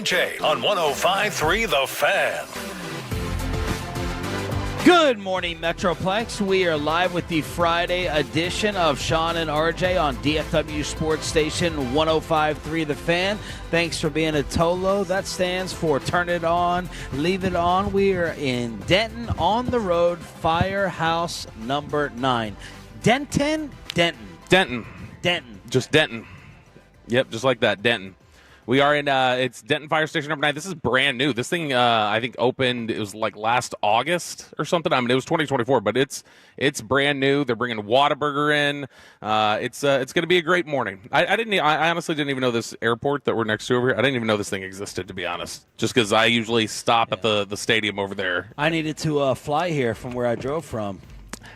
RJ on 105.3 The Fan. Good morning, Metroplex. We are live with the Friday edition of Sean and RJ on DFW Sports Station 105.3 The Fan. Thanks for being a Tolo. That stands for Turn It On, Leave It On. We are in Denton on the road, Firehouse number 9. Denton. Just Denton. Yep, just like that, Denton. We are in, it's Denton Fire Station number 9. This is brand new. This thing, I think, opened, it was like last August or something. I mean, it was 2024, but it's brand new. They're bringing Whataburger in. It's going to be a great morning. I honestly didn't even know this airport that we're next to over here. I didn't even know this thing existed, to be honest, just because I usually stop at the stadium over there. I needed to fly here from where I drove from.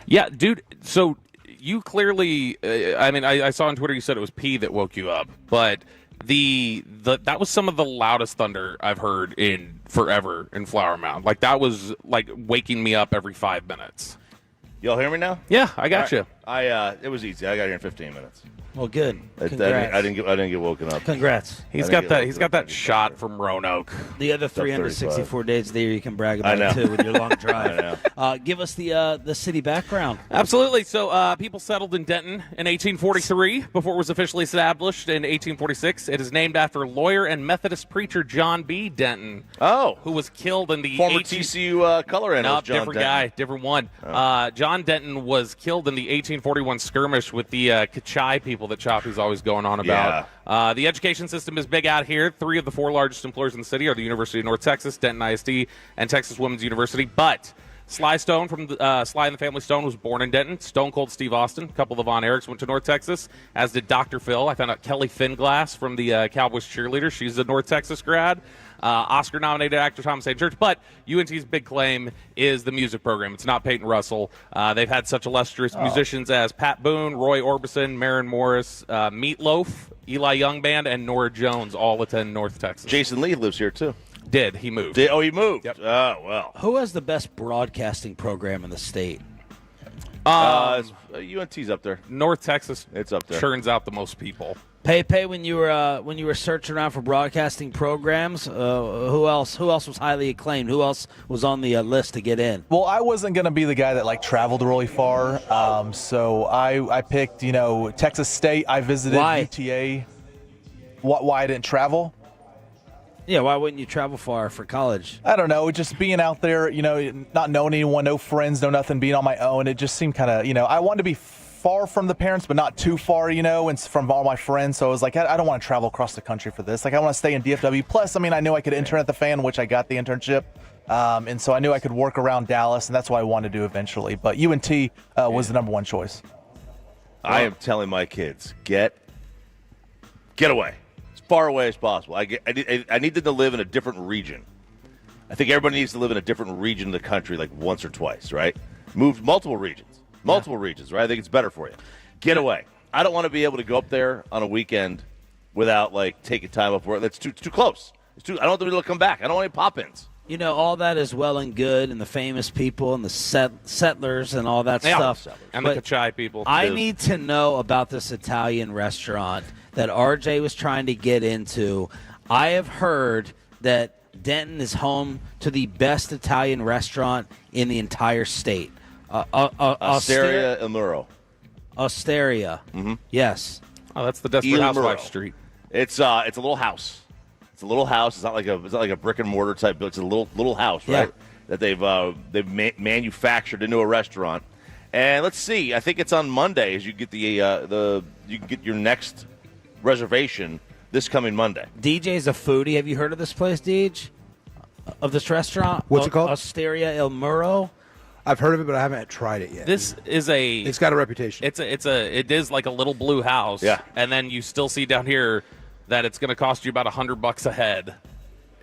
Yeah, dude, so you clearly, I saw on Twitter you said it was pee that woke you up, but that was some of the loudest thunder I've heard in forever in Flower Mound. Like, that was like waking me up every 5 minutes. Y'all hear me now? Yeah, I got you. It was easy. I got here in 15 minutes. Well, good. I didn't get woken up. Congrats. He's got that shot from Roanoke. The other 364 days of the year you can brag about too with your long drive. I know. Give us the city background. Absolutely. So people settled in Denton in 1843 before it was officially established in 1846. It is named after lawyer and Methodist preacher John B. Denton. Oh, who was killed in the former TCU color analyst. No, different Denton. guy, different one. Oh. John Denton was killed in the 1841 skirmish with the Kachai people that Choppy's always going on about. Yeah. The education system is big out here. 3 of the 4 largest employers in the city are the University of North Texas, Denton ISD, and Texas Women's University. But Sly Stone from Sly and the Family Stone was born in Denton. Stone Cold Steve Austin, a couple of the Von Erichs went to North Texas, as did Dr. Phil. I found out Kelly Finglass from the Cowboys cheerleader. She's a North Texas grad. Oscar-nominated actor Thomas A. Church. But UNT's big claim is the music program. It's not Peyton Russell. They've had such illustrious musicians as Pat Boone, Roy Orbison, Maren Morris, Meatloaf, Eli Young Band, and Nora Jones all attend North Texas. Jason Lee lives here, too. He moved. He moved? Yep. Oh, well. Who has the best broadcasting program in the state? UNT's up there. North Texas. It's up there. Churns out the most people. Pepe, when you were searching around for broadcasting programs, who else was highly acclaimed? Who else was on the list to get in? Well, I wasn't going to be the guy that traveled really far, so I picked Texas State. I visited UTA. Why I didn't travel? Yeah, why wouldn't you travel far for college? I don't know, just being out there, not knowing anyone, no friends, no nothing, being on my own. It just seemed kind of, I wanted to be far from the parents, but not too far, and from all my friends. So I was like, I don't want to travel across the country for this. I want to stay in DFW. Plus, I knew I could intern at the Fan, which I got the internship. And so I knew I could work around Dallas, and that's what I wanted to do eventually. But UNT was the number one choice. I am telling my kids, get away. As far away as possible. I need them to live in a different region. I think everybody needs to live in a different region of the country like once or twice, right? Move multiple regions. Regions, right? I think it's better for you. Get away. I don't want to be able to go up there on a weekend without taking time off work. That's too close. I don't want them to come back. I don't want any pop-ins. All that is well and good, and the famous people and the settlers and all that stuff. And the Kachai people. I need to know about this Italian restaurant that RJ was trying to get into. I have heard that Denton is home to the best Italian restaurant in the entire state. Osteria Il Muro. Osteria. Mm-hmm. Yes. Oh, that's the Desperate Housewives Street. It's a little house. It's a little house. It's not like a brick and mortar type building. It's a little house, right? That they've manufactured into a restaurant. And let's see. I think it's on Monday as you get you can get your next reservation this coming Monday. DJ's a foodie. Have you heard of this place, DJ? Of this restaurant? What's it called? Osteria Il Muro. I've heard of it, but I haven't tried it yet. This is It's got a reputation. It is like a little blue house. Yeah. And then you still see down here that it's going to cost you about $100 a head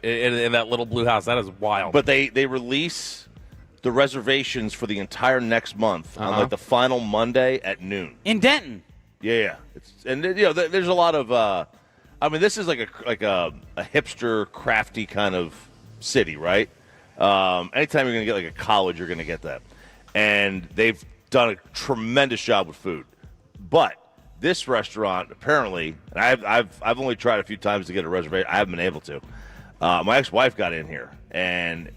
in that little blue house. That is wild. But they release the reservations for the entire next month on the final Monday at noon in Denton. Yeah. There's a lot of. This is like a hipster, crafty kind of city, right? Anytime you're going to get a college, you're going to get that. And they've done a tremendous job with food. But this restaurant, apparently, and I've only tried a few times to get a reservation. I haven't been able to. My ex-wife got in here and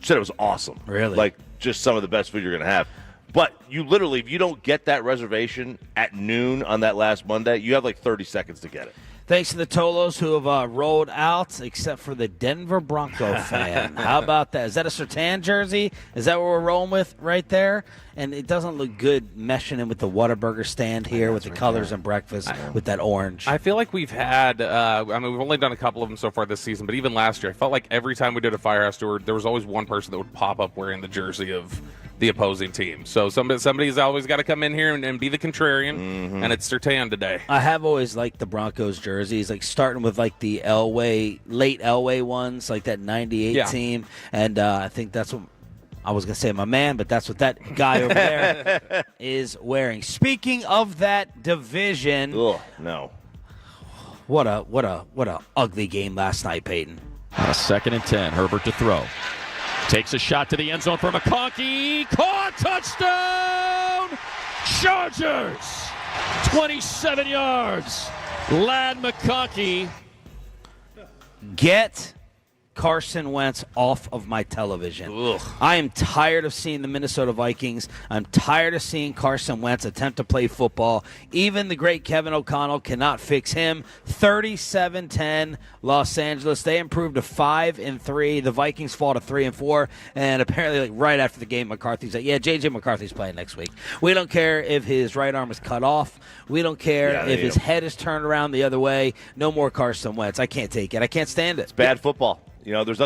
said it was awesome. Really? Like, just some of the best food you're going to have. But you literally, if you don't get that reservation at noon on that last Monday, you have like 30 seconds to get it. Thanks to the Tolos who have rolled out, except for the Denver Bronco fan. How about that? Is that a Surtain jersey? Is that what we're rolling with right there? And it doesn't look good meshing in with the Whataburger stand here with the colors and breakfast with that orange. I feel like we've had, we've only done a couple of them so far this season, but even last year, I felt like every time we did a Firehouse tour, there was always one person that would pop up wearing the jersey of the opposing team. So somebody's always got to come in here and be the contrarian, and it's Surtain today. I have always liked the Broncos jerseys, like starting with like the late Elway ones, like that 98 team. And I think that's what I was going to say, my man, but that's what that guy over there is wearing. Speaking of that division. Ugh, no. What a ugly game last night, Peyton. On a 2nd and 10, Herbert to throw. Takes a shot to the end zone for McConkey. Caught! Touchdown! Chargers! 27 yards. Lad McConkey. Get Carson Wentz off of my television. Ugh. I am tired of seeing the Minnesota Vikings. I'm tired of seeing Carson Wentz attempt to play football. Even the great Kevin O'Connell cannot fix him. 37-10 Los Angeles. They improved to 5-3. The Vikings fall to 3-4. And apparently, like right after the game, McCarthy's like, yeah, J.J. McCarthy's playing next week. We don't care if his right arm is cut off. We don't care if his head is turned around the other way. No more Carson Wentz. I can't take it. I can't stand it. It's bad football. You know, there's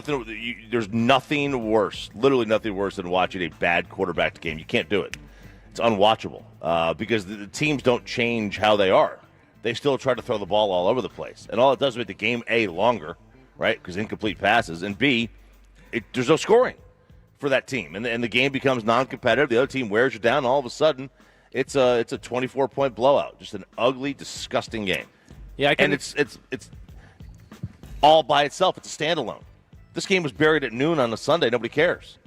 nothing worse, literally nothing worse than watching a bad quarterback game. You can't do it. It's unwatchable because the teams don't change how they are. They still try to throw the ball all over the place. And all it does is make the game, A, longer, right, because incomplete passes, and B, there's no scoring for that team. And the game becomes non-competitive. The other team wears you down, and all of a sudden it's a 24-point blowout. Just an ugly, disgusting game. Yeah, and it's all by itself. It's a standalone. This game was buried at noon on a Sunday. Nobody cares.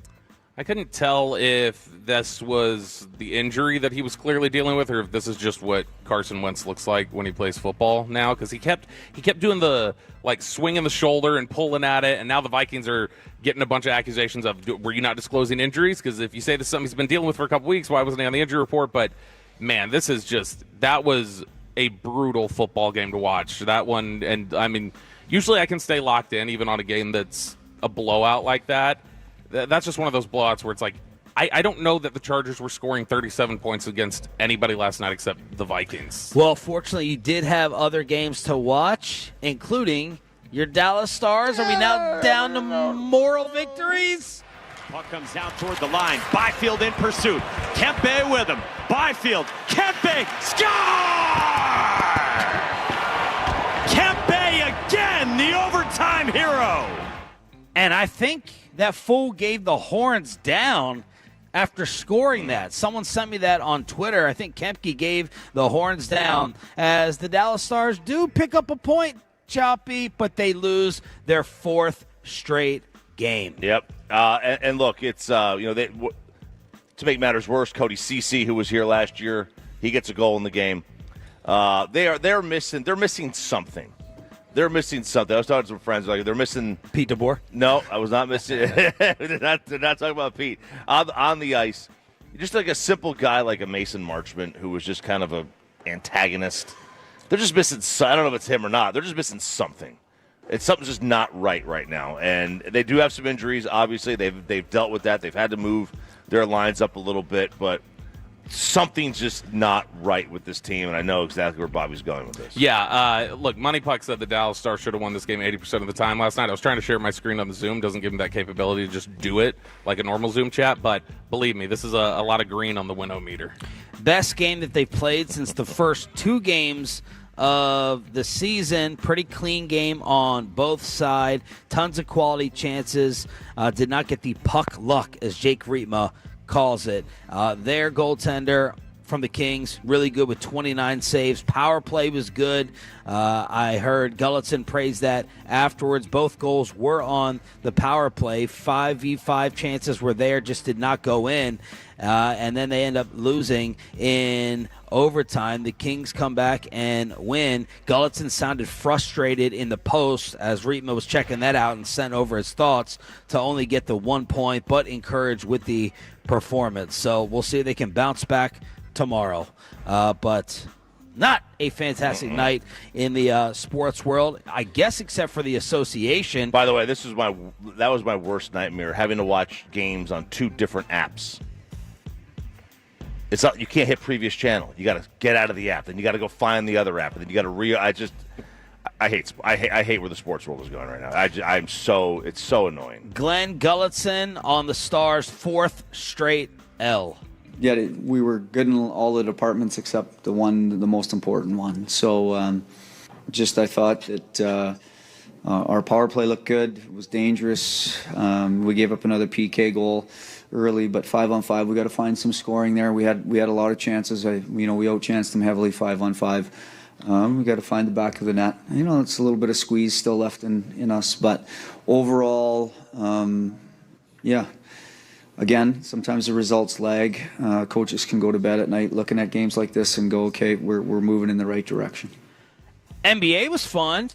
I couldn't tell if this was the injury that he was clearly dealing with or if this is just what Carson Wentz looks like when he plays football now, because he kept doing the swinging the shoulder and pulling at it, and now the Vikings are getting a bunch of accusations of, were you not disclosing injuries? Because if you say this is something he's been dealing with for a couple weeks, why wasn't he on the injury report? But, man, that was a brutal football game to watch. That one, and I mean, usually I can stay locked in even on a game that's a blowout like that. That's just one of those blowouts where it's like, I don't know that the Chargers were scoring 37 points against anybody last night except the Vikings. Well, fortunately, you did have other games to watch, including your Dallas Stars. Are we now down to moral victories? Puck comes out toward the line. Byfield in pursuit. Kempe with him. Byfield. Kempe. Score! Kempe again, the overtime hero. And I think that fool gave the horns down after scoring that. Someone sent me that on Twitter. I think Kempe gave the horns down as the Dallas Stars do pick up a point, Choppy, but they lose their 4th straight game. Yep. And look, it's to make matters worse, Cody Cece, who was here last year, he gets a goal in the game. They're missing something. They're missing something. I was talking to some friends, like they're missing Pete DeBoer. No, I was not missing. Did not talk about Pete on the ice. Just like a simple guy like a Mason Marchment, who was just kind of a antagonist. They're just missing. I don't know if it's him or not. They're just missing something. Something's just not right now, and they do have some injuries. Obviously, they've dealt with that. They've had to move their lines up a little bit, but something's just not right with this team, and I know exactly where Bobby's going with this. Yeah, look, Money Puck said the Dallas Stars should have won this game 80% of the time last night. I was trying to share my screen on the Zoom. Doesn't give them that capability to just do it like a normal Zoom chat, but believe me, this is a lot of green on the win-o-meter. Best game that they've played since the first 2 games of the season. Pretty clean game on both sides. Tons of quality chances. Did not get the puck luck, as Jake Rietma calls it. Their goaltender from the Kings, really good with 29 saves. Power play was good. I heard Gulletson praise that afterwards. Both goals were on the power play. 5v5 chances were there, just did not go in. And then they end up losing in overtime. The Kings come back and win. Gulletson sounded frustrated in the post as Rietma was checking that out and sent over his thoughts to only get the 1 point, but encouraged with the performance. So we'll see if they can bounce back tomorrow. But not a fantastic night in the sports world, I guess, except for the association. By the way, that was my worst nightmare, having to watch games on 2 different apps. It's not, you can't hit previous channel. You got to get out of the app. Then you got to go find the other app. And then you got to I hate where the sports world is going right now. It's so annoying. Glenn Gulletson on the Stars' 4th straight L. Yeah, we were good in all the departments except the most important one. So I thought that our power play looked good. It was dangerous. We gave up another PK goal early, but 5-on-5, we got to find some scoring there. We had a lot of chances. We outchanced them heavily 5-on-5. We got to find the back of the net. It's a little bit of squeeze still left in us, but overall, Again, sometimes the results lag. Coaches can go to bed at night looking at games like this and go, okay, we're moving in the right direction. NBA was fun.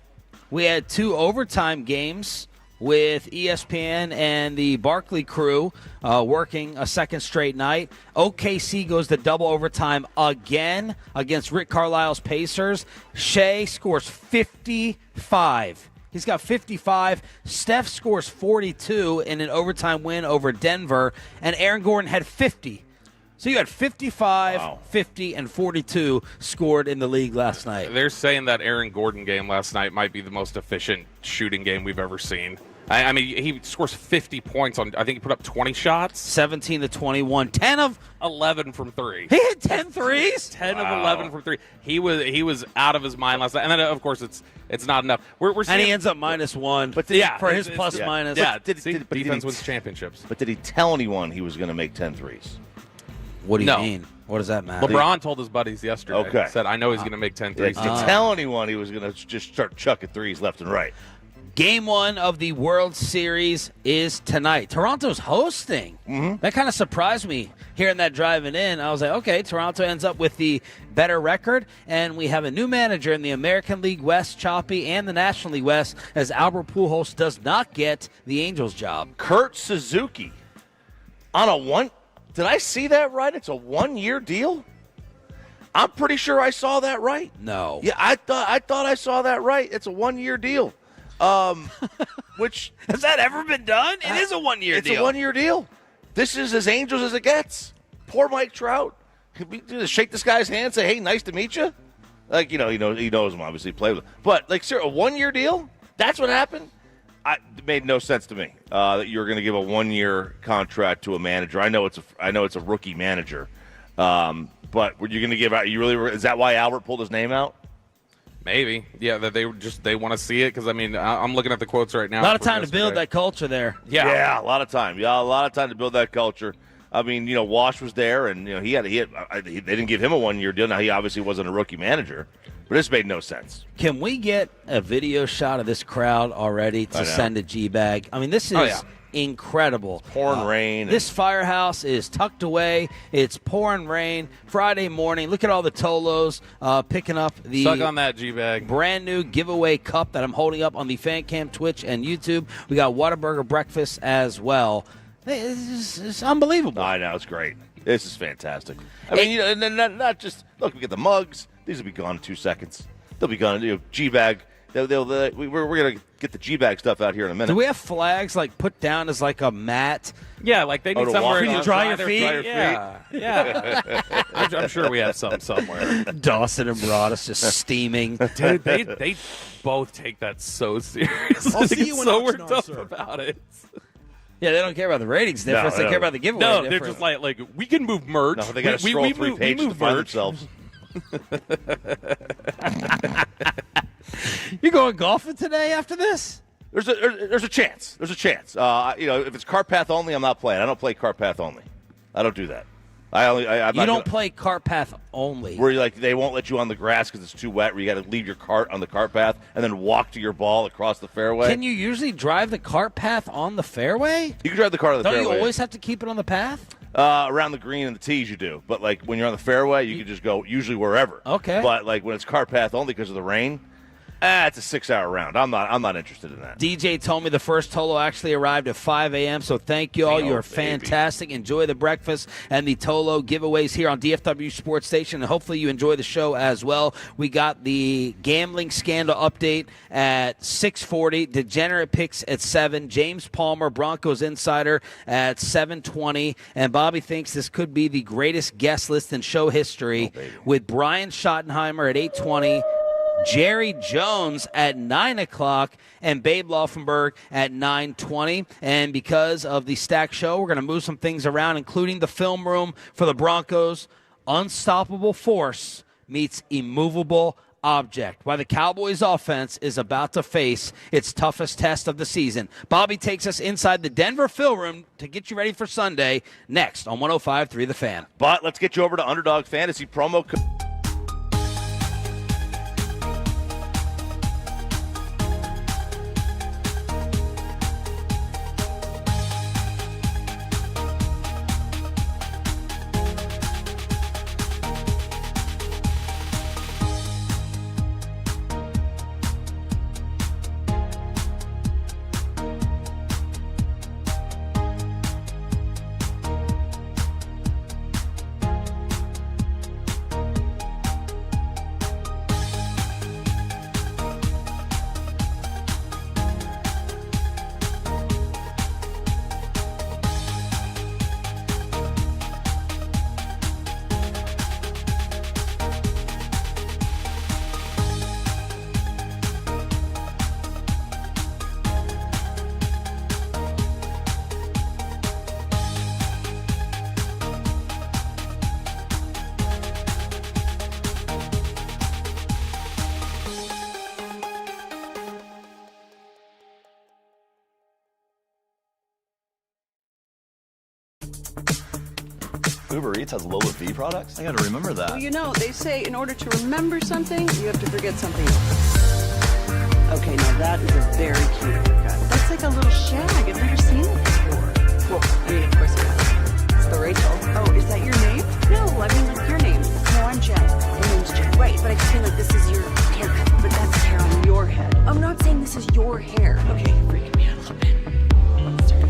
We had 2 overtime games with ESPN and the Barkley crew working a second straight night. OKC goes to double overtime again against Rick Carlisle's Pacers. Shea scores 55. He's got 55. Steph scores 42 in an overtime win over Denver. And Aaron Gordon had 50. So you had 55, 50, and 42 scored in the league last night. They're saying that Aaron Gordon game last night might be the most efficient shooting game we've ever seen. I mean, he scores 50 points on, I think he put up 20 shots. 17 to 21. 10 of 11 from 3. He hit 10 threes? 10 of 11 from 3. He was out of his mind last night. And then, of course, it's not enough. We're seeing, and he ends up -1 but for his plus minus. Yeah, defense wins championships. But did he tell anyone he was going to make 10 threes? What do you mean? What does that matter? LeBron told his buddies yesterday. Okay. Said, I know he's going to make 10 threes. Did he tell anyone he was going to just start chucking threes left and right? Game 1 of the World Series is tonight. Toronto's hosting. Mm-hmm. That kind of surprised me hearing that driving in. I was like, okay, Toronto ends up with the better record, and we have a new manager in the American League West, Choppy, and the National League West, as Albert Pujols does not get the Angels job. Kurt Suzuki on a one. Did I see that right? It's a 1-year deal? I'm pretty sure I saw that right. No. Yeah, I thought I saw that right. It's a 1-year deal. Which has that ever been done? It is a 1-year deal. It's a 1-year deal. This is as Angels as it gets. Poor Mike Trout. Could we just shake this guy's hand and say, hey, nice to meet you? Like, he knows him, obviously, played with him. But, like, sir, a 1-year deal? That's what happened? It made no sense to me that you were going to give a 1-year contract to a manager. I know it's a rookie manager. But were you going to give out? Is that why Albert pulled his name out? Maybe, yeah. That they want to see it because I'm looking at the quotes right now. A lot of time to build that culture there. Yeah, a lot of time. Yeah, a lot of time to build that culture. I mean, Wash was there, and they didn't give him a 1-year deal. Now he obviously wasn't a rookie manager, but this made no sense. Can we get a video shot of this crowd already to send to G-Bag? I mean, this is incredible. Pouring rain. This Firehouse is tucked away. It's pouring rain. Friday morning. Look at all the Tolos picking up the suck on that G-Bag. Brand new giveaway cup that I'm holding up on the Fan Cam, Twitch, and YouTube. We got Whataburger breakfast as well. It's unbelievable. I know, it's great. This is fantastic. I mean, and then not just look. We get the mugs. These will be gone in 2 seconds. They'll be gone. G-Bag. We're gonna get the G-Bag stuff out here in a minute. Do we have flags put down as a mat? Yeah, they need somewhere to dry your feet. Yeah. I'm sure we have some somewhere. Dawson and Broadus just steaming. Dude, they both take that so serious. I'll see you when so auction worked up sir. about it. Yeah, they don't care about the ratings difference. They care about the giveaway No, difference. they're just like we can move merch. No, they got to scroll 3 pages to find themselves. You going golfing today after this? There's a chance. There's a chance. If it's cart path only, I'm not playing. I don't play cart path only. I don't do that. I'm You not don't play cart path only. where they won't let you on the grass because it's too wet. Where you got to leave your cart on the cart path and then walk to your ball across the fairway. Can you usually drive the cart path on the fairway? You can drive the cart on the fairway. Don't you always have to keep it on the path? Around the green and the tees you do, but when you're on the fairway, you can just go usually wherever. Okay. But when it's cart path only because of the rain, it's a 6-hour round. I'm not interested in that. DJ told me the first Tolo actually arrived at 5 a.m., so thank you all. Oh, You're baby. fantastic. Enjoy the breakfast and the Tolo giveaways here on DFW Sports Station, and hopefully you enjoy the show as well. We got the gambling scandal update at 6:40, Degenerate Picks at 7, James Palmer, Broncos Insider at 7:20, and Bobby thinks this could be the greatest guest list in show history with Brian Schottenheimer at 8:20, Jerry Jones at 9 o'clock, and Babe Laughenberg at 9:20. And because of the stack show, we're going to move some things around, including the film room for the Broncos. Unstoppable force meets immovable object, while the Cowboys offense is about to face its toughest test of the season. Bobby takes us inside the Denver film room to get you ready for Sunday, next on 105.3 The Fan. But let's get you over to Underdog Fantasy promo code. Uber Eats has Lola V products? I gotta remember that. Well, they say in order to remember something, you have to forget something else. Okay, now that is a very cute haircut. That's like a little shag. I've never seen it before. Well, I mean, of course you have. It's the Rachel. Oh, is that your name? No, I mean, like your name. No, I'm Jen. My name's Jen. Right, but I feel like this is your haircut. But that's hair on your head. I'm not saying this is your hair. Okay, you're freaking me out a little bit. Let's start.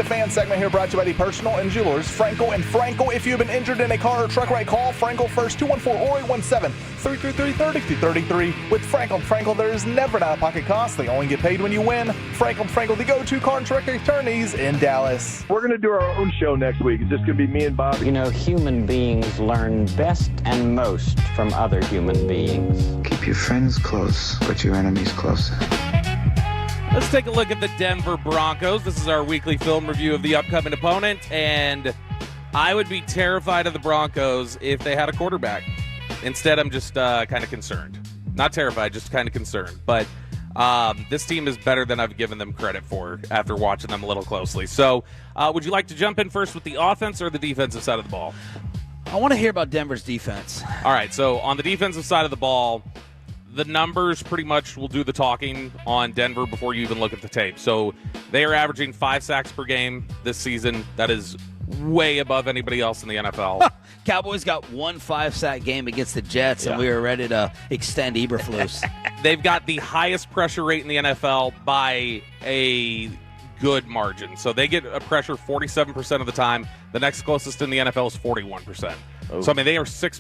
the Fan segment here brought to you by the Personal and Jewelers, Frankel and Frankel. If you've been injured in a car or truck ride, call Frankel first, 214-817-333-3333. With Frankel and Frankel, there is never an out-of-pocket cost. They only get paid when you win. Frankel and Frankel, the go-to car and truck attorneys in Dallas. We're going to do our own show next week. It's just going to be me and Bob. You know, human beings learn best and most from other human beings. Keep your friends close, but your enemies closer. Let's take a look at the Denver Broncos. This is our weekly film review of the upcoming opponent, and I would be terrified of the Broncos if they had a quarterback. Instead, I'm just kind of concerned. Not terrified, just kind of concerned. But this team is better than I've given them credit for after watching them a little closely. So would you like to jump in first with the offense or the defensive side of the ball? I want to hear about Denver's defense. All right, so on the defensive side of the ball, the numbers pretty much will do the talking on Denver before you even look at the tape. So they are averaging 5 sacks per game this season. That is way above anybody else in the NFL. Cowboys got 1 5-sack game against the Jets, and we were ready to extend Eberflus. They've got the highest pressure rate in the NFL by a good margin. So they get a pressure 47% of the time. The next closest in the NFL is 41%. Oh. So, I mean, they're 6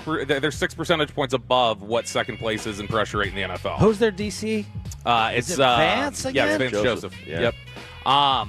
percentage points above what second place is in pressure rate in the NFL. Who's their DC? It's Vance again? Yeah, it's Vance Joseph. Yeah. Yep.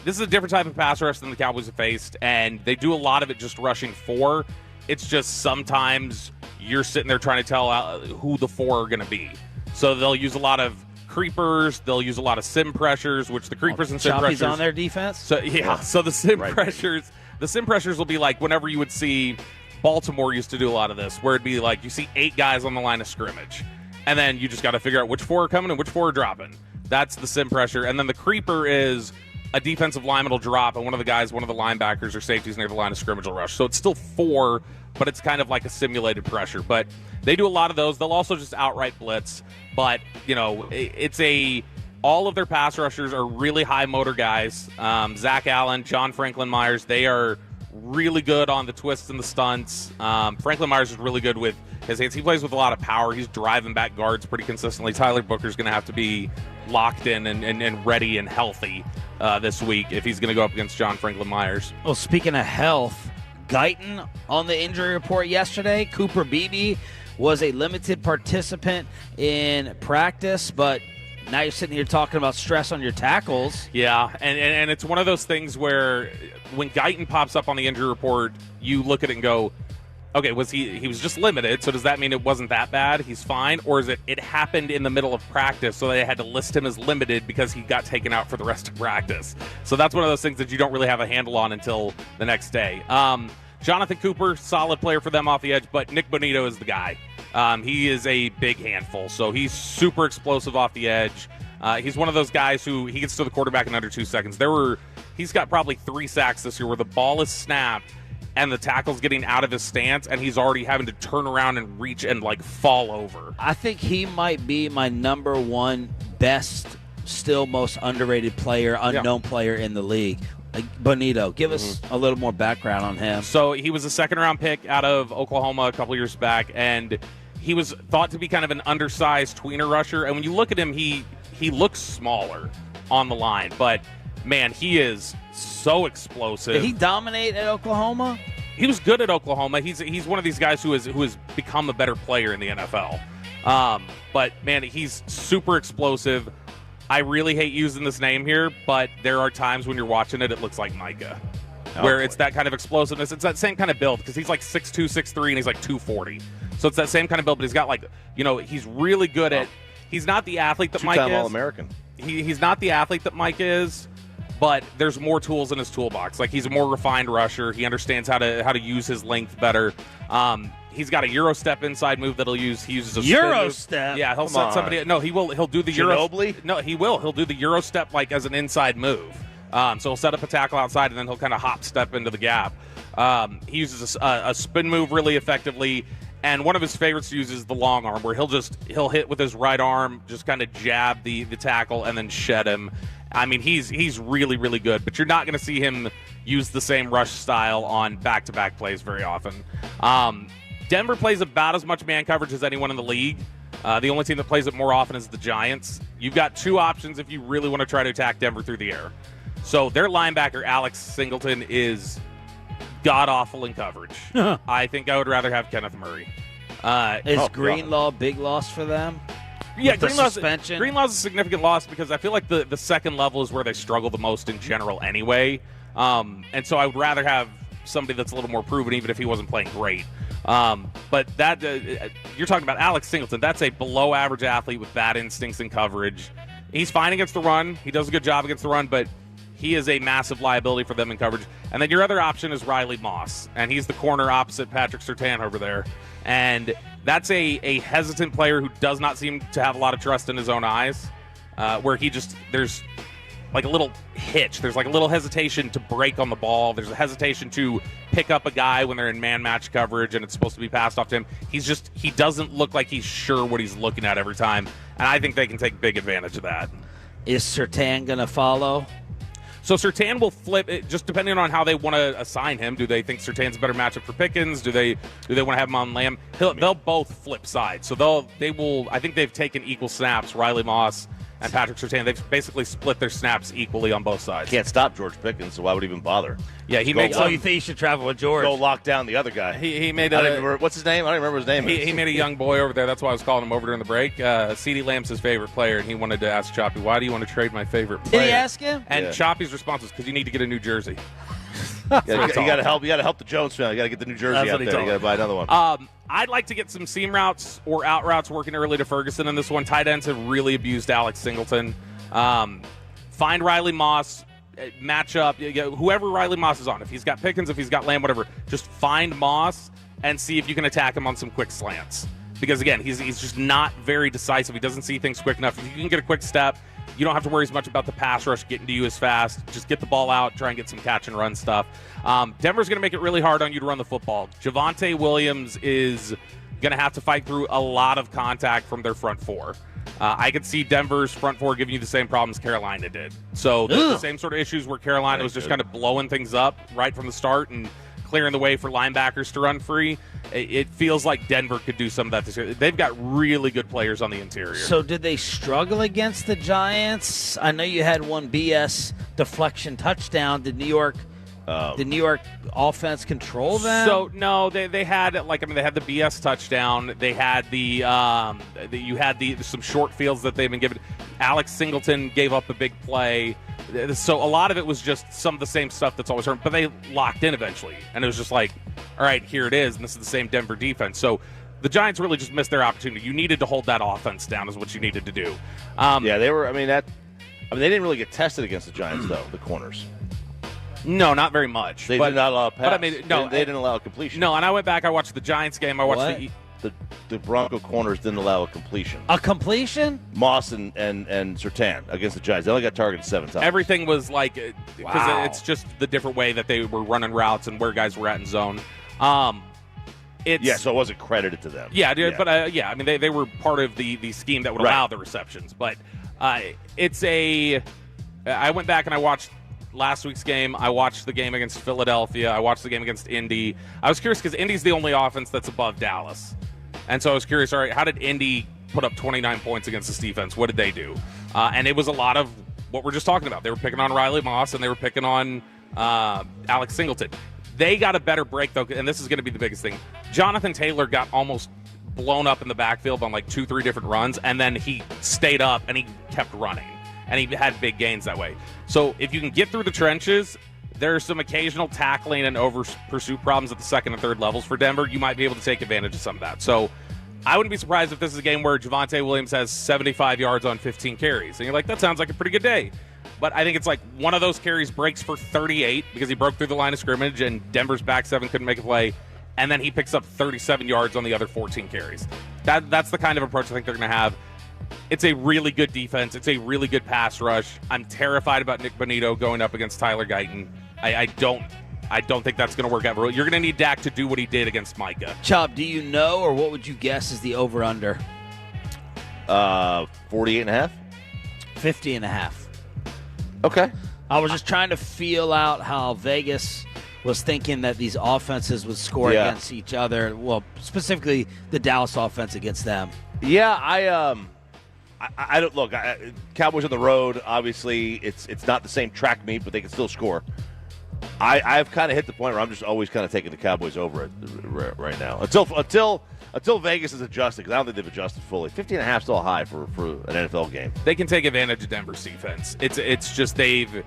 This is a different type of pass rush than the Cowboys have faced, and they do a lot of it just rushing 4. It's just sometimes you're sitting there trying to tell who the 4 are going to be. So they'll use a lot of creepers. They'll use a lot of sim pressures, which the creepers and sim pressures on their defense. So so the sim pressures, the sim pressures will be like whenever you would see Baltimore used to do a lot of this, where it'd be like you see 8 guys on the line of scrimmage, and then you just got to figure out which 4 are coming and which 4 are dropping. That's the sim pressure, and then the creeper is a defensive lineman will drop, and one of the linebackers or safeties near the line of scrimmage will rush. So it's still 4, but it's kind of like a simulated pressure. But they do a lot of those. They'll also just outright blitz. But, you know, all of their pass rushers are really high motor guys. Zach Allen, John Franklin Myers, they are really good on the twists and the stunts. Franklin Myers is really good with his hands. He plays with a lot of power. He's driving back guards pretty consistently. Tyler Booker's going to have to be locked in and ready and healthy this week if he's going to go up against John Franklin Myers. Well, speaking of health, Guyton on the injury report yesterday. Cooper Beebe was a limited participant in practice, but now you're sitting here talking about stress on your tackles. Yeah, and it's one of those things where when Guyton pops up on the injury report, you look at it and go, okay, he was just limited, so does that mean it wasn't that bad? He's fine? Or is it happened in the middle of practice, so they had to list him as limited because he got taken out for the rest of practice? So that's one of those things that you don't really have a handle on until the next day. Jonathan Cooper, solid player for them off the edge, but Nick Bonito is the guy. He is a big handful, so he's super explosive off the edge. He's one of those guys who he gets to the quarterback in under 2 seconds. He's got probably 3 sacks this year where the ball is snapped and the tackle's getting out of his stance, and he's already having to turn around and reach and, like, fall over. I think he might be my number 1 best, still most underrated player, unknown player in the league. Like Bonito, give us a little more background on him. So he was a second-round pick out of Oklahoma a couple years back, and he was thought to be kind of an undersized tweener rusher. And when you look at him, he looks smaller on the line, but man, he is so explosive. Did he dominate at Oklahoma? He was good at Oklahoma. He's one of these guys who has become a better player in the NFL. But man, he's super explosive. I really hate using this name here, but there are times when you're watching it looks like Micah, where it's that kind of explosiveness. It's that same kind of build because he's like 6'2", 6'3", and he's like 240. So it's that same kind of build, but he's got he's really good at. He's not the athlete that Mike is. 2-time All-American. He's not the athlete that Mike is, but there's more tools in his toolbox. Like, he's a more refined rusher. He understands how to use his length better. He's got a Euro step inside move that he uses a Euro step. Yeah, he'll set somebody. No, he will. He'll do the Ginobili? Euro. No, he will. He'll do the Euro step like as an inside move. So he'll set up a tackle outside and then he'll kind of hop step into the gap. He uses a spin move really effectively. And one of his favorites to use is the long arm, where he'll hit with his right arm, just kind of jab the tackle and then shed him. I mean, he's really, really good, but you're not going to see him use the same rush style on back-to-back plays very often. Denver plays about as much man coverage as anyone in the league. The only team that plays it more often is the Giants. You've got 2 options if you really want to try to attack Denver through the air. So their linebacker, Alex Singleton, is god-awful in coverage. I think I would rather have Kenneth Murray. Is Greenlaw a big loss for them? Yeah, Greenlaw's a significant loss because I feel like the second level is where they struggle the most in general anyway. And so I would rather have somebody that's a little more proven, even if he wasn't playing great. But that you're talking about Alex Singleton. That's a below-average athlete with bad instincts in coverage. He's fine against the run. He does a good job against the run, but he is a massive liability for them in coverage. And then your other option is Riley Moss, and he's the corner opposite Patrick Surtain over there. And that's a hesitant player who does not seem to have a lot of trust in his own eyes, where there's like a little hitch. There's like a little hesitation to break on the ball. There's a hesitation to pick up a guy when they're in man-match coverage and it's supposed to be passed off to him. He doesn't look like he's sure what he's looking at every time, and I think they can take big advantage of that. Is Surtain going to follow? So Surtain will flip it, just depending on how they want to assign him. Do they think Surtain's a better matchup for Pickens? Do they want to have him on Lamb? They'll both flip sides. So they will. I think they've taken equal snaps. Riley Moss and Patrick Surtain, they've basically split their snaps equally on both sides. Can't stop George Pickens, so why would he even bother? Yeah, you think he should travel with George? Go lock down the other guy. He made what's his name? I don't remember his name. He made a young boy over there. That's why I was calling him over during the break. CeeDee Lamb's his favorite player, and he wanted to ask Choppy, why do you want to trade my favorite player? Did he ask him? And Choppy's response was, because you need to get a new jersey. You got to help the Jones family. You got to get the New Jersey out there. You got to buy another one. I'd like to get some seam routes or out routes working early to Ferguson in this one. Tight ends have really abused Alex Singleton. Find Riley Moss, match up, whoever Riley Moss is on. If he's got Pickens, if he's got Lamb, whatever, just find Moss and see if you can attack him on some quick slants. Because, again, he's just not very decisive. He doesn't see things quick enough. If you can get a quick step, you don't have to worry as much about the pass rush getting to you as fast. Just get the ball out, try and get some catch and run stuff. Denver's going to make it really hard on you to run the football. Javonte Williams is going to have to fight through a lot of contact from their front four. I could see Denver's front four giving you the same problems Carolina did. So the same sort of issues where Carolina was just kind of blowing things up right from the start and clearing the way for linebackers to run free. It feels like Denver could do some of that this year. They've got really good players on the interior. So did they struggle against the Giants? I know you had one BS deflection touchdown. Did New York offense control them? So no, they had they had the BS touchdown. They had some short fields that they've been given. Alex Singleton gave up a big play. So a lot of it was just some of the same stuff that's always hurt, but they locked in eventually. And it was just like, all right, here it is, and this is the same Denver defense. So the Giants really just missed their opportunity. You needed to hold that offense down is what you needed to do. They were, they didn't really get tested against the Giants, though, the corners. No, not very much. They did not allow pass. But they didn't allow a completion. No, and I went back, I watched the Giants game. I watched the Bronco corners didn't allow a completion. A completion? Moss and Surtain against the Giants. They only got targeted 7 times. Everything was like, because it's just the different way that they were running routes and where guys were at in zone. So it wasn't credited to them. But they were part of the scheme that would allow the receptions. But I went back and I watched last week's game. I watched the game against Philadelphia. I watched the game against Indy. I was curious because Indy's the only offense that's above Dallas. And so I was curious, all right, how did Indy put up 29 points against this defense? What did they do? And it was a lot of what we're just talking about. They were picking on Riley Moss, and they were picking on Alex Singleton. They got a better break, though, and this is going to be the biggest thing. Jonathan Taylor got almost blown up in the backfield on like 2-3 different runs, and then he stayed up, and he kept running. And he had big gains that way. So if you can get through the trenches, there's some occasional tackling and over-pursuit problems at the second and third levels for Denver. You might be able to take advantage of some of that. So I wouldn't be surprised if this is a game where Javonte Williams has 75 yards on 15 carries. And you're like, that sounds like a pretty good day. But I think it's like one of those carries breaks for 38 because he broke through the line of scrimmage and Denver's back 7 couldn't make a play. And then he picks up 37 yards on the other 14 carries. That's the kind of approach I think they're going to have. It's a really good defense. It's a really good pass rush. I'm terrified about Nick Bonito going up against Tyler Guyton. I don't think that's going to work out. You're going to need Dak to do what he did against Micah. Chop, do you know, or what would you guess is the over-under? 48.5? 50.5. Okay. I was just trying to feel out how Vegas was thinking that these offenses would score against each other. Well, specifically the Dallas offense against them. Yeah, I don't look. Cowboys on the road. Obviously, it's not the same track meet, but they can still score. I've kind of hit the point where I'm just always kind of taking the Cowboys over it right now until Vegas is adjusted, because I don't think they've adjusted fully. 50.5 still high for an NFL game. They can take advantage of Denver's defense. It's just they've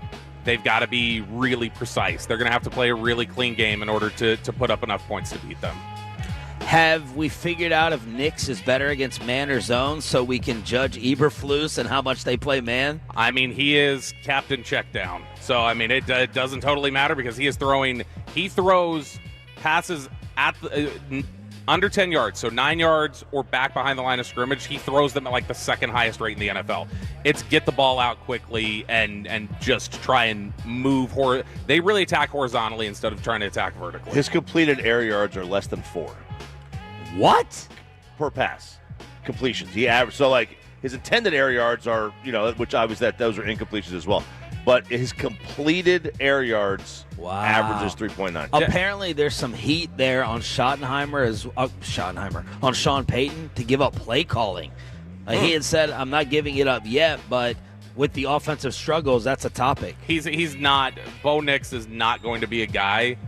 got to be really precise. They're going to have to play a really clean game in order to put up enough points to beat them. Have we figured out if Nix is better against man or zone so we can judge Eberflus and how much they play man? I mean, he is captain check down. So, I mean, it doesn't totally matter because he throws passes at under 10 yards, so 9 yards or back behind the line of scrimmage. He throws them at like the second highest rate in the NFL. It's get the ball out quickly and just try and move. They really attack horizontally instead of trying to attack vertically. His completed air yards are less than 4. What? Per pass. Completions. He averaged, so like his intended air yards are, which obviously those are incompletions as well. But his completed air yards averages 3.9. Apparently, there's some heat there on on Sean Payton to give up play calling. He had said, "I'm not giving it up yet," but with the offensive struggles, that's a topic. He's not. Bo Nix is not going to be a guy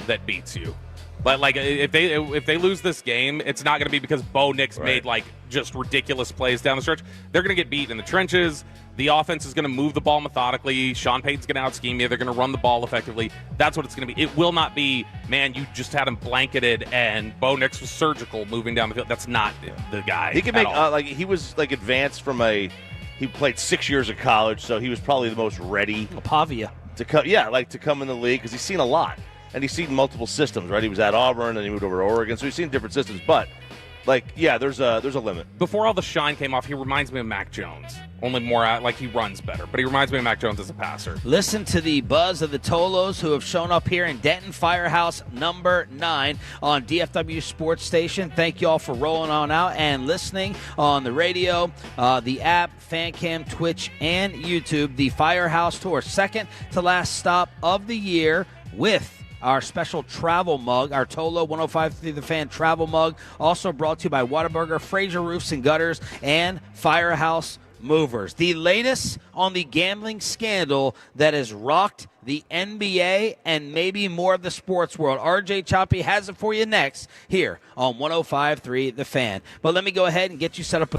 that beats you. But like if they lose this game, it's not going to be because Bo Nix made like just ridiculous plays down the stretch. They're going to get beat in the trenches. The offense is going to move the ball methodically. Sean Payton's going to out-scheme you. They're going to run the ball effectively. That's what it's going to be. It will not be, man, you just had him blanketed and Bo Nix was surgical moving down the field. That's not the guy. He can make he was like advanced from he played 6 years of college, so he was probably the most ready. Pavia. To come in the league because he's seen a lot. And he's seen multiple systems, right? He was at Auburn, and he moved over to Oregon, so he's seen different systems. But, there's a limit. Before all the shine came off, he reminds me of Mac Jones. Only more like he runs better, but he reminds me of Mac Jones as a passer. Listen to the buzz of the Tolos who have shown up here in Denton, Firehouse number 9 on DFW Sports Station. Thank you all for rolling on out and listening on the radio, the app, FanCam, Twitch, and YouTube. The Firehouse Tour, second to last stop of the year with our special travel mug, our Tolo 105.3 The Fan travel mug, also brought to you by Whataburger, Fraser Roofs and Gutters, and Firehouse Movers. The latest on the gambling scandal that has rocked the NBA and maybe more of the sports world. RJ Choppy has it for you next here on 105.3 The Fan. But let me go ahead and get you set up.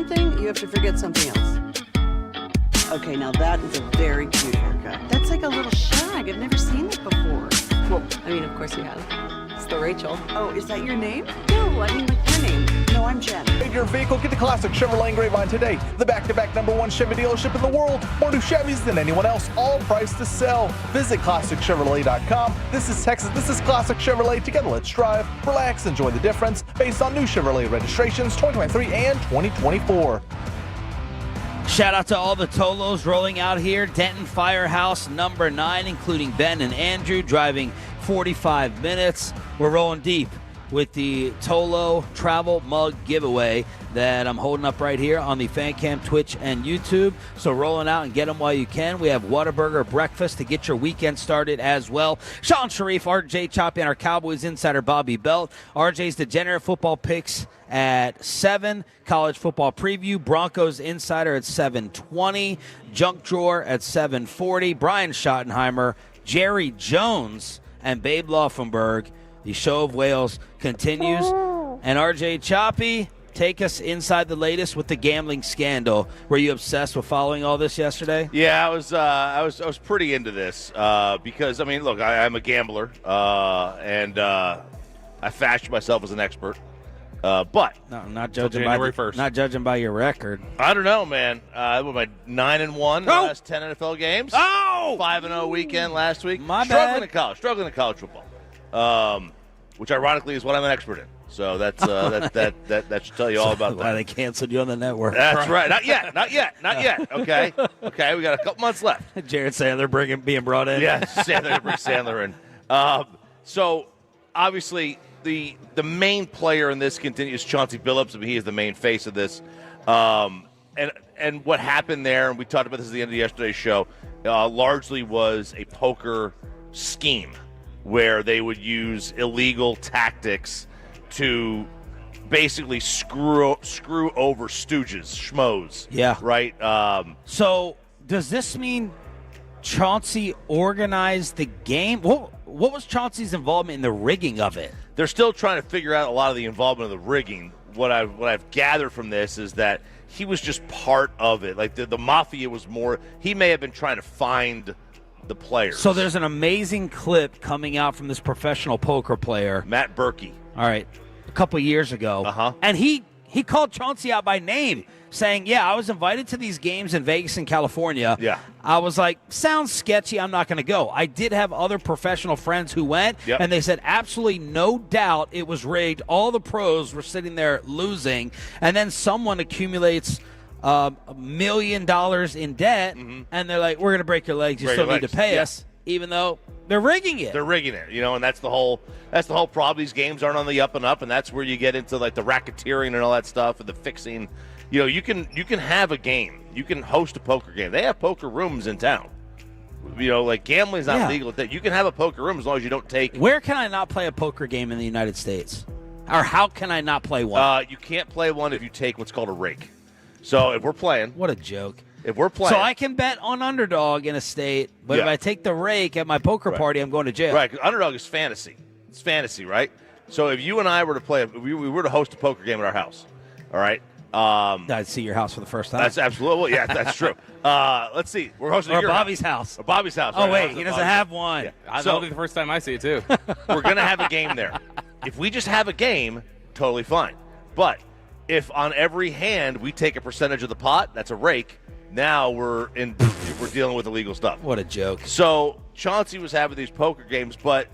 something, you have to forget something else. Okay, now that is a very cute haircut. That's like a little shag. I've never seen it before. Well, I mean, of course you have. It's the Rachel. Oh, is that your name? No, I mean like your name. No, I'm Jen. Trade your vehicle, get the classic Chevrolet in Grapevine today. The back-to-back #1 Chevy dealership in the world. More new Chevys than anyone else, all priced to sell. Visit ClassicChevrolet.com. This is Texas. This is Classic Chevrolet. Together, let's drive, relax, enjoy the difference. Based on new Chevrolet registrations 2023 and 2024. Shout out to all the Tolos rolling out here. Denton Firehouse number 9, including Ben and Andrew, driving 45 minutes. We're rolling deep with the Tolo Travel Mug giveaway that I'm holding up right here on the FanCam, Twitch, and YouTube. So rolling out and get them while you can. We have Whataburger breakfast to get your weekend started as well. Sean Sharif, RJ Choppy, and our Cowboys insider Bobby Belt. RJ's Degenerate Football Picks at 7. College football preview. Broncos insider at 7:20. Junk drawer at 7:40. Brian Schottenheimer, Jerry Jones, and Babe Laughenberg. The show of whales continues. And RJ Choppy, take us inside the latest with the gambling scandal. Were you obsessed with following all this yesterday? Yeah, I was pretty into this because, I mean, look, I'm a gambler and I fashion myself as an expert. But no, not judging January 1st. Not judging by your record. I don't know, man. With my 9-1 last 10 NFL games. Oh, 5-0 weekend last week. My struggling bad. Struggling in college football, which ironically is what I'm an expert in. So that's that should tell you all about that. Why they canceled you on the network? That's right. Not yet. Okay. We got a couple months left. Jared Sandler being brought in. Yeah, bring Sandler in. So obviously the main player in this continues Chauncey Billups. I mean, he is the main face of this. And what happened there, and we talked about this at the end of yesterday's show, largely was a poker scheme where they would use illegal tactics to basically screw over stooges, schmoes. Yeah. Right? So does this mean Chauncey organized the game? What was Chauncey's involvement in the rigging of it? They're still trying to figure out a lot of the involvement of the rigging. What I've gathered from this is that he was just part of it. Like the mafia was more. He may have been trying to find the players. So there's an amazing clip coming out from this professional poker player, Matt Berkey. All right, a couple years ago, and he called Chauncey out by name, saying, "Yeah, I was invited to these games in Vegas and California. Yeah, I was like, sounds sketchy. I'm not going to go. I did have other professional friends who went, and they said absolutely no doubt it was rigged. All the pros were sitting there losing, and then someone accumulates $1 million in debt, and they're like, we're going to break your legs. You still need to pay us, even though they're rigging it. They're rigging it, and that's the whole problem. These games aren't on the up and up, and that's where you get into like the racketeering and all that stuff and the fixing. You can have a game. You can host a poker game. They have poker rooms in town. Like gambling's not legal. You can have a poker room as long as you don't take. Where can I not play a poker game in the United States? Or how can I not play one? You can't play one if you take what's called a rake. So if we're playing. What a joke. If we're playing. So I can bet on underdog in a state, but if I take the rake at my poker party, I'm going to jail. Right, because underdog is fantasy. It's fantasy, right? So if you and I were to play, if we were to host a poker game at our house, all right? I'd see your house for the first time. That's absolutely, well, yeah, that's true. Let's see. We're hosting your Bobby's house. Or Bobby's house. Oh, wait, he doesn't have one. Yeah. That'll be the first time I see it, too. We're going to have a game there. If we just have a game, totally fine. But if on every hand we take a percentage of the pot, that's a rake, now we're dealing with illegal stuff. What a joke. So Chauncey was having these poker games, but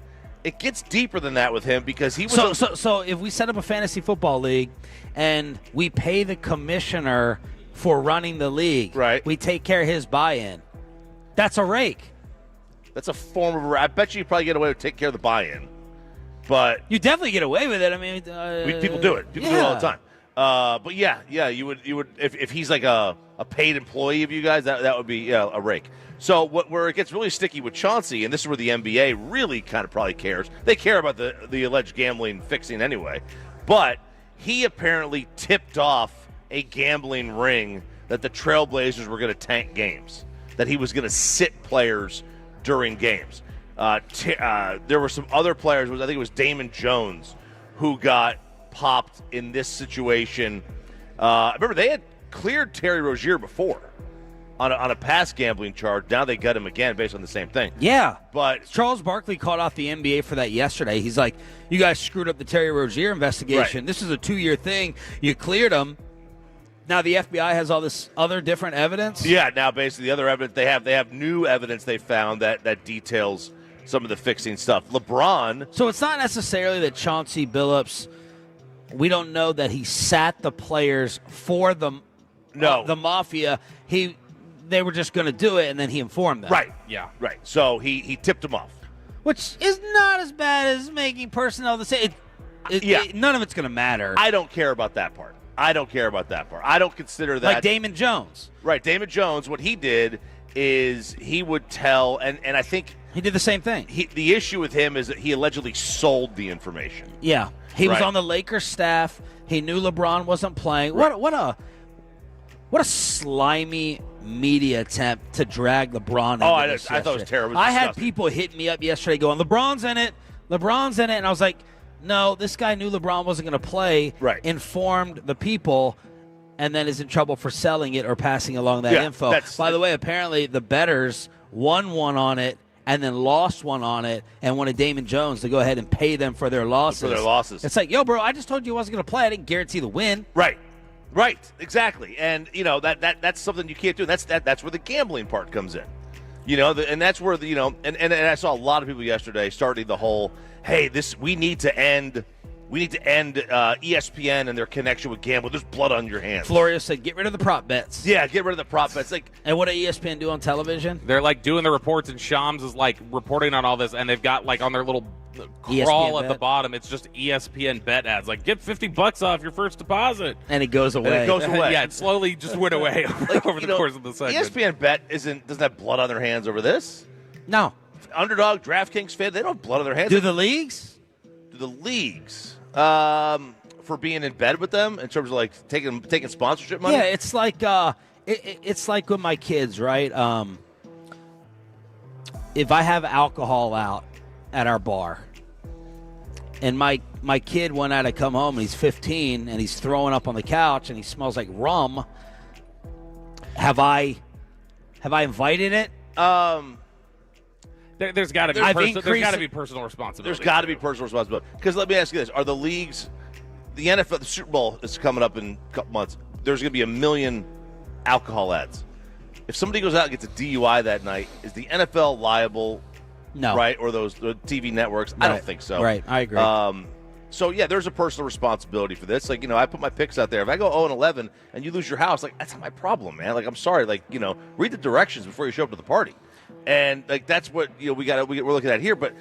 it gets deeper than that with him because he was So if we set up a fantasy football league and we pay the commissioner for running the league, right? We take care of his buy-in. That's a rake. That's a form of. I bet you probably get away with taking care of the buy-in, but you definitely get away with it. I mean, people do it. People do it all the time. But yeah, you would if he's like a paid employee of you guys, that would be a rake. So where it gets really sticky with Chauncey, and this is where the NBA really kind of probably cares. They care about the alleged gambling fixing anyway, but he apparently tipped off a gambling ring that the Trailblazers were going to tank games, that he was going to sit players during games. There were some other players. I think it was Damon Jones who got popped in this situation. I remember they cleared Terry Rozier before on a pass gambling charge. Now they got him again based on the same thing. Yeah. But Charles Barkley called out the NBA for that yesterday. He's like, you guys screwed up the Terry Rozier investigation. Right. This is a 2-year thing. You cleared him. Now the FBI has all this other different evidence. Yeah, now basically the other evidence they have new evidence they found that details some of the fixing stuff. LeBron. So it's not necessarily that Chauncey Billups, we don't know that he sat the players for the mafia. They were just going to do it, and then he informed them. Right. Yeah. Right. So he tipped them off. Which is not as bad as making personnel the same. None of it's going to matter. I don't care about that part. I don't consider that. Like Damon Jones. Right. Damon Jones, what he did is he would tell, and I think he did the same thing. The issue with him is that he allegedly sold the information. Yeah. He was on the Lakers staff. He knew LeBron wasn't playing. Right. What a slimy media attempt to drag LeBron into this I thought it was terrible. I had people hitting me up yesterday going, LeBron's in it. And I was like, no, this guy knew LeBron wasn't going to play, informed the people, and then is in trouble for selling it or passing along that info. By the way, apparently the bettors won one on it and then lost one on it and wanted Damon Jones to go ahead and pay them for their losses. It's like, yo, bro, I just told you I wasn't going to play. I didn't guarantee the win. Right, exactly. And, that's something you can't do. That's where the gambling part comes in. And that's where, and I saw a lot of people yesterday starting the whole, hey, we need to end ESPN and their connection with gambling. There's blood on your hands. Florio said, get rid of the prop bets. Yeah, get rid of the prop bets. And what did ESPN do on television? They're doing the reports, and Shams is reporting on all this, and they've got on their little ESPN crawl at bet. the bottom. It's just ESPN bet ads. Get $50 off your first deposit, and it goes away. Yeah, it slowly just went away over the course of the segment. ESPN bet doesn't have blood on their hands over this. No. Underdog, DraftKings fan, they don't have blood on their hands. Do the leagues? For being in bed with them in terms of taking sponsorship money? Yeah, it's like it's like with my kids, right? If I have alcohol out at our bar, and my kid one night I come home and he's 15 and he's throwing up on the couch and he smells like rum, have I invited it? There's got to be personal responsibility. There's got to be personal responsibility. Because let me ask you this: are the leagues, the NFL, the Super Bowl is coming up in a couple months? There's going to be 1 million alcohol ads. If somebody goes out and gets a DUI that night, is the NFL liable? No. Right? Or those TV networks? I don't think so. Right. I agree. So, yeah, there's a personal responsibility for this. I put my picks out there. If I go 0-11 and you lose your house, that's not my problem, man. I'm sorry. Read the directions before you show up to the party. And, that's what, we're looking at here. But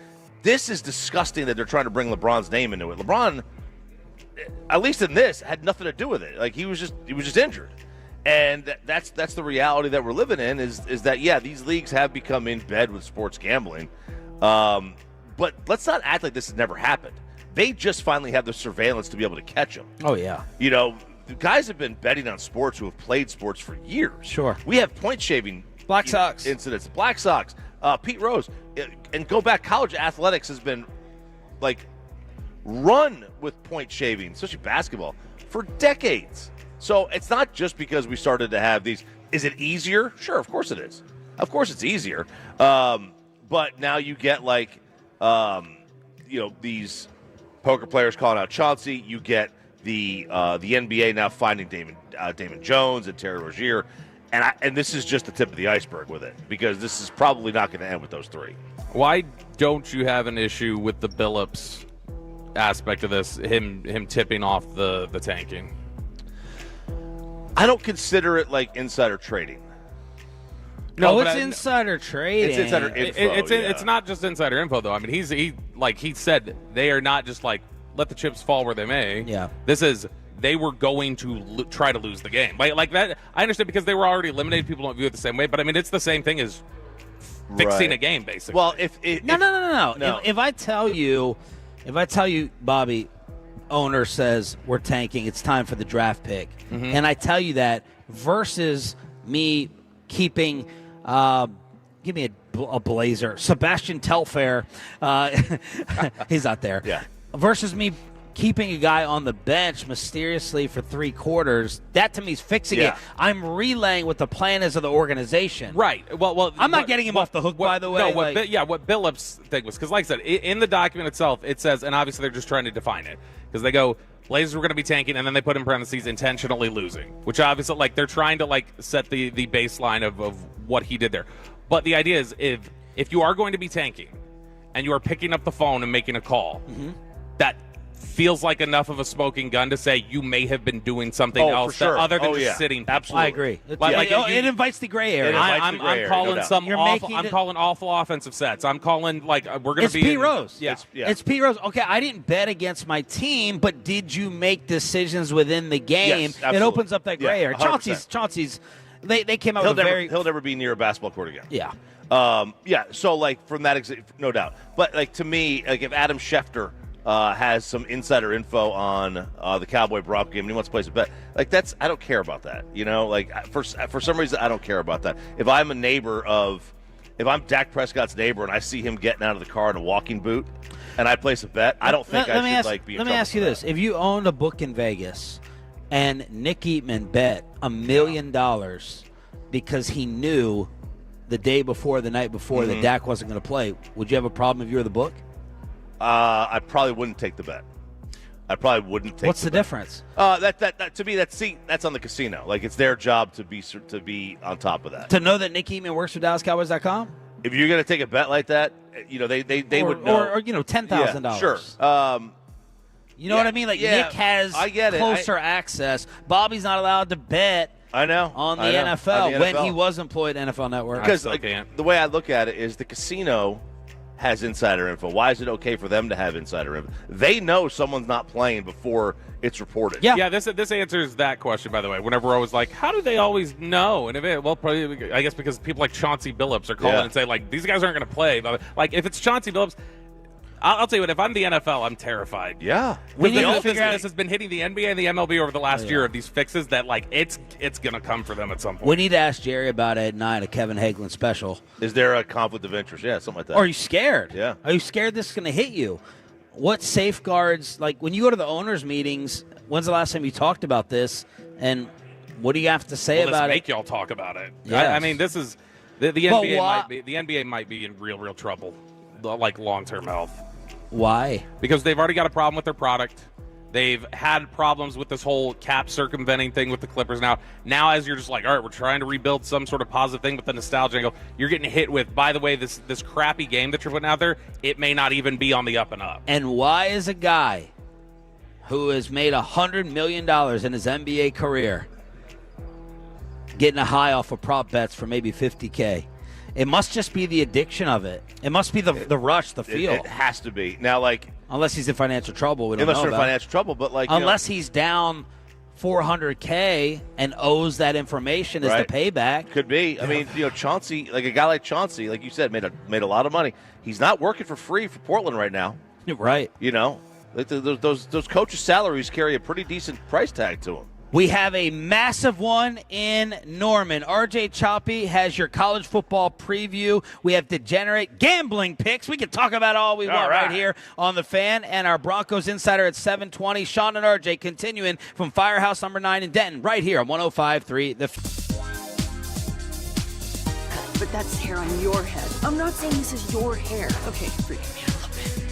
this is disgusting that they're trying to bring LeBron's name into it. LeBron, at least in this, had nothing to do with it. He was just injured. And that's the reality that we're living in is that, yeah, these leagues have become in bed with sports gambling. But let's not act like this has never happened. They just finally have the surveillance to be able to catch them. Oh, yeah. The guys have been betting on sports who have played sports for years. Sure. We have point shaving Black Sox incidents. Black Sox, Pete Rose. And go back, college athletics has been, run with point shaving, especially basketball, for decades. So it's not just because we started to have these. Is it easier? Sure, of course it is. Of course it's easier. But now you get these poker players calling out Chauncey. You get the NBA now finding Damon Jones and Terry Rozier, and this is just the tip of the iceberg with it because this is probably not going to end with those three. Why don't you have an issue with the Billups aspect of this? Him tipping off the tanking. I don't consider it insider trading. No, it's insider trading. It's insider info. It's not just insider info, though. I mean, he said they are not just let the chips fall where they may. Yeah. This is they were going to try to lose the game. Like that. I understand because they were already eliminated. People don't view it the same way, but I mean, it's the same thing as fixing a game, basically. Well, No. If I tell you, Bobby, owner says we're tanking, it's time for the draft pick, and I tell you that versus me keeping. Give me a blazer. Sebastian Telfair. He's not there. Yeah. Versus me keeping a guy on the bench mysteriously for 3 quarters, that to me is fixing it. I'm relaying what the plan is of the organization. Right. Well, I'm not getting him off the hook, by the way. No, what Billups' thing was, because like I said, in the document itself, it says, and obviously they're just trying to define it, because they go, Blazers were going to be tanking, and then they put in parentheses intentionally losing, which obviously, like, they're trying to, like, set the baseline of what he did there. But the idea is, if you are going to be tanking and you are picking up the phone and making a call, that feels like enough of a smoking gun to say you may have been doing something else other than just sitting. Absolutely. I agree. It invites the gray area. I'm calling I'm calling awful offensive sets. I'm calling, like, we're going to be. It's Pete Rose. Yeah. It's Pete Rose. Okay, I didn't bet against my team, but did you make decisions within the game? Yes, it opens up that gray area. 100%. Chauncey's. They came out with he'll never be near a basketball court again. Yeah. So, like, from that, no doubt. But, like, to me, like, if Adam Schefter has some insider info on the Cowboy Bronco game and he wants to place a bet, like, I don't care about that. You know, like, for some reason, I don't care about that. If I'm Dak Prescott's neighbor and I see him getting out of the car in a walking boot and I place a bet, I don't think I should be in trouble. Let me ask you this. If you owned a book in Vegas and Nick Eatman bet $1 million because he knew the day before, the night before, that Dak wasn't going to play, would you have a problem if you were the book? I probably wouldn't take the bet. I probably wouldn't take. What's the difference? That to me, that's on the casino. Like, it's their job to be on top of that. To know that Nick Eatman works for DallasCowboys.com. If you're going to take a bet like that, you know they would know. Or $10,000. Yeah, sure. You know what I mean? Like, Nick has closer access. Bobby's not allowed to bet. I know on the NFL when he was employed at NFL Network. Because the way I look at it is the casino has insider info. Why is it okay for them to have insider info? They know someone's not playing before it's reported. Yeah. This answers that question, by the way. Whenever I was like, how do they always know? And probably, I guess because people like Chauncey Billups are calling and say, like, these guys aren't going to play. But, like, if it's Chauncey Billups, I'll tell you what, if I'm the NFL, I'm terrified. Yeah. This has been hitting the NBA and the MLB over the last year of these fixes that, like, it's going to come for them at some point. We need to ask Jerry about it at 9, a Kevin Hagelin special. Is there a conflict of interest? Yeah, something like that. Or are you scared? Yeah. Are you scared this is going to hit you? What safeguards, like, when you go to the owners' meetings, when's the last time you talked about this, and what do you have to say about it? Make y'all talk about it. Yes. I mean, this is the NBA might be in real trouble, like long-term health. Why? Because they've already got a problem with their product. They've had problems with this whole cap circumventing thing with the Clippers. Now, as you're just like, all right, we're trying to rebuild some sort of positive thing with the nostalgia angle, you're getting hit with, by the way, this crappy game that you're putting out there, it may not even be on the up and up. And why is a guy who has made $100 million in his NBA career getting a high off of prop bets for maybe $50K? It must just be the addiction of it. It must be the rush, the feel. It has to be. Now, like, unless he's in financial trouble, we don't know unless they're in financial trouble, but like, unless he's down $400K and owes that information as the payback. Could be. I mean, Chauncey, like a guy like Chauncey, like you said, made a lot of money. He's not working for free for Portland right now. Right. Like those coaches' salaries carry a pretty decent price tag to them. We have a massive one in Norman. RJ Choppy has your college football preview. We have degenerate gambling picks. We can talk about all we want right here on The Fan. And our Broncos Insider at 7:20. Sean and RJ continuing from Firehouse number 9 in Denton right here on 105.3 The But that's hair on your head. I'm not saying this is your hair. Okay, freak me out a little bit.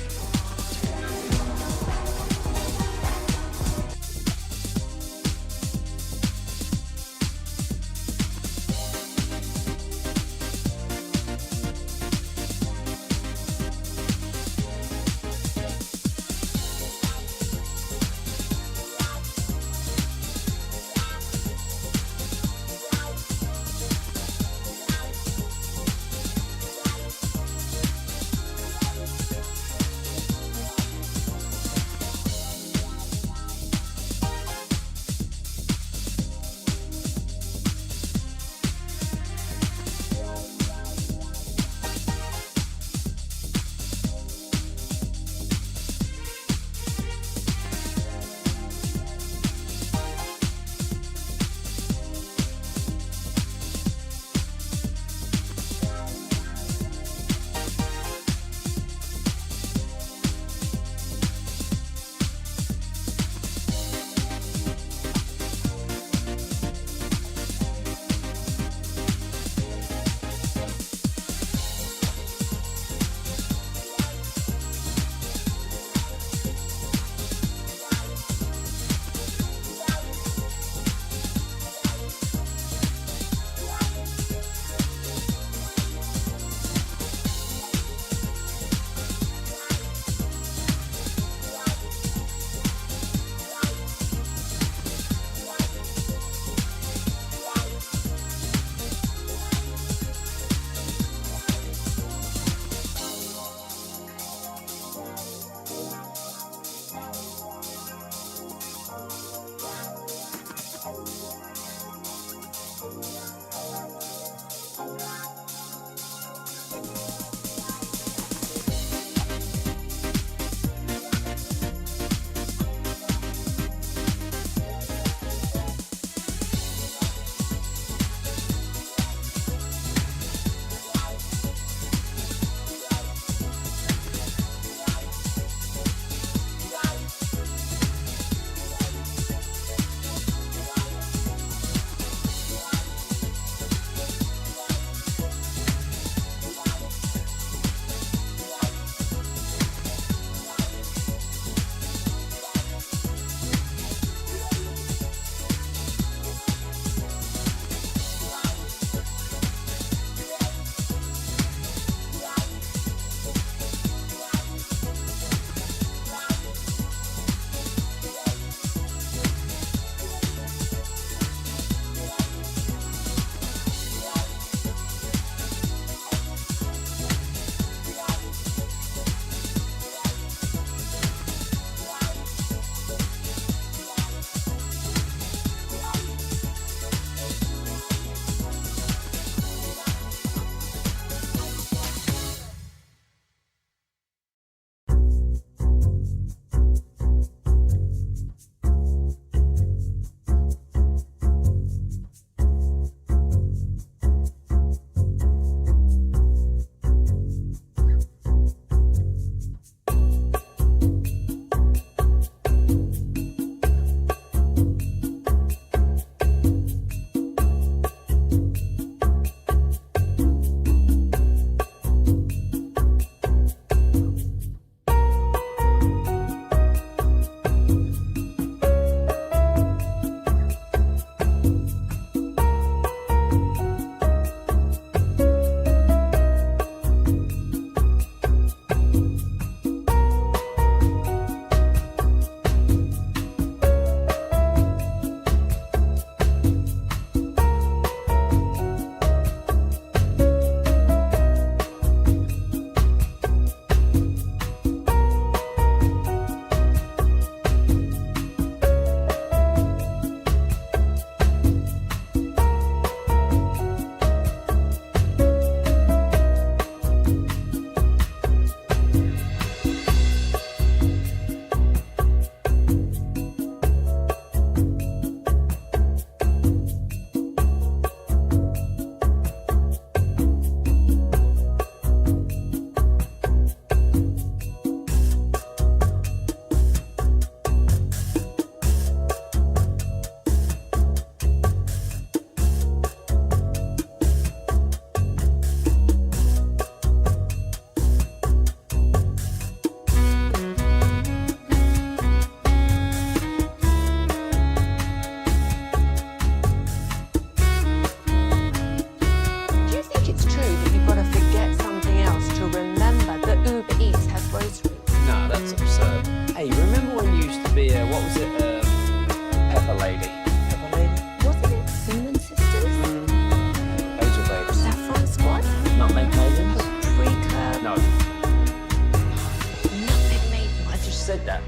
Of a lady. Wasn't it Seaman Sisters? Angel Babes. Saffron Squad? Nutmeg Maidens? Pre-club? No. Nutmeg Maidens. I just said that.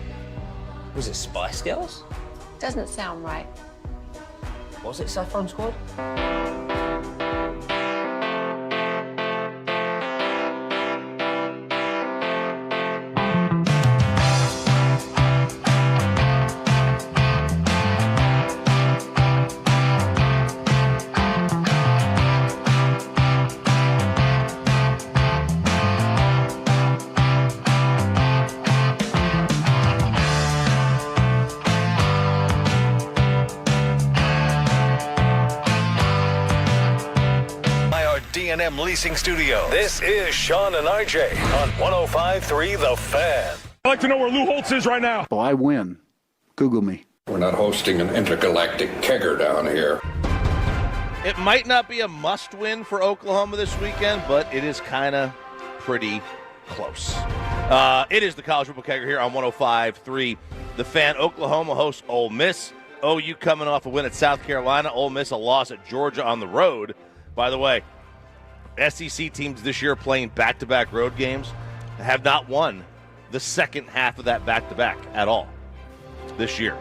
Was it Spice Girls? Doesn't sound right. Was it Saffron Squad? D&M Leasing Studio. This is Sean and RJ on 105.3 The Fan. I'd like to know where Lou Holtz is right now. Oh, I win. Google me. We're not hosting an intergalactic kegger down here. It might not be a must-win for Oklahoma this weekend, but it is kind of pretty close. It is the College Football Kegger here on 105.3 The Fan. Oklahoma hosts Ole Miss. OU coming off a win at South Carolina. Ole Miss a loss at Georgia on the road. By the way, SEC teams this year playing back-to-back road games have not won the second half of that back-to-back at all this year.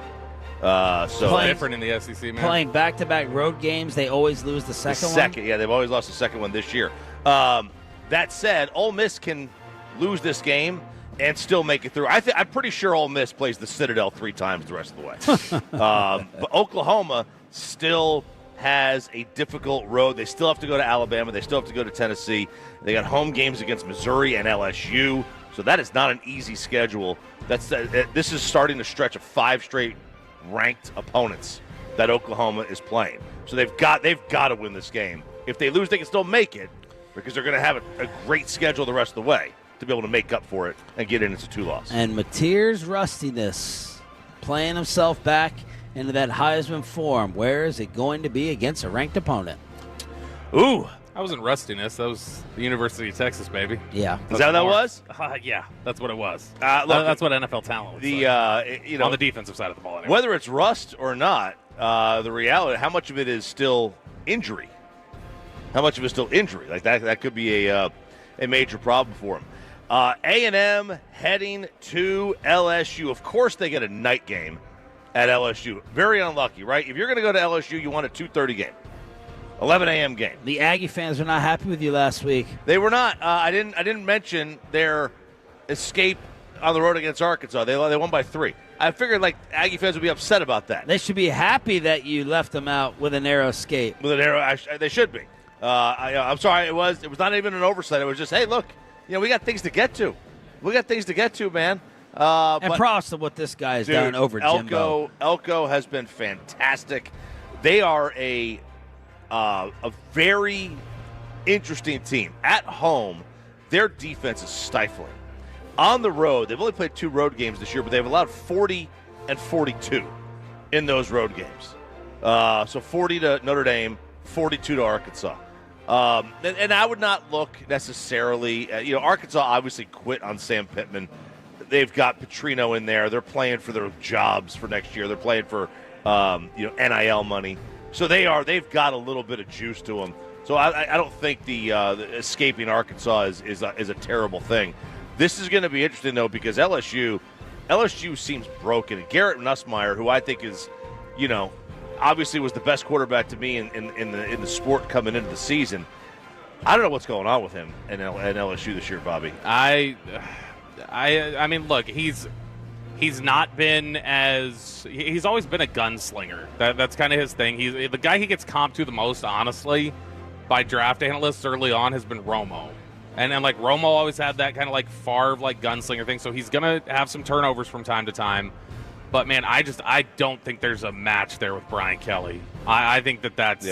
So different in the SEC, man. Playing back-to-back road games, they always lose the second one? Yeah, they've always lost the second one this year. That said, Ole Miss can lose this game and still make it through. I'm pretty sure Ole Miss plays the Citadel 3 times the rest of the way. But Oklahoma still has a difficult road. They still have to go to Alabama. They still have to go to Tennessee. They got home games against Missouri and LSU. So that is not an easy schedule. This is starting to stretch of 5 straight ranked opponents that Oklahoma is playing. So they've got to win this game. If they lose, they can still make it because they're going to have a great schedule the rest of the way to be able to make up for it and get into 2 losses. And Mateer's rustiness, playing himself back into that Heisman form. Where is it going to be against a ranked opponent? Ooh. That wasn't rustiness. That was the University of Texas, baby. Yeah. Is that what that was? Yeah, that's what it was. Look, that's what NFL talent was. On the defensive side of the ball. Anyway. Whether it's rust or not, the reality, how much of it is still injury? How much of it is still injury? Like that could be a major problem for him. A&M heading to LSU. Of course they get a night game at LSU. Very unlucky, right? If you're going to go to LSU, you want a 2:30 game. 11 a.m. game. The Aggie fans were not happy with you last week. They were not. I didn't mention their escape on the road against Arkansas. They won by 3. I figured Aggie fans would be upset about that. They should be happy that you left them out with a narrow escape. With a narrow, they should be. I'm sorry. It was not even an oversight. It was just, hey, look, we got things to get to. We got things to get to, man. And props to what this guy has done over Jimbo. Elko has been fantastic. They are a very interesting team. At home, their defense is stifling. On the road, they've only played 2 road games this year, but they've allowed 40 and 42 in those road games. So 40 to Notre Dame, 42 to Arkansas. And I would not look necessarily, Arkansas obviously quit on Sam Pittman. They've got Petrino in there. They're playing for their jobs for next year. They're playing for, NIL money. So they've got a little bit of juice to them. So I don't think the escaping Arkansas is a terrible thing. This is going to be interesting though because LSU seems broken. And Garrett Nussmeier, who I think is, obviously was the best quarterback to me in the sport coming into the season. I don't know what's going on with him in LSU this year, Bobby. I mean, look, he's not been he's always been a gunslinger. That's kind of his thing. He's the guy he gets comped to the most, honestly, by draft analysts early on has been Romo. And Romo always had that kind of Favre gunslinger thing. So he's gonna have some turnovers from time to time. But man, I don't think there's a match there with Brian Kelly. I think that's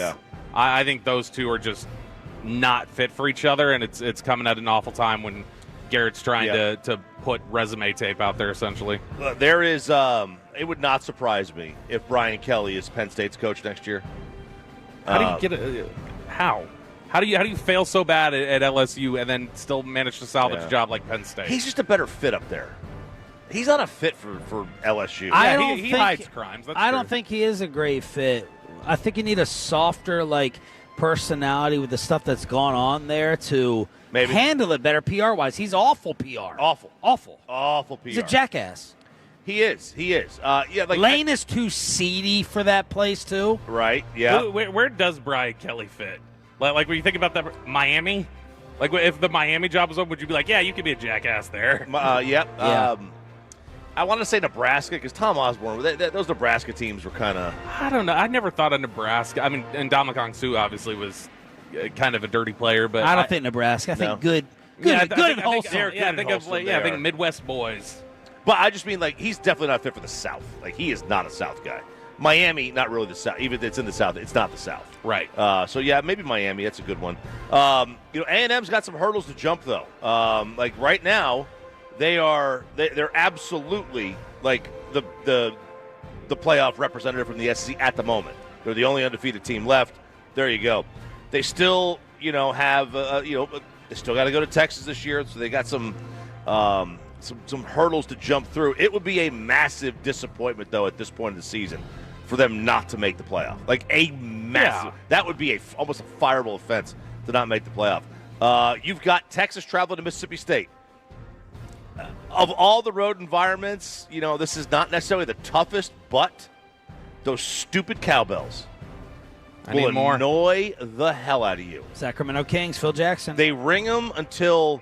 I think those two are just not fit for each other, and it's coming at an awful time when Garrett's trying to put resume tape out there, essentially. There is it would not surprise me if Brian Kelly is Penn State's coach next year. How do you get how? How do you fail so bad at LSU and then still manage to salvage a job like Penn State? He's just a better fit up there. He's not a fit for LSU. He hides crimes. That's I true. don't think he is a great fit. I think you need a softer, personality with the stuff that's gone on there to handle it better PR-wise. He's awful PR. Awful PR. He's a jackass. He is. Lane is too seedy for that place, too. Right, yeah. Where does Brian Kelly fit? Like when you think about that, Miami? Like, if the Miami job was open, would you be like, yeah, you could be a jackass there? Yep. Yeah. I want to say Nebraska because Tom Osborne, those Nebraska teams were kind of... I don't know. I never thought of Nebraska. I mean, and Dominic Sue obviously was kind of a dirty player, but I don't think Nebraska. I think good and wholesome. I think Midwest boys. But I just mean, he's definitely not fit for the South. He is not a South guy. Miami, not really the South. Even if it's in the South, it's not the South. Right. So, yeah, maybe Miami. That's a good one. A&M's got some hurdles to jump, though. Right now, they're absolutely, the playoff representative from the SEC at the moment. They're the only undefeated team left. There you go. They still, have, they still got to go to Texas this year, so they got some hurdles to jump through. It would be a massive disappointment, though, at this point in the season for them not to make the playoff. A massive. Yeah. That would be almost a fireable offense to not make the playoff. You've got Texas traveling to Mississippi State. Of all the road environments, this is not necessarily the toughest, but those stupid cowbells will annoy the hell out of you. Sacramento Kings, Phil Jackson. They ring them until...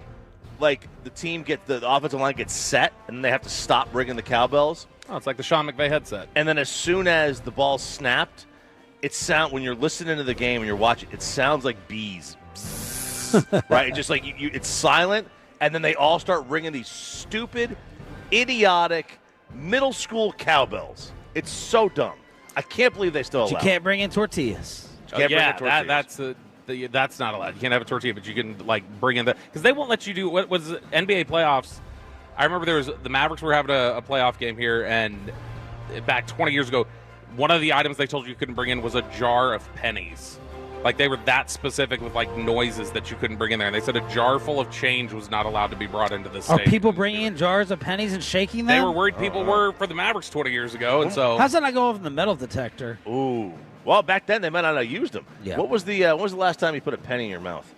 the team the offensive line gets set, and then they have to stop ringing the cowbells. Oh, it's like the Sean McVay headset. And then as soon as the ball snapped, when you're listening to the game and you're watching, it sounds like bees. Right? It's just it's silent, and then they all start ringing these stupid, idiotic, middle school cowbells. It's so dumb. I can't believe they still allow it. You can't bring in tortillas. That's not allowed. You can't have a tortilla, but you can bring in because they won't let you do what was NBA playoffs. I remember the Mavericks were having a playoff game here, and back 20 years ago, one of the items they told you couldn't bring in was a jar of pennies. They were that specific with noises that you couldn't bring in there, and they said a jar full of change was not allowed to be brought into the stadium. Are people bringing in jars of pennies and shaking them? They were worried people were for the Mavericks 20 years ago, and so how's that not go over the metal detector? Ooh. Well, back then they might not have used them. Yeah. When was the last time you put a penny in your mouth?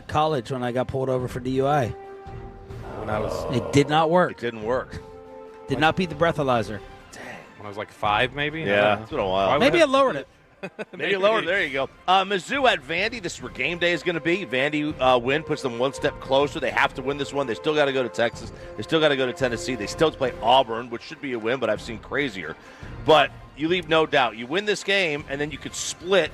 College, when I got pulled over for DUI. It did not work. It didn't work. Did not beat the breathalyzer. Dang. When I was 5, maybe? Yeah, it's been a while. Maybe I lowered it. Maybe lowered. There you go. Missoula at Vandy. This is where game day is going to be. Vandy win puts them one step closer. They have to win this one. They still got to go to Texas. They still got to go to Tennessee. They still play Auburn, which should be a win, but I've seen crazier. But you leave no doubt. You win this game, and then you could split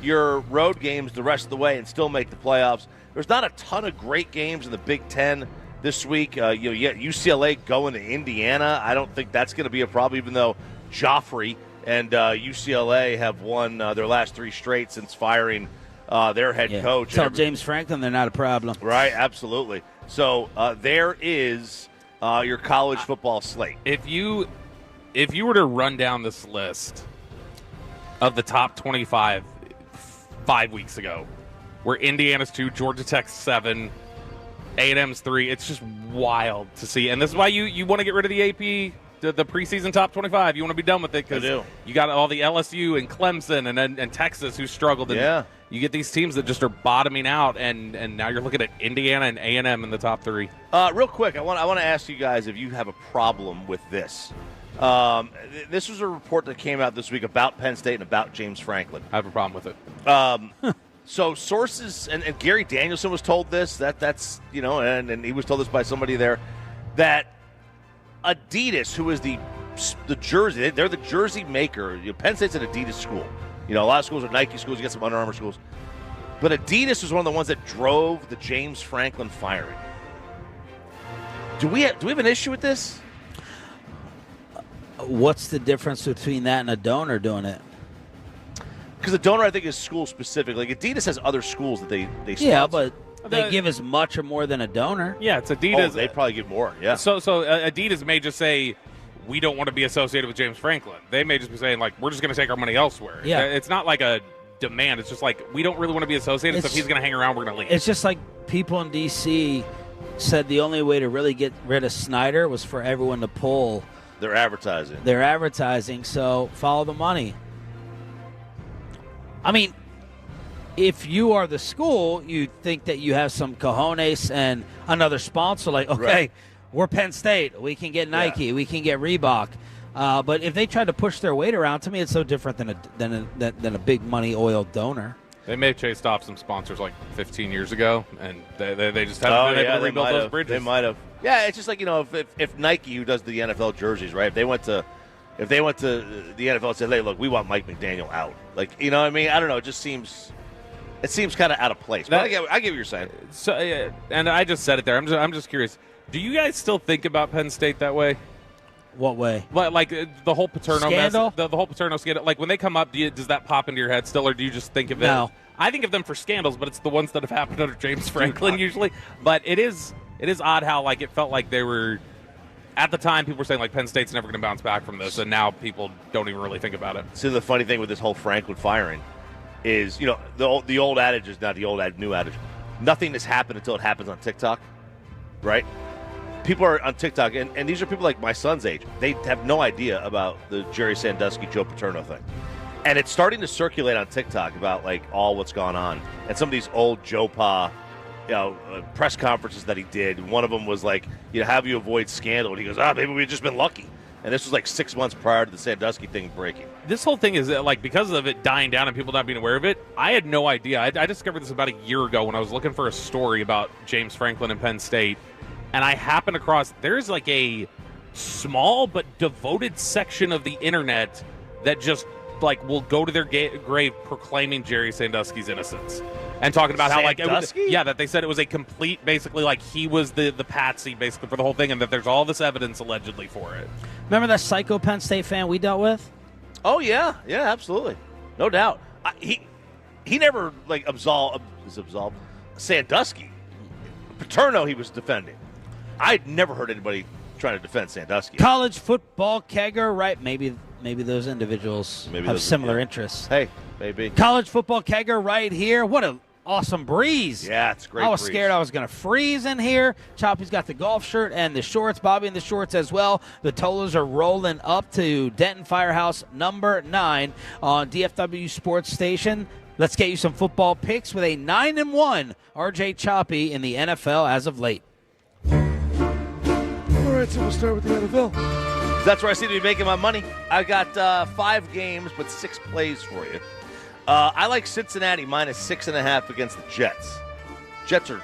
your road games the rest of the way and still make the playoffs. There's not a ton of great games in the Big Ten this week. You get UCLA going to Indiana. I don't think that's going to be a problem, even though Joffrey and UCLA have won their last 3 straight since firing their head coach. Tell James Franklin they're not a problem. Right, absolutely. So there is your college football slate. If you were to run down this list of the top 25 5 weeks ago, where Indiana's 2, Georgia Tech's 7, A&M's 3, it's just wild to see. And this is why you want to get rid of the AP, the preseason top 25. You want to be done with it because you got all the LSU and Clemson and Texas who struggled. And you get these teams that just are bottoming out, and now you're looking at Indiana and A&M in the top 3. Real quick, I want to ask you guys if you have a problem with this. This was a report that came out this week about Penn State and about James Franklin. I have a problem with it. So sources, and Gary Danielson was told this, that's and he was told this by somebody there, that Adidas, who is the jersey, they're the jersey maker. Penn State's an Adidas school. A lot of schools are Nike schools. You get some Under Armour schools. But Adidas was one of the ones that drove the James Franklin firing. Do we have an issue with this? What's the difference between that and a donor doing it? Because the donor, I think, is school specific. Adidas has other schools that they sponsor. Yeah, but they give as much or more than a donor. Yeah, it's Adidas. Oh, they probably give more. Yeah. So Adidas may just say, we don't want to be associated with James Franklin. They may just be saying, we're just going to take our money elsewhere. Yeah. It's not like a demand. It's just we don't really want to be associated. So if he's going to hang around, we're going to leave. It's just like people in D.C. said the only way to really get rid of Snyder was for everyone to pull They're advertising. their advertising, so follow the money. I mean, if you are the school, you think that you have some cojones and another sponsor, like, okay, Right. we're Penn State. We can get Nike. We can get Reebok. But if they try to push their weight around, to me, it's so different than a big money oil donor. They may have chased off some sponsors like 15 years ago, and they just haven't been able to rebuild those bridges. They might have. Yeah, it's just like, if Nike, who does the NFL jerseys, right? If they went to the NFL and said, "Hey, look, we want Mike McDaniel out," like, you know what I mean? I don't know. It just seems kind of out of place. But I get what you're saying. So, and I just said it there. I'm just curious. Do you guys still think about Penn State that way? What way? Like the whole Paterno Scandal? the whole Paterno scandal. Like when they come up, does that pop into your head still, or do you just think of it? No. I think of them for scandals, but it's the ones that have happened under James Franklin usually. But it is odd how like it felt like they were at the time. People were saying like Penn State's never going to bounce back from this, and now people don't even really think about it. See, the funny thing with this whole Franklin firing is, the old adage is not the new adage. Nothing has happened until it happens on TikTok, right? People are on TikTok, and these are people like my son's age. They have no idea about the Jerry Sandusky, Joe Paterno thing. And it's starting to circulate on TikTok about, like, all what's gone on. And some of these old Joe Pa, press conferences that he did. One of them was like, how do you avoid scandal? And he goes, maybe we've just been lucky. And this was like 6 months prior to the Sandusky thing breaking. This whole thing is like, because of it dying down and people not being aware of it, I had no idea. I discovered this about a year ago when I was looking for a story about James Franklin and Penn State. And I happened across, there's like a small but devoted section of the internet that just like will go to their grave proclaiming Jerry Sandusky's innocence and talking about how like that they said it was a complete, basically like he was the patsy basically for the whole thing, and that there's all this evidence allegedly for it. Remember that psycho Penn State fan we dealt with? Oh yeah, absolutely, no doubt. He never like absolved Sandusky. Paterno he was defending. I'd never heard anybody trying to defend Sandusky. College football kegger, right? Maybe those individuals have similar interests. Hey, maybe. College football kegger right here. What an awesome breeze. Yeah, it's great. I was scared I was going to freeze in here. Choppy's got the golf shirt and the shorts. Bobby in the shorts as well. The Tolas are rolling up to Denton Firehouse number 9 on DFW Sports Station. Let's get you some football picks with a 9-1 RJ Choppy in the NFL as of late. All right, so we'll start with the NFL. That's where I seem to be making my money. I got 5 games, but 6 plays for you. I like Cincinnati minus 6.5 against the Jets. Jets are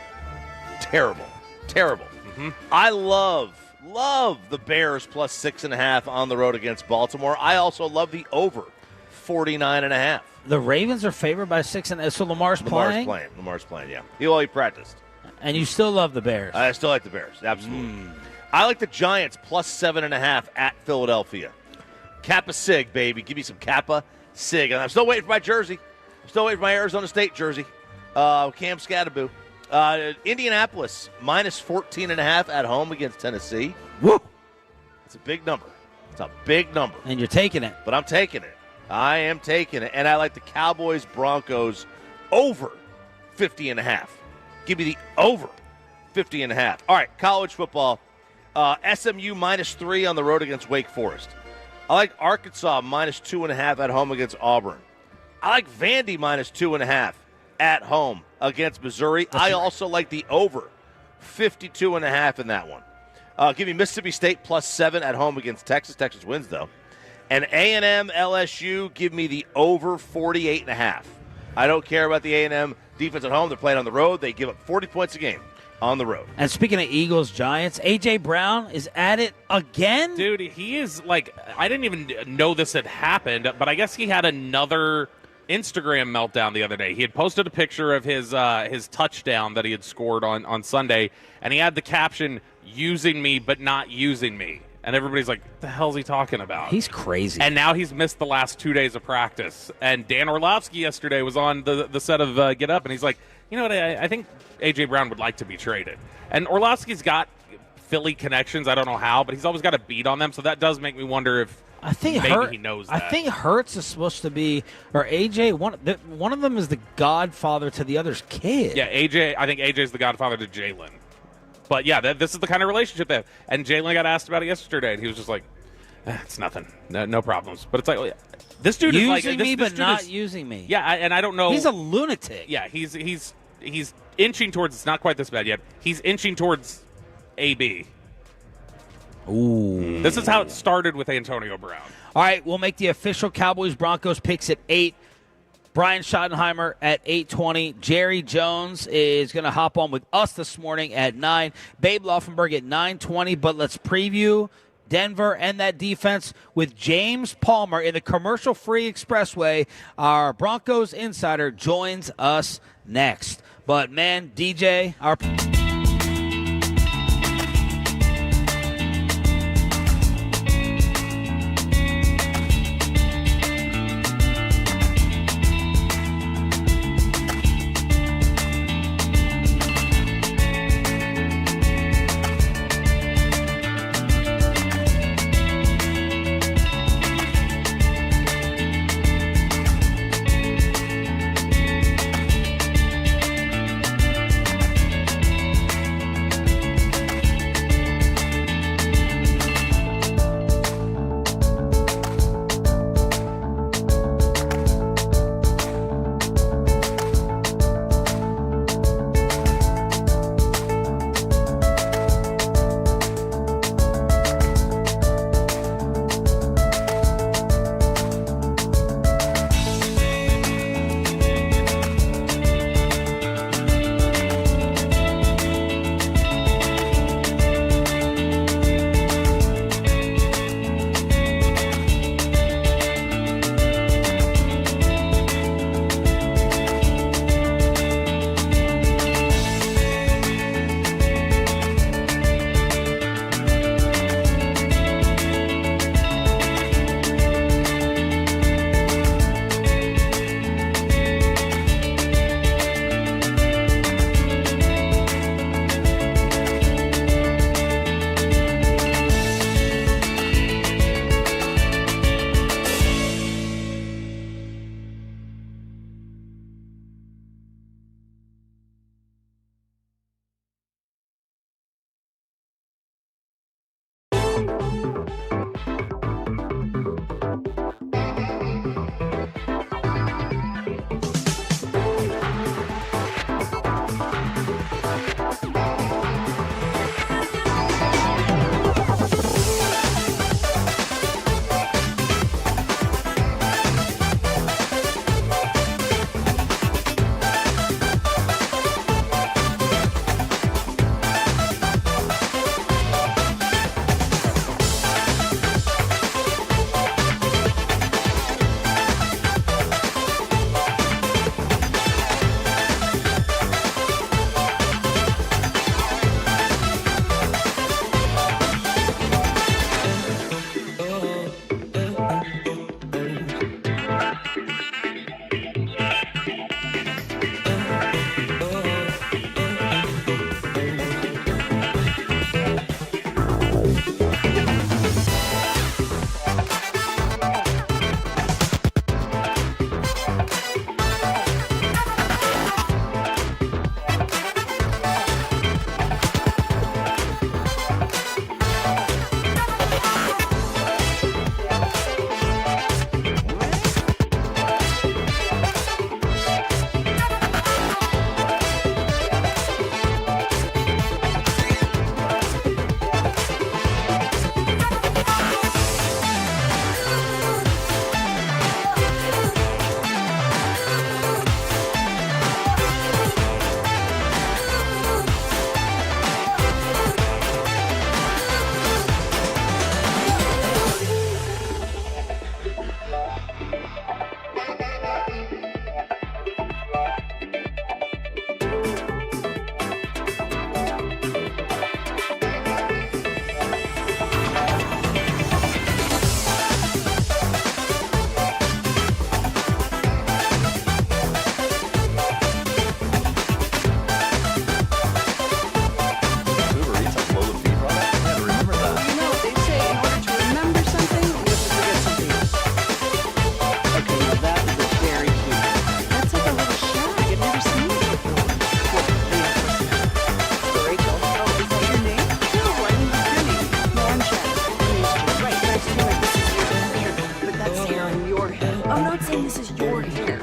terrible. Mm-hmm. I love the Bears plus 6.5 on the road against Baltimore. I also love the over 49.5. The Ravens are favored by 6.5. So Lamar's playing? Lamar's playing, yeah. He practiced. And you still love the Bears? I still like the Bears, absolutely. I like the Giants plus 7.5 at Philadelphia. Kappa Sig, baby. Give me some Kappa Sig. And I'm still waiting for my jersey. I'm still waiting for my Arizona State jersey. Cam Scatteraboo. Indianapolis minus 14.5 at home against Tennessee. Woo! It's a big number. And you're taking it. But I'm taking it. I am taking it. And I like the Cowboys Broncos over 50.5. Give me the over 50.5. All right, college football. SMU minus 3 on the road against Wake Forest. I like Arkansas minus 2.5 at home against Auburn. I like Vandy minus 2.5 at home against Missouri. I also like the over 52.5 in that one. Give me Mississippi State plus 7 at home against Texas. Texas wins, though. And A&M LSU, give me the over 48.5. I don't care about the A&M defense at home. They're playing on the road. They give up 40 points a game on the road. And speaking of Eagles-Giants, A.J. Brown is at it again? Dude, he is like, I didn't even know this had happened, but I guess he had another Instagram meltdown the other day. He had posted a picture of his touchdown that he had scored on Sunday, and he had the caption, "Using me but not using me." And everybody's like, what the hell's he talking about? He's crazy. And now he's missed the last 2 days of practice. And Dan Orlovsky yesterday was on the set of Get Up, and he's like, you know what, I think A.J. Brown would like to be traded. And Orlovsky's got Philly connections. I don't know how, but he's always got a beat on them. So that does make me wonder if maybe he knows that. I think Hurts is supposed to be, or A.J., one of them is the godfather to the other's kid. Yeah, I think A.J. is the godfather to Jalen. But yeah, this is the kind of relationship they have. And Jalen got asked about it yesterday, and he was just like, it's nothing, no problems. But it's like, this dude using is like me, this but not is, using me. Yeah, and I don't know. He's a lunatic. Yeah, he's inching towards. It's not quite this bad yet. He's inching towards AB. Ooh. This is how it started with Antonio Brown. All right, we'll make the official Cowboys-Broncos picks at 8. Brian Schottenheimer at 8:20. Jerry Jones is going to hop on with us this morning at 9. Babe Laughenberg at 9:20. But let's preview Denver and that defense with James Palmer in the commercial-free expressway. Our Broncos insider joins us next. But, man, DJ, our... I'm not saying this is your hair.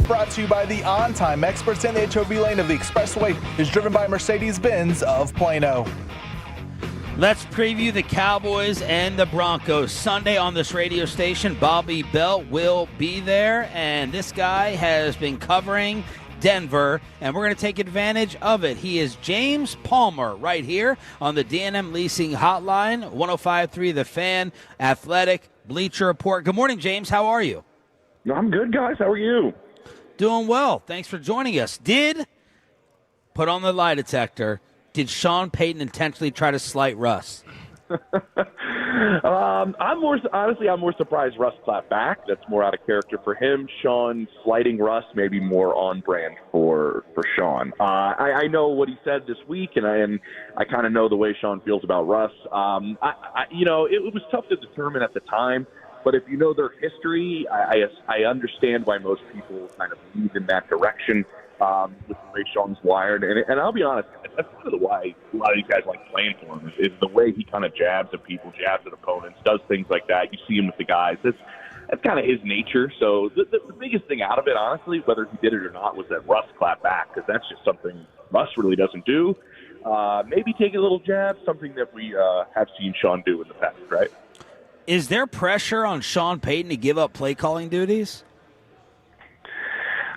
Brought to you by the On Time experts, and the HOV lane of the expressway is driven by Mercedes-Benz of Plano. Let's preview the Cowboys and the Broncos. Sunday on this radio station, Bobby Belt will be there, and this guy has been covering Denver, and we're going to take advantage of it. He is James Palmer right here on the D&M Leasing Hotline, 105.3 The Fan, Athletic, Bleacher Report. Good morning, James. How are you? I'm good, guys. How are you? Doing well. Thanks for joining us. Put on the lie detector, did Sean Payton intentionally try to slight Russ? I'm more surprised Russ clapped back. That's more out of character for him. Sean slighting Russ maybe more on brand for Sean. I know what he said this week, and I kind of know the way Sean feels about Russ. It was tough to determine at the time. But if you know their history, I understand why most people kind of move in that direction with the way Sean's wired. And I'll be honest, that's part of why a lot of these guys like playing for him is the way he kind of jabs at people, jabs at opponents, does things like that. You see him with the guys. That's kind of his nature. So the biggest thing out of it, honestly, whether he did it or not, was that Russ clapped back, because that's just something Russ really doesn't do. Maybe take a little jab, something that we have seen Sean do in the past, right? Is there pressure on Sean Payton to give up play calling duties?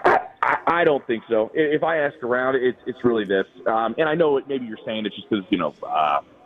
I don't think so. If I ask around, it's really this. And I know maybe you're saying it just because,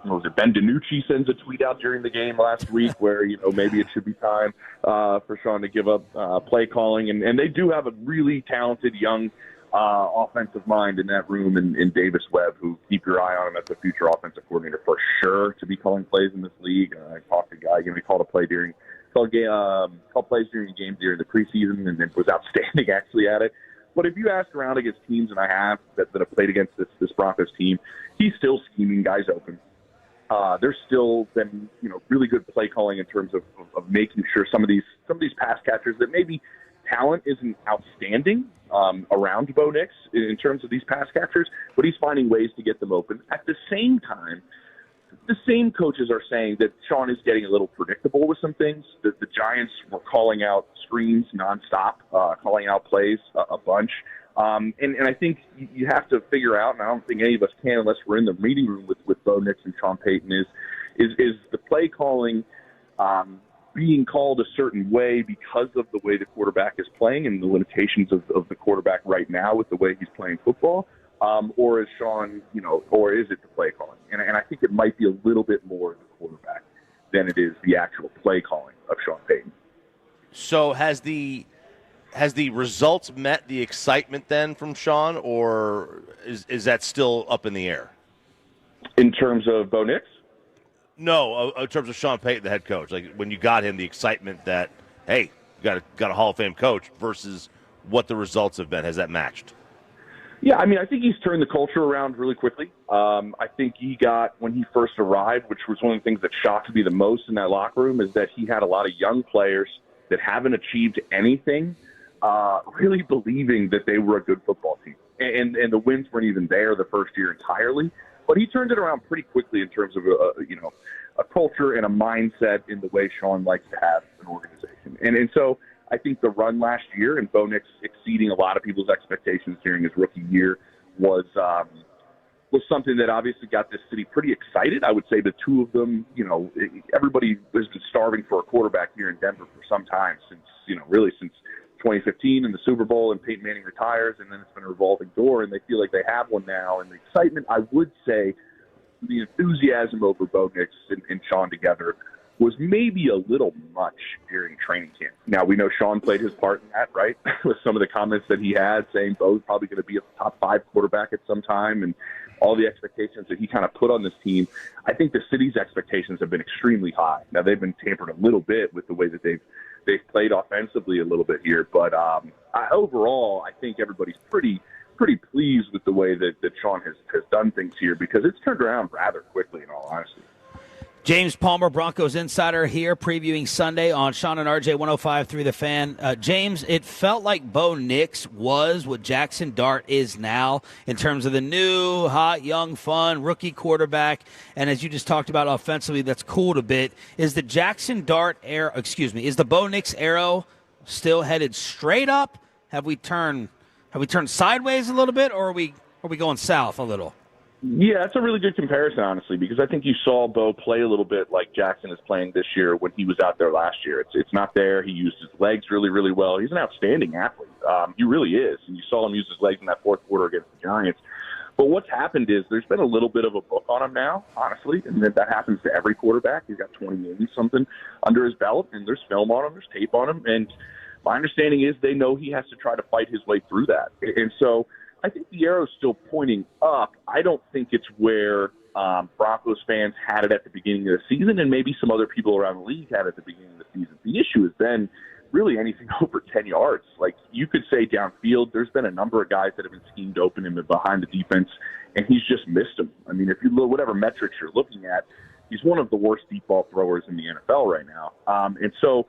was it Ben DiNucci sends a tweet out during the game last week where, maybe it should be time for Sean to give up play calling. And they do have a really talented young offensive mind in that room in Davis Webb, who keep your eye on him as a future offensive coordinator for sure to be calling plays in this league. I talked to a guy, he called plays during the game during the preseason and was outstanding actually at it. But if you ask around against teams, and I have, that have played against this Broncos team, he's still scheming guys open. There's still been, really good play calling in terms of making sure some of these pass catchers that maybe talent isn't outstanding around Bo Nix in terms of these pass catchers, but he's finding ways to get them open. At the same time, the same coaches are saying that Sean is getting a little predictable with some things. The Giants were calling out screens nonstop, calling out plays a bunch. And I think you have to figure out, and I don't think any of us can unless we're in the meeting room with Bo Nix and Sean Payton, is the play calling being called a certain way because of the way the quarterback is playing and the limitations of the quarterback right now with the way he's playing football, or is Sean, or is it the play calling? And I think it might be a little bit more the quarterback than it is the actual play calling of Sean Payton. So has the results met the excitement then from Sean, or is that still up in the air? In terms of Bo Nix? No, in terms of Sean Payton, the head coach. Like when you got him, the excitement that, hey, got a Hall of Fame coach versus what the results have been. Has that matched? Yeah, I mean, I think he's turned the culture around really quickly. I think when he first arrived, which was one of the things that shocked me the most in that locker room, is that he had a lot of young players that haven't achieved anything, really believing that they were a good football team. And the wins weren't even there the first year entirely. But he turned it around pretty quickly in terms of, a culture and a mindset in the way Sean likes to have an organization. And so I think the run last year and Bo Nix exceeding a lot of people's expectations during his rookie year was something that obviously got this city pretty excited. I would say the two of them, everybody has been starving for a quarterback here in Denver for some time since 2015 and the Super Bowl and Peyton Manning retires, and then it's been a revolving door, and they feel like they have one now. And the excitement, I would say, the enthusiasm over Bo Nix and Sean together was maybe a little much during training camp. Now, we know Sean played his part in that, right, with some of the comments that he had saying Bo's probably going to be a top 5 quarterback at some time and all the expectations that he kind of put on this team. I think the city's expectations have been extremely high. Now, they've been tampered a little bit with the way that they've played offensively a little bit here. But overall, I think everybody's pretty pleased with the way that Sean has done things here because it's turned around rather quickly, in all honesty. James Palmer, Broncos Insider here, previewing Sunday on Sean and RJ 105.3 The Fan. James, it felt like Bo Nix was what Jackson Dart is now in terms of the new, hot, young, fun rookie quarterback. And as you just talked about offensively, that's cooled a bit. Is the is the Bo Nix arrow still headed straight up? Have we turned sideways a little bit, or are we going south a little? Yeah, that's a really good comparison, honestly, because I think you saw Bo play a little bit like Jackson is playing this year when he was out there last year. It's not there. He used his legs really, really well. He's an outstanding athlete. He really is. And you saw him use his legs in that fourth quarter against the Giants. But what's happened is there's been a little bit of a book on him now, honestly, and that happens to every quarterback. He's got 20 games something under his belt, and there's film on him, there's tape on him, and my understanding is they know he has to try to fight his way through that. And so I think the arrow's still pointing up. I don't think it's where Broncos fans had it at the beginning of the season, and maybe some other people around the league had it at the beginning of the season. The issue has been really anything over 10 yards. Like, you could say downfield, there's been a number of guys that have been schemed open and behind the defense, and he's just missed them. I mean, if you look, whatever metrics you're looking at, he's one of the worst deep ball throwers in the NFL right now. And so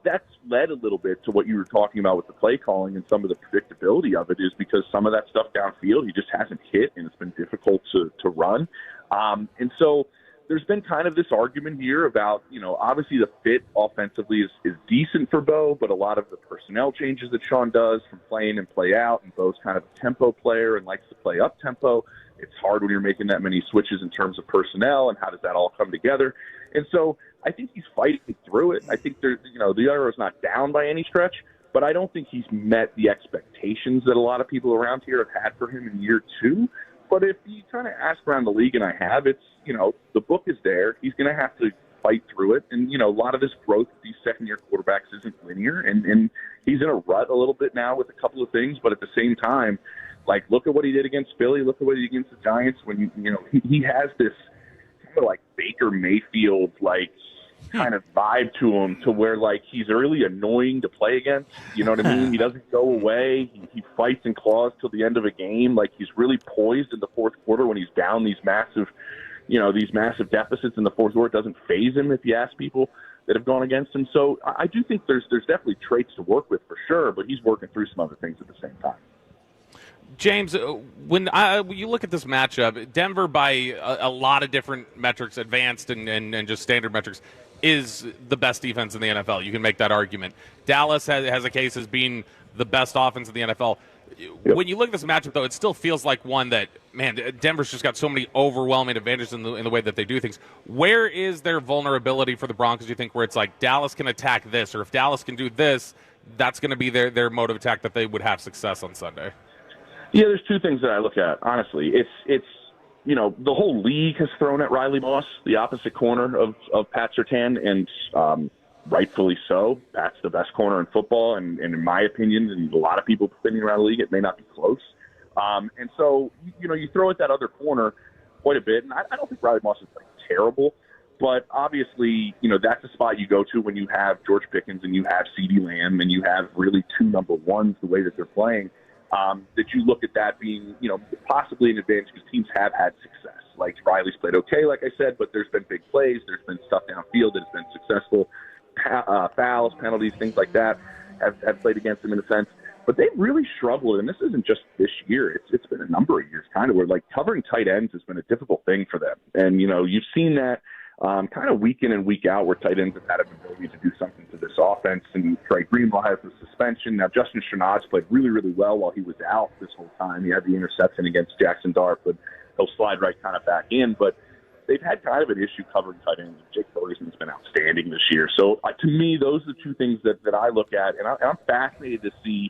that's led a little bit to what you were talking about with the play calling and some of the predictability of it is because some of that stuff downfield he just hasn't hit, and it's been difficult to run. And so there's been kind of this argument here about, obviously the fit offensively is decent for Bo, but a lot of the personnel changes that Sean does from play in and play out, and Bo's kind of a tempo player and likes to play up tempo. It's hard when you're making that many switches in terms of personnel, and how does that all come together? And so I think he's fighting through it. I think the arrow's not down by any stretch, but I don't think he's met the expectations that a lot of people around here have had for him in year 2. But if you kind of ask around the league, and I have, it's, the book is there. He's going to have to fight through it. And, a lot of this growth with these second-year quarterbacks isn't linear. And he's in a rut a little bit now with a couple of things. But at the same time, like, look at what he did against Philly. Look at what he did against the Giants. When, he has this kind of like Baker Mayfield, like, kind of vibe to him to where, like, he's really annoying to play against. You know what I mean? He doesn't go away. He fights and claws till the end of a game. Like, he's really poised in the fourth quarter when he's down these massive deficits in the fourth quarter. It doesn't faze him if you ask people that have gone against him. So I do think there's definitely traits to work with for sure, but he's working through some other things at the same time. James, when you look at this matchup, Denver by a lot of different metrics, advanced and just standard metrics, is the best defense in the NFL. You can make that argument. Dallas has a case as being the best offense in the NFL. Yep. When you look at this matchup, though, it still feels like one that, man, Denver's just got so many overwhelming advantages in the way that they do things. Where is their vulnerability for the Broncos, you think, where it's like Dallas can attack this, or if Dallas can do this, that's going to be their mode of attack that they would have success on Sunday? Yeah, there's two things that I look at, honestly. It's the whole league has thrown at Riley Moss, the opposite corner of Pat Surtain, and rightfully so. Pat's the best corner in football, and in my opinion, and a lot of people opinion around the league, it may not be close. And so, you throw at that other corner quite a bit, and I don't think Riley Moss is terrible, But obviously, that's a spot you go to when you have George Pickens and you have CeeDee Lamb and you have really two number ones the way that they're playing, that you look at that being, possibly an advantage because teams have had success. Like Riley's played okay, like I said, but there's been big plays. There's been stuff downfield that has been successful. Fouls, penalties, things like that have played against them in a sense. But they've really struggled, and this isn't just this year. It's been a number of years kind of where, like, covering tight ends has been a difficult thing for them. And, you've seen that kind of week in and week out where tight ends have had an ability to do something to this offense. And Trey Greenlaw has the suspension. Now, Justin Chanad's played really, really well while he was out this whole time. He had the interception against Jackson Dart, but he'll slide right kind of back in. But they've had kind of an issue covering tight ends. Jake Ferguson's been outstanding this year. So, to me, those are the two things that I look at. And I'm fascinated to see,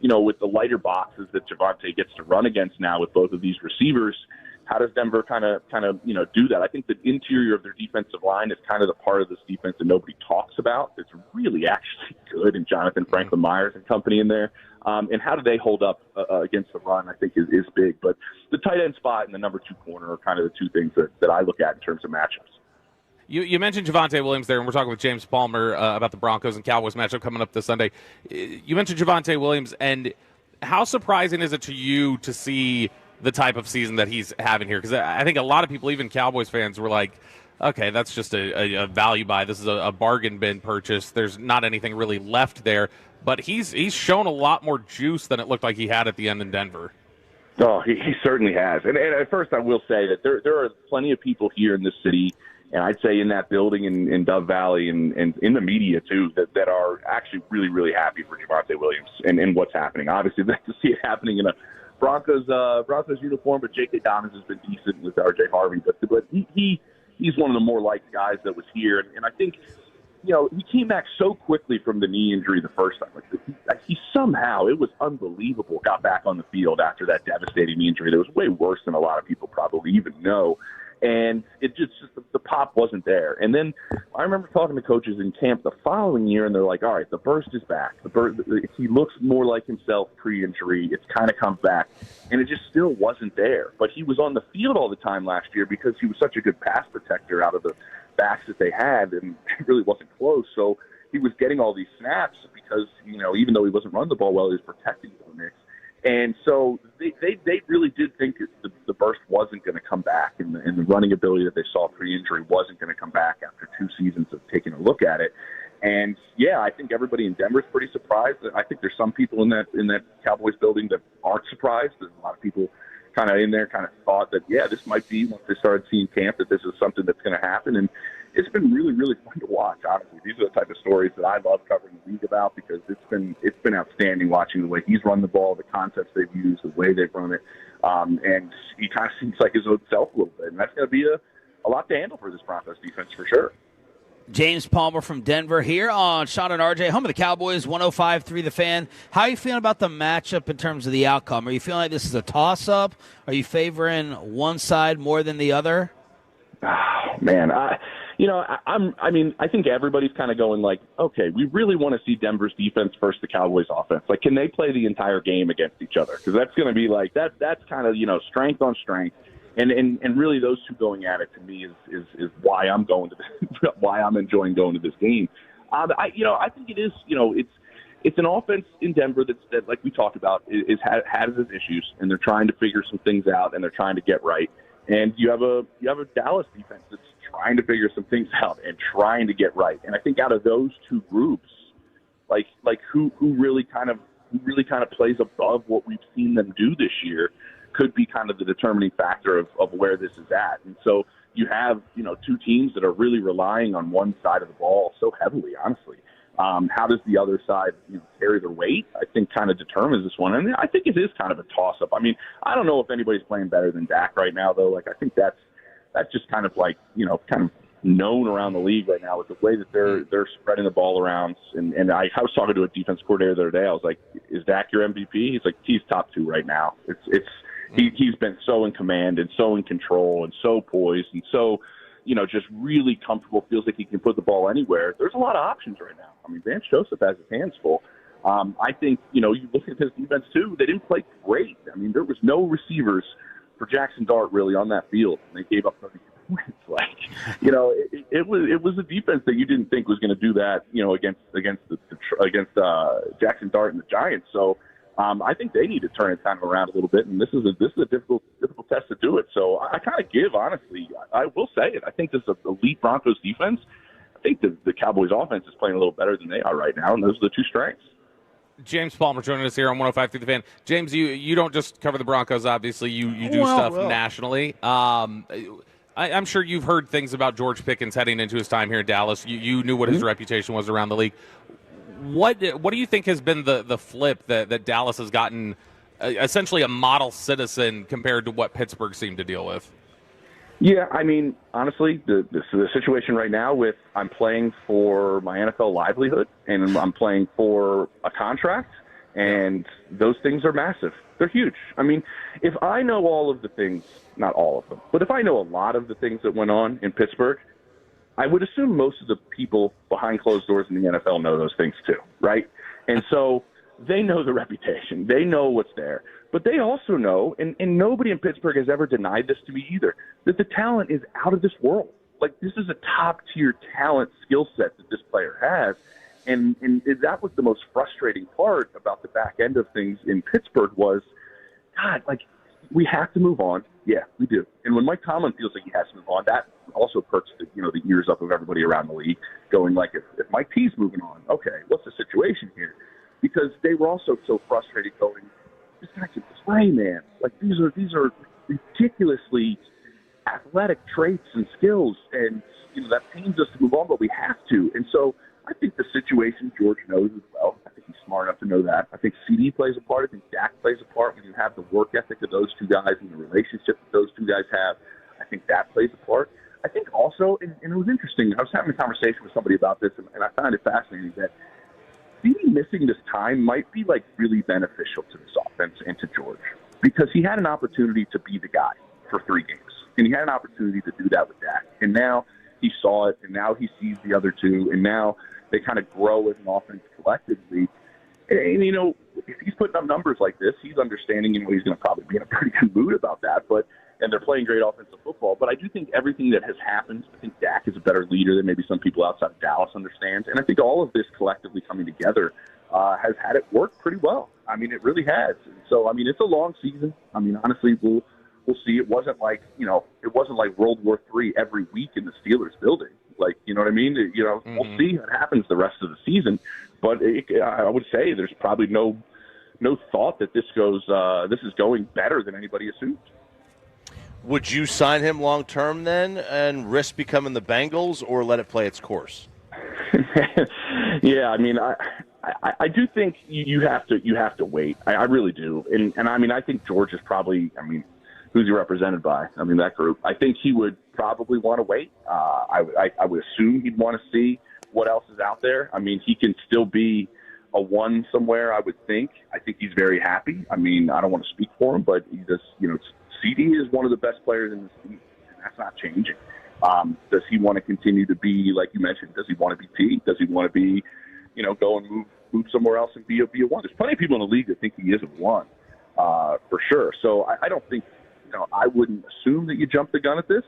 with the lighter boxes that Javonte gets to run against now with both of these receivers, how does Denver kind of do that? I think the interior of their defensive line is kind of the part of this defense that nobody talks about. It's really actually good, and Jonathan Franklin Myers and company in there. And how do they hold up against the run, I think, is big. But the tight end spot and the number 2 corner are kind of the two things that I look at in terms of matchups. You mentioned Javonte Williams there, and we're talking with James Palmer about the Broncos and Cowboys matchup coming up this Sunday. You mentioned Javonte Williams, and how surprising is it to you to see the type of season that he's having here? Because I think a lot of people, even Cowboys fans, were like, okay, that's just a value buy. This is a bargain bin purchase. There's not anything really left there. But he's shown a lot more juice than it looked like he had at the end in Denver. Oh, he certainly has. And at first I will say that there are plenty of people here in this city, and I'd say in that building in Dove Valley and in the media, too, that are actually really, really happy for Javonte Williams and what's happening. Obviously, they'd like to see it happening in a Broncos uniform, but J.K. Dobbins has been decent with R.J. Harvey. But he's one of the more liked guys that was here. And I think, he came back so quickly from the knee injury the first time. He somehow, it was unbelievable, got back on the field after that devastating knee injury that was way worse than a lot of people probably even know. And it just the pop wasn't there. And then I remember talking to coaches in camp the following year, and they're like, all right, the burst is back. He looks more like himself pre-injury. It's kind of come back. And it just still wasn't there. But he was on the field all the time last year because he was such a good pass protector out of the backs that they had, and it really wasn't close. So he was getting all these snaps because, even though he wasn't running the ball well, he was protecting Bo Nix. And so they really did think the burst wasn't going to come back, and the running ability that they saw pre-injury wasn't going to come back after 2 seasons of taking a look at it. And, yeah, I think everybody in Denver is pretty surprised. I think there's some people in that Cowboys building that aren't surprised. There's a lot of people kind of in there kind of thought that, yeah, this might be, once they started seeing camp, that this is something that's going to happen. And it's been really, really fun to watch, honestly. These are the type of stories that I love covering the league about because it's been outstanding watching the way he's run the ball, the concepts they've used, the way they've run it. And he kind of seems like his own self a little bit. And that's going to be a lot to handle for this Broncos defense for sure. James Palmer from Denver here on Sean and RJ, home of the Cowboys, 105.3 The Fan. How are you feeling about the matchup in terms of the outcome? Are you feeling like this is a toss-up? Are you favoring one side more than the other? Oh, man, I think everybody's kind of going like, okay, we really want to see Denver's defense versus the Cowboys offense. Like, can they play the entire game against each other? Because that's going to be like that's kind of strength on strength. And really those two going at it to me is why I'm going to this, why I'm enjoying going to this game. I think it is, it's an offense in Denver that like we talked about has its issues, and they're trying to figure some things out, and they're trying to get right. And you have a Dallas defense that's trying to figure some things out and trying to get right. And I think out of those two groups, like who really kind of plays above what we've seen them do this year could be kind of the determining factor of where this is at. And so you have, two teams that are really relying on one side of the ball so heavily, honestly. How does the other side carry their weight, I think, kind of determines this one. And I think it is kind of a toss-up. I mean, I don't know if anybody's playing better than Dak right now, though. Like, I think that's just kind of like, kind of known around the league right now with the way that they're spreading the ball around. And I was talking to a defense coordinator the other day. I was like, is Dak your MVP? He's like, he's top 2 right now. He's been so in command and so in control and so poised and so, just really comfortable, feels like he can put the ball anywhere. There's a lot of options right now. I mean, Vance Joseph has his hands full. I think, you look at his defense, too, they didn't play great. I mean, there was no receivers for Jackson Dart really on that field. They gave up 32 wins. Like, it was a defense that you didn't think was going to do that, against Jackson Dart and the Giants. So I think they need to turn it kind of around a little bit, and this is a difficult test to do it. So I kind of honestly, I will say it. I think this is an elite Broncos defense. I think the Cowboys offense is playing a little better than they are right now, and those are the two strengths. James Palmer joining us here on 105 through the Fan. James, you don't just cover the Broncos, obviously. You do stuff nationally. I'm sure you've heard things about George Pickens heading into his time here in Dallas. You knew what his reputation was around the league. What do you think has been the flip that Dallas has gotten essentially a model citizen compared to what Pittsburgh seemed to deal with? Yeah, I mean, honestly, the situation right now with I'm playing for my NFL livelihood and I'm playing for a contract, and those things are massive. They're huge. I mean, if I know all of the things, not all of them, but if I know a lot of the things that went on in Pittsburgh, I would assume most of the people behind closed doors in the NFL know those things too, right? And so they know the reputation. They know what's there. But they also know, and nobody in Pittsburgh has ever denied this to me either, that the talent is out of this world. Like, this is a top-tier talent skill set that this player has. And that was the most frustrating part about the back end of things in Pittsburgh was, God, like, we have to move on. Yeah, we do. And when Mike Tomlin feels like he has to move on, that also perks the ears up of everybody around the league, going like, if Mike T's moving on, okay, what's the situation here? Because they were also so frustrated going, this guy can play, man. Like, these are ridiculously athletic traits and skills, and that pains us to move on, but we have to. And so I think the situation George knows as well. I think he's smart enough to know that. I think CD plays a part. I think Dak plays a part. When you have the work ethic of those two guys and the relationship that those two guys have, I think that plays a part. I think also, and it was interesting, I was having a conversation with somebody about this, and I find it fascinating that CD missing this time might be like really beneficial to this offense and to George, because he had an opportunity to be the guy for 3 games, and he had an opportunity to do that with Dak, and now he saw it, and now he sees the other two, and now they kind of grow as an offense collectively. And if he's putting up numbers like this, he's understanding, he's going to probably be in a pretty good mood about that. And they're playing great offensive football. But I do think everything that has happened, I think Dak is a better leader than maybe some people outside of Dallas understand. And I think all of this collectively coming together has had it work pretty well. I mean, it really has. And so, I mean, it's a long season. I mean, honestly, we'll see. It wasn't like World War III every week in the Steelers building. Like, you know what I mean? We'll see what happens the rest of the season. But I would say there's probably no thought that this is going better than anybody assumed. Would you sign him long term then and risk becoming the Bengals, or let it play its course? Yeah, I mean, I do think you have to wait. I really do. And I mean, I think George is probably, I mean, who's he represented by? I mean, that group. I think he would probably want to wait. I would assume he'd want to see what else is out there. I mean, he can still be a 1 somewhere, I would think. I think he's very happy. I mean, I don't want to speak for him, but he just, CD is one of the best players in this league, and that's not changing. Does he want to continue to be, like you mentioned, does he want to be T? Does he want to be, go and move somewhere else and be a 1? There's plenty of people in the league that think he is a 1, for sure. So I don't think, I wouldn't assume that you jump the gun at this,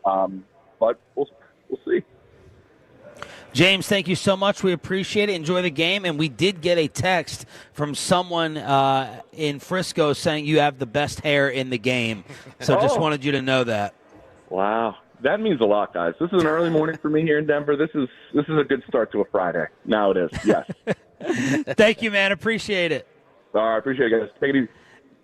but we'll see. James, thank you so much. We appreciate it. Enjoy the game. And we did get a text from someone in Frisco saying you have the best hair in the game. So just wanted you to know that. Wow. That means a lot, guys. This is an early morning for me here in Denver. This is a good start to a Friday. Now it is, yes. Thank you, man. Appreciate it. All right, appreciate it, guys. Take it easy.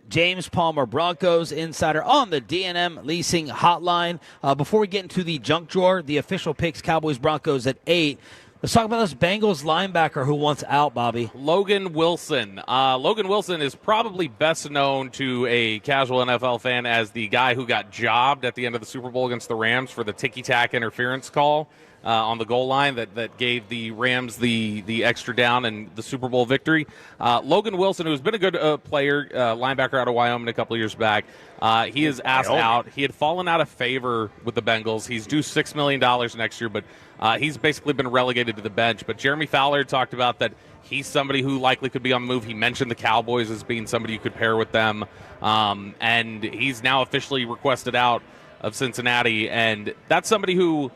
James Palmer, Broncos insider on the D&M Leasing Hotline. Before we get into the junk drawer, the official picks Cowboys Broncos at 8. Let's talk about this Bengals linebacker who wants out, Bobby. Logan Wilson. Logan Wilson is probably best known to a casual NFL fan as the guy who got jobbed at the end of the Super Bowl against the Rams for the ticky-tack interference call on the goal line that gave the Rams the extra down and the Super Bowl victory. Logan Wilson, who's been a good player, linebacker out of Wyoming a couple of years back, he is asked out. He had fallen out of favor with the Bengals. He's due $6 million next year, but he's basically been relegated to the bench. But Jeremy Fowler talked about that he's somebody who likely could be on the move. He mentioned the Cowboys as being somebody you could pair with them. And he's now officially requested out of Cincinnati, and that's somebody who,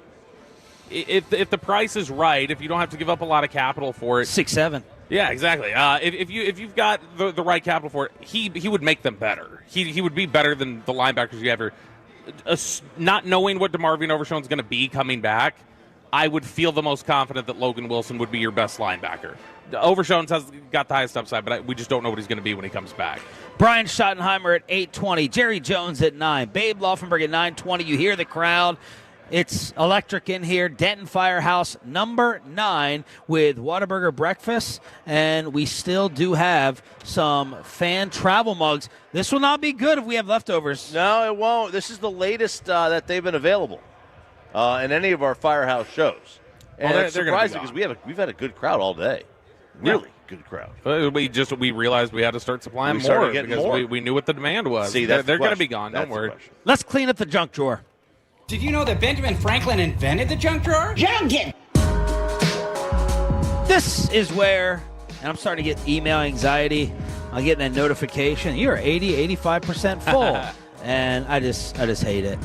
if the price is right, if you don't have to give up a lot of capital for it, 6'7". Yeah, exactly. If you've got the right capital for it, he would make them better. He would be better than the linebackers you have here. Not knowing what DeMarvion Overshown's going to be coming back, I would feel the most confident that Logan Wilson would be your best linebacker. Overshown's has got the highest upside, but we just don't know what he's going to be when he comes back. Brian Schottenheimer at 8:20, Jerry Jones at 9, Babe Laughenberg at 9:20. You hear the crowd. It's electric in here. Denton Firehouse, number 9, with Whataburger breakfast. And we still do have some fan travel mugs. This will not be good if we have leftovers. No, it won't. This is the latest that they've been available in any of our Firehouse shows. And it's surprising because we've had a good crowd all day. Really good crowd. We realized we had to start supplying more because we knew what the demand was. See, they're going to be gone. Don't worry. Let's clean up the junk drawer. Did you know that Benjamin Franklin invented the junk drawer? Junkin! This is where, and I'm starting to get email anxiety. I'm getting that notification. You're 85% full. And I just hate it.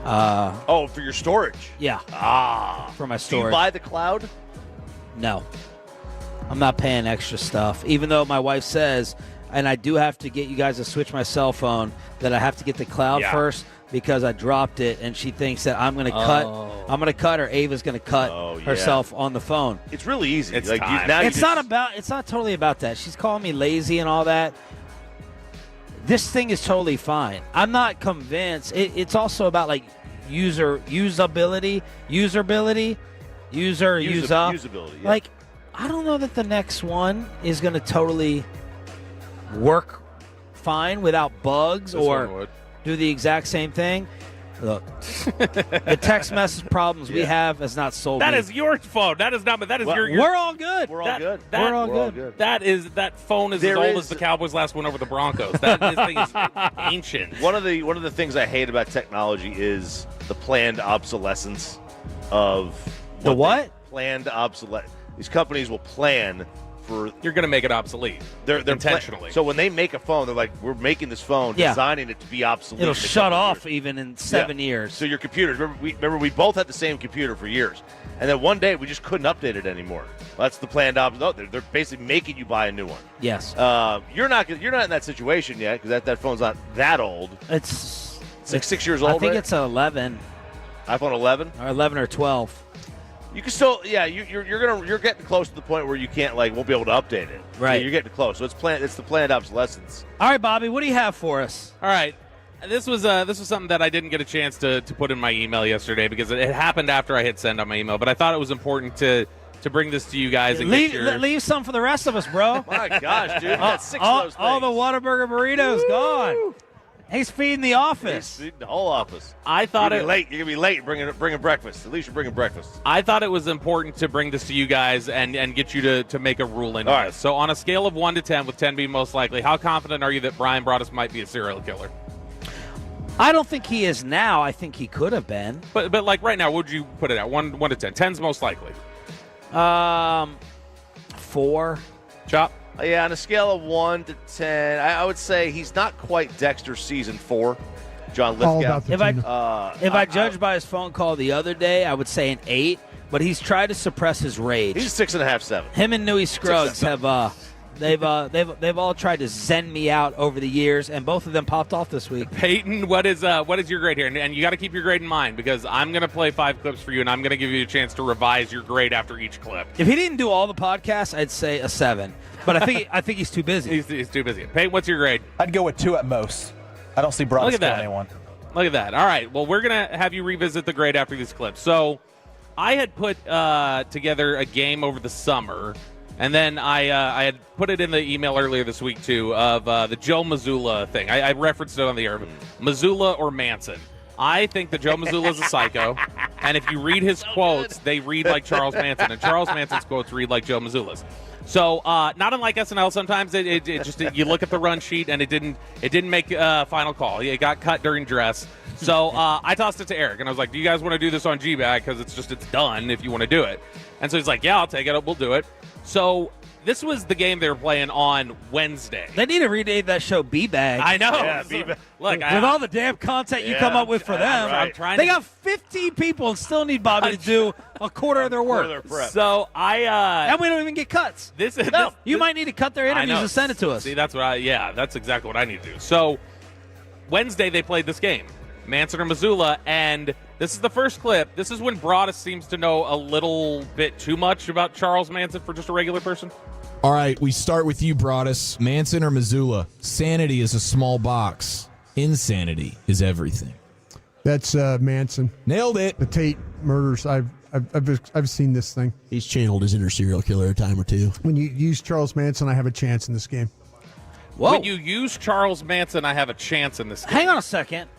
For your storage? Yeah. For my storage. Do you buy the cloud? No. I'm not paying extra stuff. Even though my wife says, and I do have to get you guys to switch my cell phone, that I have to get the cloud first because I dropped it, and she thinks that I'm going to cut. I'm going to cut, or Ava's going to cut herself on the phone. It's really easy. It's It's not totally about that. She's calling me lazy and all that. This thing is totally fine. I'm not convinced. It's also about like usability. Usability. Yeah. Like, I don't know that the next one is going to totally work fine without bugs or do the exact same thing. Look, the text message problems we have is not solved. That is your phone. That is not. That is your. We're all good. We're all good. We're all good. That phone is as old as the Cowboys' last win over the Broncos. This thing is ancient. One of the things I hate about technology is the planned obsolescence of planned obsolescence. These companies will plan for. You're going to make it obsolete. They're intentionally. So when they make a phone, they're like, we're making this phone, designing it to be obsolete. It'll shut off even in 7 years. So your computers. Remember, we both had the same computer for years, and then one day we just couldn't update it anymore. Well, that's the planned obsolete. They're basically making you buy a new one. Yes. You're not in that situation yet because that phone's not that old. It's like 6 years old. I think right? it's an 11. iPhone 11 or 11 or 12. You can still, you're getting close to the point where you won't be able to update it. Right. So you're getting close. So it's the planned obsolescence. All right, Bobby, what do you have for us? All right. This was something that I didn't get a chance to put in my email yesterday because it happened after I hit send on my email. But I thought it was important to bring this to you guys and leave some for the rest of us, bro. My gosh, dude, you got 6 of those things. All the Whataburger burritos gone. He's feeding the office. He's feeding the whole office. I thought You're gonna be late bringing breakfast. At least you're bringing breakfast. I thought it was important to bring this to you guys and get you to make a ruling on this. So on a scale of 1 to 10, with 10 being most likely, how confident are you that Brian Broaddus might be a serial killer? I don't think he is now. I think he could have been. But like right now, what would you put it at? 1 to 10. 10's most likely. 4. Chop. Yeah, on a scale of 1 to 10, I would say he's not quite Dexter season 4. John Lithgow. If I judge by his phone call the other day, I would say an 8. But he's tried to suppress his rage. He's 6.5, 7. Him and Newey Scruggs have they've all tried to zen me out over the years, and both of them popped off this week. Peyton, what is your grade here? And you got to keep your grade in mind because I'm going to play 5 clips for you, and I'm going to give you a chance to revise your grade after each clip. If he didn't do all the podcasts, I'd say a 7. But I think he's too busy. He's too busy. Peyton, what's your grade? I'd go with 2 at most. I don't see Broaddus killing anyone. Look at that. All right. Well, we're going to have you revisit the grade after these clips. So I had put together a game over the summer, and then I had put it in the email earlier this week, too, of the Joe Missoula thing. I referenced it on the air. Missoula or Manson. I think that Joe Missoula is a psycho, and if you read his quotes, they read like Charles Manson, and Charles Manson's quotes read like Joe Missoula's. So, not unlike SNL, sometimes it just you look at the run sheet and it didn't make a final call. It got cut during dress. So I tossed it to Eric and I was like, "Do you guys want to do this on G-Bag? Because it's done if you want to do it." And so he's like, "Yeah, I'll take it. We'll do it." So this was the game they were playing on Wednesday. They need to rename that show B-Bag. I know. Yeah, Look, with all the damn content you come up with for them, I'm trying they got 15 people and still need Bobby to do a quarter of their work. So and we don't even get cuts. You might need to cut their interviews know. and send it to us. See, that's exactly what I need to do. So Wednesday they played this game, Manson or Missoula, and this is the first clip. This is when Broadus seems to know a little bit too much about Charles Manson for just a regular person. All right, we start with you, Broadus. Manson or Missoula? Sanity is a small box. Insanity is everything. That's Manson. Nailed it. The Tate murders. I've seen this thing. He's channeled his inner serial killer a time or two. When you use Charles Manson, I have a chance in this game. Whoa. When you use Charles Manson, I have a chance in this game. Hang on a second.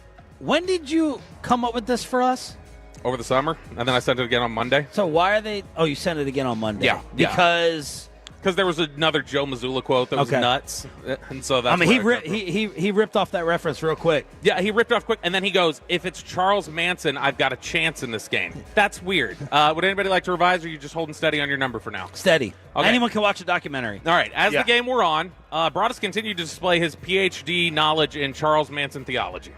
When did you come up with this for us? Over the summer, and then I sent it again on Monday. So why are they? Oh, you sent it again on Monday. Yeah, because there was another Joe Missoula quote that was nuts, and so that's. I mean, he ripped off that reference real quick. Yeah, he ripped off quick, and then he goes, "If it's Charles Manson, I've got a chance in this game." That's weird. Would anybody like to revise, or are you just holding steady on your number for now? Steady. Okay. Anyone can watch a documentary. All right. As the game wore on, Broadus continued to display his PhD knowledge in Charles Manson theology.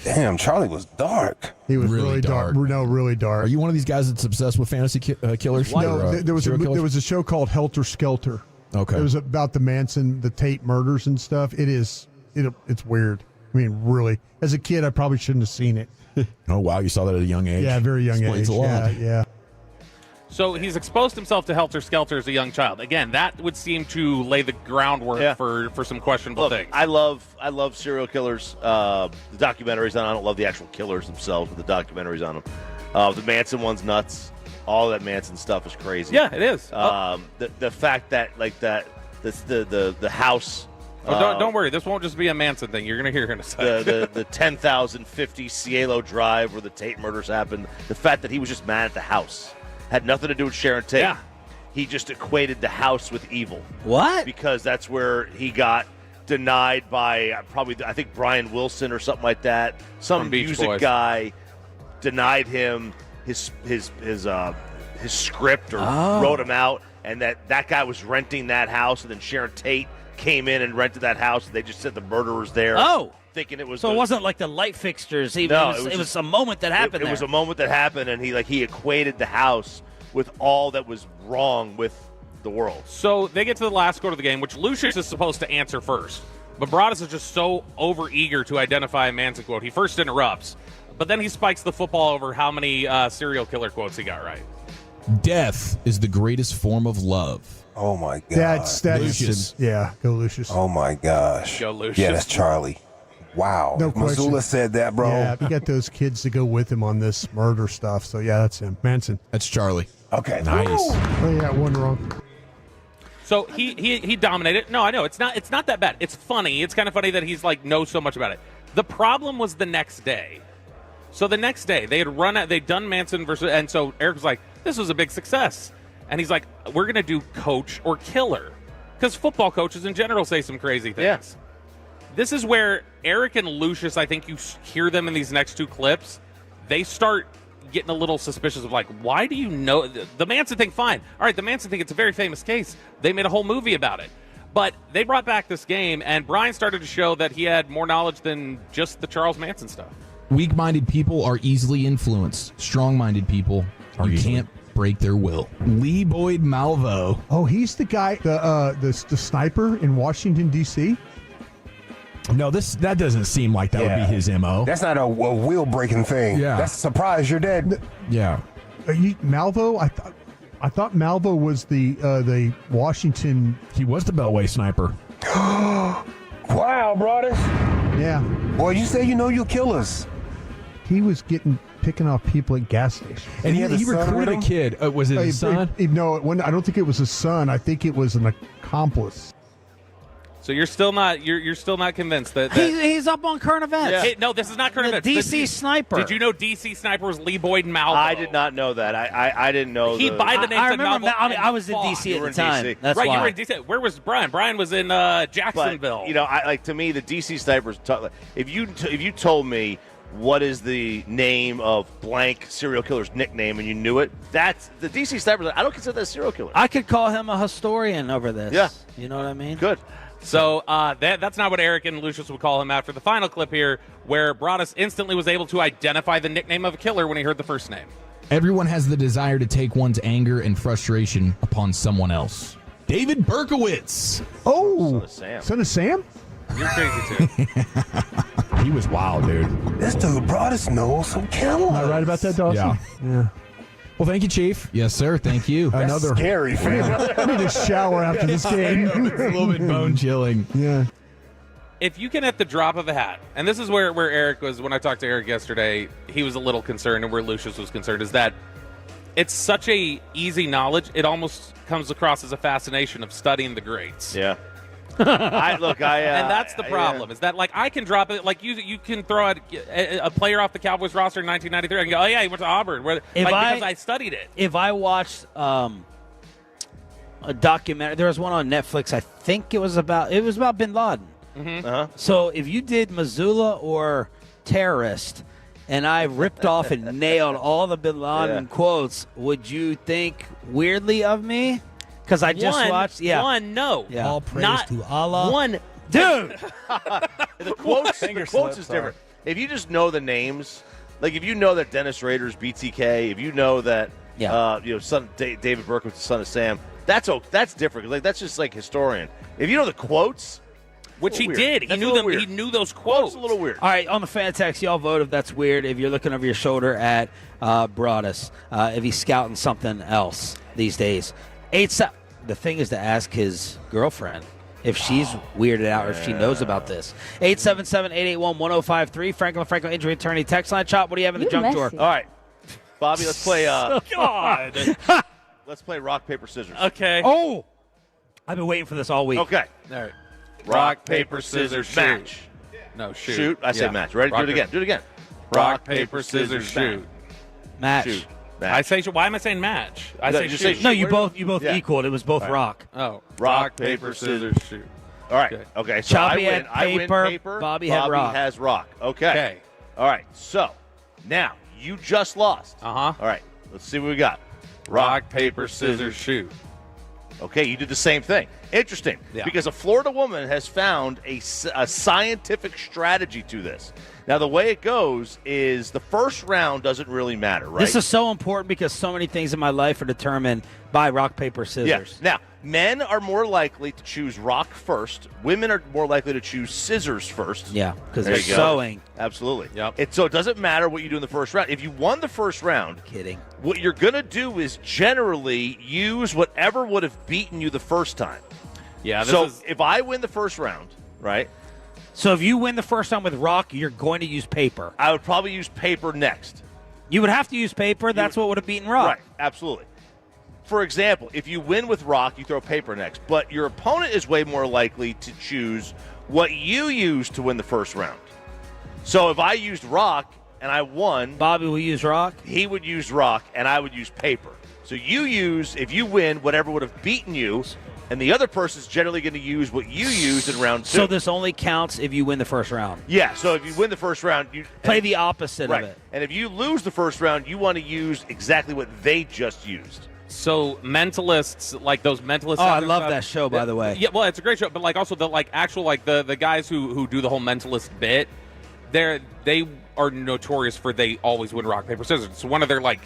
Damn, Charlie was dark. He was really dark. No, really dark. Are you one of these guys that's obsessed with fantasy killers? No, there was a show called Helter Skelter. Okay. It was about the Manson, the Tate murders and stuff. It's weird. I mean, really. As a kid, I probably shouldn't have seen it. Oh, wow. You saw that at a young age? Yeah, very young Explains age. a lot. Yeah. So he's exposed himself to Helter Skelter as a young child. Again, that would seem to lay the groundwork for some questionable things. I love serial killers. The documentaries on. I don't love the actual killers themselves, but the documentaries on them. The Manson one's nuts. All that Manson stuff is crazy. Yeah, it is. The fact that the house. Don't worry. This won't just be a Manson thing. You're going to hear in a second. The 10,050 Cielo Drive where the Tate murders happened. The fact that he was just mad at the house. Had nothing to do with Sharon Tate. Yeah. He just equated the house with evil. What? Because that's where he got denied by I think Brian Wilson or something like that. Some music guy denied him his script or wrote him out, and that guy was renting that house, and then Sharon Tate came in and rented that house, and they just said the murder was there. Oh. Thinking it was it wasn't like the light fixtures. It was a moment that happened. It was a moment that happened, and he equated the house with all that was wrong with the world. So they get to the last quarter of the game, which Lucius is supposed to answer first. But Broadus is just so overeager to identify a Manson quote. He first interrupts, but then he spikes the football over how many serial killer quotes he got right. Death is the greatest form of love. Oh, my God. That's Lucius. Yeah, go Lucius. Oh, my gosh. Go Lucius. Yeah, that's Charlie. Wow. No question. Missoula said that, bro. Yeah, we got those kids to go with him on this murder stuff. So, yeah, that's him. Manson. That's Charlie. Okay. Nice. Oh, yeah, one wrong. So he dominated. No, I know. It's not that bad. It's funny. It's kind of funny that he's knows so much about it. The problem was the next day. So the next day, they'd done Manson versus, and so Eric was like, this was a big success. And he's like, we're going to do coach or killer. Because football coaches in general say some crazy things. Yeah. This is where Eric and Lucius, I think you hear them in these next two clips, they start getting a little suspicious of why do you know the Manson thing? Fine. All right, the Manson thing, it's a very famous case. They made a whole movie about it. But they brought back this game, and Brian started to show that he had more knowledge than just the Charles Manson stuff. Weak-minded people are easily influenced. Strong-minded people can't break their will. Lee Boyd Malvo. Oh, he's the guy, the sniper in Washington, D.C.? No, that doesn't seem like that would be his MO. That's not a wheel-breaking thing. Yeah. That's a surprise. You're dead. Yeah. Malvo? I thought Malvo was the Washington. He was the Beltway sniper. Wow, brother. Yeah. Boy, you say you'll kill us. He was picking off people at gas stations. And he recruited a kid. Was it his son? No, I don't think it was his son. I think it was an accomplice. So you're still not convinced that he's up on current events. Yeah. Hey, no, this is not current events. DC sniper. Did you know DC sniper was Lee Boyd Malvo? I did not know that. I didn't know. He by the name. I remember. I was in DC at the time. That's right. Why. You were in DC. Where was Brian? Brian was in Jacksonville. But, to me, the DC snipers. If you told me what is the name of blank serial killer's nickname, and you knew it. That's the DC snipers. I don't consider that a serial killer. I could call him a historian over this. Yeah. You know what I mean? Good. So that's not what Eric and Lucius would call him after the final clip here, where Broadus instantly was able to identify the nickname of a killer when he heard the first name. Everyone has the desire to take one's anger and frustration upon someone else. David Berkowitz. Oh, Son of Sam. You're crazy, too. He was wild, dude. This dude brought us knows some killers. Am I right about that, Dawson? Yeah. Well, thank you, Chief. Yes, sir. Thank you. Another scary, fam. I need a shower after this game. It's a little bit bone chilling. Yeah. If you can, at the drop of a hat, and this is where Eric was, when I talked to Eric yesterday, he was a little concerned, and where Lucius was concerned, is that it's such a easy knowledge, it almost comes across as a fascination of studying the greats. Yeah. And that's the problem, is that, like, I can drop it, like, you can throw a player off the Cowboys roster in 1993 and go, oh, yeah, he went to Auburn, because I studied it. If I watched a documentary, there was one on Netflix, I think it was about Bin Laden. Mm-hmm. Uh-huh. So if you did Missoula or terrorist, and I ripped off and nailed all the Bin Laden quotes, would you think weirdly of me? Because I just watched. Yeah. One, no. Yeah. All praise to Allah. One, dude. The quotes is different. If you just know the names, like if you know that Dennis Rader's BTK, if you know that David Berkowitz, the son of Sam, that's different. Like that's just like historian. If you know the quotes, which he did, he knew them. He knew those quotes. A little weird. All right, on the fan text, y'all vote if that's weird. If you're looking over your shoulder at Broadus, if he's scouting something else these days. The thing is to ask his girlfriend if she's weirded out or if she knows about this. 877-881-1053. Franklin injury attorney text line. Chop, what do you have in the junk drawer? All right, Bobby, let's play. God. Let's play rock, paper, scissors. Okay. Oh, I've been waiting for this all week. Okay. All right. Rock, paper, scissors, shoot. Match. No, shoot. Shoot. I say match. Ready? Do it again. Rock, paper, scissors, shoot. Match. Shoot. I say. Why am I saying match? I say shoot. No, you both equaled. It was both rock. Oh, rock, paper, scissors, shoot. All right. Okay. So Choppy I win. had paper. I win paper. Bobby had rock. Has rock. Okay. All right. So now you just lost. All right. Let's see what we got. Rock, paper, scissors, shoot. Okay, you did the same thing. Interesting, because a Florida woman has found a scientific strategy to this. Now, the way it goes is the first round doesn't really matter, right? This is so important because so many things in my life are determined by rock, paper, scissors. Yes. Now, men are more likely to choose rock first. Women are more likely to choose scissors first. Yeah, because they're sewing. Absolutely. Yep. So it doesn't matter what you do in the first round. If you won the first round, what you're going to do is generally use whatever would have beaten you the first time. Yeah. If I win the first round, right? So if you win the first round with rock, you're going to use paper. I would probably use paper next. You would have to use paper. That's what would have beaten rock. Right. Absolutely. For example, if you win with rock, you throw paper next. But your opponent is way more likely to choose what you used to win the first round. So if I used rock and I won, Bobby will use rock. He would use rock and I would use paper. So if you win, whatever would have beaten you, and the other person's generally going to use what you used in round 2. So this only counts if you win the first round. Yeah, so if you win the first round, you play the opposite of it. And if you lose the first round, you want to use exactly what they just used. So mentalists, like those mentalists. Oh, I love that show, by the way. Yeah, well, it's a great show, but like also the the guys who do the whole mentalist bit, they are notorious for they always win rock paper scissors. It's one of their like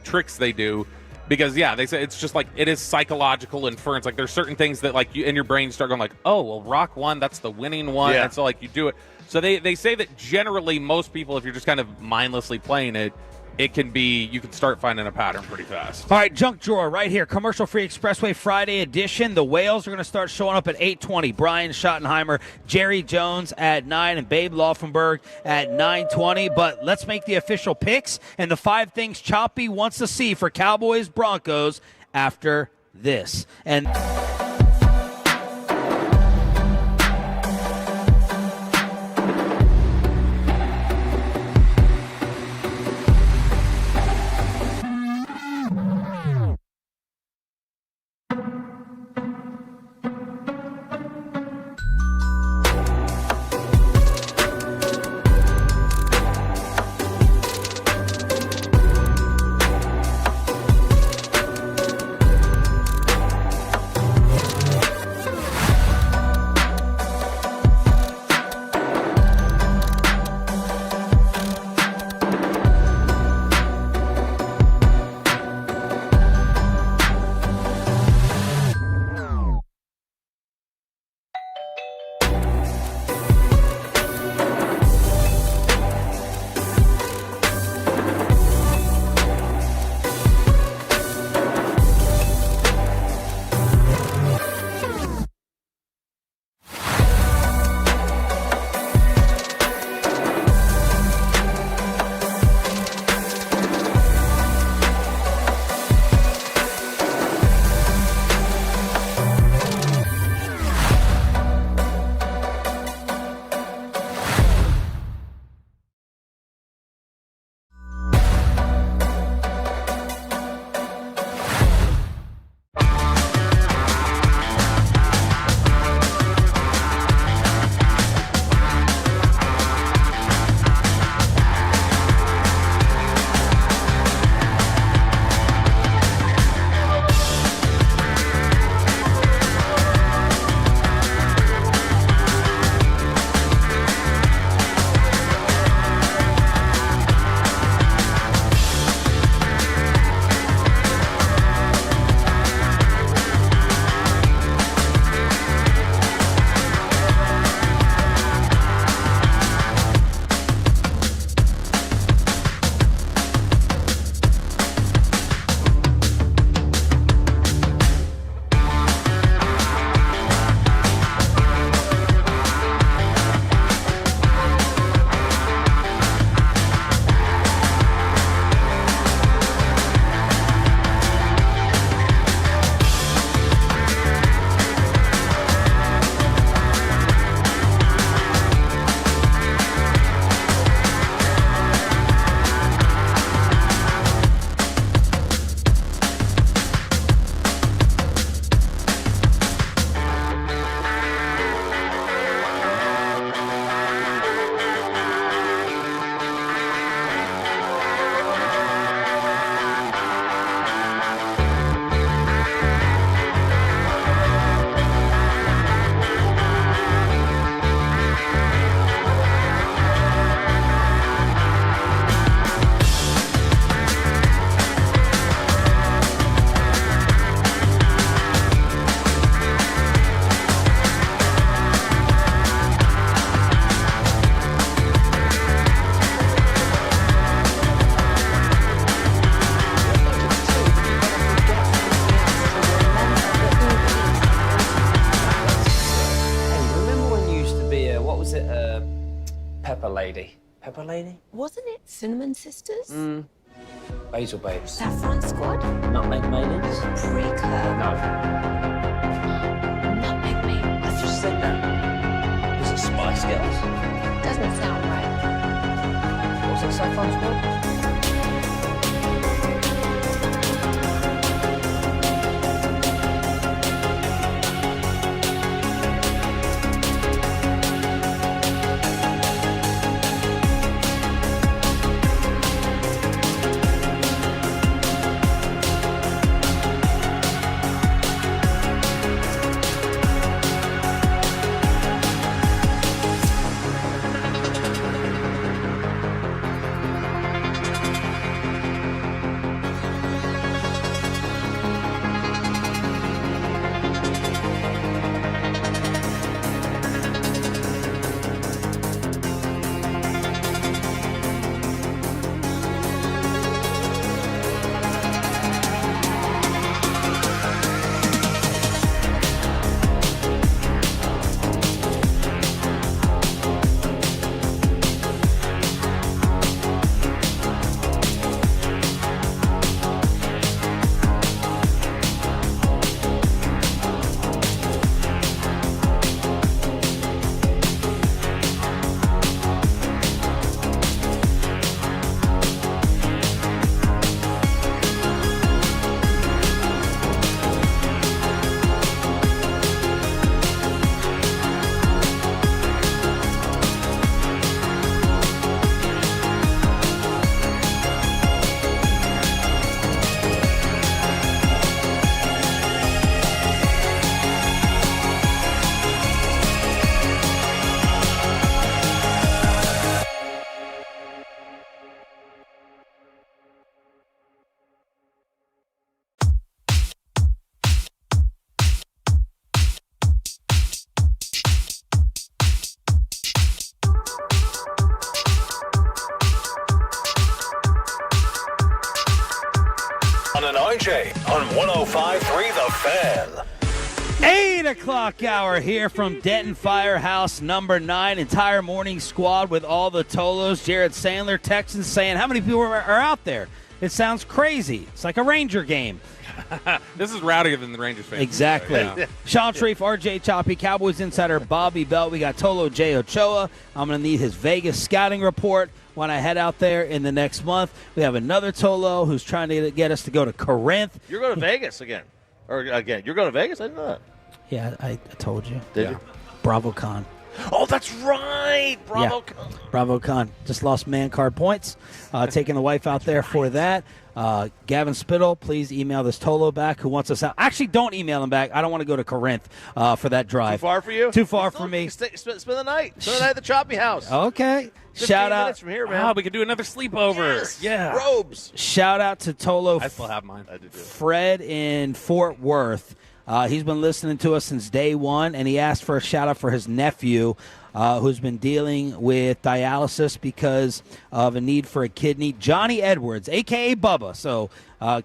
tricks they do. Because, they say it's just like it is psychological inference. Like there's certain things that like you in your brain you start going like, oh, well, rock won, that's the winning one. Yeah. And so like you do it. So they say that generally most people, if you're just kind of mindlessly playing it, you can start finding a pattern pretty fast. All right, junk drawer right here. Commercial-free Expressway Friday edition. The Whales are going to start showing up at 8:20. Brian Schottenheimer, Jerry Jones at 9, and Babe Laughenberg at 9:20. But let's make the official picks and the 5 things Choppy wants to see for Cowboys Broncos after this. And is it Pepper Lady? Pepper Lady? Wasn't it Cinnamon Sisters? Basil Babes. Saffron Squad? Nutmeg Maidens? Pre-Curb? No. Nutmeg Maidens? I just said that. Was it Spice Girls? Doesn't sound right. Was it Saffron Squad? Sean and RJ on 105.3 The Fan. 8 o'clock hour here from Denton Firehouse, number 9. Entire morning squad with all the Tolos. Jared Sandler, Texans, saying, how many people are out there? It sounds crazy. It's like a Ranger game. This is rowdier than the Rangers fans. Exactly. Yeah. Sean Sharif, RJ Choppy, Cowboys insider Bobby Belt. We got Tolo J. Ochoa. I'm going to need his Vegas scouting report when I head out there in the next month. We have another Tolo who's trying to get us to go to Corinth. You're going to Vegas again. Or again, you're going to Vegas? I didn't know that. Yeah, I told you. Did you? BravoCon. Oh, that's right. BravoCon. Yeah. BravoCon. Just lost man card points. Taking the wife out there for that. Gavin Spittle, please email this Tolo back who wants us out. Actually, don't email him back. I don't want to go to Corinth for that drive. Too far for you? Too far for me. Spend the night. Spend the night at the Choppy House. Okay. 15 Shout out. minutes from here, man. Wow, we could do another sleepover. Yes. Yeah. Robes. Shout out to Tolo. I still have mine. I do too. Fred in Fort Worth. He's been listening to us since day one, and he asked for a shout out for his nephew who's been dealing with dialysis because of a need for a kidney. Johnny Edwards, a.k.a. Bubba. So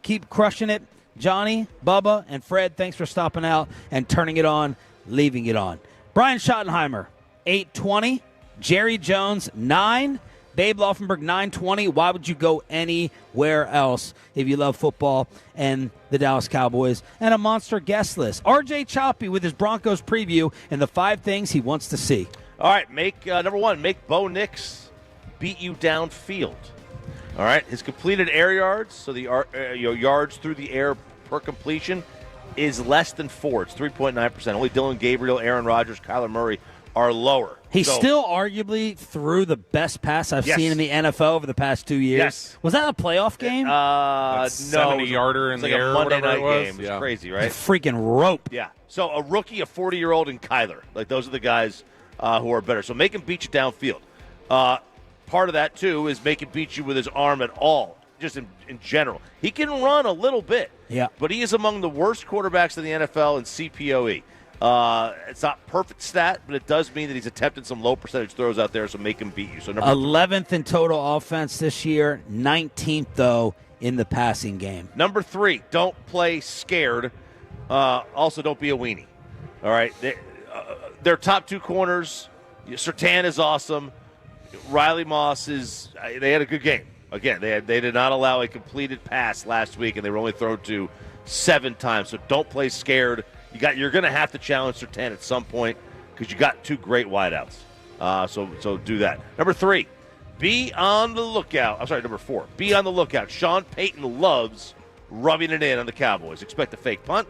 keep crushing it. Johnny, Bubba, and Fred, thanks for stopping out and turning it on, leaving it on. Brian Schottenheimer, 820. Jerry Jones, 9. Babe Laughenberg, 920. Why would you go anywhere else if you love football and the Dallas Cowboys? And a monster guest list. RJ Choppy with his Broncos preview and the 5 things he wants to see. All right, number 1, make Bo Nix beat you downfield. All right, his completed air yards, so the yards through the air per completion, is less than 4. It's 3.9%. Only Dylan Gabriel, Aaron Rodgers, Kyler Murray are lower. He still arguably threw the best pass I've seen in the NFL over the past 2 years. Yes. Was that a playoff game? No. 70-yarder in it's the like air, a Monday whatever night it was. game. It's Yeah. crazy, right? Freaking rope. Yeah. So a rookie, a 40-year-old, and Kyler. Like, those are the guys who are better. So make him beat you downfield. Part of that, too, is make him beat you with his arm at all, just in general. He can run a little bit. Yeah. But he is among the worst quarterbacks in the NFL in CPOE. It's not perfect stat, but it does mean that he's attempted some low percentage throws out there, so make him beat you. So 11th in total offense this year, 19th, though, in the passing game. Number 3, don't play scared. Also, don't be a weenie. All right? Their top 2 corners Surtain is awesome. Riley Moss is. They had a good game. Again, they did not allow a completed pass last week, and they were only thrown to 7 times. So don't play scared. You're going to have to challenge Surtain at some point because you got 2 great wideouts. So do that. Number 3, be on the lookout. I'm sorry, number 4, be on the lookout. Sean Payton loves rubbing it in on the Cowboys. Expect a fake punt.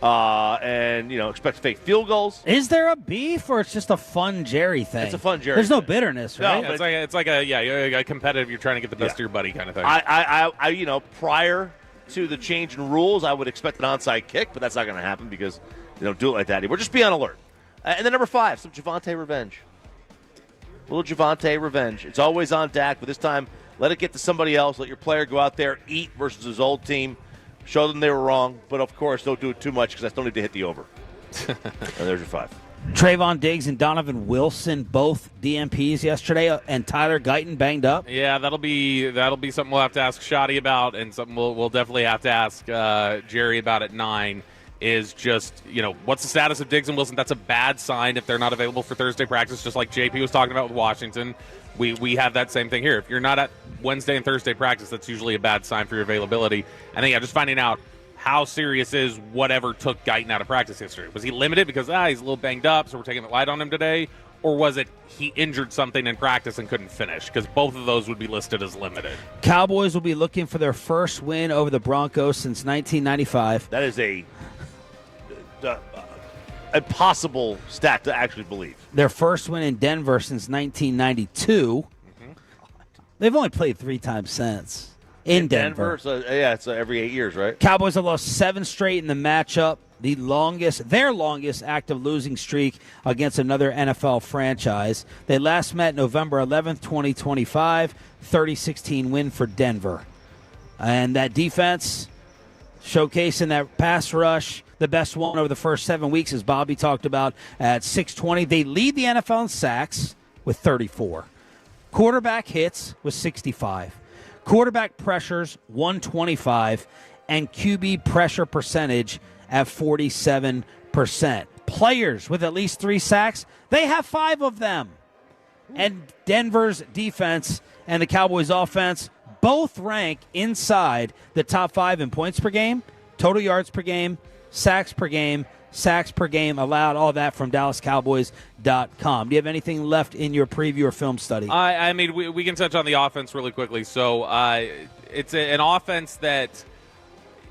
And expect fake field goals. Is there a beef, or it's just a fun Jerry thing? It's a fun Jerry. There's no thing. bitterness, right? No, it's like a competitive. You're trying to get the best of your buddy kind of thing. I prior to the change in rules, I would expect an onside kick, but that's not going to happen because they don't do it like that anymore. Just be on alert. And then number 5, some Javonte revenge. A little Javonte revenge. It's always on Dak, but this time let it get to somebody else. Let your player go out there, eat versus his old team. Show them they were wrong, but of course don't do it too much because I still need to hit the over. And there's your 5. Trayvon Diggs and Donovan Wilson, both DMPs yesterday, and Tyler Guyton banged up. Yeah, that'll be something we'll have to ask Shoddy about, and something we'll definitely have to ask Jerry about at 9. Is just, what's the status of Diggs and Wilson? That's a bad sign if they're not available for Thursday practice, just like JP was talking about with Washington. We have that same thing here. If you're not at Wednesday and Thursday practice, that's usually a bad sign for your availability. And then, just finding out how serious is whatever took Guyton out of practice yesterday. Was he limited because he's a little banged up, so we're taking it light on him today? Or was it he injured something in practice and couldn't finish? Because both of those would be listed as limited. Cowboys will be looking for their first win over the Broncos since 1995. That is a impossible stat to actually believe. Their first win in Denver since 1992. Mm-hmm. They've only played 3 times since in Denver. So, it's every 8 years, right? Cowboys have lost 7 straight in the matchup. Their longest active losing streak against another NFL franchise. They last met November 11th, 2025, 30-16 win for Denver. And that defense showcasing that pass rush, the best one over the first 7 weeks, as Bobby talked about, at 620. They lead the NFL in sacks with 34. Quarterback hits with 65. Quarterback pressures, 125. And QB pressure percentage at 47%. Players with at least 3 sacks, they have 5 of them. And Denver's defense and the Cowboys' offense both rank inside the top 5 in points per game, total yards per game, sacks per game allowed, all that from DallasCowboys.com. Do you have anything left in your preview or film study? I mean, we can touch on the offense really quickly. So it's an offense that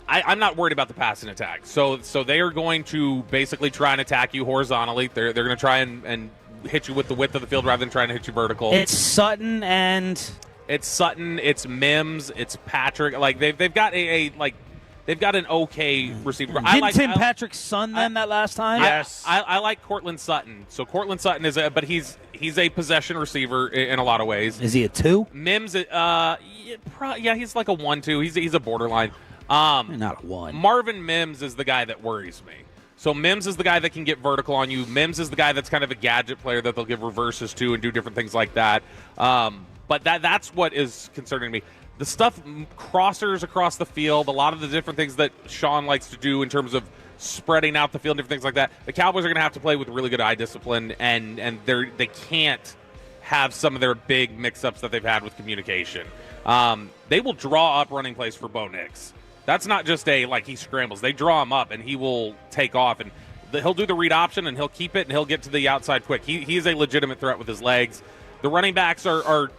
I'm not worried about the passing attack. So they are going to basically try and attack you horizontally. They're going to try and hit you with the width of the field rather than trying to hit you vertical. It's Sutton, it's Mims, it's Patrick. Like they've got they've got an okay receiver. Didn't Tim Patrick's son that last time? Yes. I like Cortland Sutton. So Cortland Sutton but he's a possession receiver in a lot of ways. Is he a 2? Mims, he's like a 1-2. He's a borderline. Not a 1. Marvin Mims is the guy that worries me. So Mims is the guy that can get vertical on you. Mims is the guy that's kind of a gadget player that they'll give reverses to and do different things like that. But that's what is concerning me. The stuff, crossers across the field, a lot of the different things that Sean likes to do in terms of spreading out the field, different things like that. The Cowboys are going to have to play with really good eye discipline, and they can't have some of their big mix-ups that they've had with communication. They will draw up running plays for Bo Nix. That's not just he scrambles. They draw him up, and he will take off, and he'll do the read option, and he'll keep it, and he'll get to the outside quick. He is a legitimate threat with his legs. The running backs are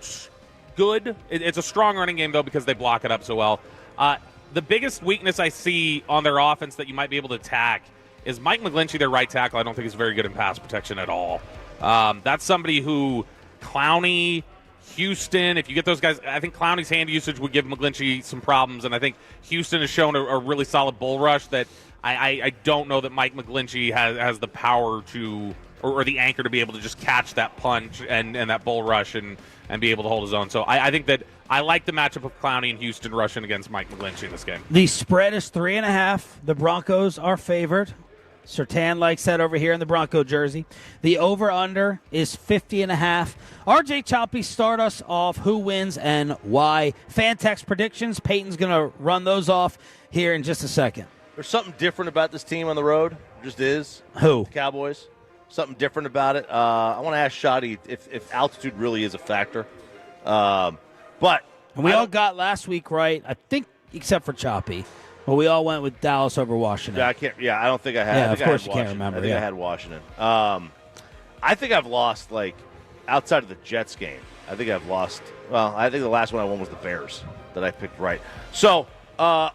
good. It's a strong running game, though, because they block it up so well. The biggest weakness I see on their offense that you might be able to attack is Mike McGlinchey, their right tackle. I don't think he's very good in pass protection at all. That's somebody who Clowney, Houston, if you get those guys, I think Clowney's hand usage would give McGlinchey some problems, and I think Houston has shown a really solid bull rush that I don't know that Mike McGlinchey has the power to or the anchor to be able to just catch that punch and that bull rush and be able to hold his own. So I think that I like the matchup of Clowney and Houston rushing against Mike McGlinchey in this game. The spread is 3.5. The Broncos are favored. Surtain likes that over here in the Bronco jersey. The over-under is 50.5. RJ Choppy, start us off. Who wins and why? Fan text predictions. Peyton's going to run those off here in just a second. There's something different about this team on the road. There just is. Who? The Cowboys. something different about it. I want to ask Shotty if altitude really is a factor. But we all got last week right, I think, except for Choppy. But we all went with Dallas over Washington. I can't. Yeah, I don't think I had. Yeah, I think of course I had you can't remember. I think I had Washington. I think I've lost, like, outside of the Jets game. I think I've lost. Well, I think the last one I won was the Bears that I picked right. So I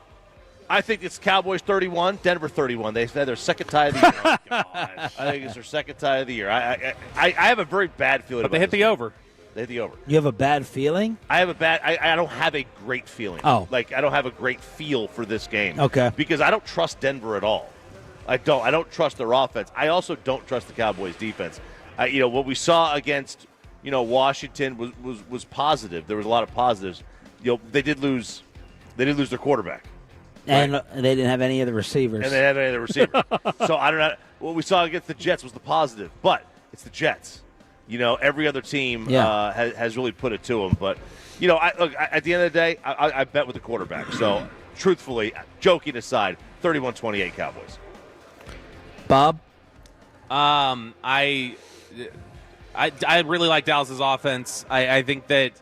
think it's Cowboys 31, Denver 31. They've had their second tie of the year. Oh, gosh. I think it's their second tie of the year. I have a very bad feeling. But they hit the over. They hit the over. You have a bad feeling? I don't have a great feeling. Oh. Like, I don't have a great feel for this game. Okay. Because I don't trust Denver at all. I don't trust their offense. I also don't trust the Cowboys' defense. What we saw against, Washington was positive. There was a lot of positives. They did lose their quarterback. And right? they didn't have any of the receivers. And they had any of the receivers. So I don't know. What we saw against the Jets was the positive. But it's the Jets. Every other team has really put it to them. But, at the end of the day, I bet with the quarterback. So, truthfully, joking aside, 31-28 Cowboys. Bob? I really like Dallas's offense. I think that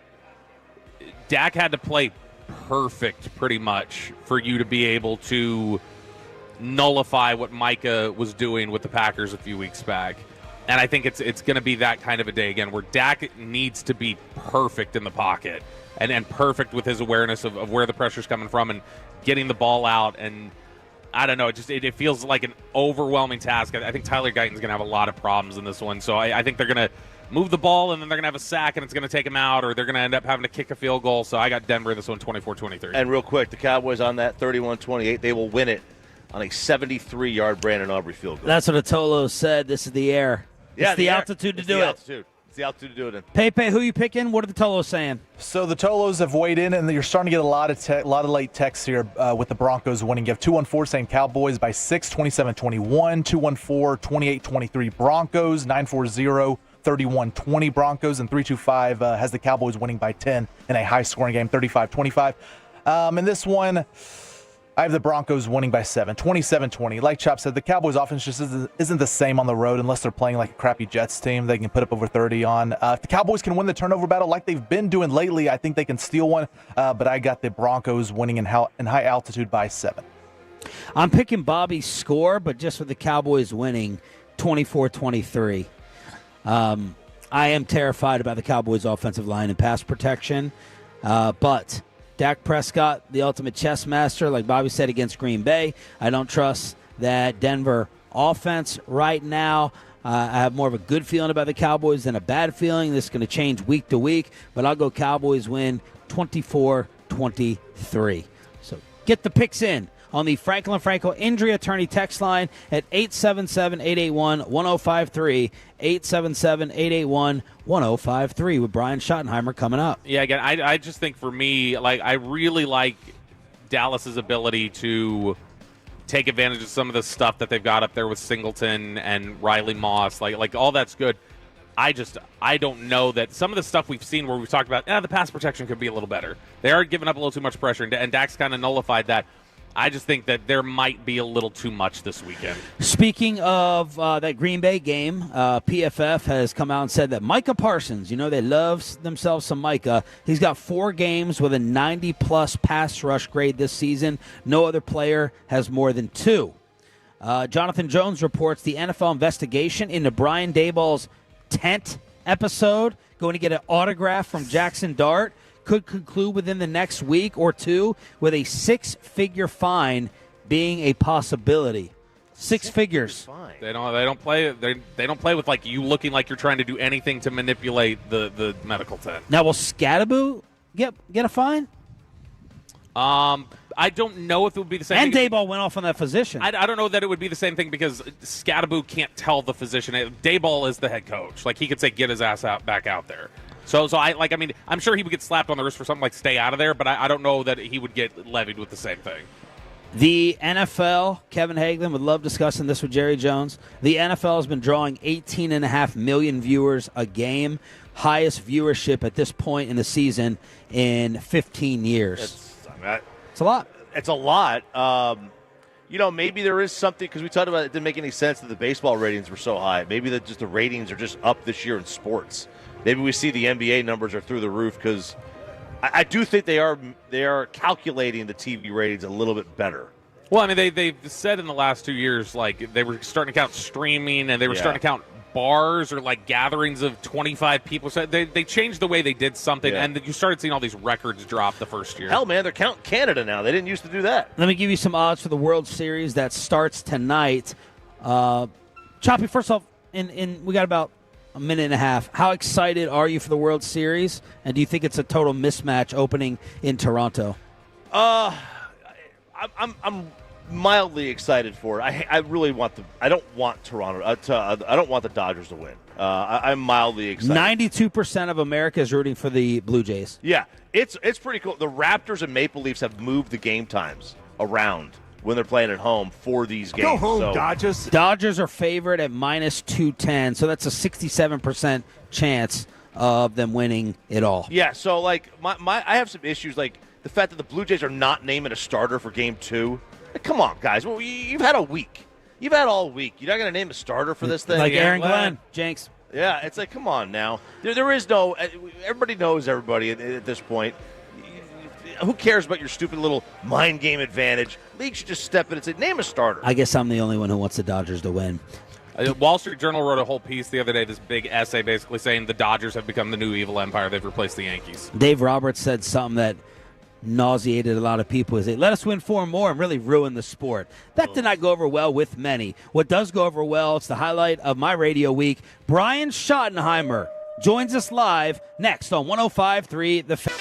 Dak had to play perfect pretty much for you to be able to nullify what Micah was doing with the Packers a few weeks back. And I think it's going to be that kind of a day again where Dak needs to be perfect in the pocket and perfect with his awareness of where the pressure's coming from and getting the ball out. And I don't know, it feels like an overwhelming task. I think Tyler Guyton's going to have a lot of problems in this one. So I think they're going to move the ball, and then they're going to have a sack, and it's going to take them out, or they're going to end up having to kick a field goal. So I got Denver in this one 24-23. And real quick, the Cowboys on that 31-28, they will win it on a 73-yard Brandon Aubrey field goal. That's what Atolo said. This is the air. Yeah, it's the altitude to do it. Altitude. It's the altitude to do it in. Pepe, who you picking? What are the Tolos saying? So the Tolos have weighed in, and you're starting to get a lot of late texts here with the Broncos winning. You have 214 saying Cowboys by 6, 27-21, 214, 28-23 Broncos, 940, 31-20 Broncos, and 325 has the Cowboys winning by 10 in a high-scoring game, 35-25. In this one, I have the Broncos winning by 7, 27-20. Like Chop said, the Cowboys offense just isn't the same on the road unless they're playing like a crappy Jets team. They can put up over 30 on. If the Cowboys can win the turnover battle like they've been doing lately, I think they can steal one. But I got the Broncos winning in high altitude by 7. I'm picking Bobby's score, but just with the Cowboys winning 24-23. I am terrified about the Cowboys' offensive line and pass protection, but Dak Prescott, the ultimate chess master, like Bobby said, against Green Bay. I don't trust that Denver offense right now. I have more of a good feeling about the Cowboys than a bad feeling. This is going to change week to week, but I'll go Cowboys win 24-23. So get the picks in on the Franklin Franco Injury Attorney text line at 877-881-1053, 877-881-1053 with Brian Schottenheimer coming up. Yeah, again, I just think for me, like, I really like Dallas's ability to take advantage of some of the stuff that they've got up there with Singleton and Riley Moss. Like all that's good. I don't know that some of the stuff we've seen where we've talked about, the pass protection could be a little better. They are giving up a little too much pressure, and Dak's kind of nullified that. I just think that there might be a little too much this weekend. Speaking of that Green Bay game, PFF has come out and said that Micah Parsons, they love themselves some Micah. He's got 4 games with a 90-plus pass rush grade this season. No other player has more than 2. Jonathan Jones reports the NFL investigation into Brian Daboll's tent episode, going to get an autograph from Jackson Dart, could conclude within the next week or two, with a 6-figure fine being a possibility. 6 figures. They don't play with like you looking like you're trying to do anything to manipulate the medical tent. Now, will Scadaboo get a fine? I don't know if it would be the same. And thing. Daboll went off on that physician. I don't know that it would be the same thing because Scadaboo can't tell the physician. Daboll is the head coach. Like, he could say, get his ass back out there. So I'm sure he would get slapped on the wrist for something like stay out of there, but I don't know that he would get levied with the same thing. The NFL, Kevin Hagelin would love discussing this with Jerry Jones. The NFL has been drawing 18.5 million viewers a game, highest viewership at this point in the season in 15 years. It's a lot. It's a lot. maybe there is something, because we talked about it didn't make any sense that the baseball ratings were so high. Maybe that just the ratings are just up this year in sports. Maybe we see the NBA numbers are through the roof, because I do think they are calculating the TV ratings a little bit better. Well, I mean, they've said in the last 2 years, like, they were starting to count streaming, and they were starting to count bars or, like, gatherings of 25 people. So they changed the way they did something, and you started seeing all these records drop the first year. Hell, man, they're counting Canada now. They didn't used to do that. Let me give you some odds for the World Series that starts tonight. Choppy, first off, we got about a minute and a half. How excited are you for the World Series, and do you think it's a total mismatch opening in Toronto? I'm mildly excited for it. I really want I don't want Toronto. I don't want the Dodgers to win. I'm mildly excited. 92% of America is rooting for the Blue Jays. Yeah, it's pretty cool. The Raptors and Maple Leafs have moved the game times around when they're playing at home for these games. Go home, Dodgers. Dodgers are favored at -210, so that's a 67% chance of them winning it all. Yeah, so like I have some issues, like the fact that the Blue Jays are not naming a starter for Game 2. Like, come on, guys. Well, you've had a week. You've had all week. You're not going to name a starter for this thing? Like Aaron Glenn. Jenks. Yeah, it's like, come on now. There is no – everybody knows everybody at this point. Who cares about your stupid little mind game advantage? League should just step in and say, name a starter. I guess I'm the only one who wants the Dodgers to win. Wall Street Journal wrote a whole piece the other day, this big essay basically saying the Dodgers have become the new evil empire. They've replaced the Yankees. Dave Roberts said something that nauseated a lot of people. Is they let us win 4 more and really ruin the sport. That did not go over well with many. What does go over well, it's the highlight of my radio week. Brian Schottenheimer joins us live next on 105.3 The Fan.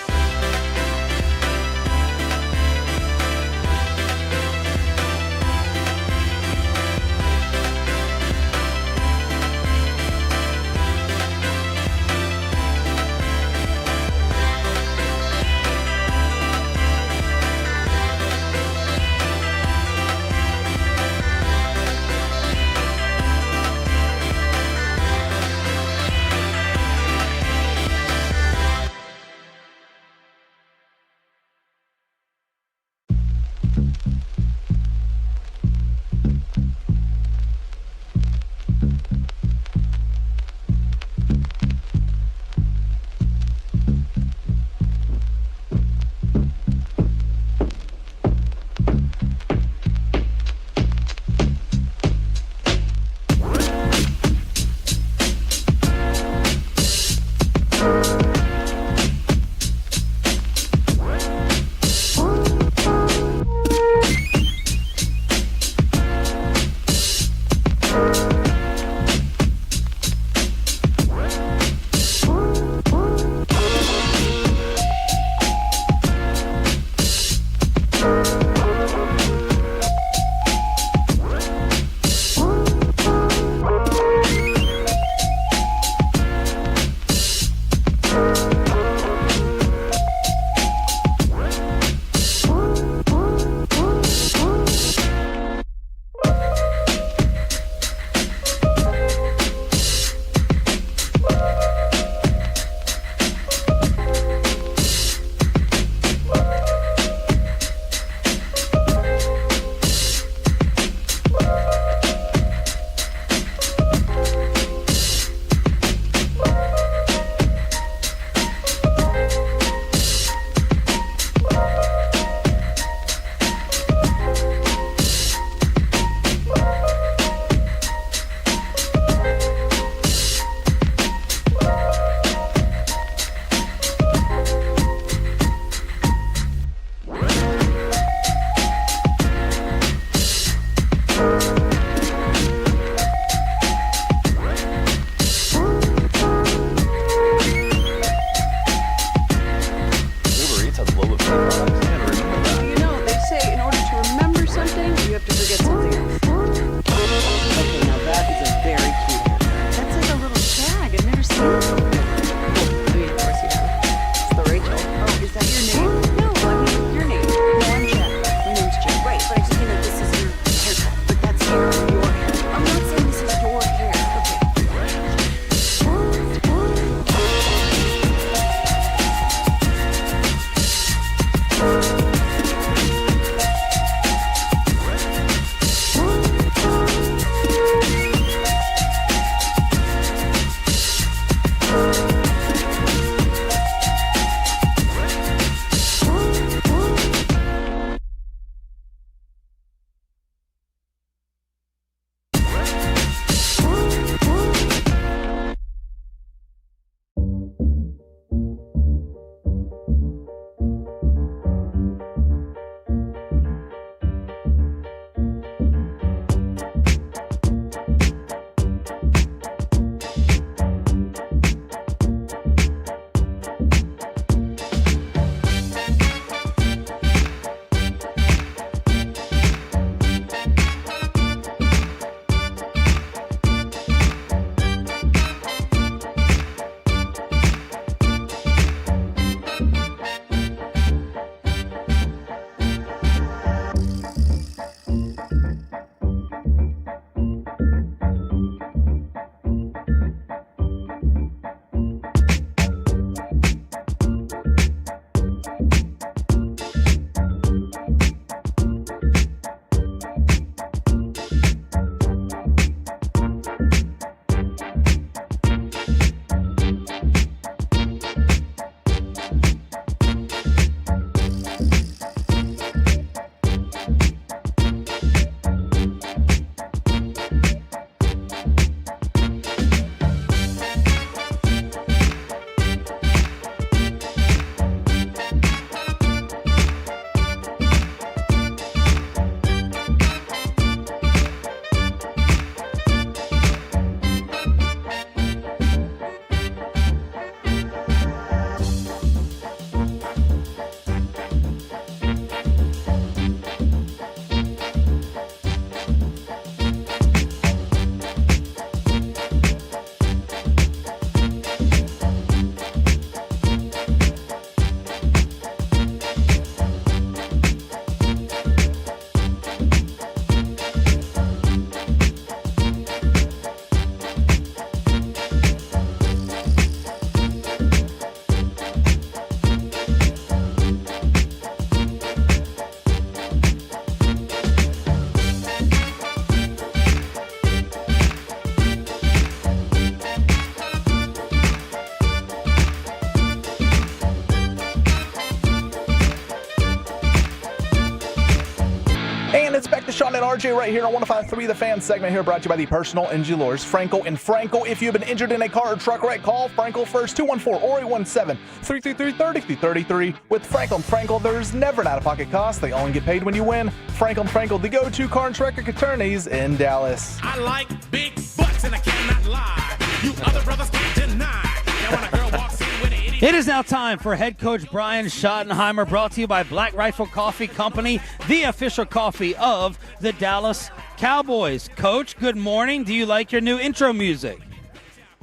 RJ right here on 105.3 The Fan segment here brought to you by the personal injury lawyers Frankel and Frankel. If you've been injured in a car or truck wreck, call Frankel first, 214-817-333-3333. With Frankel and Frankel, there's never an out-of-pocket cost. They only get paid when you win. Frankel and Frankel, the go-to car and truck attorneys in Dallas. I like big butts and I cannot lie. You other brothers can't deny. Now when a girl walks in with an idiot. It is now time for head coach Brian Schottenheimer, brought to you by Black Rifle Coffee Company, the official coffee of the Dallas Cowboys. Coach, good morning. Do you like your new intro music?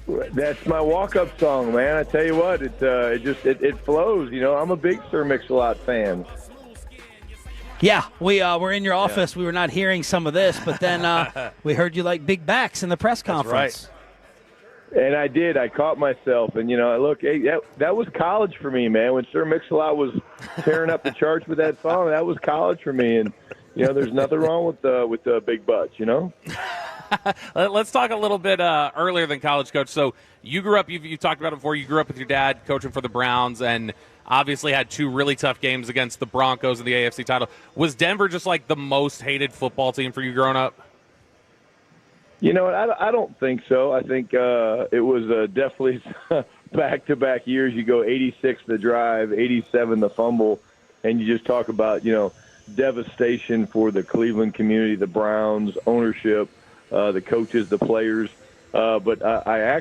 That's my walk-up song, man. I tell you what, it flows. You know, I'm a big Sir Mix-a-Lot fan. Yeah, we were in your office. We were not hearing some of this, but then we heard you like big backs in the press conference. Right. And I did. I caught myself. And, you know, look, hey, that was college for me, man. When Sir Mix-a-Lot was tearing up the charts with that song, that was college for me. And, you know, there's nothing wrong with the big butts, you know? Let's talk a little bit earlier than college, Coach. So you grew up, you talked about it before, you grew up with your dad coaching for the Browns and obviously had two really tough games against the Broncos in the AFC title. Was Denver just like the most hated football team for you growing up? You know, I don't think so. I think it was definitely back-to-back years. You go 86 the drive, 87 the fumble, and you just talk about, you know, devastation for the Cleveland community, the Browns, ownership, the coaches, the players. But I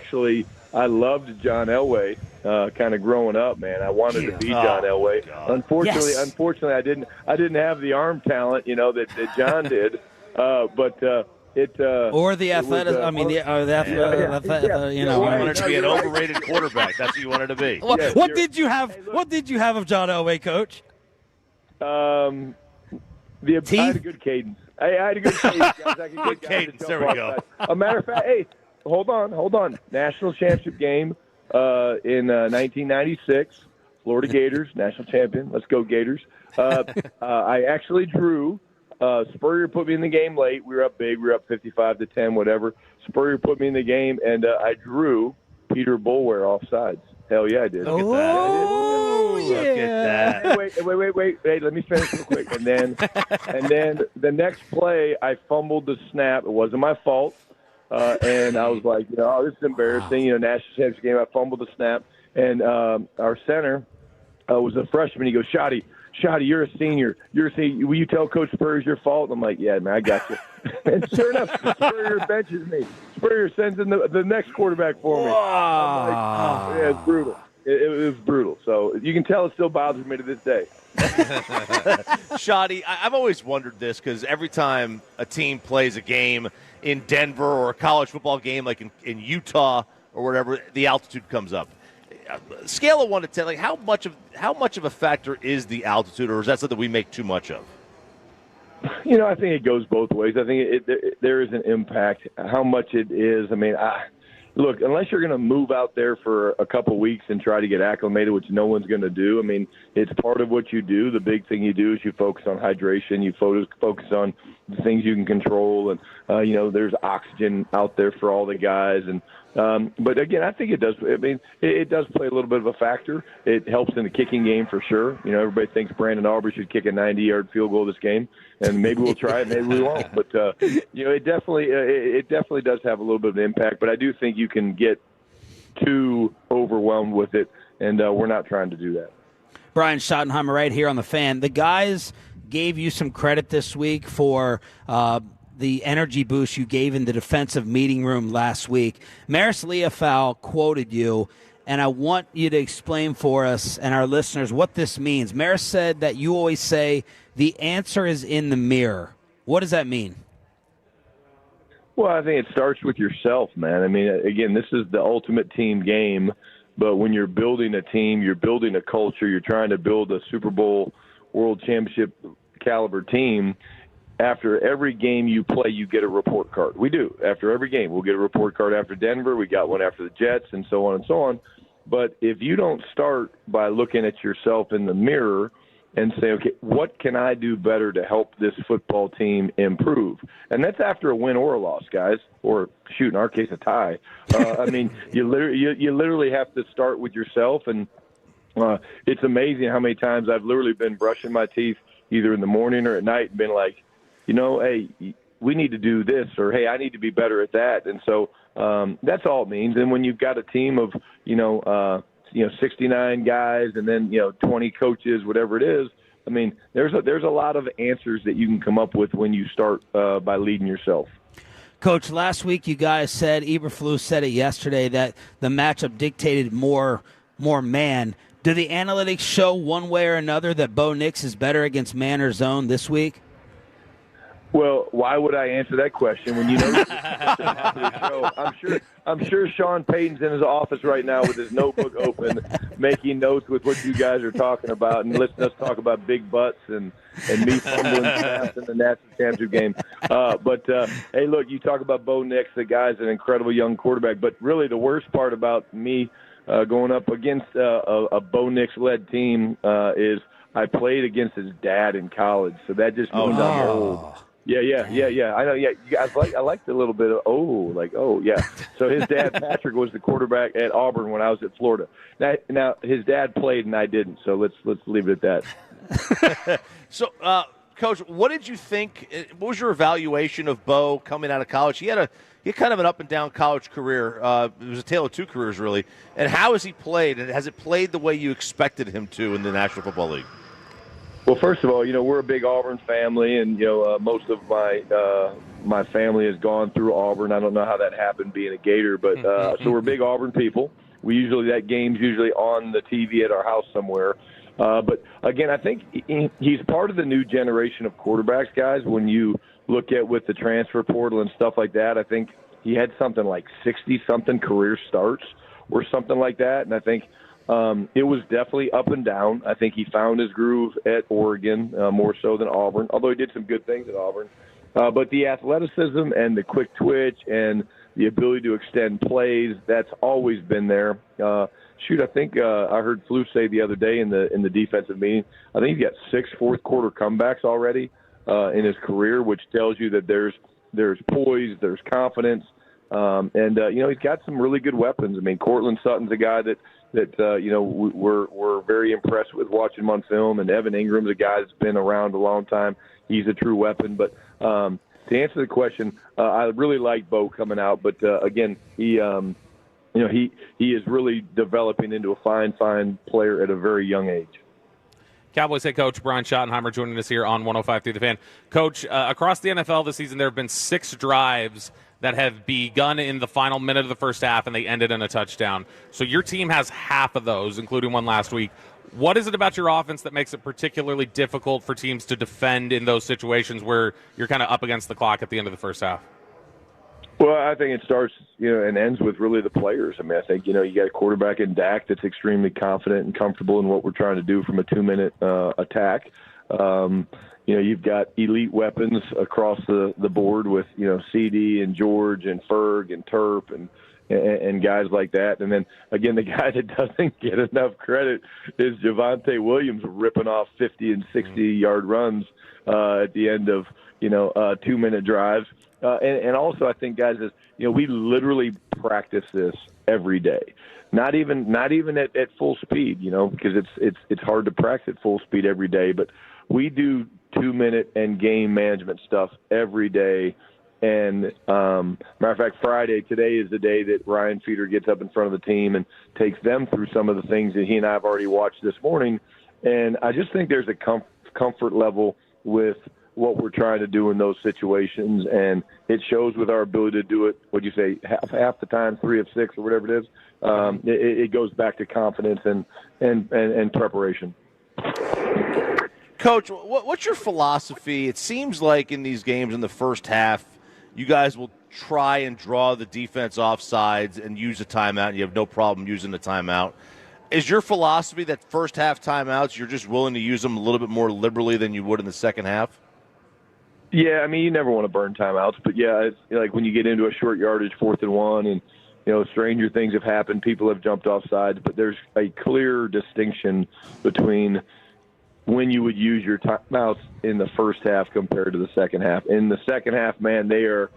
loved John Elway kind of growing up, man. I wanted to be John Elway. Unfortunately, I didn't have the arm talent, you know, that John did. Or the athleticism. I mean, you know, you wanted to be an overrated quarterback. That's what you wanted to be. What did you have? What did you have of John Elway, Coach? I had a good cadence. I had a good cadence. Good cadence. There we go. A matter of fact, hey, hold on. National championship game in 1996. Florida Gators, national champion. Let's go Gators. I actually drew. Spurrier put me in the game late. We were up big. We were up 55-10, whatever. Spurrier put me in the game, and I drew Peter Boulware offsides. Hell yeah, I did. Look at that. Wait. Let me finish real quick. And then the next play, I fumbled the snap. It wasn't my fault. And I was like, you know, oh, this is embarrassing. You know, national championship game. I fumbled the snap. And our center was a freshman. He goes, Shotty, you're a senior. Will you tell Coach Spurrier it's your fault? I'm like, yeah, man, I got you. And sure enough, Spurrier benches me. Spurrier sends in the next quarterback for me. I'm like, yeah, it's brutal. It was brutal. So you can tell it still bothers me to this day. Shotty, I've always wondered this because every time a team plays a game in Denver or a college football game like in Utah or whatever, the altitude comes up. Scale of 1 to 10, like how much of a factor is the altitude, or is that something we make too much of? You know, I think it goes both ways. I think there is an impact. How much it is, I mean, look, unless you're going to move out there for a couple weeks and try to get acclimated, which no one's going to do. I mean, it's part of what you do. The big thing you do is you focus on hydration. You focus on the things you can control, and you know, there's oxygen out there for all the guys. And but again, I think it does. I mean, it does play a little bit of a factor. It helps in the kicking game for sure. You know, everybody thinks Brandon Aubrey should kick a 90-yard field goal this game, and maybe we'll try it, maybe we won't. But you know, it definitely does have a little bit of an impact. But I do think you can get too overwhelmed with it, and we're not trying to do that. Brian Schottenheimer right here on The Fan. The guys gave you some credit this week for the energy boost you gave in the defensive meeting room last week. Maris Leofau quoted you, and I want you to explain for us and our listeners what this means. Maris said that you always say the answer is in the mirror. What does that mean? Well, I think it starts with yourself, man. I mean, again, this is the ultimate team game, but when you're building a team, you're building a culture, you're trying to build a Super Bowl world championship caliber team. After every game you play, you get a report card. We do. After every game, we'll get a report card after Denver. We got one after the Jets, and so on and so on. But if you don't start by looking at yourself in the mirror and say, okay, what can I do better to help this football team improve? And that's after a win or a loss, guys, or shoot, in our case, a tie. I mean, you literally have to start with yourself, and it's amazing how many times I've literally been brushing my teeth either in the morning or at night and been like, you know, hey, we need to do this, or hey, I need to be better at that. And so that's all it means. And when you've got a team of 69 guys and then 20 coaches, whatever it is, I mean, there's a lot of answers that you can come up with when you start by leading yourself. Coach, last week you guys said, Eberflus said it yesterday, that the matchup dictated more man. Do the analytics show one way or another that Bo Nix is better against man or zone this week? Well, why would I answer that question when you know this is such a popular show? I'm sure Sean Payton's in his office right now with his notebook open, making notes with what you guys are talking about and listening to us talk about big butts and me fumbling fast in the national championship game. Hey, look, you talk about Bo Nix. The guy's an incredible young quarterback. But really, the worst part about me going up against a Bo Nix-led team is I played against his dad in college, so that just means I'm old. Yeah. I know. Yeah, I liked a little bit of yeah. So his dad Patrick was the quarterback at Auburn when I was at Florida. Now his dad played and I didn't. So let's leave it at that. So, Coach, what did you think? What was your evaluation of Bo coming out of college? He had kind of an up and down college career. It was a tale of two careers, really. And how has he played? And has it played the way you expected him to in the National Football League? Well, first of all, we're a big Auburn family, and most of my family has gone through Auburn. I don't know how that happened, being a Gator, but so we're big Auburn people. That game's usually on the TV at our house somewhere. But again, I think he's part of the new generation of quarterbacks, guys. When you look at with the transfer portal and stuff like that, I think he had something like 60-something career starts or something like that, and I think. It was definitely up and down. I think he found his groove at Oregon more so than Auburn, although he did some good things at Auburn. But the athleticism and the quick twitch and the ability to extend plays, that's always been there. I think I heard Flus say the other day in the defensive meeting, I think he's got 6 fourth-quarter comebacks already in his career, which tells you that there's poise, there's confidence. He's got some really good weapons. I mean, Cortland Sutton's a guy that we're very impressed with watching him on film, and Evan Ingram's a guy that's been around a long time. He's a true weapon. But to answer the question, I really like Bo coming out. But again, he is really developing into a fine player at a very young age. Cowboys head coach Brian Schottenheimer joining us here on 105.3 The Fan. Coach, across the NFL this season, there have been 6 drives that have begun in the final minute of the first half and they ended in a touchdown. So your team has half of those, including one last week. What is it about your offense that makes it particularly difficult for teams to defend in those situations where you're kind of up against the clock at the end of the first half? Well, I think it starts, and ends with really the players. I mean, I think, you got a quarterback in Dak that's extremely confident and comfortable in what we're trying to do from a 2-minute attack. You've got elite weapons across the board with, CD and George and Ferg and Turp and guys like that. And then, again, the guy that doesn't get enough credit is Javonte Williams ripping off 50 and 60-yard runs at the end of, 2-minute drives. And also, I think, guys, is we literally practice this every day. Not even at full speed, because it's hard to practice at full speed every day. But we do 2-minute and game management stuff every day. And matter of fact, today is the day that Ryan Feeder gets up in front of the team and takes them through some of the things that he and I have already watched this morning. And I just think there's a comfort level with what we're trying to do in those situations, and it shows with our ability to do it. What'd you say? Half the time, 3 of 6 or whatever it is. It goes back to confidence and preparation. Coach, what's your philosophy? It seems like in these games in the first half, you guys will try and draw the defense off sides and use a timeout, and you have no problem using the timeout. Is your philosophy that first half timeouts, you're just willing to use them a little bit more liberally than you would in the second half? Yeah, I mean, you never want to burn timeouts, but yeah, it's like when you get into a short yardage 4th and 1 and, stranger things have happened, people have jumped off sides, but there's a clear distinction between when you would use your timeouts in the first half compared to the second half. In the second half, man, they are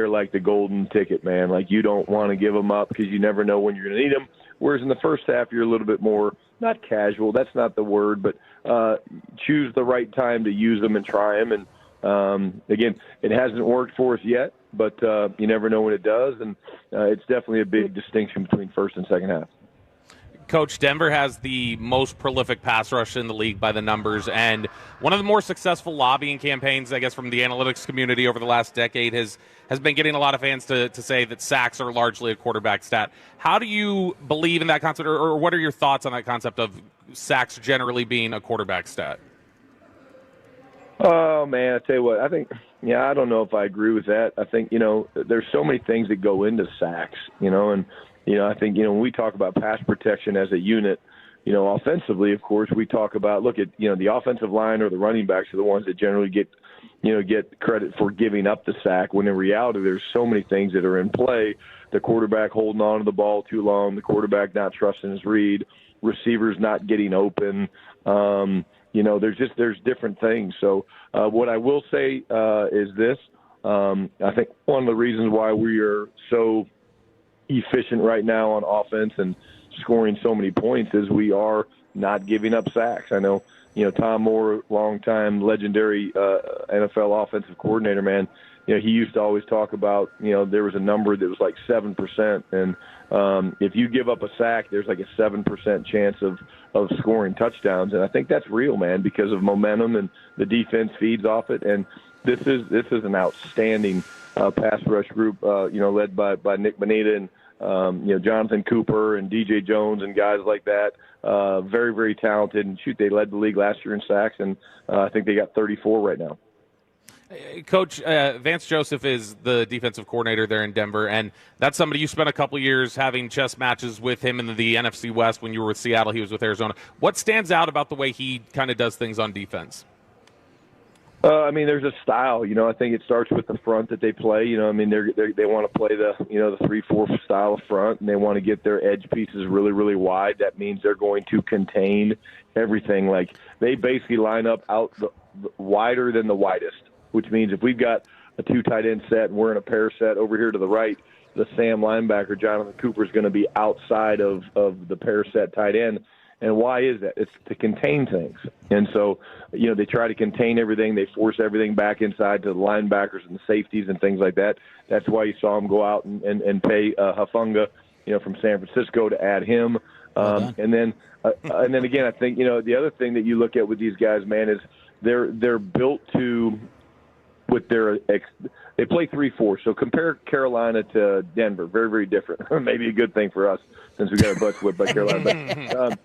like the golden ticket, man. Like, you don't want to give them up because you never know when you're going to need them. Whereas in the first half, you're a little bit more, not casual, that's not the word, but choose the right time to use them and try them. And Again, it hasn't worked for us yet, but you never know when it does, and it's definitely a big distinction between first and second half. Coach, Denver has the most prolific pass rush in the league by the numbers, and one of the more successful lobbying campaigns, I guess, from the analytics community over the last decade has been getting a lot of fans to say that sacks are largely a quarterback stat. How do you believe in that concept, or what are your thoughts on that concept of sacks generally being a quarterback stat? Oh, man, I tell you what, I think, I don't know if I agree with that. I think, there's so many things that go into sacks, and I think, when we talk about pass protection as a unit, offensively, of course, we talk about, look at, the offensive line or the running backs are the ones that generally get credit for giving up the sack, when in reality there's so many things that are in play. The quarterback holding on to the ball too long, the quarterback not trusting his read, receivers not getting open. There's different things. So what I will say is this. I think one of the reasons why we are so efficient right now on offense and scoring so many points is we are not giving up sacks. I know, Tom Moore, longtime legendary NFL offensive coordinator, man, he used to always talk about, there was a number that was like 7%. And if you give up a sack, there's like a 7% chance of scoring touchdowns. And I think that's real, man, because of momentum and the defense feeds off it. And this is an outstanding pass rush group, led by Nick Bonita and, Jonathan Cooper and DJ Jones and guys like that. Very, very talented. And shoot, they led the league last year in sacks, and I think they got 34 right now. Coach, Vance Joseph is the defensive coordinator there in Denver, and that's somebody you spent a couple years having chess matches with him in the NFC West. When you were with Seattle, he was with Arizona. What stands out about the way he kind of does things on defense? There's a style. I think it starts with the front that they play. They want to play the 3-4 style of front, and they want to get their edge pieces really, really wide. That means they're going to contain everything. Like, they basically line up out the wider than the widest, which means if we've got a 2 tight end set and we're in a pair set over here to the right, the Sam linebacker, Jonathan Cooper, is going to be outside of the pair set tight end. And why is that? It's to contain things. And so, they try to contain everything. They force everything back inside to the linebackers and the safeties and things like that. That's why you saw them go out and pay Hufanga, from San Francisco to add him. And then again, I think, the other thing that you look at with these guys, man, is they're built to – they play 3-4. So compare Carolina to Denver. Very, very different. Maybe a good thing for us since we got our butts whipped by Carolina.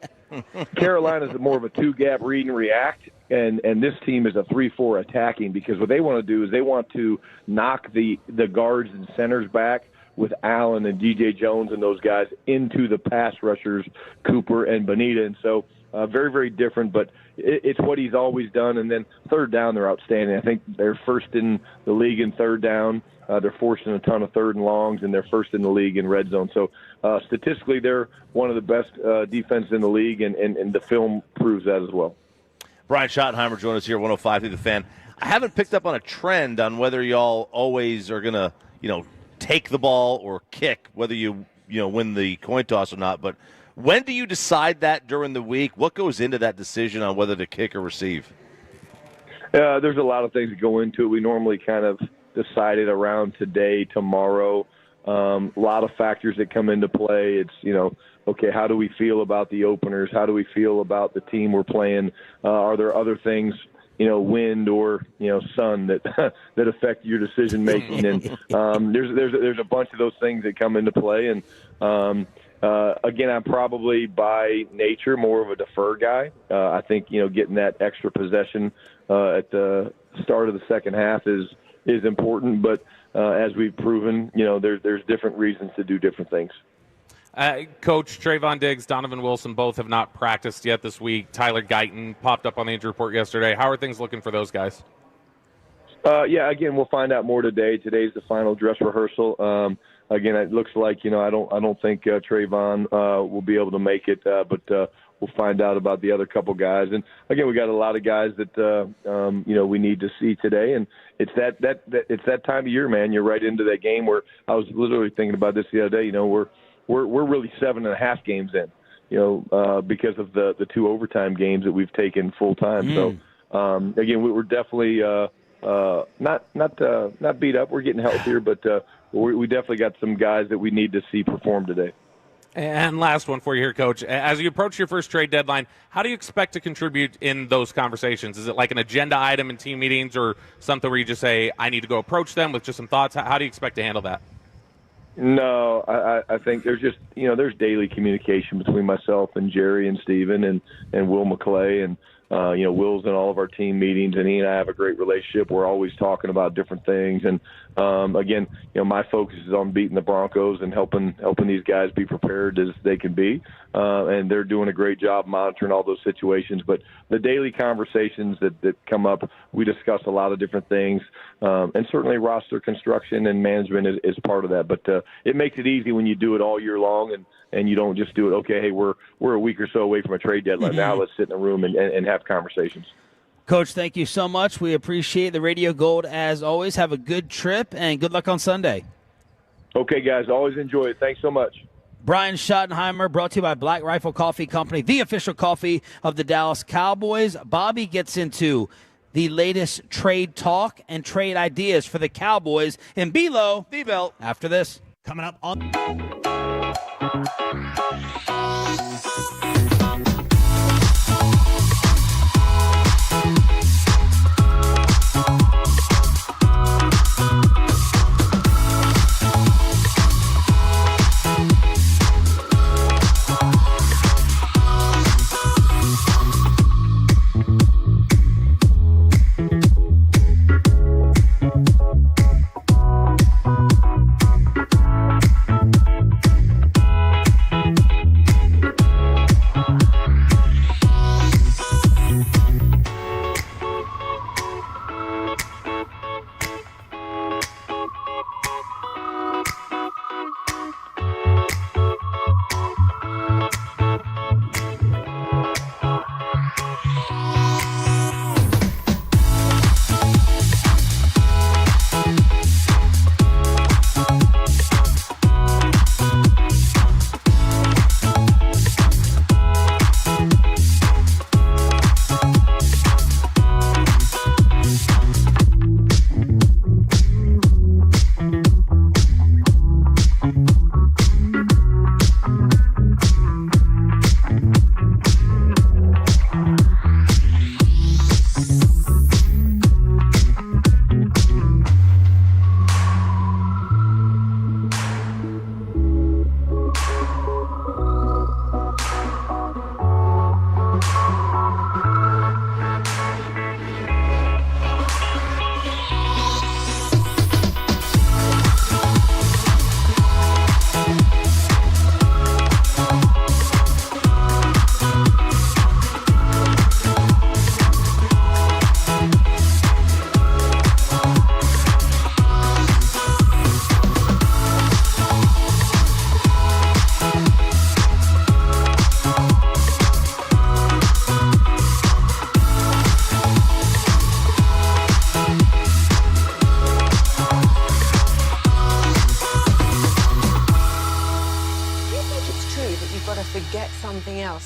But Carolina's more of a 2-gap read and react, and this team is a 3-4 attacking, because what they want to do is they want to knock the guards and centers back with Allen and DJ Jones and those guys into the pass rushers, Cooper and Bonita. And so very, very different, but it's what he's always done. And then third down, they're outstanding. I think they're first in the league in third down. They're forcing a ton of third and longs, and they're first in the league in red zone. So statistically, they're one of the best defenses in the league, and the film proves that as well. Brian Schottenheimer joined us here, 105 through the Fan. I haven't picked up on a trend on whether y'all always are going to, take the ball or kick, whether you win the coin toss or not. But when do you decide that during the week? What goes into that decision on whether to kick or receive? There's a lot of things that go into it. We normally kind of decide it around today, tomorrow. A lot of factors that come into play. It's, okay, how do we feel about the openers? How do we feel about the team we're playing? Are there other things, wind or, sun that that affect your decision making? And there's a bunch of those things that come into play. And again, I'm probably by nature more of a defer guy. I think, getting that extra possession at the start of the second half is important. But as we've proven, there's different reasons to do different things. Coach, Trayvon Diggs, Donovan Wilson both have not practiced yet this week. Tyler Guyton popped up on the injury report yesterday. How are things looking for those guys? Again, we'll find out more today. Today's the final dress rehearsal. Again, it looks like, I don't think Trayvon will be able to make it, but we'll find out about the other couple guys. And again, we got a lot of guys that we need to see today, and it's that time of year, man. You're right into that game where I was literally thinking about this the other day. We're really 7.5 games in, because of the 2 overtime games that we've taken full time. So again, we're definitely not beat up. We're getting healthier, but we definitely got some guys that we need to see perform today. And last one for you here, Coach. As you approach your first trade deadline, how do you expect to contribute in those conversations? Is it like an agenda item in team meetings or something where you just say, I need to go approach them with just some thoughts? How do you expect to handle that? No, I think there's just, there's daily communication between myself and Jerry and Steven and Will McClay. And, Will's in all of our team meetings, and he and I have a great relationship. We're always talking about different things. And, again, my focus is on beating the Broncos and helping these guys be prepared as they can be. And they're doing a great job monitoring all those situations. But the daily conversations that come up, we discuss a lot of different things. And certainly roster construction and management is part of that. But it makes it easy when you do it all year long and you don't just do it, okay, hey, we're a week or so away from a trade deadline. Mm-hmm. Now let's sit in a room and have conversations. Coach, thank you so much. We appreciate the Radio Gold as always. Have a good trip and good luck on Sunday. Okay, guys, always enjoy it. Thanks so much. Brian Schottenheimer, brought to you by Black Rifle Coffee Company, the official coffee of the Dallas Cowboys. Bobby gets into the latest trade talk and trade ideas for the Cowboys in Below the Belt after this. Coming up on...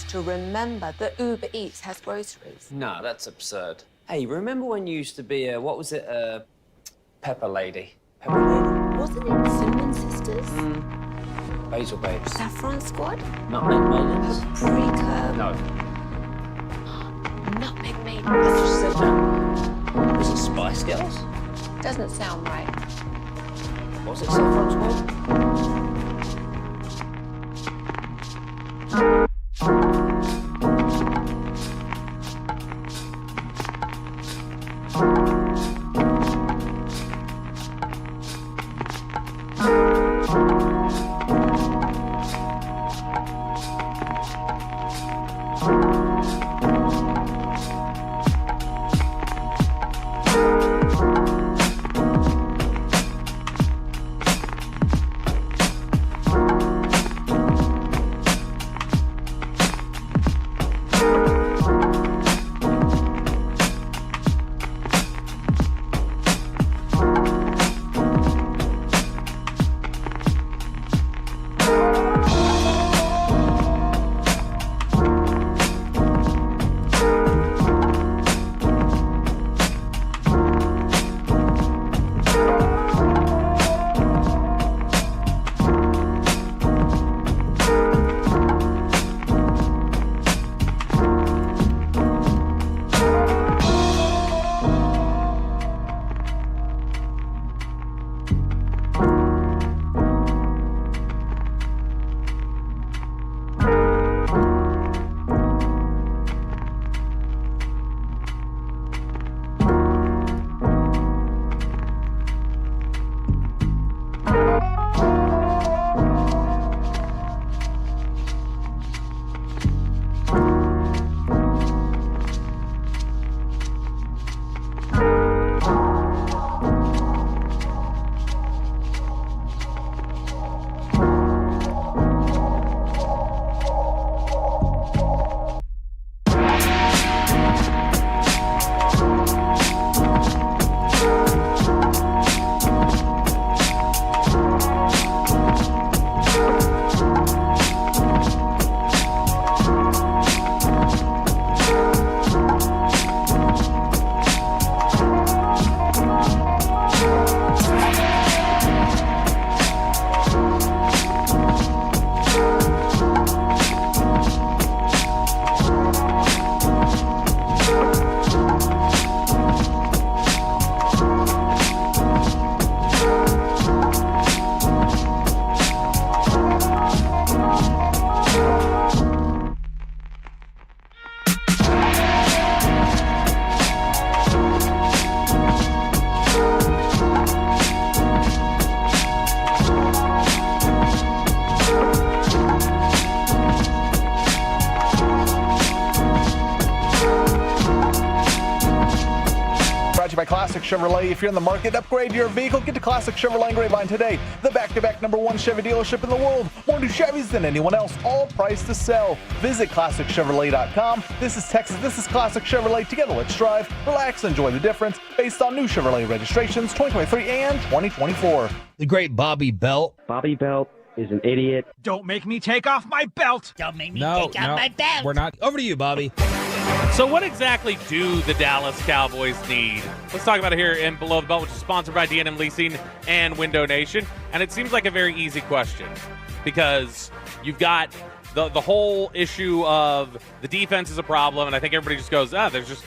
To remember that Uber Eats has groceries. No, that's absurd. Hey, remember when you used to be what was it, Pepper Lady? Pepper Lady? Wasn't it Cinnamon Sisters? Basil Babes. Saffron Squad? Nutmeg Maidens? Paprika? No. Nutmeg Maidens. I just said that. Was it Spice Girls? Doesn't sound right. Was it Saffron Squad? Classic Chevrolet. If you're in the market, upgrade your vehicle. Get to Classic Chevrolet in Grapevine today. The back-to-back #1 Chevy dealership in the world. More new Chevys than anyone else, all priced to sell. Visit ClassicChevrolet.com. This is Texas. This is Classic Chevrolet. Together, let's drive, relax, enjoy the difference. Based on new Chevrolet registrations 2023 and 2024. The great Bobby Belt. Bobby Belt is an idiot. Don't make me take off my belt. Don't make me take off my belt. We're not. Over to you, Bobby. So what exactly do the Dallas Cowboys need? Let's talk about it here in Below the Belt, which is sponsored by D&M Leasing and Window Nation. And it seems like a very easy question because you've got the whole issue of the defense is a problem, and I think everybody just goes, there's just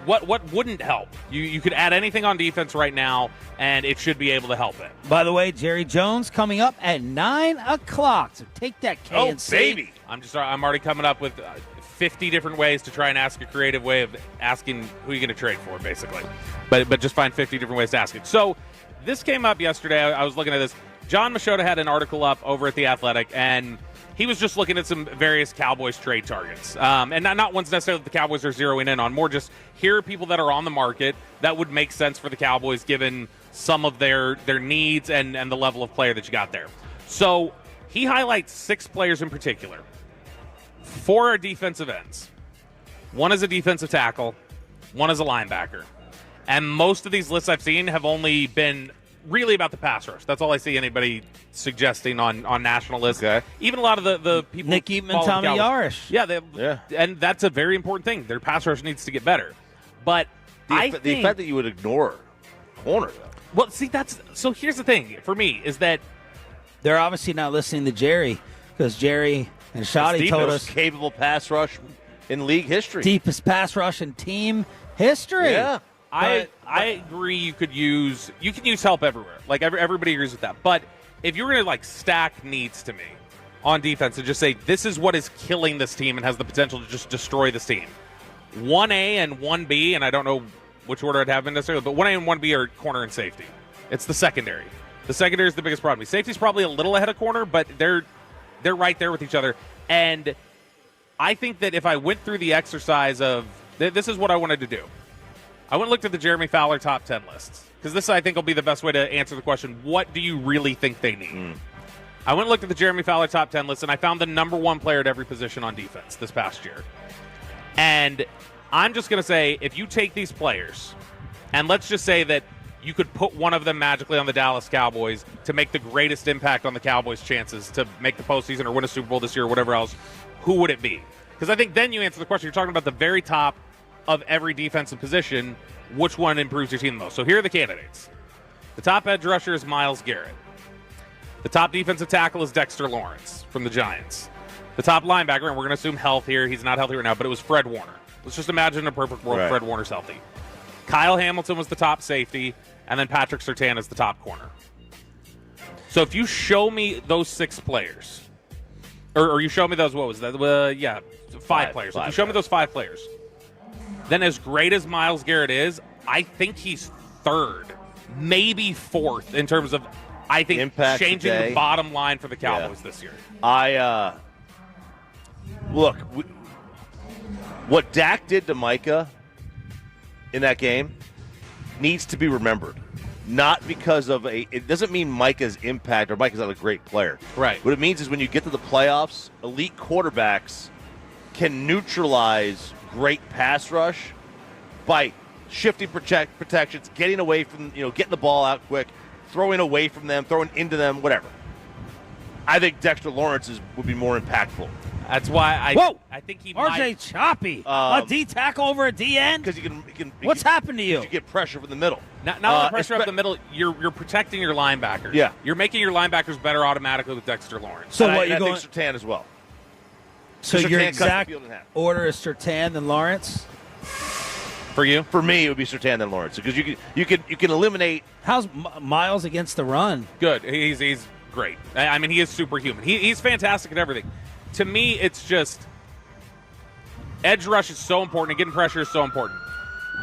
what wouldn't help? You could add anything on defense right now, and it should be able to help it. By the way, Jerry Jones coming up at 9 o'clock. So take that, KNC. Oh, baby. I'm already coming up with 50 different ways to try and ask a creative way of asking who you're going to trade for, basically. But just find 50 different ways to ask it. So this came up yesterday. I was looking at this. John Machota had an article up over at The Athletic, and he was just looking at some various Cowboys trade targets. And not ones necessarily that the Cowboys are zeroing in on, more just here are people that are on the market that would make sense for the Cowboys given some of their needs and the level of player that you got there. So he highlights 6 players in particular. 4 are defensive ends. 1 is a defensive tackle. 1 is a linebacker. And most of these lists I've seen have only been really about the pass rush. That's all I see anybody suggesting on national lists. Okay. Even a lot of the people. Nick Eatman, Tommy Yarish. Yeah, and that's a very important thing. Their pass rush needs to get better. But the fact that you would ignore corner, though. Well, see, so here's the thing for me is that they're obviously not listening to Jerry because Jerry and Shoddy told us capable pass rush in league history, deepest pass rush in team history. Yeah. I agree. You can use help everywhere. Like everybody agrees with that. But if you're going to stack needs to me on defense and just say this is what is killing this team and has the potential to just destroy this team, 1A and 1B, and I don't know which order I'd have them necessarily, but 1A and 1B are corner and safety. It's the secondary. The secondary is the biggest problem. Safety's probably a little ahead of corner, but they're right there with each other. And I think that if I went through the exercise of this is what I wanted to do. I went and looked at the Jeremy Fowler top 10 lists because this, I think, will be the best way to answer the question, what do you really think they need? I went and looked at the Jeremy Fowler top 10 list, and I found the #1 player at every position on defense this past year. And I'm just going to say, if you take these players, and let's just say that you could put one of them magically on the Dallas Cowboys to make the greatest impact on the Cowboys' chances to make the postseason or win a Super Bowl this year or whatever else, who would it be? Because I think then you answer the question. You're talking about the very top of every defensive position, which one improves your team the most? So here are the candidates. The top edge rusher is Myles Garrett. The top defensive tackle is Dexter Lawrence from the Giants. The top linebacker, and we're going to assume health here. He's not healthy right now, but it was Fred Warner. Let's just imagine a perfect world. Right. Fred Warner's healthy. Kyle Hamilton was the top safety, and then Patrick Surtain is the top corner. So if you show me those 6 players, or you show me those, what was that? 5 players. If you show me those 5 players, then as great as Myles Garrett is, I think he's 3rd, maybe 4th in terms of, I think, impact changing the bottom line for the Cowboys this year. Look, what Dak did to Micah in that game needs to be remembered. Not because of it doesn't mean Micah's impact or Micah's not a great player. Right. What it means is when you get to the playoffs, elite quarterbacks can neutralize great pass rush by shifting protections, getting away from, getting the ball out quick, throwing away from them, throwing into them, whatever. I think Dexter Lawrence would be more impactful. That's why I think he RJ might. Choppy. A D tackle over a D end? Because you can. What's happened to you? You get pressure from the middle. Not only pressure up the middle, you're protecting your linebackers. Yeah. You're making your linebackers better automatically with Dexter Lawrence. So I think Surtain as well. So Surtain your cuts the exact field in half. order is Surtain then Lawrence? For you? For me, it would be Surtain then Lawrence because you can eliminate. How's Miles against the run? Good. He's great. I mean, he is superhuman. He's fantastic at everything. To me, it's just edge rush is so important and getting pressure is so important.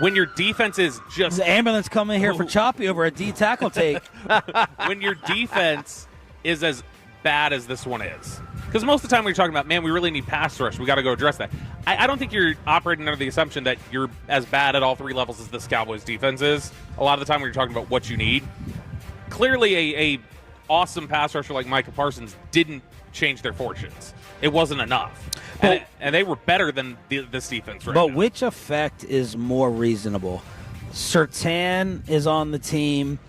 When your defense is just... There's an ambulance coming here for Choppy over a D tackle take. When your defense is as bad as this one is. Because most of the time when you're talking about, man, we really need pass rush, we got to go address that. I don't think you're operating under the assumption that you're as bad at all three levels as this Cowboys defense is. A lot of the time when you're talking about what you need, clearly a awesome pass rusher like Micah Parsons didn't change their fortunes. It wasn't enough. And they were better than this defense right now. But which effect is more reasonable? Surtain is on the team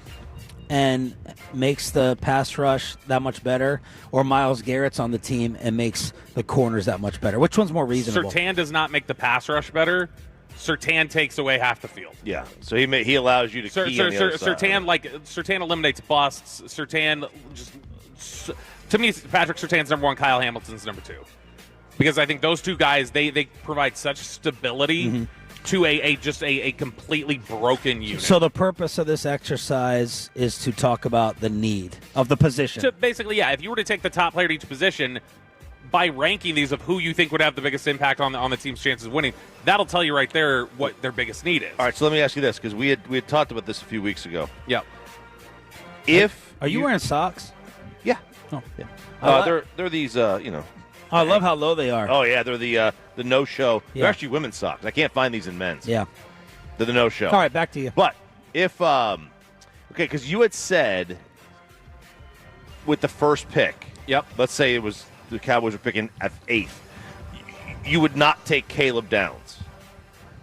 and makes the pass rush that much better, or Myles Garrett's on the team and makes the corners that much better? Which one's more reasonable? Surtain does not make the pass rush better. Surtain takes away half the field. Yeah, so he allows you to key on the other side. Surtain eliminates busts. Surtain just to me, Patrick Surtain's number one. Kyle Hamilton's number two, because I think those two guys they provide such stability to a completely broken unit. So the purpose of this exercise is to talk about the need of the position. So basically, yeah, if you were to take the top player at each position, by ranking these of who you think would have the biggest impact on the team's chances of winning, that'll tell you right there what their biggest need is. All right, so let me ask you this, because we had talked about this a few weeks ago. Yep. Are you wearing socks? Yeah. Oh, yeah. They're these, I love how low they are. Oh yeah, they're the no-show. Yeah. They're actually women's socks. I can't find these in men's. Yeah. They're the no-show. All right, back to you. But if because you had said with the first pick. Yep. Let's say it was the Cowboys were picking at 8th. You would not take Caleb Downs,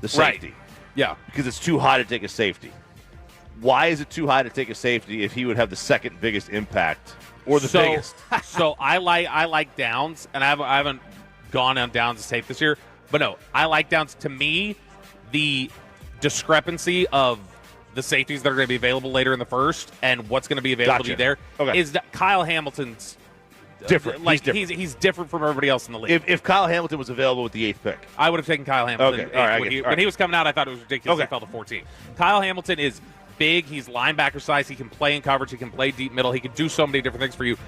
the safety. Right. Yeah. Because it's too high to take a safety. Why is it too high to take a safety if he would have the second biggest impact or the biggest? So I like Downs, and I haven't gone on Downs' tape this year, but no, I like Downs. To me, the discrepancy of the safeties that are going to be available later in the first and what's going to be available to you there is that Kyle Hamilton's different. Like he's different from everybody else in the league. If Kyle Hamilton was available with the 8th pick, I would have taken Kyle Hamilton. Okay, all right. When he was coming out, I thought it was ridiculous. He fell to 14. Kyle Hamilton is big. He's linebacker size. He can play in coverage. He can play deep middle. He can do so many different things for you.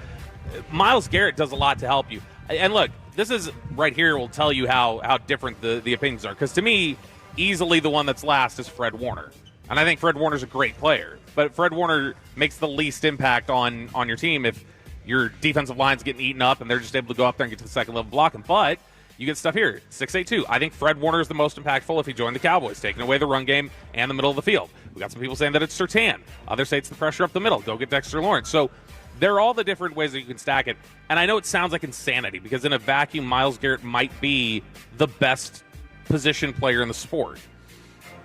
Myles Garrett does a lot to help you. And look, this is right here will tell you how different the opinions are. Because to me, easily the one that's last is Fred Warner. And I think Fred Warner's a great player. But Fred Warner makes the least impact on your team if your defensive line's getting eaten up and they're just able to go up there and get to the second level blocking. But you get stuff here, 6'8", I think Fred Warner is the most impactful if he joined the Cowboys, taking away the run game and the middle of the field. We got some people saying that it's Surtain. Others say it's the pressure up the middle. Go get Dexter Lawrence. So there are all the different ways that you can stack it. And I know it sounds like insanity because in a vacuum, Myles Garrett might be the best position player in the sport.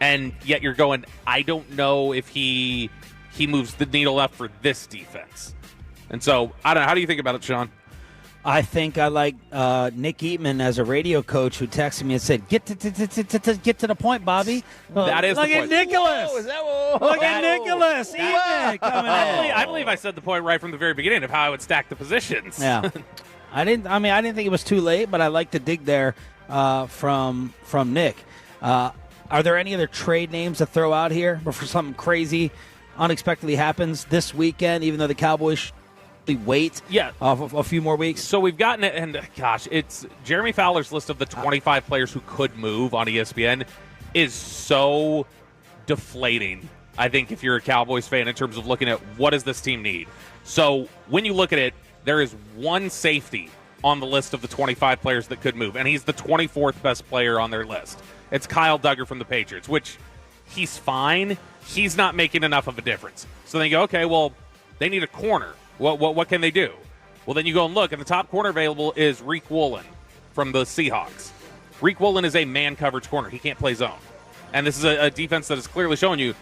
And yet you're going, I don't know if he moves the needle up for this defense. And so, I don't know. How do you think about it, Sean? I think I like Nick Eatman as a radio coach who texted me and said, get to the point, Bobby. That is the point. Look at Nicholas. Look at Nicholas Eatman coming in. I believe I said the point right from the very beginning of how I would stack the positions. Yeah. I didn't think it was too late, but I like to dig there from Nick. Are there any other trade names to throw out here before something crazy unexpectedly happens this weekend, even though the Cowboys wait a few more weeks? So we've gotten it, and gosh, it's Jeremy Fowler's list of the 25 players who could move on ESPN is so deflating, I think, if you're a Cowboys fan in terms of looking at what does this team need. So when you look at it, there is one safety on the list of the 25 players that could move, and he's the 24th best player on their list. It's Kyle Duggar from the Patriots, which he's fine. He's not making enough of a difference. So then you go, okay, well, they need a corner. What can they do? Well, then you go and look, and the top corner available is Reek Woolen from the Seahawks. Reek Woolen is a man coverage corner. He can't play zone. And this is a defense that is clearly showing you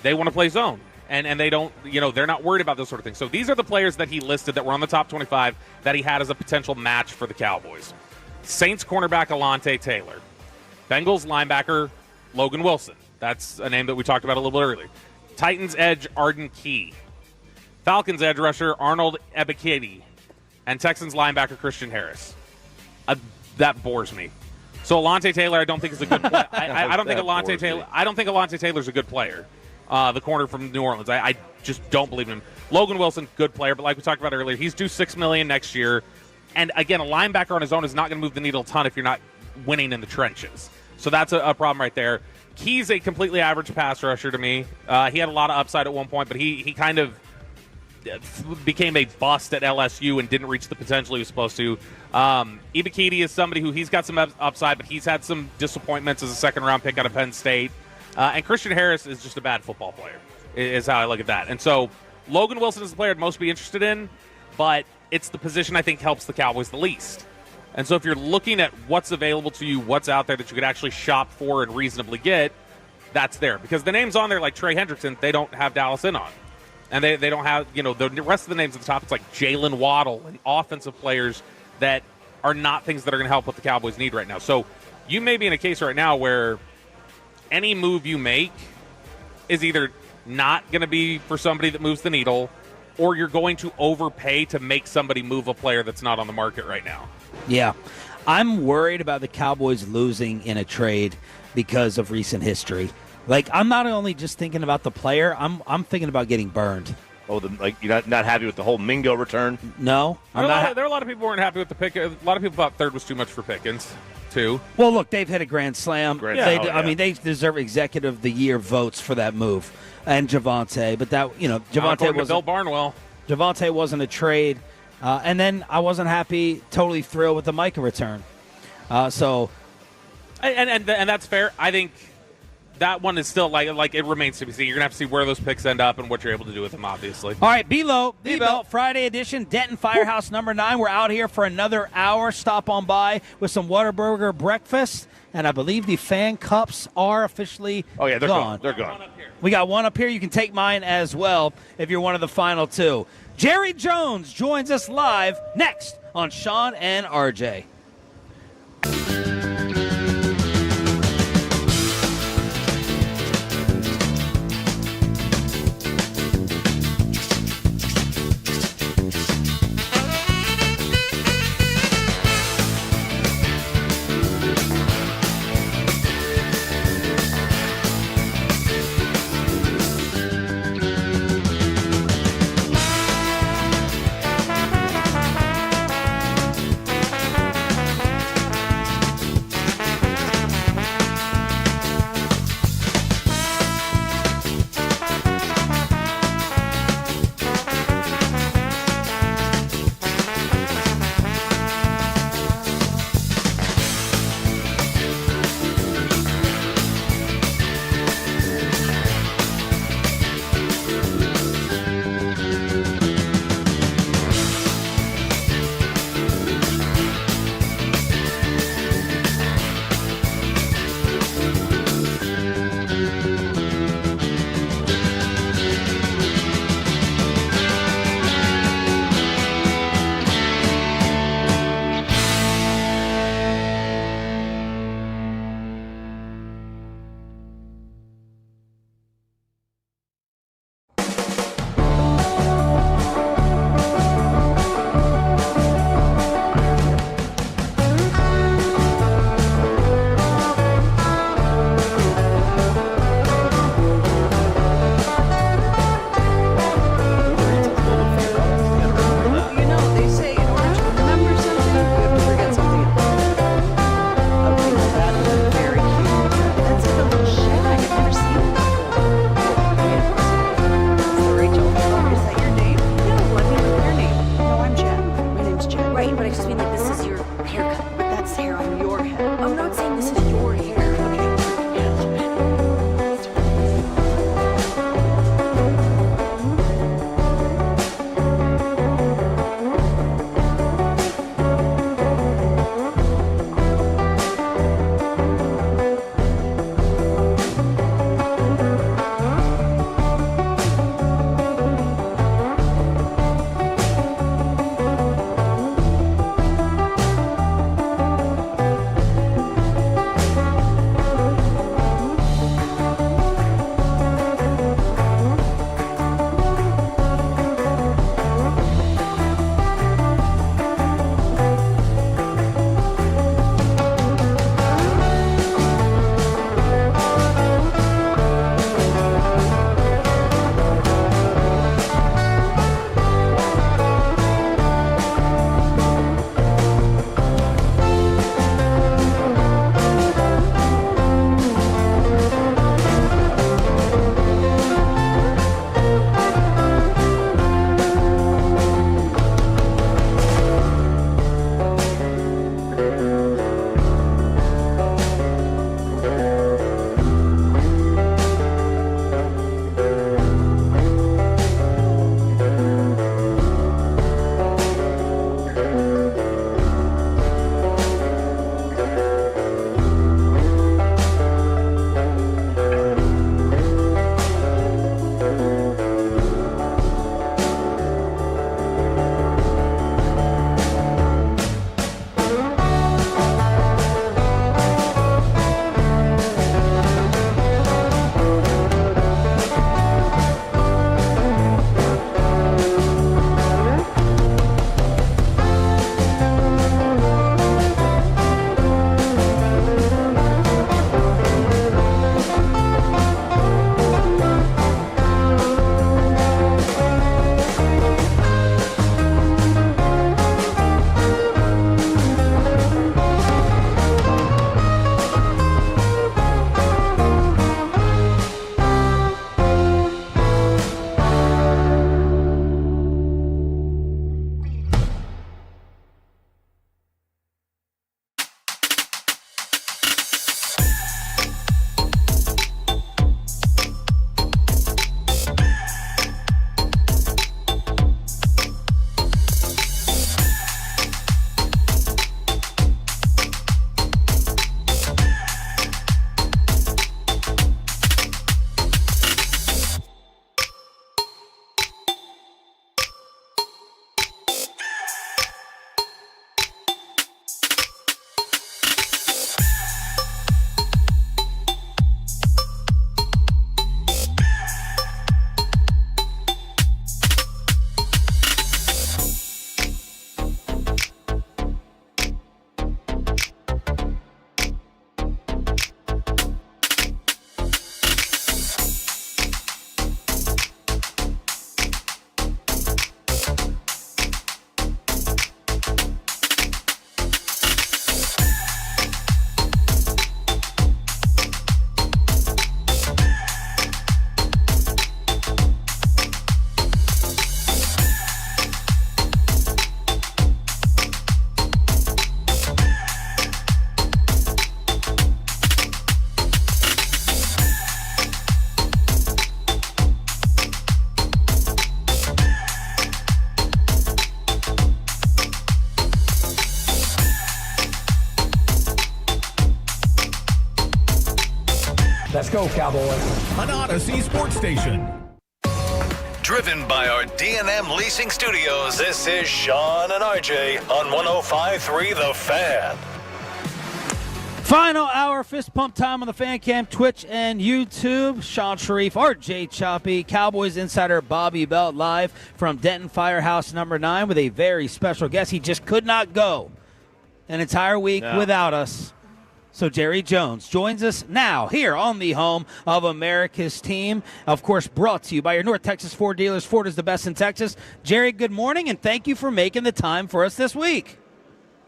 they want to play zone. And they don't, they're not worried about those sort of things. So these are the players that he listed that were on the top 25 that he had as a potential match for the Cowboys. Saints cornerback Alontae Taylor. Bengals linebacker Logan Wilson. That's a name that we talked about a little bit earlier. Titans edge Arden Key. Falcons edge rusher Arnold Ebiketie. And Texans linebacker Christian Harris. That bores me. So Alontae Taylor, I don't think is a good player. I don't think Alontae Taylor's a good player. The corner from New Orleans. I just don't believe in him. Logan Wilson, good player, but like we talked about earlier, he's due $6 million next year. And again, a linebacker on his own is not going to move the needle a ton if you're not winning in the trenches. So that's a problem right there. Key's a completely average pass rusher to me. He had a lot of upside at one point, but he kind of became a bust at LSU and didn't reach the potential he was supposed to. Ibikiti is somebody who he's got some upside, but he's had some disappointments as a second-round pick out of Penn State. And Christian Harris is just a bad football player, is how I look at that. And so Logan Wilson is the player I'd most be interested in, but it's the position I think helps the Cowboys the least. And so if you're looking at what's available to you, what's out there that you could actually shop for and reasonably get, that's there. Because the names on there like Trey Hendrickson, they don't have Dallas in on. And they don't have, the rest of the names at the top, it's like Jalen Waddle and offensive players that are not things that are going to help what the Cowboys need right now. So you may be in a case right now where any move you make is either not going to be for somebody that moves the needle, or you're going to overpay to make somebody move a player that's not on the market right now. Yeah. I'm worried about the Cowboys losing in a trade because of recent history. Like, I'm not only just thinking about the player, I'm thinking about getting burned. Oh, you're not happy with the whole Mingo return? No. There are a lot of people who weren't happy with the pick. A lot of people thought third was too much for Pickens, too. Well, look, they've hit a grand slam. I mean, they deserve Executive of the Year votes for that move. And Javonte, but that, Javonte was Bill Barnwell. Javonte wasn't a trade. And then I wasn't totally thrilled with the Micah return. And that's fair. I think that one is still like it remains to be seen. You're gonna have to see where those picks end up and what you're able to do with them, obviously. All right, B-Lo Friday edition, Denton Firehouse number 9. We're out here for another hour. Stop on by with some Whataburger breakfast, and I believe the fan cups are officially they're gone. They're gone. We got one up here. You can take mine as well if you're one of the final two. Jerry Jones joins us live next on Sean and RJ. Let's go, Cowboys. An Odyssey sports station. Driven by our D&M Leasing Studios, this is Sean and RJ on 105.3 The Fan. Final hour, fist pump time on the Fan Cam, Twitch, and YouTube. Sean Sharif, RJ Choppy, Cowboys insider Bobby Belt live from Denton Firehouse number 9 with a very special guest. He just could not go an entire week without us. So Jerry Jones joins us now here on the home of America's team. Of course, brought to you by your North Texas Ford dealers. Ford is the best in Texas. Jerry, good morning, and thank you for making the time for us this week.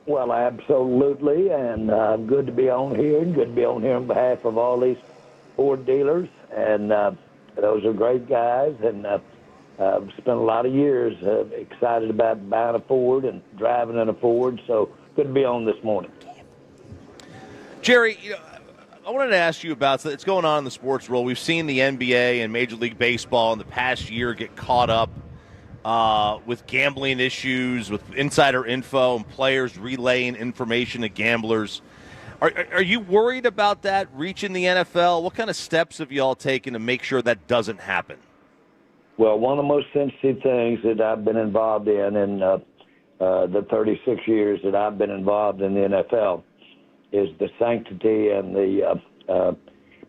Well, absolutely, and good to be on here, and good to be on here on behalf of all these Ford dealers. And those are great guys, and I've spent a lot of years excited about buying a Ford and driving in a Ford, so good to be on this morning. Jerry, I wanted to ask you about what's going on in the sports world. We've seen the NBA and Major League Baseball in the past year get caught up with gambling issues, with insider info, and players relaying information to gamblers. Are you worried about that reaching the NFL? What kind of steps have you all taken to make sure that doesn't happen? Well, one of the most sensitive things that I've been involved in the 36 years that I've been involved in the NFL is the sanctity and the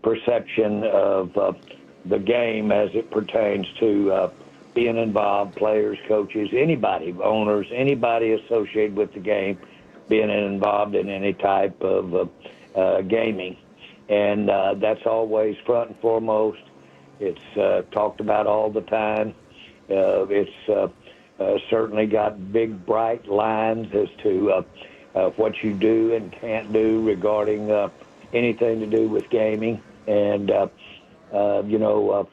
perception of the game as it pertains to being involved, players, coaches, anybody, owners, anybody associated with the game, being involved in any type of gaming. And that's always front and foremost. It's talked about all the time. It's certainly got big, bright lines as to what you do and can't do regarding anything to do with gaming. And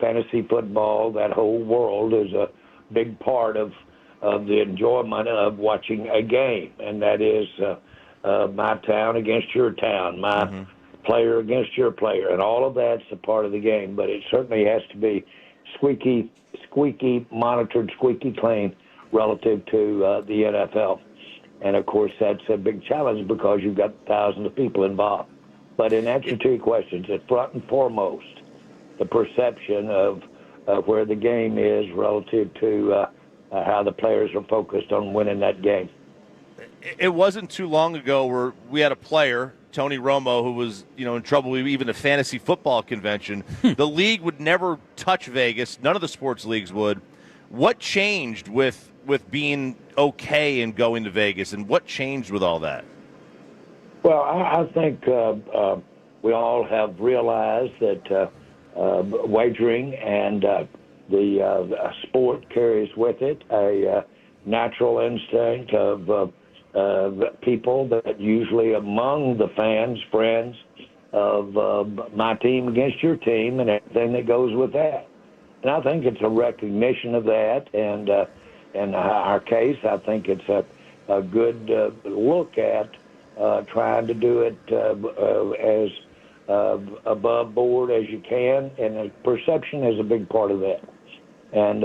fantasy football, that whole world is a big part of the enjoyment of watching a game. And that is my town against your town, my player against your player. And all of that's a part of the game. But it certainly has to be squeaky monitored, squeaky clean relative to the NFL. And, of course, that's a big challenge because you've got thousands of people involved. But in answer to your questions, it's front and foremost the perception of where the game is relative to how the players are focused on winning that game. It wasn't too long ago where we had a player, Tony Romo, who was in trouble with even a fantasy football convention. The league would never touch Vegas. None of the sports leagues would. What changed with being okay and going to Vegas, and what changed with all that? Well, I think we all have realized that wagering and the sport carries with it a natural instinct of people that usually among the fans, friends of my team against your team and everything that goes with that. And I think it's a recognition of that. And in our case, I think it's a good look at trying to do it as above board as you can. And perception is a big part of that. And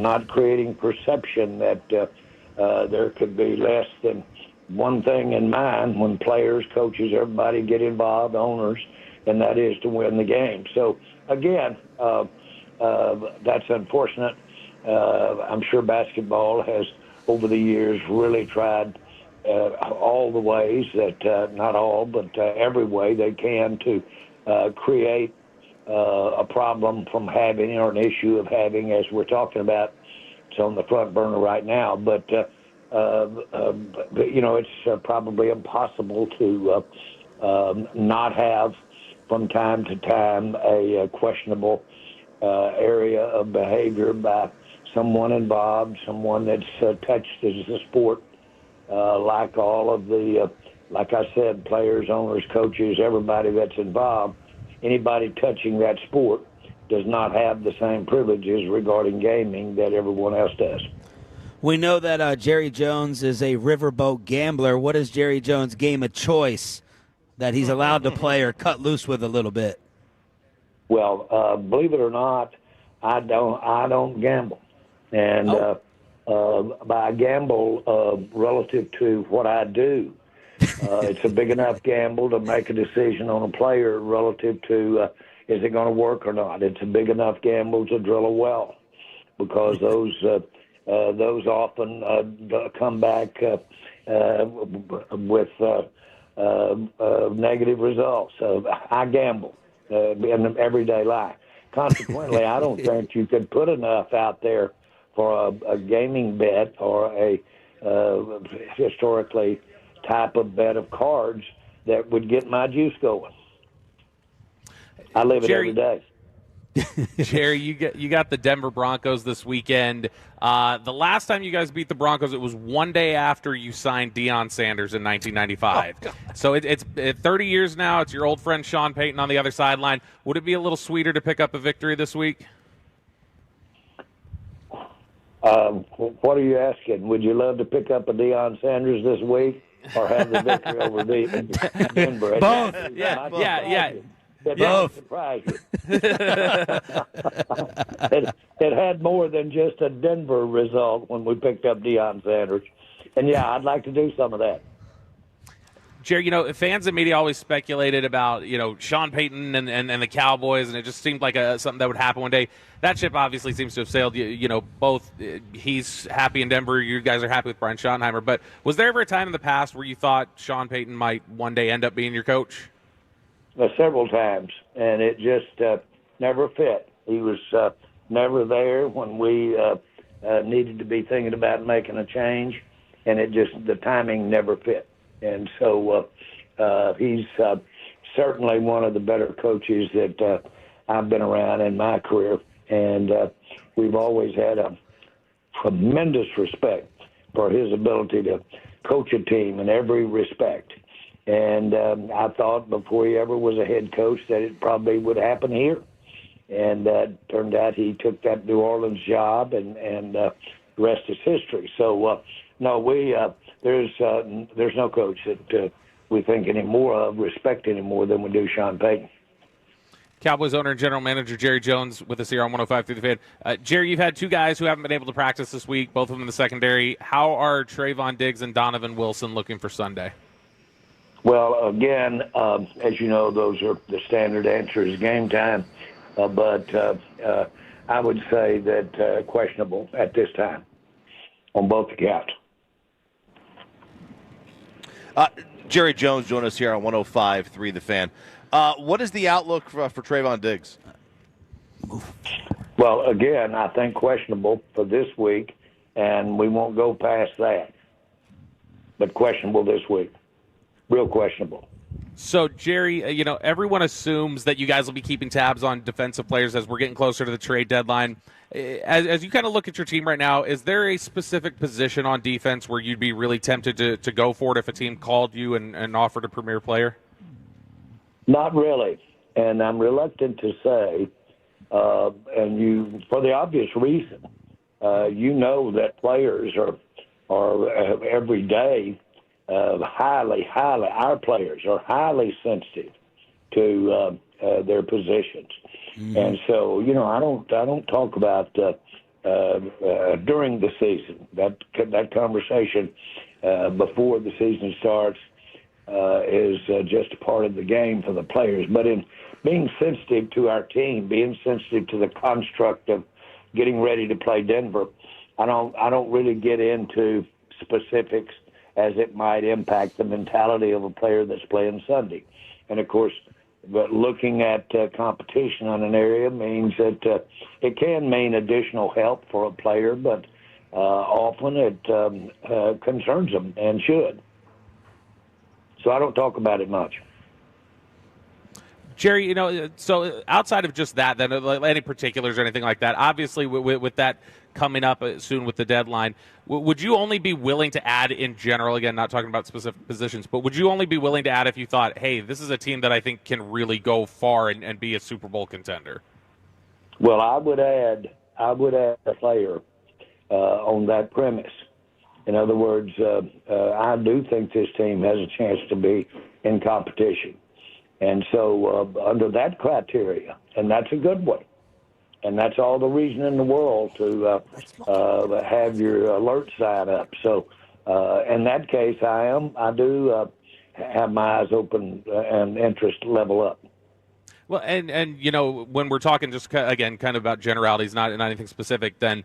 not creating perception that there could be less than one thing in mind when players, coaches, everybody get involved, owners, and that is to win the game. So, again, that's unfortunate. I'm sure basketball has, over the years, really tried all the ways that, not all, but every way they can to create a problem from having or an issue of having, as we're talking about. It's on the front burner right now. But it's probably impossible to not have, from time to time, a questionable area of behavior by someone involved, someone that's touched as a sport, like all of the, like I said, players, owners, coaches, everybody that's involved. Anybody touching that sport does not have the same privileges regarding gaming that everyone else does. We know that Jerry Jones is a riverboat gambler. What is Jerry Jones' game of choice that he's allowed to play or cut loose with a little bit? Well, believe it or not, I don't gamble, and I gamble relative to what I do. It's a big enough gamble to make a decision on a player relative to is it going to work or not. It's a big enough gamble to drill a well, because those often come back with negative results. I gamble in everyday life. Consequently, I don't think you could put enough out there for a gaming bet or a historically type of bet of cards that would get my juice going. I live it every day. Jerry, you got the Denver Broncos this weekend. The last time you guys beat the Broncos, it was one day after you signed Deion Sanders in 1995. So it's 30 years now. It's your old friend Sean Payton on the other sideline. Would it be a little sweeter to pick up a victory this week? What are you asking? Would you love to pick up a Deion Sanders this week, or have the victory over Denver? Both. Yeah. It might surprise you. It had more than just a Denver result when we picked up Deion Sanders. And, yeah, I'd like to do some of that. Jerry, fans and media always speculated about, Sean Payton and the Cowboys, and it just seemed like something that would happen one day. That ship obviously seems to have sailed. Both he's happy in Denver, you guys are happy with Brian Schottenheimer. But was there ever a time in the past where you thought Sean Payton might one day end up being your coach? Several times, and it just never fit. He was never there when we needed to be thinking about making a change, and the timing never fit. And so he's certainly one of the better coaches that I've been around in my career, and we've always had a tremendous respect for his ability to coach a team in every respect. And I thought before he ever was a head coach that it probably would happen here. And turned out he took that New Orleans job, and the rest is history. So, no, there's no coach that we think any more of, respect any more than we do Sean Payton. Cowboys owner and general manager Jerry Jones with us here on 105 through the Fan. Jerry, you've had two guys who haven't been able to practice this week, both of them in the secondary. How are Trayvon Diggs and Donovan Wilson looking for Sunday? Well, again, as you know, those are the standard answers, game time. But I would say that questionable at this time on both accounts. Jerry Jones joined us here on 105.3 The Fan. What is the outlook for Trayvon Diggs? Well, again, I think questionable for this week, and we won't go past that. But questionable this week. Real questionable. So, Jerry, everyone assumes that you guys will be keeping tabs on defensive players as we're getting closer to the trade deadline. As you kind of look at your team right now, is there a specific position on defense where you'd be really tempted to go for it if a team called you and offered a premier player? Not really. And I'm reluctant to say, for the obvious reason, that players are every day our players are highly sensitive to their positions. Mm-hmm. And so, I don't talk about during the season. That conversation before the season starts is just a part of the game for the players. But in being sensitive to our team, being sensitive to the construct of getting ready to play Denver, I don't really get into specifics as it might impact the mentality of a player that's playing Sunday. And, of course, but looking at competition on an area means that it can mean additional help for a player, but often it concerns them and should. So I don't talk about it much. Jerry, so outside of just that, then any particulars or anything like that, obviously with that coming up soon with the deadline, would you only be willing to add in general, again, not talking about specific positions, but would you only be willing to add if you thought, hey, this is a team that I think can really go far and be a Super Bowl contender? Well, I would add a player on that premise. In other words, I do think this team has a chance to be in competition. And so under that criteria, and that's a good one, and that's all the reason in the world to have your alert sign up. So in that case, I do have my eyes open and interest level up. Well, and when we're talking just again kind of about generalities, not anything specific, then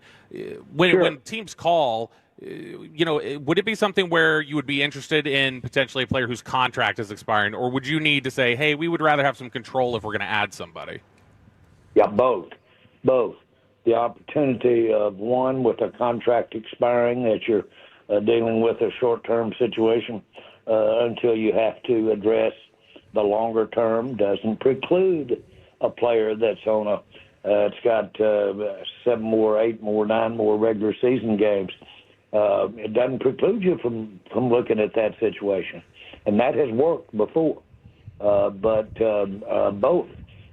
when teams call, would it be something where you would be interested in potentially a player whose contract is expiring, or would you need to say, hey, we would rather have some control if we're going to add somebody? Yeah, both. The opportunity of one with a contract expiring that you're dealing with a short-term situation until you have to address the longer term doesn't preclude a player that's on it's got 7 more, 8 more, 9 more regular season games. It doesn't preclude you from looking at that situation. And that has worked before. But both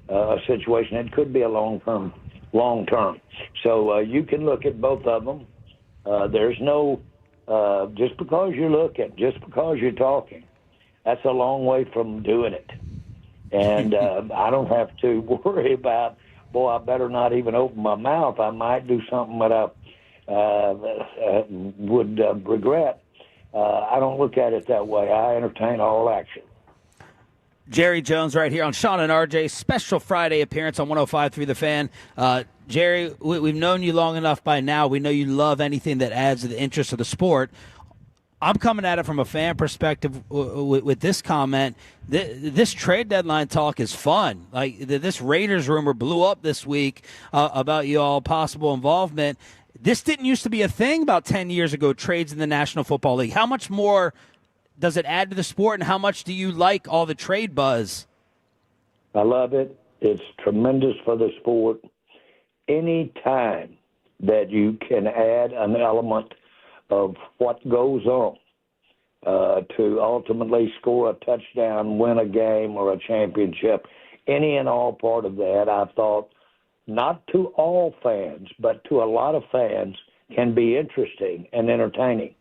a situation, it could be a long term. So you can look at both of them. There's no, just because you're looking, just because you're talking, that's a long way from doing it. And I don't have to worry about, boy, I better not even open my mouth. I might do something that I would regret. I don't look at it that way. I entertain all action. Jerry Jones right here on Sean and RJ, special Friday appearance on 105.3 The Fan. Jerry, we've known you long enough by now. We know you love anything that adds to the interest of the sport. I'm coming at it from a fan perspective with this comment. This trade deadline talk is fun. Like this Raiders rumor blew up this week about you all possible involvement. This didn't used to be a thing about 10 years ago, trades in the National Football League. How much more does it add to the sport, and how much do you like all the trade buzz? I love it. It's tremendous for the sport. Any time that you can add an element of what goes on to ultimately score a touchdown, win a game, or a championship, any and all part of that, I thought, not to all fans, but to a lot of fans, can be interesting and entertaining.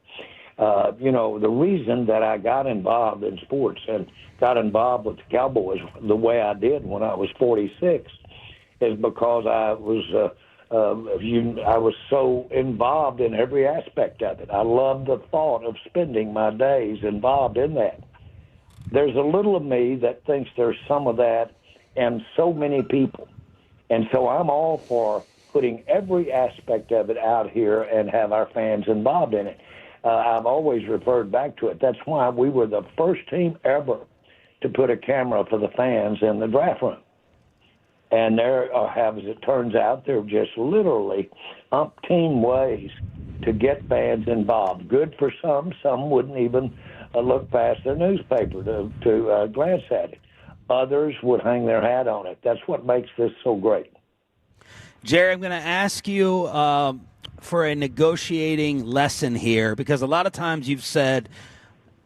The reason that I got involved in sports and got involved with the Cowboys the way I did when I was 46 is because I was so involved in every aspect of it. I loved the thought of spending my days involved in that. There's a little of me that thinks there's some of that in so many people. And so I'm all for putting every aspect of it out here and have our fans involved in it. I've always referred back to it. That's why we were the first team ever to put a camera for the fans in the draft room. And there as it turns out, there are just literally umpteen ways to get fans involved. Good for some wouldn't even look past their newspaper to glance at it. Others would hang their hat on it. That's what makes this so great. Jerry, I'm going to ask you for a negotiating lesson here, because a lot of times you've said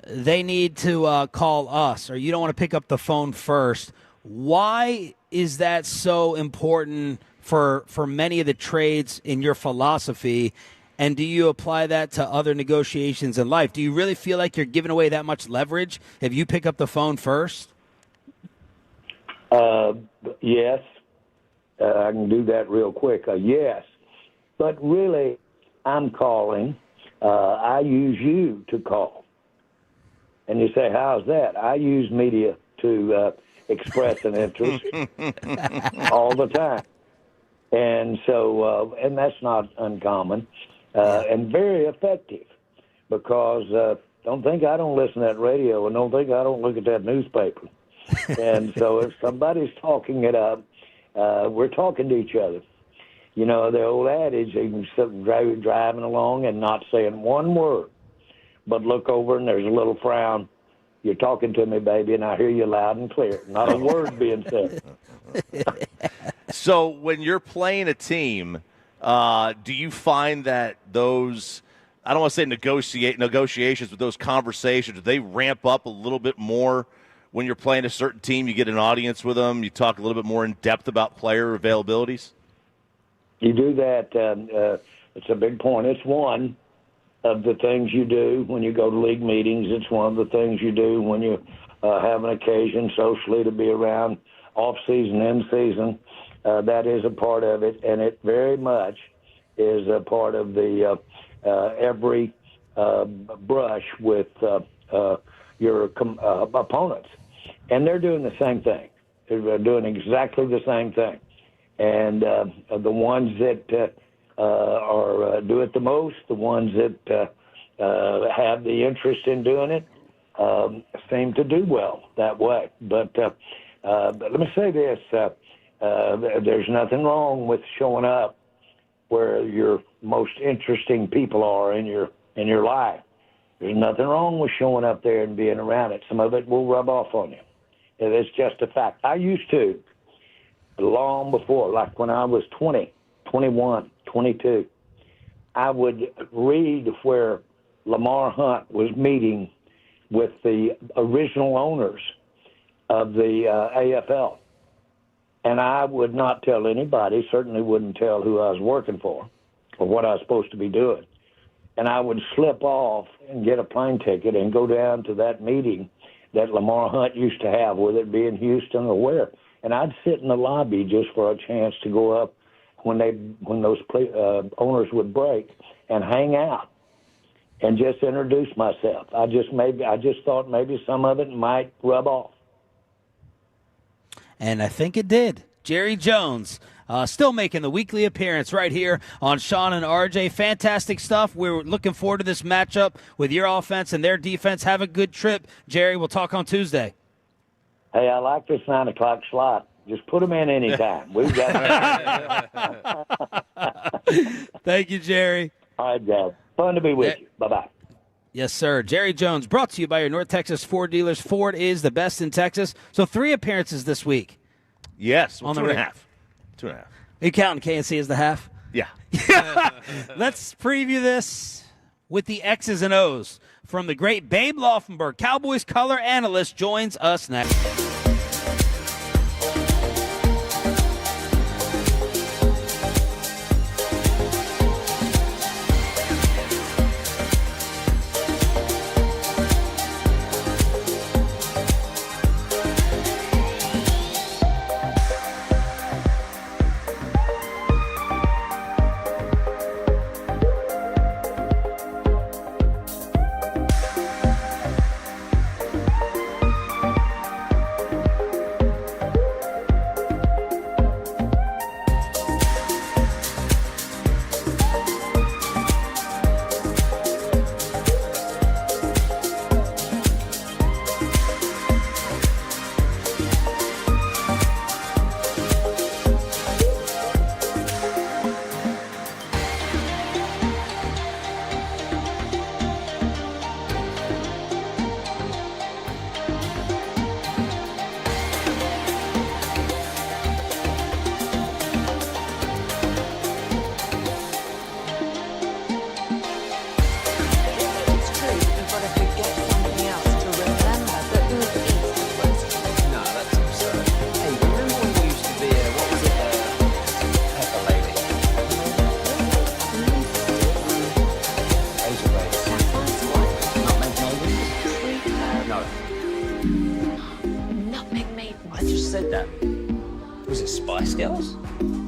they need to call us, or you don't want to pick up the phone first. Why is that so important for many of the trades in your philosophy, and do you apply that to other negotiations in life? Do you really feel like you're giving away that much leverage if you pick up the phone first? Yes. I can do that real quick. Yes. But really, I'm calling. I use you to call. And you say, how's that? I use media to express an interest all the time. And so, and that's not uncommon and very effective, because don't think I don't listen to that radio, and don't think I don't look at that newspaper. And so if somebody's talking it up, we're talking to each other. You know, the old adage, you can driving along and not saying one word, but look over and there's a little frown. You're talking to me, baby, and I hear you loud and clear. Not a word being said. So when you're playing a team, do you find that those, I don't want to say negotiations, but those conversations, do they ramp up a little bit more when you're playing a certain team? You get an audience with them, you talk a little bit more in depth about player availabilities? You do that. It's a big point. It's one of the things you do when you go to league meetings. It's one of the things you do when you have an occasion socially to be around off-season, in-season. That is a part of it, and it very much is a part of the every brush with your opponents. And they're doing the same thing. They're doing exactly the same thing. And the ones that do it the most, the ones that have the interest in doing it, seem to do well that way. But let me say this: there's nothing wrong with showing up where your most interesting people are in your life. There's nothing wrong with showing up there and being around it. Some of it will rub off on you. It's just a fact. I used to, long before, like when I was 20, 21, 22, I would read where Lamar Hunt was meeting with the original owners of the AFL. And I would not tell anybody, certainly wouldn't tell who I was working for or what I was supposed to be doing. And I would slip off and get a plane ticket and go down to that meeting that Lamar Hunt used to have, whether it be in Houston or where. And I'd sit in the lobby just for a chance to go up when those owners would break and hang out and just introduce myself. I just thought maybe some of it might rub off. And I think it did. Jerry Jones still making the weekly appearance right here on Sean and RJ. Fantastic stuff. We're looking forward to this matchup with your offense and their defense. Have a good trip, Jerry. We'll talk on Tuesday. Hey, I like this 9 o'clock slot. Just put them in anytime. We've got. Thank you, Jerry. All right, guys. Fun to be with you. Bye-bye. Yes, sir. Jerry Jones, brought to you by your North Texas Ford dealers. Ford is the best in Texas. So 3 appearances this week. Yes, on 2.5. 2.5. Are you counting KNC as the half? Yeah. Let's preview this with the X's and O's from the great Babe Laughenberg, Cowboys color analyst, joins us next.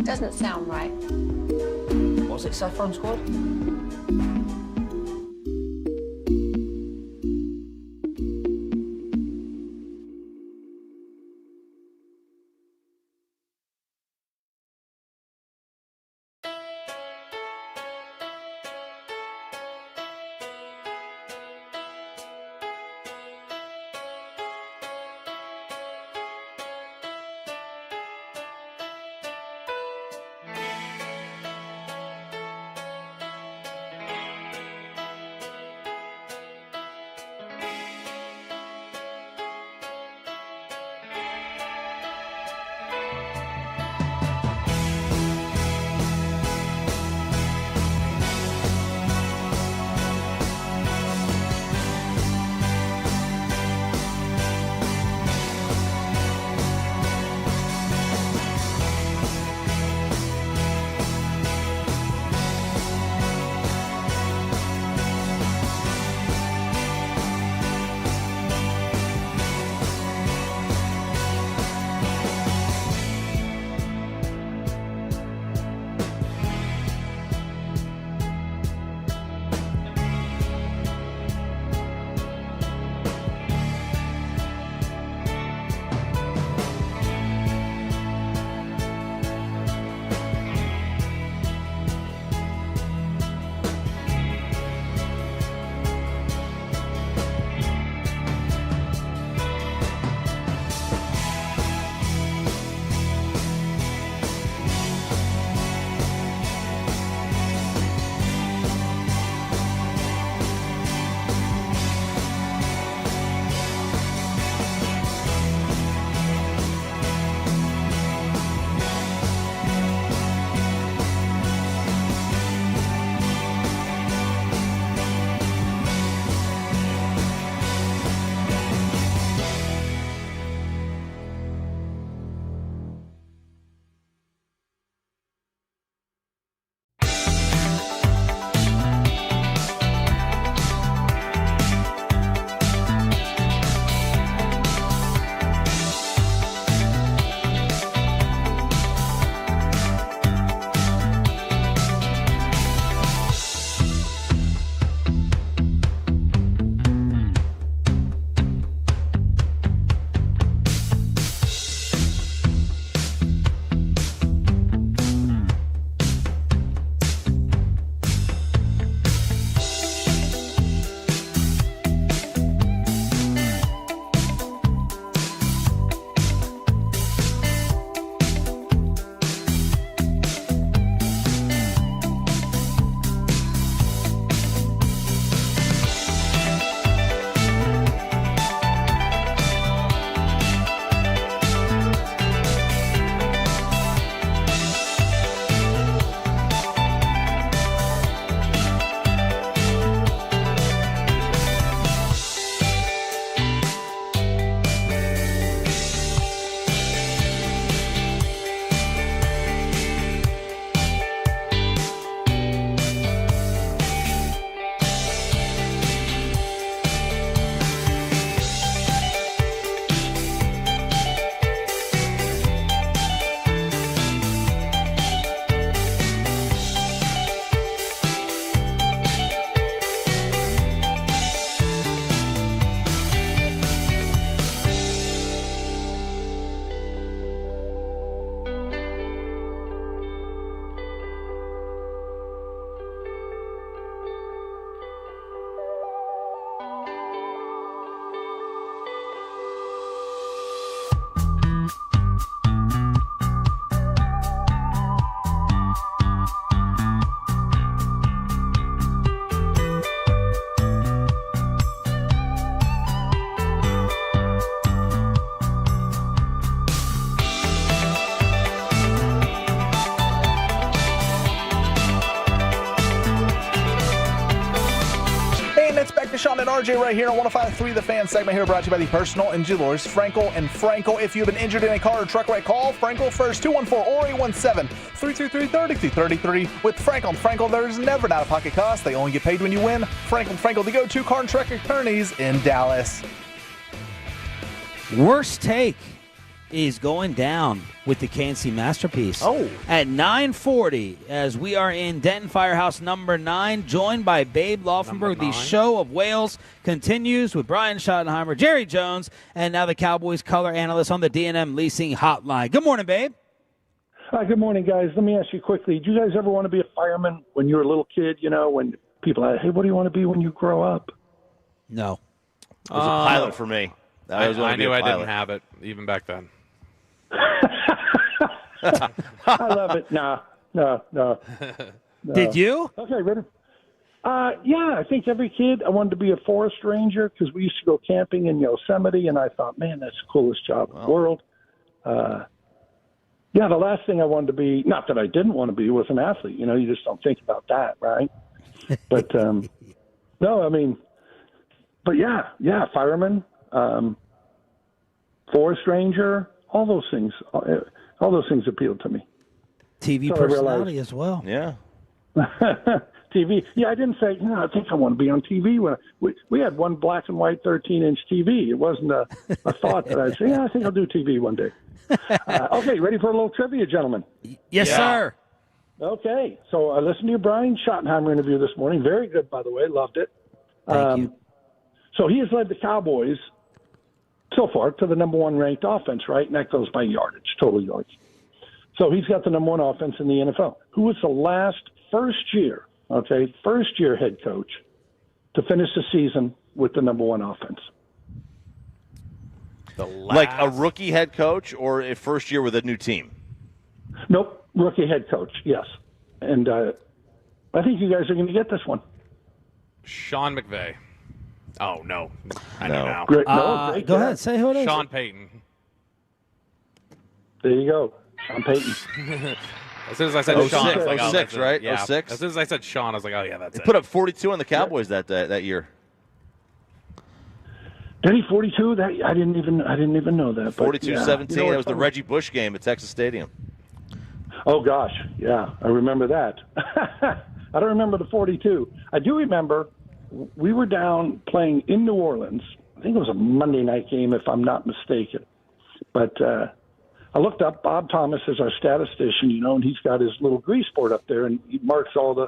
Doesn't sound right. Was it Saffron Squad? RJ right here on 105.3 The Fan segment here brought to you by the personal injuries Frankel and Frankel. If you've been injured in a car or truck wreck, call Frankel first, 214-817-333-3333. With Frankel and Frankel, there's never an out-of-pocket cost. They only get paid when you win. Frankel and Frankel, the go-to car and truck attorneys in Dallas. Worst take is going down with the KNC Masterpiece. At 9:40, as we are in Denton Firehouse number 9, joined by Babe Laughenberg. The show of Wales continues with Brian Schottenheimer, Jerry Jones, and now the Cowboys color analyst on the D&M Leasing Hotline. Good morning, Babe. Hi, good morning, guys. Let me ask you quickly, did you guys ever want to be a fireman when you were a little kid, when people ask, hey, what do you want to be when you grow up? No. It was a pilot for me. I knew I didn't have it, even back then. I love it. No. Did you? Okay, ready? Yeah, I think every kid, I wanted to be a forest ranger because we used to go camping in Yosemite, and I thought, man, that's the coolest job in the world. The last thing I wanted to be, not that I didn't want to be, was an athlete. You just don't think about that, right? But, fireman, forest ranger, all those things appealed to me. TV personality as well. Yeah. TV. Yeah, I didn't say, I think I want to be on TV. When we had one black and white 13-inch TV. It wasn't a thought that I'd say, I think I'll do TV one day. Okay, ready for a little trivia, gentlemen? Yes, sir. Okay, so I listened to your Brian Schottenheimer interview this morning. Very good, by the way. Loved it. Thank you. So he has led the Cowboys so far to the number 1 ranked offense, right? And that goes by yardage, total yards. So he's got the number 1 offense in the NFL. Who was the last first-year head coach to finish the season with the number 1 offense? Like a rookie head coach or a first year with a new team? Nope, rookie head coach, yes. And I think you guys are going to get this one. Sean McVay. Oh, no. I know now. Great. Go ahead, say who it is. Sean Payton. There you go. Sean Payton. As soon as I said Sean, I was like, 06, right? Yeah. 06? As soon as I said Sean, I was like, oh, yeah, that's it. Put up 42 on the Cowboys that year. Did he 42? That I didn't even know that. 42-17. That was the Reggie Bush game at Texas Stadium. Oh gosh, yeah, I remember that. I don't remember the 42. I do remember we were down playing in New Orleans. I think it was a Monday night game, if I'm not mistaken. But I looked up Bob Thomas as our statistician, and he's got his little grease board up there, and he marks all the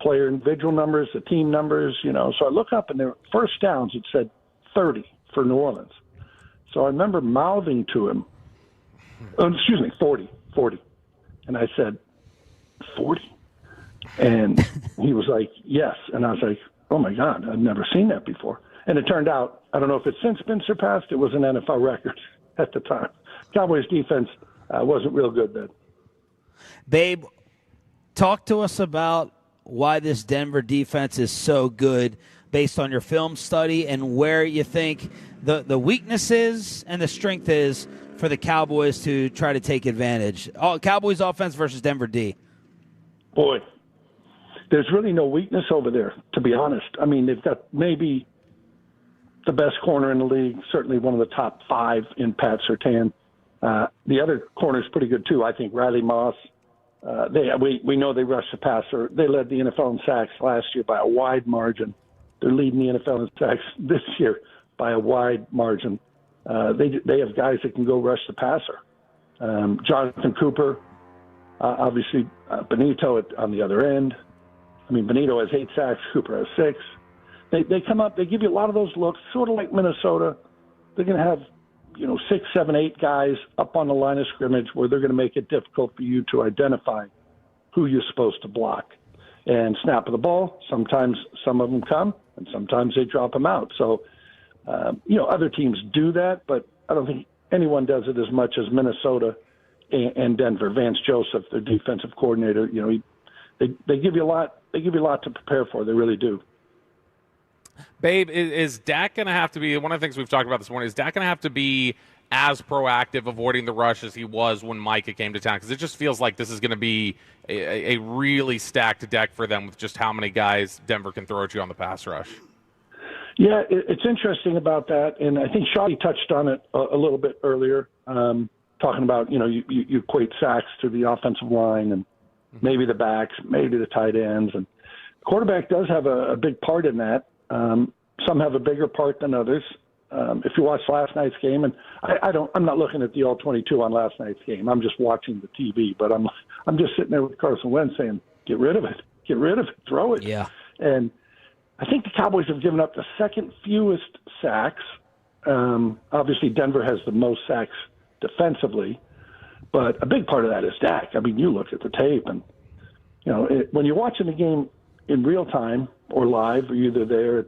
player individual numbers, the team numbers, So I look up, and there were first downs. It said 30 for New Orleans. So I remember mouthing to him, 40. And I said, 40? And he was like, yes. And I was like, oh, my God, I've never seen that before. And it turned out, I don't know if it's since been surpassed, it was an NFL record at the time. Cowboys defense wasn't real good then. Babe, talk to us about why this Denver defense is so good based on your film study and where you think the weakness is and the strength is for the Cowboys to try to take advantage. Cowboys offense versus Denver D. Boy, there's really no weakness over there, to be honest. I mean, they've got maybe the best corner in the league, certainly one of the top 5 in Pat Surtain. The other corner is pretty good, too. I think Riley Moss. We know they rushed the passer. They led the NFL in sacks last year by a wide margin. They're leading the NFL in sacks this year by a wide margin. They have guys that can go rush the passer. Jonathan Cooper, obviously Benito on the other end. I mean, Benito has 8 sacks, Cooper has 6. They come up, they give you a lot of those looks, sort of like Minnesota. They're going to have 6, 7, 8 guys up on the line of scrimmage where they're going to make it difficult for you to identify who you're supposed to block. And snap of the ball, sometimes some of them come, and sometimes they drop them out. So, other teams do that, but I don't think anyone does it as much as Minnesota and Denver. Vance Joseph, their defensive coordinator, they give you a lot. They give you a lot to prepare for. They really do. Babe, is Dak going to have to be, one of the things we've talked about this morning, is Dak going to have to be as proactive avoiding the rush as he was when Micah came to town? Because it just feels like this is going to be a really stacked deck for them with just how many guys Denver can throw at you on the pass rush. Yeah, it's interesting about that, and I think Shawty touched on it a little bit earlier, talking about, you equate sacks to the offensive line and maybe the backs, maybe the tight ends, and quarterback does have a big part in that. Some have a bigger part than others. If you watch last night's game, and I'm not looking at the all 22 on last night's game. I'm just watching the TV, but I'm just sitting there with Carson Wentz saying, get rid of it, throw it. Yeah. And I think the Cowboys have given up the second fewest sacks. Obviously, Denver has the most sacks defensively, but a big part of that is Dak. I mean, you look at the tape, and when you're watching the game in real time or live, or you're either there at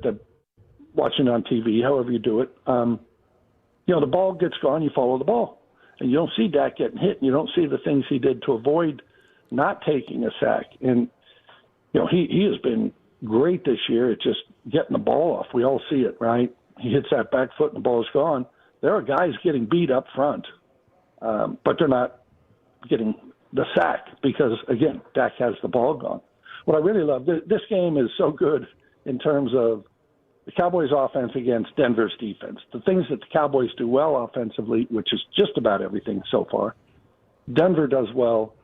watching on TV, however you do it, the ball gets gone, you follow the ball, and you don't see Dak getting hit, and you don't see the things he did to avoid not taking a sack. And he has been great this year at just getting the ball off. We all see it, right? He hits that back foot and the ball is gone. There are guys getting beat up front, but they're not getting the sack because, again, Dak has the ball gone. What I really love, this game is so good in terms of the Cowboys' offense against Denver's defense. The things that the Cowboys do well offensively, which is just about everything so far, Denver does well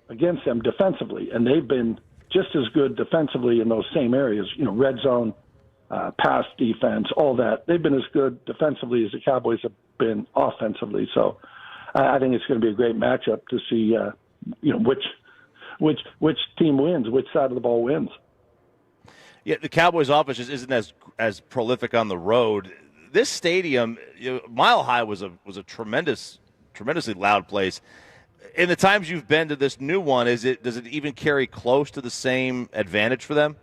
against them defensively, and they've been just as good defensively in those same areas, red zone, pass defense, all that. They've been as good defensively as the Cowboys have been offensively. So I think it's going to be a great matchup to see, which team wins, which side of the ball wins. Yeah, the Cowboys' offense just isn't as prolific on the road. This stadium, Mile High was a tremendously loud place. In the times you've been to this new one, does it even carry close to the same advantage for them?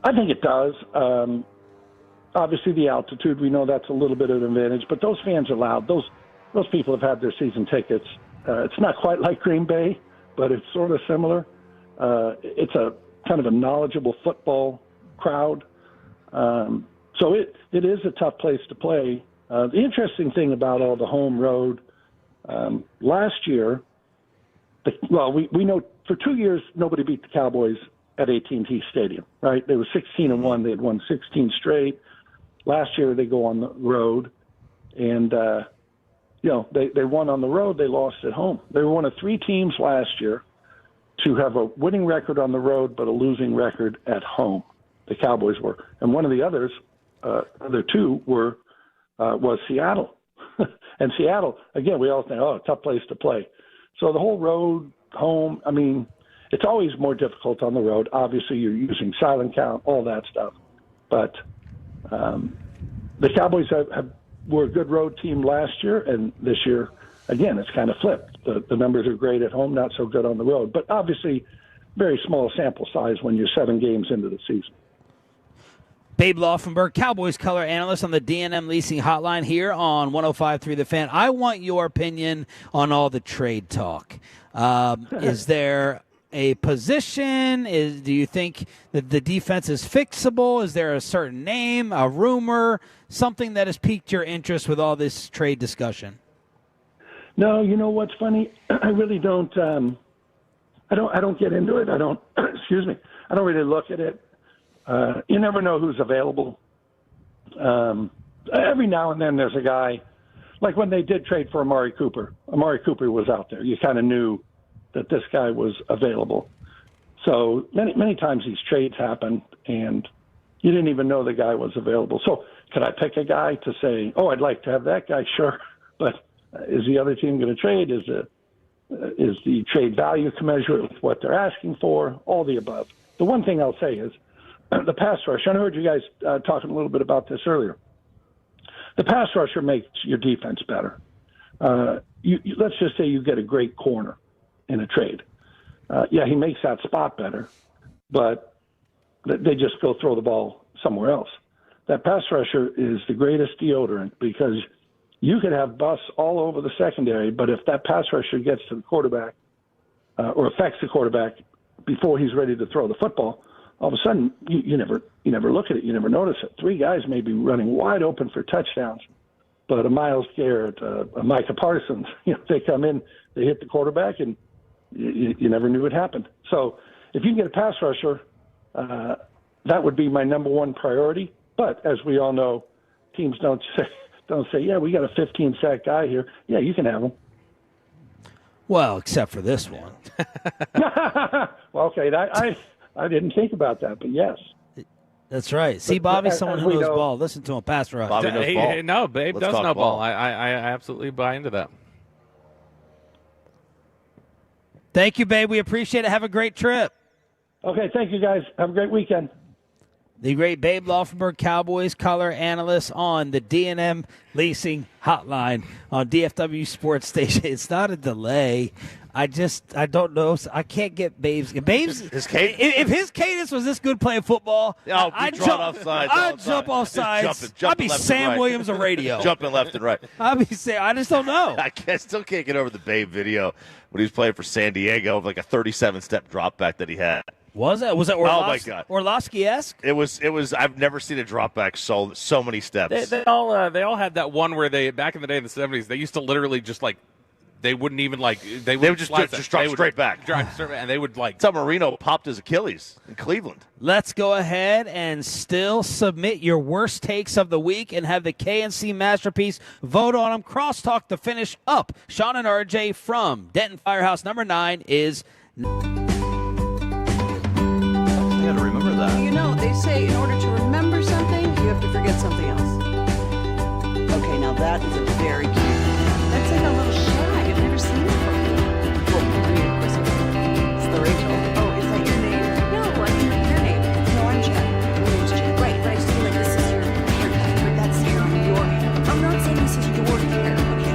I think it does. Obviously, the altitude, we know that's a little bit of an advantage, but those fans are loud. Those people have had their season tickets. It's not quite like Green Bay, but it's sort of similar. It's a kind of a knowledgeable football crowd. So it is a tough place to play. The interesting thing about all the home road, last year, we know for 2 years nobody beat the Cowboys at AT&T Stadium, right? They were 16-1. They had won 16 straight. Last year they go on the road, and they won on the road. They lost at home. They were one of 3 teams last year to have a winning record on the road but a losing record at home. The Cowboys were, and one of the others, other 2 was Seattle. And Seattle, again, we all think, tough place to play. So the whole road, home, I mean, it's always more difficult on the road. Obviously, you're using silent count, all that stuff. But the Cowboys were a good road team last year, and this year, again, it's kind of flipped. The numbers are great at home, not so good on the road. But obviously, very small sample size when you're 7 games into the season. Babe Laughenberg, Cowboys color analyst on the D&M Leasing Hotline here on 105.3 The Fan. I want your opinion on all the trade talk. Is there a position? Do you think that the defense is fixable? Is there a certain name, a rumor, something that has piqued your interest with all this trade discussion? No, you know what's funny? I really don't. I don't get into it. I don't. Excuse me. I don't really look at it. You never know who's available. Every now and then there's a guy, like when they did trade for Amari Cooper. Amari Cooper was out there. You kind of knew that this guy was available. So many times these trades happen, and you didn't even know the guy was available. So could I pick a guy to say, I'd like to have that guy? Sure. But is the other team going to trade? Is the trade value commensurate with what they're asking for? All the above. The one thing I'll say is, the pass rush, I heard you guys talking a little bit about this earlier. The pass rusher makes your defense better. Let's just say you get a great corner in a trade. He makes that spot better, but they just go throw the ball somewhere else. That pass rusher is the greatest deodorant because you could have busts all over the secondary, but if that pass rusher gets to the quarterback or affects the quarterback before he's ready to throw the football, all of a sudden, you never look at it. You never notice it. 3 guys may be running wide open for touchdowns, but a Myles Garrett, a Micah Parsons, they come in, they hit the quarterback, and you never knew it happened. So if you can get a pass rusher, that would be my number one priority. But as we all know, teams don't say, yeah, we got a 15-sack guy here. Yeah, you can have him. Well, except for this one. Well, okay, I didn't think about that, but yes. That's right. See, Bobby's someone who knows ball. Listen to him, pass rush. Bobby knows ball. No, Babe Let's does talk know ball. ball. I absolutely buy into that. Thank you, Babe. We appreciate it. Have a great trip. Okay, thank you, guys. Have a great weekend. The great Babe Laughenberg, Cowboys color analyst on the D&M Leasing Hotline on DFW Sports Station. It's not a delay. I don't know. I can't get Babe's. His cadence? If his cadence was this good playing football, I'd jump offside. I'd jump off sides. I'd be Sam Williams of radio. Jumping left and right. I'd be Sam. I just don't know. I still can't get over the Babe video when he was playing for San Diego, like a 37-step drop back that he had. Was it Oh my God, Orlovsky-esque? It was. I've never seen a drop back so many steps. They all had that one where they back in the day in the 70s. They used to literally just like. They wouldn't even they would just drop straight back. And they would like. That's how Marino popped his Achilles in Cleveland. Let's go ahead and still submit your worst takes of the week and have the KNC Masterpiece vote on them. Crosstalk to finish up. Sean and RJ from Denton Firehouse. Number 9 is. You got to remember that. You know, they say in order to remember something, you have to forget something else. Okay, now that is a very cute. That's like a little shag. I've never seen it before. Well, I mean, of course it's the Rachel. Oh, is that your name? No, I mean your name. No, I'm Jen. Your name's Jen. Right, but I just feel like this is your hair. But that's hair on your hair. I'm not saying this is your hair. Okay.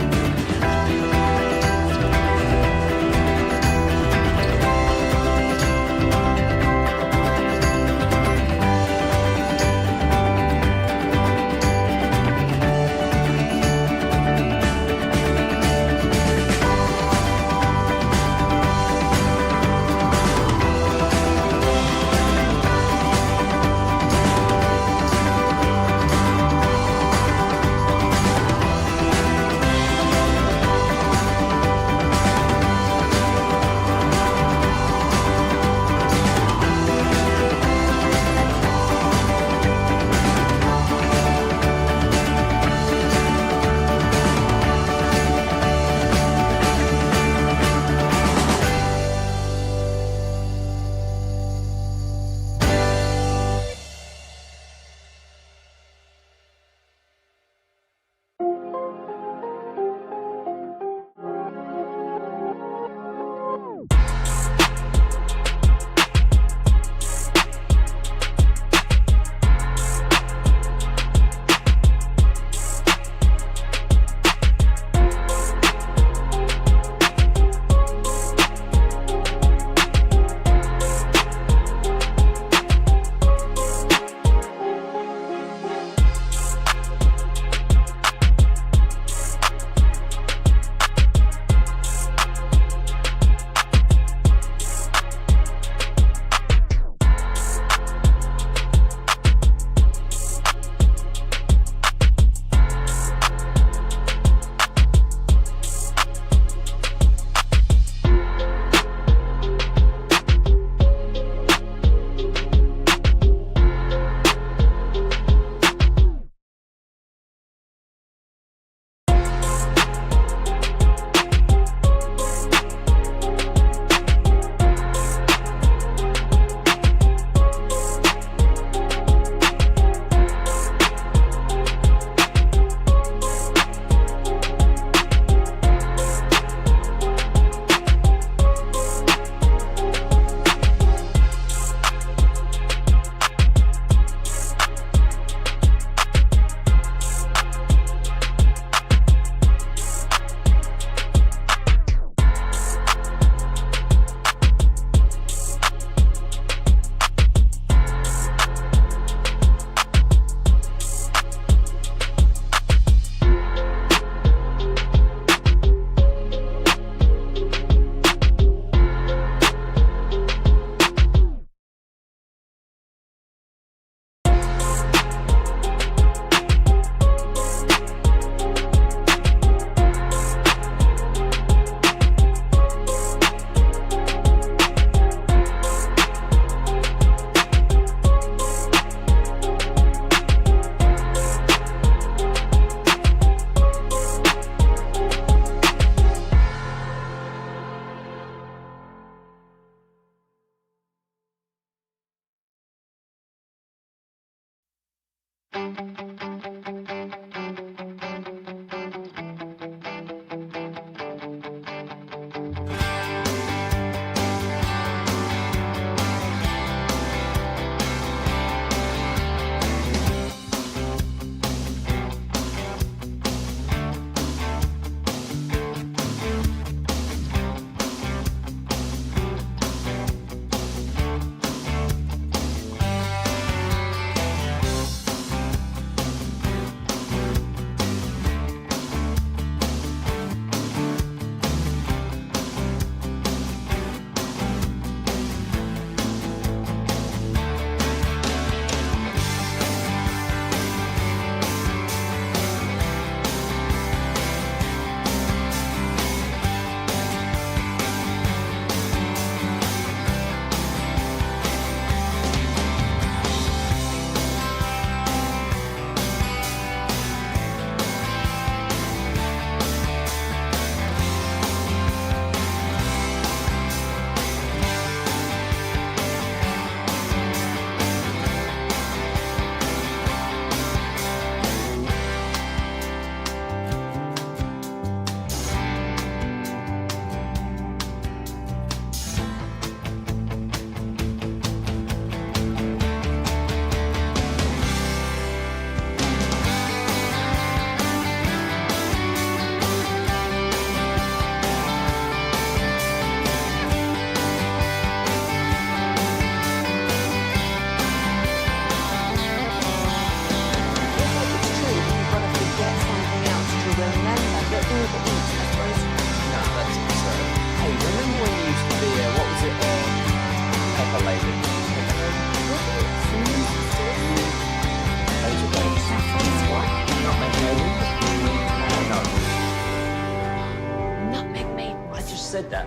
said that?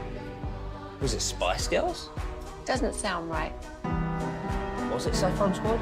Was it Spice Girls? Doesn't sound right. Was it Saffron Squad?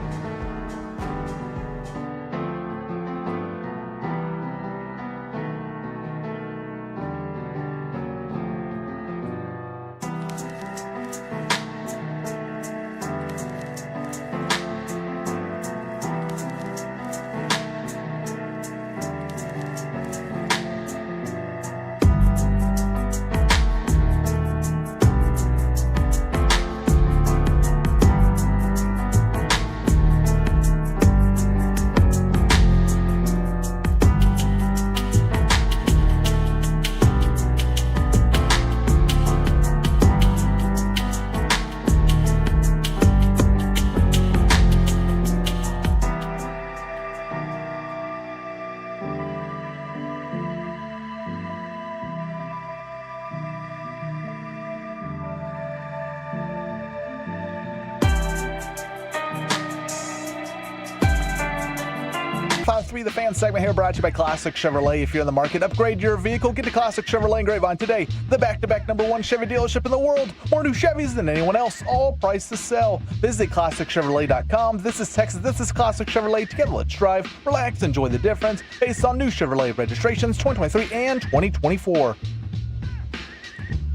The fan segment here brought to you by Classic Chevrolet. If you're in the market, upgrade your vehicle. Get to Classic Chevrolet in Grapevine today. The back-to-back #1 Chevy dealership in the world. More new Chevys than anyone else. All priced to sell. Visit ClassicChevrolet.com. This is Texas. This is Classic Chevrolet. Together, let's drive, relax, enjoy the difference. Based on new Chevrolet registrations 2023 and 2024.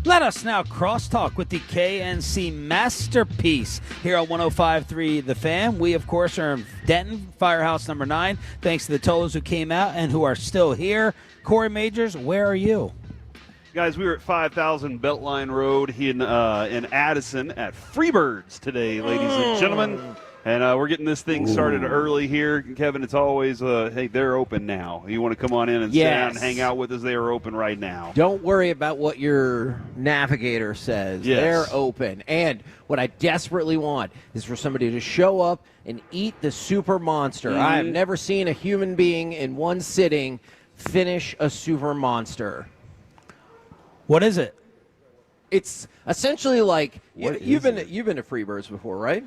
Let us now crosstalk with the KNC masterpiece here on 105.3 The Fan. We, of course, are in Denton, Firehouse number 9. Thanks to the Tolos who came out and who are still here. Corey Majors, where are you? Guys, we were at 5000 Beltline Road in Addison at Freebirds today, ladies and gentlemen. And we're getting this thing started early here. Kevin, it's always, hey, they're open now. You want to come on in and sit down and hang out with us? They are open right now. Don't worry about what your navigator says. Yes. They're open. And what I desperately want is for somebody to show up and eat the super monster. I have never seen a human being in one sitting finish a super monster. What is it? It's essentially like, you've been to Freebirds before, right?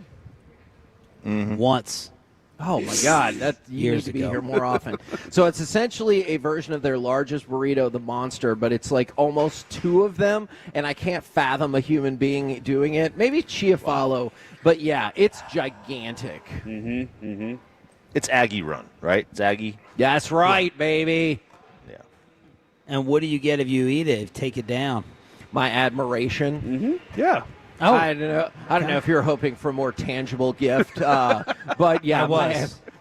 Once. Oh my God! You need to be here more often. So it's essentially a version of their largest burrito, the Monster, but it's like almost 2 of them, and I can't fathom a human being doing it. Maybe Chiafalo, but yeah, it's gigantic. It's Aggie Run, right? It's Aggie. That's right, baby. Yeah. And what do you get if you eat it? Take it down. My admiration. Yeah. Oh, I don't know if you're hoping for a more tangible gift, but yeah,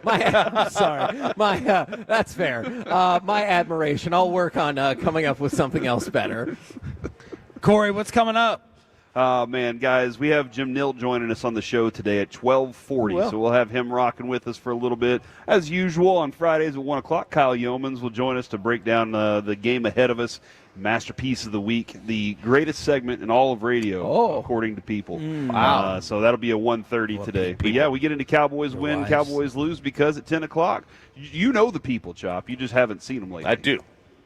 I'm sorry. That's fair. My admiration. I'll work on coming up with something else better. Corey, what's coming up? Man, guys, we have Jim Nilt joining us on the show today at 12:40, so we'll have him rocking with us for a little bit. As usual, on Fridays at 1 o'clock, Kyle Yeomans will join us to break down the game ahead of us. Masterpiece of the week, the greatest segment in all of radio, according to people. Wow. So that'll be a 1:30 today. But yeah, we get into Cowboys win, Cowboys lose, because at 10 o'clock, you know the people, Chop. You just haven't seen them lately.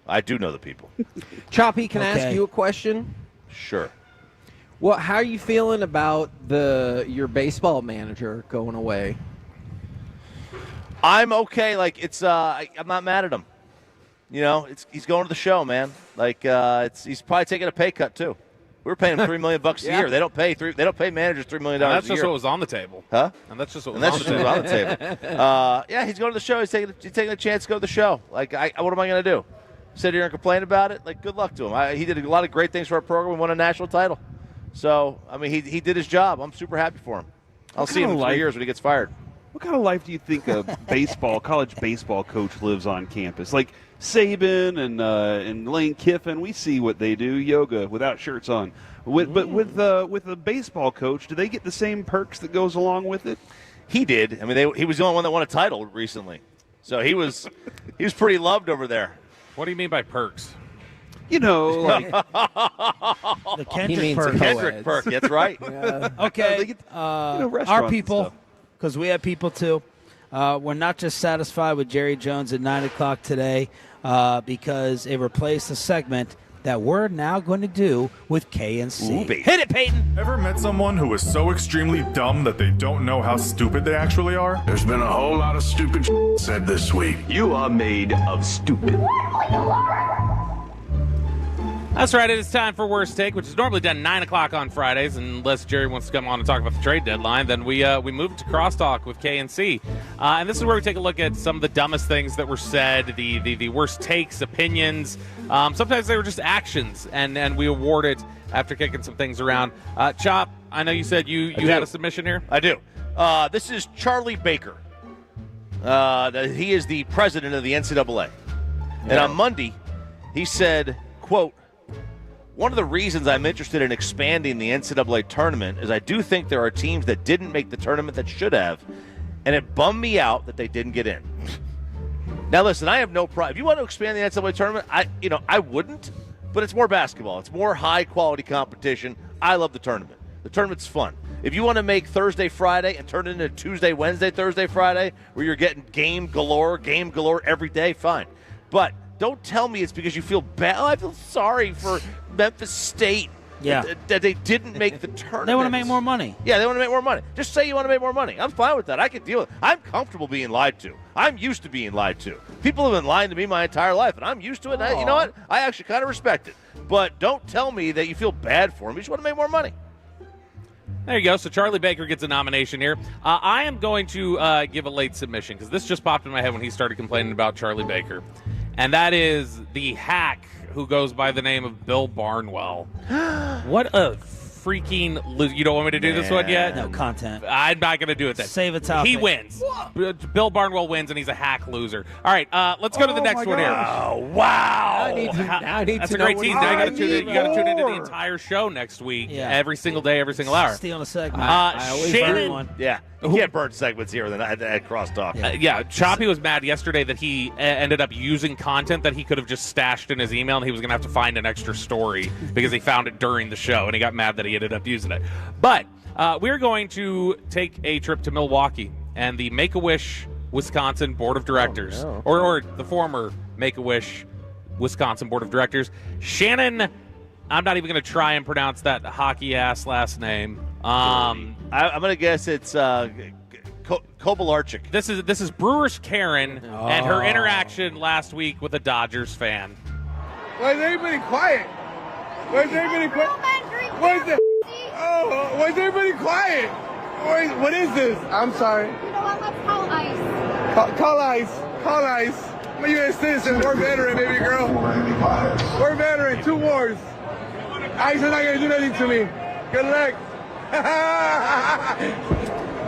I do know the people. Choppy, can I ask you a question? Sure. Well, how are you feeling about your baseball manager going away? I'm okay. Like, I'm not mad at him. You know, he's going to the show, man. Like, he's probably taking a pay cut too. We were paying him $3 million a year. They don't pay managers $3 million a year. That's just what was on the table. Huh? And that's just what was on the table. Yeah, he's going to the show. He's taking a chance to go to the show. Like, what am I going to do? Sit here and complain about it? Like, good luck to him. He did a lot of great things for our program and won a national title. So, I mean, he did his job. I'm super happy for him. I'll see him in 3 years when he gets fired. What kind of life do you think a college baseball coach lives on campus? Like Saban and Lane Kiffin, we see what they do, yoga without shirts on. But with a baseball coach, do they get the same perks that goes along with it? He did. I mean, he was the only one that won a title recently, so he was pretty loved over there. What do you mean by perks? You know, like the Kendrick perk. Kendrick perk. That's right. Yeah. Okay, our people, because we have people too. We're not just satisfied with Jerry Jones at 9 o'clock today because it replaced a segment that we're now going to do with KNC. Hit it, Peyton! Ever met someone who is so extremely dumb that they don't know how stupid they actually are? There's been a whole lot of stupid said this week. You are made of stupid. That's right. It is time for Worst Take, which is normally done 9 o'clock on Fridays. Unless Jerry wants to come on and talk about the trade deadline, then we move to Crosstalk with K&C. And this is where we take a look at some of the dumbest things that were said, the worst takes, opinions. Sometimes they were just actions, and we award it after kicking some things around. Chop, I know you said you had a submission here. I do. This is Charlie Baker. He is the president of the NCAA. And on Monday, he said, quote, "One of the reasons I'm interested in expanding the NCAA tournament is I do think there are teams that didn't make the tournament that should have, and it bummed me out that they didn't get in." Now, listen, I have no problem. If you want to expand the NCAA tournament, I wouldn't, but it's more basketball. It's more high-quality competition. I love the tournament. The tournament's fun. If you want to make Thursday, Friday, and turn it into Tuesday, Wednesday, Thursday, Friday, where you're getting game galore every day, fine. But don't tell me it's because you feel bad. Oh, I feel sorry for Memphis State that they didn't make the tournament. They want to make more money. Yeah, they want to make more money. Just say you want to make more money. I'm fine with that. I can deal with it. I'm comfortable being lied to. I'm used to being lied to. People have been lying to me my entire life, and I'm used to it. And you know what? I actually kind of respect it. But don't tell me that you feel bad for them. You just want to make more money. There you go. So Charlie Baker gets a nomination here. I am going to give a late submission because this just popped in my head when he started complaining about Charlie Baker. And that is the hack who goes by the name of Bill Barnwell. What a freaking you don't want me to do this one yet? No content. I'm not going to do it then. Save a topic. He wins. Bill Barnwell wins, and he's a hack loser. All right, let's go to the next one here. Oh, wow. That's a great tease. Now you got to tune into the entire show next week, every single day, every single hour. Stealing a segment. I always Shannon, one. Yeah. You can't burn segments here at Crosstalk. Choppy was mad yesterday that he ended up using content that he could have just stashed in his email, and he was going to have to find an extra story because he found it during the show, and he got mad that he ended up using it. But we're going to take a trip to Milwaukee and the Make-A-Wish Wisconsin Board of Directors, or the former Make-A-Wish Wisconsin Board of Directors. Shannon, I'm not even going to try and pronounce that hockey-ass last name. I'm going to guess it's Kovalarchik. This is Brewers Karen and her interaction last week with a Dodgers fan. Why is everybody quiet? Why is everybody quiet? What is it? Oh, why is everybody quiet? What is this? I'm sorry. You know what? Let's call ice. Call ice. Call ice. I'm a U.S. citizen. We're veteran, baby girl. We're veteran. 2 wars. Ice is not going to do nothing to me. Good luck.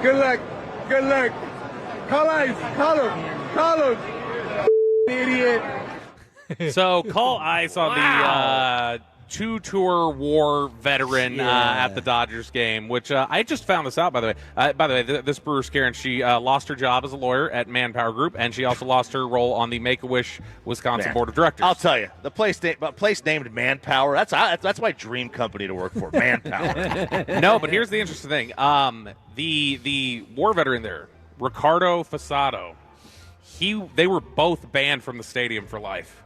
Good luck. Good luck. Call ice. Call him. Call him. Idiot. So call ice on the 2-tour war veteran at the Dodgers game, which I just found this out, by the way. This Brewers Karen, she lost her job as a lawyer at Manpower Group, and she also lost her role on the Make-A-Wish Wisconsin Board of Directors. I'll tell you, the place named Manpower, that's my dream company to work for, Manpower. No, but here's the interesting thing. The war veteran there, Ricardo Fasado, they were both banned from the stadium for life.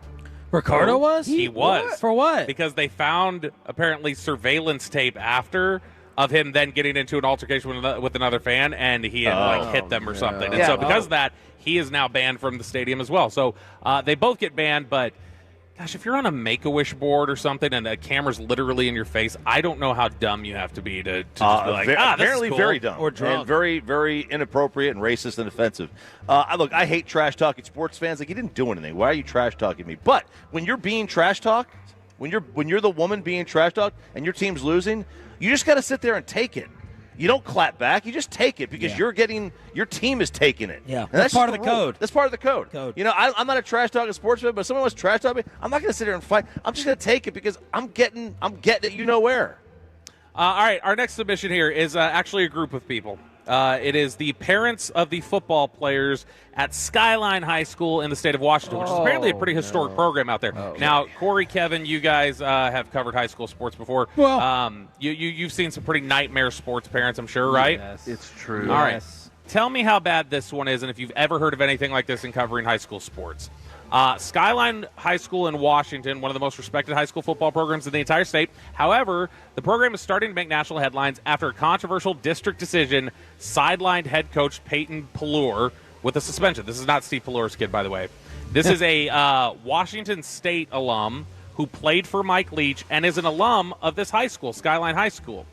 Ricardo was? He was. For what? Because they found, apparently, surveillance tape after of him then getting into an altercation with another fan, and he had hit them or something. And so because of that, he is now banned from the stadium as well. So they both get banned, but gosh, if you're on a Make-A-Wish board or something and a camera's literally in your face, I don't know how dumb you have to be to just be like, apparently this is cool. very dumb. Or drunk. And very, very inappropriate and racist and offensive. Look, I hate trash-talking sports fans. Like, you didn't do anything. Why are you trash-talking me? But when you're being trash-talked, when you're the woman being trash-talked and your team's losing, you just got to sit there and take it. You don't clap back. You just take it because your team is taking it. Yeah, and that's part of the code. That's part of the code. You know, I'm not a trash talking sports fan, but if someone wants to trash talk me, I'm not going to sit there and fight. I'm just going to take it because I'm getting it. You know where. All right, our next submission here is actually a group of people. It is the parents of the football players at Skyline High School in the state of Washington, which is apparently a pretty historic program out there. Now, Corey, Kevin, you guys have covered high school sports before. Well, you've seen some pretty nightmare sports parents, I'm sure, right? Yes, it's true. All right. Tell me how bad this one is and if you've ever heard of anything like this in covering high school sports. Skyline High School in Washington, one of the most respected high school football programs in the entire state. However, the program is starting to make national headlines after a controversial district decision sidelined head coach Peyton Pallure with a suspension. This is not Steve Pallure's kid, by the way. This is a Washington State alum who played for Mike Leach and is an alum of this high school, Skyline High School.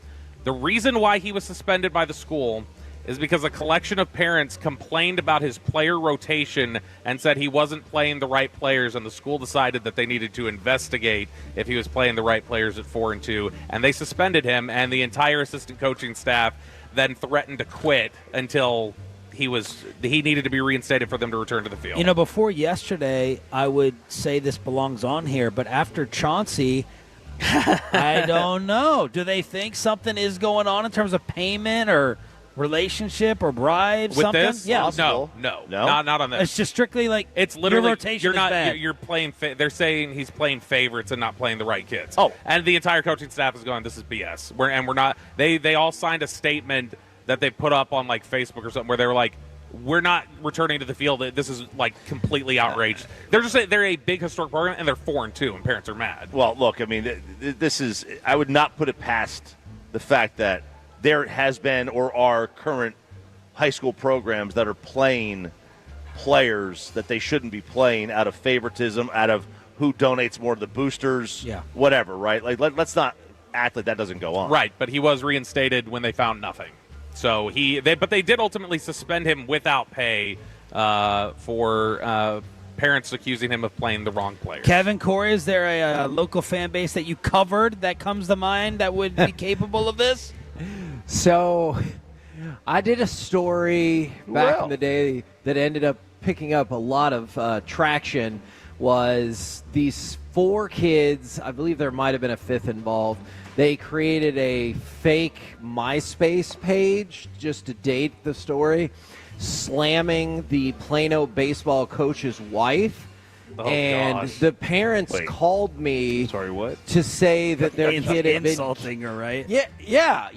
The reason why he was suspended by the school is because a collection of parents complained about his player rotation and said he wasn't playing the right players, and the school decided that they needed to investigate if he was playing the right players at 4-2, and they suspended him, and the entire assistant coaching staff then threatened to quit until he needed to be reinstated for them to return to the field. You know, before yesterday, I would say this belongs on here, but after Chauncey, I don't know. Do they think something is going on in terms of payment or relationship or bribes? With something? this? Yeah. No, not on this. It's just strictly like it's literally your rotation you're not. is bad. You're playing. They're saying he's playing favorites and not playing the right kids. Oh, and the entire coaching staff is going, "This is BS." We're not. They all signed a statement that they put up on like Facebook or something where they were like, "We're not returning to the field. This is like completely outraged." They're a big historic program and they're 4-2 and parents are mad. Well, look, I mean, this is. I would not put it past the fact that there has been or are current high school programs that are playing players that they shouldn't be playing out of favoritism, out of who donates more to the boosters, whatever, right? Like, let's not act like that doesn't go on. Right, but he was reinstated when they found nothing. So but they did ultimately suspend him without pay for parents accusing him of playing the wrong player. Kevin, Corey, is there a local fan base that you covered that comes to mind that would be capable of this? So, I did a story back in the day that ended up picking up a lot of traction. Was these 4 kids, I believe there might have been a 5th involved, they created a fake MySpace page just to date the story, slamming the Plano baseball coach's wife. Oh, and gosh. the parents called me to say that their kid had been insulting her, right? Yeah.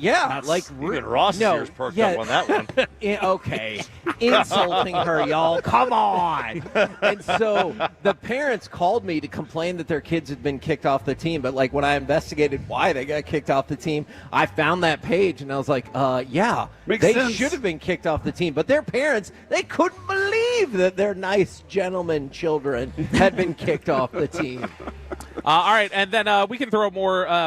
Like even Ross's ears perked up on that one. Okay, insulting her, y'all. Come on. And so the parents called me to complain that their kids had been kicked off the team. But like when I investigated why they got kicked off the team, I found that page and I was like, yeah, Makes they sense. should have been kicked off the team. But their parents, they couldn't believe that their nice gentleman children had been kicked off the team. All right, and then we can throw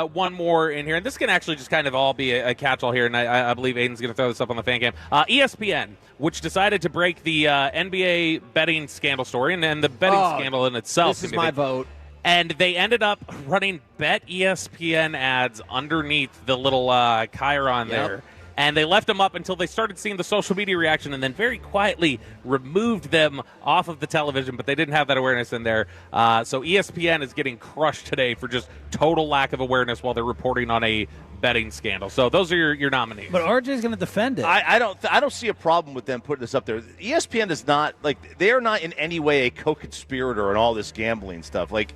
one more in here, and this can actually just kind of all be a catch-all here, and I believe Aiden's going to throw this up on the fan cam. ESPN, which decided to break the NBA betting scandal story, and the betting scandal in itself. This is my vote. And they ended up running Bet ESPN ads underneath the little chyron there. And they left them up until they started seeing the social media reaction and then very quietly removed them off of the television, but they didn't have that awareness in there. So ESPN is getting crushed today for just total lack of awareness while they're reporting on a betting scandal. So those are your nominees. But RJ's going to defend it. I don't see a problem with them putting this up there. ESPN is not, like, they are not in any way a co-conspirator in all this gambling stuff. Like,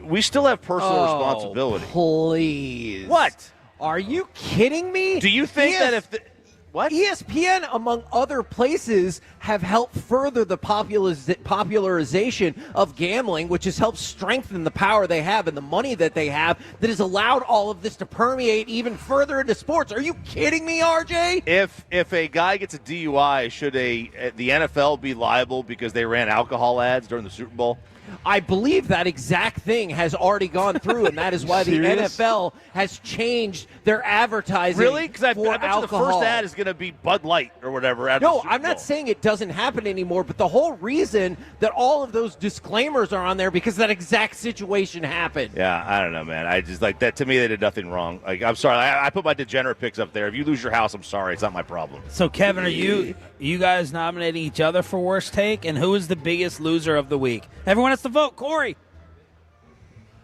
we still have personal responsibility. Please. What? Are you kidding me? Do you think that if what? ESPN, among other places, have helped further the popularization of gambling, which has helped strengthen the power they have and the money that they have that has allowed all of this to permeate even further into sports. Are you kidding me, RJ? If a guy gets a DUI, should the NFL be liable because they ran alcohol ads during the Super Bowl? I believe that exact thing has already gone through, and that is why the NFL has changed their advertising. Really? Because I bet alcohol. you the first ad is going to be Bud Light or whatever. No, I'm not saying it doesn't happen anymore, but the whole reason that all of those disclaimers are on there because that exact situation happened. Yeah, I don't know, man. I just like that. To me, they did nothing wrong. Like, I'm sorry. I put my degenerate picks up there. If you lose your house, I'm sorry. It's not my problem. So, Kevin, are you guys nominating each other for worst take? And who is the biggest loser of the week? Everyone has to vote. Corey.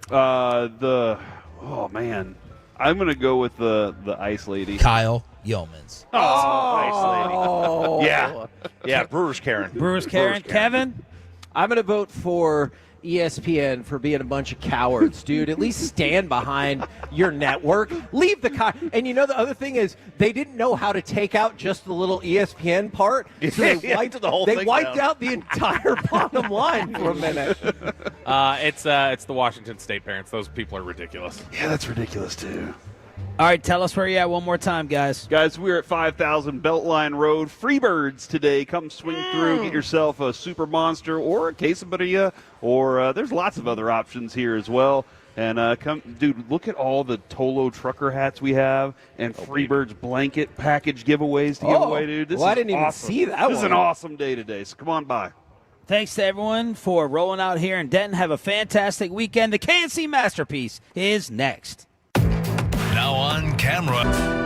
Oh man, I'm gonna go with the ice lady, Kyle Yeomans. Ice lady. Yeah. Brewers Karen. Kevin. I'm gonna vote for ESPN for being a bunch of cowards, dude. At least stand behind your network. Leave the and you know the other thing is they didn't know how to take out just the little ESPN part, so they wiped out the entire bottom line for a minute. It's the Washington State parents. Those people are ridiculous. Yeah, that's ridiculous too. All right, tell us where you're at one more time, guys. Guys, we're at 5000 Beltline Road. Freebirds today. Come swing through. Get yourself a Super Monster or a quesadilla, or there's lots of other options here as well. And dude, look at all the Tolo trucker hats we have and Freebird's blanket package giveaways to give away, dude. This is I didn't even awesome. see that This is an awesome day today, so come on by. Thanks to everyone for rolling out here in Denton. Have a fantastic weekend. The KNC Masterpiece is next. Now on camera.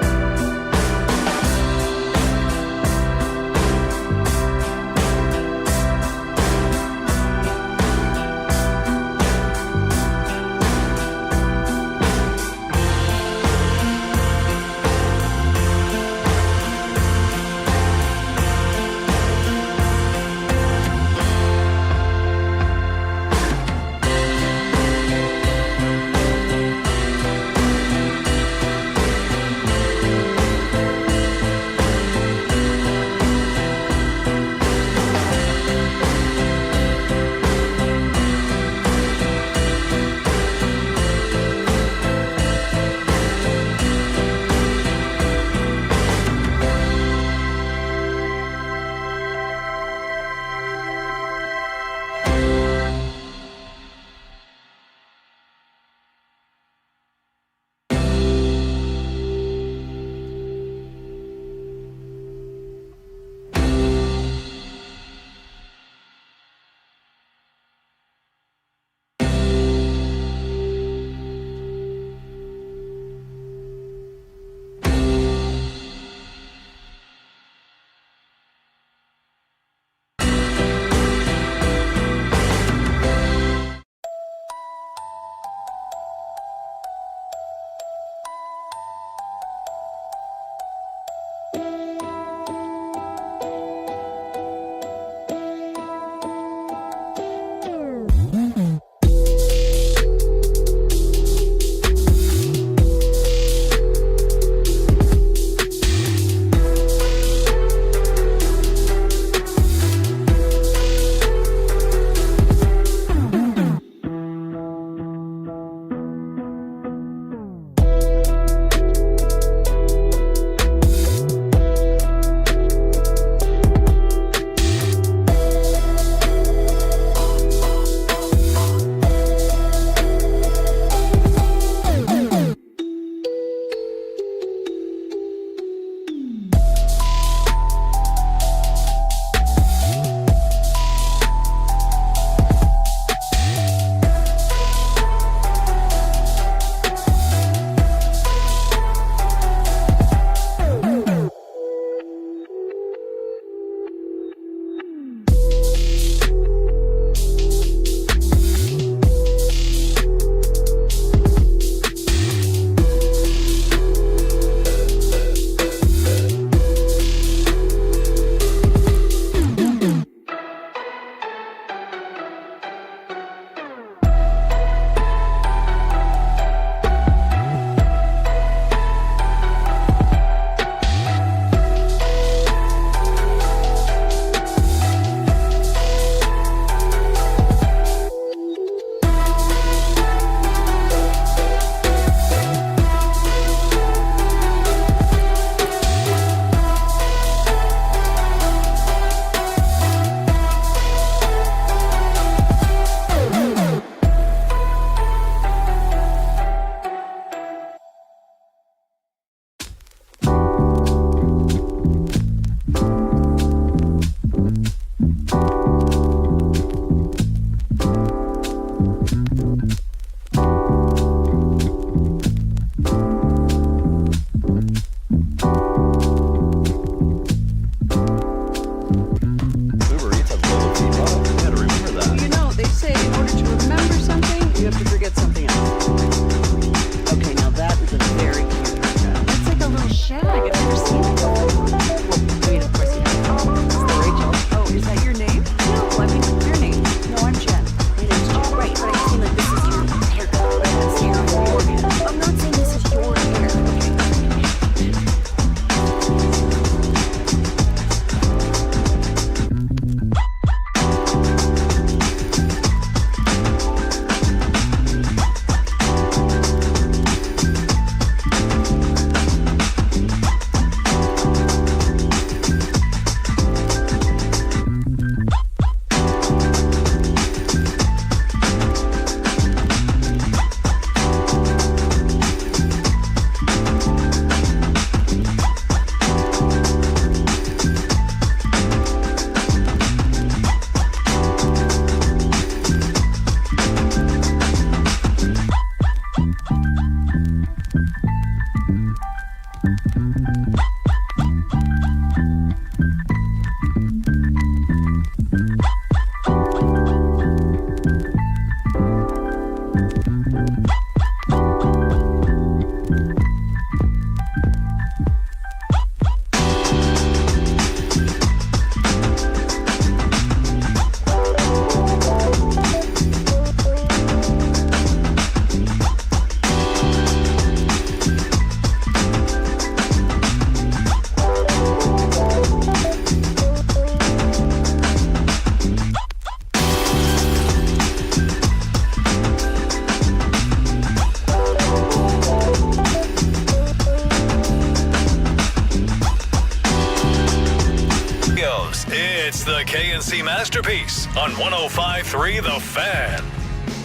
K&C Masterpiece on 105.3 The Fan.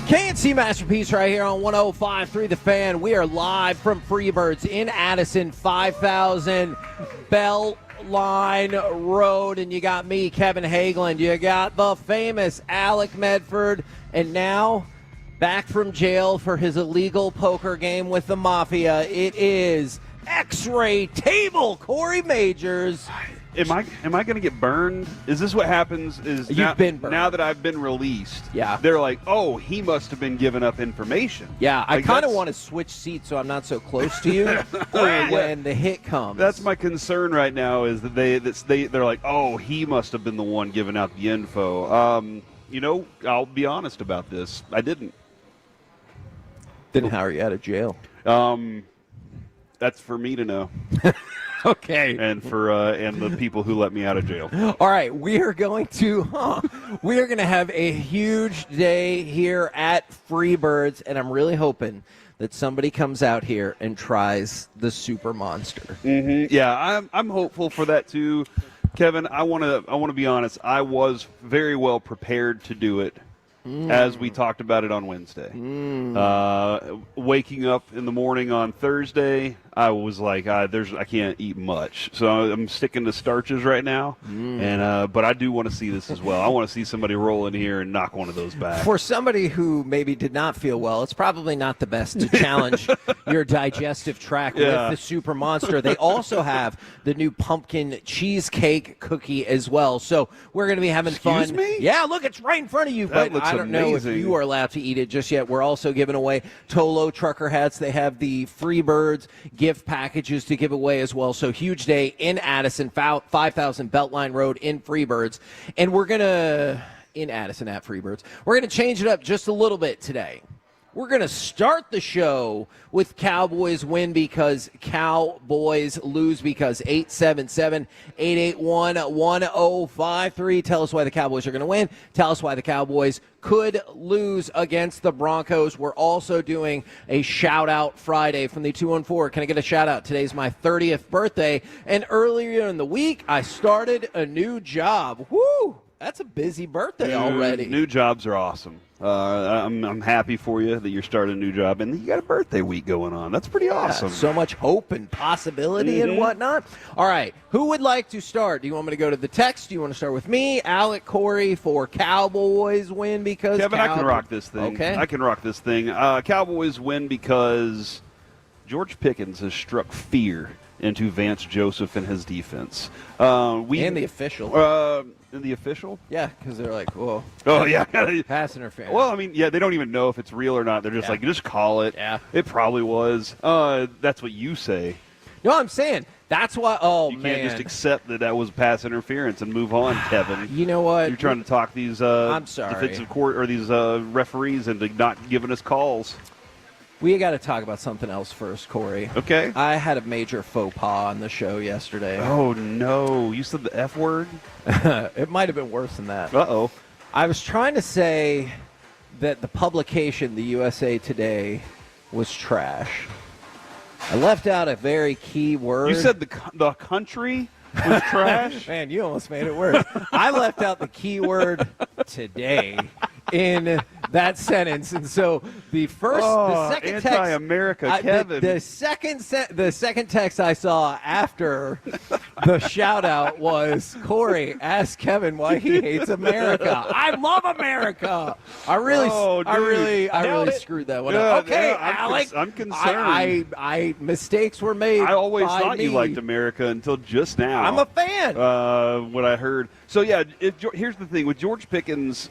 KNC Masterpiece right here on 105.3 The Fan. We are live from Freebirds in Addison, 5,000 Beltline Road. And you got me, Kevin Hageland. You got the famous Alec Medford. And now, back from jail for his illegal poker game with the Mafia, it is X-Ray Table Corey Majors. Am I going to get burned? Is this what happens? You've been burned. Now that I've been released, yeah, they're like, oh, he must have been giving up information. Yeah, I Like, kind of that's- want to switch seats so I'm not so close to you when the hit comes. That's my concern right now is that they're like, oh, he must have been the one giving out the info. I'll be honest about this. I didn't. Then how are you out of jail? That's for me to know. Okay. And for and the people who let me out of jail. All right, we are going to have a huge day here at Freebirds, and I'm really hoping that somebody comes out here and tries the Super Monster. Mm-hmm. Yeah, I'm hopeful for that too, Kevin. I want to be honest. I was very well prepared to do it. As we talked about it on Wednesday. Waking up in the morning on Thursday, I was like, I can't eat much. So I'm sticking to starches right now. But I do want to see this as well. I want to see somebody roll in here and knock one of those back. For somebody who maybe did not feel well, it's probably not the best to challenge your digestive tract with the Super Monster. They also have the new pumpkin cheesecake cookie as well. So we're going to be having fun. Excuse me? Yeah, look, it's right in front of you. That But looks I don't know if amazing. you are allowed to eat it just yet. We're also giving away Tolo trucker hats. They have the Freebirds gift packages to give away as well. So huge day in Addison, 5,000 Beltline Road in Freebirds. And we're going to, in Addison at Freebirds, we're going to change it up just a little bit today. We're going to start the show with Cowboys win because Cowboys lose because 877-881-1053. Tell us why the Cowboys are going to win. Tell us why the Cowboys could lose against the Broncos. We're also doing a shout-out Friday from the 214. Can I get a shout-out? Today's my 30th birthday, and earlier in the week, I started a new job. Woo! That's a busy birthday already. New jobs are awesome. I'm happy for you that you're starting a new job, and you got a birthday week going on. That's pretty awesome. So much hope and possibility and whatnot. All right, who would like to start? Do you want me to go to the text? Do you want to start with me, Alec, Corey, for Cowboys win because Kevin, I can rock this thing. Okay. I can rock this thing. Cowboys win because George Pickens has struck fear into Vance Joseph and his defense. And the official. The official? Yeah, because they're like, whoa. Oh, yeah. Pass interference. Well, I mean, yeah, they don't even know if it's real or not. They're just like, just call it. Yeah. It probably was. That's what you say. No, I'm saying that's why. Oh, you man. can't just accept that was pass interference and move on, Kevin. You know what? You're trying to talk these I'm sorry. defensive court or these referees into not giving us calls. We got to talk about something else first, Corey. Okay. I had a major faux pas on the show yesterday. Oh, no. You said the F word? It might have been worse than that. Uh-oh. I was trying to say that the publication, the USA Today, was trash. I left out a very key word. You said the country was trash? Man, you almost made it worse. I left out the key word today in that sentence, and so the second text, anti-America, Kevin. The second text I saw after the shout out was Corey ask Kevin why he hates America. I love America. I really screwed that one up. Okay, Alec, I'm concerned. I mistakes were made. I always by thought me. you liked America until just now. I'm a fan. What I heard. So yeah, here's the thing with George Pickens.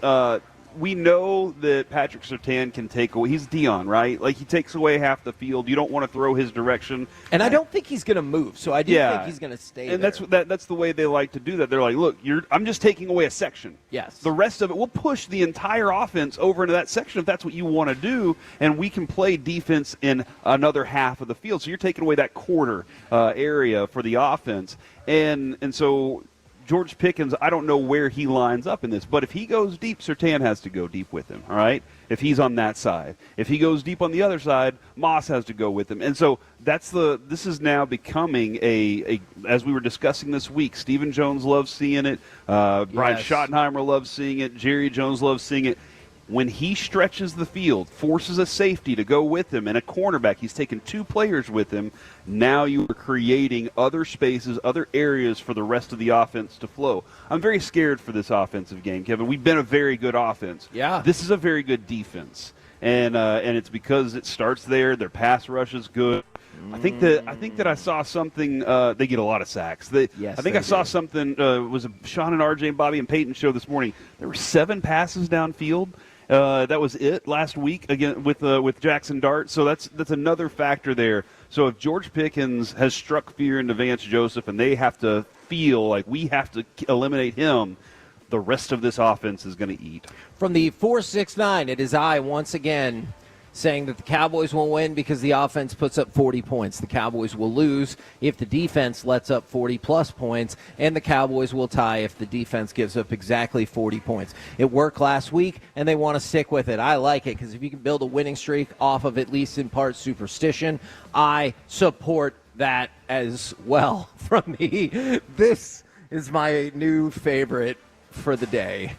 We know that Patrick Surtain can take away. He's Dion, right? Like, he takes away half the field. You don't want to throw his direction. And I don't think he's going to move, so I do think he's going to stay and there. that's the way they like to do that. They're like, look, I'm just taking away a section. Yes. The rest of it, we'll push the entire offense over into that section if that's what you want to do, and we can play defense in another half of the field. So you're taking away that quarter area for the offense. And so George Pickens, I don't know where he lines up in this, but if he goes deep, Surtain has to go deep with him, all right? if he's on that side. If he goes deep on the other side, Moss has to go with him. And so this is now becoming a as we were discussing this week, Stephen Jones loves seeing it. Brian Schottenheimer loves seeing it. Jerry Jones loves seeing it. When he stretches the field, forces a safety to go with him, and a cornerback, he's taken 2 players with him, now you are creating other spaces, other areas for the rest of the offense to flow. I'm very scared for this offensive game, Kevin. We've been a very good offense. Yeah. This is a very good defense, and it's because it starts there. Their pass rush is good. I think that I saw something. They get a lot of sacks. I saw something. Was Sean and RJ and Bobby and Peyton show this morning? There were 7 passes downfield. That was it last week again with Jackson Dart. So that's another factor there. So if George Pickens has struck fear into Vance Joseph, and they have to feel like we have to eliminate him, the rest of this offense is going to eat. From the 469, it is I once again saying that the Cowboys will win because the offense puts up 40 points. The Cowboys will lose if the defense lets up 40-plus points, and the Cowboys will tie if the defense gives up exactly 40 points. It worked last week, and they want to stick with it. I like it because if you can build a winning streak off of at least in part superstition, I support that as well. From me, this is my new favorite for the day.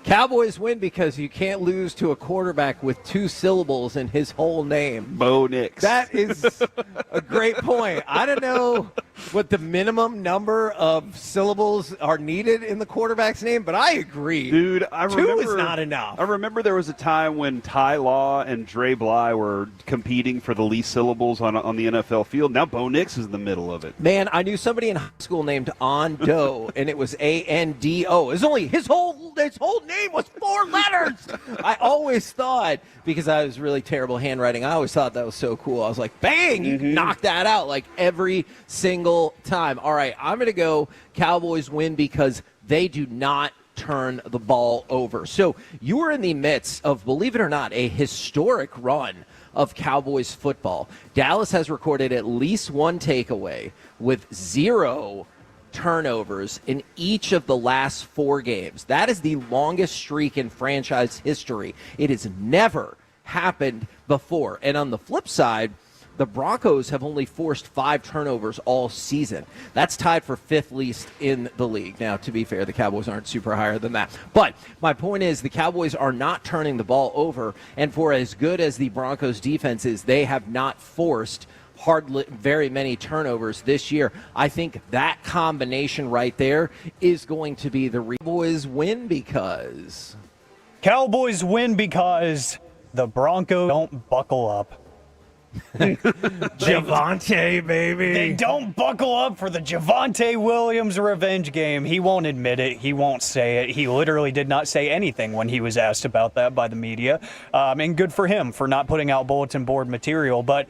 Cowboys win because you can't lose to a quarterback with 2 syllables in his whole name. Bo Nix. That is a great point. I don't know what the minimum number of syllables are needed in the quarterback's name, but I agree. Dude, Two is not enough. I remember there was a time when Ty Law and Dre Bly were competing for the least syllables on the NFL field. Now Bo Nix is in the middle of it. Man, I knew somebody in high school named Ando, and it was A-N-D-O. It's only his whole name was 4 letters. I always thought, because I was really terrible handwriting, I always thought that was so cool. I was like, bang, you can knock that out like every single time. All right, I'm going to go Cowboys win because they do not turn the ball over. So you are in the midst of, believe it or not, a historic run of Cowboys football. Dallas has recorded at least 1 takeaway with 0 turnovers in each of the last 4 games. That is the longest streak in franchise history. It has never happened before. And on the flip side, the Broncos have only forced 5 turnovers all season. That's tied for 5th least in the league. Now, to be fair, the Cowboys aren't super higher than that. But my point is the Cowboys are not turning the ball over, and for as good as the Broncos defense is, they have not forced very many turnovers this year. I think that combination right there is going to be the Cowboys win because the Broncos don't buckle up. Javonte, baby. They don't buckle up for the Javonte Williams revenge game. He won't admit it. He won't say it. He literally did not say anything when he was asked about that by the media. And good for him for not putting out bulletin board material. But,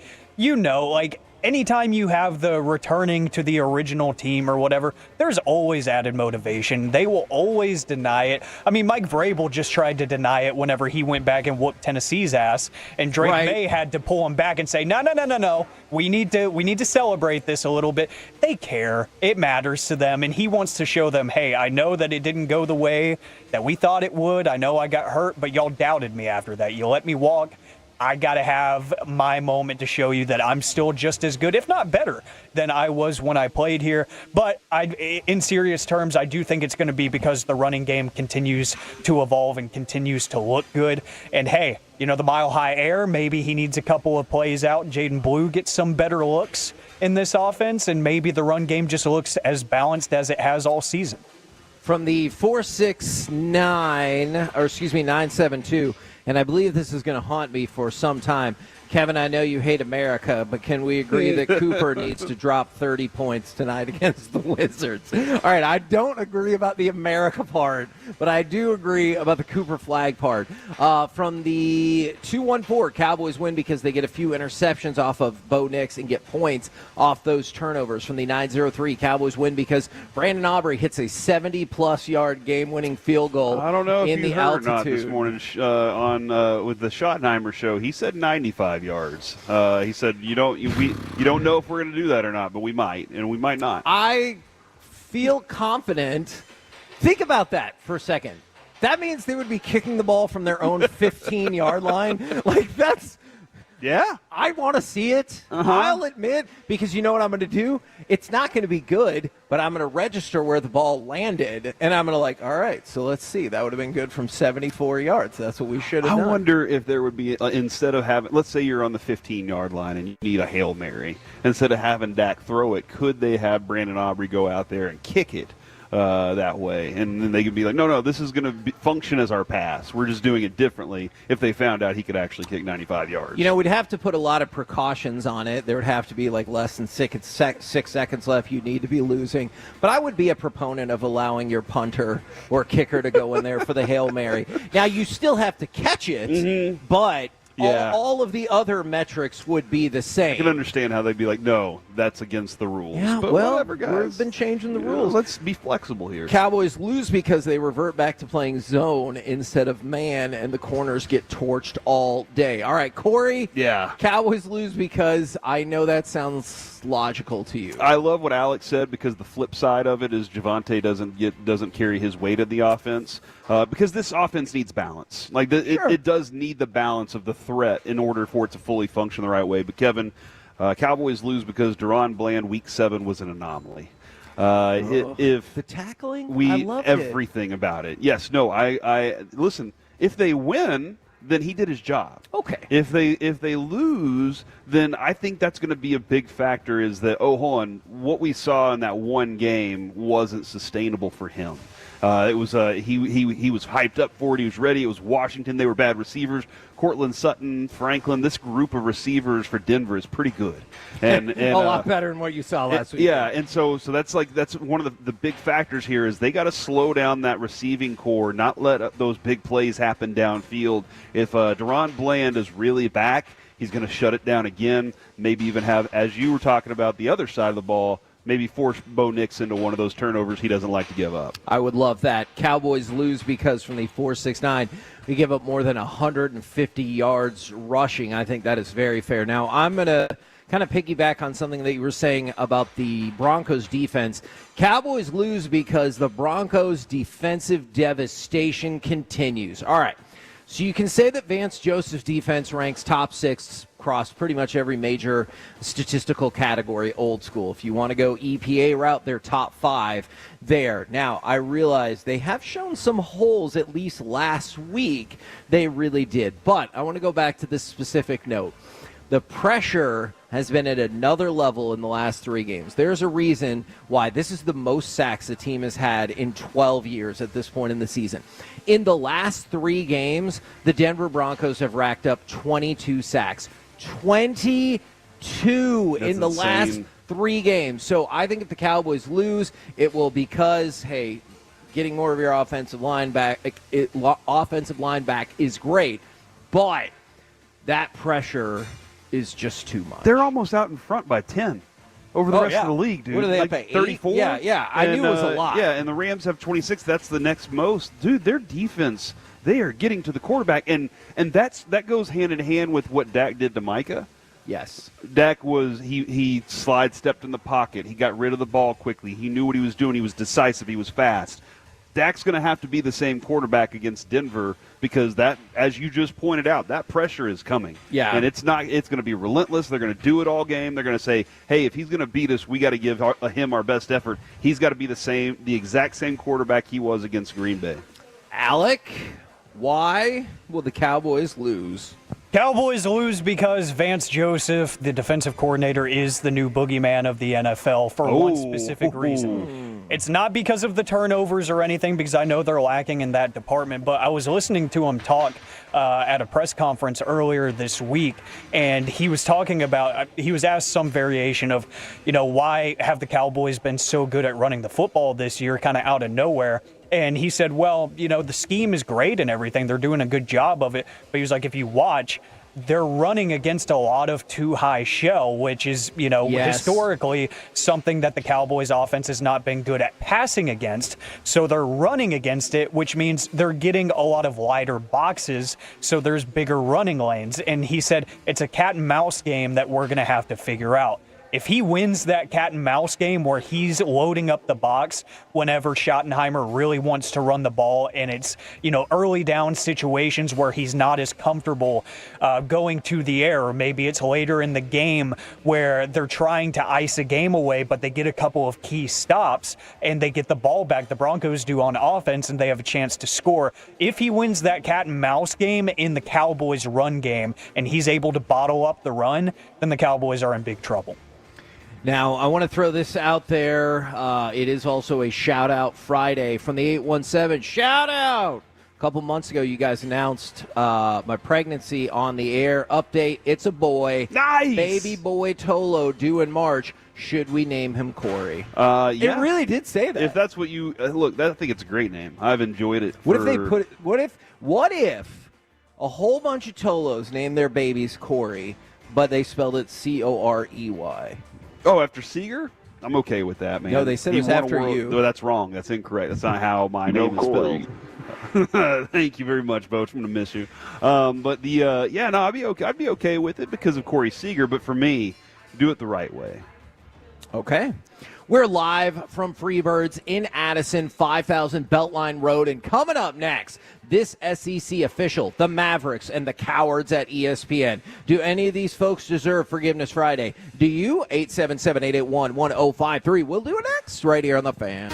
anytime you have the returning to the original team or whatever, there's always added motivation. They will always deny it. I mean, Mike Vrabel just tried to deny it whenever he went back and whooped Tennessee's ass, and Drake May had to pull him back and say, no. We need to celebrate this a little bit. They care. It matters to them, and he wants to show them, hey, I know that it didn't go the way that we thought it would. I know I got hurt, but y'all doubted me after that. You let me walk. I got to have my moment to show you that I'm still just as good, if not better, than I was when I played here. But in serious terms, I do think it's going to be because the running game continues to evolve and continues to look good. And, hey, the Mile High Air, maybe he needs a couple of plays out. Jaden Blue gets some better looks in this offense, and maybe the run game just looks as balanced as it has all season. From the 972, and I believe this is going to haunt me for some time. Kevin, I know you hate America, but can we agree that Cooper needs to drop 30 points tonight against the Wizards? All right, I don't agree about the America part, but I do agree about the Cooper Flagg part. From the 214, Cowboys win because they get a few interceptions off of Bo Nix and get points off those turnovers. From the 903, Cowboys win because Brandon Aubrey hits a 70-plus yard game-winning field goal. I don't know if in you the heard altitude. or not this morning with the Schottenheimer show. He said 95 yards. He said you don't know if we're going to do that or not, but we might, and we might not. I feel confident. Think about that for a second. That means they would be kicking the ball from their own 15-yard line. Like, that's... Yeah. I want to see it. I'll admit, because you know what I'm going to do? It's not going to be good, but I'm going to register where the ball landed, and I'm going to all right, so let's see. That would have been good from 74 yards. That's what we should have done. I wonder if there would be, instead of having, let's say you're on the 15-yard line and you need a Hail Mary, instead of having Dak throw it, could they have Brandon Aubrey go out there and kick it? That way, and then they could be like, no, this is going to function as our pass. We're just doing it differently. If they found out he could actually kick 95 yards, we'd have to put a lot of precautions on it. There would have to be less than 6 seconds left. You need to be losing. But I would be a proponent of allowing your punter or kicker to go in there for the Hail Mary. Now you still have to catch it, but. Yeah. All of the other metrics would be the same. I can understand how they'd be like, no, that's against the rules. Yeah, but well, whatever, guys. We've been changing the rules. Let's be flexible here. Cowboys lose because they revert back to playing zone instead of man, and the corners get torched all day. All right, Corey. Yeah. Cowboys lose because I know that sounds logical to you. I love what Alex said, because the flip side of it is Javonte doesn't carry his weight of the offense, because this offense needs balance. It does need the balance of the threat in order for it to fully function the right way. But Kevin, Cowboys lose because Deron Bland week 7 was an anomaly. If the tackling, I loved everything about it. Yes, no, I listen. If they win, then he did his job. Okay. If they lose, then I think that's going to be a big factor. Is that hold on, what we saw in that one game wasn't sustainable for him. It was he was hyped up for it. He was ready. It was Washington. They were bad receivers. Cortland Sutton, Franklin. This group of receivers for Denver is pretty good, and a lot better than what you saw last week. Yeah, and so that's one of the big factors here is they got to slow down that receiving core, not let those big plays happen downfield. If Deron Bland is really back, he's going to shut it down again. Maybe even have, as you were talking about, the other side of the ball. Maybe force Bo Nix into one of those turnovers he doesn't like to give up. I would love that. Cowboys lose because from the 4-6-9, we give up more than 150 yards rushing. I think that is very fair. Now, I'm going to kind of piggyback on something that you were saying about the Broncos defense. Cowboys lose because the Broncos defensive devastation continues. All right. So you can say that Vance Joseph's defense ranks top 6 across pretty much every major statistical category, old school. If you want to go EPA route, they're top 5 there. Now, I realize they have shown some holes, at least last week. They really did. But I want to go back to this specific note. The pressure has been at another level in the last 3 games. There's a reason why this is the most sacks the team has had in 12 years at this point in the season. In the last 3 games, the Denver Broncos have racked up 22 sacks. 22 in the last 3 games. So I think if the Cowboys lose, it will because, hey, getting more of your offensive line back is great, but that pressure is just too much. They're almost out in front by 10 over the rest of the league, dude. What are they up at, 34? Yeah. I knew it was a lot. Yeah, and the Rams have 26. That's the next most. Dude, their defense, they are getting to the quarterback, and that goes hand in hand with what Dak did to Micah. Yes. Dak was he sidestepped in the pocket. He got rid of the ball quickly. He knew what he was doing. He was decisive. He was fast. Dak's going to have to be the same quarterback against Denver because that, as you just pointed out, that pressure is coming. Yeah. And it's going to be relentless. They're going to do it all game. They're going to say, hey, if he's going to beat us, we got to give him our best effort. He's got to be the exact same quarterback he was against Green Bay. Alec, why will the Cowboys lose? Cowboys lose because Vance Joseph, the defensive coordinator, is the new boogeyman of the NFL for one specific reason. It's not because of the turnovers or anything, because I know they're lacking in that department, but I was listening to him talk at a press conference earlier this week, and he was talking about, he was asked some variation of, why have the Cowboys been so good at running the football this year, kind of out of nowhere. And he said, well, the scheme is great and everything. They're doing a good job of it. But he was like, if you watch, they're running against a lot of too high shell, which is, historically something that the Cowboys offense has not been good at passing against. So they're running against it, which means they're getting a lot of wider boxes. So there's bigger running lanes. And he said, it's a cat and mouse game that we're going to have to figure out. If he wins that cat and mouse game where he's loading up the box whenever Schottenheimer really wants to run the ball, and it's, early down situations where he's not as comfortable going to the air, or maybe it's later in the game where they're trying to ice a game away, but they get a couple of key stops and they get the ball back, the Broncos do, on offense, and they have a chance to score. If he wins that cat and mouse game in the Cowboys run game and he's able to bottle up the run, then the Cowboys are in big trouble. Now, I want to throw this out there. It is also a shout-out Friday from the 817. Shout-out! A couple months ago, you guys announced my pregnancy on the air. Update, it's a boy. Nice! Baby boy Tolo due in March. Should we name him Corey? Yeah. It really did say that. If that's what you look, I think it's a great name. I've enjoyed it. What if they put it? What if a whole bunch of Tolos named their babies Corey, but they spelled it Corey? Oh, after Seager? I'm okay with that, man. No, they said it was after you. No, that's wrong. That's incorrect. That's not how my name is spelled. Thank you very much, Boach. I'm going to miss you. But I'd be okay. I'd be okay with it because of Corey Seager. But for me, do it the right way. Okay. We're live from Freebirds in Addison, 5000 Beltline Road. And coming up next, this SEC official, the Mavericks and the Cowards at ESPN. Do any of these folks deserve Forgiveness Friday? Do you? 877-881-1053. We'll do it next right here on The Fan.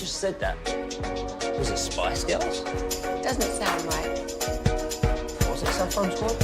Said that. Was it Spice Girls? Doesn't sound right. Was it Saffron Squad?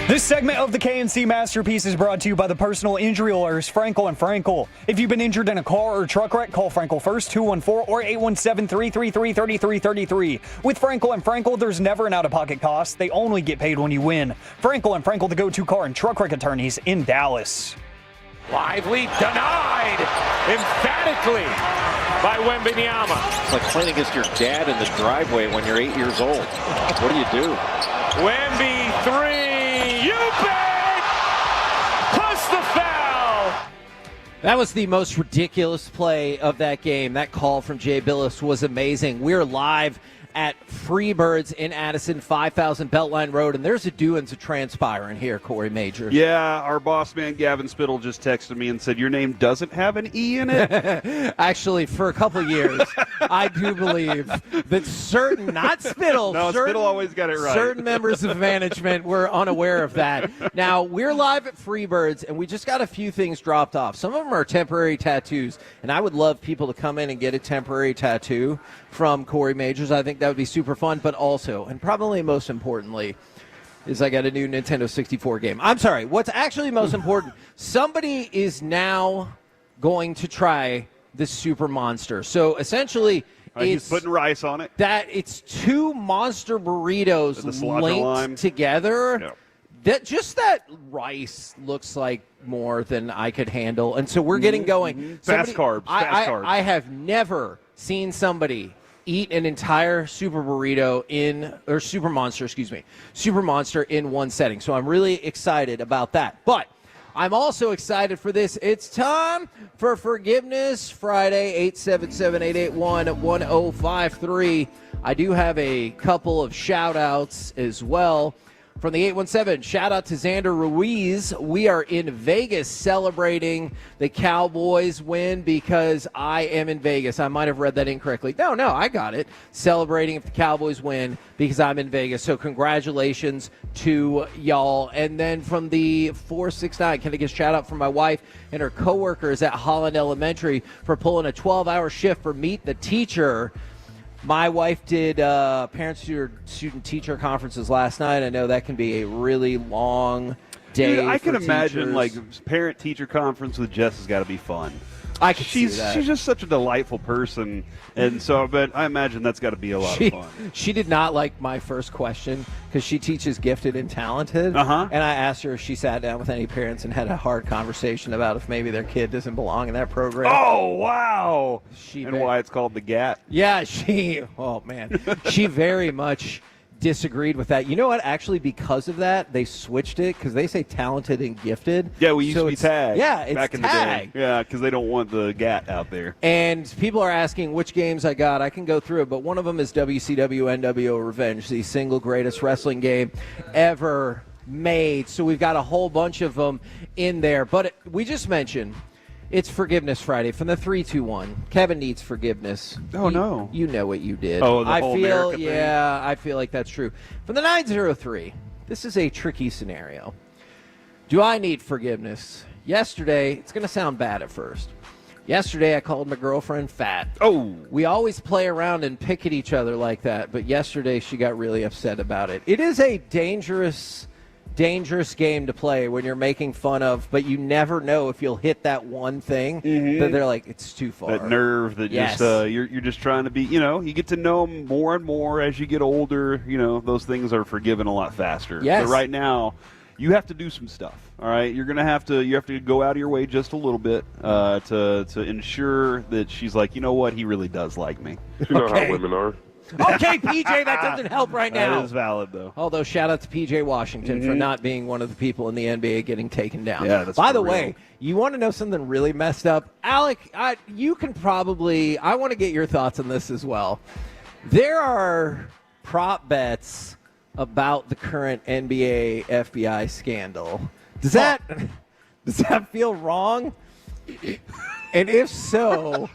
This segment of the KNC Masterpiece is brought to you by the personal injury lawyers Frankel & Frankel. If you've been injured in a car or truck wreck, call Frankel first, 214 or 817-333-3333. With Frankel & Frankel, there's never an out-of-pocket cost. They only get paid when you win. Frankel & Frankel, the go-to car and truck wreck attorneys in Dallas. Lively denied emphatically by Wembanyama. It's like playing against your dad in the driveway when you're 8 years old. What do you do? Wemby 3. You bet! Plus the foul! That was the most ridiculous play of that game. That call from Jay Billis was amazing. We're live at Freebirds in Addison, 5000 Beltline Road, and there's a doings a transpiring here, Corey Major. Yeah, our boss man Gavin Spittle just texted me and said, your name doesn't have an E in it? Actually, for a couple years, I do believe that certain, not Spittle, no, Spittle always got it right. Certain members of management were unaware of that. Now, we're live at Freebirds, and we just got a few things dropped off. Some of them are temporary tattoos, and I would love people to come in and get a temporary tattoo from Corey Majors. I think that would be super fun, but also, and probably most importantly, is I got a new Nintendo 64 game. I'm sorry, what's actually most important, somebody is now going to try the Super Monster. So essentially, he's putting rice on it. It's two monster burritos linked together. Yeah. That rice looks like more than I could handle, and so we're getting going. Fast carbs. I have never seen somebody eat an entire Super Monster in one setting. So I'm really excited about that. But I'm also excited for this. It's time for Forgiveness Friday, 877-881-1053. I do have a couple of shout-outs as well. From the 817, shout out to Xander Ruiz. We are in Vegas celebrating the Cowboys win because I am in Vegas. I might have read that incorrectly. No, I got it. Celebrating if the Cowboys win because I'm in Vegas. So congratulations to y'all. And then from the 469, can I get a shout out from my wife and her coworkers at Holland Elementary for pulling a 12-hour shift for Meet the Teacher. My wife did parent-student-teacher conferences last night. I know that can be a really long day. Dude, I can for imagine teachers. like parent-teacher conference with Jess has got to be fun. I can see that. She's just such a delightful person, and so but I imagine that's got to be a lot of fun. She did not like my first question because she teaches gifted and talented. And I asked her if she sat down with any parents and had a hard conversation about if maybe their kid doesn't belong in that program. Oh, wow. Why it's called the GAT. Yeah, she very much disagreed with that. You know what? Actually, because of that, they switched it because they say talented and gifted. Yeah, we used to be tagged. Yeah, it's back in tag. the day. Yeah, because they don't want the GAT out there. And people are asking which games I got. I can go through it, but one of them is WCW NWO Revenge, the single greatest wrestling game ever made. So we've got a whole bunch of them in there. But we just mentioned it's Forgiveness Friday from the 321. Kevin needs forgiveness. Oh, no. You know what you did. Oh, the whole America thing? Yeah, I feel like that's true. From the 903, this is a tricky scenario. Do I need forgiveness? Yesterday, it's going to sound bad at first. Yesterday, I called my girlfriend fat. Oh. We always play around and pick at each other like that, but yesterday she got really upset about it. It is a dangerous game to play when you're making fun of, but you never know if you'll hit that one thing that they're like, it's too far. That nerve that just you're just trying to be, you get to know them more and more as you get older. Those things are forgiven a lot faster. Yes. But right now, you have to do some stuff. All right, you have to go out of your way just a little bit to ensure that she's like, you know what, he really does like me. You know how women are. Okay, PJ, that doesn't help right now. That is valid, though. Although, shout out to PJ Washington for not being one of the people in the NBA getting taken down. Yeah, that's By the real. way, you want to know something really messed up? Alec, you can probably, I want to get your thoughts on this as well. There are prop bets about the current NBA FBI scandal. Does that feel wrong? And if so,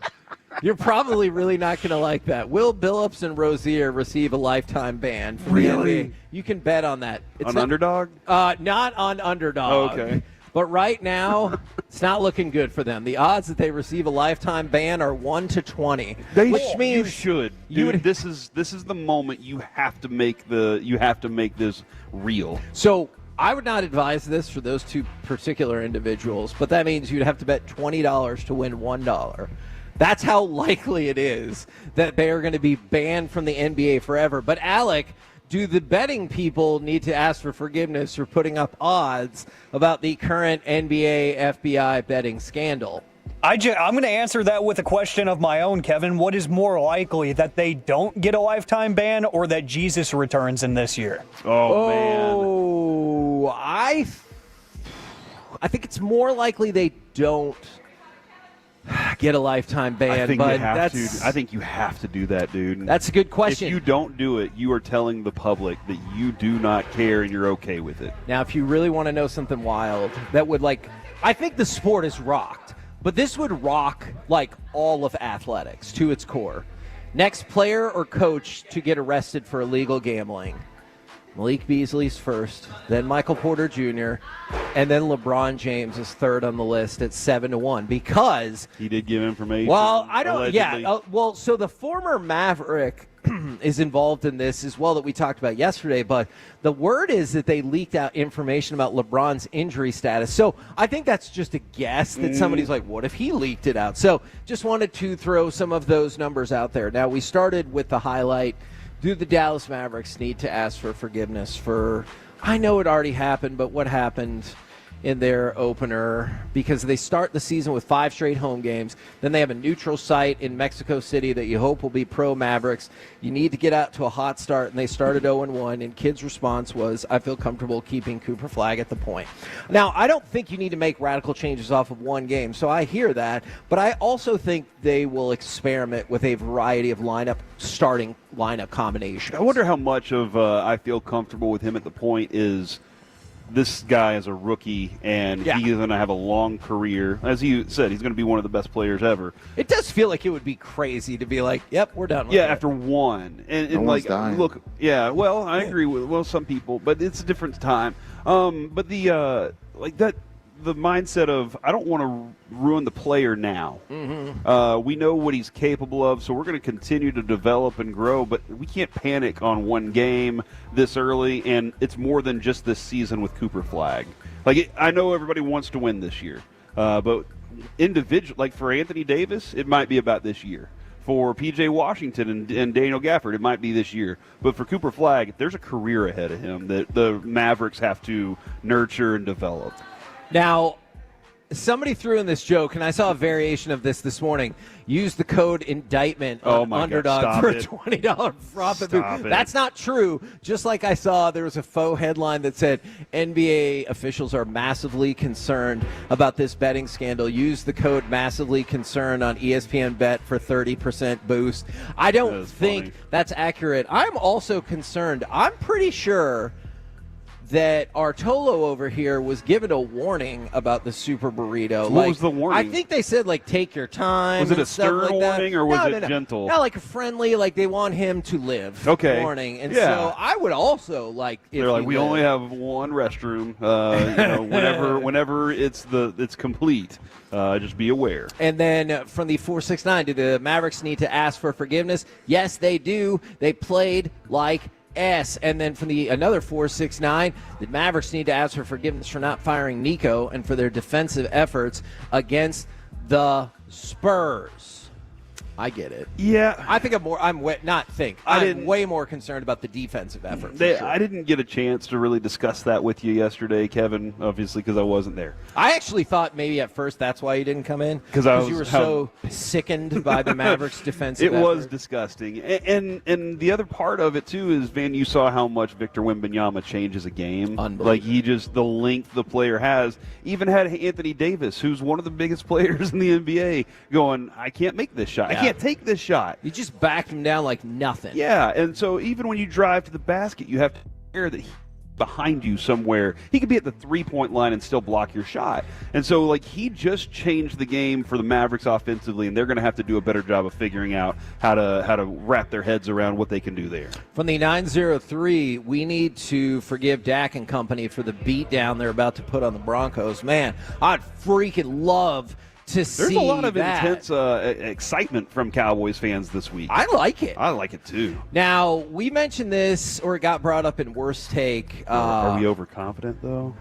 you're probably really not going to like that. Will Billups and Rozier receive a lifetime ban? Really? You can bet on that. On Underdog? Not on Underdog. Oh, okay. But right now, it's not looking good for them. The odds that they receive a lifetime ban are 1 to 20, which means you should. Dude, this is the moment you have to make this real. So I would not advise this for those two particular individuals, but that means you'd have to bet $20 to win $1. That's how likely it is that they are going to be banned from the NBA forever. But, Alec, do the betting people need to ask for forgiveness for putting up odds about the current NBA FBI betting scandal? I'm going to answer that with a question of my own, Kevin. What is more likely, that they don't get a lifetime ban or that Jesus returns in this year? Oh, I think it's more likely they don't get a lifetime ban. I think but you have to. I think you have to do that, dude. That's a good question. If you don't do it, you are telling the public that you do not care and you're okay with it. Now, if you really want to know something wild, that would I think the sport is rocked, but this would rock all of athletics to its core. Next player or coach to get arrested for illegal gambling. Malik Beasley's first, then Michael Porter Jr., and then LeBron James is third on the list at 7-1 because he did give information. Well, I don't. Allegedly. Yeah. So the former Maverick is involved in this as well that we talked about yesterday. But the word is that they leaked out information about LeBron's injury status. So I think that's just a guess that somebody's like, what if he leaked it out? So just wanted to throw some of those numbers out there. Now we started with the highlight. Do the Dallas Mavericks need to ask for forgiveness for, I know it already happened, but what happened in their opener? Because they start the season with 5 straight home games. Then they have a neutral site in Mexico City that you hope will be pro-Mavericks. You need to get out to a hot start, and they started 0-1, and Kidd's response was, I feel comfortable keeping Cooper Flagg at the point. Now, I don't think you need to make radical changes off of one game, so I hear that, but I also think they will experiment with a variety of starting lineup combinations. I wonder how much of I feel comfortable with him at the point is this guy is a rookie, and he's going to have a long career. As you said, he's going to be one of the best players ever. It does feel like it would be crazy to be like, yep, we're done with it. After one. And one's dying. Look, I agree with some people, but it's a different time. But the mindset of, I don't want to ruin the player now. Mm-hmm. We know what he's capable of, so we're going to continue to develop and grow, but we can't panic on one game this early, and it's more than just this season with Cooper Flagg. I know everybody wants to win this year, but individual, for Anthony Davis, it might be about this year. For P.J. Washington and Daniel Gafford, it might be this year. But for Cooper Flagg, there's a career ahead of him that the Mavericks have to nurture and develop. Now, somebody threw in this joke, and I saw a variation of this morning. Use the code indictment on Underdog for a $20 profit boost. That's not true. Just like I saw, there was a faux headline that said NBA officials are massively concerned about this betting scandal. Use the code massively concerned on ESPN Bet for 30% boost. I don't think that's accurate. I'm also concerned. I'm pretty sure that Artolo over here was given a warning about the Super Burrito. What was the warning? I think they said, take your time. Was it a stern warning or was it gentle? No, a friendly, they want him to live warning. And so I would also, they're we only have one restroom, whenever it's complete, just be aware. And then from the 469, do the Mavericks need to ask for forgiveness? Yes, they do. They played like S. And then from another 469, the Mavericks need to ask for forgiveness for not firing Nico and for their defensive efforts against the Spurs. I get it. Yeah. I think I'm way more concerned about the defensive effort. I didn't get a chance to really discuss that with you yesterday, Kevin, obviously, because I wasn't there. I actually thought maybe at first that's why you didn't come in. Because you were so sickened by the Mavericks' defensive effort. It was disgusting. And the other part of it, too, is, Van, you saw how much Victor Wembanyama changes a game. Unbelievable. The length the player has. Even had Anthony Davis, who's one of the biggest players in the NBA, going, I can't make this shot. I can't take this shot. You just backed him down like nothing. Yeah, and so even when you drive to the basket, you have to care that he's behind you somewhere. He could be at the three-point line and still block your shot. And so, he just changed the game for the Mavericks offensively, and they're going to have to do a better job of figuring out how to wrap their heads around what they can do there. From the 903, we need to forgive Dak and company for the beatdown they're about to put on the Broncos. Man, I'd freaking love There's a lot of that. intense excitement from Cowboys fans this week. I like it. I like it too. Now, we mentioned this, or it got brought up in Worst Take. Are we overconfident, though?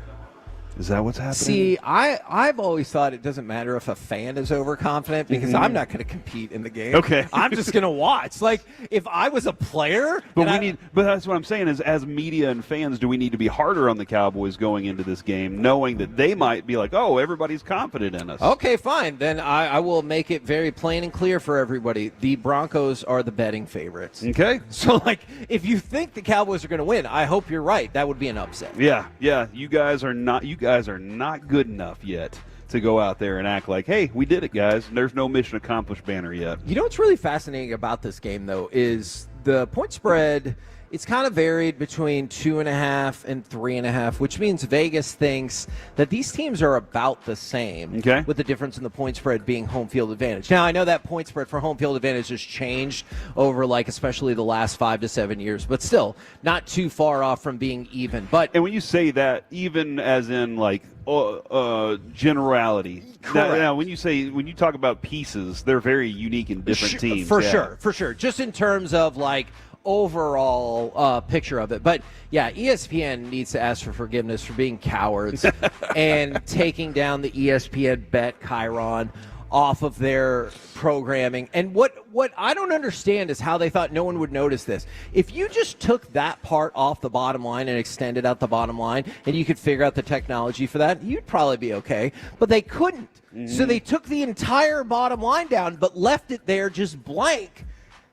Is that what's happening? See, I've always thought it doesn't matter if a fan is overconfident because I'm not going to compete in the game. Okay. I'm just going to watch. Like, if I was a player. But but that's what I'm saying is, as media and fans, do we need to be harder on the Cowboys going into this game, knowing that they might be like, oh, everybody's confident in us? Okay, fine. Then I will make it very plain and clear for everybody. The Broncos are the betting favorites. Okay. So, like, if you think the Cowboys are going to win, I hope you're right. That would be an upset. Yeah. You guys are not good enough yet to go out there and act like, hey, we did it, guys. There's no mission accomplished banner yet. You know what's really fascinating about this game, though, is the point spread. It's kind of varied between 2.5 and 3.5, which means Vegas thinks that these teams are about the same, with the difference in the point spread being home field advantage. Now, I know that point spread for home field advantage has changed over, like, especially the last 5 to 7 years, but still not too far off from being even. And when you say that, even as in, like, generality. Correct. Now, when you talk about pieces, they're very unique in different teams. For sure. Just in terms of, like, overall picture of it. But yeah, ESPN needs to ask for forgiveness for being cowards and taking down the ESPN bet Chiron off of their programming. And what I don't understand is how they thought no one would notice this. If you just took that part off the bottom line and extended out the bottom line and you could figure out the technology for that, you'd probably be okay. But they couldn't. So they took the entire bottom line down but left it there just blank.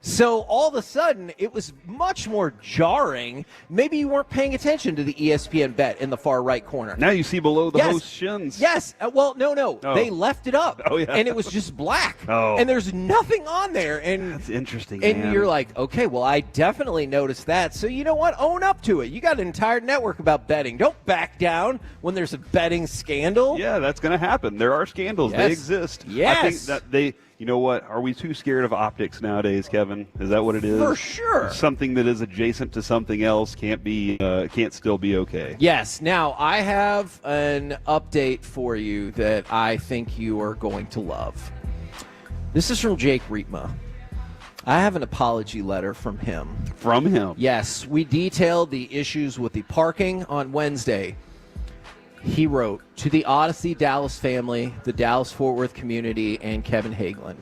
So all of a sudden, it was much more jarring. Maybe you weren't paying attention to the ESPN bet in the far right corner. Now you see below the host shins. Yes. Well, no. Oh. They left it up. Oh, yeah. And it was just black. Oh. And there's nothing on there. And that's interesting, And man. you're like, okay, well, I definitely noticed that. So you know what? Own up to it. You got an entire network about betting. Don't back down when there's a betting scandal. Yeah, that's going to happen. There are scandals. Yes. They exist. Yes. I think that they... You know what? Are we too scared of optics nowadays, Kevin? Is that what it is? For sure. Something that is adjacent to something else can't still be okay. Yes. Now, I have an update for you that I think you are going to love. This is from Jake Rietma. I have an apology letter from him. From him? Yes. We detailed the issues with the parking on Wednesday. He wrote, to the Odyssey Dallas family, the Dallas-Fort Worth community, and Kevin Hagelin.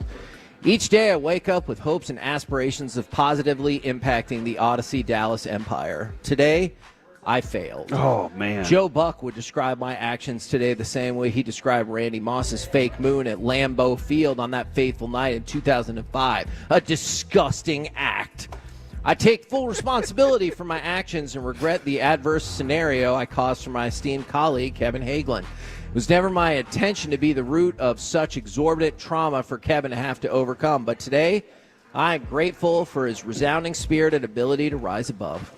Each day I wake up with hopes and aspirations of positively impacting the Odyssey Dallas empire. Today, I failed. Oh, man. Joe Buck would describe my actions today the same way he described Randy Moss's fake moon at Lambeau Field on that fateful night in 2005. A disgusting act. I take full responsibility for my actions and regret the adverse scenario I caused for my esteemed colleague, Kevin Hagelin. It was never my intention to be the root of such exorbitant trauma for Kevin to have to overcome, but today I am grateful for his resounding spirit and ability to rise above.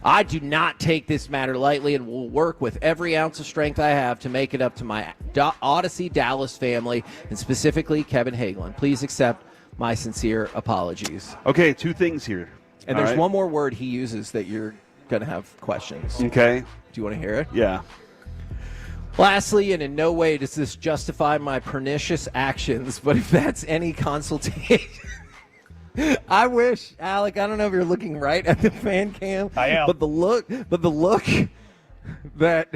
I do not take this matter lightly and will work with every ounce of strength I have to make it up to my Odyssey Dallas family, and specifically Kevin Hagelin. Please accept my sincere apologies. Okay, two things here. And there's one more word he uses that you're going to have questions. Okay. Do you want to hear it? Yeah. Lastly, and in no way does this justify my pernicious actions, but if that's any consultation, I wish, Alec, I don't know if you're looking right at the fan cam. I am. But the look that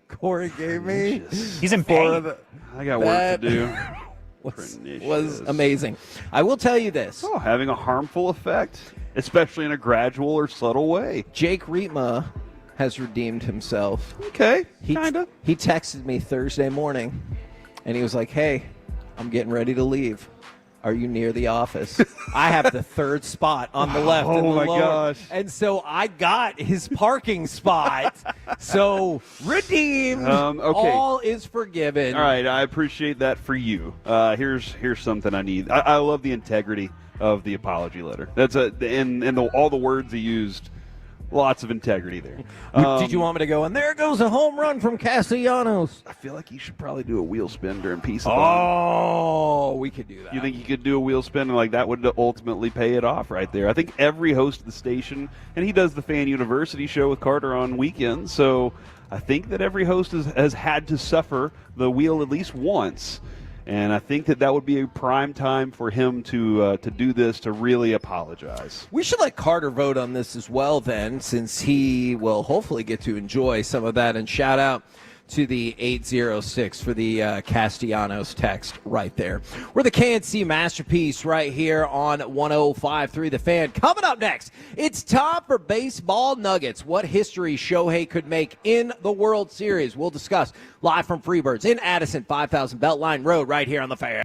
Corey gave me. He's in pain. I got work to do. was amazing. I will tell you this. Oh, having a harmful effect, especially in a gradual or subtle way. Jake Rietma has redeemed himself. Okay, kind of. He texted me Thursday morning, and he was like, hey, I'm getting ready to leave. Are you near the office? I have the third spot on the left. Oh, and the my lower. gosh. And so I got his parking spot. So redeemed. Okay. All is forgiven. All right, I appreciate that for you. Here's something I need. I love the integrity of the apology letter. That's all the words he used. Lots of integrity there. Did you want me to go? And there goes a home run from Castellanos. I feel like you should probably do a wheel spin during Peace of Oh, we could do that. You think you could do a wheel spin and like that would ultimately pay it off right there? I think every host of the station, and he does the Fan University show with Carter on weekends, so I think that every host has had to suffer the wheel at least once. And I think that would be a prime time for him to do this, to really apologize. We should let Carter vote on this as well then, since he will hopefully get to enjoy some of that. And shout out to the 806 for the Castellanos text right there. We're the KNC Masterpiece right here on 105.3 The Fan. Coming up next, it's time for Baseball Nuggets. What history Shohei could make in the World Series. We'll discuss live from Freebirds in Addison, 5000 Beltline Road right here on The Fan.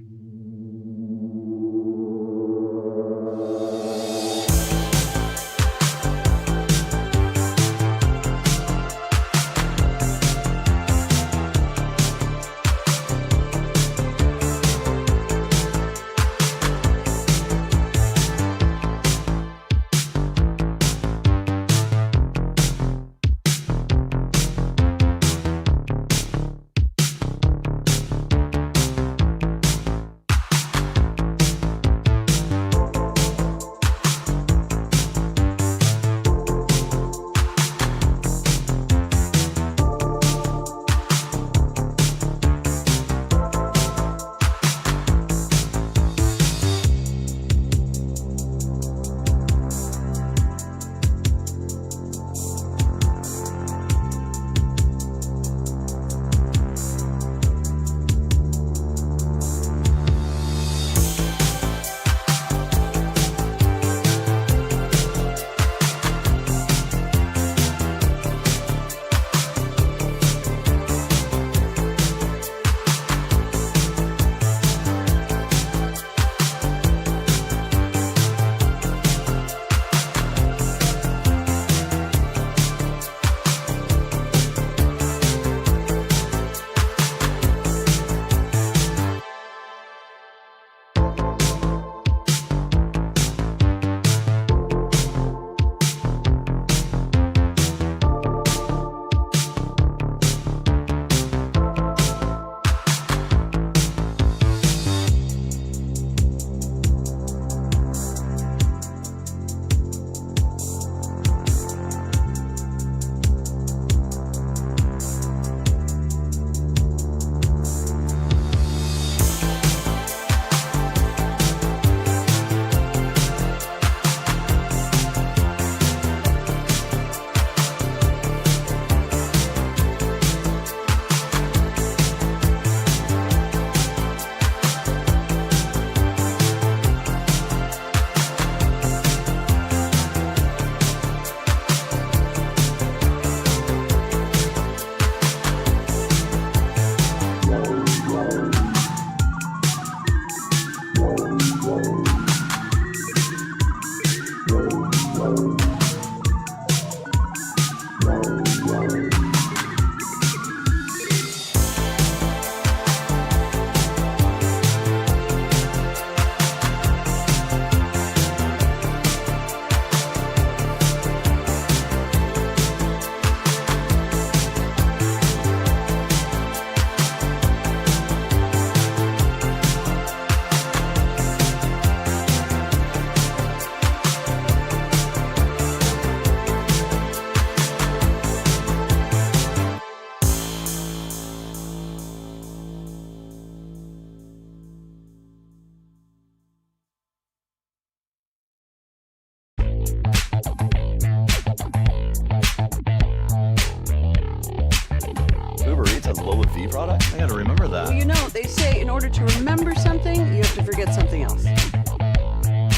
product? I gotta remember that. Well, you know, they say in order to remember something, you have to forget something else.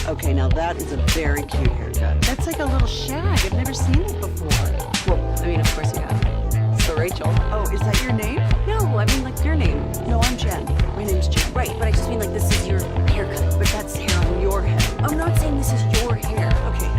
Okay, now that is a very cute haircut. That's like a little shag. I've never seen it before. Well, I mean, of course you have. So, Rachel. Oh, is that your name? No, I mean like your name. No, I'm Jen. My name's Jen. Right, but I just mean like this is your haircut, but that's hair on your head. I'm not saying this is your hair. Okay.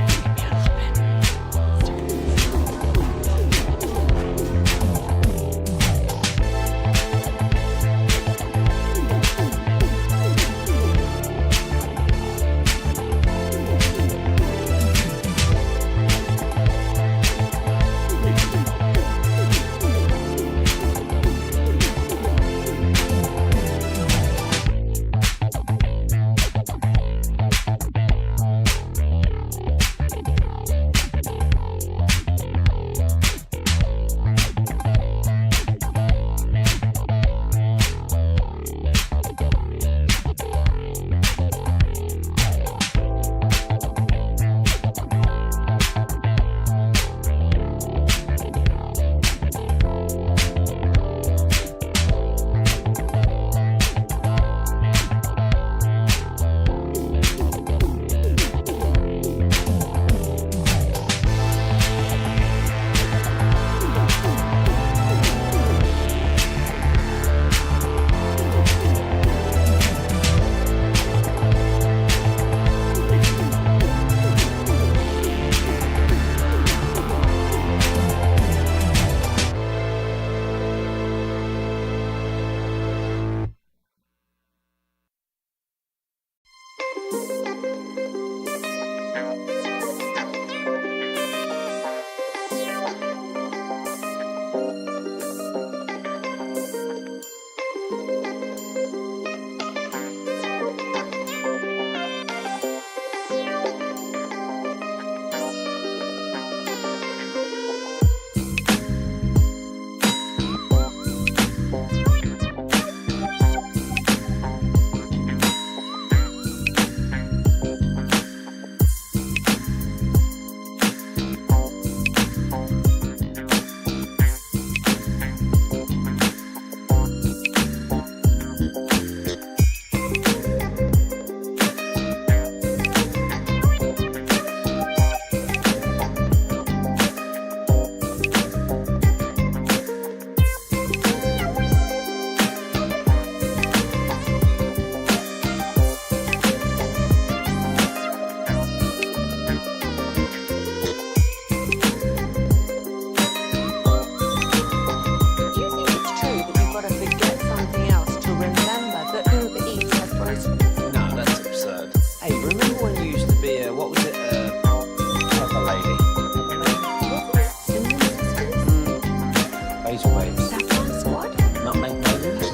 Laser waves. Is that one squad? Nutmeg mayonnaise?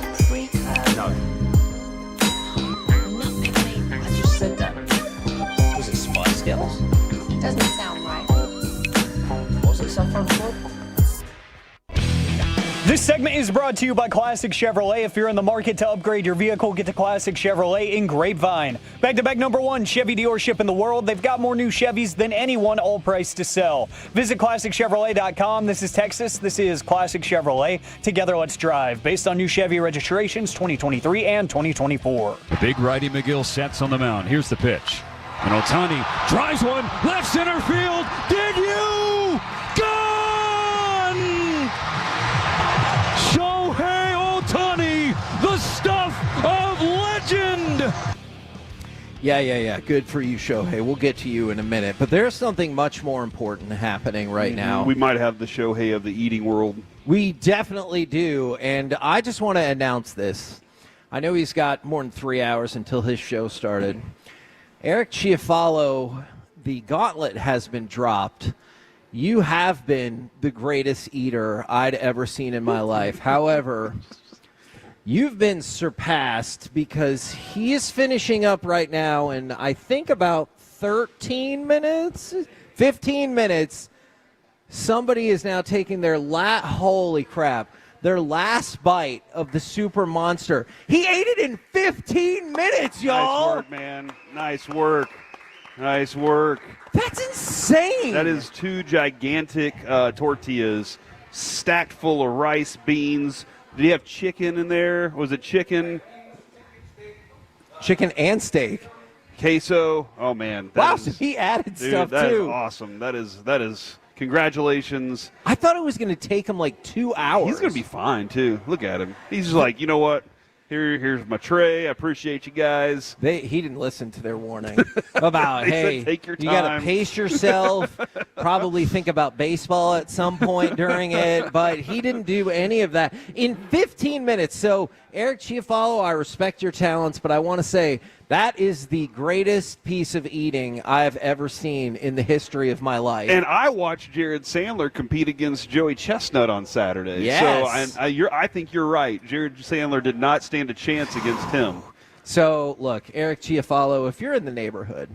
No. I just said that. Was it Spice Girls? Doesn't sound right. Was it Saffron Squad? This segment is brought to you by Classic Chevrolet. If you're in the market to upgrade your vehicle, get to Classic Chevrolet in Grapevine. Back-to-back #1 Chevy dealership in the world. They've got more new Chevys than anyone, all priced to sell. Visit ClassicChevrolet.com. This is Texas. This is Classic Chevrolet. Together, let's drive. Based on new Chevy registrations 2023 and 2024. Big righty McGill sets on the mound. Here's the pitch. And Ohtani drives one, left center field. Did you? Gone! Shohei Ohtani, the stuff of legend! Yeah. Good for you, Shohei. We'll get to you in a minute. But there's something much more important happening right now. We might have the Shohei of the eating world. We definitely do. And I just want to announce this. I know he's got more than 3 hours until his show started. Eric Chiafalo, the gauntlet has been dropped. You have been the greatest eater I'd ever seen in my life. However, you've been surpassed because he is finishing up right now in, I think, about 13 minutes, 15 minutes. Somebody is now taking their holy crap, their last bite of the Super Monster. He ate it in 15 minutes, y'all. Nice work, man. Nice work. Nice work. That's insane. That is 2 gigantic tortillas stacked full of rice, beans. Did he have chicken in there? Was it chicken? Chicken and steak. Queso. Oh, man. Wow, so he added stuff, that too. That is awesome. That is congratulations. I thought it was going to take him like 2 hours. He's going to be fine, too. Look at him. He's just like, you know what? Here's my tray. I appreciate you guys. He didn't listen to their warning about, hey, said, take your time. You got to pace yourself, probably think about baseball at some point during it, but he didn't do any of that. In 15 minutes, so Eric Chiafalo, I respect your talents, but I want to say that is the greatest piece of eating I've ever seen in the history of my life. And I watched Jared Sandler compete against Joey Chestnut on Saturday. Yes. So I think you're right. Jared Sandler did not stand a chance against him. So, look, Eric Chiafalo, if you're in the neighborhood,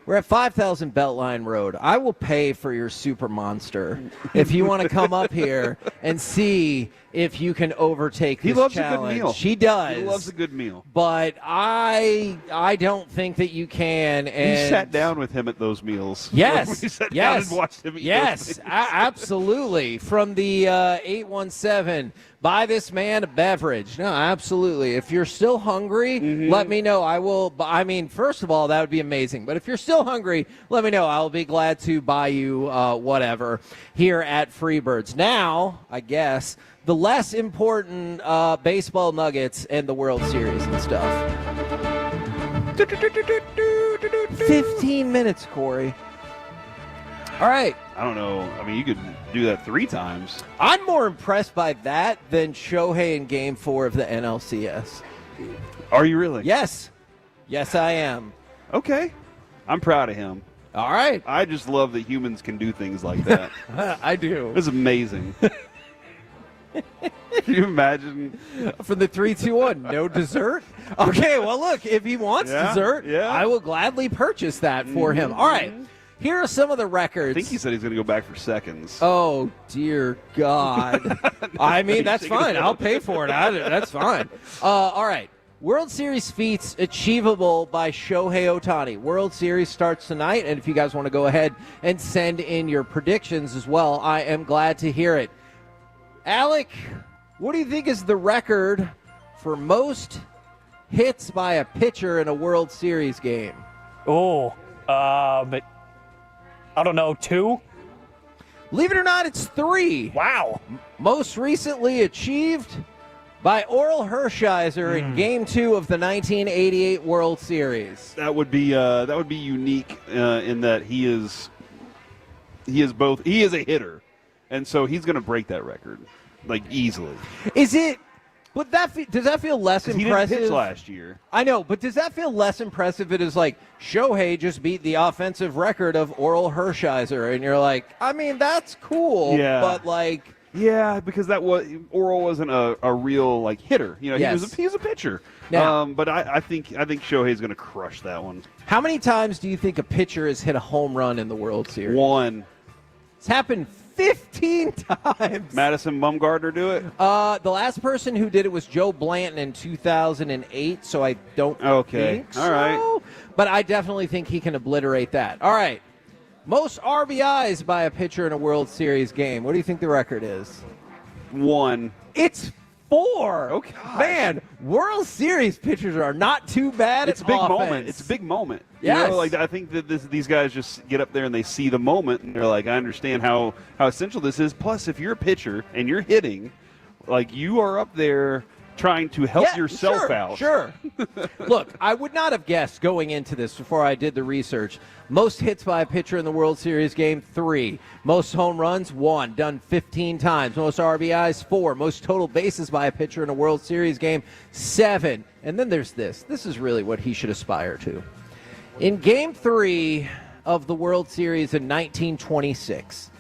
we're at 5000 Beltline Road. I will pay for your Super Monster if you want to come up here and see if you can overtake this challenge. He loves a good meal. He does. He loves a good meal. But I don't think that you can. And we sat down with him at those meals. Yes. We sat down and watched him eat those meals. Absolutely. From the 817, buy this man a beverage. No, absolutely. If you're still hungry, let me know. I will. I mean, first of all, that would be amazing. But if you're still hungry, let me know. I'll be glad to buy you whatever here at Freebirds. Now, I guess, the less important baseball nuggets and the World Series and stuff. 15 minutes, Corey. All right. I don't know. I mean, you could do that 3 times. I'm more impressed by that than Shohei in Game 4 of the NLCS. Are you really? Yes. Yes, I am. Okay. I'm proud of him. All right. I just love that humans can do things like that. I do. It's amazing. Can you imagine? From the 3-2-1, no dessert? Okay, well, look, if he wants dessert, I will gladly purchase that for him. All right. Here are some of the records. I think he said he's going to go back for seconds. Oh, dear God. I mean, that's fine. I'll pay for it. That's fine. All right. World Series feats achievable by Shohei Ohtani. World Series starts tonight, and if you guys want to go ahead and send in your predictions as well, I am glad to hear it. Alec, what do you think is the record for most hits by a pitcher in a World Series game? But I don't know, 2? Believe it or not, it's 3. Wow. Most recently achieved by Oral Hershiser in Game 2 of the 1988 World Series. That would be unique in that he is a hitter, and so he's going to break that record like easily. Is it? But does that feel less impressive? He didn't pitch last year. I know, but does that feel less impressive? It is like Shohei just beat the offensive record of Oral Hershiser, and you're like, I mean, that's cool. Yeah. But like, Yeah, because Oral wasn't a real hitter. Yes. He was a pitcher. Now- But I think Shohei's going to crush that one. How many times do you think a pitcher has hit a home run in the World Series? 1. It's happened 15 times. Madison Bumgarner do it? The last person who did it was Joe Blanton in 2008, so I don't think so. All right. But I definitely think he can obliterate that. All right. Most RBIs by a pitcher in a World Series game. What do you think the record is? 1. It's 4. Okay. Man, World Series pitchers are not too bad It's a at big offense. moment. It's a big moment. Yes. I think that these guys just get up there and they see the moment and they're like, I understand how essential this is. Plus, if you're a pitcher and you're hitting, you are up there trying to help yourself out. Sure. Look, I would not have guessed going into this before I did the research. Most hits by a pitcher in the World Series game, 3. Most home runs, 1, done 15 times. Most RBIs, 4. Most total bases by a pitcher in a World Series game, 7. And then there's this. This is really what he should aspire to. In Game 3 of the World Series in 1926,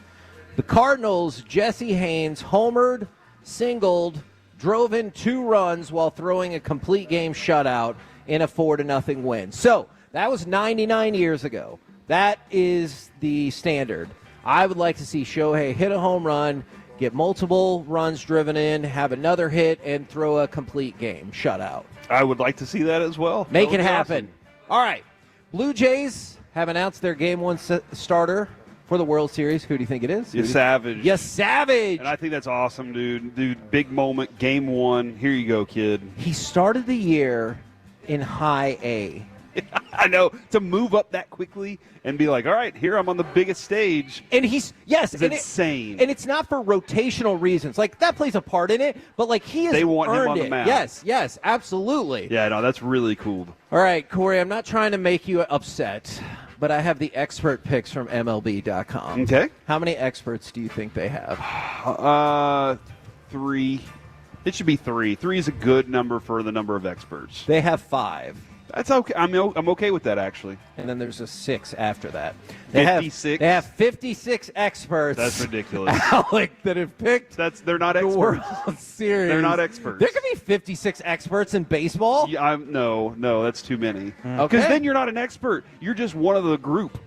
the Cardinals' Jesse Haynes homered, singled, drove in 2 runs while throwing a complete game shutout in a 4-0 win. So that was 99 years ago. That is the standard. I would like to see Shohei hit a home run, get multiple runs driven in, have another hit, and throw a complete game shutout. I would like to see that as well. Make it happen. Awesome. All right. Blue Jays have announced their Game 1 starter for the World Series. Who do you think it is? You Savage. Yes, Savage. And I think that's awesome, dude. Dude, big moment, Game 1. Here you go, kid. He started the year in high A. I know, to move up that quickly and be like, all right, here I'm on the biggest stage. And he's, yes. It's insane. And it's not for rotational reasons. That plays a part in it, but he has They want him earned on the it. mound. Yes, absolutely. Yeah, no, that's really cool. All right, Corey, I'm not trying to make you upset, but I have the expert picks from MLB.com. Okay. How many experts do you think they have? 3. It should be 3. 3 is a good number for the number of experts. They have 5. That's okay. I'm okay with that, actually. And then there's a 6 after that. 56? They have 56 experts. That's ridiculous. Alec, that have picked they're not experts. the World Series. They're not experts. There could be 56 experts in baseball? Yeah, no, that's too many. Okay. Because then you're not an expert. You're just one of the group.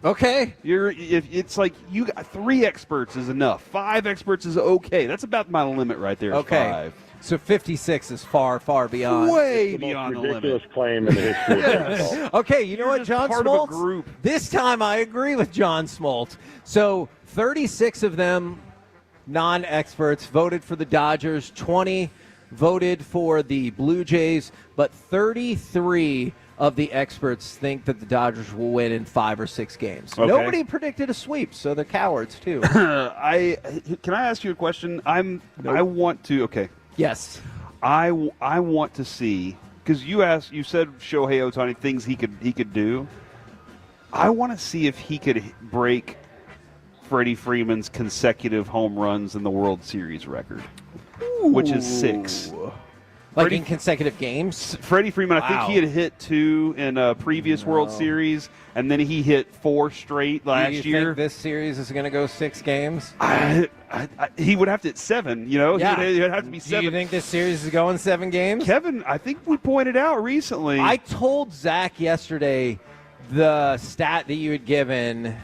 Okay. It's like you got 3 experts is enough. 5 experts is okay. That's about my limit right there. Okay. 5. So 56 is far, far beyond. Way beyond the ridiculous limit. claim in the history of baseball. Okay, you know what, John part of a Smoltz? group. This time I agree with John Smoltz. So 36 of them, non-experts, voted for the Dodgers. 20 voted for the Blue Jays. But 33 of the experts think that the Dodgers will win in 5 or 6 games. Okay. Nobody predicted a sweep, so they're cowards, too. Can I ask you a question? I want to. Okay. Yes. I want to see, because you said Shohei Ohtani things he could do. I want to see if he could break Freddie Freeman's consecutive home runs in the World Series record, which is 6. In consecutive games? Freddie Freeman, Wow. I think he had hit 2 in a previous World Series, and then he hit 4 straight last Do you year. think this series is going to go 6 games? He would have to hit 7, Yeah. He would have to be 7. Do you think this series is going 7 games? Kevin, I think we pointed out recently. I told Zach yesterday the stat that you had given,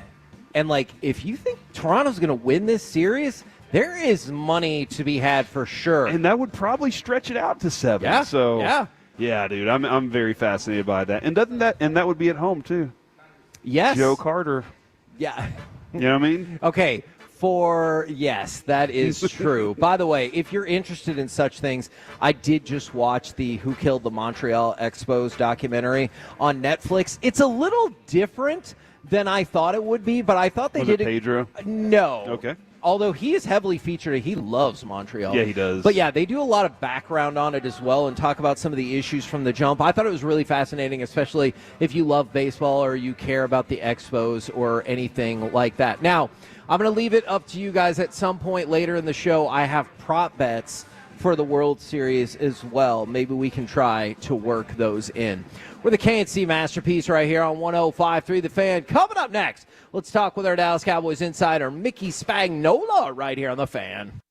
and if you think Toronto's going to win this series, there is money to be had for sure. And that would probably stretch it out to 7. Yeah. So Yeah, dude, I'm very fascinated by that. And that would be at home too. Yes. Joe Carter. Yeah. You know what I mean? Okay. Yes, that is true. By the way, if you're interested in such things, I did just watch the Who Killed the Montreal Expos documentary on Netflix. It's a little different than I thought it would be, but I thought they did it Pedro? No. Okay. Although he is heavily featured, he loves Montreal. Yeah, he does. But yeah, they do a lot of background on it as well and talk about some of the issues from the jump. I thought it was really fascinating, especially if you love baseball or you care about the Expos or anything like that. Now, I'm going to leave it up to you guys at some point later in the show. I have prop bets for the World Series as well. Maybe we can try to work those in. We're the K&C Masterpiece right here on 105.3 The Fan. Coming up next, let's talk with our Dallas Cowboys insider, Mickey Spagnola, right here on The Fan.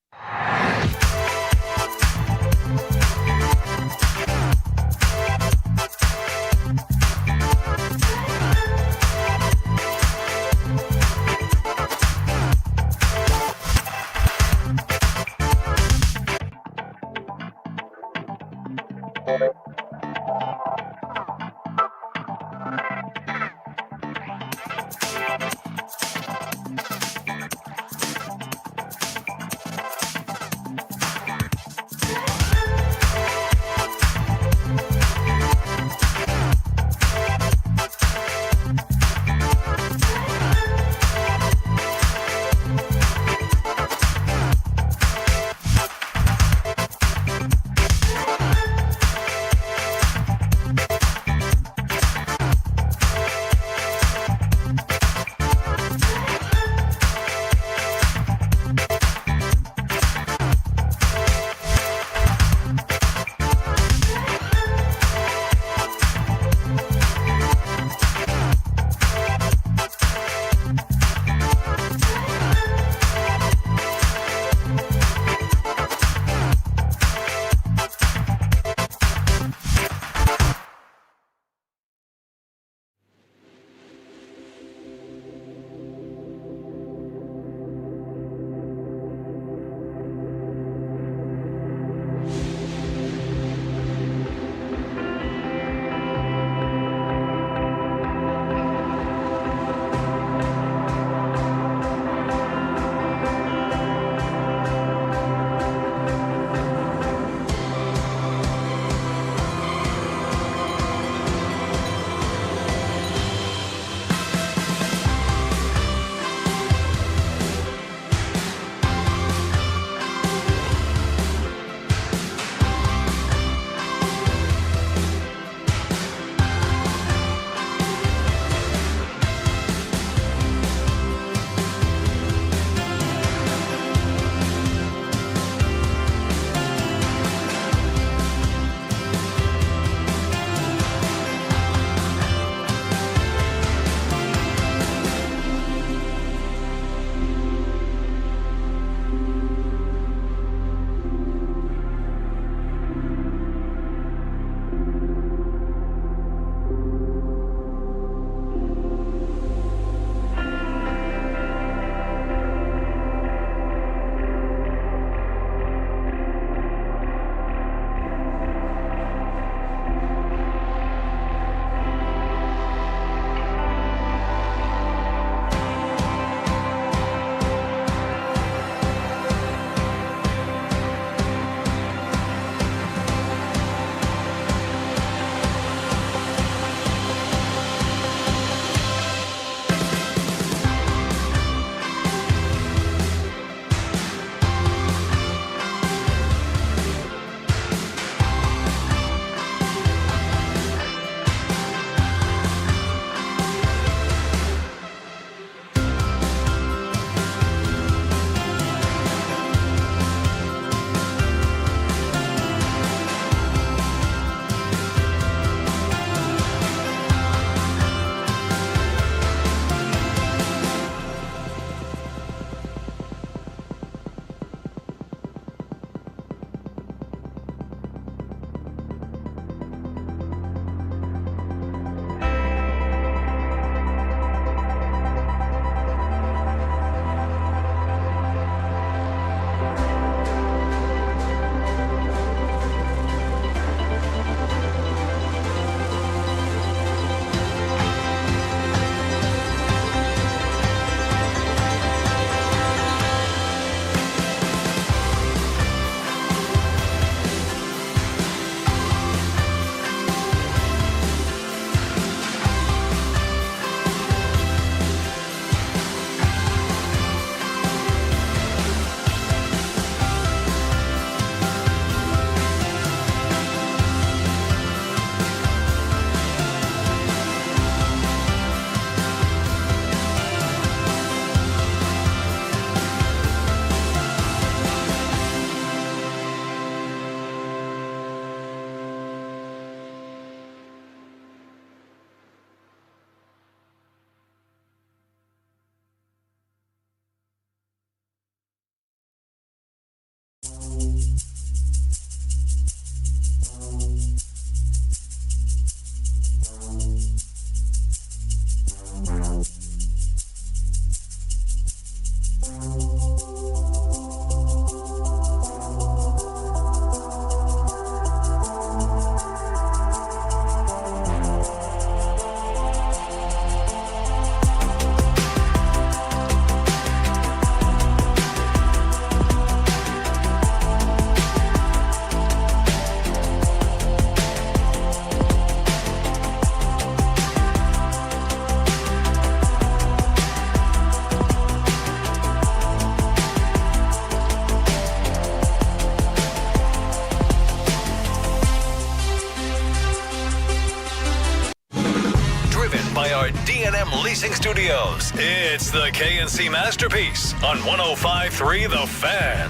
Studios. It's the KNC Masterpiece on 105.3 The Fan.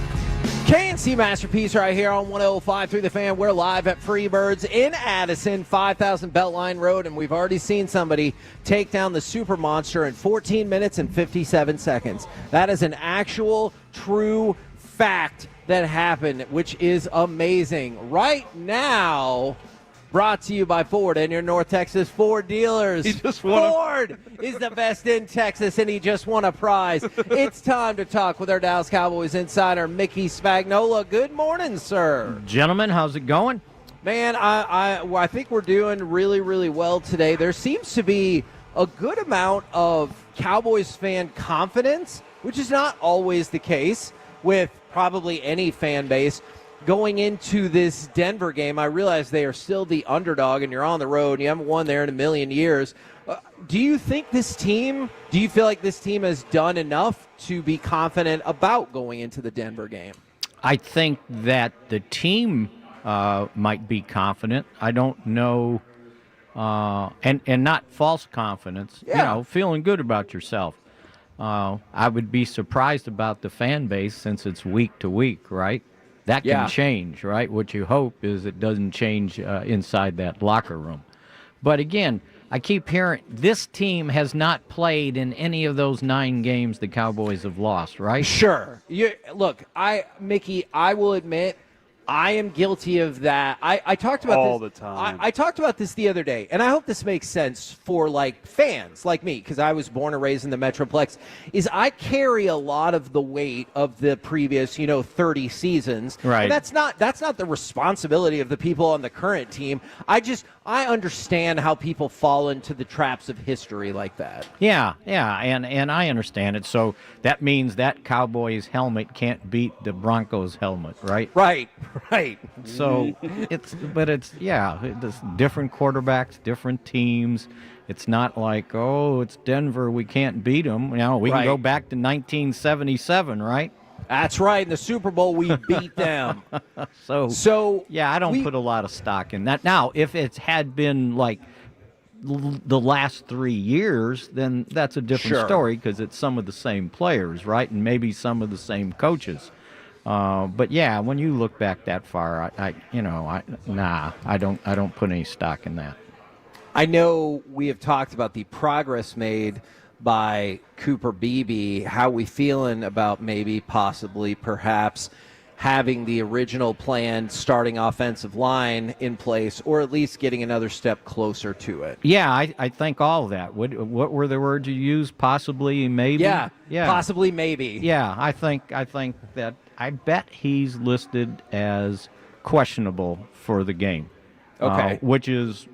KNC Masterpiece right here on 105.3 The Fan. We're live at Freebirds in Addison, 5000 Beltline Road, and we've already seen somebody take down the Super Monster in 14 minutes and 57 seconds. That is an actual, true fact that happened, which is amazing. Right now, brought to you by Ford and your North Texas Ford dealers. Ford is the best in Texas, and he just won a prize. It's time to talk with our Dallas Cowboys insider, Mickey Spagnola. Good morning, sir. Gentlemen, how's it going? Man, I think we're doing really, really well today. There seems to be a good amount of Cowboys fan confidence, which is not always the case with probably any fan base. Going into this Denver game, I realize they are still the underdog, and you're on the road, and you haven't won there in a million years. Do you feel like this team has done enough to be confident about going into the Denver game? I think that the team might be confident. I don't know, and not false confidence, feeling good about yourself. I would be surprised about the fan base since it's week to week, right? That can change, right? What you hope is it doesn't change inside that locker room. But again, I keep hearing this team has not played in any of those 9 games the Cowboys have lost, right? Sure. Look, Mickey, I will admit, I am guilty of that. I talked about all this the time. I talked about this the other day, and I hope this makes sense for fans like me, because I was born and raised in the Metroplex. Is I carry a lot of the weight of the previous 30 seasons. Right. And that's not the responsibility of the people on the current team. I understand how people fall into the traps of history like that. Yeah, and I understand it. So that means that Cowboys helmet can't beat the Broncos helmet, right? Right. So it's different quarterbacks, different teams. It's not like, it's Denver, we can't beat them. We can go back to 1977, right? That's right. In the Super Bowl, we beat them. So I don't put a lot of stock in that. Now, if it had been the last 3 years, then that's a different story because it's some of the same players, right? And maybe some of the same coaches. But when you look back that far, I don't put any stock in that. I know we have talked about the progress made by Cooper Beebe. How we feeling about perhaps having the original plan starting offensive line in place, or at least getting another step closer to it? Yeah, I think all of that. What were the words you used? Possibly, maybe? Yeah. Possibly, maybe. Yeah, I think that I bet he's listed as questionable for the game. Okay. Which is,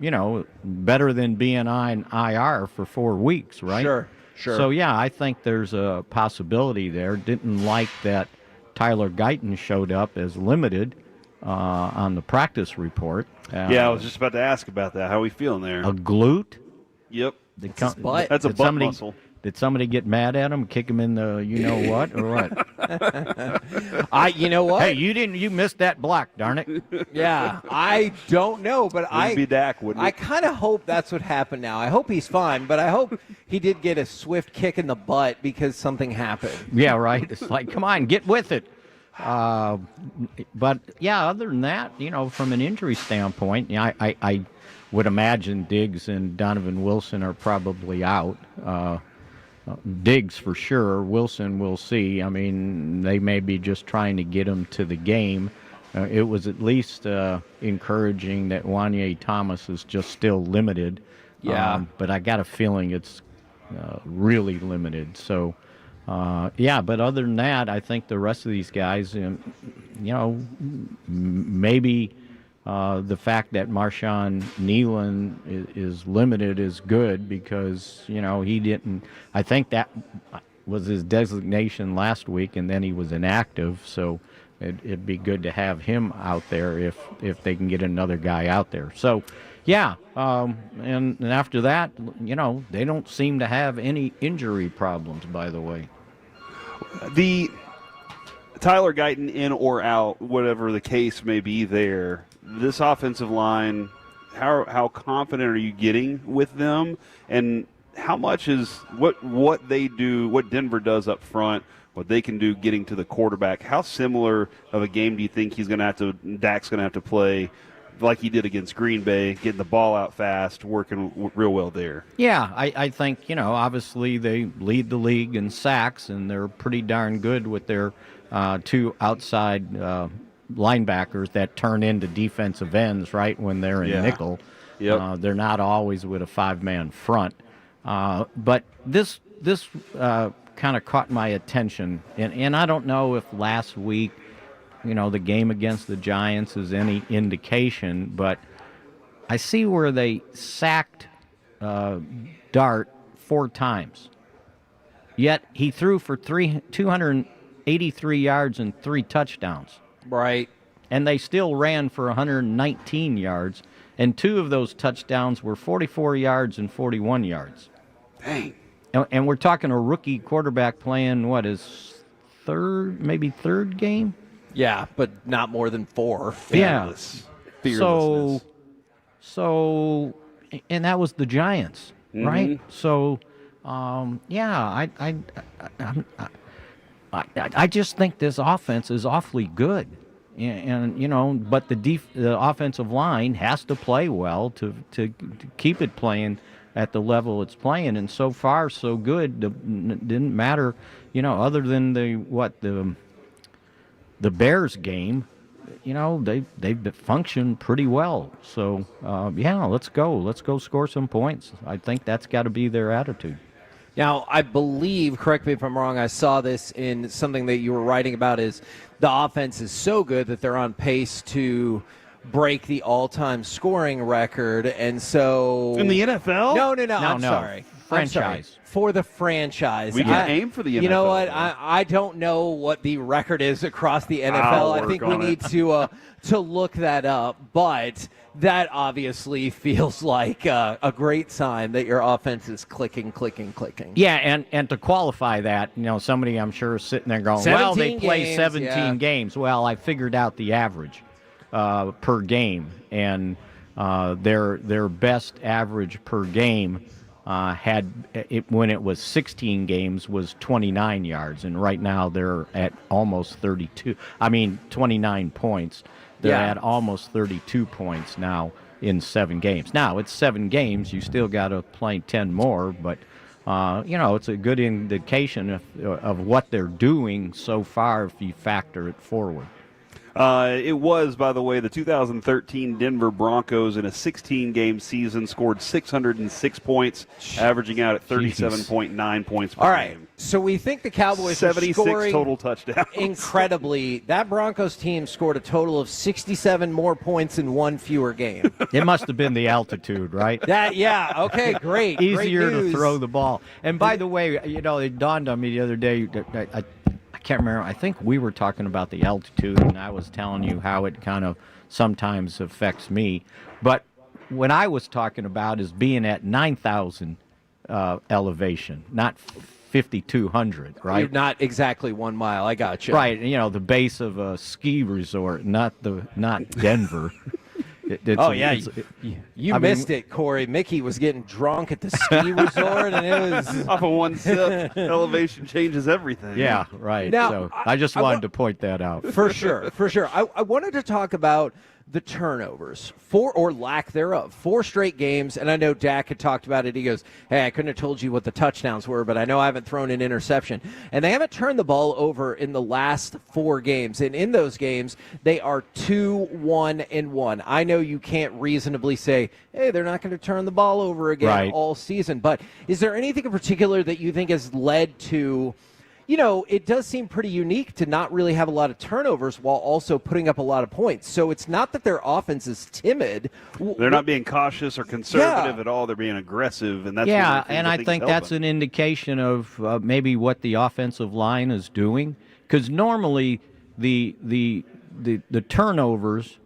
better than being on IR for 4 weeks, right? Sure. So, I think there's a possibility there. Didn't like that Tyler Guyton showed up as limited on the practice report. I was just about to ask about that. How are we feeling there? A glute? Yep. His butt. That's a butt muscle. Did somebody get mad at him, kick him in the what, or what? You know what? Hey, you missed that block, darn it. Yeah, I don't know, but It'd be Dak, wouldn't it? I kind of hope that's what happened now. I hope he's fine, but I hope he did get a swift kick in the butt because something happened. Yeah, right. It's like, come on, get with it. But, other than that, from an injury standpoint, I would imagine Diggs and Donovan Wilson are probably out. Diggs for sure. Wilson, we'll see. I mean, they may be just trying to get him to the game. It was at least encouraging that Wanye Thomas is just still limited. Yeah. But I got a feeling it's really limited. So, but other than that, I think the rest of these guys, maybe the fact that Marshawn Nealon is limited is good because, he didn't – I think that was his designation last week, and then he was inactive. So it'd be good to have him out there if they can get another guy out there. So, and after that, they don't seem to have any injury problems, by the way. The Tyler Guyton in or out, whatever the case may be there, this offensive line, how confident are you getting with them? And how much is what they do, what Denver does up front, what they can do getting to the quarterback? How similar of a game do you think Dak's going to have to play like he did against Green Bay, getting the ball out fast, working real well there? Yeah, I think, obviously they lead the league in sacks, and they're pretty darn good with their two outside linebackers that turn into defensive ends, right, when they're in nickel. Yep. They're not always with a five-man front. But this kind of caught my attention, and I don't know if last week, the game against the Giants is any indication, but I see where they sacked Dart 4 times. Yet he threw for 283 yards and 3 touchdowns. Right. And they still ran for 119 yards, and 2 of those touchdowns were 44 yards and 41 yards. Dang. And we're talking a rookie quarterback playing, his third game? Yeah, but not more than 4. Fearlessness. So, and that was the Giants, right? So, I just think this offense is awfully good, and but the offensive line has to play well to keep it playing at the level it's playing, and so far so good. Didn't matter, other than the Bears game, they've functioned pretty well. So let's go score some points. I think that's got to be their attitude. Now, I believe, correct me if I'm wrong, I saw this in something that you were writing about, is the offense is so good that they're on pace to break the all-time scoring record, and so... In the NFL? No, I'm sorry. Franchise. For the franchise. We can aim for the NFL. You know what? I don't know what the record is across the NFL. I think we need to look that up, but that obviously feels like a great sign that your offense is clicking. Yeah, and to qualify that, somebody I'm sure is sitting there going, well, they play 17 games. Well, I figured out the average per game, and their best average per game when it was 16 games was 29 yards, and right now they're at almost 29 points. They're at almost 32 points now in 7 games. Now, it's 7 games. You still got to play 10 more, but, it's a good indication of what they're doing so far if you factor it forward. It was, by the way, the 2013 Denver Broncos in a 16-game season scored 606 points, averaging out at 37.9 points per game. All right, so we think the Cowboys are 76 scoring total touchdowns. Incredibly. That Broncos team scored a total of 67 more points in 1 fewer game. It must have been the altitude, right? Okay, great. Easier great to throw the ball. And by the way, it dawned on me the other day, I can't remember. I think we were talking about the altitude, and I was telling you how it kind of sometimes affects me. But what I was talking about is being at 9,000 elevation, not 5,200, right? You're not exactly 1 mile. I got you. Right. The base of a ski resort, not Denver. You missed it, Corey. Mickey was getting drunk at the ski resort, and it was off of 1 sip. Elevation changes everything. Yeah, right. Now, so I just wanted to point that out. For sure. I wanted to talk about the turnovers, or lack thereof. 4 straight games, and I know Dak had talked about it. He goes, hey, I couldn't have told you what the touchdowns were, but I know I haven't thrown an interception. And they haven't turned the ball over in the last 4 games. And in those games, they are 2-1-1. I know you can't reasonably say, hey, they're not going to turn the ball over again all season. But is there anything in particular that you think has led to... it does seem pretty unique to not really have a lot of turnovers while also putting up a lot of points. So it's not that their offense is timid. They're not being cautious or conservative at all. They're being aggressive, and that's and I think that's an indication of maybe what the offensive line is doing. Because normally the turnovers,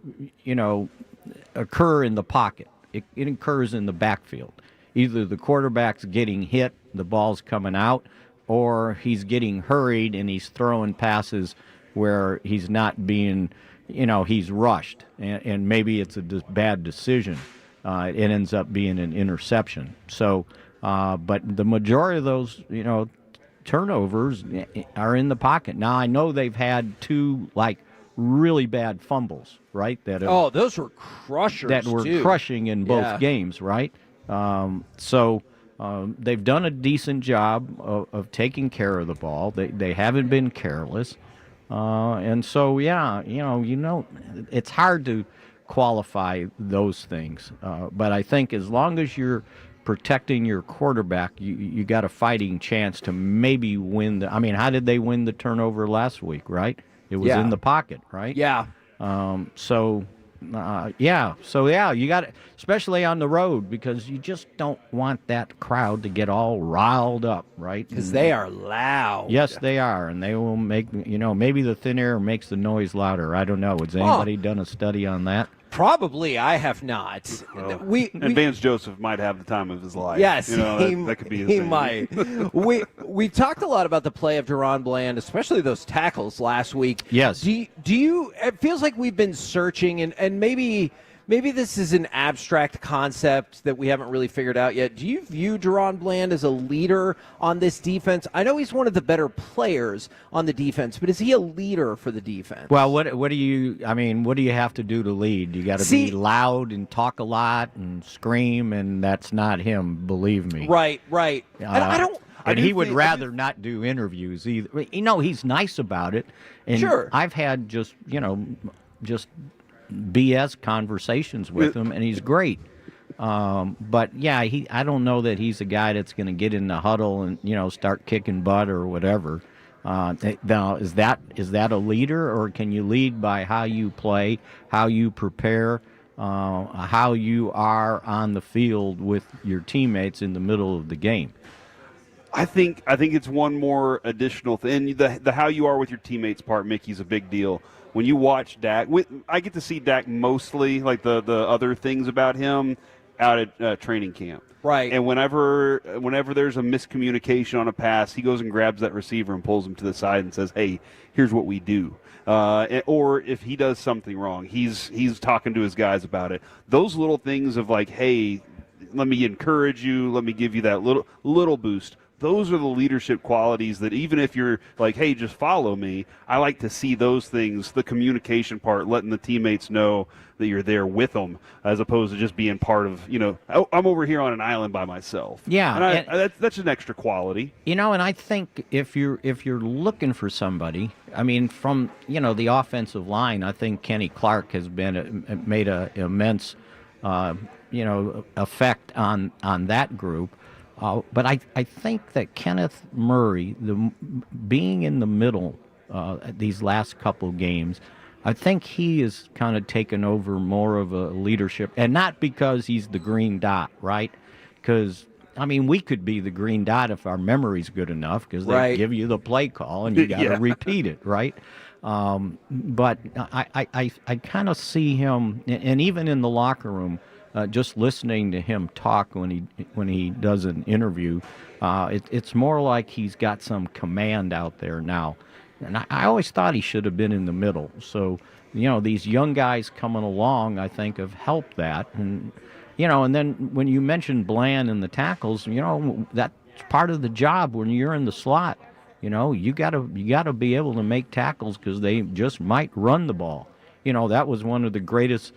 occur in the pocket. It occurs in the backfield. Either the quarterback's getting hit, the ball's coming out, or he's getting hurried and he's throwing passes where he's not being, he's rushed, and maybe it's a bad decision. It ends up being an interception. So But the majority of those, turnovers are in the pocket. Now, I know they've had 2, really bad fumbles, right? Those were crushers, that were too. crushing in both games, right? They've done a decent job of taking care of the ball. They haven't been careless. It's hard to qualify those things. But I think as long as you're protecting your quarterback, you got a fighting chance to maybe win how did they win the turnover last week, right? It was in the pocket, right? Yeah. You got it, especially on the road, because you just don't want that crowd to get all riled up, right? Because they are loud. Yes, they are, and they will make, maybe the thin air makes the noise louder. I don't know. Has anybody done a study on that? Probably, I have not. Well, Vance Joseph might have the time of his life. Yes, that could be his he thing. might. we talked a lot about the play of Deron Bland, especially those tackles last week. Yes. Do you? It feels like we've been searching, and maybe this is an abstract concept that we haven't really figured out yet. Do you view Deron Bland as a leader on this defense? I know he's one of the better players on the defense, but is he a leader for the defense? Well, what do you have to do to lead? You got to be loud and talk a lot and scream, and that's not him, believe me. Right. I don't. And he would rather not do interviews either. He's nice about it. And sure. I've had just BS conversations with him, and he's great. But I don't know that he's a guy that's going to get in the huddle and start kicking butt or whatever. Now, is that a leader, or can you lead by how you play, how you prepare, how you are on the field with your teammates in the middle of the game? I think it's one more additional thing. The how you are with your teammates part, Mickey's a big deal. When you watch Dak, I get to see Dak mostly, like the other things about him, out at training camp. Right. And whenever there's a miscommunication on a pass, he goes and grabs that receiver and pulls him to the side and says, "Hey, here's what we do." Or if he does something wrong, he's talking to his guys about it. Those little things of like, "Hey, let me encourage you. Let me give you that little boost." Those are the leadership qualities that even if you're like, hey, just follow me, I like to see those things, the communication part, letting the teammates know that you're there with them, as opposed to just being part of, I'm over here on an island by myself. Yeah. And that's an extra quality. And I think if you're looking for somebody, from, the offensive line, I think Kenny Clark has made an immense, effect on that group. But I think that Kenneth Murray, being in the middle these last couple games, I think he has kind of taken over more of a leadership, and not because he's the green dot, right? Because, we could be the green dot if our memory's good enough, because they give you the play call and you got to repeat it, right? But I kind of see him, and even in the locker room, just listening to him talk when he does an interview, it's more like he's got some command out there now. And I always thought he should have been in the middle. So, these young guys coming along, I think, have helped that. And, and then when you mentioned Bland and the tackles, that's part of the job when you're in the slot. You gotta be able to make tackles because they just might run the ball. That was one of the greatest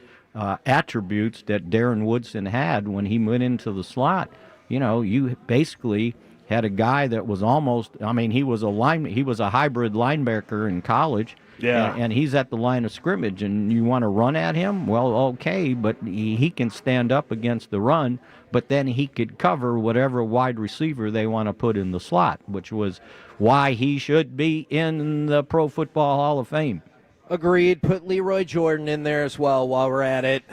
attributes that Darren Woodson had when he went into the slot. You basically had a guy that was almost, he was a hybrid linebacker in college. Yeah. And he's at the line of scrimmage, and you want to run at him? Well, okay, but he can stand up against the run, but then he could cover whatever wide receiver they want to put in the slot, which was why he should be in the Pro Football Hall of Fame. Agreed. Put Leroy Jordan in there as well while we're at it.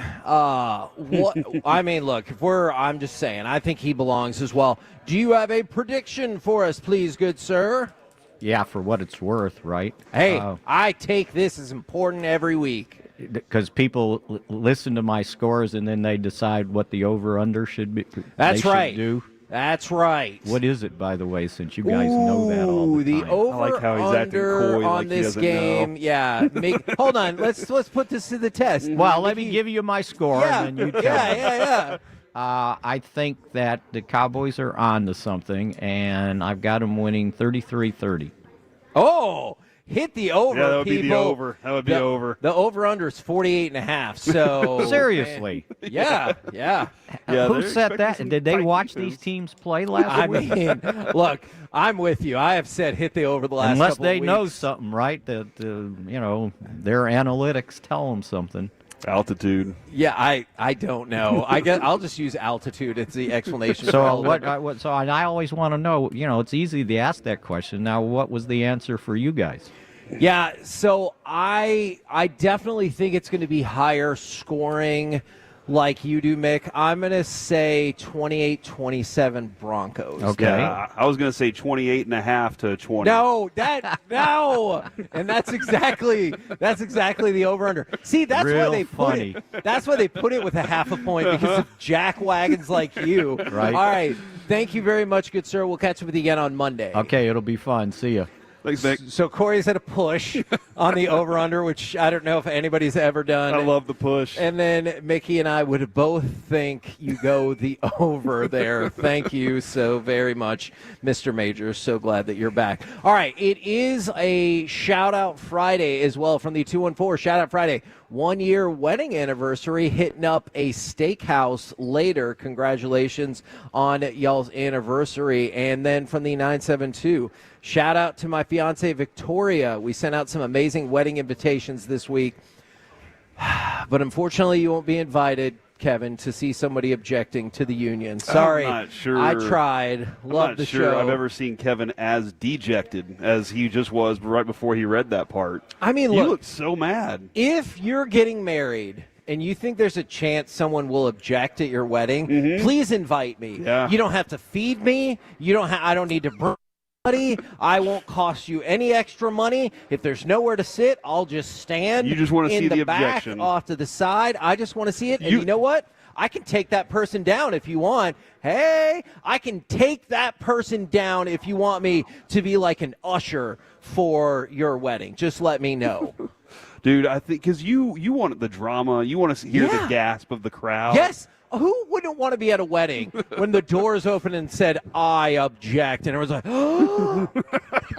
Look, I'm just saying, I think he belongs as well. Do you have a prediction for us, please, good sir? Yeah, for what it's worth, right? Hey, I take this as important every week. Because people listen to my scores and then they decide what the over-under should be. That's right. Do. That's right. What is it, by the way, since you guys know that all the time? The over-under on this game. Yeah. Hold on. Let's put this to the test. Well, let me give you my score, and then you tell me. Yeah. I think that the Cowboys are on to something, and I've got them winning 33-30. Oh, hit the over, Yeah, that would people. be the over. That would be over. The over-under is 48.5. So seriously. Man, yeah. Yeah, Who they're set that? expecting Did they some watch defense. these teams play last I week? mean, look, I'm with you. I have said hit the over the last Unless couple they of know weeks. something, right? That their analytics tell them something. Altitude. Yeah, I don't know. I guess I'll just use altitude. It's the explanation. for So elevator. So I always want to know. It's easy to ask that question. Now, what was the answer for you guys? Yeah, so I definitely think it's going to be higher scoring like you do, Mick. I'm going to say 28-27 Broncos. Okay. Yeah, I was going to say 28.5 to 20. No, and that's exactly the over/under. See, that's Real why they funny. put it. That's why they put it with a half a point because of jack wagons like you. Right. All right. Thank you very much, good sir. We'll catch up with you again on Monday. Okay, it'll be fun. See ya. Thanks, Nick. So Corey's at a push on the over/under, which I don't know if anybody's ever done. I love the push. And then Mickey and I would both think you go the over there. Thank you so very much, Mr. Majors. So glad that you're back. All right, it is a Shout-Out Friday as well from the 214 Shout-Out Friday. 1 year wedding anniversary, hitting up a steakhouse later. Congratulations on y'all's anniversary. And then from the 972, shout out to my fiance Victoria. We sent out some amazing wedding invitations this week. But unfortunately, you won't be invited, Kevin, to see somebody objecting to the union. Sorry. I'm not sure. I tried. Love the show. I've ever seen Kevin as dejected as he just was right before he read that part. I mean, you look, look so mad. If you're getting married and you think there's a chance someone will object at your wedding, please invite me. Yeah. You don't have to feed me. I don't need to bring money. I won't cost you any extra money. If there's nowhere to sit, I'll just stand. You just want to in see the back, objection. off to the side. I just want to see it. And you know what? I can take that person down if you want. Hey, I can take that person down if you want me to be like an usher for your wedding. Just let me know. Dude, I think because you wanted the drama. You want to hear the gasp of the crowd. Yes. Who wouldn't want to be at a wedding when the doors opened and said, I object? And it was like, oh,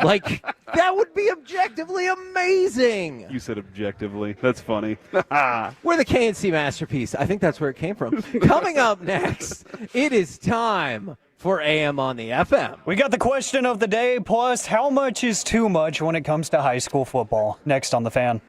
like, that would be objectively amazing. You said objectively. That's funny. We're the KNC Masterpiece. I think that's where it came from. Coming up next, it is time for AM on the FM. We got the question of the day, plus how much is too much when it comes to high school football? Next on The Fan.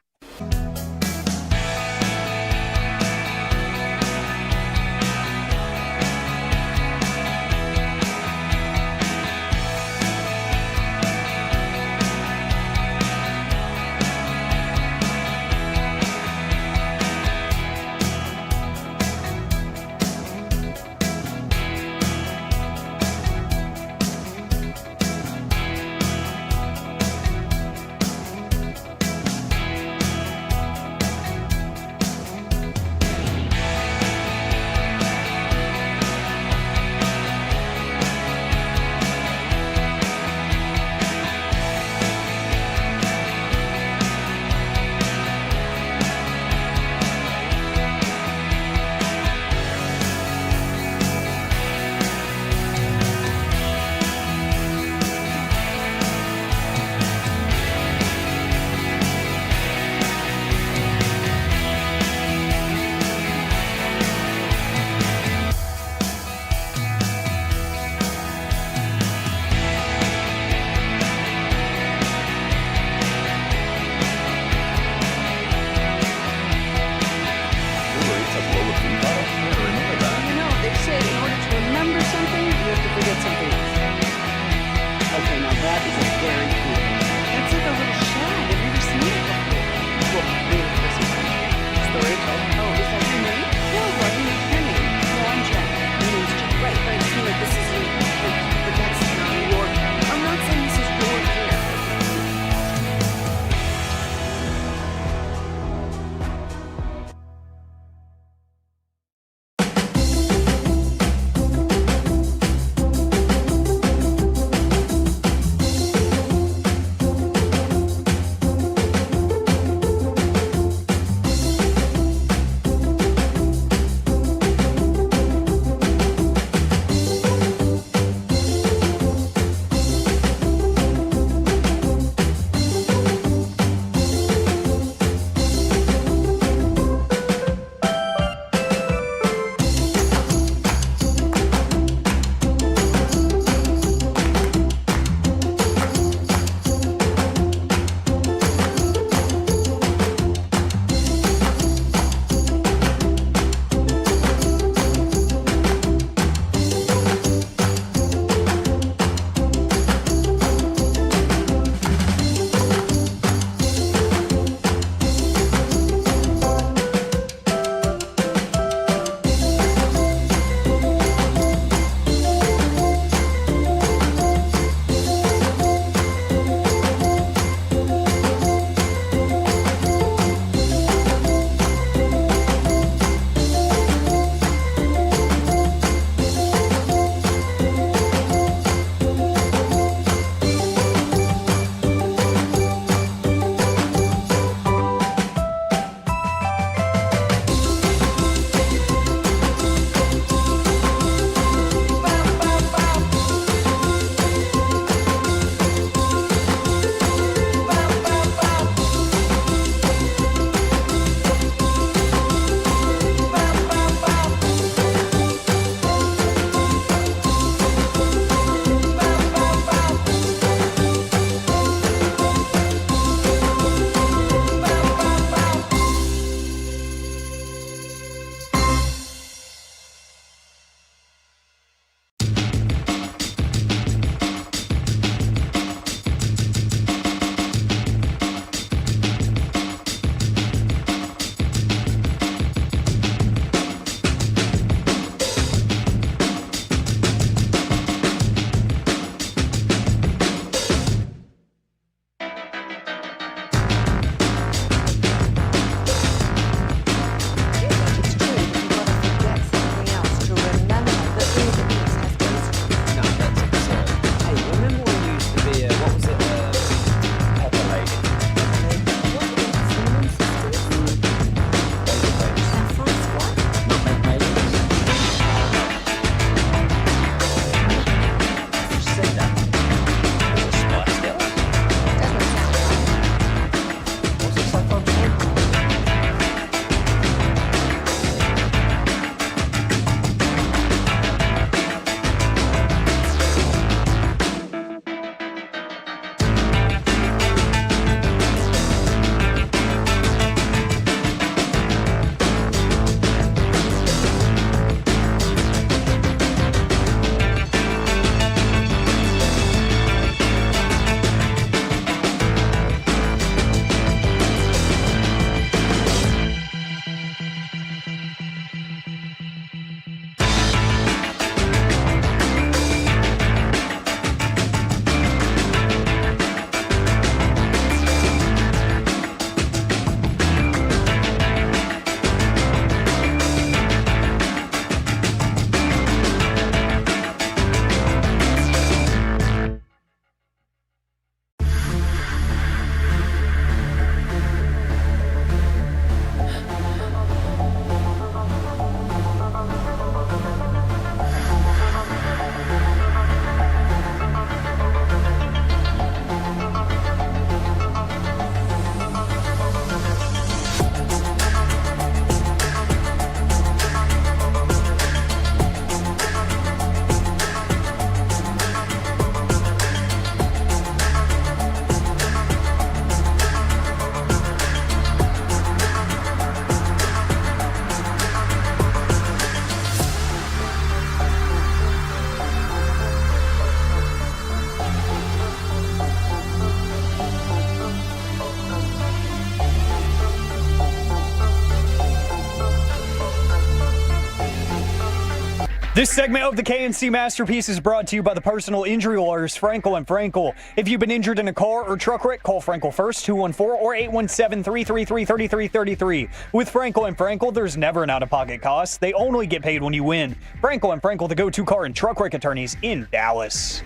This segment of the KNC Masterpiece is brought to you by the personal injury lawyers Frankel & Frankel. If you've been injured in a car or truck wreck, call Frankel first, 214 or 817-333-3333. With Frankel & Frankel, there's never an out-of-pocket cost. They only get paid when you win. Frankel & Frankel, the go-to car and truck wreck attorneys in Dallas.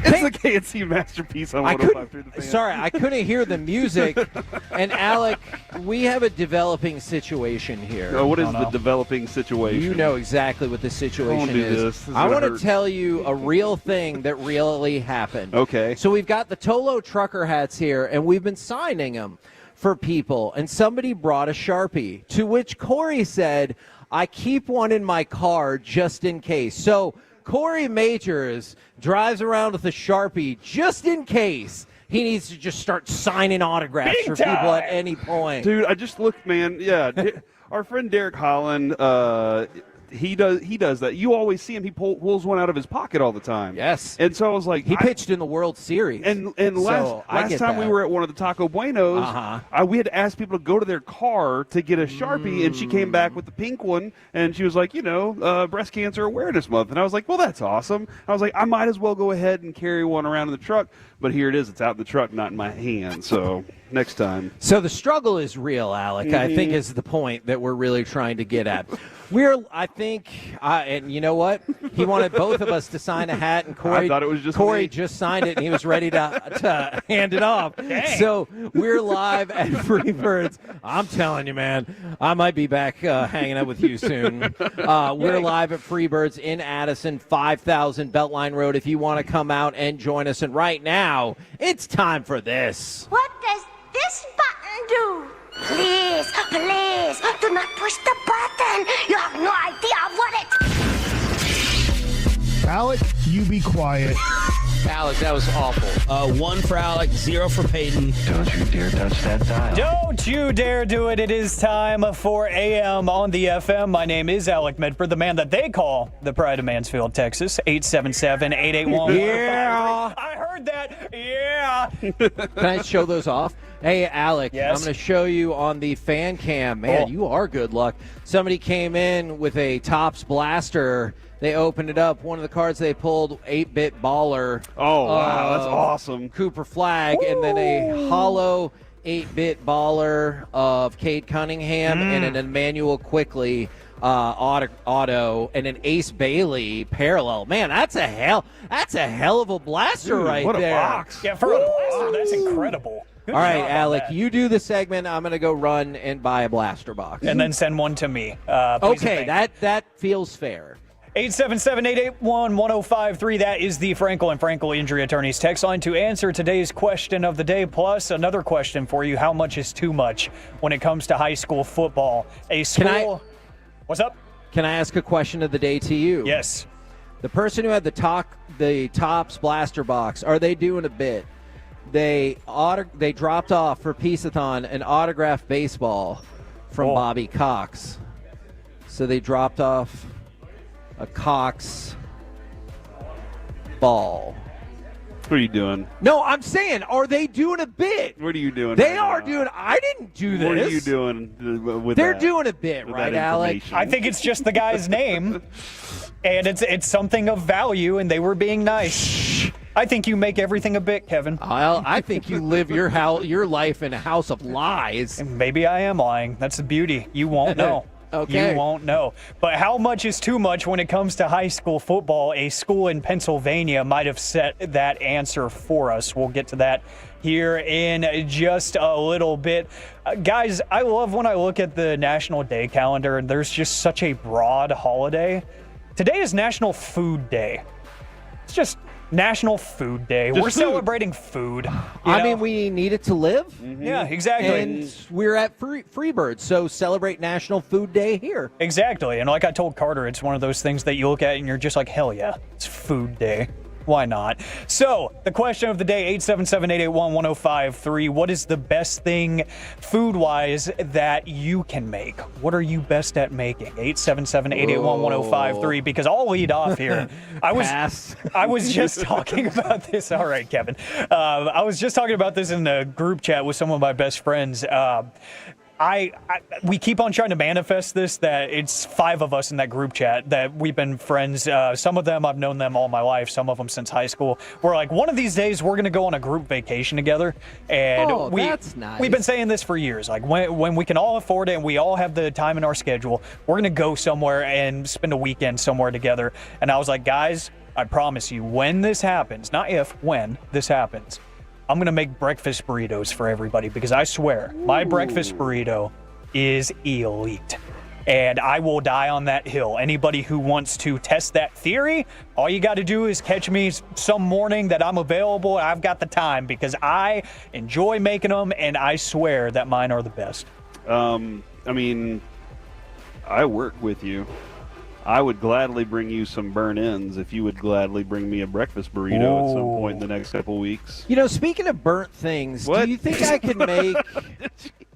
It's the KNC Masterpiece on 105 through the fan. Sorry, I couldn't hear the music. And, Alec, we have a developing situation here. Oh, what is the developing situation? You know exactly what the situation is. I want to tell you a real thing that really happened. Okay. So we've got the Tolo trucker hats here, and we've been signing them for people. And somebody brought a Sharpie, to which Corey said, I keep one in my car just in case. So Corey Majors drives around with a Sharpie just in case he needs to just start signing autographs for people at any point. Dude, I just looked, man. Yeah, our friend Derek Holland, he does that. You always see him. He pulls one out of his pocket all the time. Yes. And so I was like, he pitched in the World Series. And so last time we were at one of the Taco Buenos, we had to ask people to go to their car to get a Sharpie, and she came back with the pink one, and she was like, Breast Cancer Awareness Month. And I was like, well, that's awesome. I was like, I might as well go ahead and carry one around in the truck. But here it is. It's out in the truck, not in my hand. So next time. So the struggle is real, Alec. I think is the point that we're really trying to get at. And you know what? He wanted both of us to sign a hat, and Corey, I thought it was just Corey me. just signed it, and he was ready to hand it off. Dang. So we're live at Freebirds. I'm telling you, man, I might be back hanging out with you soon. We're live at Freebirds in Addison, 5000 Beltline Road. If you want to come out and join us, and right now, it's time for this. What does this button do? Please, please, do not push the button. You have no idea what it... Alec, you be quiet. Alec, that was awful. 1 for Alec, 0 for Peyton. Don't you dare touch that dial. Don't you dare do it. It is time for AM on the FM. My name is Alec Medford, the man that they call the Pride of Mansfield, Texas. 877-881. Yeah. I heard that. Yeah. Can I show those off? Hey, Alec, Yes? I'm going to show you on the fan cam. Man, you are good luck. Somebody came in with a Topps blaster. They opened it up. One of the cards they pulled, 8-bit baller. Oh, wow. That's awesome. Cooper Flagg. And then a hollow 8-bit baller of Cade Cunningham and an Emmanuel Quickly auto and an Ace Bailey parallel. Man, that's a hell of a blaster right what there. What a box. Yeah, for a blaster, that's incredible. Good All right, job on Alec, that. you do the segment. I'm going to go run and buy a blaster box. And then send one to me. Okay, that feels fair. 877-881-1053. That is the Frankel & Frankel Injury Attorneys text line to answer today's question of the day. Plus, another question for you. How much is too much when it comes to high school football? What's up? Can I ask a question of the day to you? Yes. The person who had the Topps blaster box, are they doing a bit? They dropped off for Peace-a-thon an autographed baseball from Bobby Cox. So they dropped off a Cox ball. What are you doing? No, I'm saying, are they doing a bit? What are you doing? They are doing. I didn't do this. What are you doing with They're that? doing a bit, with right, that Alec? information? I think it's just the guy's name, and it's something of value, and they were being nice. I think you make everything a bit, Kevin. Well, I think you live your life in a house of lies. And maybe I am lying. That's the beauty. You won't know. Okay. You won't know. But how much is too much when it comes to high school football? A school in Pennsylvania might have set that answer for us. We'll get to that here in just a little bit. Guys, I love when I look at the National Day calendar, and there's just such a broad holiday. Today is National Food Day. It's just National Food Day. We're celebrating food. I mean, we need it to live. Yeah, exactly. And we're at Freebird, so celebrate National Food Day here. Exactly. And like I told Carter, it's one of those things that you look at and you're just like, hell yeah, it's food day. Why not? So, the question of the day, 877-881-1053. What is the best thing food-wise that you can make? What are you best at making? 877-881-1053. Because I'll lead off here. I was just talking about this. All right, Kevin. I was just talking about this in the group chat with some of my best friends. we keep on trying to manifest this, that it's 5 of us in that group chat that we've been friends. Some of them, I've known them all my life, some of them since high school. We're like, one of these days we're going to go on a group vacation together. And that's nice. We've been saying this for years. Like, when we can all afford it and we all have the time in our schedule, we're going to go somewhere and spend a weekend somewhere together. And I was like, guys, I promise you, when this happens, not if, when this happens, I'm going to make breakfast burritos for everybody, because I swear, my breakfast burrito is elite. And I will die on that hill. Anybody who wants to test that theory, all you got to do is catch me some morning that I'm available. I've got the time, because I enjoy making them, and I swear that mine are the best. I mean, I work with you. I would gladly bring you some burnt-ends if you would gladly bring me a breakfast burrito at some point in the next couple weeks. You know, speaking of burnt things, do you think I could make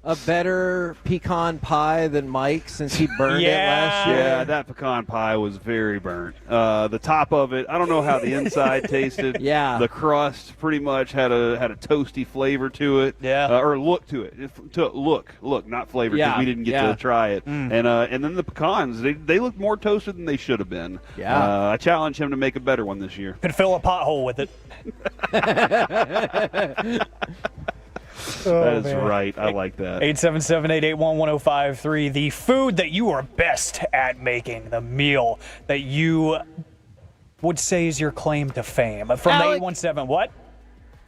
a better pecan pie than Mike, since he burned it last year? Yeah, that pecan pie was very burnt. The top of it, I don't know how the inside tasted. Yeah. The crust pretty much had a toasty flavor to it. Yeah. Or look to it. Look, not flavor, because we didn't get to try it. And then the pecans, they looked more toasted than they should have been. Yeah. I challenge him to make a better one this year. Could fill a pothole with it. That is right. I like that. 877-881-1053. The food that you are best at making, the meal that you would say is your claim to fame. From the 817, what?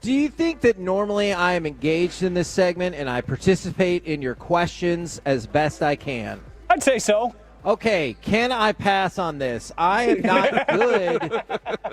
Do you think that normally I am engaged in this segment and I participate in your questions as best I can? I'd say so. Okay, can I pass on this? I am not good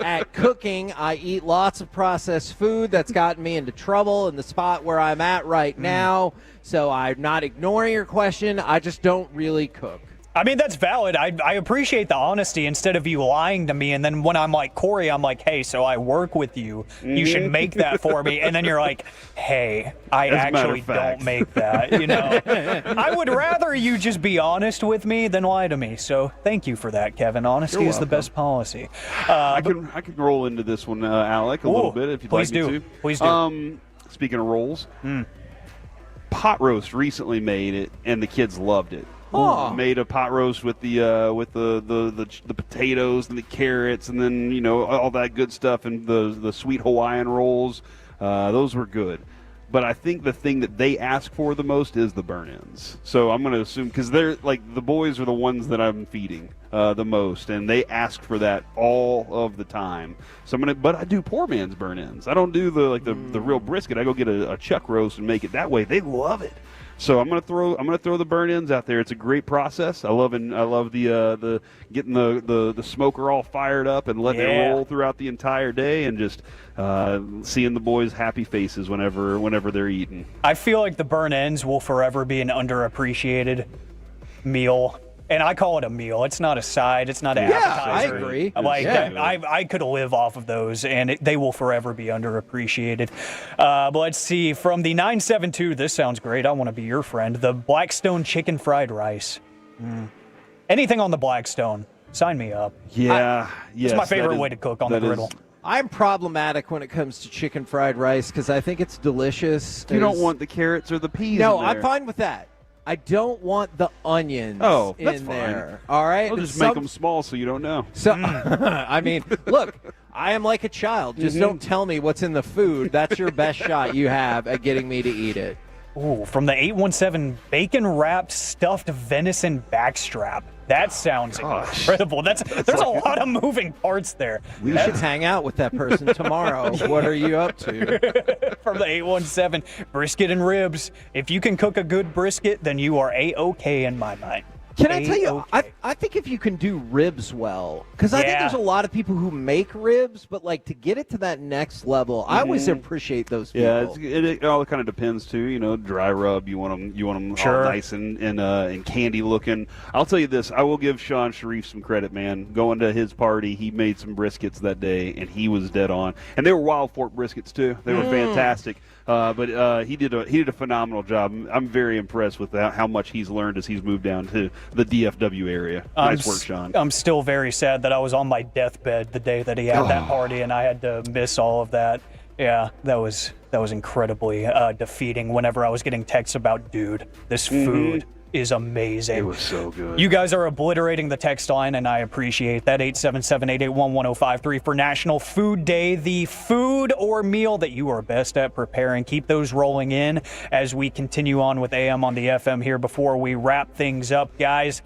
at cooking. I eat lots of processed food. That's gotten me into trouble in the spot where I'm at right now. So I'm not ignoring your question. I just don't really cook. I mean, that's valid. I appreciate the honesty instead of you lying to me. And then when I'm like, Corey, I'm like, hey, so I work with you. You should make that for me. And then you're like, hey, I actually don't make that. You know, I would rather you just be honest with me than lie to me. So thank you for that, Kevin. Honesty is the best policy. I can roll into this one, Alec, a little bit if you'd like me to. Please do. Speaking of rolls, pot roast recently made it, and the kids loved it. Oh. Made a pot roast with the potatoes and the carrots, and then all that good stuff, and the sweet Hawaiian rolls. Those were good. But I think the thing that they ask for the most is the burn-ins. So I'm going to assume, because they're like, the boys are the ones that I'm feeding the most, and they ask for that all of the time. So but I do poor man's burn-ins. I don't do the real brisket. I go get a chuck roast and make it that way. They love it. So I'm gonna throw the burn-ins out there. It's a great process. I love the getting the smoker all fired up and letting it roll throughout the entire day, and just seeing the boys' happy faces whenever they're eating. I feel like the burn-ins will forever be an underappreciated meal. And I call it a meal. It's not a side. It's not an appetizer. I agree. Like I could live off of those, and they will forever be underappreciated. But let's see. From the 972, this sounds great. I want to be your friend. The Blackstone chicken fried rice. Anything on the Blackstone, sign me up. Yeah, it's my favorite way to cook on the griddle. I'm problematic when it comes to chicken fried rice because I think it's delicious. You don't want the carrots or the peas. No, in there. I'm fine with that. I don't want the onions that's in fine. there. All right? I'll just make them small so you don't know. So, I mean, look, I am like a child. Just don't tell me what's in the food. That's your best shot you have at getting me to eat it. Ooh, from the 817, bacon-wrapped stuffed venison backstrap. That sounds incredible. There's a lot of moving parts there. We should hang out with that person tomorrow. What are you up to? From the 817, brisket and ribs. If you can cook a good brisket, then you are A-OK in my mind. Can I tell you, I think if you can do ribs well, because I think there's a lot of people who make ribs, but like to get it to that next level, I always appreciate those people. Yeah, it all kind of depends too. Dry rub, you want them all nice and candy looking. I'll tell you this, I will give Sean Sharif some credit, man. Going to his party, he made some briskets that day, and he was dead on. And they were Wild Fork briskets too. They were fantastic. But he did a phenomenal job. I'm very impressed with how much he's learned as he's moved down to the DFW area. Nice work, Sean. I'm still very sad that I was on my deathbed the day that he had that party, and I had to miss all of that. Yeah, that was incredibly defeating whenever I was getting texts about, dude, this food is amazing. It was so good. You guys are obliterating the text line, and I appreciate that. 877-881-1053 for National Food Day. The food or meal that you are best at preparing. Keep those rolling in as we continue on with AM on the FM here before we wrap things up, guys.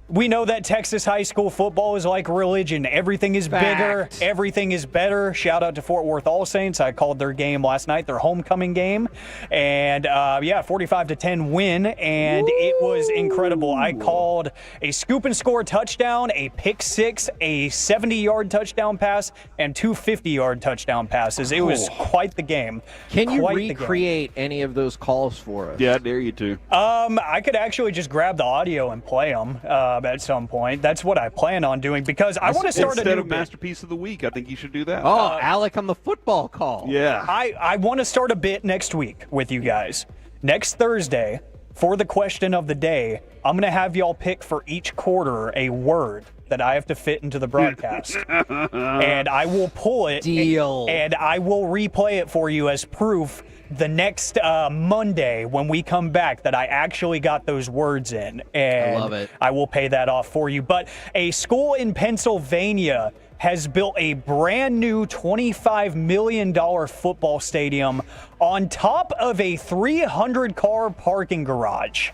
We know that Texas high school football is like religion. Everything is bigger. Everything is better. Shout out to Fort Worth All Saints. I called their game last night, their homecoming game. And, 45-10 win. And it was incredible. I called a scoop and score touchdown, a pick six, a 70-yard touchdown pass, and 2 50-yard touchdown passes. It was quite the game. Can you recreate any of those calls for us? Yeah, I dare you to. I could actually just grab the audio and play them. At some point. That's what I plan on doing because I want to start instead a new of Masterpiece of the Week. I think you should do that. Oh, Alec on the football call. Yeah. I want to start a bit next week with you guys. Next Thursday, for the question of the day, I'm going to have y'all pick for each quarter a word that I have to fit into the broadcast. And I will pull it. Deal. And I will replay it for you as proof the next Monday when we come back that I actually got those words in. And I love it. I will pay that off for you. But a school in Pennsylvania has built a brand new $25 million football stadium on top of a 300-car parking garage.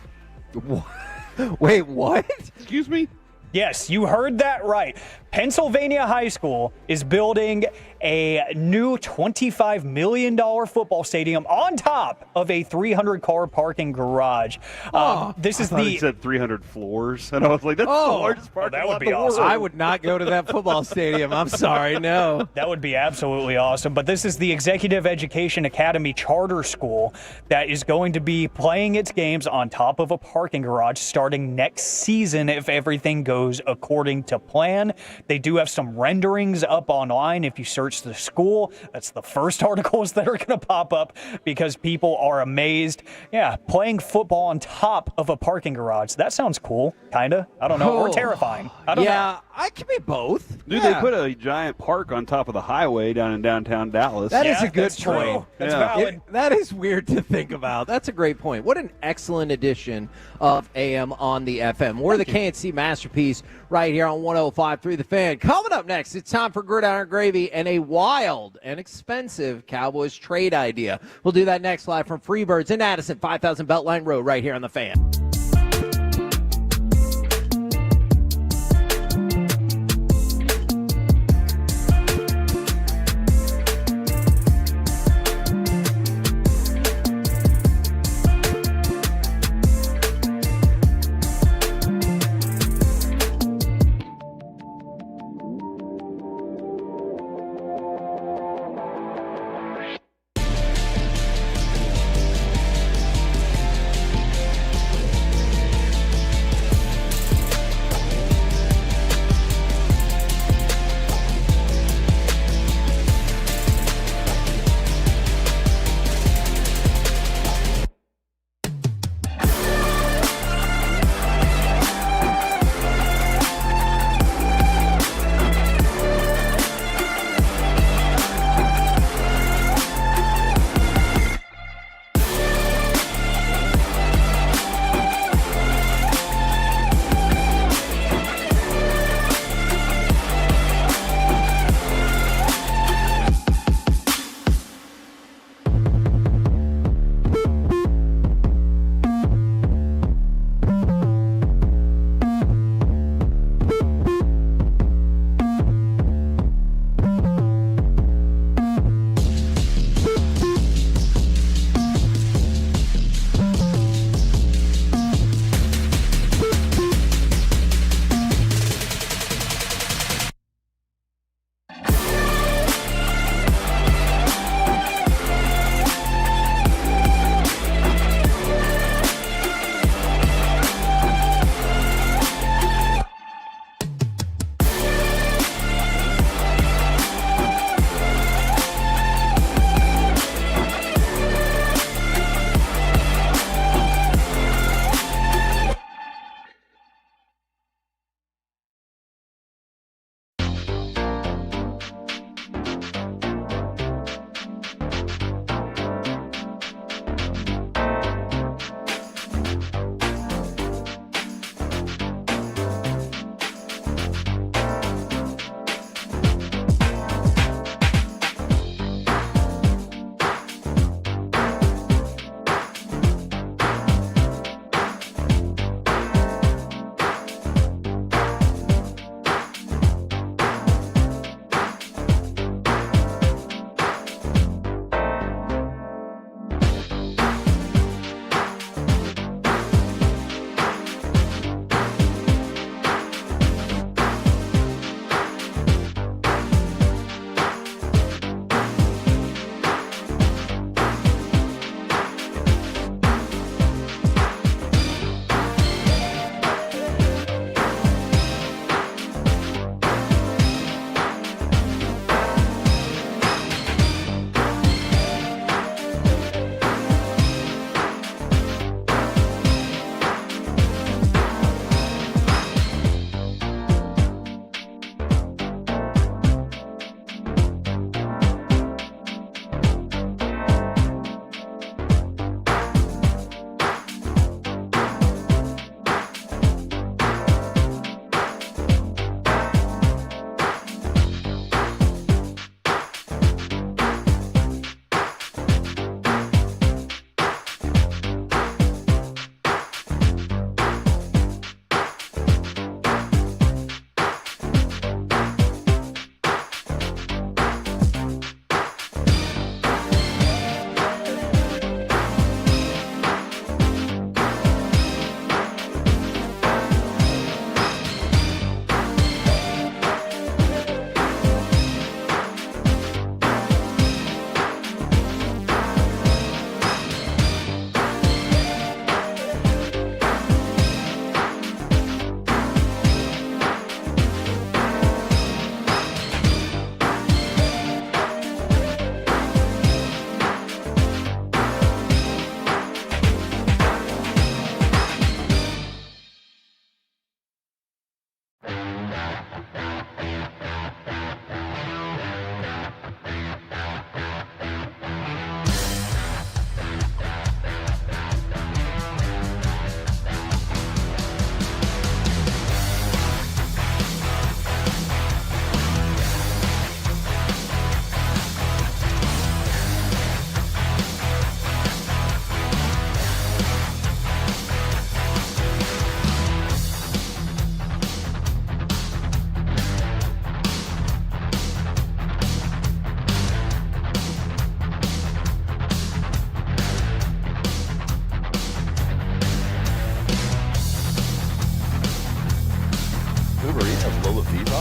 Wait, what? Excuse me? Yes, you heard that right. Pennsylvania High School is building a new $25 million football stadium on top of a 300-car parking garage. This is He said 300 floors, and I was like, that's the largest parking that lot would be in the world. awesome. I would not go to that football stadium. I'm sorry, no. That would be absolutely awesome. But this is the Executive Education Academy Charter School that is going to be playing its games on top of a parking garage starting next season if everything goes according to plan. They do have some renderings up online if you search the school. That's the first articles that are going to pop up because people are amazed. Yeah, playing football on top of a parking garage. That sounds cool, kind of. I don't know. Or terrifying. I don't know. I can be both. Dude, they put a giant park on top of the highway down in downtown Dallas. That is a good that's point. True. That's valid. That is weird to think about. That's a great point. What an excellent edition of AM on the FM. We're the KNC Masterpiece right here on 105.3 The Fan. Coming up next, it's time for Gridiron Gravy and a wild and expensive Cowboys trade idea. We'll do that next live from Freebirds in Addison, 5000 Beltline Road right here on The Fan.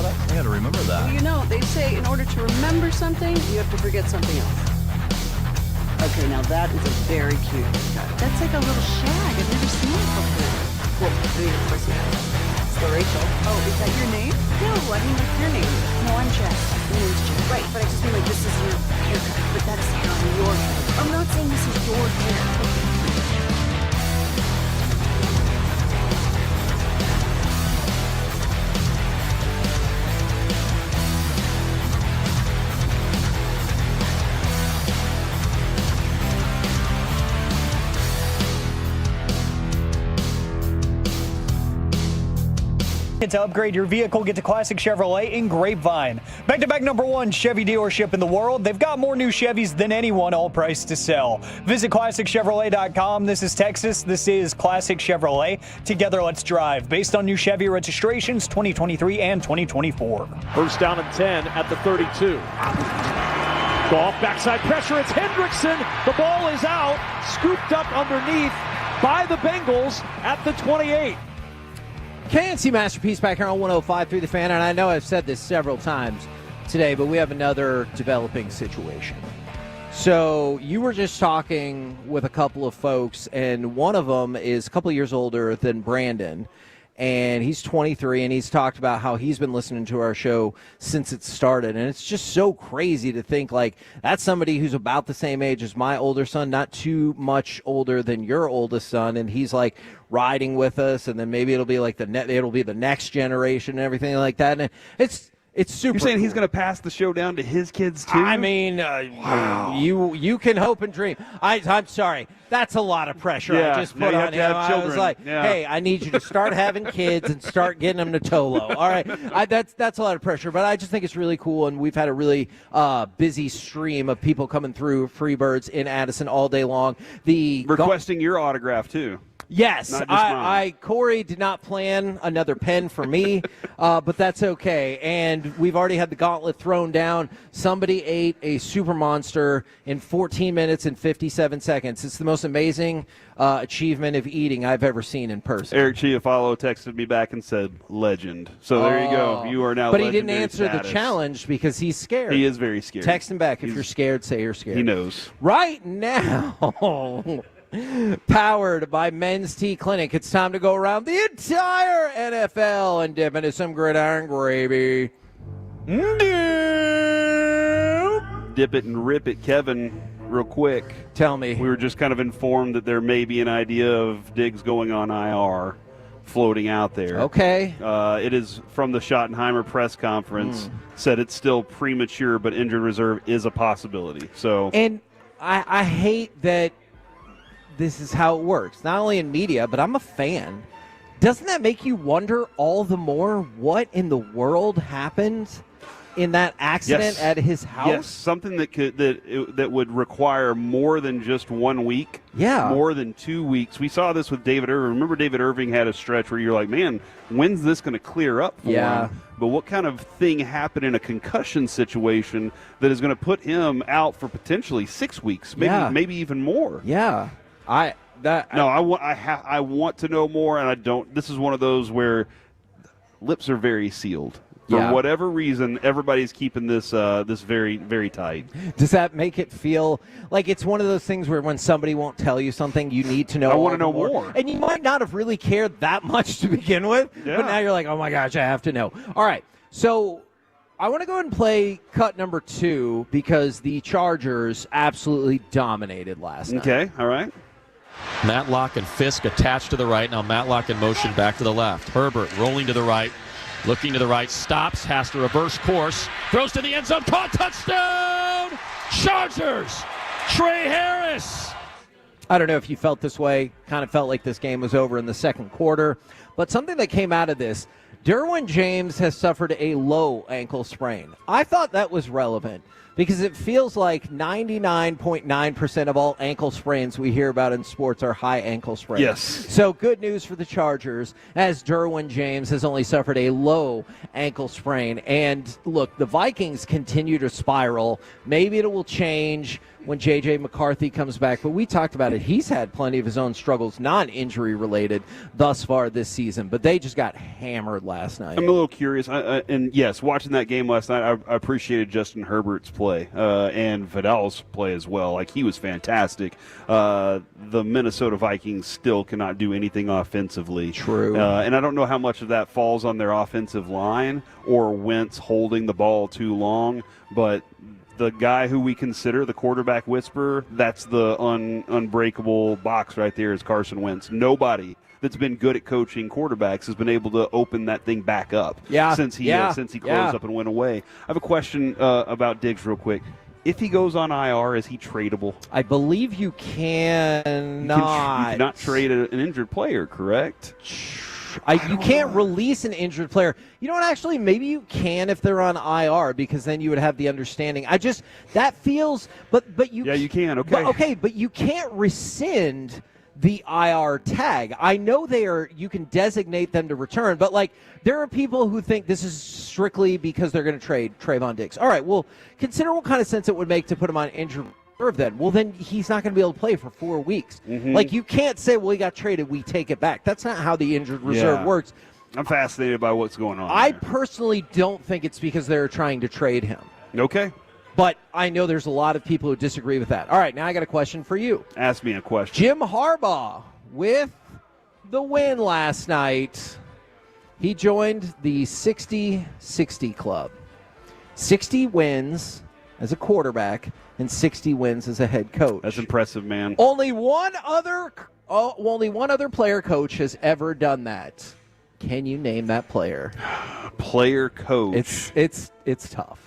shoutouts? I got to remember that. Well, you know, they say in order to remember something, you have to forget something else. Okay, now that is a very cute haircut. That's like a little shag. I've never seen it before. Well, I mean, of course you have. It's the Rachel. Oh, is that your name? No, I mean like your name. No, I'm Jack. My name's Jack. Right, but I just mean like this is your haircut. But that is hair on your head. I'm not saying this is your hair. To upgrade your vehicle, get to Classic Chevrolet in Grapevine. Back-to-back #1 Chevy dealership in the world. They've got more new Chevys than anyone, all priced to sell. Visit ClassicChevrolet.com. This is Texas. This is Classic Chevrolet. Together, let's drive. Based on new Chevy registrations 2023 and 2024. First down and 10 at the 32. Golf backside pressure. It's Hendrickson. The ball is out. Scooped up underneath by the Bengals at the 28. KNC Masterpiece back here on 105.3 The Fan, and I know I've said this several times today, but we have another developing situation. So you were just talking with a couple of folks, and one of them is a couple of years older than Brandon, and he's 23, and he's talked about how he's been listening to our show since it started, and it's just so crazy to think, like, that's somebody who's about the same age as my older son, not too much older than your oldest son, and he's, like, riding with us, and then maybe it'll be like it'll be the next generation and everything like that. And it's super. You're saying cool. He's going to pass the show down to his kids too? I mean, wow. You can hope and dream. I'm sorry, that's a lot of pressure I just put on him. I was like, hey, I need you to start having kids and start getting them to Tolo. All right, that's a lot of pressure, but I just think it's really cool, and we've had a really busy stream of people coming through Freebirds in Addison all day long. Requesting your autograph too. Yes, Corey did not plan another pen for me, but that's okay. And we've already had the gauntlet thrown down. Somebody ate a super monster in 14 minutes and 57 seconds. It's the most amazing achievement of eating I've ever seen in person. Eric Chiafalo texted me back and said, legend. So there you go. You are now But he didn't legendary answer status. the challenge because he's scared. He is very scared. Text him back. If you're scared, say you're scared. He knows. Right now, powered by Men's Tea Clinic, it's time to go around the entire NFL and dip into some gridiron gravy. Dip it and rip it, Kevin. Real quick. Tell me. We were just kind of informed that there may be an idea of Diggs going on IR floating out there. Okay. It is from the Schottenheimer press conference. Said it's still premature, but injured reserve is a possibility. So, and I hate that this is how it works. Not only in media, but I'm a fan. Doesn't that make you wonder all the more what in the world happened in that accident at his house? Yes, something that would require more than just 1 week. Yeah. More than 2 weeks. We saw this with David Irving. Remember David Irving had a stretch where you're like, man, when's this going to clear up for him? But what kind of thing happened in a concussion situation that is going to put him out for potentially 6 weeks, maybe even more? Yeah. I want to know more, and I don't. This is one of those where lips are very sealed. For whatever reason, everybody's keeping this very, very tight. Does that make it feel like it's one of those things where when somebody won't tell you something, you need to know? I want to know more. And you might not have really cared that much to begin with, but now you're like, oh my gosh, I have to know. All right, so I want to go ahead and play cut number 2 because the Chargers absolutely dominated last night. Okay, all right. Matlock and Fisk attached to the right. Now Matlock in motion back to the left. Herbert rolling to the right. Looking to the right, stops, has to reverse course, throws to the end zone, caught, touchdown! Chargers! Trey Harris! I don't know if you felt this way, kind of felt like this game was over in the second quarter, but something that came out of this, Derwin James has suffered a low ankle sprain. I thought that was relevant because it feels like 99.9% of all ankle sprains we hear about in sports are high ankle sprains. Yes. So good news for the Chargers, as Derwin James has only suffered a low ankle sprain. And look, the Vikings continue to spiral. Maybe it will change when J.J. McCarthy comes back, but we talked about it. He's had plenty of his own struggles, non-injury related, thus far this season, but they just got hammered last night. I'm a little curious, and yes, watching that game last night, I appreciated Justin Herbert's play and Vidal's play as well. Like, he was fantastic. The Minnesota Vikings still cannot do anything offensively. True. And I don't know how much of that falls on their offensive line or Wentz holding the ball too long, but the guy who we consider the quarterback whisperer, that's the unbreakable box right there, is Carson Wentz. Nobody that's been good at coaching quarterbacks has been able to open that thing back up since he closed up and went away. I have a question about Diggs real quick. If he goes on IR, is he tradable? I believe you cannot. You cannot trade an injured player, correct? You can't release an injured player. You know what, actually, maybe you can if they're on IR, because then you would have the understanding. That feels, but you. Yeah, you can, okay. But you can't rescind the IR tag. I know you can designate them to return, but like, there are people who think this is strictly because they're going to trade Trayvon Diggs. All right, well, consider what kind of sense it would make to put him on injured then. Well, then he's not going to be able to play for 4 weeks. Mm-hmm. Like, you can't say, well, he got traded, we take it back. That's not how the injured reserve works. I'm fascinated by what's going on. I personally don't think it's because they're trying to trade him. Okay. But I know there's a lot of people who disagree with that. All right, now I got a question for you. Ask me a question. Jim Harbaugh, with the win last night, he joined the 60-60 club. 60 wins as a quarterback and 60 wins as a head coach. That's impressive, man. Only one other player coach has ever done that. Can you name that player? Player coach. It's tough.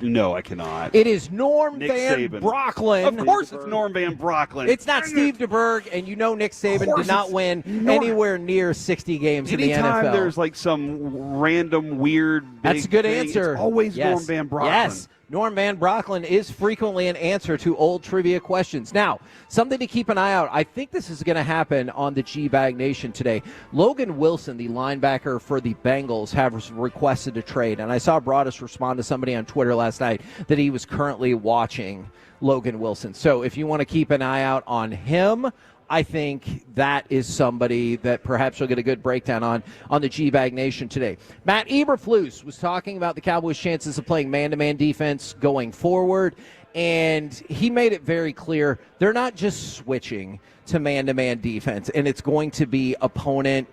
No, I cannot. It is Norm Nick Van Saban. Brocklin. Of course it's Norm Van Brocklin. It's not Steve DeBerg, and you know Nick Saban did not win anywhere near 60 games in the NFL. Anytime there's like some random weird big That's a good thing, answer. It's always Norm Van Brocklin. Yes. Norm Van Brocklin is frequently an answer to old trivia questions. Now, something to keep an eye out. I think this is going to happen on the G-Bag Nation today. Logan Wilson, the linebacker for the Bengals, has requested a trade. And I saw Broadus respond to somebody on Twitter last night that he was currently watching Logan Wilson. So if you want to keep an eye out on him, I think that is somebody that perhaps you'll get a good breakdown on the G-Bag Nation today. Matt Eberflus was talking about the Cowboys' chances of playing man-to-man defense going forward, and he made it very clear they're not just switching to man-to-man defense, and it's going to be opponent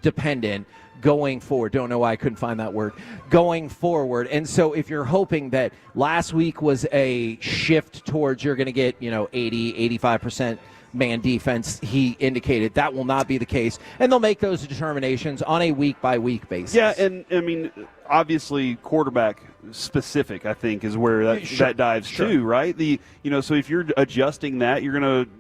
dependent going forward. Don't know why I couldn't find that word. Going forward. And so if you're hoping that last week was a shift towards you're going to get, 80, 85% man defense, he indicated that will not be the case. And they'll make those determinations on a week-by-week basis. Yeah, and, I mean, obviously quarterback specific, I think, is where that dives to, right? So if you're adjusting that, you're going to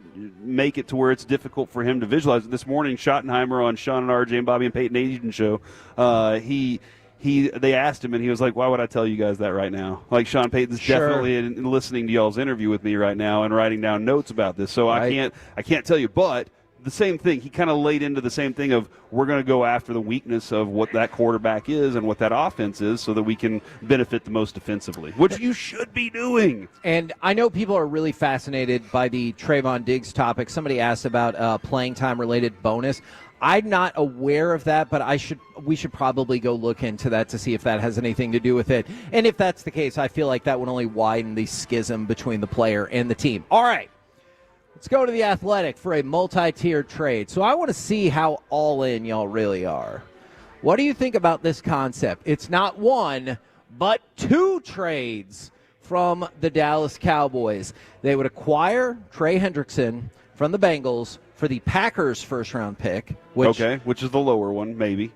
make it to where it's difficult for him to visualize it. This morning, Schottenheimer on Sean and RJ and Bobby and Peyton Asian show, they asked him, and he was like, why would I tell you guys that right now? Like, Sean Payton's definitely listening to y'all's interview with me right now and writing down notes about this. So I can't tell you, but the same thing. He kind of laid into the same thing of we're going to go after the weakness of what that quarterback is and what that offense is so that we can benefit the most defensively, which you should be doing. And I know people are really fascinated by the Trayvon Diggs topic. Somebody asked about playing time related bonus. I'm not aware of that, but we should probably go look into that to see if that has anything to do with it. And if that's the case, I feel like that would only widen the schism between the player and the team. All right. Let's go to the Athletic for a multi-tiered trade. So I want to see how all in y'all really are. What do you think about this concept? It's not one, but two trades from the Dallas Cowboys. They would acquire Trey Hendrickson from the Bengals for the Packers' first-round pick. Which is the lower one, maybe.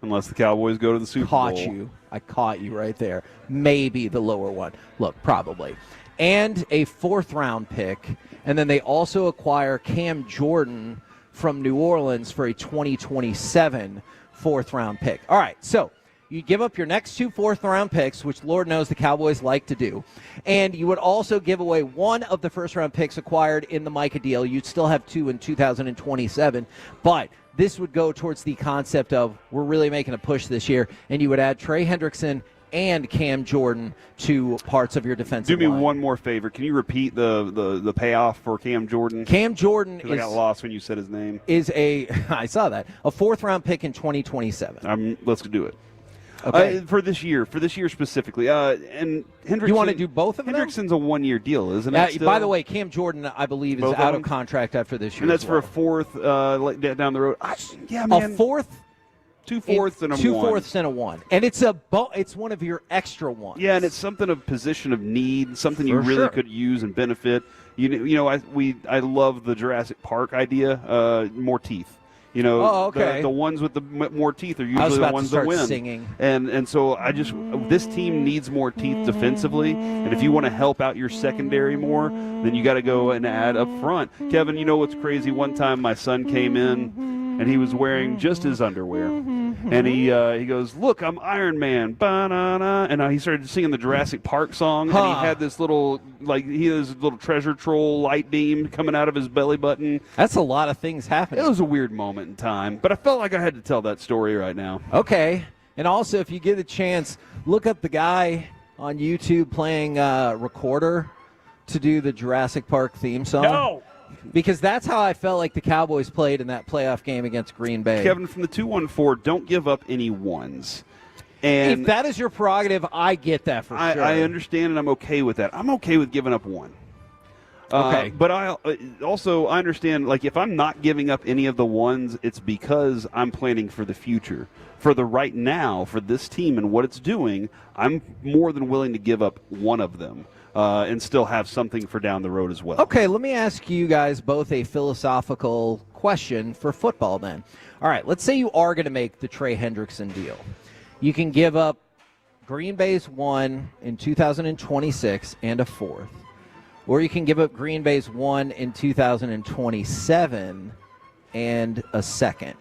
Unless the Cowboys go to the Super Bowl. I caught you right there. Maybe the lower one. Look, probably. And a fourth-round pick. And then they also acquire Cam Jordan from New Orleans for a 2027 4th-round pick. All right, so you give up your next 2 4th-round picks, which Lord knows the Cowboys like to do, and you would also give away 1 of the first-round picks acquired in the Micah deal. You'd still have 2 in 2027, but this would go towards the concept of we're really making a push this year, and you would add Trey Hendrickson and Cam Jordan to parts of your defensive line. Do me one more favor. Can you repeat the payoff for Cam Jordan? Cam Jordan I got lost when you said his name. Is I saw that, a 4th-round pick in 2027. Let's do it. Okay. For this year specifically. And Hendrickson, you want to do both of them? Hendrickson's a 1-year deal, isn't it? By the way, Cam Jordan, I believe, is out of contract after this year. And that's for a 4th down the road. Yeah, man. A 4th? 2 4ths and a 2 1. 4ths and a 1. And it's one of your extra ones. Yeah, and it's something of position of need, something you really could use and benefit. I love the Jurassic Park idea, more teeth. The ones with the more teeth are usually the ones that win. Singing. And so this team needs more teeth defensively, and if you want to help out your secondary more, then you got to go and add up front. Kevin, you know what's crazy? One time my son came in, and he was wearing just his underwear. And he goes, "Look, I'm Iron Man." Ba-na-na. And he started singing the Jurassic Park song. And he had this little treasure troll light beam coming out of his belly button. That's a lot of things happening. It was a weird moment in time, but I felt like I had to tell that story right now. Okay. And also, if you get a chance, look up the guy on YouTube playing recorder to do the Jurassic Park theme song. No! Because that's how I felt like the Cowboys played in that playoff game against Green Bay. Kevin, from the 214, don't give up any ones. And if that is your prerogative, I get that for sure. I understand, and I'm okay with that. I'm okay with giving up 1. Okay. But I understand, like, if I'm not giving up any of the 1s, it's because I'm planning for the future. For the right now, for this team and what it's doing, I'm more than willing to give up 1 of them. And still have something for down the road as well. Okay, let me ask you guys both a philosophical question for football then. All right, let's say you are going to make the Trey Hendrickson deal. You can give up Green Bay's 1 in 2026 and a 4th. Or you can give up Green Bay's 1 in 2027 and a 2nd.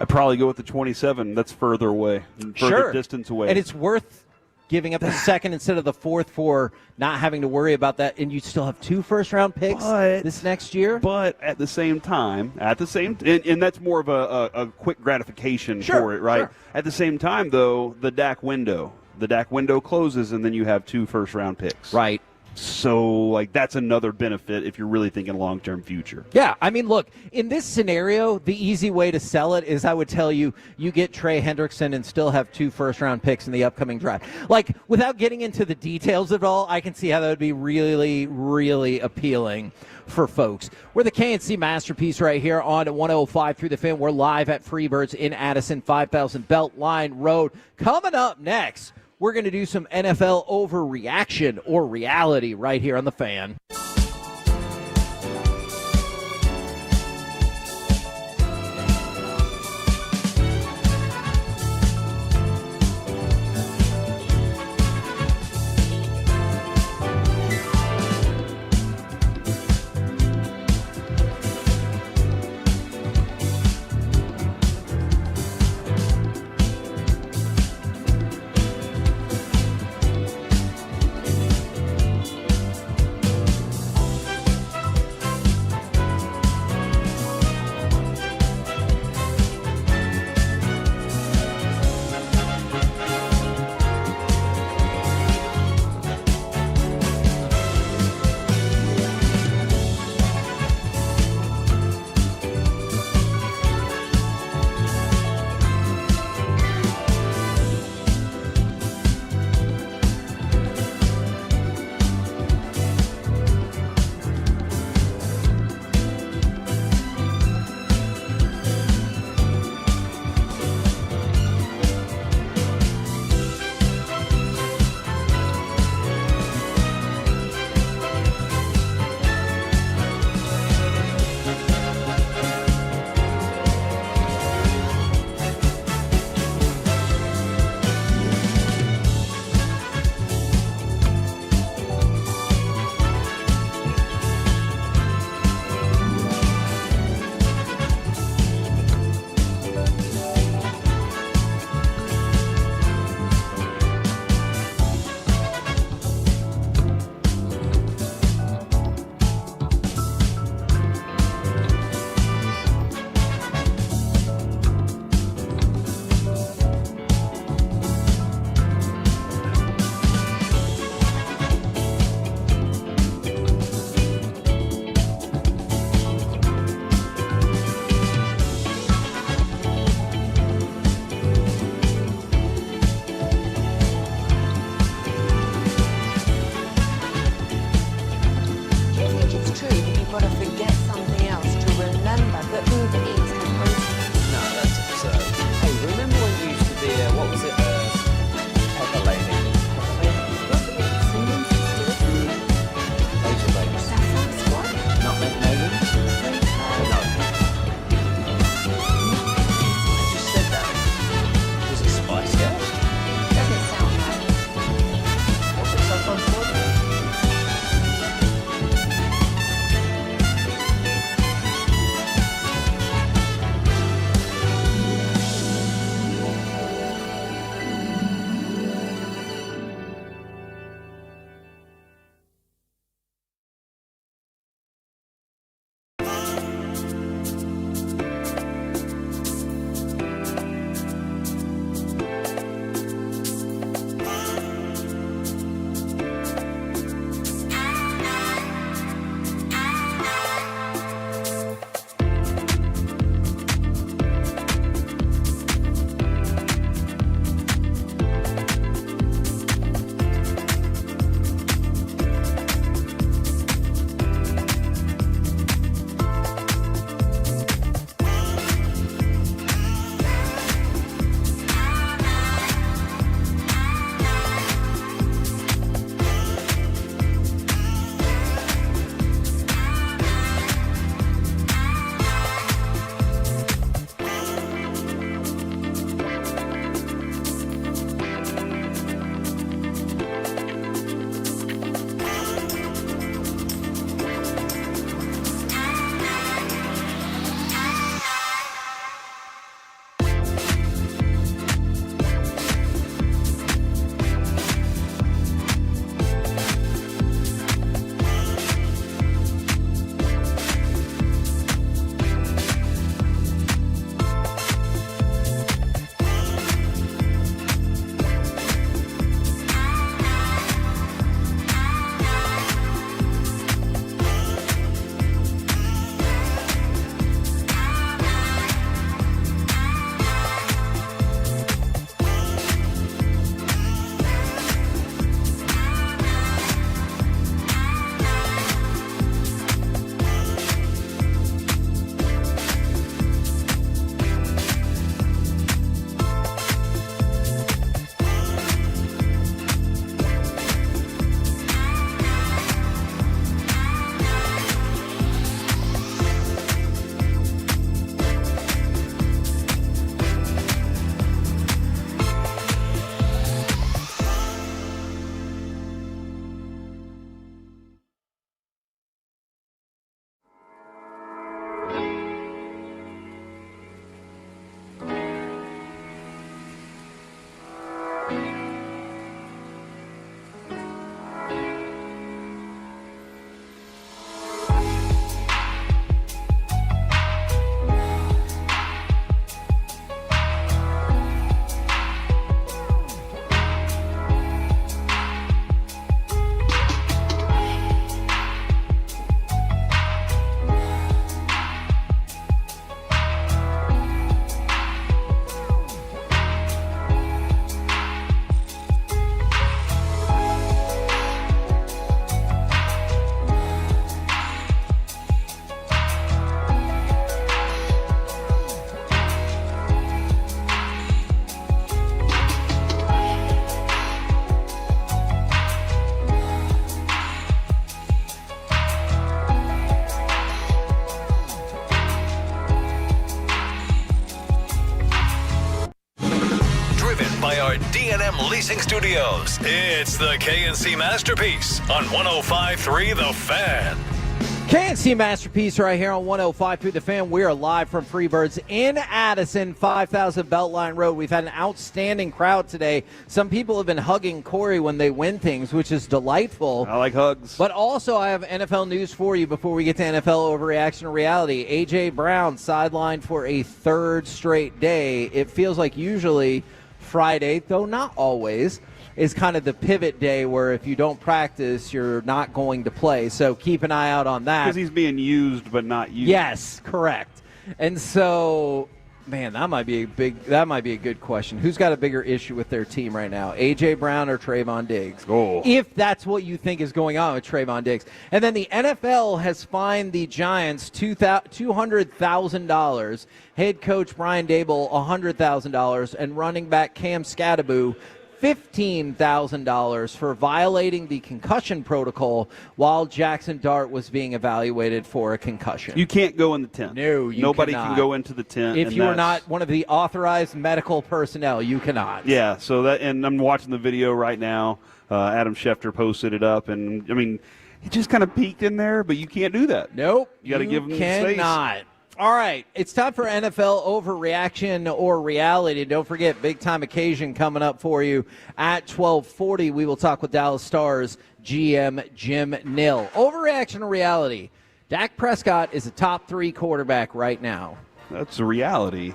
I'd probably go with the 27. That's further away. Further distance away. And it's worth giving up the 2nd instead of the 4th for not having to worry about that, and you still have 2 first-round picks this next year. But at the same time, and that's more of a quick gratification for it, right? Sure. At the same time, though, the Dak window closes, and then you have 2 first-round picks. Right. So, that's another benefit if you're really thinking long-term future. Yeah, I mean, look, in this scenario, the easy way to sell it is I would tell you get Trey Hendrickson and still have 2 first-round picks in the upcoming draft. Without getting into the details of it all, I can see how that would be really, really appealing for folks. We're the KNC Masterpiece right here on 105 through the Fan. We're live at Freebirds in Addison, 5000 Beltline Road. Coming up next, we're going to do some NFL overreaction or reality right here on The Fan. You've got to forget something else to remember that Uber Eats has groceries. No, that's absurd. Hey, remember when you used to be what was it, Pepper Lady? Those are ladies. Not Megan Megan? No. I just said that. Was it Spice Girls? Doesn't sound right. What's it sometimes called? D&M Leasing Studios. It's the KNC Masterpiece on 105.3 The Fan. KNC Masterpiece right here on 105.3 The Fan. We are live from Freebirds in Addison, 5000 Beltline Road. We've had an outstanding crowd today. Some people have been hugging Corey when they win things, which is delightful. I like hugs. But also, I have NFL news for you before we get to NFL Overreaction to Reality. A.J. Brown sidelined for a third straight day. It feels like usually Friday, though not always, is kind of the pivot day where if you don't practice, you're not going to play. So keep an eye out on that. Because he's being used but not used. Yes, correct. And so Man, that might be a good question. Who's got a bigger issue with their team right now, A.J. Brown or Trayvon Diggs? Oh. If that's what you think is going on with Trayvon Diggs. And then the NFL has fined the Giants $200,000, head coach Brian Dable $100,000, and running back Cam Scattaboo $15,000 for violating the concussion protocol while Jackson Dart was being evaluated for a concussion. You can't go in the tent. No, Nobody cannot. can go into the tent. If you are not one of the authorized medical personnel, you cannot. Yeah, and I'm watching the video right now. Adam Schefter posted it up, and, I mean, he just kind of peeked in there, but you can't do that. Nope. You got to give him cannot. space. All right, it's time for NFL overreaction or reality. Don't forget, big-time occasion coming up for you at 12:40. We will talk with Dallas Stars GM Jim Nill. Overreaction or reality? Dak Prescott is a top 3 quarterback right now. That's a reality.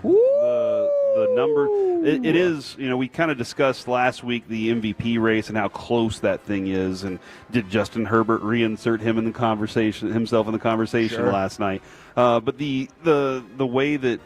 The number, it is, we kind of discussed last week the MVP race and how close that thing is, and did Justin Herbert reinsert himself in the conversation last night. But the way that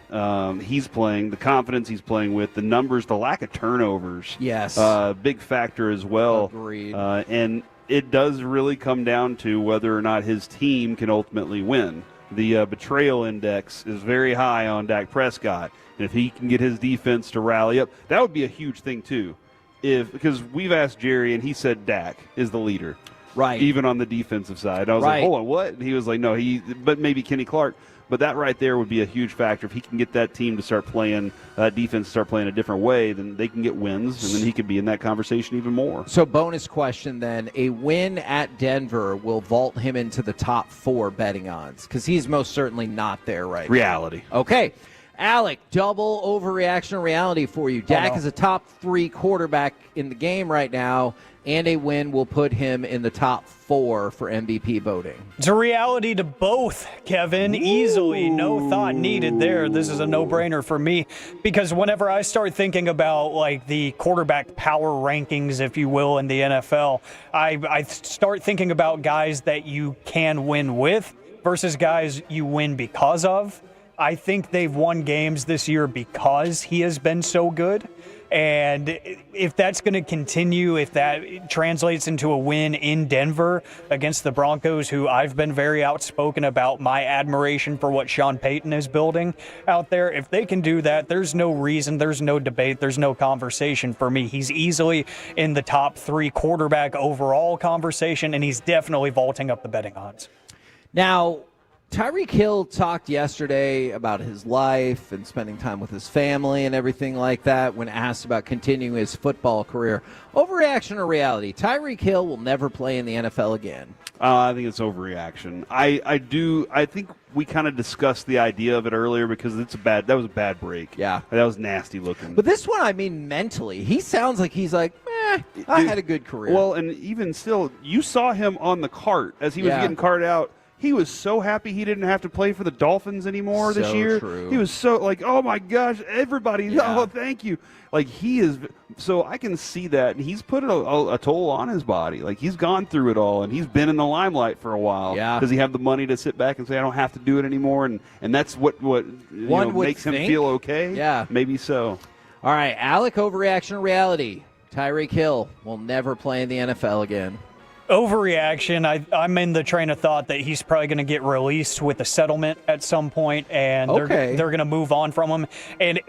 he's playing, the confidence he's playing with, the numbers, the lack of turnovers, yes, big factor as well. Agreed. And it does really come down to whether or not his team can ultimately win. The betrayal index is very high on Dak Prescott. And if he can get his defense to rally up, that would be a huge thing too. Because we've asked Jerry, and he said Dak is the leader. Right. Even on the defensive side. I was like, hold on, what? And he was like, no, but maybe Kenny Clark. But that right there would be a huge factor. If he can get that team to start playing, defense start playing a different way, then they can get wins, and then he could be in that conversation even more. So bonus question then, a win at Denver will vault him into the top 4 betting odds, because he's most certainly not there right Reality. now. Okay. Alec, double overreaction reality for you. Dak is a top 3 quarterback in the game right now, and a win will put him in the top 4 for MVP voting. It's a reality to both, Kevin. Easily. No thought needed there. This is a no-brainer for me, because whenever I start thinking about like the quarterback power rankings, if you will, in the NFL, I start thinking about guys that you can win with versus guys you win because of. I think they've won games this year because he has been so good. And if that's going to continue, if that translates into a win in Denver against the Broncos, who I've been very outspoken about my admiration for what Sean Payton is building out there, if they can do that, there's no reason, there's no debate, there's no conversation for me. He's easily in the top 3 quarterback overall conversation, and he's definitely vaulting up the betting odds. Now, Tyreek Hill talked yesterday about his life and spending time with his family and everything like that when asked about continuing his football career. Overreaction or reality? Tyreek Hill will never play in the NFL again. I think it's overreaction. I think we kind of discussed the idea of it earlier because that was a bad break. Yeah. That was nasty looking. But this one, I mean, mentally, he sounds like he's like, I had a good career. Well, and even still, you saw him on the cart as he was getting carted out. He was so happy he didn't have to play for the Dolphins anymore this year. True. He was so like, oh my gosh, everybody, oh, thank you. Like he is, so I can see that, and he's put a toll on his body. Like he's gone through it all, and he's been in the limelight for a while. Yeah. Does he have the money to sit back and say I don't have to do it anymore? And that's what makes him feel okay. Yeah, maybe so. All right, Alec, overreaction or reality? Tyreek Hill will never play in the NFL again. Overreaction. I'm in the train of thought that he's probably going to get released with a settlement at some point, and they're going to move on from him. And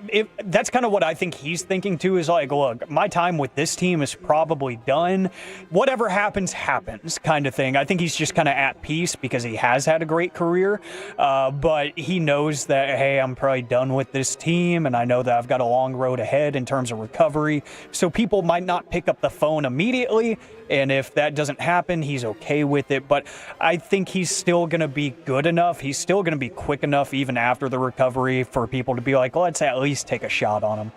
that's kind of what I think he's thinking too. Is like, look, my time with this team is probably done. Whatever happens, happens, kind of thing. I think he's just kind of at peace because he has had a great career, but he knows that hey, I'm probably done with this team, and I know that I've got a long road ahead in terms of recovery. So people might not pick up the phone immediately. And if that doesn't happen, he's okay with it. But I think he's still going to be good enough. He's still going to be quick enough even after the recovery for people to be like, let's at least take a shot on him.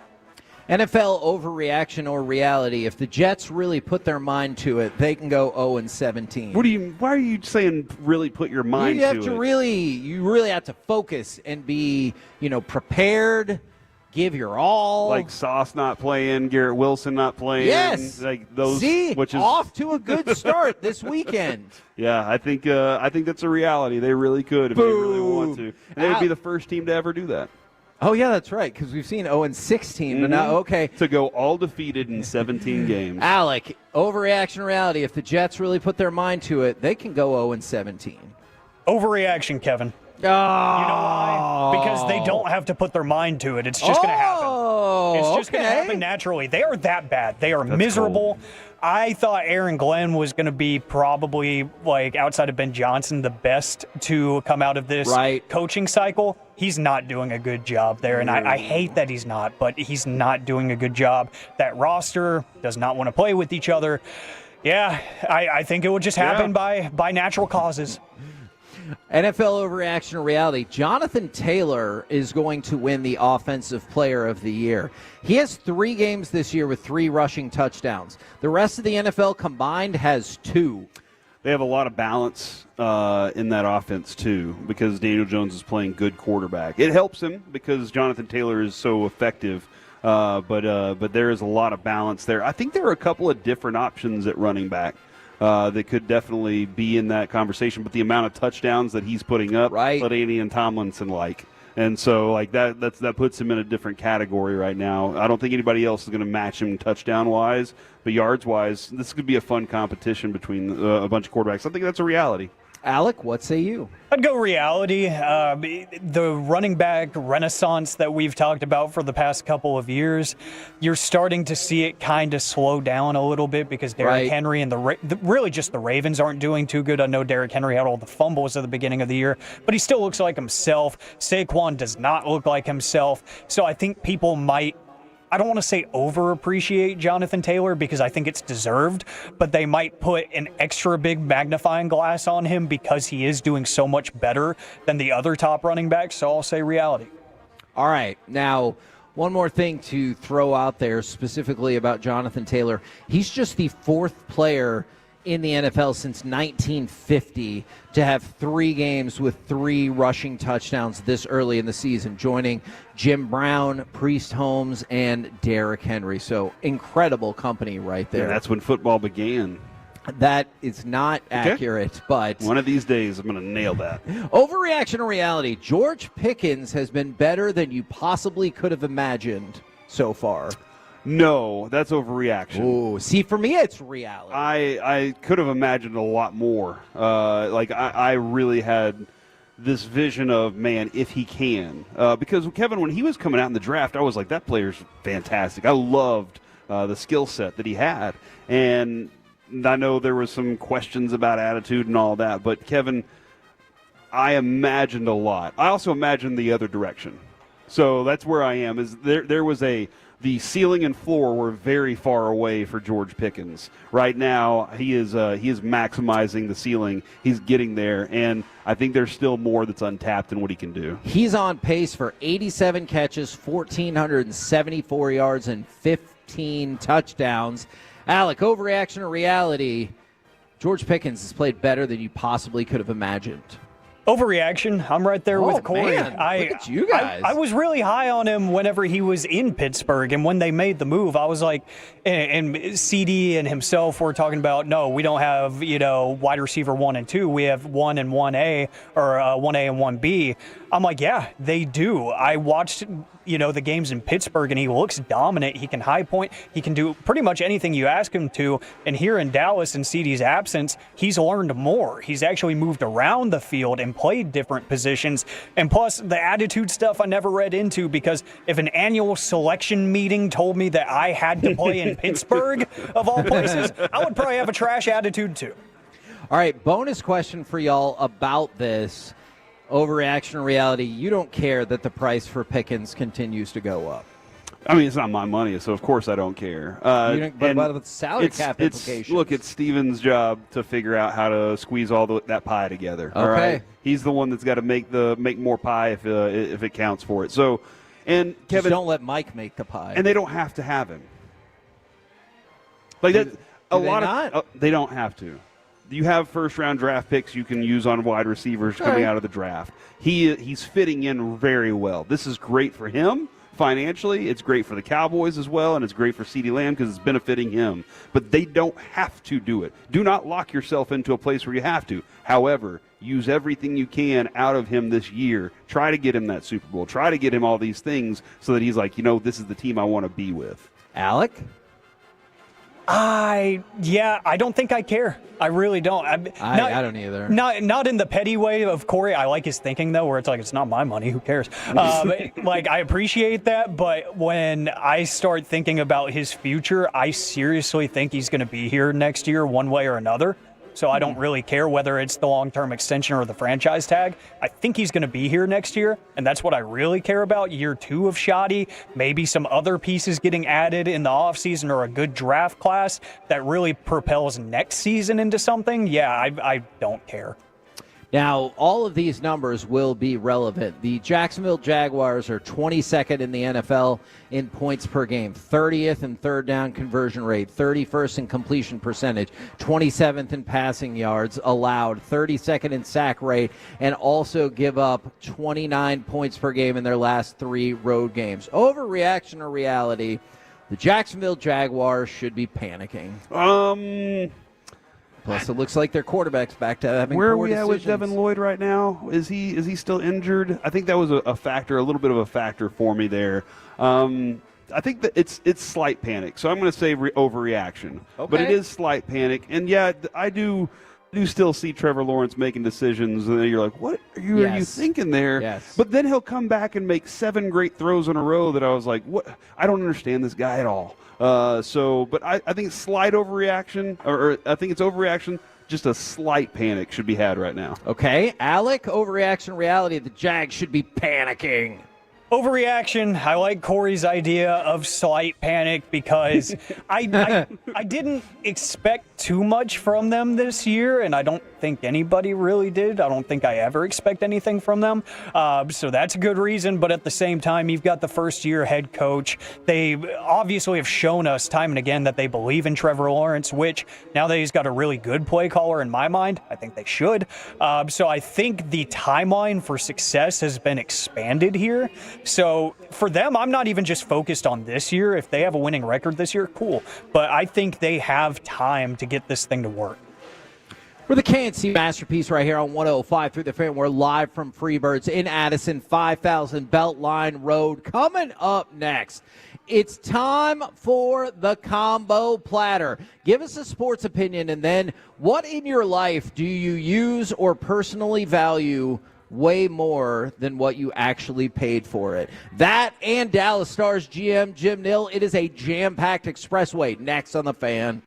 NFL overreaction or reality? If the Jets really put their mind to it, they can go 0-17. Why are you saying really put your mind to it? You really have to focus and be, prepared. Give your all. Like Sauce not playing, Garrett Wilson not playing. Yes. Like those. See, which is off to a good start this weekend. Yeah, I think that's a reality. They really could if they really want to. And they would be the first team to ever do that. Oh, yeah, that's right, because we've seen 0-16, but now, okay. To go all defeated in 17 games. Alec, overreaction reality. If the Jets really put their mind to it, they can go 0-17. Overreaction, Kevin. Oh. You know why? Because they don't have to put their mind to it. It's just going to happen. It's just going to happen naturally. They are that bad. They are miserable. Cold. I thought Aaron Glenn was going to be probably, like, outside of Ben Johnson, the best to come out of this coaching cycle. He's not doing a good job there, and I hate that he's not, but he's not doing a good job. That roster does not want to play with each other. Yeah, I think it will just happen by natural causes. NFL overreaction or reality. Jonathan Taylor is going to win the Offensive Player of the Year. He has 3 games this year with 3 rushing touchdowns. The rest of the NFL combined has 2. They have a lot of balance in that offense, too, because Daniel Jones is playing good quarterback. It helps him because Jonathan Taylor is so effective, but there is a lot of balance there. I think there are a couple of different options at running back. That could definitely be in that conversation, but the amount of touchdowns that he's putting up, LaDainian and Tomlinson like. And so, like, that puts him in a different category right now. I don't think anybody else is going to match him touchdown-wise, but yards-wise, this could be a fun competition between a bunch of quarterbacks. I think that's a reality. Alec, what say you? I'd go reality. The running back renaissance that we've talked about for the past couple of years, you're starting to see it kind of slow down a little bit because Derrick Henry and really just the Ravens aren't doing too good. I know Derrick Henry had all the fumbles at the beginning of the year, but he still looks like himself. Saquon does not look like himself. So I think people might, I don't want to say overappreciate Jonathan Taylor because I think it's deserved, but they might put an extra big magnifying glass on him because he is doing so much better than the other top running backs, so I'll say reality. All right. Now, one more thing to throw out there specifically about Jonathan Taylor. He's just the 4th player in the NFL since 1950 to have 3 games with 3 rushing touchdowns this early in the season, joining Jim Brown, Priest Holmes, and Derrick Henry. So incredible company right there. Yeah, that's when football began. That is not accurate, but one of these days I'm going to nail that. Overreaction or reality. George Pickens has been better than you possibly could have imagined so far. No, that's overreaction. Ooh, see, for me, it's reality. I could have imagined a lot more. I really had this vision of, man, if he can. Because, Kevin, when he was coming out in the draft, I was like, that player's fantastic. I loved the skill set that he had. And I know there was some questions about attitude and all that. But, Kevin, I imagined a lot. I also imagined the other direction. So that's where I am. Is there was the ceiling and floor were very far away for George Pickens. Right now, he is maximizing the ceiling. He's getting there, and I think there's still more that's untapped in what he can do. He's on pace for 87 catches, 1,474 yards, and 15 touchdowns. Alec, overreaction or reality? George Pickens has played better than you possibly could have imagined. Overreaction. I'm right there with Corey. Man, look at you guys. I was really high on him whenever he was in Pittsburgh, and when they made the move, I was like, and CD and himself were talking about, no, we don't have, wide receiver 1 and 2. We have 1 and 1A, or 1A and 1B. I'm like, yeah, they do. I watched, the games in Pittsburgh, and he looks dominant. He can high point. He can do pretty much anything you ask him to. And here in Dallas, in CD's absence, he's learned more. He's actually moved around the field and played different positions. And plus, the attitude stuff I never read into, because if an annual selection meeting told me that I had to play in Pittsburgh, of all places, I would probably have a trash attitude too. All right, bonus question for y'all about this. Overreaction or reality, you don't care that the price for Pickens continues to go up. I mean, it's not my money, so of course I don't care. But about the salary cap implications? Look, it's Steven's job to figure out how to squeeze all that pie together. Okay. All right? He's the one that's got to make more pie if it counts for it. So, and Kevin, just don't let Mike make the pie. And they don't have to have him. Like that, they don't have to. You have first-round draft picks you can use on wide receivers coming out of the draft. He's fitting in very well. This is great for him financially. It's great for the Cowboys as well, and it's great for CeeDee Lamb because it's benefiting him. But they don't have to do it. Do not lock yourself into a place where you have to. However, use everything you can out of him this year. Try to get him that Super Bowl. Try to get him all these things so that he's like, this is the team I want to be with. Alec? I don't think I care. I really don't. I don't either. Not in the petty way of Corey. I like his thinking, though, where it's like, it's not my money. Who cares? I appreciate that. But when I start thinking about his future, I seriously think he's going to be here next year one way or another. So I don't really care whether it's the long-term extension or the franchise tag. I think he's going to be here next year, and that's what I really care about. Year 2 of Shoddy, maybe some other pieces getting added in the offseason or a good draft class that really propels next season into something. Yeah, I don't care. Now, all of these numbers will be relevant. The Jacksonville Jaguars are 22nd in the NFL in points per game, 30th in third down conversion rate, 31st in completion percentage, 27th in passing yards allowed, 32nd in sack rate, and also give up 29 points per game in their last 3 road games. Overreaction or reality, the Jacksonville Jaguars should be panicking. Plus, it looks like their quarterback's back to having Where are poor we at with Devin Lloyd right now? Is he still injured? I think that was a factor, a little bit of a factor for me there. I think that it's slight panic, so I'm going to say overreaction. Okay. But it is slight panic, and yeah, I do still see Trevor Lawrence making decisions, and you're like, what are you thinking there? Yes. But then he'll come back and make 7 great throws in a row that I was like, what? I don't understand this guy at all. But I think it's slight overreaction, or I think it's overreaction. Just a slight panic should be had right now. Okay, Alec, overreaction, reality. The Jags should be panicking. Overreaction. I like Corey's idea of slight panic because I didn't expect too much from them this year, and I don't think anybody really did. I don't think I ever expect anything from them. So that's a good reason, but at the same time, you've got the first-year head coach. They obviously have shown us time and again that they believe in Trevor Lawrence, which now that he's got a really good play caller in my mind, I think they should. So I think the timeline for success has been expanded here. So for them, I'm not even just focused on this year. If they have a winning record this year, cool. But I think they have time to get this thing to work. We're the KNC Masterpiece right here on 105 through the Fan. We're live from Freebirds in Addison, 5000 Beltline Road. Coming up next, it's time for the Combo Platter. Give us a sports opinion, and then what in your life do you use or personally value way more than what you actually paid for it? That and Dallas Stars GM Jim Nill. It is a jam-packed expressway next on the Fan.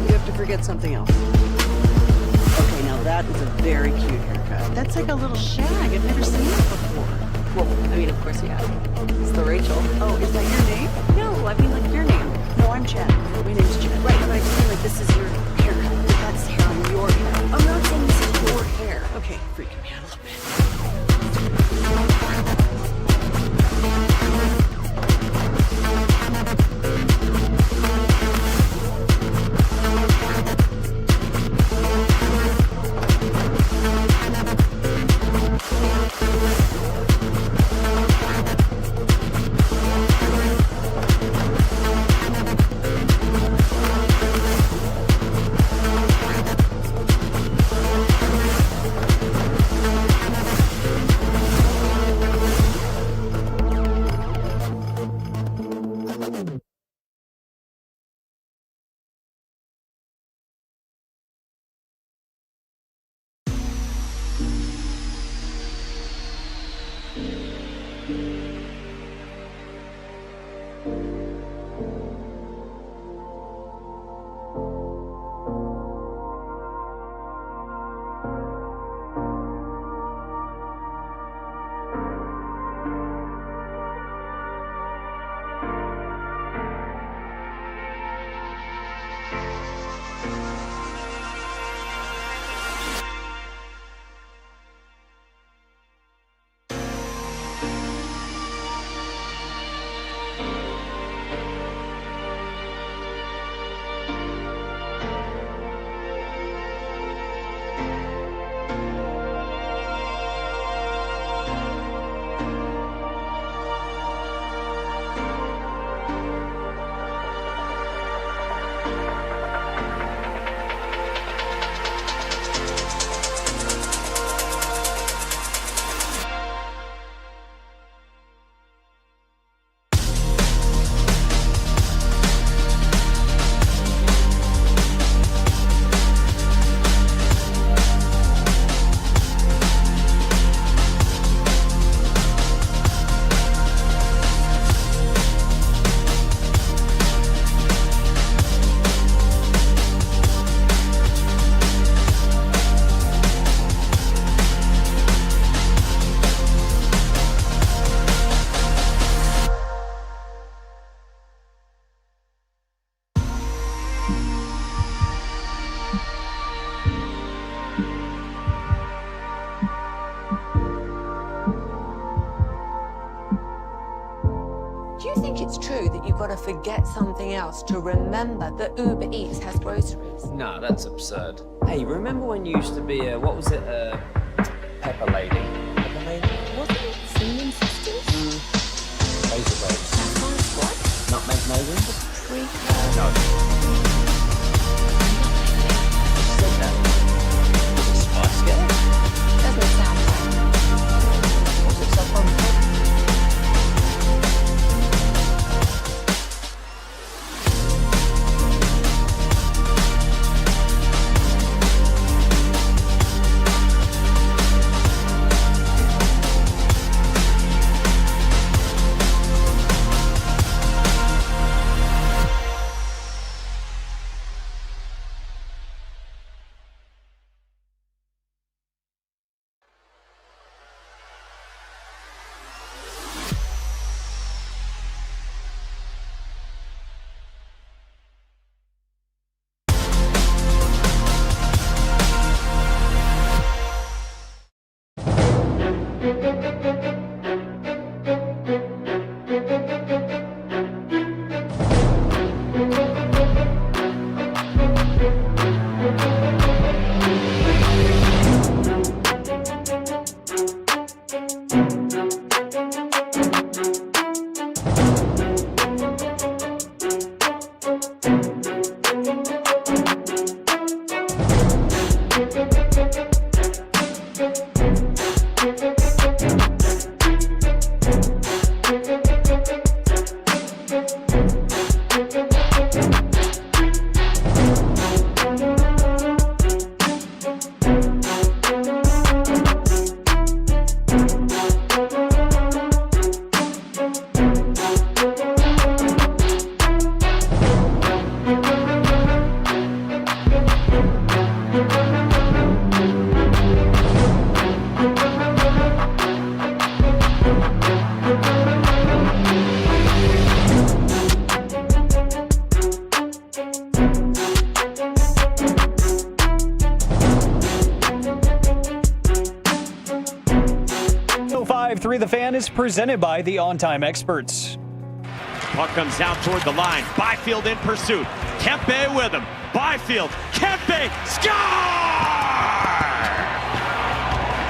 You have to forget something else. Okay, now that is a very cute haircut. That's like a little shag. I've never seen that before. Well, I mean, of course you have. It's the Rachel. Oh, is that your name? No, I mean like your name. No, I'm Chad. My name's Chad. Right, but I just feel like this is your haircut. That's hair on your hair. I'm not saying this is your hair. Okay, freaking me out a little bit. it's true that you've got to forget something else to remember that Uber Eats has groceries. No, that's absurd. Hey, remember when you used to be a, what was it, Pepper Lady? Pepper Lady? Wasn't it Singing Sisters? Razor Blades. Sapphire Squad? Nutmeg Mason? Tree No. Said that. Was it Spice Girl? Doesn't sound right. Was it someone? 105.3 The Fan is presented by the On Time Experts. Puck comes out toward the line. Byfield in pursuit. Kempe with him. Byfield. Kempe. Score!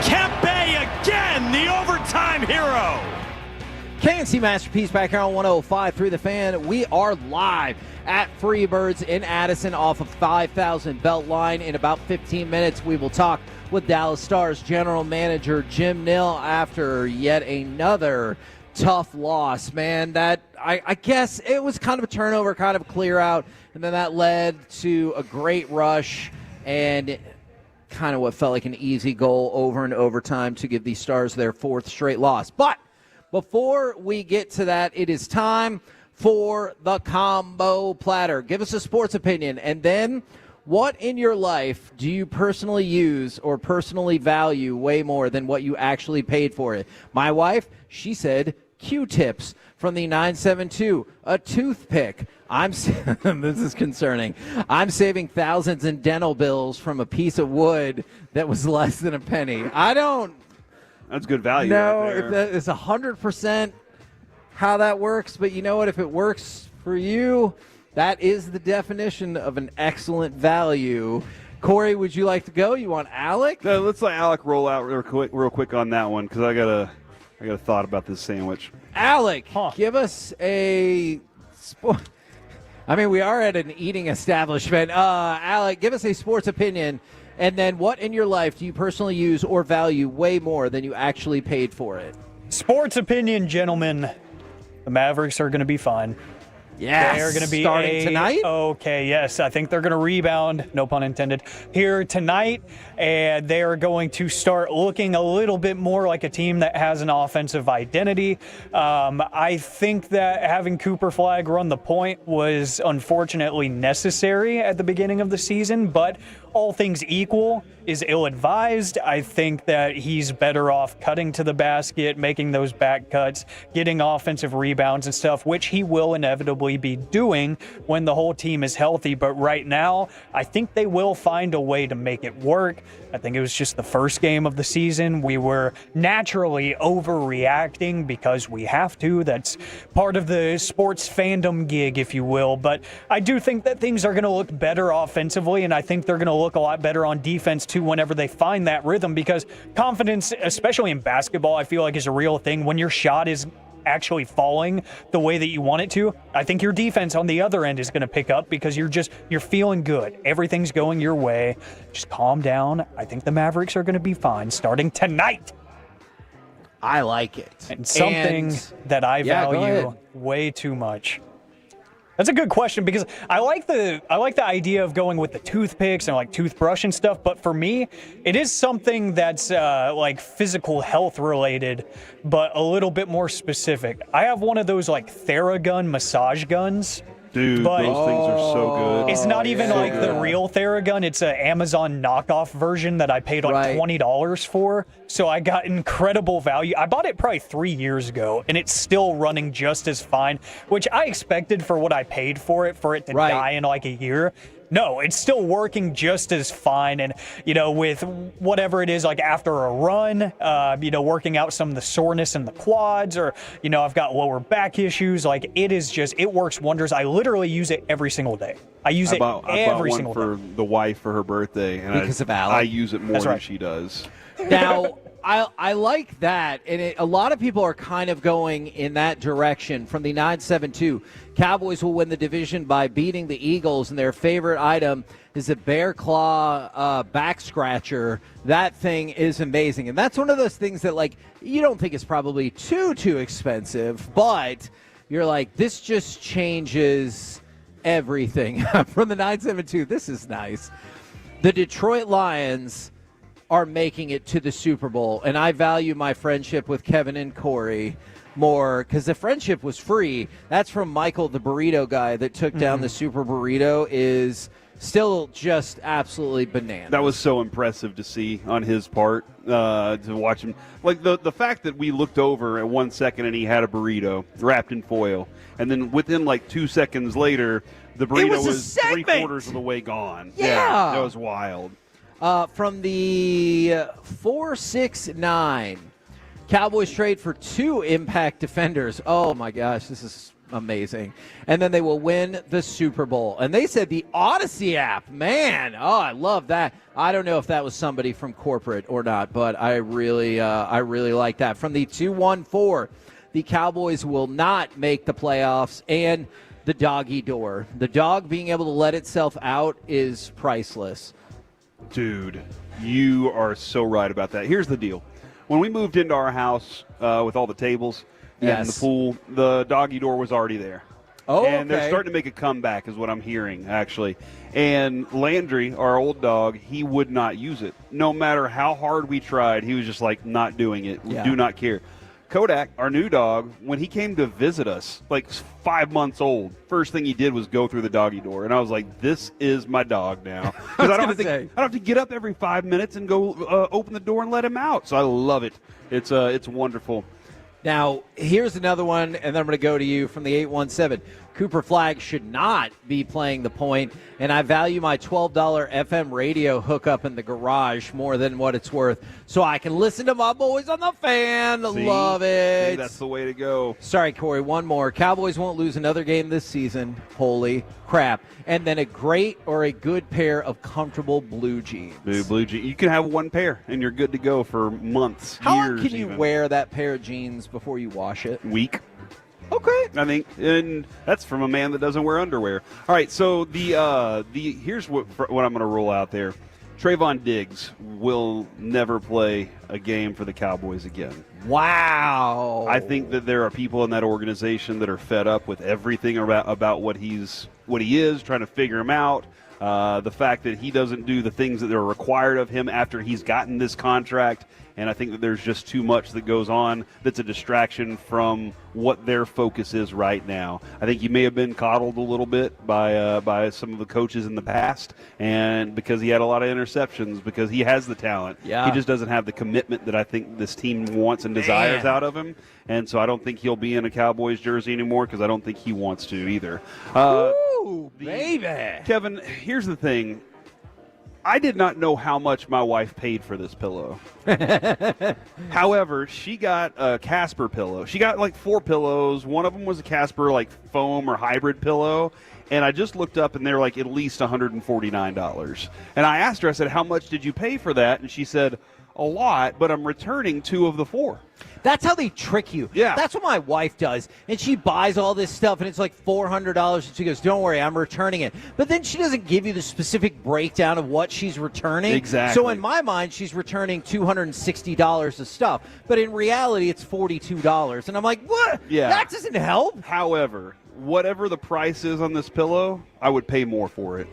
Kempe again, the overtime hero. KNC Masterpiece back here on 105.3 The Fan. We are live at Freebirds in Addison off of 5,000 Beltline. In about 15 minutes, we will talk with Dallas Stars general manager Jim Nill after yet another tough loss. Man, that I guess it was kind of a turnover, kind of a clear out, and then that led to a great rush and kind of what felt like an easy goal over and overtime to give the Stars their fourth straight loss. But before we get to that, it is time for the combo platter. Give us a sports opinion, and then what in your life do you personally use or personally value way more than what you actually paid for it? My wife, she said Q-tips from the 972, a toothpick. This is concerning. I'm saving thousands in dental bills from a piece of wood that was less than a penny. That's good value. No, right there. if that is 100% how that works, but you know what? If it works for you, that is the definition of an excellent value. Corey, would you like to go? You want Alec? No, let's let Alec roll out real quick on that one because I got a thought about this sandwich. Alec, give us a sport. I mean, we are at an eating establishment. Alec, give us a sports opinion. And then what in your life do you personally use or value way more than you actually paid for it? Sports opinion, gentlemen. The Mavericks are going to be fine. Yes. They're going to be starting tonight? Okay, yes. I think they're going to rebound, no pun intended, here tonight. And they are going to start looking a little bit more like a team that has an offensive identity. I think that having Cooper Flagg run the point was unfortunately necessary at the beginning of the season, but all things equal is ill-advised. I think that he's better off cutting to the basket, making those back cuts, getting offensive rebounds and stuff, which he will inevitably be doing when the whole team is healthy. But right now, I think they will find a way to make it work. I think it was just the first game of the season. We were naturally overreacting because we have to. That's part of the sports fandom gig, if you will. But I do think that things are going to look better offensively, and I think they're going to look a lot better on defense too whenever they find that rhythm, because confidence, especially in basketball, I feel like is a real thing. When your shot is actually falling the way that you want it to, I think your defense on the other end is going to pick up because you're feeling good. Everything's going your way. Just calm down. I think the Mavericks are going to be fine starting tonight. I like it. And something that I value way too much. That's a good question because I like the idea of going with the toothpicks and like toothbrush and stuff, but for me, it is something that's like physical health related, but a little bit more specific. I have one of those like Theragun massage guns. Dude, but those things are so good. It's not even like the real Theragun. It's an Amazon knockoff version that I paid like $20 for. So I got incredible value. I bought it probably 3 years ago, and it's still running just as fine, which I expected for what I paid for it to die in like a year. No, it's still working just as fine. And, with whatever it is, like after a run, working out some of the soreness in the quads or, I've got lower back issues. Like it works wonders. I literally use it every single day. I use it every single day. I bought one for the wife for her birthday. And because of Alec. I use it more than she does. Now, I like that, and a lot of people are kind of going in that direction from the 972. Cowboys will win the division by beating the Eagles, and their favorite item is a bear claw back scratcher. That thing is amazing, and that's one of those things that, like, you don't think is probably too expensive, but you're like, this just changes everything. From the 972, this is nice. The Detroit Lions are making it to the Super Bowl, and I value my friendship with Kevin and Corey more because the friendship was free. That's from Michael, the burrito guy that took down the Super Burrito, is still just absolutely bananas. That was so impressive to see on his part, to watch him. Like the fact that we looked over at 1 second and he had a burrito wrapped in foil, and then within like 2 seconds later, the burrito was 3/4 of the way gone. Yeah. That was wild. From the 469, Cowboys trade for 2 impact defenders. Oh, my gosh, this is amazing. And then they will win the Super Bowl. And they said the Odyssey app. Man, I love that. I don't know if that was somebody from corporate or not, but I really like that. From the 214, the Cowboys will not make the playoffs, and the doggy door. The dog being able to let itself out is priceless. Dude, you are so right about that. Here's the deal. When we moved into our house with all the tables and the pool, the doggy door was already there. Oh, and they're starting to make a comeback is what I'm hearing, actually. And Landry, our old dog, he would not use it. No matter how hard we tried, he was just like, not doing it. Yeah. Do not care. Kodak, our new dog, when he came to visit us, like 5 months old, first thing he did was go through the doggy door. And I was like, this is my dog now. Because I don't have to get up every 5 minutes and go open the door and let him out. So I love it. It's wonderful. Now, here's another one, and then I'm going to go to you from the 817. Cooper Flagg should not be playing the point, and I value my $12 FM radio hookup in the garage more than what it's worth, so I can listen to my boys on the fan. Love it. See, that's the way to go. Sorry, Corey, one more. Cowboys won't lose another game this season. Holy crap. And then a great or a good pair of comfortable blue jeans. Blue jeans. You can have one pair, and you're good to go for months, How years long can you even. wear that pair of jeans before you wash it? Week. Okay. I think, and that's from a man that doesn't wear underwear. All right, so here's what I'm going to roll out there. Trayvon Diggs will never play a game for the Cowboys again. Wow. I think that there are people in that organization that are fed up with everything about what he is, trying to figure him out. The fact that he doesn't do the things that are required of him after he's gotten this contract. And I think that there's just too much that goes on that's a distraction from what their focus is right now. I think he may have been coddled a little bit by some of the coaches in the past, and because he had a lot of interceptions, because he has the talent. Yeah. He just doesn't have the commitment that I think this team wants and desires out of him. And so I don't think he'll be in a Cowboys jersey anymore because I don't think he wants to either. Ooh, baby. Kevin, here's the thing. I did not know how much my wife paid for this pillow. However, she got a Casper pillow. She got like 4 pillows. One of them was a Casper like foam or hybrid pillow. And I just looked up, and they're like at least $149. And I asked her, I said, how much did you pay for that? And she said, a lot, but I'm returning 2 of the 4. That's how they trick you. Yeah. That's what my wife does. And she buys all this stuff, and it's like $400. And she goes, don't worry, I'm returning it. But then she doesn't give you the specific breakdown of what she's returning. Exactly. So in my mind, she's returning $260 of stuff. But in reality, it's $42. And I'm like, what? Yeah. That doesn't help. However, whatever the price is on this pillow, I would pay more for it.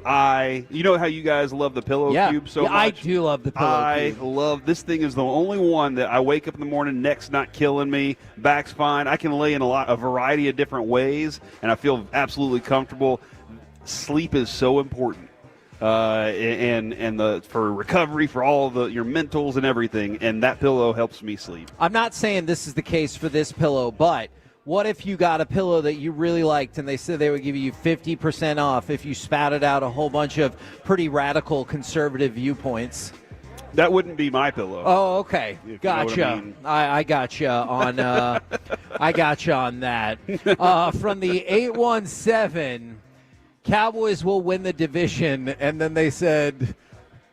You know how you guys love the pillow cube so much? I do love the pillow cube. I love this thing. Is the only one that I wake up in the morning, neck's not killing me, back's fine. I can lay in a variety of different ways, and I feel absolutely comfortable. Sleep is so important. And for recovery, for all your mentals and everything, and that pillow helps me sleep. I'm not saying this is the case for this pillow, but what if you got a pillow that you really liked and they said they would give you 50% off if you spouted out a whole bunch of pretty radical conservative viewpoints? That wouldn't be my pillow. Oh, okay. Gotcha. You know what I mean. I gotcha on I gotcha on that. From the 817, Cowboys will win the division, and then they said,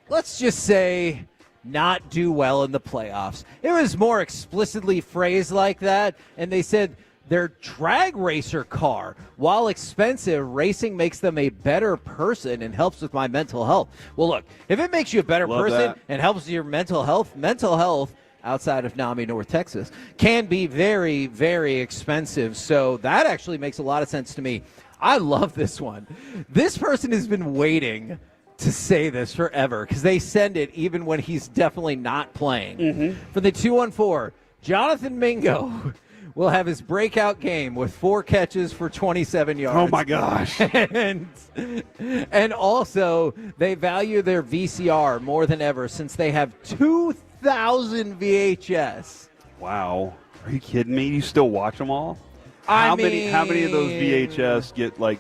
let's just say not do well in the playoffs. It was more explicitly phrased like that, and they said their drag racer car, while expensive, racing makes them a better person and helps with my mental health. Well, look, if it makes you a better person and helps with your mental health outside of NAMI, North Texas, can be very, very expensive. So that actually makes a lot of sense to me. I love this one. This person has been waiting to say this forever because they send it even when he's definitely not playing. For the 214, Jonathan Mingo will have his breakout game with 4 catches for 27 yards. Oh, my gosh. And also, they value their VCR more than ever since they have 2,000 VHS. Wow. Are you kidding me? You still watch them all? How many of those VHS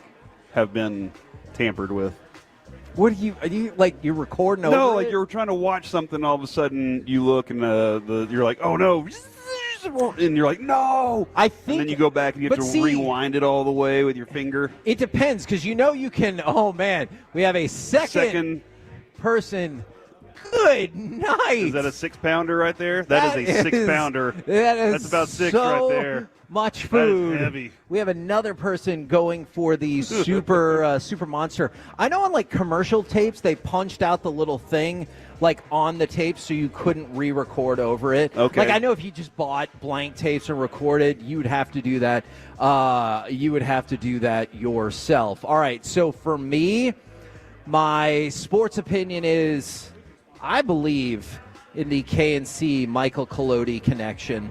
have been tampered with? What are you like? You're recording over No, like it? you're trying to watch something. All of a sudden, you look and you're like, "Oh no!" and you're like, no. I think, and then you go back and you have to rewind it all the way with your finger. It depends, because you can. Oh man, we have a second person. Good night. Is that a 6-pounder right there? That is a 6-pounder. That's about 6 right there. Much food. That is heavy. We have another person going for the super monster. I know on like commercial tapes they punched out the little thing like on the tape so you couldn't re-record over it. Okay. Like I know if you just bought blank tapes and recorded, you would have to do that. You would have to do that yourself. All right. So for me, my sports opinion is I believe in the KNC Michael Collodi connection.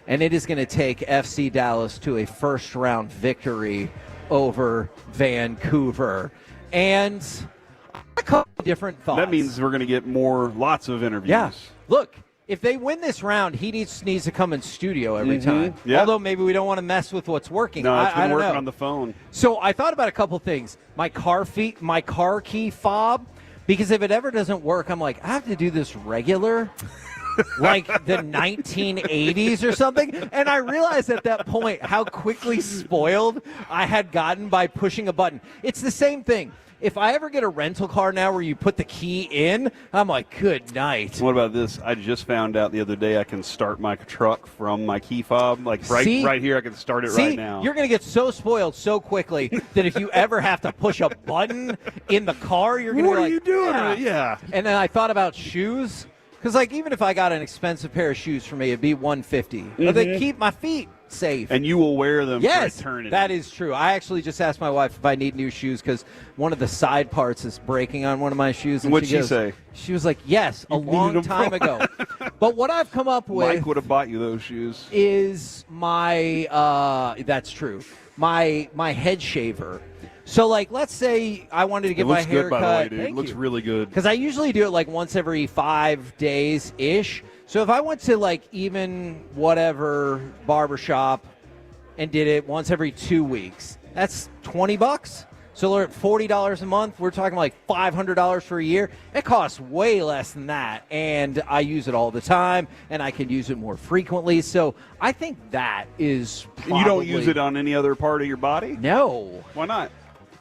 And it is going to take FC Dallas to a first-round victory over Vancouver. And a couple of different thoughts. That means we're going to get lots of interviews. Yeah. Look, if they win this round, he needs to come in studio every time. Yeah. Although maybe we don't want to mess with what's working. No, it's been I don't working know. on the phone. So I thought about a couple things. My car key fob, because if it ever doesn't work, I'm like, I have to do this regular. Like the 1980s or something. And I realized at that point how quickly spoiled I had gotten by pushing a button. It's the same thing. If I ever get a rental car now where you put the key in, I'm like, good night. What about this? I just found out the other day I can start my truck from my key fob. Like right here, I can start it right now. You're going to get so spoiled so quickly that if you ever have to push a button in the car, you're going to be like, what are you doing? Yeah. And then I thought about shoes. Because, like, even if I got an expensive pair of shoes for me, it'd be $150. But they keep my feet safe. And you will wear them for eternity. That is true. I actually just asked my wife if I need new shoes because one of the side parts is breaking on one of my shoes. And what'd she say? She was like, yes, a long time ago. But what I've come up with... Mike would have bought you those shoes. ...is my... that's true. My head shaver. So, like, let's say I wanted to get my hair cut. It looks good, by the way, dude. It looks really good. Because I usually do it, like, once every 5 days-ish. So if I went to, like, even whatever barbershop and did it once every 2 weeks, that's $20. So we're at $40 a month. We're talking like $500 for a year. It costs way less than that. And I use it all the time, and I can use it more frequently. So I think that is probably... You don't use it on any other part of your body? No. Why not?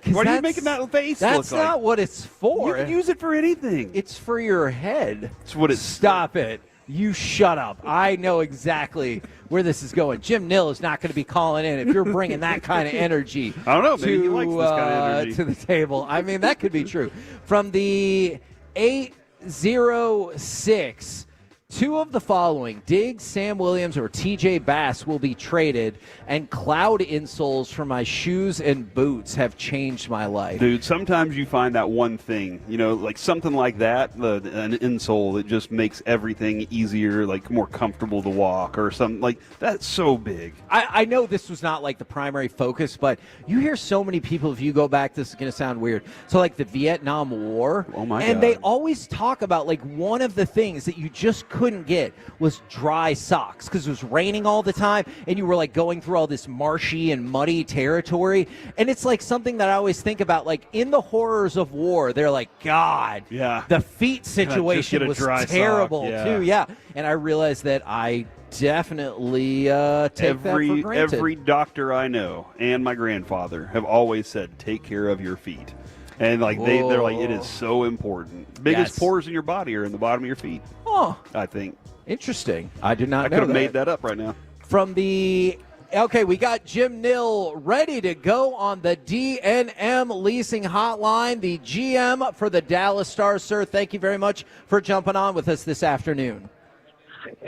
Why are you making that face That's look like? not what it's for. You can use it for anything. It's for your head. That's what it's Stop it. You shut up. I know exactly where this is going. Jim Nill is not going to be calling in if you're bringing that kind of energy. I don't know. Maybe he likes this kind of energy. To the table. I mean, that could be true. From the 806, two of the following, Diggs, Sam Williams, or TJ Bass will be traded, and cloud insoles for my shoes and boots have changed my life. Dude, sometimes you find that one thing, like something like that, an insole that just makes everything easier, like more comfortable to walk or something. Like, that's so big. I know this was not like the primary focus, but you hear so many people, if you go back, this is going to sound weird. So like the Vietnam War. Oh my God. And they always talk about like one of the things that you just couldn't get was dry socks because it was raining all the time and you were like going through all this marshy and muddy territory. And it's like something that I always think about, like in the horrors of war, they're like, God, the feet situation was terrible too. Yeah. And I realized that I definitely take that for granted. Every doctor I know and my grandfather have always said, take care of your feet. And like they're like, it is so important. Biggest pores in your body are in the bottom of your feet. Oh, I think. Interesting. I did not know that. I could have made that up right now. From the... Okay, we got Jim Nill ready to go on the DNM Leasing Hotline, the GM for the Dallas Stars. Sir, thank you very much for jumping on with us this afternoon.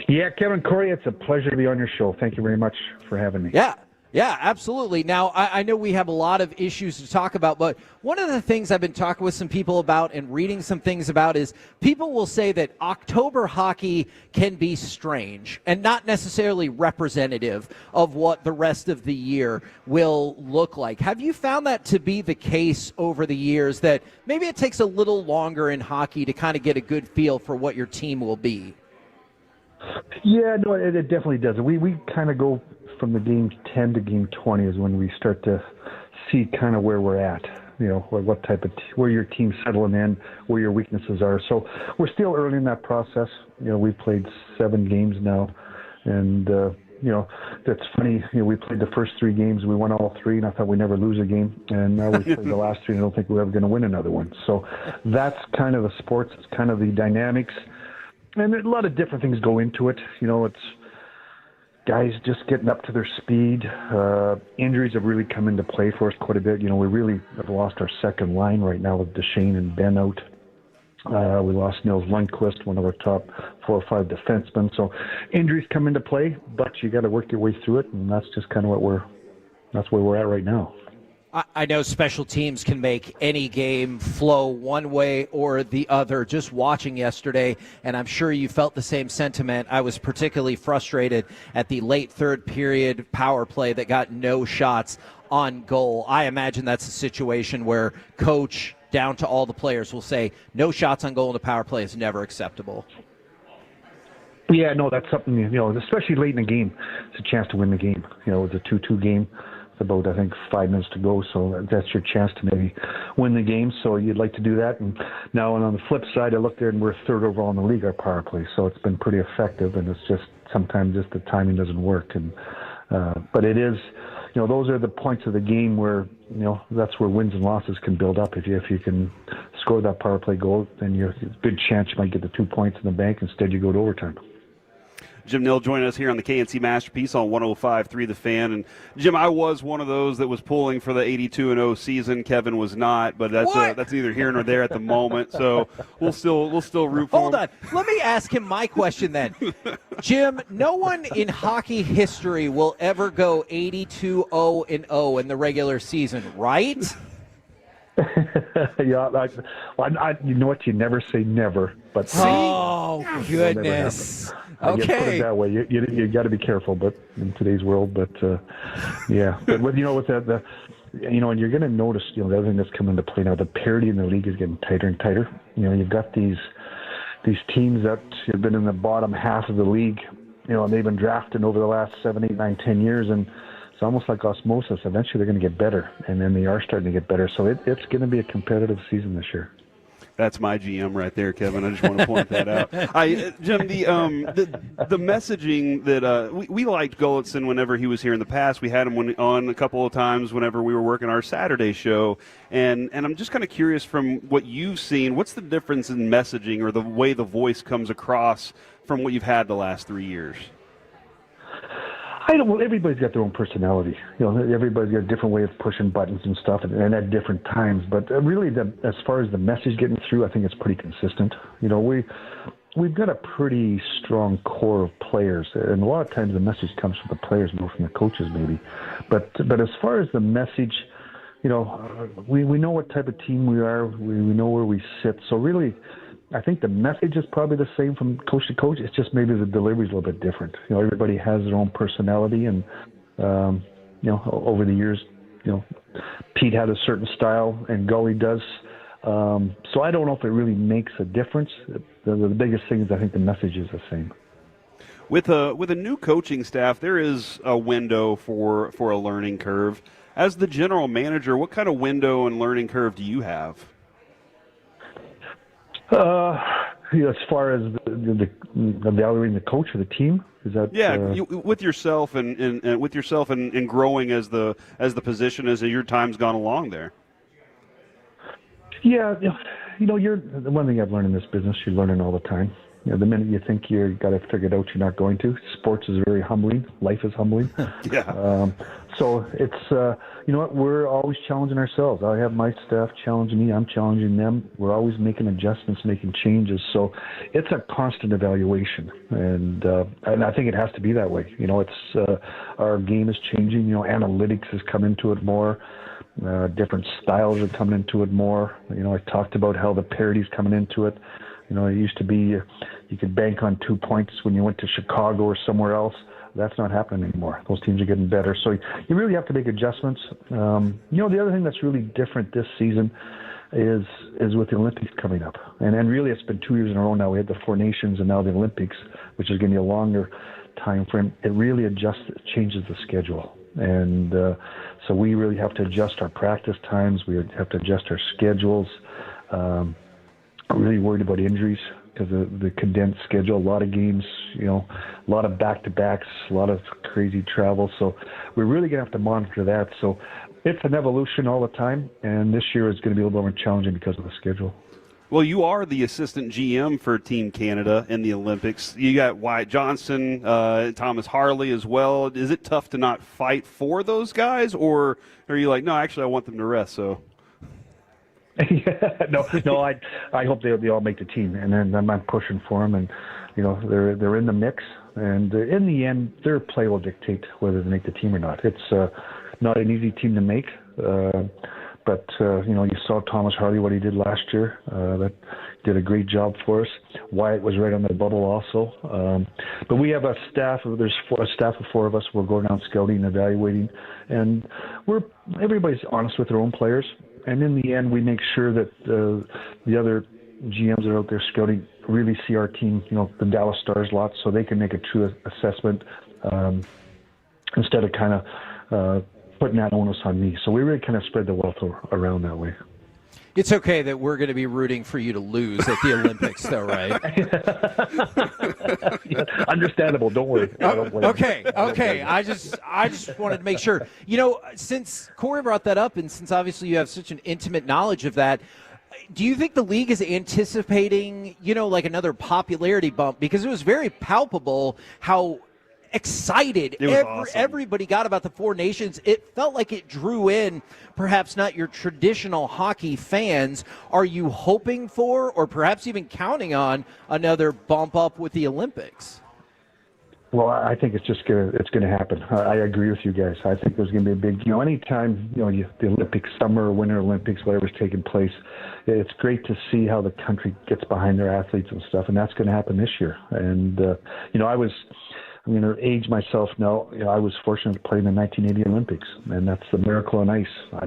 Yeah, Kevin, Corey, it's a pleasure to be on your show. Thank you very much for having me. Yeah, absolutely. Now, I know we have a lot of issues to talk about, but one of the things I've been talking with some people about and reading some things about is people will say that October hockey can be strange and not necessarily representative of what the rest of the year will look like. Have you found that to be the case over the years, that maybe it takes a little longer in hockey to kind of get a good feel for what your team will be? Yeah, no, it definitely does. We kind of go from the game 10 to game 20 is when we start to see kind of where we're at, what type of where your team's settling in, where your weaknesses are. So we're still early in that process. We've played 7 games now, and that's funny. We played the first 3 games, we won all 3, and I thought we'd never lose a game. And now we played the last 3, and I don't think we're ever going to win another one. So that's kind of the sports. It's kind of the dynamics. And a lot of different things go into it. It's guys just getting up to their speed. Injuries have really come into play for us quite a bit. We really have lost our second line right now with Duchesne and Ben out. We lost Nils Lundqvist, one of our top 4 or 5 defensemen. So injuries come into play, but you got to work your way through it, and that's just kind of that's where we're at right now. I know special teams can make any game flow one way or the other. Just watching yesterday, and I'm sure you felt the same sentiment, I was particularly frustrated at the late third period power play that got no shots on goal. I imagine that's a situation where coach down to all the players will say no shots on goal in the power play is never acceptable. Yeah, no, that's something, especially late in the game. It's a chance to win the game. It's a 2-2 game. It's about, I think, 5 minutes to go, so that's your chance to maybe win the game. So you'd like to do that. And now, and on the flip side, I look there and we're 3rd overall in the league, our power play. So it's been pretty effective, and it's just sometimes just the timing doesn't work. And but it is, those are the points of the game where, that's where wins and losses can build up. If you can score that power play goal, then you're a good chance you might get the 2 points in the bank. Instead, you go to overtime. Jim Nill joining us here on the KNC Masterpiece on 105.3 The Fan. And Jim, I was one of those that was pulling for the 82-0 season. Kevin was not, but that's neither here nor there at the moment. So we'll still root for him. Hold on, let me ask him my question then. Jim, no one in hockey history will ever go 82-0-0 in the regular season, right? Yeah, you know what? You never say never, but oh goodness. Okay, put it that way. You got to be careful, but in today's world, but yeah. But with with the and you're going to notice the other thing that's come into play now. The parity in the league is getting tighter and tighter. You've got these teams that have been in the bottom half of the league. And they've been drafting over the last 7, 8, 9, 10 years, and it's almost like osmosis. Eventually, they're going to get better, and then they are starting to get better. So it's going to be a competitive season this year. That's my GM right there, Kevin. I just want to point that out. Jim, the messaging that we liked Gulletson whenever he was here in the past. We had him on a couple of times whenever we were working our Saturday show. And I'm just kind of curious from what you've seen, what's the difference in messaging or the way the voice comes across from what you've had the last 3 years? Everybody's got their own personality. Everybody's got a different way of pushing buttons and stuff, and at different times. But really, as far as the message getting through, I think it's pretty consistent. We've got a pretty strong core of players, and a lot of times the message comes from the players, more from the coaches maybe. But as far as the message, we know what type of team we are. We know where we sit. So really, I think the message is probably the same from coach to coach. It's just maybe the delivery is a little bit different. Everybody has their own personality, and over the years, Pete had a certain style, and Gully does. So I don't know if it really makes a difference. The biggest thing is I think the message is the same. With a new coaching staff, there is a window for a learning curve. As the general manager, what kind of window and learning curve do you have? As far as the evaluating the coach or the team, is that? Yeah, with yourself and growing as the position as your time's gone along there. Yeah, you're the one thing I've learned in this business. You're learning all the time. The minute you think you got it figured out, you're not going to. Sports is very humbling. Life is humbling. Yeah. So it's we're always challenging ourselves. I have my staff challenging me. I'm challenging them. We're always making adjustments, making changes. So it's a constant evaluation, and I think it has to be that way. It's our game is changing. Analytics has come into it more. Different styles are coming into it more. I talked about how the parity's coming into it. It used to be you could bank on 2 points when you went to Chicago or somewhere else. That's not happening anymore. Those teams are getting better. So you really have to make adjustments. The other thing that's really different this season is with the Olympics coming up. And really it's been 2 years in a row now. We had the Four Nations and now the Olympics, which is going to be a longer time frame. It really changes the schedule. And so we really have to adjust our practice times. We have to adjust our schedules. really worried about injuries because of the condensed schedule. A lot of games, a lot of back-to-backs, a lot of crazy travel. So we're really going to have to monitor that. So it's an evolution all the time, and this year is going to be a little more challenging because of the schedule. Well, you are the assistant GM for Team Canada in the Olympics. You got Wyatt Johnson, Thomas Harley as well. Is it tough to not fight for those guys, or are you like, no, actually I want them to rest, so... No, I hope they all make the team, and then I'm pushing for them, and they're in the mix, and in the end, their play will dictate whether they make the team or not. It's not an easy team to make, but you saw Thomas Harley what he did last year. That did a great job for us. Wyatt was right on the bubble also, but we have a staff. There's a staff of 4 of us. We're going out scouting, evaluating, and everybody's honest with their own players. And in the end, we make sure that the other GMs that are out there scouting really see our team, the Dallas Stars lot, so they can make a true assessment instead of kind of putting that onus on me. So we really kind of spread the wealth around that way. It's okay that we're going to be rooting for you to lose at the Olympics, though, right? Understandable. Don't worry. Okay. I just wanted to make sure. Since Corey brought that up, and since obviously you have such an intimate knowledge of that, do you think the league is anticipating, like another popularity bump? Because it was very palpable how excited everybody got about the 4 nations. It felt like it drew in perhaps not your traditional hockey fans. Are you hoping for, or perhaps even counting on, another bump up with the Olympics? Well, I think it's gonna happen. I agree with you guys. I think there's gonna be a big, anytime the Olympics, Summer, Winter Olympics, whatever's taking place, it's great to see how the country gets behind their athletes and stuff, and that's going to happen this year. And I'm going to age myself now. I was fortunate to play in the 1980 Olympics, and that's the miracle on ice.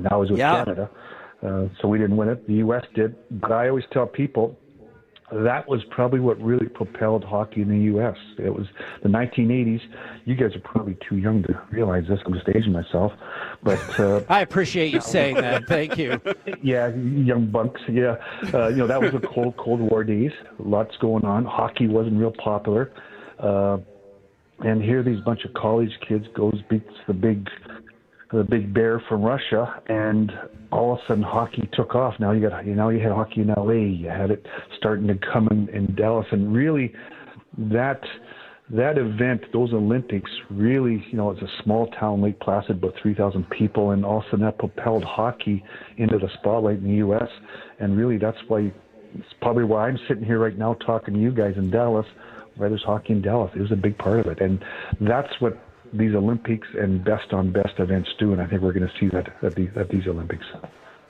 I was with Canada, so we didn't win it. The U.S. did, but I always tell people that was probably what really propelled hockey in the U.S. It was the 1980s. You guys are probably too young to realize this. I'm just aging myself, but I appreciate you saying that. Thank you. Yeah, young bunks. Yeah, that was the Cold War days. Lots going on. Hockey wasn't real popular. And here these bunch of college kids beats the big bear from Russia, and all of a sudden hockey took off. Now you had hockey in LA, you had it starting to come in Dallas, and really that event, those Olympics, really, it's a small town, Lake Placid, about 3,000 people, and all of a sudden that propelled hockey into the spotlight in the U.S. And really it's probably why I'm sitting here right now talking to you guys in Dallas. Why there's hockey in Dallas. It was a big part of it. And that's what these Olympics and best-on-best events do, and I think we're going to see that at these Olympics.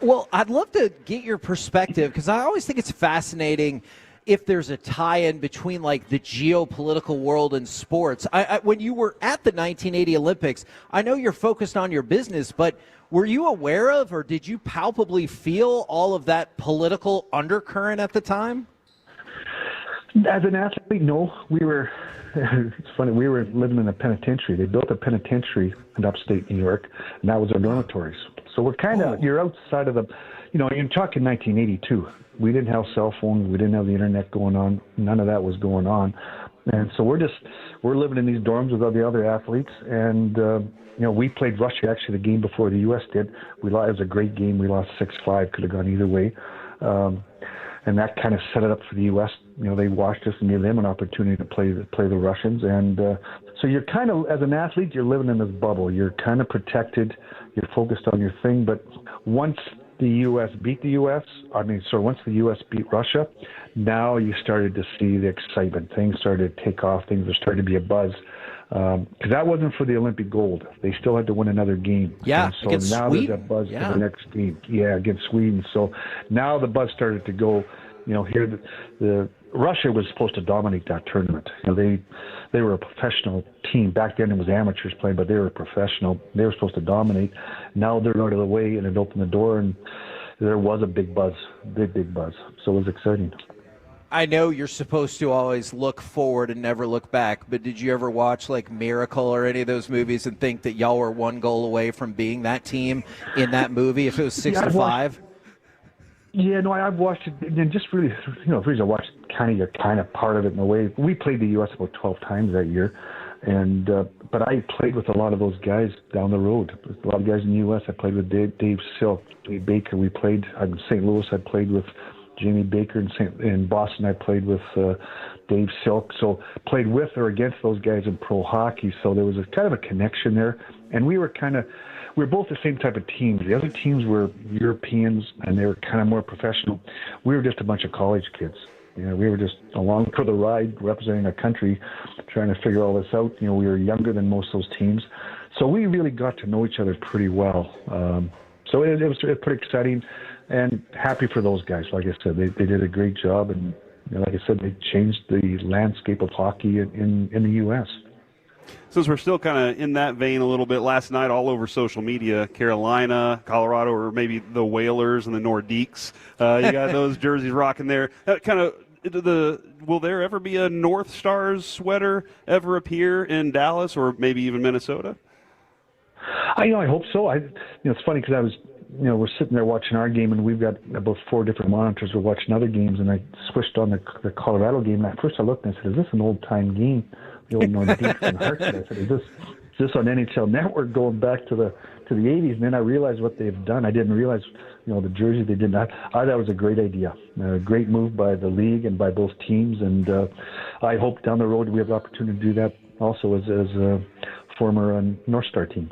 Well, I'd love to get your perspective, because I always think it's fascinating if there's a tie-in between, like, the geopolitical world and sports. When you were at the 1980 Olympics, I know you're focused on your business, but were you aware of, or did you palpably feel all of that political undercurrent at the time? As an athlete, no. It's funny, we were living in a penitentiary. They built a penitentiary in upstate New York, and that was our dormitories. So we're kind of, you're outside of the, you're talking 1982. We didn't have cell phones. We didn't have the internet going on. None of that was going on. And so we're living in these dorms with all the other athletes. And, we played Russia, actually, the game before the U.S. did. It was a great game. We lost 6-5, could have gone either way. And that kind of set it up for the U.S. They watched us and gave them an opportunity to play the Russians. And so you're kind of, as an athlete, you're living in this bubble. You're kind of protected. You're focused on your thing. But once the U.S. beat the U.S., once the U.S. beat Russia, now you started to see the excitement. Things started to take off. Things were starting to be a buzz. Because that wasn't for the Olympic gold. They still had to win another game. Yeah, and so against now Sweden. There's a buzz for the next game. Yeah, against Sweden. So now the buzz started to go. Here the Russia was supposed to dominate that tournament. They were a professional team. Back then it was amateurs playing, but they were professional. They were supposed to dominate. Now they're out of the way, and it opened the door, and there was a big buzz, big buzz. So it was exciting. I know you're supposed to always look forward and never look back, but did you ever watch like Miracle or any of those movies and think that y'all were one goal away from being that team in that movie if it was 6-5? Yeah, no, I've watched it, and just really, the reason I watched you're kind of part of it in a way. We played the U.S. about 12 times that year, and but I played with a lot of those guys down the road. A lot of guys in the U.S. I played with Dave Silk, Dave Baker. We played in St. Louis. I played with Jamie Baker. In Boston, I played with Dave Silk. So played with or against those guys in pro hockey. So there was a kind of a connection there, and we were both the same type of teams. The other teams were Europeans, and they were kind of more professional. We were just a bunch of college kids. We were just along for the ride, representing our country, trying to figure all this out. We were younger than most of those teams. So we really got to know each other pretty well. So it was pretty exciting, and happy for those guys. Like I said, they did a great job, and like I said, they changed the landscape of hockey in the U.S. Since we're still kind of in that vein a little bit, last night all over social media, Carolina, Colorado, or maybe the Whalers and the Nordiques. You got those jerseys rocking there. Will there ever be a North Stars sweater ever appear in Dallas or maybe even Minnesota? I hope so. It's funny because I was, we're sitting there watching our game, and we've got about 4 different monitors. We're watching other games, and I switched on the Colorado game. And at first I looked and I said, "Is this an old time game?" The old Nordiques and Hartford. I said, "Is this on NHL Network going back to the 80s?" And then I realized what they've done. I didn't realize, the jersey they did not. I thought it was a great idea, a great move by the league and by both teams. And I hope down the road we have the opportunity to do that also as a former North Star team.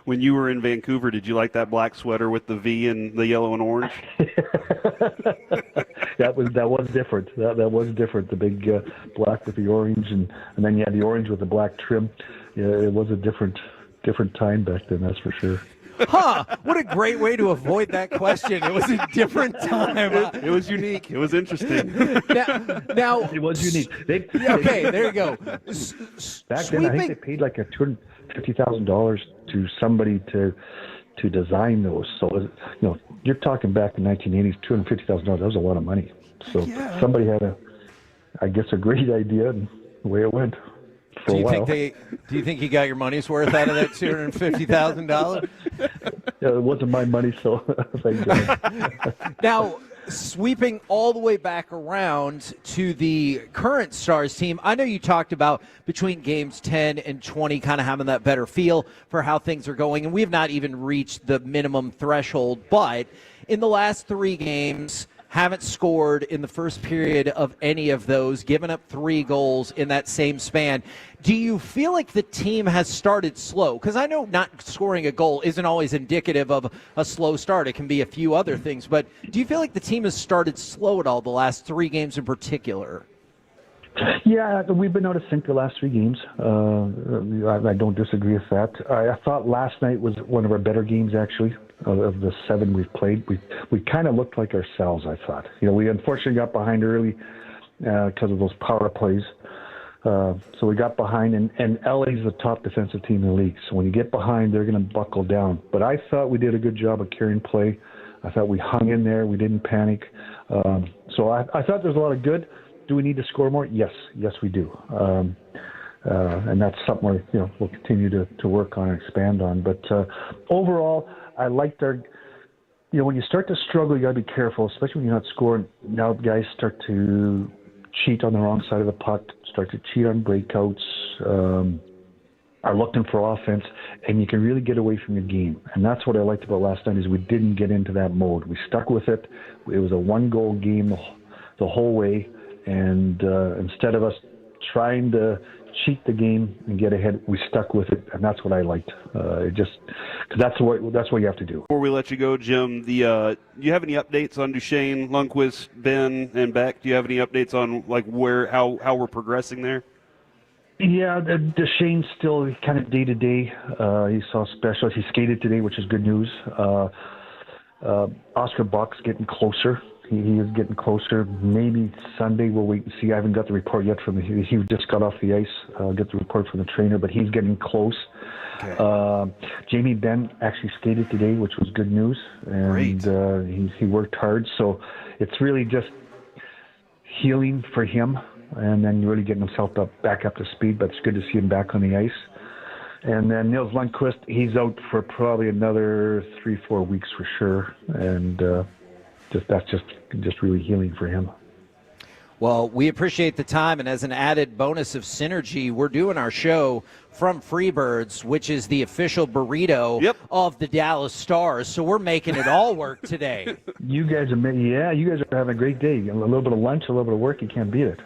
When you were in Vancouver, did you like that black sweater with the V and the yellow and orange? That was different. That was different. The big black with the orange, and then you had the orange with the black trim. Yeah, it was a different time back then. That's for sure. Huh? What a great way to avoid that question. It was a different time. It was unique. It was interesting. Now it was unique. Okay, there you go. Back then, I think they paid like $250,000 to somebody to design those. So you're talking back in the 1980s, $250,000. That was a lot of money. So somebody had a great idea, and the way it went. Do you think you got your money's worth out of that $250,000? Yeah, it wasn't my money, so thank God. Now, sweeping all the way back around to the current Stars team, I know you talked about between games 10 and 20 kind of having that better feel for how things are going, and we have not even reached the minimum threshold, but in the last 3 games, haven't scored in the first period of any of those, given up 3 goals in that same span. Do you feel like the team has started slow? Because I know not scoring a goal isn't always indicative of a slow start. It can be a few other things. But do you feel like the team has started slow at all the last 3 games in particular? Yeah, we've been out of sync the last 3 games. I don't disagree with that. I thought last night was one of our better games, actually. Of the 7 we've played, we kind of looked like ourselves, I thought. We unfortunately got behind early because of those power plays. So we got behind, and LA's the top defensive team in the league. So when you get behind, they're going to buckle down. But I thought we did a good job of carrying play. I thought we hung in there. We didn't panic. So I thought there's a lot of good. Do we need to score more? Yes, we do. And that's something we'll continue to work on and expand on. But overall, I liked our, when you start to struggle, you got to be careful, especially when you're not scoring. Now guys start to cheat on the wrong side of the puck, start to cheat on breakouts, are looking for offense, and you can really get away from your game. And that's what I liked about last night is we didn't get into that mode. We stuck with it. It was a 1-goal game the whole way, and instead of us trying to cheat the game and get ahead, we stuck with it, and that's what I liked. Because that's what you have to do. Before we let you go, Jim, do you have any updates on Duchesne, Lundqvist, Ben, and Beck? Do you have any updates on how we're progressing there? Yeah, Duchesne's still kind of day to day. He saw specialists. He skated today, which is good news. Oscar Bach's getting closer. He is getting closer. Maybe Sunday we'll wait and see. I haven't got the report yet from him. He just got off the ice. I'll get the report from the trainer, but he's getting close. Okay. Jamie Benn actually skated today, which was good news. And he worked hard. So it's really just healing for him and then really getting himself back up to speed. But it's good to see him back on the ice. And then Nils Lundqvist, he's out for probably another 3-4 weeks for sure. And that's just really healing for him. Well, we appreciate the time, and as an added bonus of synergy, we're doing our show from Freebirds, which is the official burrito of the Dallas Stars. So we're making it all work today. You guys are having a great day. A little bit of lunch, a little bit of work, you can't beat it.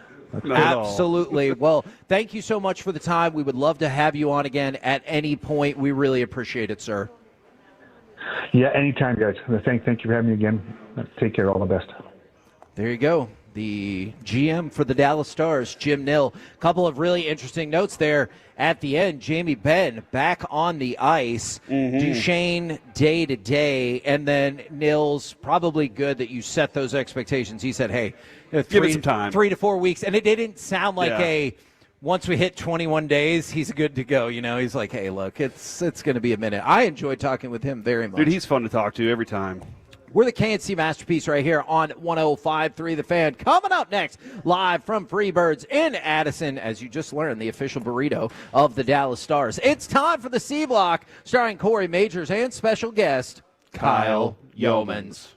Absolutely. Well, thank you so much for the time. We would love to have you on again at any point. We really appreciate it, sir. Yeah, anytime, guys. Thank you for having me again. Take care. All the best. There you go. The GM for the Dallas Stars, Jim Nill. A couple of really interesting notes there at the end. Jamie Benn back on the ice. Duchesne day to day. And then Nill's probably good that you set those expectations. He said, hey, give it some time. 3 to 4 weeks. And it didn't sound like once we hit 21 days, he's good to go. He's like, hey, look, it's going to be a minute. I enjoyed talking with him very much. Dude, he's fun to talk to every time. We're the KNC Masterpiece right here on 105.3 The Fan. Coming up next, live from Freebirds in Addison, as you just learned, the official burrito of the Dallas Stars. It's time for the C Block, starring Corey Majors and special guest, Kyle Yeomans.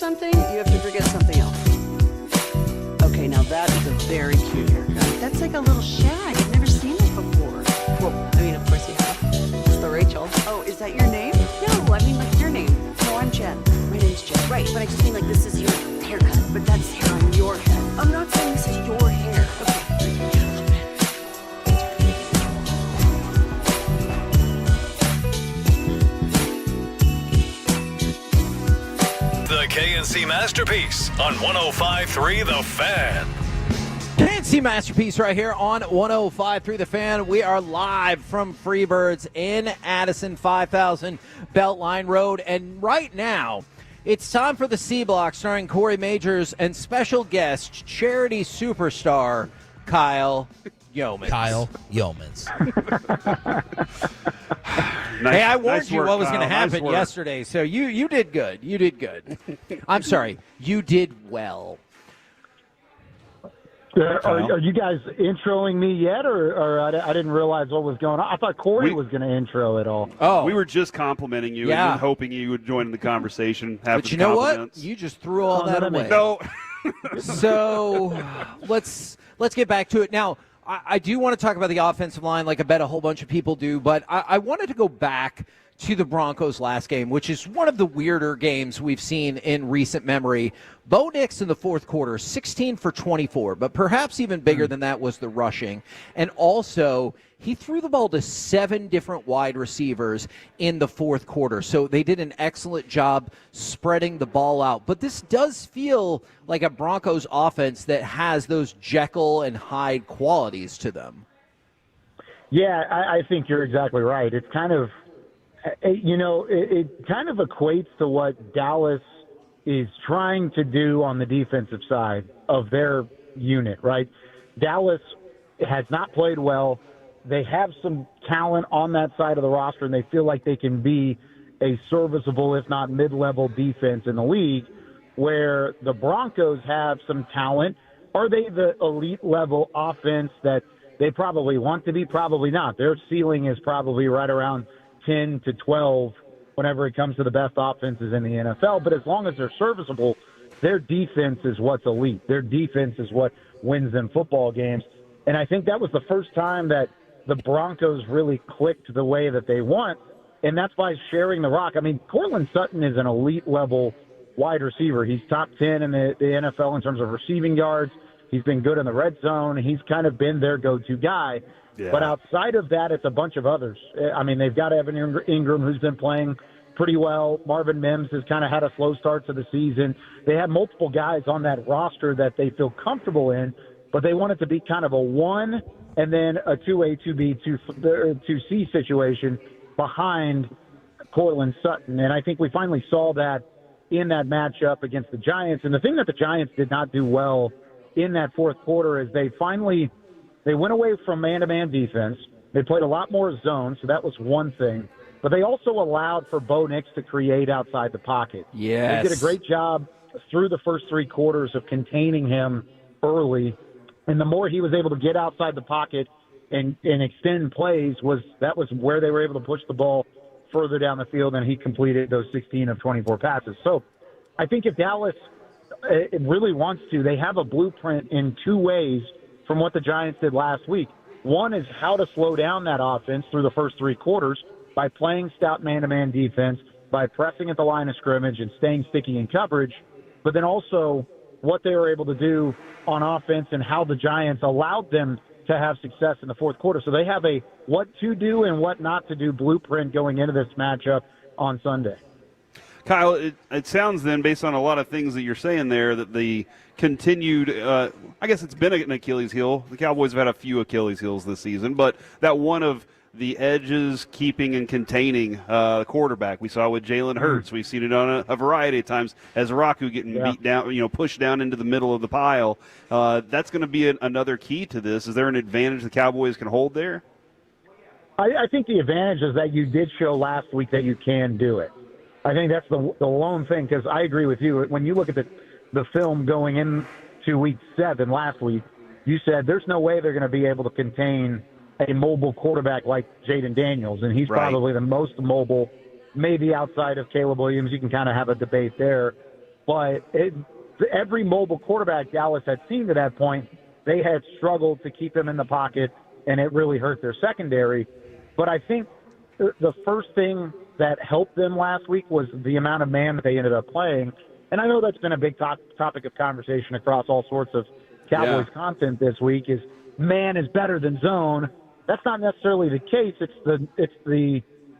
something, you have to forget something else. Okay, now that is a very cute haircut. That's like a little shag. I've never seen it before. Well, I mean, of course you have. It's the Rachel. Oh, is that your name? No, I mean like your name. No, I'm Jen. My name's Jen. Right, but I just mean like this is your haircut, but that's hair on your head. I'm not saying this is your hair. Okay. The KNC Masterpiece on 105.3 The Fan. KNC Masterpiece right here on 105.3 The Fan. We are live from Freebirds in Addison, 5000 Beltline Road. And right now, it's time for the C Block starring Corey Majors and special guest, charity superstar Kyle Yeomans. Kyle Yeomans. Hey, I warned you what was going to happen yesterday, so you did good. You did good. I'm sorry, you did well. Are you guys introing me yet, or I didn't realize what was going on? I thought Corey was going to intro it all. We were just complimenting you and hoping you would join in the conversation. But you know what? You just threw all that away. No. So let's get back to it now. I do want to talk about the offensive line like I bet a whole bunch of people do, but I wanted to go back to the Broncos' last game, which is one of the weirder games we've seen in recent memory. Bo Nix in the fourth quarter, 16 for 24, but perhaps even bigger than that was the rushing. And also, he threw the ball to 7 different wide receivers in the fourth quarter. So they did an excellent job spreading the ball out. But this does feel like a Broncos offense that has those Jekyll and Hyde qualities to them. Yeah, I think you're exactly right. It's kind of, it kind of equates to what Dallas is trying to do on the defensive side of their unit, right? Dallas has not played well. They have some talent on that side of the roster, and they feel like they can be a serviceable, if not mid-level defense in the league, where the Broncos have some talent. Are they the elite-level offense that they probably want to be? Probably not. Their ceiling is probably right around 10 to 12 whenever it comes to the best offenses in the NFL. But as long as they're serviceable, their defense is what's elite. Their defense is what wins them football games. And I think that was the first time that the Broncos really clicked the way that they want, and that's by sharing the rock. I mean, Cortland Sutton is an elite-level wide receiver. He's top 10 in the NFL in terms of receiving yards. He's been good in the red zone. He's kind of been their go-to guy. Yeah. But outside of that, it's a bunch of others. I mean, they've got Evan Ingram, who's been playing pretty well. Marvin Mims has kind of had a slow start to the season. They have multiple guys on that roster that they feel comfortable in, but they want it to be kind of a 1 and then a 2A, 2B, 2C situation behind Cortland Sutton. And I think we finally saw that in that matchup against the Giants. And the thing that the Giants did not do well in that fourth quarter is they went away from man-to-man defense. They played a lot more zone, so that was one thing. But they also allowed for Bo Nix to create outside the pocket. Yes. They did a great job through the first 3 quarters of containing him early. And the more he was able to get outside the pocket and extend plays, that was where they were able to push the ball further down the field, and he completed those 16 of 24 passes. So I think if Dallas it really wants to, they have a blueprint in 2 ways from what the Giants did last week. One is how to slow down that offense through the first 3 quarters by playing stout man-to-man defense, by pressing at the line of scrimmage and staying sticky in coverage, but then also what they were able to do on offense and how the Giants allowed them to have success in the fourth quarter. So they have a what to do and what not to do blueprint going into this matchup on Sunday. Kyle, it sounds then, based on a lot of things that you're saying there, that the continued, I guess it's been an Achilles heel. The Cowboys have had a few Achilles heels this season, but that one of the edges keeping and containing the quarterback. We saw with Jalen Hurts. We've seen it on a variety of times as Raku getting beat down, pushed down into the middle of the pile. That's going to be another key to this. Is there an advantage the Cowboys can hold there? I think the advantage is that you did show last week that you can do it. I think that's the lone thing, because I agree with you. When you look at the film going into week 7 last week, you said there's no way they're going to be able to contain a mobile quarterback like Jaden Daniels, and he's probably the most mobile, maybe outside of Caleb Williams. You can kind of have a debate there. But every mobile quarterback Dallas had seen to that point, they had struggled to keep him in the pocket, and it really hurt their secondary. But I think the first thing that helped them last week was the amount of man that they ended up playing. And I know that's been a big topic of conversation across all sorts of Cowboys content this week is man is better than zone. That's not necessarily the case. It's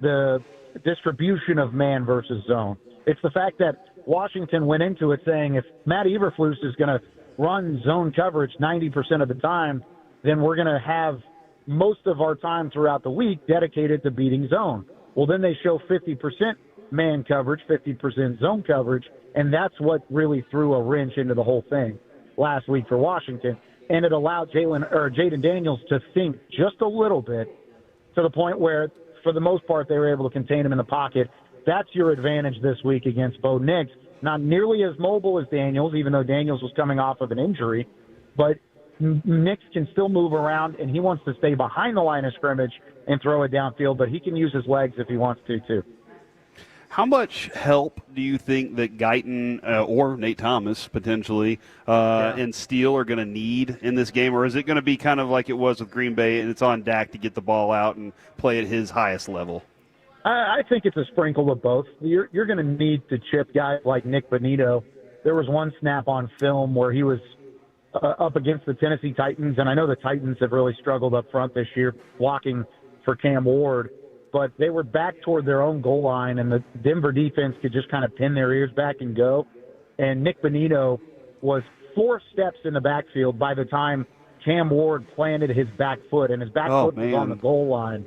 the distribution of man versus zone. It's the fact that Washington went into it saying if Matt Eberflus is going to run zone coverage 90% of the time, then we're going to have most of our time throughout the week dedicated to beating zone. Well, then they show 50% man coverage, 50% zone coverage, and that's what really threw a wrench into the whole thing last week for Washington. And it allowed Jaden Daniels to think just a little bit to the point where, for the most part, they were able to contain him in the pocket. That's your advantage this week against Bo Nix. Not nearly as mobile as Daniels, even though Daniels was coming off of an injury, but Nix can still move around, and he wants to stay behind the line of scrimmage and throw it downfield, but he can use his legs if he wants to, too. How much help do you think that Guyton or Nate Thomas, potentially, and Steele are going to need in this game? Or is it going to be kind of like it was with Green Bay, and it's on Dak to get the ball out and play at his highest level? I think it's a sprinkle of both. You're going to need to chip guys like Nick Bonito. There was one snap on film where he was up against the Tennessee Titans, and I know the Titans have really struggled up front this year blocking for Cam Ward, but they were back toward their own goal line, and the Denver defense could just kind of pin their ears back and go. And Nick Bonito was 4 steps in the backfield by the time Cam Ward planted his back foot, and his back foot was on the goal line.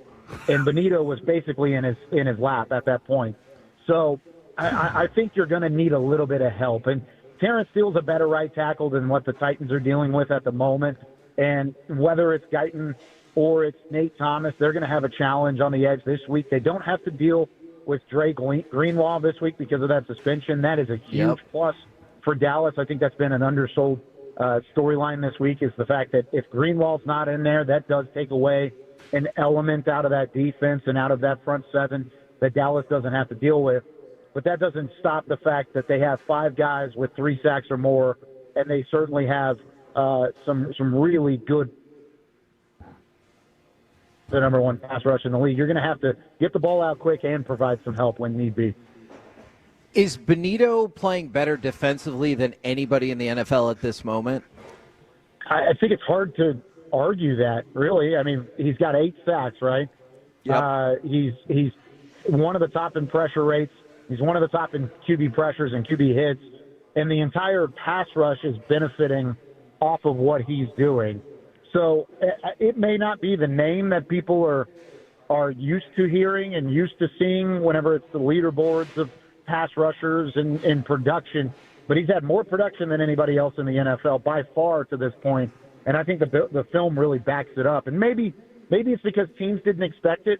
And Bonito was basically in his lap at that point. So I think you're going to need a little bit of help. And Terrence Steele's a better right tackle than what the Titans are dealing with at the moment. And whether it's Guyton or it's Nate Thomas, they're going to have a challenge on the edge this week. They don't have to deal with Dre Greenlaw this week because of that suspension. That is a huge plus for Dallas. I think that's been an undersold storyline this week is the fact that if Greenlaw's not in there, that does take away an element out of that defense and out of that front seven that Dallas doesn't have to deal with. But that doesn't stop the fact that they have 5 guys with 3 sacks or more, and they certainly have some really good the number 1 pass rush in the league. You're going to have to get the ball out quick and provide some help when need be. Is Bonito playing better defensively than anybody in the NFL at this moment? I think it's hard to argue that, really. I mean, he's got 8 sacks, right? Yep. He's one of the top in pressure rates. He's one of the top in QB pressures and QB hits. And the entire pass rush is benefiting off of what he's doing. So it may not be the name that people are used to hearing and used to seeing whenever it's the leaderboards of pass rushers and production, but he's had more production than anybody else in the NFL by far to this point. And I think the film really backs it up. And maybe it's because teams didn't expect it,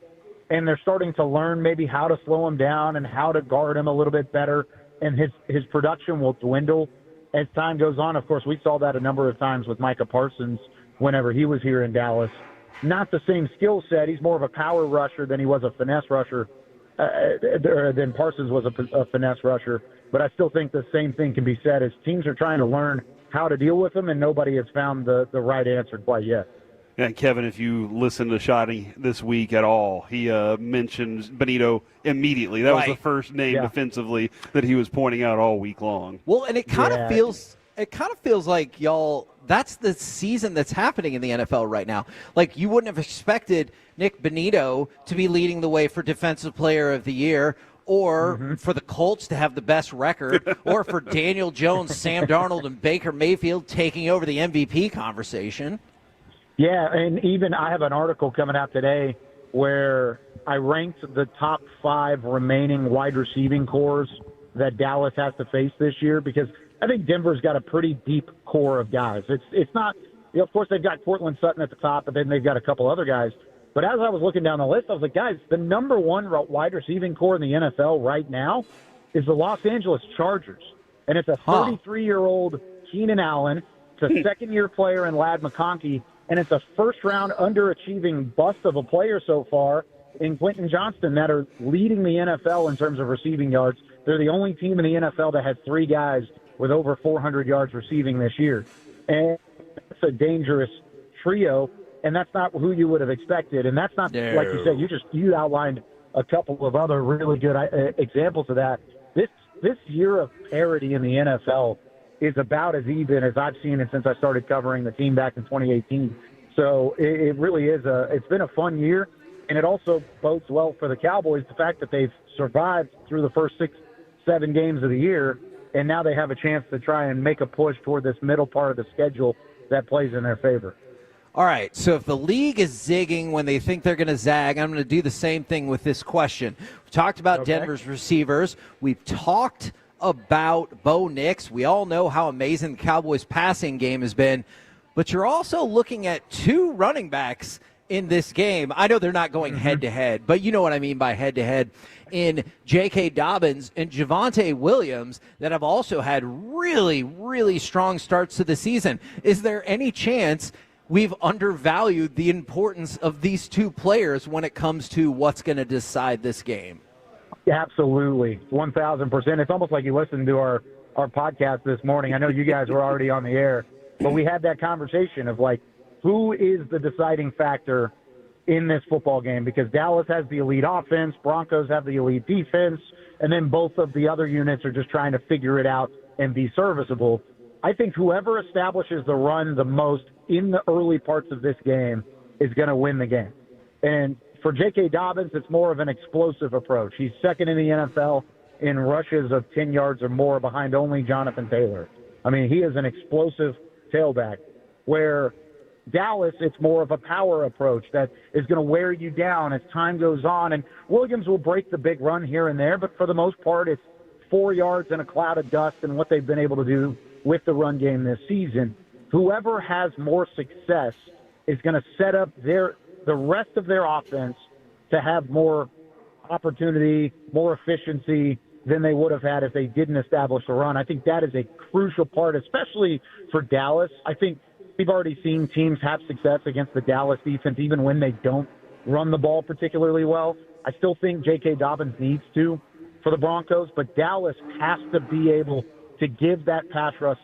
and they're starting to learn maybe how to slow him down and how to guard him a little bit better, and his production will dwindle as time goes on. Of course, we saw that a number of times with Micah Parsons whenever he was here in Dallas. Not the same skill set. He's more of a power rusher than he was a finesse rusher, than Parsons was a finesse rusher. But I still think the same thing can be said as teams are trying to learn how to deal with him, and nobody has found the right answer quite yet. And Kevin, if you listen to Shoddy this week at all, he mentions Bonito immediately. That was the first name defensively that he was pointing out all week long. Well, and it kind of feels like, y'all, that's the season that's happening in the NFL right now. Like, you wouldn't have expected Nick Bonito to be leading the way for Defensive Player of the Year, or for the Colts to have the best record, or for Daniel Jones, Sam Darnold, and Baker Mayfield taking over the MVP conversation. Yeah, and even I have an article coming out today where I ranked the top 5 remaining wide receiving cores that Dallas has to face this year, because I think Denver's got a pretty deep core of guys. It's not, of course, they've got Cortland Sutton at the top, but then they've got a couple other guys. But as I was looking down the list, I was like, guys, the number 1 wide receiving core in the NFL right now is the Los Angeles Chargers. And it's a 33-year-old Keenan Allen. It's a second-year player in Ladd McConkey. And it's a first-round underachieving bust of a player so far in Quentin Johnston that are leading the NFL in terms of receiving yards. They're the only team in the NFL that has 3 guys with over 400 yards receiving this year. And that's a dangerous trio, and that's not who you would have expected. And that's not, like you said, you outlined a couple of other really good examples of that. This year of parity in the NFL is about as even as I've seen it since I started covering the team back in 2018. So it really is it's been a fun year, and it also bodes well for the Cowboys, the fact that they've survived through the first 6-7 games of the year, and now they have a chance to try and make a push toward this middle part of the schedule that plays in their favor. All right, so if the league is zigging when they think they're going to zag, I'm going to do the same thing with this question. We talked about Denver's receivers. We've talked about Bo Nix. We all know how amazing the Cowboys' passing game has been, but you're also looking at 2 running backs in this game. I know they're not going head-to-head, but you know what I mean by head-to-head, in J.K. Dobbins and Javonte Williams that have also had really, really strong starts to the season. Is there any chance we've undervalued the importance of these 2 players when it comes to what's going to decide this game? Absolutely, 1,000%. It's almost like you listened to our podcast this morning. I know you guys were already on the air, but we had that conversation of, like, who is the deciding factor in this football game? Because Dallas has the elite offense, Broncos have the elite defense, and then both of the other units are just trying to figure it out and be serviceable. I think whoever establishes the run the most in the early parts of this game is going to win the game. And for J.K. Dobbins, it's more of an explosive approach. He's second in the NFL in rushes of 10 yards or more behind only Jonathan Taylor. I mean, he is an explosive tailback, where Dallas, it's more of a power approach that is going to wear you down as time goes on. And Williams will break the big run here and there, but for the most part, it's 4 yards in a cloud of dust and what they've been able to do with the run game this season. Whoever has more success is going to set up the rest of their offense to have more opportunity, more efficiency than they would have had if they didn't establish a run. I think that is a crucial part, especially for Dallas. I think we've already seen teams have success against the Dallas defense, even when they don't run the ball particularly well. I still think J.K. Dobbins needs to for the Broncos, but Dallas has to be able to give that pass rush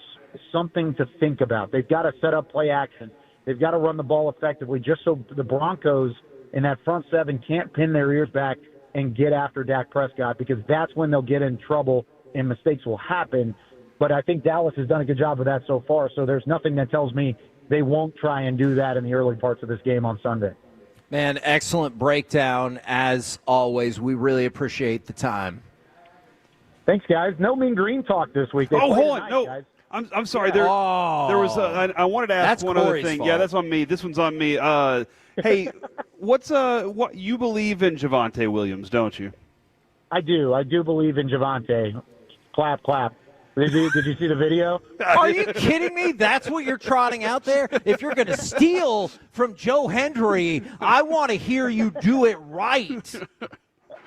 something to think about. They've got to set up play action. They've got to run the ball effectively just so the Broncos in that front 7 can't pin their ears back and get after Dak Prescott, because that's when they'll get in trouble and mistakes will happen. But I think Dallas has done a good job of that so far, so there's nothing that tells me they won't try and do that in the early parts of this game on Sunday. Man, excellent breakdown as always. We really appreciate the time. Thanks, guys. No Mean Green talk this week. Hold on. No. Guys. I'm sorry. There was I wanted to ask one other thing. Fault. Yeah, that's on me. This one's on me. Hey, what you believe in Javonte Williams, don't you? I do. I do believe in Javonte. Clap, clap. Did you see the video? Are you kidding me? That's what you're trotting out there? If you're going to steal from Joe Hendry, I want to hear you do it right.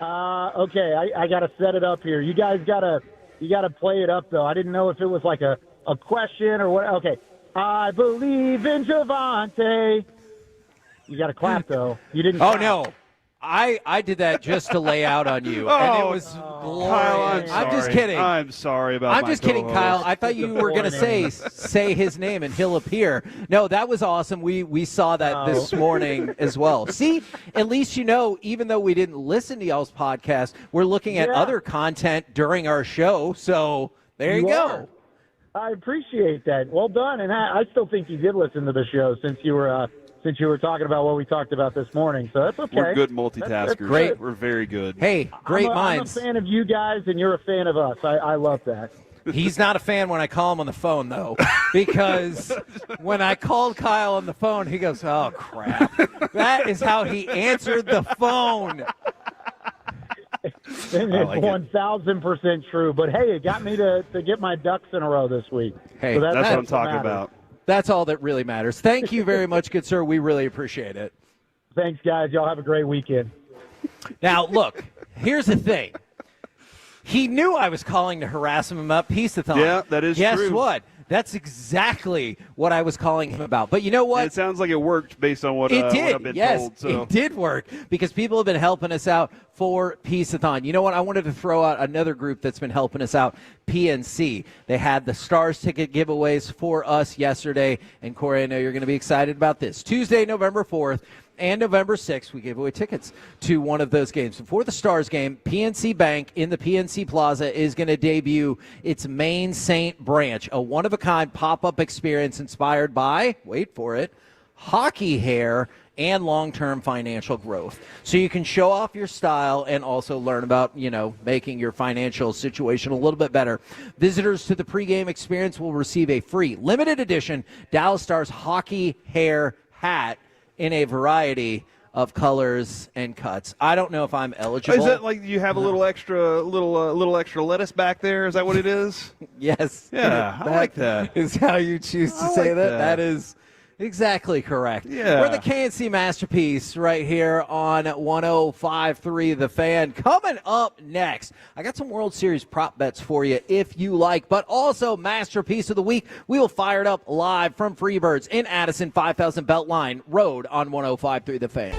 Okay, I got to set it up here. You guys got to play it up, though. I didn't know if it was like a question or what. Okay. I believe in Javonte. You got to clap, though. You didn't clap. Oh, no. I did that just to lay out on you, and it was glorious. Kyle, I'm just kidding. I'm sorry about. I'm just kidding, Kyle. I thought you were going to say his name and he'll appear. No, that was awesome. We saw that this morning as well. See, at least you know, even though we didn't listen to y'all's podcast, we're looking at other content during our show. So there you go. I appreciate that. Well done. And I still think you did listen to the show since you were talking about what we talked about this morning. So that's okay. We're good multitaskers. That's great. We're very good. Hey, great minds. I'm a fan of you guys, and you're a fan of us. I love that. He's not a fan when I call him on the phone, though, because when I called Kyle on the phone, he goes, oh, crap. That is how he answered the phone. It's 1,000% true. But, hey, it got me to get my ducks in a row this week. Hey, so that's what I'm talking about. That's all that really matters. Thank you very much, good sir. We really appreciate it. Thanks, guys. Y'all have a great weekend. Now, look, here's the thing. He knew I was calling to harass him about Peace-a-thon. Yeah, that is Guess true. what? That's exactly what I was calling him about. But you know what? And it sounds like it worked based on what, it did. what I've been yes, told. So. It did work because people have been helping us out for Peace-a-thon. You know what? I wanted to throw out another group that's been helping us out, PNC. They had the Stars ticket giveaways for us yesterday. And, Corey, I know you're going to be excited about this. Tuesday, November 4th. And November 6th, we gave away tickets to one of those games. Before the Stars game, PNC Bank in the PNC Plaza is going to debut its Main Saint branch, a one-of-a-kind pop-up experience inspired by, wait for it, hockey hair and long-term financial growth. So you can show off your style and also learn about, making your financial situation a little bit better. Visitors to the pregame experience will receive a free limited edition Dallas Stars hockey hair hat in a variety of colors and cuts. I don't know if I'm eligible. Is that like you have a little extra lettuce back there? Is that what it is? Yes. Yeah, I like that. Is how you choose to say like that. that. That is exactly correct. Yeah. We're the KNC Masterpiece right here on 105.3 The Fan. Coming up next, I got some World Series prop bets for you if you like, but also Masterpiece of the Week. We will fire it up live from Freebirds in Addison, 5000 Beltline Road on 105.3 The Fan.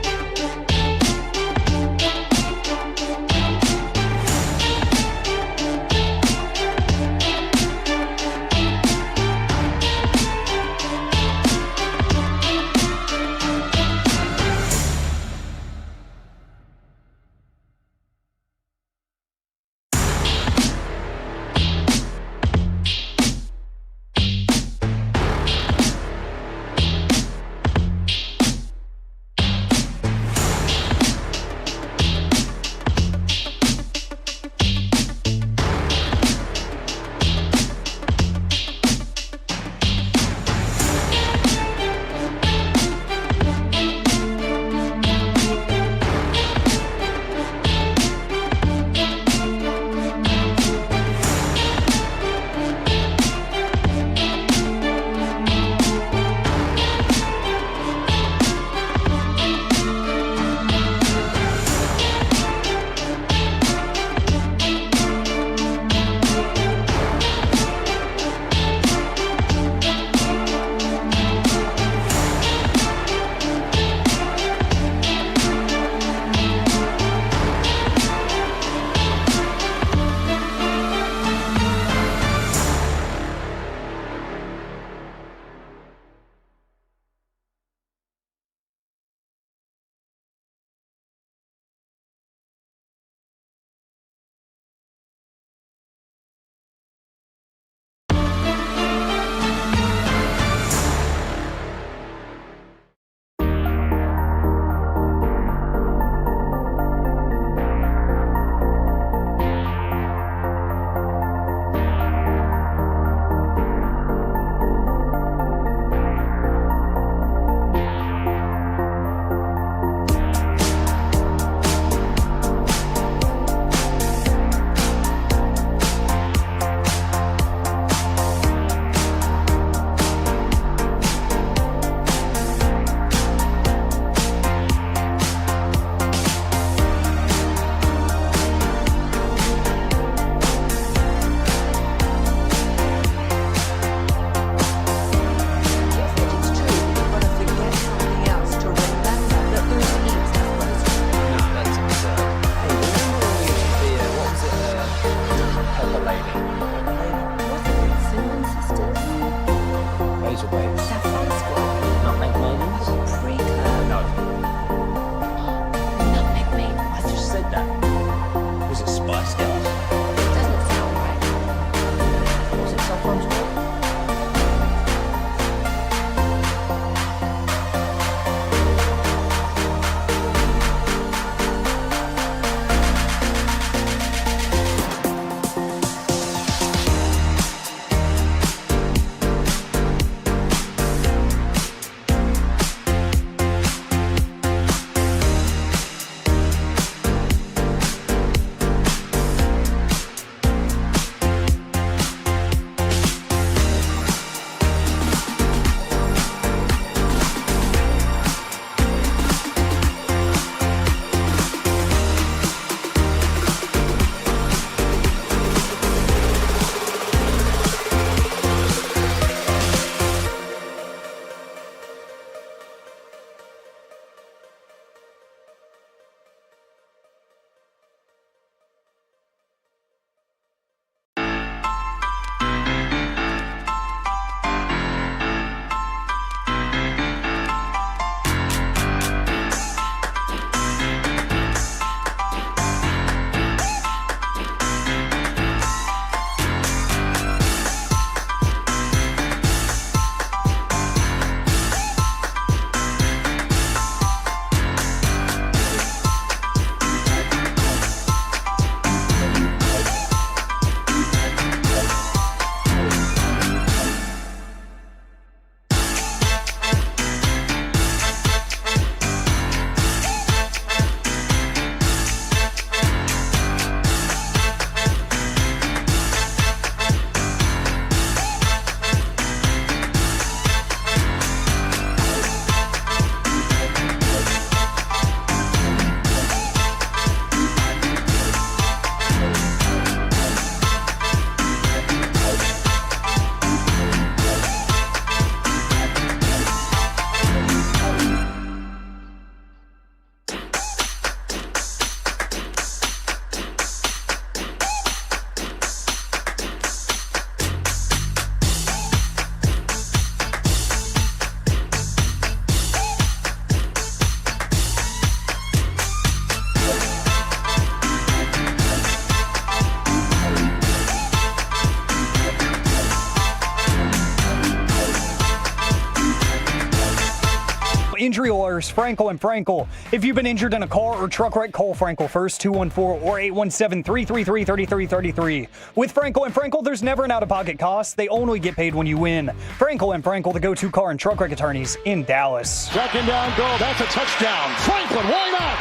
Injury Lawyers, Frankel and Frankel. If you've been injured in a car or truck wreck, call Frankel first, 214 or 817-333-3333. With Frankel and Frankel, there's never an out-of-pocket cost. They only get paid when you win. Frankel and Frankel, the go-to car and truck wreck attorneys in Dallas. Second down goal. That's a touchdown. Franklin, why not?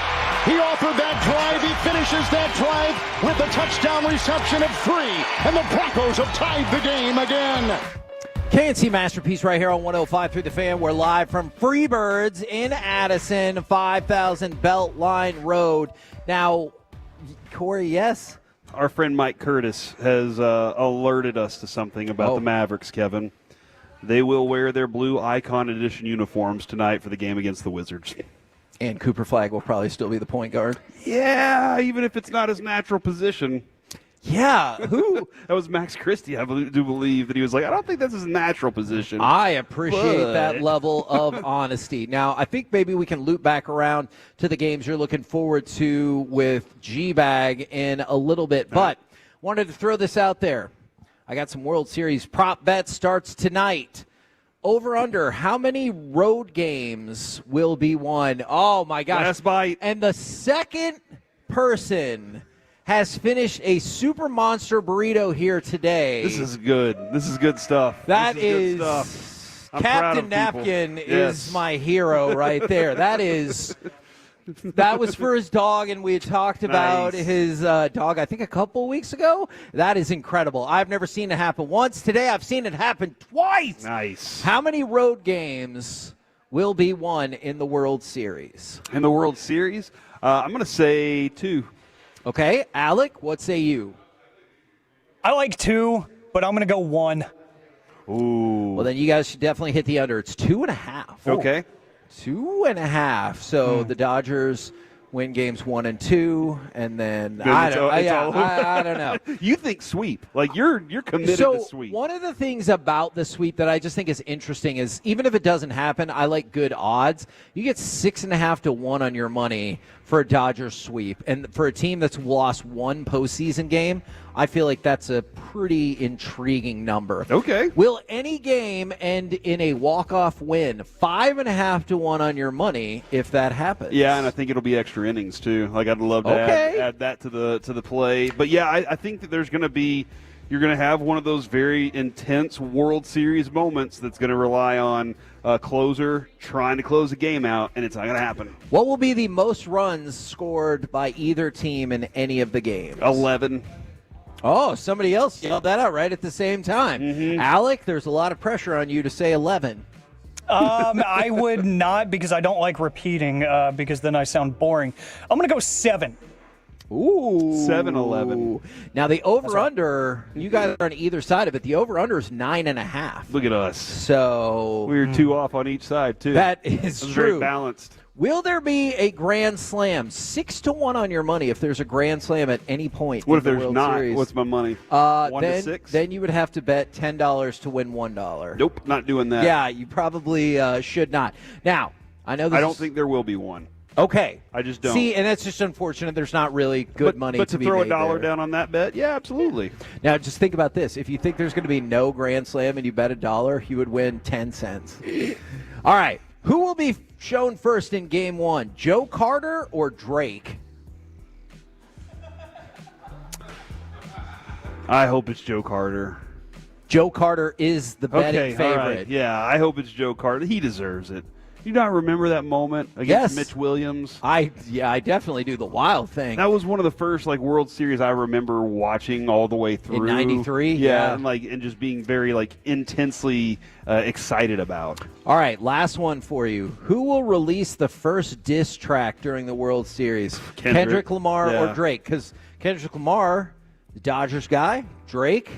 He offered that drive. He finishes that drive with the touchdown reception of 3. And the Broncos have tied the game again. KNC Masterpiece right here on 105 The Fan. We're live from Freebirds in Addison, 5000 Beltline Road. Now, Corey, yes? Our friend Mike Curtis has alerted us to something about the Mavericks, Kevin. They will wear their blue Icon Edition uniforms tonight for the game against the Wizards. And Cooper Flagg will probably still be the point guard. Yeah, even if it's not his natural position. Yeah, who? That was Max Christie, I do believe, that he was like, I don't think that's his natural position. I appreciate that level of honesty. Now, I think maybe we can loop back around to the games you're looking forward to with G-Bag in a little bit, but wanted to throw this out there. I got some World Series prop bets, starts tonight. Over under, how many road games will be won? Oh, my gosh. Last bite. And the second person has finished a super monster burrito here today. This is good. This is good stuff. That is is good stuff. I'm Captain proud of people. Napkin Yes. is my hero right there. That was for his dog, and we had talked about his dog, I think, a couple weeks ago. That is incredible. I've never seen it happen once. Today I've seen it happen twice. Nice. How many road games will be won in the World Series? In the World Series? I'm going to say 2. Okay, Alec, what say you? I like 2, but I'm going to go 1. Ooh. Well, then you guys should definitely hit the under. It's 2.5. Okay. 2.5. So the Dodgers win games 1 and 2, and then I don't know. You think sweep? Like you're committed So to sweep. one of the things about the sweep that I just think is interesting is even if it doesn't happen, I like good odds. You get 6.5 to 1 on your money for a Dodgers sweep, and for a team that's lost one postseason game, I feel like that's a pretty intriguing number. Okay. Will any game end in a walk-off win? 5.5 to 1 on your money if that happens. Yeah, and I think it'll be extra innings too. Like I'd love to add that to the play. But yeah, I think that there's going to be you're going to have one of those very intense World Series moments that's going to rely on a closer trying to close a game out, and it's not going to happen. What will be the most runs scored by either team in any of the games? 11. Oh, somebody else yelled that out right at the same time. Mm-hmm. Alec, there's a lot of pressure on you to say 11. I would not, because I don't like repeating, because then I sound boring. I'm going to go 7. Ooh. 7-11. Now, the over-under, you guys are on either side of it. The over-under is 9.5. Look at us. So we were 2 off on each side, too. That is true. true. Very balanced. Will there be a grand slam? 6 to 1 on your money if there's a grand slam at any point. What if in the there's World not? Series. What's my money? 1 then, to 6? Then you would have to bet $10 to win $1. Nope, not doing that. Yeah, you probably should not. Now, I know this I don't think there will be one. Okay. I just don't. See, and that's just unfortunate. There's not really good money but to be throw made a dollar there. down on that bet, yeah, absolutely. Now, just think about this. If you think there's going to be no grand slam and you bet $1, you would win 10 cents. All right. Who will be shown first in Game 1, Joe Carter or Drake? I hope it's Joe Carter. Joe Carter is the betting Okay, favorite. all right. Yeah, I hope it's Joe Carter. He deserves it. You not remember that moment against Mitch Williams? I definitely do. The Wild thing. That was one of the first World Series I remember watching all the way through. In 93? Yeah. And just being very intensely excited about. All right, last one for you. Who will release the first diss track during the World Series? Kendrick Lamar or Drake? Because Kendrick Lamar, the Dodgers guy, Drake,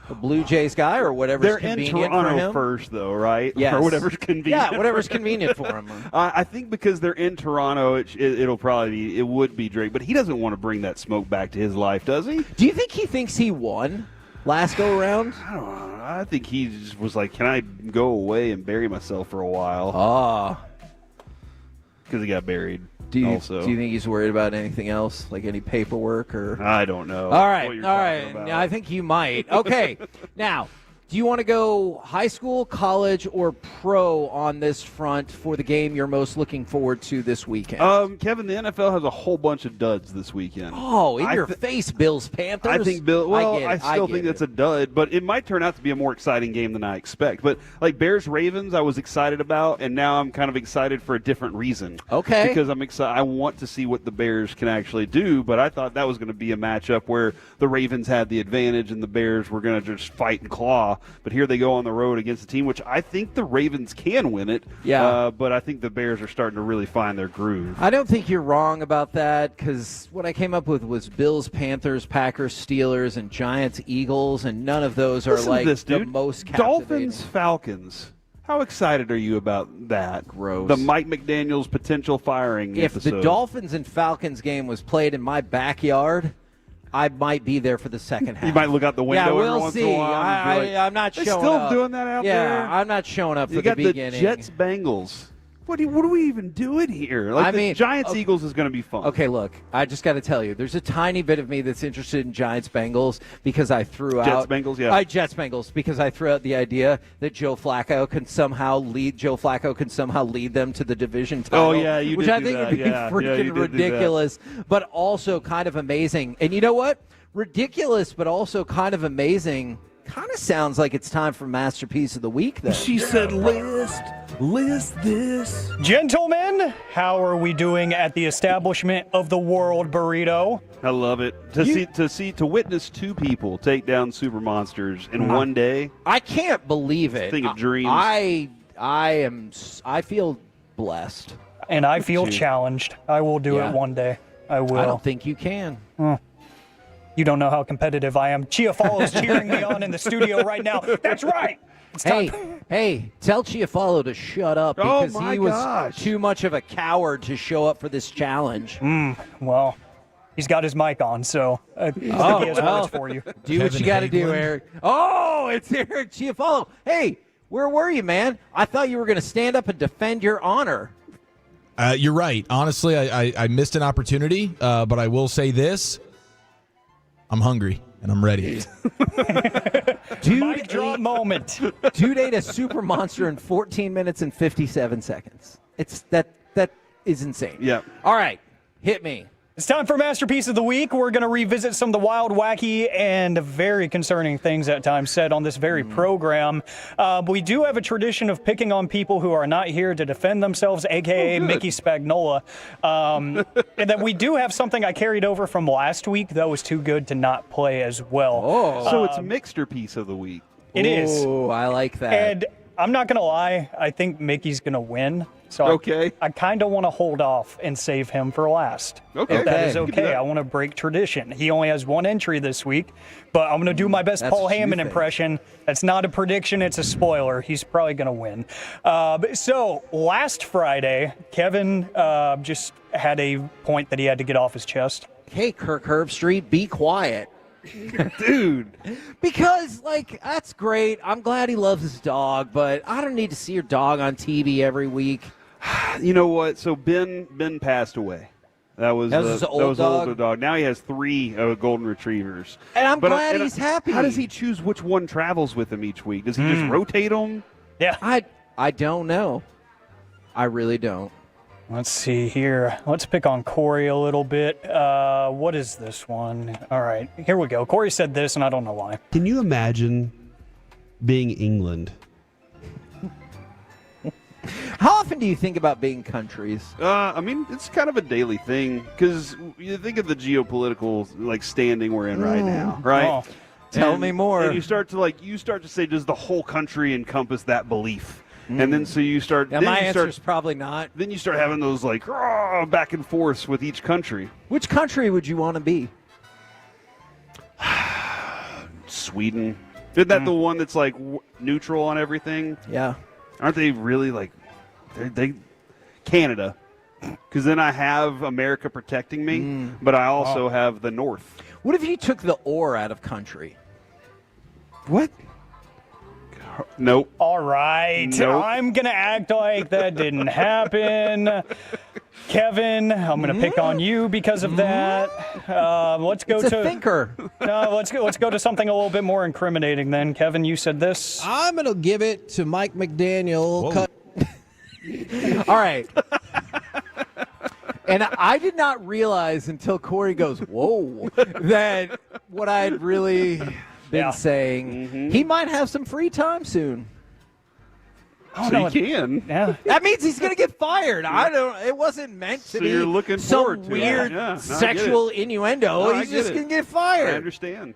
the Blue Jays guy, or whatever's convenient in Toronto for him. First, though, right? Yes. Or whatever's convenient. Yeah, whatever's convenient for him. I think because they're in Toronto, it would be Drake, but he doesn't want to bring that smoke back to his life, does he? Do you think he thinks he won last go around? I don't know. I think he just was like, "Can I go away and bury myself for a while?" Because he got buried. Do you also. think he's worried about anything else, like any paperwork or? I don't know. All right. what you're talking about. I think you might. Okay. Now, Do you want to go high school, college, or pro on this front for the game you're most looking forward to this weekend? Kevin, the NFL has a whole bunch of duds this weekend. Oh, in your face, Bills Panthers. I think I still think it. that's a dud, but it might turn out to be a more exciting game than I expect. But like Bears Ravens, I was excited about, and now I'm kind of excited for a different reason. Okay. Because I'm excited. I want to see what the Bears can actually do, but I thought that was going to be a matchup where the Ravens had the advantage and the Bears were going to just fight and claw. But here they go on the road against a team which I think the Ravens can win it. Yeah. But I think the Bears are starting to really find their groove. I don't think you're wrong about that because what I came up with was Bills, Panthers, Packers, Steelers, and Giants, Eagles, and none of those are the most captivating. Dolphins, Falcons. How excited are you about that? Gross. The Mike McDaniel's potential firing If episode. the Dolphins and Falcons game was played in my backyard, I might be there for the second half. You might look out the window every once in a while. I'm not showing still up. doing that out there? Yeah, I'm not showing up for you the got beginning. the Jets Bengals. What are we even doing here? The Giants Eagles is going to be fun. Okay, look, I just got to tell you, there's a tiny bit of me that's interested in Giants Bengals because I threw out Jets Bengals, yeah. Jets Bengals because I threw out the idea that Joe Flacco can somehow lead them to the division title. Oh yeah, you which did I do think that. would be freaking ridiculous, but also kind of amazing. And you know what? Ridiculous, but also kind of amazing. Kind of sounds like it's time for Masterpiece of the Week, though. She said, list this. Gentlemen, how are we doing at the establishment of the World Burrito? I love it. To witness two people take down super monsters in one day. I can't believe it. Think of dreams. I feel blessed. And I feel challenged. I will do it one day. I will. I don't think you can. You don't know how competitive I am. Chiafalo's cheering me on in the studio right now. That's right. Hey, tell Chiafalo to shut up because he was too much of a coward to show up for this challenge. Well, he's got his mic on, so I think he has words for you. Do what you got to do, Eric. Oh, it's Eric Chiafalo. Hey, where were you, man? I thought you were going to stand up and defend your honor. You're right. Honestly, I missed an opportunity, but I will say this. I'm hungry, and I'm ready. Mic drop moment. Dude ate a super monster in 14 minutes and 57 seconds. That is insane. Yeah. All right, hit me. It's time for Masterpiece of the Week. We're going to revisit some of the wild, wacky, and very concerning things at times said on this very program. We do have a tradition of picking on people who are not here to defend themselves, a.k.a. Mickey Spagnola. And then we do have something I carried over from last week that was too good to not play as well. So it's Mixter Piece of the Week. It is. Oh, I like that. And I'm not going to lie. I think Mickey's going to win. So I kind of want to hold off and save him for last. Okay. If that is okay. I want to break tradition. He only has one entry this week, but I'm going to do my best Paul Heyman impression. That's not a prediction. It's a spoiler. He's probably going to win. So last Friday, Kevin just had a point that he had to get off his chest. Hey, Kirk Herbstreit, be quiet. Dude. Because, that's great. I'm glad he loves his dog, but I don't need to see your dog on TV every week. You know what? So Ben passed away. That was his old older dog. Now he has 3 golden retrievers. And I'm glad he's happy. How does he choose which one travels with him each week? Does he just rotate them? Yeah. I don't know. I really don't. Let's see here. Let's pick on Corey a little bit. What is this one? All right, here we go. Corey said this, and I don't know why. Can you imagine being England? How often do you think about being countries? I mean, it's kind of a daily thing because you think of the geopolitical standing we're in right now, right? Oh, tell me more. And you start to say, does the whole country encompass that belief? And then so you start. Yeah, my answer is probably not. Then you start having those back and forth with each country. Which country would you want to be? Sweden. Isn't that the one that's neutral on everything? Yeah. Aren't they really they Canada? Because then I have America protecting me, but I also have the North. What if you took the or out of country? What? Nope. All right. Nope. I'm going to act like that didn't happen. Kevin, I'm going to pick on you because of that. Let's go It's to a thinker. No, let's go to something a little bit more incriminating. Then, Kevin, you said this. I'm going to give it to Mike McDaniel. All right. And I did not realize until Corey goes, whoa, that what I had really been saying, he might have some free time soon. So you can. Yeah. That means he's going to get fired. It wasn't meant to So be you're looking some forward to it. weird Yeah. No, I get sexual it. innuendo. No, I He's get just it. going to get fired. I understand.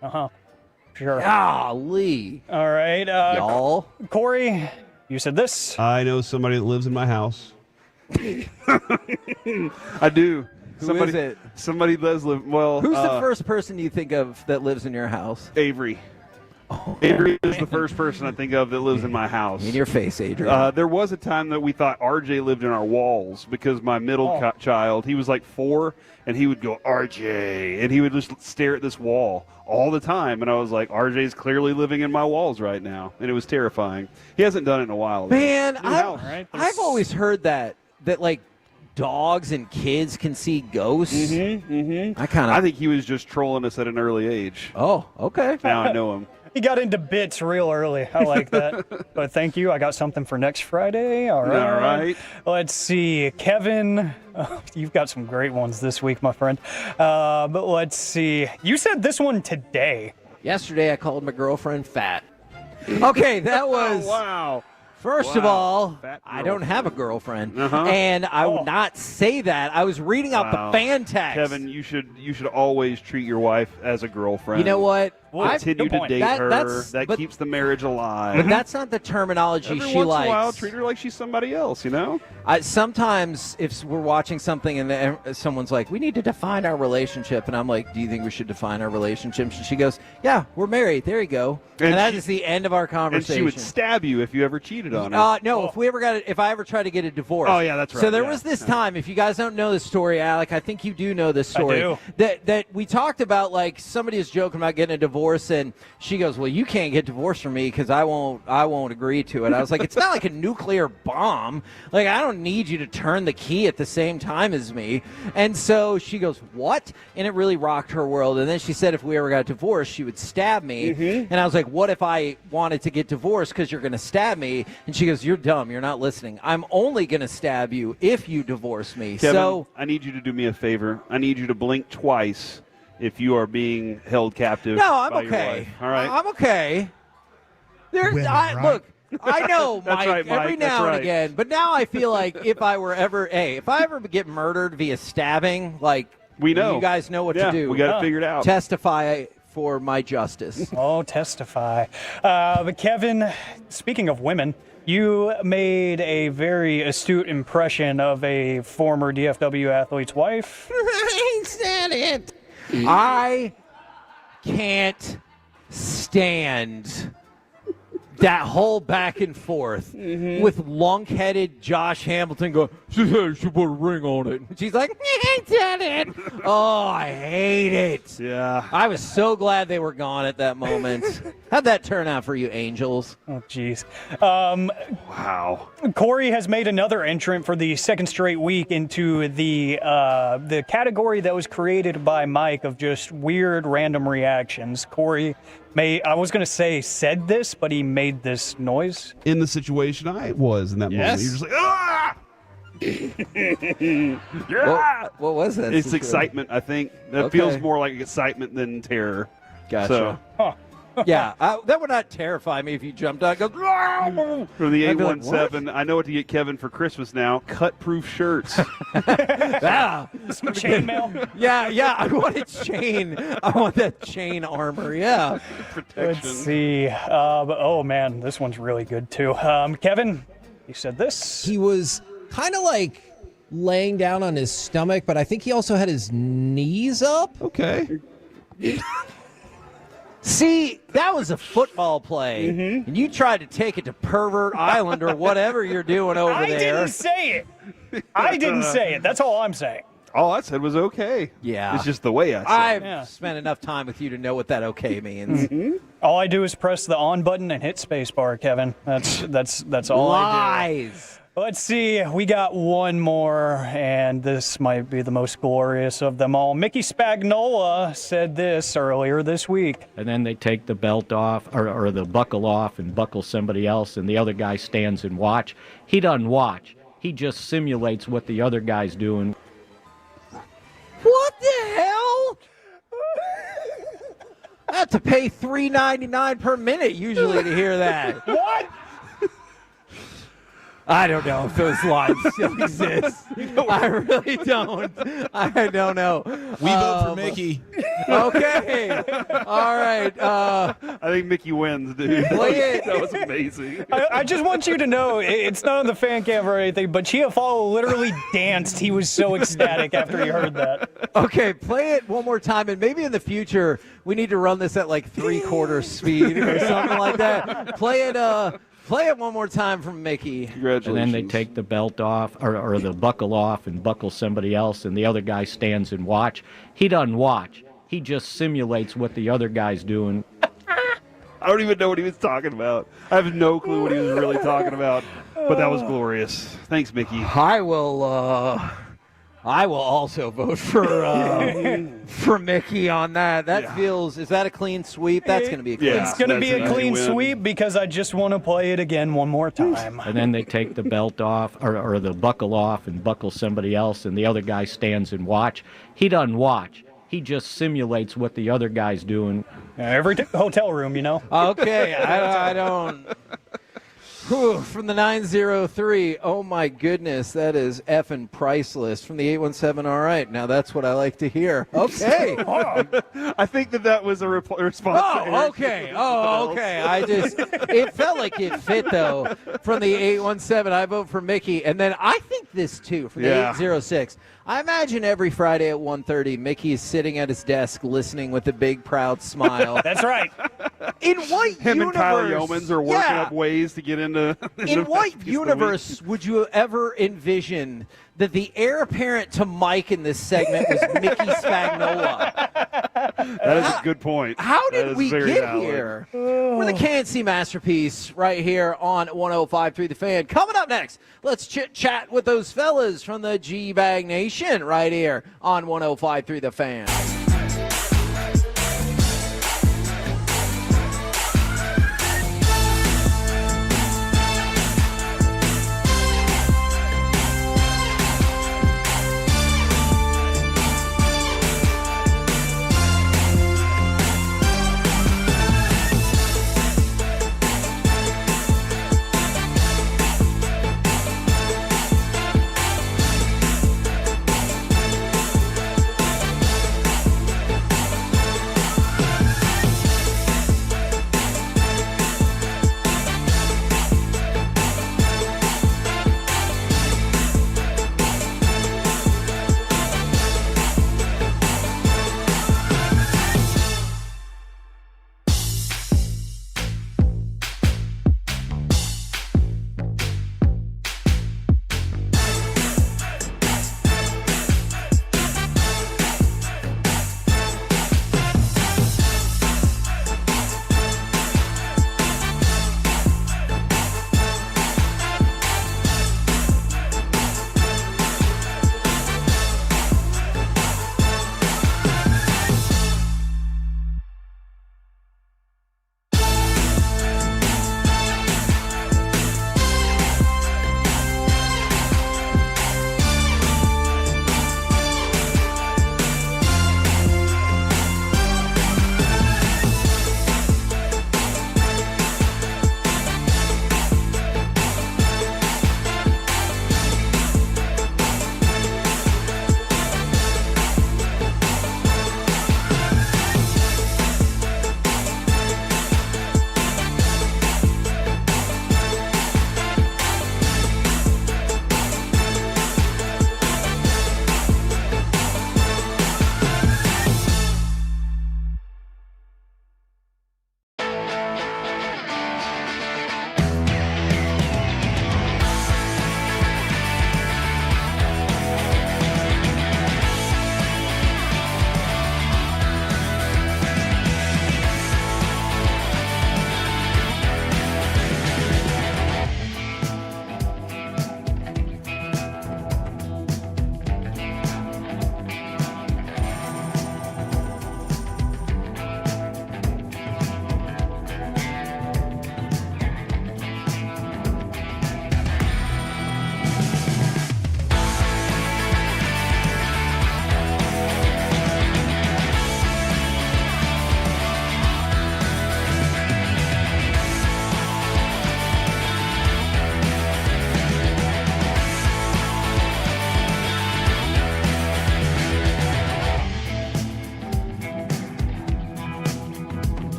Sure. Golly. All right. Y'all. Corey, you said this. I know somebody that lives in my house. I do. Who is it? Somebody does live. Well, Who's the first person you think of that lives in your house? Avery. Avery is the first person I think of that lives in my house. In your face, Adrian. There was a time that we thought RJ lived in our walls because my middle child, he was like 4, and he would go, RJ, and he would just stare at this wall all the time. And I was like, RJ's clearly living in my walls right now. And it was terrifying. He hasn't done it in a while. Man, I've always heard that like dogs and kids can see ghosts. I think he was just trolling us at an early age. Oh, okay. Now I know him. He got into bits real early. I like that. But thank you. I got something for next Friday. All right. All right. Let's see. Kevin, you've got some great ones this week, my friend. But let's see. You said this one today. Yesterday I called my girlfriend fat. Okay, that was... Oh, wow. First of all, I don't have a girlfriend, and I would not say that. I was reading out the fan text. Kevin, you should always treat your wife as a girlfriend. You know what? Continue to date her. That keeps the marriage alive. But that's not the terminology Every she once likes. in a while, treat her like she's somebody else, you know? Sometimes if we're watching something and someone's like, we need to define our relationship, and I'm like, do you think we should define our relationship? And she goes, yeah, we're married. There you go. And that is the end of our conversation. And she would stab you if you ever cheated on her. No, if I ever tried to get a divorce. Oh, yeah, that's right. So there was this time, if you guys don't know this story, Alec, I think you do know this story. I do. That we talked about, like, somebody is joking about getting a divorce, and she goes, well, you can't get divorced from me because I won't agree to it. I was like, it's not like a nuclear bomb. Like, I don't need you to turn the key at the same time as me. And so she goes, what? And it really rocked her world. And then she said if we ever got divorced, she would stab me. And I was like, what if I wanted to get divorced because you're going to stab me? And she goes, you're dumb. You're not listening. I'm only going to stab you if you divorce me. Kevin, so I need you to do me a favor. I need you to blink twice if you are being held captive. No, I'm by your okay. wife. All right. I'm okay. Look, I know, Mike, right, Mike. every That's now and right. again, but now I feel like if I ever get murdered via stabbing, like we know, you guys know what Yeah, to do. we got it figured out. Testify for my justice. Oh, testify. But Kevin, speaking of women, you made a very astute impression of a former DFW athlete's wife. I said it. I can't stand that whole back and forth with lunk-headed Josh Hamilton go, she said she put a ring on it. She's like, I did it. Oh, I hate it. Yeah. I was so glad they were gone at that moment. How'd that turn out for you, Angels? Oh, jeez. Wow. Corey has made another entrant for the second straight week into the category that was created by Mike of just weird random reactions. Corey I was going to say said this, but he made this noise. In the situation I was in that moment. You're just like, ah! Yeah. What was that? It's excitement, I think. That feels more like excitement than terror. Gotcha. So. Yeah, that would not terrify me if you jumped out and go, From the I'd be like, 817, I know what to get Kevin for Christmas now. Cut-proof shirts. yeah. Some chainmail. Yeah, I want a chain. I want that chain armor, yeah. Protection. Let's see. Oh, man, this one's really good, too. Kevin, you said this. He was kind of like laying down on his stomach, but I think he also had his knees up. Okay. See, that was a football play, and you tried to take it to Pervert Island or whatever you're doing over there. I didn't say it. I didn't say it. That's all I'm saying. All I said was okay. Yeah. It's just the way I said it. I've spent enough time with you to know what that okay means. All I do is press the on button and hit spacebar, Kevin. That's all I do. Lies. Let's see. We got one more, and this might be the most glorious of them all. Mickey Spagnola said this earlier this week. And then they take the belt off or the buckle off and buckle somebody else, and the other guy stands and watch. He doesn't watch. He just simulates what the other guy's doing. What the hell? I have to pay $3.99 per minute usually to hear that. What? I don't know if those lines still exist. I really don't. I don't know. We vote for Mickey. Okay. All right. I think Mickey wins, dude. Play it. That was amazing. I just want you to know, it's not on the fan cam or anything, but Chiafalo literally danced. He was so ecstatic after he heard that. Okay, play it one more time, and maybe in the future we need to run this at like 3/4 speed or something like that. Play it one more time from Mickey. Congratulations. And then they take the belt off or the buckle off and buckle somebody else, and the other guy stands and watch. He doesn't watch. He just simulates what the other guy's doing. I don't even know what he was talking about. I have no clue what he was really talking about, but that was glorious. Thanks, Mickey. I will also vote for Mickey on that. That feels. Is that a clean sweep? That's going to be a clean sweep. It's going to be a clean sweep because I just want to play it again one more time. And then they take the belt off or the buckle off and buckle somebody else, and the other guy stands and watch. He doesn't watch. He just simulates what the other guy's doing. Every hotel room, you know. Okay, I don't. Whew, from the 903, oh my goodness, that is effing priceless. From the 817, all right, now that's what I like to hear. Okay. I think that was a response. Oh, okay. Oh, okay. It felt like it fit, though. From the 817, I vote for Mickey. And then I think this, too, from the 806. I imagine every Friday at 1:30, Mickey is sitting at his desk listening with a big, proud smile. That's right. In what Him universe? and Kyle Yeomans are working up ways to get into. In what universe would you ever envision that the heir apparent to Mike in this segment was Mickey Spagnola? That is a good point. How did we get valid. here? We're the KNC Masterpiece right here on 105.3 The Fan. Coming up next, let's chit-chat with those fellas from the G-Bag Nation right here on 105.3 The Fan.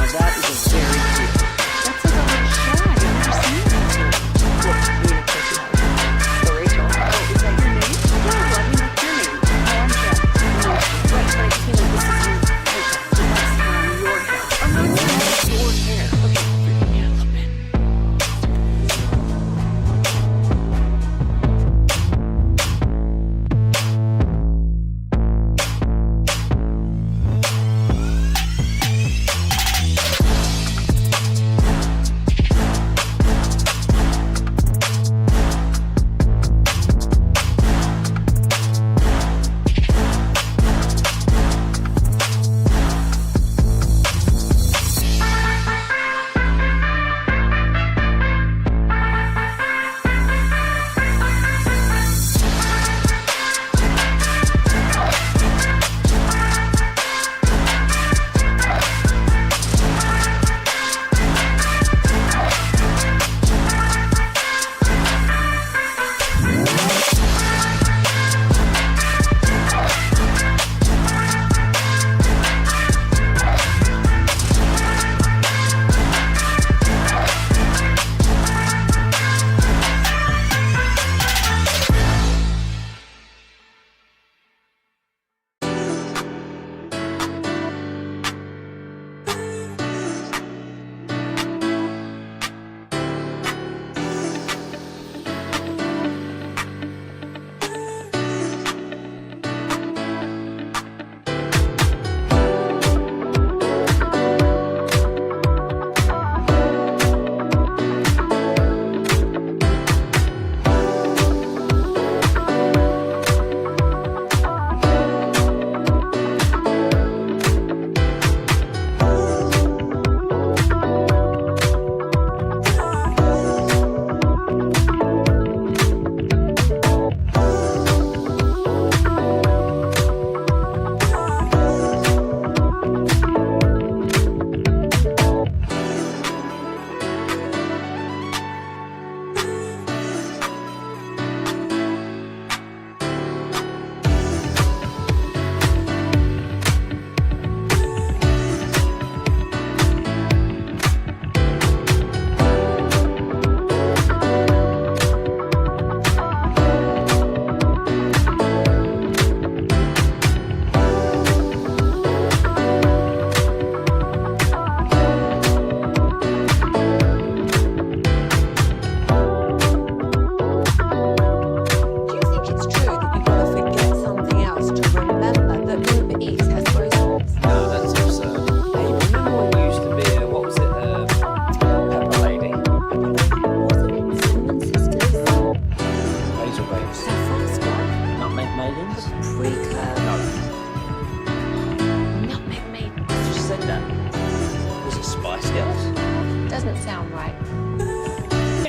now that is a very cute. That's like a little shag. I've never seen that before. Well, I mean, of course you have. So Rachel, oh, is that your name? Yeah, well, I mean, that's your name. Oh, I'm Jen. Right, but I just mean like this is your haircut. So that's your hair. Oh, no, it's your hair. Okay, freaking me out a little bit.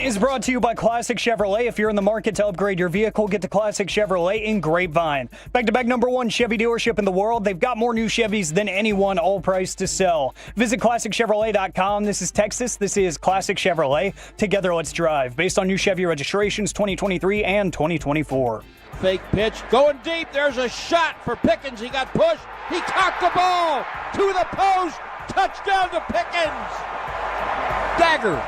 Is brought to you by Classic Chevrolet. If you're in the market to upgrade your vehicle, get to Classic Chevrolet in Grapevine. Back-to-back #1 Chevy dealership in the world. They've got more new Chevys than anyone, all priced to sell. Visit ClassicChevrolet.com. This is Texas. This is Classic Chevrolet. Together, let's drive. Based on new Chevy registrations 2023 and 2024. Fake pitch, going deep. There's a shot for Pickens. He got pushed. He cocked the ball to the post. Touchdown to Pickens. Dagger.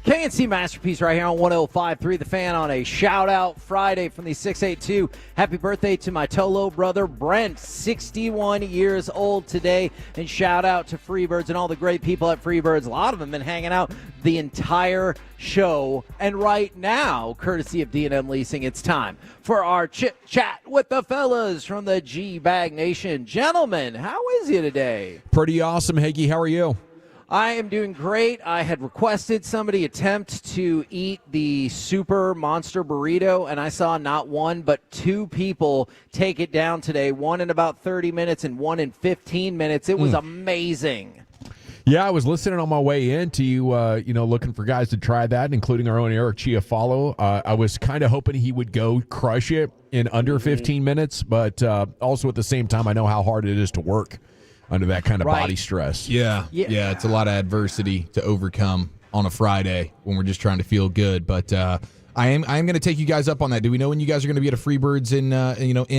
KNC Masterpiece right here on 105.3 The Fan on a shout-out Friday from the 682. Happy birthday to my Tolo brother, Brent, 61 years old today. And shout-out to Freebirds and all the great people at Freebirds. A lot of them have been hanging out the entire show. And right now, courtesy of D&M Leasing, it's time for our chit-chat with the fellas from the G-Bag Nation. Gentlemen, how is you today? Pretty awesome, Higgy. How are you? I am doing great. I had requested somebody attempt to eat the super monster burrito, and I saw not one but two people take it down today, one in about 30 minutes and one in 15 minutes. It was amazing. Yeah, I was listening on my way in to you, looking for guys to try that, including our own Eric Chiafalo. I was kind of hoping he would go crush it in under 15 minutes, but also at the same time, I know how hard it is to work under that kind of body stress. Yeah, it's a lot of adversity to overcome on a Friday when we're just trying to feel good. But I am going to take you guys up on that. Do we know when you guys are going to be at a Freebirds in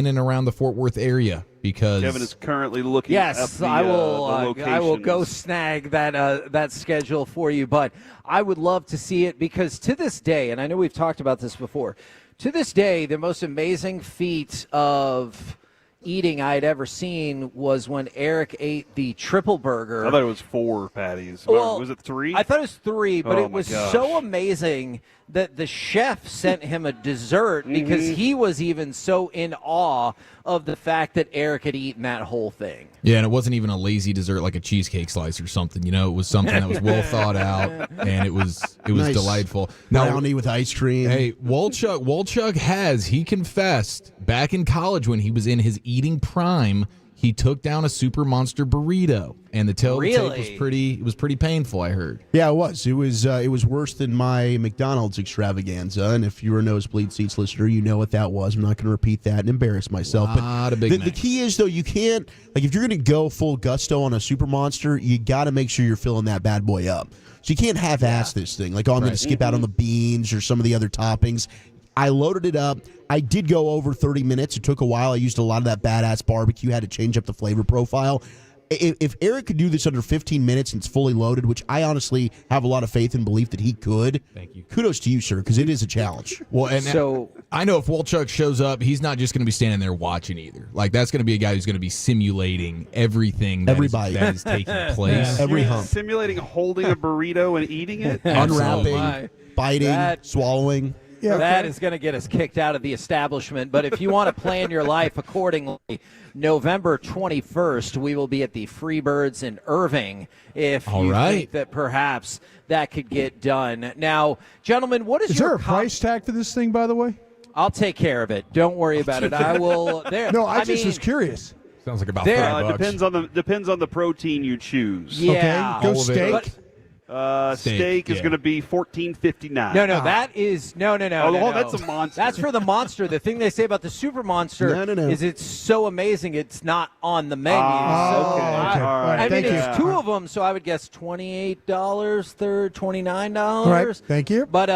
and around the Fort Worth area? Because Kevin is currently looking up the I will go locations. snag that schedule for you, but I would love to see it because to this day, and I know we've talked about this before, to this day, the most amazing feat of eating I had ever seen was when Eric ate the triple burger. I thought it was 4 patties. Well, was it 3? I thought it was 3, but Oh it was my gosh. so amazing that the chef sent him a dessert because he was even so in awe of the fact that Eric had eaten that whole thing. Yeah, and it wasn't even a lazy dessert like a cheesecake slice or something. You know, it was something that was well thought out, and it was Nice delightful. brownie with ice cream. Hey, Wolchuk he confessed back in college when he was in his eating prime, he took down a Super Monster burrito, and the tape was pretty painful. I heard. Yeah, it was. It was worse than my McDonald's extravaganza. And if you're a Nosebleed Seats listener, you know what that was. I'm not going to repeat that and embarrass myself. The key is, though, you can't, like, if you're going to go full gusto on a Super Monster, you got to make sure you're filling that bad boy up. So you can't half-ass this thing. Like, I'm going to skip out on the beans or some of the other toppings. I loaded it up. I did go over 30 minutes. It took a while. I used a lot of that badass barbecue. Had to change up the flavor profile. If Eric could do this under 15 minutes and it's fully loaded, which I honestly have a lot of faith and belief that he could, thank you. Kudos to you, sir, because it is a challenge. Well, and I know if Wolchuk shows up, he's not just going to be standing there watching either. Like, that's going to be a guy who's going to be simulating everything that is taking place. Every hump. Simulating holding a burrito and eating it? Unwrapping, biting, swallowing. That is going to get us kicked out of the establishment. But if you want to plan your life accordingly, November 21st, we will be at the Freebirds in Irving. If you think that perhaps that could get done. Now, gentlemen, what is there a price tag for this thing, by the way? I'll take care of it. Don't worry about it. I will. No, I just was curious. Sounds like about $30. Depends on the protein you choose. Yeah. Okay, go steak. Steak is going to be $14.59. No, that is no. Oh, that's a monster. That's for the monster. The thing they say about the super monster is it's so amazing it's not on the menu. Okay. All right. I mean, Thank you. it's 2 of them, so I would guess $28, $29. All right, thank you. But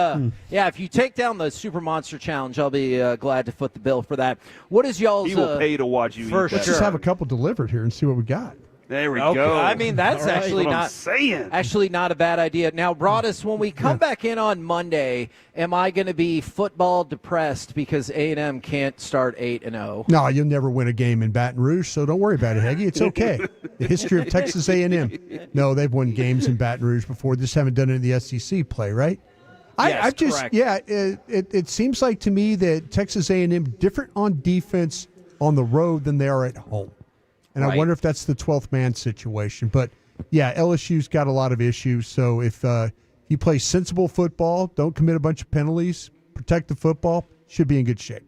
yeah, if you take down the super monster challenge, I'll be glad to foot the bill for that. What is y'all's? He will pay to watch you eat for that. Let's just have a couple delivered here and see what we got. There we go. I mean, that's actually not a bad idea. Now, Broadus, when we come back in on Monday, am I going to be football depressed because A&M can't start 8-0? No, you'll never win a game in Baton Rouge, so don't worry about it, Heggie. It's okay. The history of Texas A&M. No, they've won games in Baton Rouge before. Just haven't done it in the SEC play, right? Yes, correct. Yeah, it seems like to me that Texas A&M different on defense on the road than they are at home. And I wonder if that's the 12th man situation. But, yeah, LSU's got a lot of issues. So if you play sensible football, don't commit a bunch of penalties, protect the football, should be in good shape.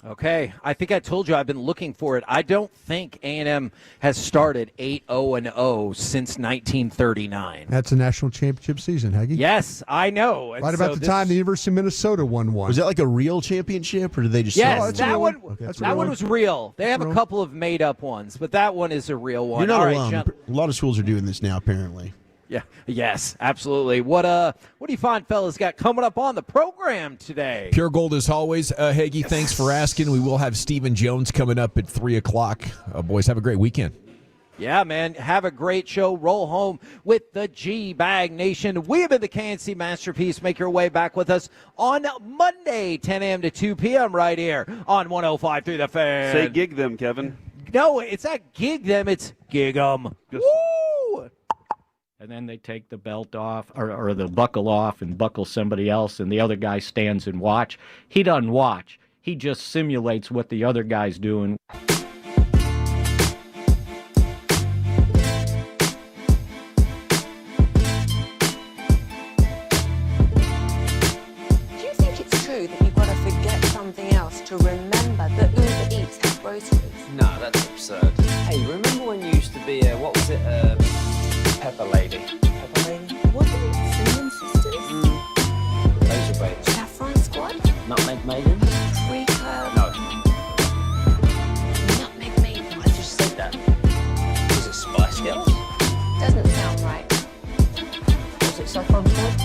Okay. I think I told you I've been looking for it. I don't think A&M has started 8-0-0 since 1939. That's a national championship season, Heggie. Yes, I know. And right about the time the University of Minnesota won one. Was that like a real championship, or did they just that one was real. They have a couple of made-up ones, but that one is a real one. You're not All alone. right, A lot of schools are doing this now, apparently. Yeah. Yes, absolutely. What do you find fellas got coming up on the program today? Pure gold as always. Hagee, thanks for asking. We will have Stephen Jones coming up at 3 o'clock. Boys, have a great weekend. Yeah, man. Have a great show. Roll home with the G-Bag Nation. We have been the KNC Masterpiece. Make your way back with us on Monday, 10 a.m. to 2 p.m. right here on 105.3 The Fan. Say gig them, Kevin. No, it's not gig them. It's gig 'em. Woo! And then they take the belt off or the buckle off and buckle somebody else, and the other guy stands and watch. He doesn't watch. He just simulates what the other guy's doing. Do you think it's true that you've got to forget something else to remember that Uber Eats has groceries? No, that's absurd. Hey, remember when you used to be Pepper Lady? Pepper Lady? Wasn't it Cinnamon Sisters? Laser Baby. Saffron Squad? Nutmeg Maiden? Free Club? No. Nutmeg Maiden? I just said that. Was it Spice Girls? Doesn't sound right. Was it Saffron Squad?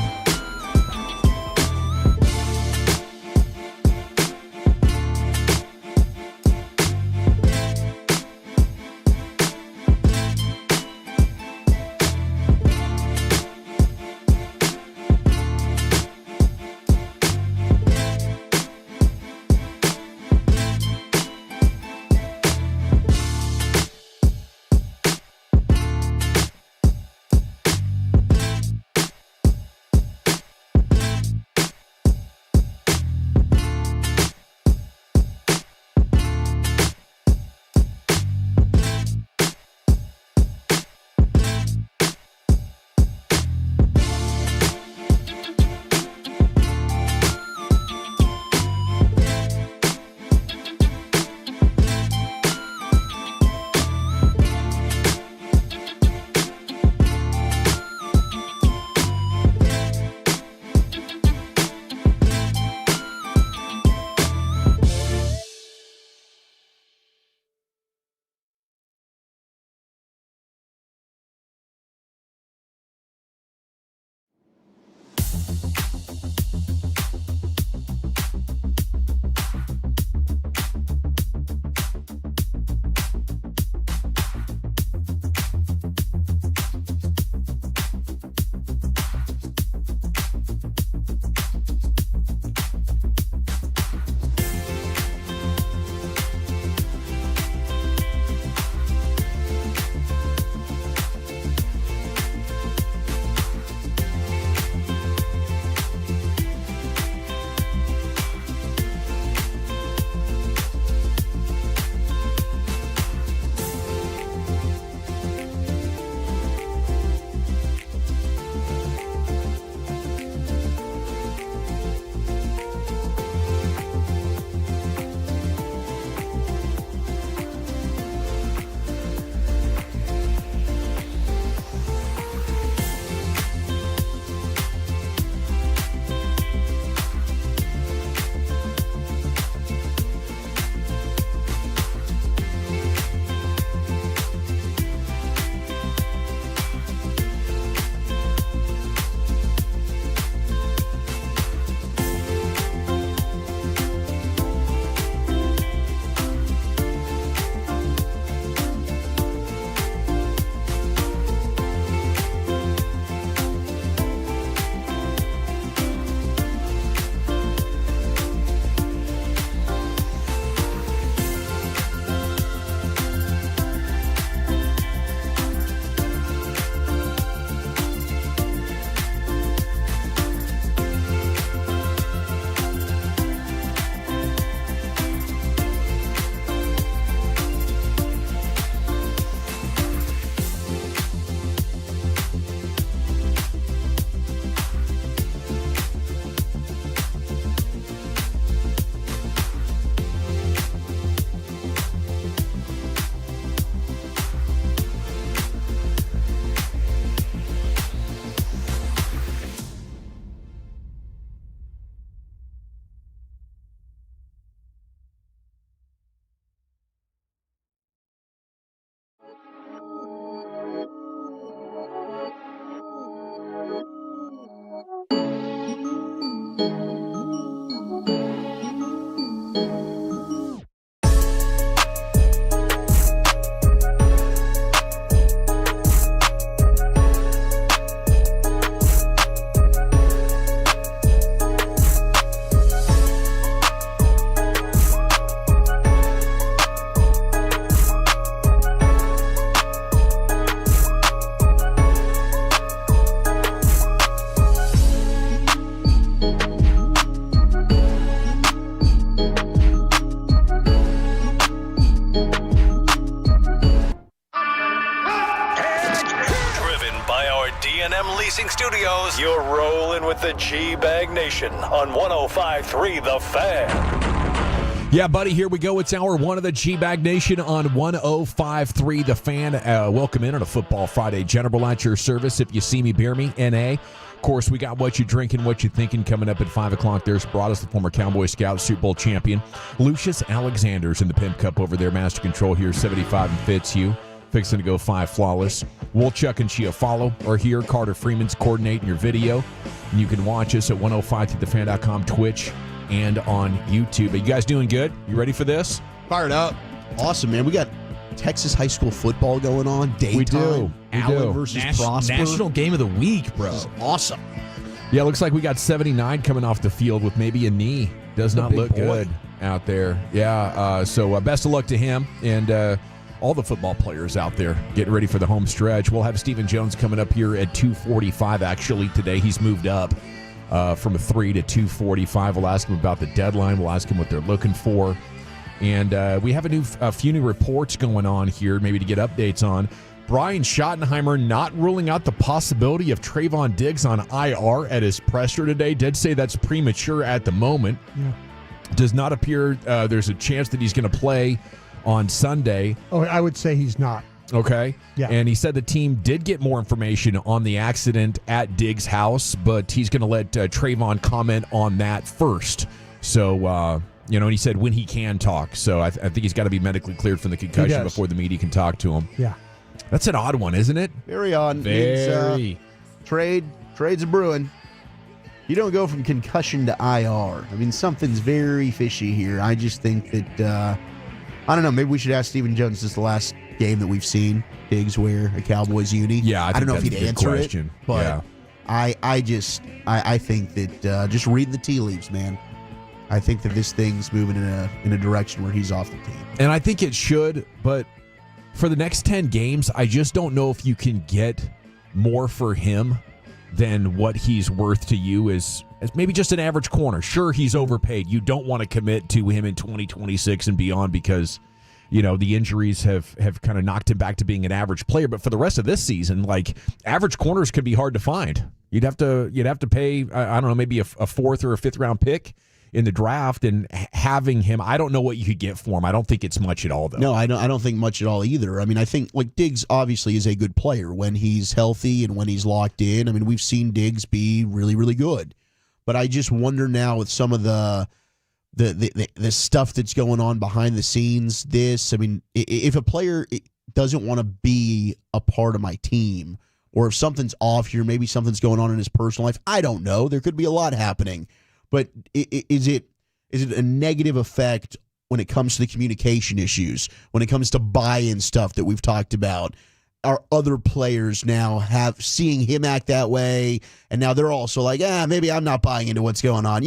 Studios, you're rolling with the G-Bag Nation on 105.3 The Fan. Yeah, buddy, here we go. It's hour one of the G-Bag Nation on 105.3 The Fan. Welcome in on a Football Friday. General at your service. If you see me, beer me, N.A. Of course, we got What You Drinking, What You Thinking coming up at 5 o'clock. There's Broadus, the former Cowboy Scout, Super Bowl champion. Lucius Alexander's in the Pimp Cup over there. Master Control here, 75 and Fitzhugh. Fixing to go 5 flawless. Wolchuk and Chiafalo are here. Carter Freeman's coordinating your video. And you can watch us at 105thethefan.com, Twitch, and on YouTube. Are you guys doing good? You ready for this? Fired up. Awesome, man. We got Texas high school football going on. Daytime. We do. Allen versus Prosper. National game of the week, bro. This is awesome. Yeah, looks like we got 79 coming off the field with maybe a knee. Does not look good out there. Yeah, so best of luck to him. And all the football players out there getting ready for the home stretch. We'll have Stephen Jones coming up here at 2:45 actually today. He's moved up from 3 to 2:45. We'll ask him about the deadline. We'll ask him what they're looking for. And we have a few new reports going on here maybe to get updates on. Brian Schottenheimer not ruling out the possibility of Trayvon Diggs on IR at his presser today. Did say that's premature at the moment. Yeah. Does not appear there's a chance that he's going to play on Sunday. Oh, I would say he's not. Okay. Yeah. And he said the team did get more information on the accident at Diggs' house, but he's going to let Trayvon comment on that first. So, and he said when he can talk. So I think he's got to be medically cleared from the concussion before the media can talk to him. Yeah. That's an odd one, isn't it? Very odd. Very. Trade's a brewing. You don't go from concussion to IR. I mean, something's very fishy here. I just think that, I don't know, maybe we should ask Stephen Jones. This is the last game that we've seen Diggs wear a Cowboys uni. Yeah, I don't know if he'd answer it, but yeah. I think that just reading the tea leaves, man. I think that this thing's moving in a direction where he's off the team. And I think it should, but for the next 10 games, I just don't know if you can get more for him than what he's worth to you as maybe just an average corner. Sure, he's overpaid. You don't want to commit to him in 2026 and beyond because, the injuries have kind of knocked him back to being an average player. But for the rest of this season, like, average corners could be hard to find. You'd have to pay, I don't know, maybe a 4th or a 5th round pick in the draft, and having him, I don't know what you could get for him. I don't think it's much at all, though. No, I don't think much at all either. I mean, I think Diggs obviously is a good player when he's healthy and when he's locked in. I mean, we've seen Diggs be really, really good. But I just wonder now with some of the stuff that's going on behind the scenes, if a player doesn't want to be a part of my team, or if something's off here, maybe something's going on in his personal life, I don't know. There could be a lot happening. But is it a negative effect when it comes to the communication issues, when it comes to buy-in stuff that we've talked about? Are other players now seeing him act that way, and now they're also like, maybe I'm not buying into what's going on.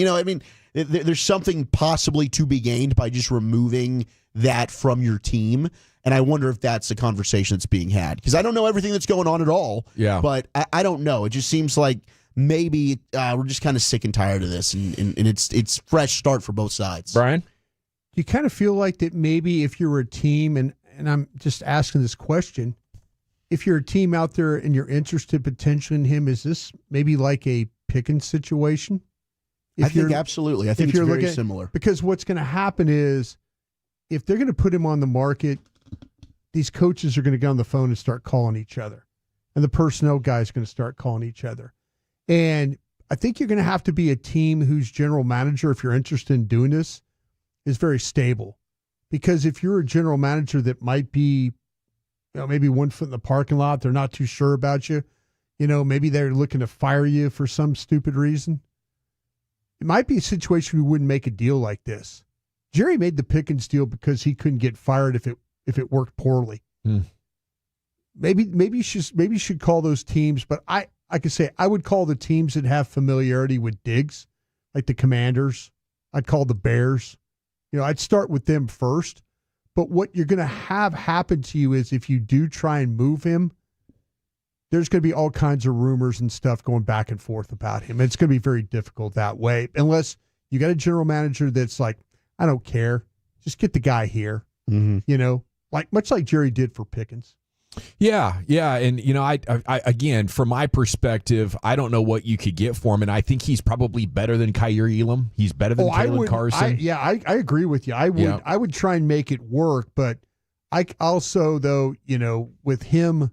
There's something possibly to be gained by just removing that from your team, and I wonder if that's the conversation that's being had. Because I don't know everything that's going on at all, but I don't know. It just seems like maybe we're just kind of sick and tired of this, and it's fresh start for both sides. Brian? You kind of feel like that maybe if you're a team, and I'm just asking this question, if you're a team out there and you're interested potentially in him, is this maybe like a Pickens situation? I think absolutely. I think it's very similar. Because what's going to happen is if they're going to put him on the market, these coaches are going to get on the phone and start calling each other. And the personnel guys are going to start calling each other. And I think you're going to have to be a team whose general manager, if you're interested in doing this, is very stable. Because if you're a general manager that might be, maybe 1 foot in the parking lot, they're not too sure about you, maybe they're looking to fire you for some stupid reason. it might be a situation we wouldn't make a deal like this. Jerry made the Pickens deal because he couldn't get fired if it worked poorly. Maybe you should call those teams, but I could say I would call the teams that have familiarity with Diggs, like the Commanders. I'd call the Bears. I'd start with them first. But what you're going to have happen to you is if you do try and move him, there's going to be all kinds of rumors and stuff going back and forth about him. It's going to be very difficult that way, unless you got a general manager that's like, I don't care, just get the guy here. Much like Jerry did for Pickens. Yeah, and I again, from my perspective, I don't know what you could get for him, and I think he's probably better than Kyer Elam. He's better than Kalen Carson. I agree with you. I would try and make it work, but I also, though, with him,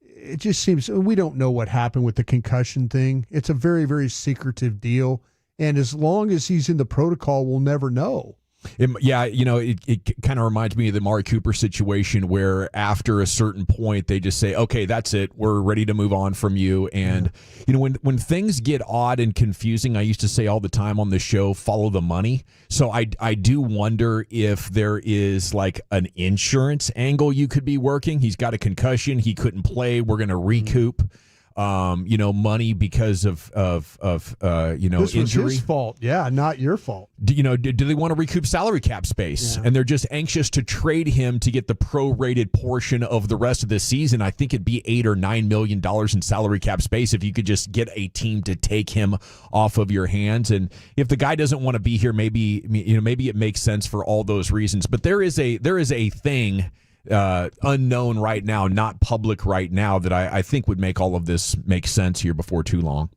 it just seems we don't know what happened with the concussion thing. It's a very, very secretive deal, and as long as he's in the protocol, we'll never know. It kind of reminds me of the Amari Cooper situation where after a certain point they just say, okay, that's it. We're ready to move on from you. And, when things get odd and confusing, I used to say all the time on the show, follow the money. So I do wonder if there is like an insurance angle you could be working. He's got a concussion. He couldn't play. We're going to recoup. Money because of this injury. Was his fault, not your fault. Do they want to recoup salary cap space? And they're just anxious to trade him to get the prorated portion of the rest of the season. I think it'd be $8 or $9 million in salary cap space if you could just get a team to take him off of your hands. And if the guy doesn't want to be here, maybe it makes sense for all those reasons. But there is a thing. Unknown right now, not public right now, that I think would make all of this make sense here before too long.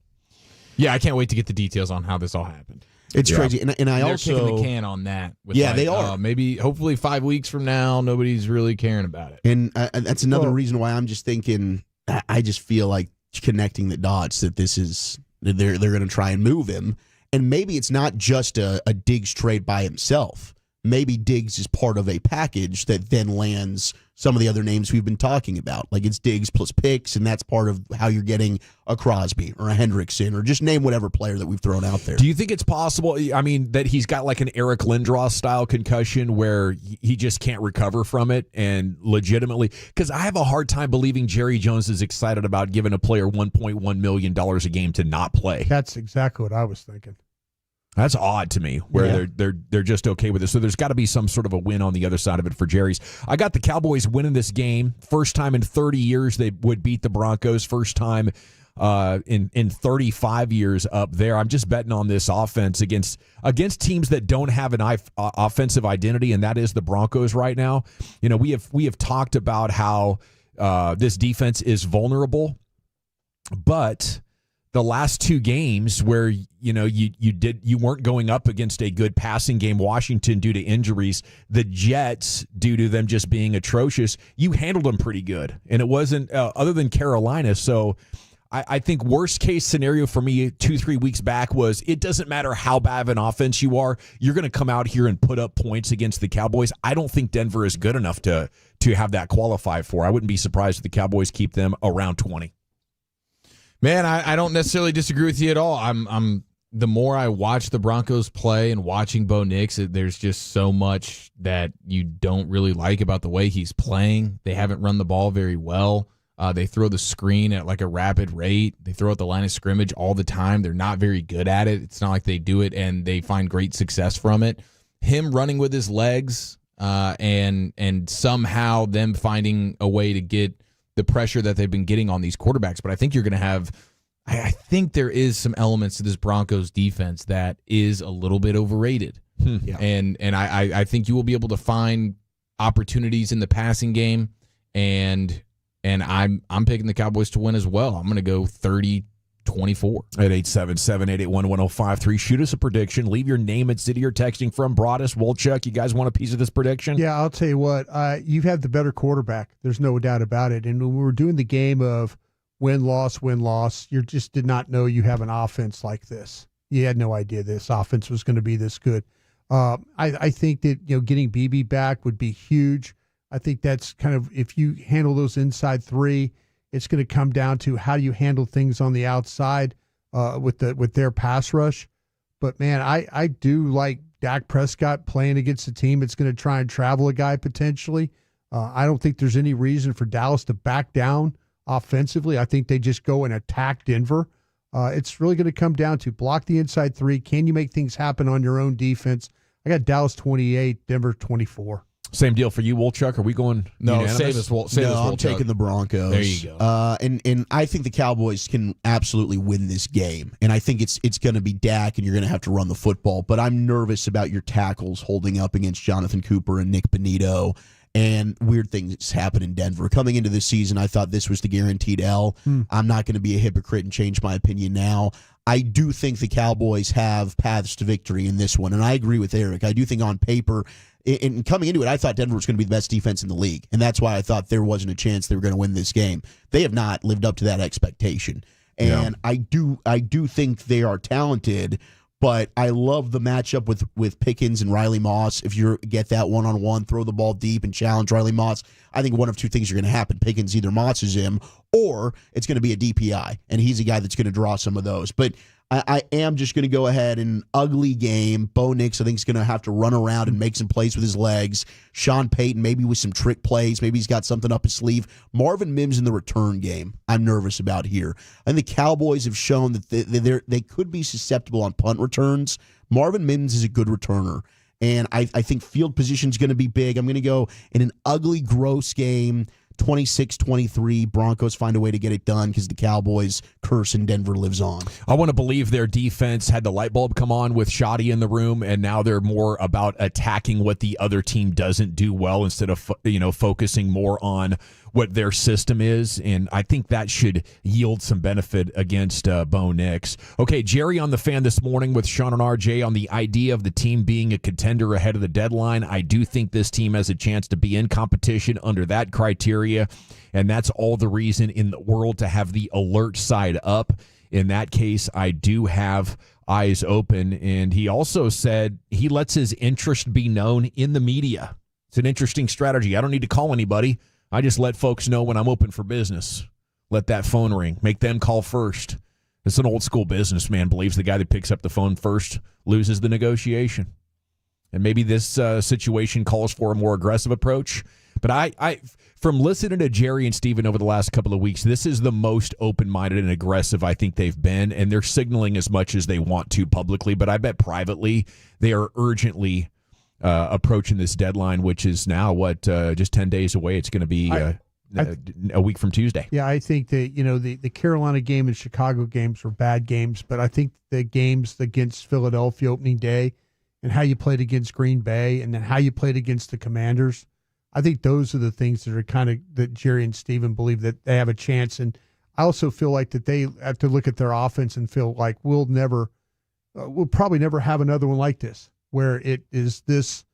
Yeah, I can't wait to get the details on how this all happened. It's crazy, and I they're also kicking the can on that. They are. Maybe, hopefully, 5 weeks from now, nobody's really caring about it. And that's another reason why I'm just thinking. I just feel like connecting the dots that this is they're going to try and move him, and maybe it's not just a Diggs trade by himself. Maybe Diggs is part of a package that then lands some of the other names we've been talking about. Like it's Diggs plus picks, and that's part of how you're getting a Crosby or a Hendrickson, or just name whatever player that we've thrown out there. Do you think it's possible, that he's got like an Eric Lindros style concussion where he just can't recover from it, and legitimately, because I have a hard time believing Jerry Jones is excited about giving a player $1.1 million a game to not play. That's exactly what I was thinking. That's odd to me, where they're just okay with it. So there's got to be some sort of a win on the other side of it for Jerry's. I got the Cowboys winning this game. First time in 30 years they would beat the Broncos. First time in 35 years up there. I'm just betting on this offense against teams that don't have an offensive identity, and that is the Broncos right now. We have talked about how this defense is vulnerable, but the last two games where you weren't going up against a good passing game, Washington due to injuries, the Jets due to them just being atrocious, you handled them pretty good, and it wasn't other than Carolina. So I think worst case scenario for me 2-3 weeks back was it doesn't matter how bad of an offense you are, you're going to come out here and put up points against the Cowboys. I don't think Denver is good enough to have that qualify for. I wouldn't be surprised if the Cowboys keep them around 20. Man, I don't necessarily disagree with you at all. I'm the more I watch the Broncos play and watching Bo Nix, there's just so much that you don't really like about the way he's playing. They haven't run the ball very well. They throw the screen at like a rapid rate. They throw at the line of scrimmage all the time. They're not very good at it. It's not like they do it and they find great success from it. Him running with his legs and somehow them finding a way to get the pressure that they've been getting on these quarterbacks. But I think you're going to have – I think there is some elements to this Broncos defense that is a little bit overrated. Yeah. And I think you will be able to find opportunities in the passing game, and I'm picking the Cowboys to win as well. I'm going to go 30-24. At 877-881-1053. Shoot us a prediction. Leave your name and city you're texting from. Broadus, Wolchuk, you guys want a piece of this prediction? Yeah, I'll tell you what. You have the better quarterback. There's no doubt about it. And when we were doing the game of win-loss, you just did not know you have an offense like this. You had no idea this offense was going to be this good. I think that getting BB back would be huge. I think that's kind of, if you handle those inside three, it's going to come down to how do you handle things on the outside with their pass rush. But, man, I do like Dak Prescott playing against a team that's going to try and travel a guy potentially. I don't think there's any reason for Dallas to back down offensively. I think they just go and attack Denver. It's really going to come down to block the inside three. Can you make things happen on your own defense? I got Dallas 28, Denver 24. Same deal for you, Wolchuk. Are we going unanimous? Save us, I'm taking the Broncos. There you go. And I think the Cowboys can absolutely win this game. And I think it's going to be Dak, and you're going to have to run the football. But I'm nervous about your tackles holding up against Jonathan Cooper and Nick Bonito. And weird things happen in Denver. Coming into this season, I thought this was the guaranteed L. I'm not going to be a hypocrite and change my opinion now. I do think the Cowboys have paths to victory in this one, and I agree with Eric. I do think on paper, and coming into it, I thought Denver was going to be the best defense in the league, and that's why I thought there wasn't a chance they were going to win this game. They have not lived up to that expectation, and I do think they are talented. But I love the matchup with Pickens and Riley Moss. If you get that one-on-one, throw the ball deep and challenge Riley Moss, I think one of two things are going to happen. Pickens either Mosses him, or it's going to be a DPI, and he's a guy that's going to draw some of those. But I am just going to go ahead in an ugly game. Bo Nix, I think, is going to have to run around and make some plays with his legs. Sean Payton, maybe with some trick plays. Maybe he's got something up his sleeve. Marvin Mims in the return game, I'm nervous about here. And the Cowboys have shown that they could be susceptible on punt returns. Marvin Mims is a good returner. And I think field position is going to be big. I'm going to go in an ugly, gross game. 26-23, Broncos find a way to get it done because the Cowboys curse and Denver lives on. I want to believe their defense had the light bulb come on with Shoddy in the room, and now they're more about attacking what the other team doesn't do well instead of focusing more on what their system is, and I think that should yield some benefit against Bo Nix. Okay, Jerry on the Fan this morning with Sean and RJ on the idea of the team being a contender ahead of the deadline. I do think this team has a chance to be in competition under that criteria, and that's all the reason in the world to have the alert side up. In that case, I do have eyes open, and he also said he lets his interest be known in the media. It's an interesting strategy. I don't need to call anybody. I just let folks know when I'm open for business. Let that phone ring. Make them call first. It's an old school businessman believes the guy that picks up the phone first loses the negotiation. And maybe this situation calls for a more aggressive approach. But I from listening to Jerry and Steven over the last couple of weeks, this is the most open-minded and aggressive I think they've been. And they're signaling as much as they want to publicly. But I bet privately they are urgently approaching this deadline, which is now just 10 days away. It's going to be a week from Tuesday. Yeah, I think that the Carolina game and Chicago games were bad games, but I think the games against Philadelphia opening day and how you played against Green Bay and then how you played against the Commanders, I think those are the things that are that Jerry and Steven believe that they have a chance. And I also feel like that they have to look at their offense and feel like we'll probably never have another one like this, where it is this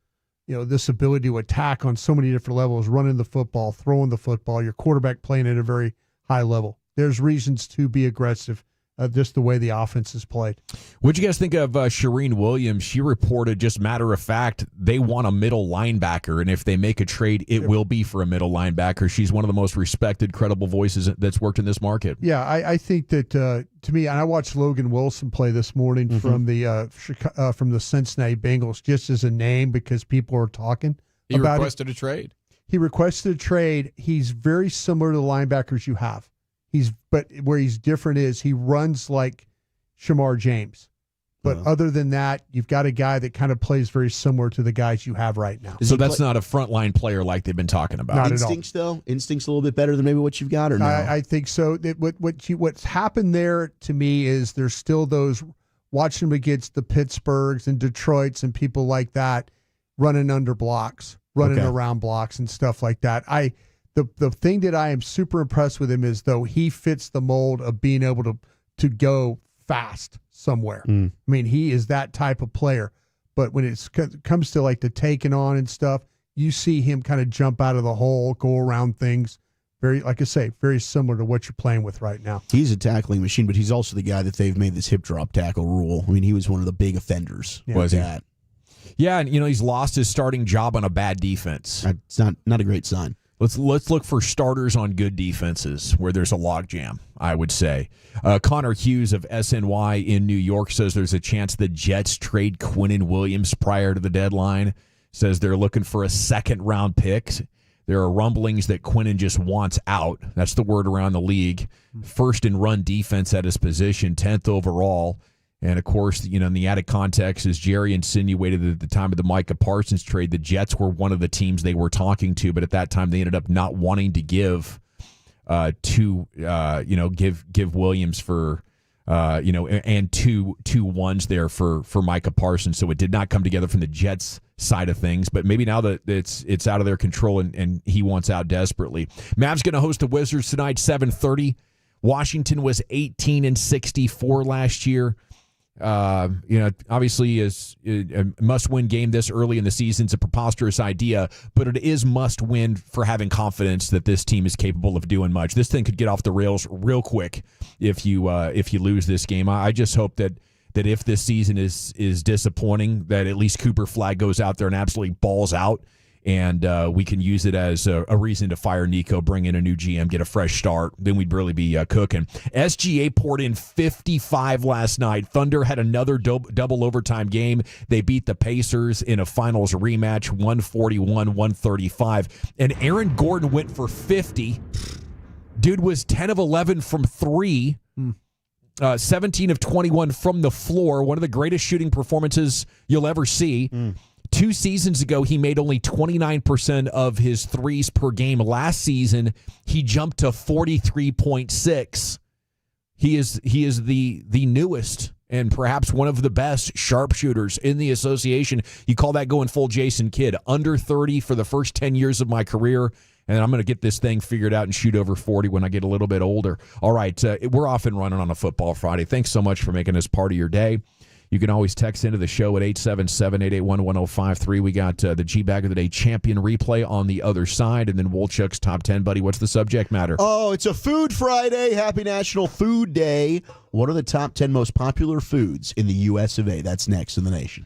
ability to attack on so many different levels, running the football, throwing the football, your quarterback playing at a very high level. There's reasons to be aggressive, just the way the offense is played. What'd you guys think of Shireen Williams? She reported, just matter of fact, they want a middle linebacker, and if they make a trade, it will be for a middle linebacker. She's one of the most respected, credible voices that's worked in this market. Yeah, I think that, to me, and I watched Logan Wilson play this morning from the Cincinnati Bengals, just as a name because people are talking about it. He requested a trade. He requested a trade. He's very similar to the linebackers you have. But where he's different is he runs like Shamar James. But other than that, you've got a guy that kind of plays very similar to the guys you have right now. So that's not a frontline player like they've been talking about. Not Instincts, though? Instincts a little bit better than maybe what you've got, or no? I think so. What's happened there to me is there's still those, watching them against the Pittsburghs and Detroits and people like that, running under blocks, running around blocks and stuff like that. The thing that I am super impressed with him is, though, he fits the mold of being able to go fast somewhere. I mean, he is that type of player. But when it comes to like the taking on and stuff, you see him kind of jump out of the hole, go around things. Very, like I say, very similar to what you're playing with right now. He's a tackling machine, but he's also the guy that they've made this hip drop tackle rule. I mean, he was one of the big offenders. Yeah. Was that? Yeah, and he's lost his starting job on a bad defense. It's not a great sign. Let's look for starters on good defenses where there's a logjam, I would say. Connor Hughes of SNY in New York says there's a chance the Jets trade Quinnen Williams prior to the deadline. Says they're looking for a second-round pick. There are rumblings that Quinnen just wants out. That's the word around the league. First in run defense at his position, 10th overall. And, of course, in the added context, as Jerry insinuated at the time of the Micah Parsons trade, the Jets were one of the teams they were talking to, but at that time they ended up not wanting to give give Williams for and two ones there for Micah Parsons. So it did not come together from the Jets side of things, but maybe now that it's out of their control and he wants out desperately. Mavs going to host the Wizards tonight, 7:30. Washington was 18-64 last year. Obviously is a must-win game this early in the season. It's a preposterous idea, but it is must-win for having confidence that this team is capable of doing much. This thing could get off the rails real quick if you lose this game. I just hope that if this season is disappointing, that at least Cooper Flagg goes out there and absolutely balls out, and we can use it as a reason to fire Nico, bring in a new GM, get a fresh start. Then we'd really be cooking. SGA poured in 55 last night. Thunder had another double overtime game. They beat the Pacers in a finals rematch, 141-135. And Aaron Gordon went for 50. Dude was 10 of 11 from 3. 17 of 21 from the floor. One of the greatest shooting performances you'll ever see. 2 seasons ago, he made only 29% of his threes per game. Last season, he jumped to 43.6. He is the newest and perhaps one of the best sharpshooters in the association. You call that going full Jason Kidd. Under 30 for the first 10 years of my career, and I'm going to get this thing figured out and shoot over 40 when I get a little bit older. All right, we're off and running on a Football Friday. Thanks so much for making this part of your day. You can always text into the show at 877-881-1053. We got the G-Bag of the Day champion replay on the other side, and then Wolchuk's Top 10. Buddy, what's the subject matter? Oh, it's a Food Friday. Happy National Food Day. What are the top 10 most popular foods in the U.S. of A? That's next in the nation.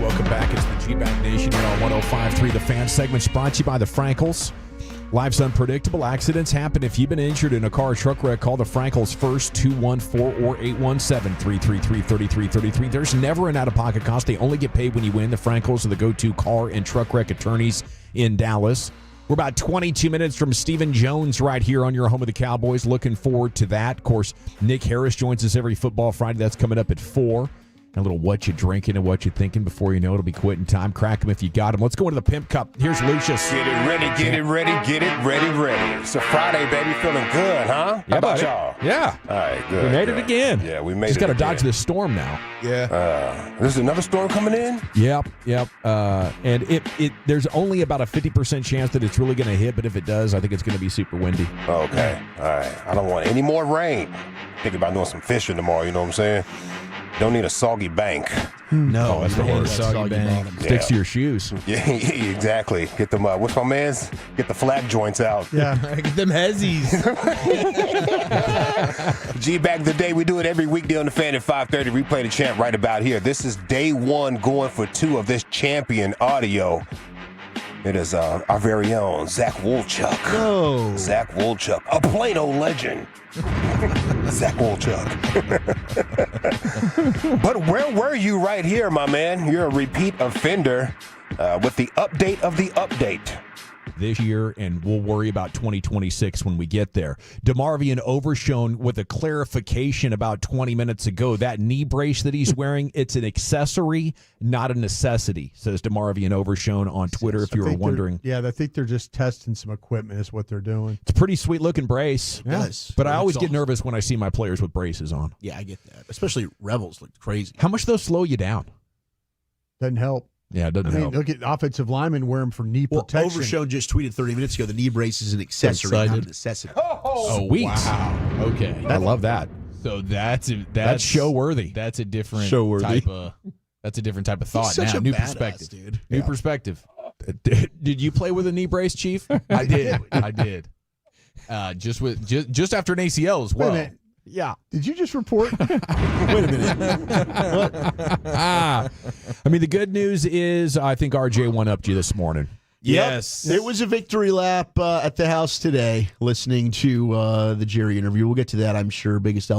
Welcome back. It's the G-Bag Nation here on 105.3 The Fan. Segment's brought to you by the Frankels. Life's unpredictable. Accidents happen. If you've been injured in a car or truck wreck, call the Frankels first, 214 or 817-333-3333. There's never an out-of-pocket cost. They only get paid when you win. The Frankels are the go-to car and truck wreck attorneys in Dallas. We're about 22 minutes from Stephen Jones right here on your home of the Cowboys. Looking forward to that. Of course, Nick Harris joins us every Football Friday. That's coming up at 4. A little what you drinking and what you thinking before you know it'll be quitting time. Crack them if you got them. Let's go into the Pimp Cup. Here's Lucius. Get it ready, get it ready, get it ready, ready. It's a Friday, baby. Feeling good, huh? Yeah, How about y'all? Yeah. All right, good. We made good. it again. Yeah, we made Just it got to again. dodge this storm now. Yeah. There's another storm coming in? Yep. And it there's only about a 50% chance that it's really going to hit, but if it does, I think it's going to be super windy. Okay. All right. I don't want any more rain. Thinking about doing some fishing tomorrow, you know what I'm saying? Don't need a soggy bank. No, that's the worst. Soggy bank. Sticks to your shoes. Yeah, exactly. Get them, what's my man's? Get the Flagg joints out. Yeah. Get them hezzies. G-Bag of the Day. We do it every weekday on the Fan at 5:30. Replay the champ right about here. This is day one going for 2 of this champion audio. It is our very own Zach Wolchuk. No. Zach Wolchuk, a Plano legend. Zach Wolchuk. But where were you right here, my man? You're a repeat offender with the update of the update. This year, and we'll worry about 2026 when we get there. DeMarvion Overshone with a clarification about 20 minutes ago. That knee brace that he's wearing, it's an accessory, not a necessity, says DeMarvion Overshone on Twitter, if you were wondering. Yeah, I think they're just testing some equipment is what they're doing. It's a pretty sweet-looking brace. Yes. But I always get nervous when I see my players with braces on. Yeah, I get that. Especially Rebels look crazy. How much do those slow you down? Doesn't help. Yeah, it doesn't help. Look at offensive linemen wear them for knee protection. Overshone just tweeted 30 minutes ago the knee brace is an accessory, not a necessity. Sweet. Wow. Okay. I love that. So that's show worthy. That's a different Show-worthy. type of. That's a different type of thought such now. a New badass, perspective, dude. New perspective. Did you play with a knee brace, Chief? I did. I did. Just after an ACL as well. Wait a minute. Yeah. Did you just report? Wait a minute. I mean, the good news is I think RJ one-upped you this morning. Yes. Yep. It was a victory lap at the house today, listening to the Jerry interview. We'll get to that, I'm sure. Biggest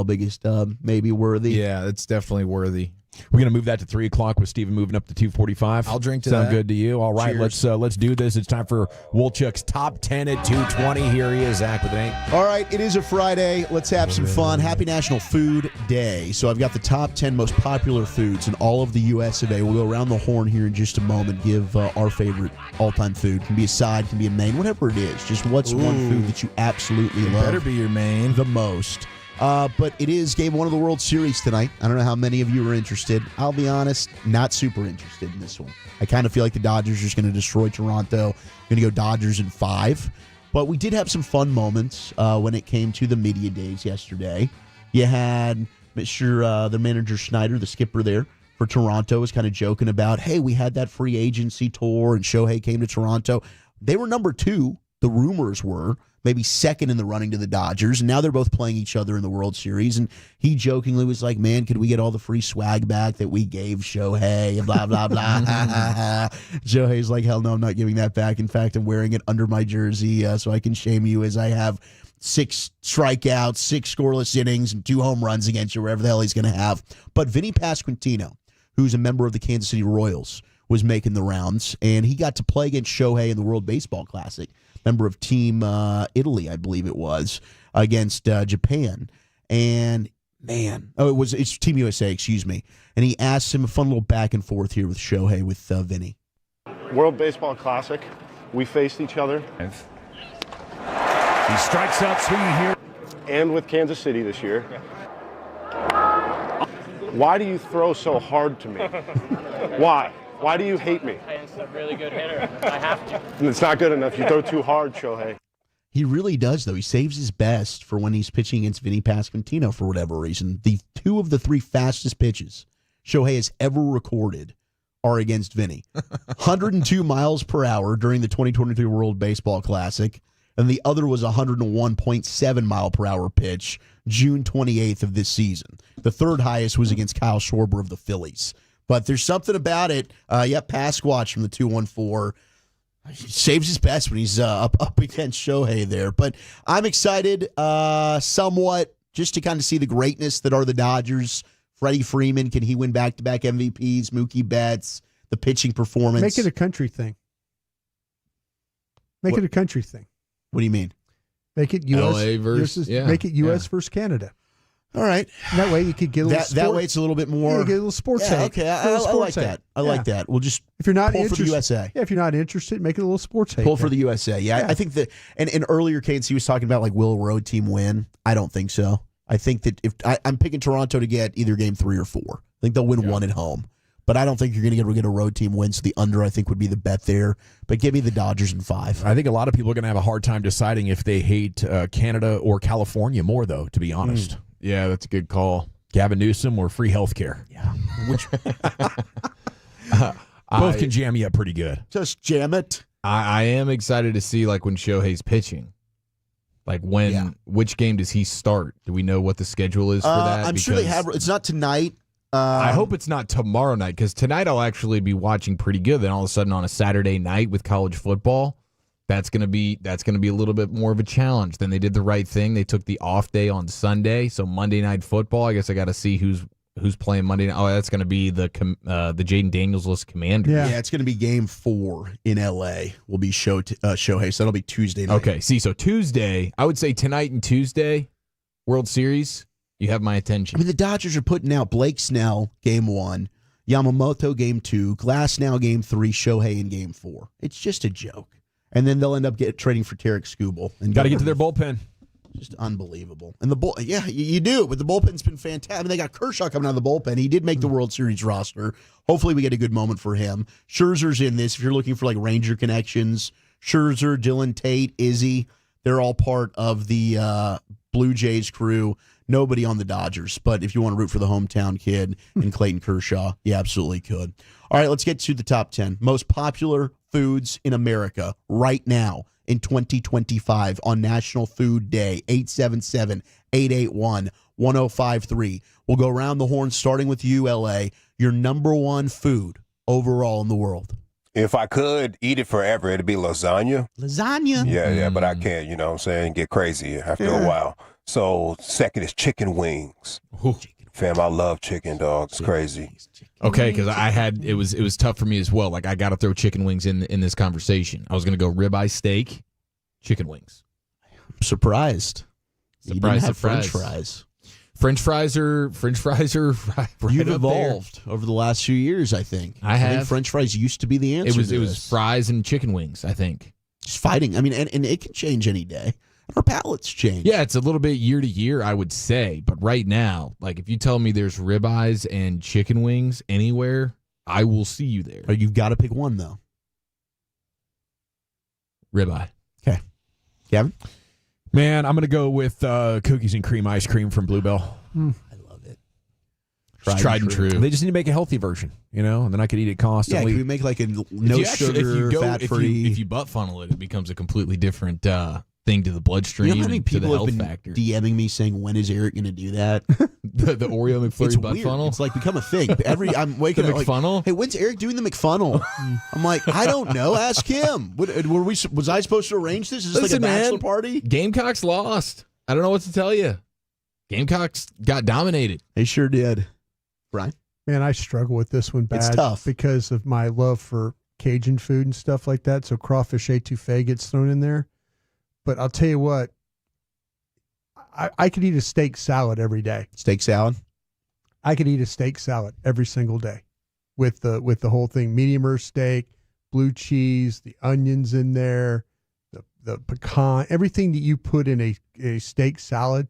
maybe worthy. Yeah, it's definitely worthy. We're going to move that to 3 o'clock with Steven moving up to 2:45. I'll drink to Sound that. good to you? All right, Cheers. let's do this. It's time for Wolchuk's Top 10 at 2:20. Here he is, Zach, with an 8. All right, it is a Friday. Let's have some fun. Happy National Food Day. So I've got the top 10 most popular foods in all of the U.S. of A. We'll go around the horn here in just a moment, give our favorite all-time food. Can be a side, can be a main, whatever it is. Just what's one food that you absolutely love. Better be your main. The most. But it is Game 1 of the World Series tonight. I don't know how many of you are interested. I'll be honest, not super interested in this one. I kind of feel like the Dodgers are just going to destroy Toronto. Going to go Dodgers in 5. But we did have some fun moments when it came to the media days yesterday. You had the manager Schneider, the skipper there for Toronto, was kind of joking about, hey, we had that free agency tour and Shohei came to Toronto. They were number 2, the rumors were. Maybe second in the running to the Dodgers, and now they're both playing each other in the World Series. And he jokingly was like, man, could we get all the free swag back that we gave Shohei? And blah, blah, blah. Shohei's like, hell no, I'm not giving that back. In fact, I'm wearing it under my jersey so I can shame you as I have 6 strikeouts, 6 scoreless innings, and 2 home runs against you, wherever the hell he's going to have. But Vinny Pasquantino, who's a member of the Kansas City Royals, was making the rounds, and he got to play against Shohei in the World Baseball Classic. Member of Team Italy, I believe it was, against Japan. And, man, it's Team USA, excuse me. And he asked him a fun little back and forth here with Shohei, with Vinny. World Baseball Classic, we faced each other. He strikes out swinging here. And with Kansas City this year. Why do you throw so hard to me? Why? Why do you hate me? It's a really good hitter. I have to. It's not good enough. You throw too hard, Shohei. He really does, though. He saves his best for when he's pitching against Vinny Pasquantino for whatever reason. The 2 of the 3 fastest pitches Shohei has ever recorded are against Vinny. 102 miles per hour during the 2023 World Baseball Classic, and the other was 101.7 mile per hour pitch June 28th of this season. The third highest was against Kyle Schwarber of the Phillies. But there's something about it. Pasquatch from the 214 saves his best when he's up against Shohei there. But I'm excited somewhat just to kind of see the greatness that are the Dodgers. Freddie Freeman, can he win back-to-back MVPs? Mookie Betts, the pitching performance. Make it a country thing. Make it a country thing. What do you mean? Make it U.S. LA versus Make it U.S. versus Canada. All right. That way you could get a little that way it's a little bit more. Yeah, you get a little sports hate. Okay, I like that. I like that. We'll just if you're not pull interested, for the USA. Yeah, if you're not interested, make it a little sports hate. Pull for the USA. Yeah. I think that. And earlier, KC was talking about will a road team win? I don't think so. I think that if I'm picking Toronto to get either game 3 or 4, I think they'll win 1 at home. But I don't think you're going to get a road team win. So the under, I think, would be the bet there. But give me the Dodgers in 5. I think a lot of people are going to have a hard time deciding if they hate Canada or California more, though, to be honest. Yeah, that's a good call. Gavin Newsom or free health care. Yeah. Both can jam you up pretty good. Just jam it. I am excited to see when Shohei's pitching. Which game does he start? Do we know what the schedule is for that? I'm sure they have. It's not tonight. I hope it's not tomorrow night, because tonight I'll actually be watching pretty good. Then all of a sudden on a Saturday night with college football, that's gonna be a little bit more of a challenge. Then they did the right thing. They took the off day on Sunday, so Monday Night Football. I guess I got to see who's playing Monday night. Oh, that's gonna be the Jaden Daniels-less Commanders. Yeah, it's gonna be game 4 in LA. Will be Shohei. So that'll be Tuesday night. Okay, so Tuesday, I would say tonight and Tuesday, World Series. You have my attention. I mean, the Dodgers are putting out Blake Snell, game 1, Yamamoto, game 2, Glasnow, game 3, Shohei in game 4. It's just a joke. And then they'll end up trading for Tarek Skubal. Got to get to their bullpen. Just unbelievable. And you do, but the bullpen's been fantastic. I mean, they got Kershaw coming out of the bullpen. He did make the World Series roster. Hopefully we get a good moment for him. Scherzer's in this. If you're looking for Ranger connections, Scherzer, Dylan Tate, Izzy, they're all part of the Blue Jays crew. Nobody on the Dodgers, but if you want to root for the hometown kid and Clayton Kershaw, you absolutely could. All right, let's get to the top 10 most popular foods in America right now in 2025 on National Food Day. 877-881-1053. We'll go around the horn starting with you, LA. Your number 1 food overall in the world. If I could eat it forever, it'd be lasagna. Lasagna? Yeah, but I can't, get crazy after a while. So second is chicken wings. Chicken Fam, I love chicken, dog. It's crazy. Okay, because it was tough for me as well. Like I got to throw chicken wings in this conversation. I was going to go ribeye steak, chicken wings. Surprised. You didn't have French fries. French fries are right You've up evolved over the last few years, I think. I have. think French fries used to be the answer. It was fries and chicken wings, I think. Just fighting. I mean, and it can change any day. Our palates change. Yeah, it's a little bit year to year, I would say. But right now, like if you tell me there's ribeyes and chicken wings anywhere, I will see you there. But you've got to pick one, though. Ribeye. Okay. Gavin? Man, I'm going to go with cookies and cream ice cream from Bluebell. I love it. Tried and true. They just need to make a healthy version, and then I could eat it constantly. Yeah, can we make like a no sugar, fat-free? If you butt funnel it, it becomes a completely different thing to the bloodstream how many and to the people health have been factor. DMing me saying, when is Eric going to do that? the Oreo McFlurry It's butt weird. funnel? It's like become a thing. I'm waking The up like, McFunnel? hey, when's Eric doing the McFunnel? I'm like, I don't know. Ask him. Was I supposed to arrange this? Is this Listen, like a bachelor man, party? Gamecocks lost. I don't know what to tell you. Gamecocks got dominated. They sure did. Brian? Man, I struggle with this one bad. It's tough. Because of my love for Cajun food and stuff like that. So crawfish etouffee gets thrown in there. But I'll tell you what, I could eat a steak salad every day. Steak salad? I could eat a steak salad every single day with the whole thing. Medium rare steak, blue cheese, the onions in there, the pecan, everything that you put in a steak salad,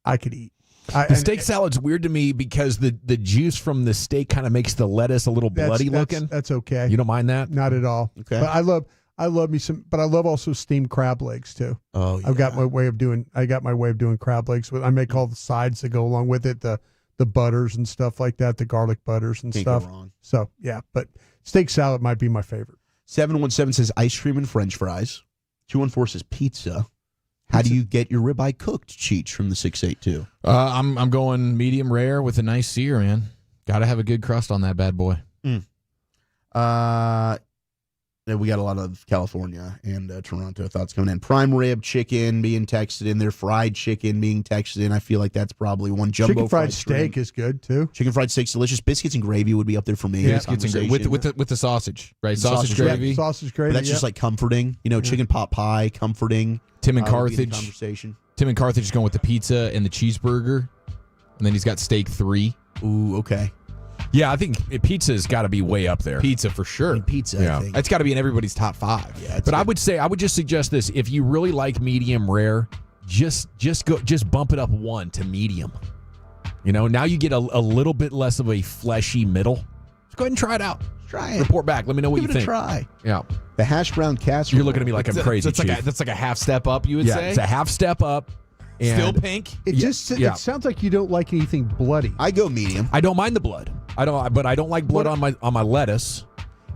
I could eat. The steak salad's weird to me because the juice from the steak kind of makes the lettuce a little bloody looking. That's okay. You don't mind that? Not at all. Okay. But I love me some, but I love also steamed crab legs too. Oh, yeah. I got my way of doing crab legs. I make all the sides that go along with it, the butters and stuff like that, the garlic butters and Can't stuff. go wrong. So yeah, but steak salad might be my favorite. 717 says ice cream and French fries. 214 says pizza. How do you get your ribeye cooked, Cheech, from the 682? I'm going medium rare with a nice sear, man. Got to have a good crust on that bad boy. We got a lot of California and Toronto thoughts coming in. Prime rib chicken being texted in there. Fried chicken being texted in. I feel like that's probably one. Jumbo Chicken fried steak is good too. Chicken fried steak's delicious. Biscuits and gravy would be up there for me. Yeah, biscuits and gravy with the sausage, right? Sausage gravy. Sausage gravy. But that's just like comforting. Chicken pot pie, comforting. Tim and Carthage. Carthage. Tim and Carthage is going with the pizza and the cheeseburger, and then he's got steak 3. Ooh, okay. Yeah, I think pizza's got to be way up there. Pizza for sure. I think. It's got to be in everybody's top 5. Yeah, but I would just suggest this: if you really like medium rare, just bump it up 1 to medium. Now you get a little bit less of a fleshy middle. Just go ahead and try it out. Try it. Report back. Let me know what Give you it think. a try. Yeah. The hash brown casserole. You're looking at me like I'm crazy. That's like a half step up. You would say. It's a half step up. And Still pink. It sounds like you don't like anything bloody. I go medium. I don't mind the blood. But I don't like blood on my lettuce.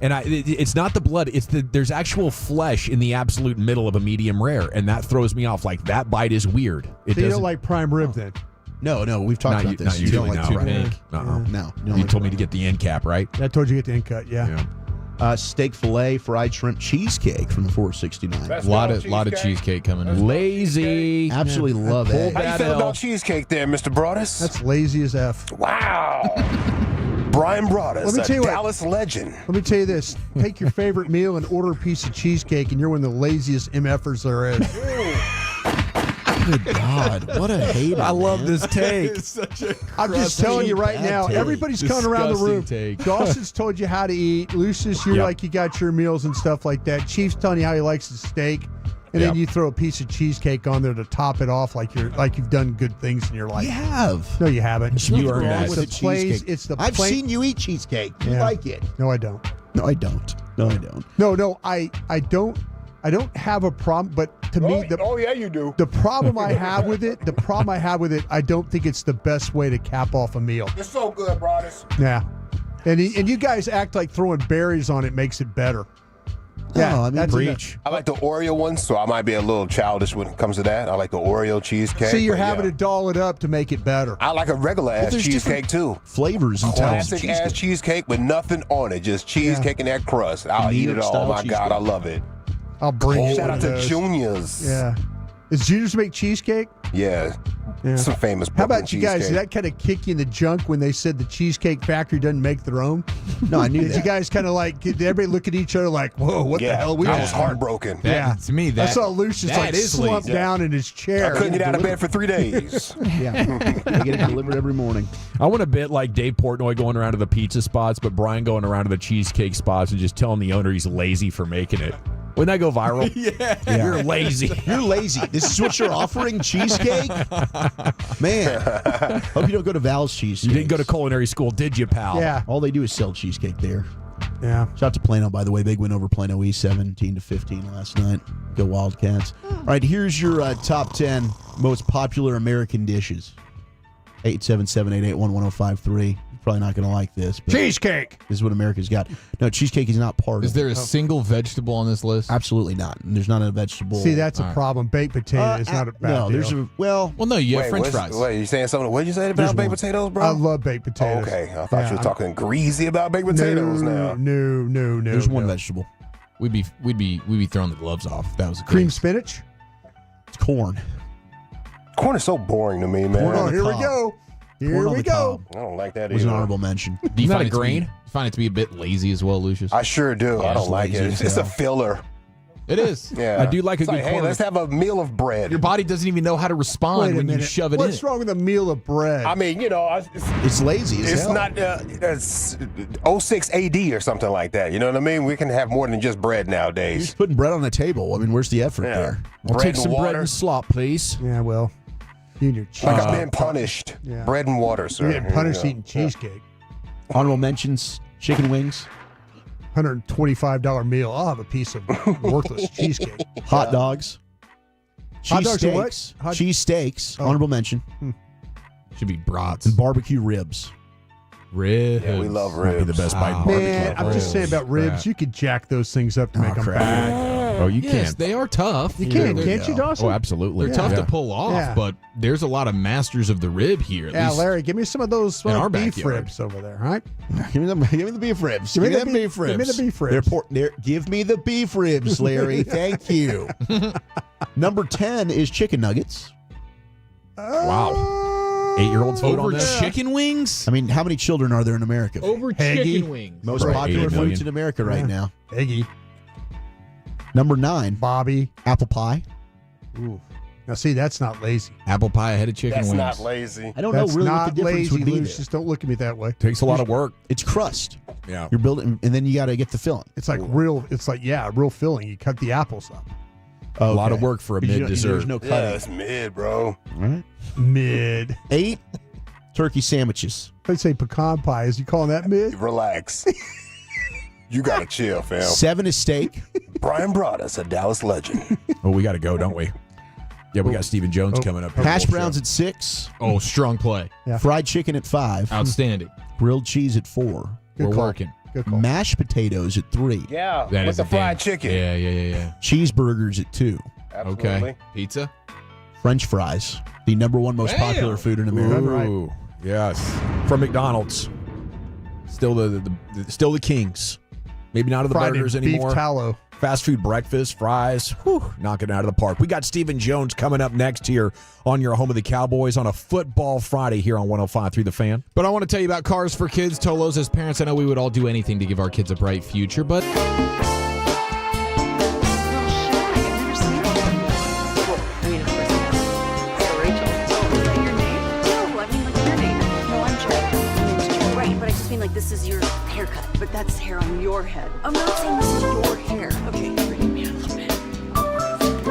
And it's not the blood. It's there's actual flesh in the absolute middle of a medium rare, and that throws me off. Like that bite is weird. So you don't like prime rib then? No, we've talked about this. You don't like too pink. No. You told me to get the end cap, right? I told you to get the end cut. Yeah. Steak fillet, fried shrimp, cheesecake from the 469. A lot of cheesecake coming in. Lazy. Absolutely love it. How you feel about cheesecake there, Mr. Broadus? That's lazy as F. Wow. Brian Broadus, Let me tell you Dallas legend. Let me tell you this. Take your favorite meal and order a piece of cheesecake, and you're one of the laziest MFers there is. Good God, what a hater. I love this take. I'm just telling you right now, take. everybody's coming around the room. Take. Dawson's told you how to eat. Lucius, you're like you got your meals and stuff like that. Chief's telling you how he likes his steak. And then you throw a piece of cheesecake on there to top it off, like you've done good things in your life. You have. No, you haven't. You earned that. With It's the plays. It's the. I've seen you eat cheesecake. You like it. No, I don't. No, I don't. No, I don't. I don't have a problem, but to me, yeah, you do. The problem I have with it, I don't think it's the best way to cap off a meal. It's so good, Broadus. Yeah, and you guys act like throwing berries on it makes it better. Yeah, I mean, that's preach. I like the Oreo one, so I might be a little childish when it comes to that. I like the Oreo cheesecake. See, you're but having to doll it up to make it better. I like a regular ass there's cheesecake too. Flavors and types of Classic ass cheesecake with nothing on it, just cheesecake and that crust. I'll eat it all. Oh my God, I love it. I'll bring you Shout one out of to those. Junior's. Yeah. Does Junior's make cheesecake? Yeah. Yeah. Some famous How Brooklyn about you guys? Did cheesecake. that kind of kick you in the junk when they said the Cheesecake Factory doesn't make their own? No, I knew Did that. you guys kind of like, did everybody look at each other like, whoa, what the hell? I was heartbroken. Yeah. To me, I saw Lucius that like is slump lazy. down in his chair. I couldn't get out of bed for 3 days. Yeah. I get it delivered every morning. I want a bit like Dave Portnoy going around to the pizza spots, but Brian going around to the cheesecake spots and just telling the owner he's lazy for making it. Wouldn't that go viral? Yeah. You're lazy. You're lazy. This is what you're offering? Cheesecake? Man. Hope you don't go to Val's Cheesecake. You didn't go to culinary school, did you, pal? Yeah. All they do is sell cheesecake there. Yeah. Shout out to Plano, by the way. Big win over Plano East, 17-15 last night. Go Wildcats. All right, here's your top 10 most popular American dishes. 877-881-1053. Probably not going to like this. But Cheesecake. This is what America's got. No, cheesecake is not part Is of it. there a single vegetable on this list? Absolutely not. There's not a vegetable. See, that's a All right. problem. Baked potato is not a bad No, deal. there's a, well, no, you have Wait, French what's- fries. Wait, you saying something? What did you say about There's baked one. potatoes, bro? I love baked potatoes. Okay, I thought you were talking greasy about baked potatoes now. No. there's one vegetable. We'd be throwing the gloves off. That was a Cream spinach? It's corn. Corn is so boring to me, man. Corn on Oh, the here we cob. go. Here Corn on we the go. cob I don't like that was an either. honorable mention. Do you Isn't that find a it to be- grain? you find it to be a bit lazy as well, Lucius? I sure do. Yeah, I don't it's like lazy it. as It's a hell. filler. It is. Yeah. I do like a It's good hey, corn. let's have a meal of bread. Your body doesn't even know how to respond Wait a when minute. you shove it What's in. wrong with a meal of bread? I mean, you know, It's lazy as it's hell. not it's 06 AD or something like that. You know what I mean? We can have more than just bread You're nowadays. just putting bread on the table. I mean, where's the effort Yeah. there? I'll bread take some and bread water. and slop, please. yeah, well, you and your cheese. Like I've been punished. Yeah. Bread and water, sir. You're getting punished Here you eating go. cheesecake. Honorable mentions: chicken wings, $125 meal. I'll have a piece of worthless cheesecake. hot dogs, Hot cheese dogs are what? steaks, Hot- cheese steaks. Oh. Honorable mention, Should be brats. and barbecue ribs. Ribs. Yeah, we love Might be ribs. the best bite in Wow. barbecue. Man, I'm just saying about ribs. crap. You could jack those things up to make them crap. bad. Oh, you Yes, can't. they are tough. You can, They're- can't you, Dawson? Oh, absolutely. They're tough Yeah. to pull off, Yeah. but there's a lot of masters of the rib here. At Yeah, least Larry, give me some of those in our beef backyard. ribs over there, all right? Give me the beef ribs. Give me the them beef- give me the beef ribs. Give me the beef ribs, Larry. Thank you. Number 10 is chicken nuggets. Wow. 8-year-olds vote Over on this? chicken wings? I mean, how many children are there in America? Over Peggy. chicken wings. Most Right, popular 80 million. foods in America right now. Eggy, Number 9, Bobby. apple pie. Ooh. Now, see, that's not lazy. Apple pie ahead of chicken That's wings. not lazy. I don't That's know really not what the difference lazy, would be Lucius. there. Don't look at me that way. Takes a lot of work. It's crust. Yeah. You're building, and then you got to get the filling. It's like real filling. You cut the apples up. A lot of Okay. work for a Because mid dessert. There's no Yeah, cutting. it's mid, bro. All right. Mid. 8, turkey sandwiches. I'd say pecan pie. Is you calling that mid? Relax. You gotta chill, fam. 7 is steak. Brian brought us a Dallas legend. Oh, we got to go, don't we? Yeah, we got Stephen Jones coming up. Hash browns at 6. Oh, strong play. Yeah. Fried chicken at 5. Outstanding. Grilled cheese at 4. Good We're call. working. Good call. Mashed potatoes at 3. Yeah, That with is the a fried damn- chicken. Yeah. Cheeseburgers at 2. Absolutely. Okay. Pizza? French fries, the number 1 most popular food in America. Right. Ooh, yes. From McDonald's. Still still the kings. Maybe not of the Fried burgers in beef anymore. tallow. Fast food breakfast, fries, whew, knocking it out of the park. We got Stephen Jones coming up next here on your home of the Cowboys on a Football Friday here on 105.3 The Fan. But I want to tell you about Cars for Kids. Tolos, as parents, I know we would all do anything to give our kids a bright future, but This is your haircut, but that's hair on your head. I'm not saying this is your hair. Okay, you're bringing me a little bit.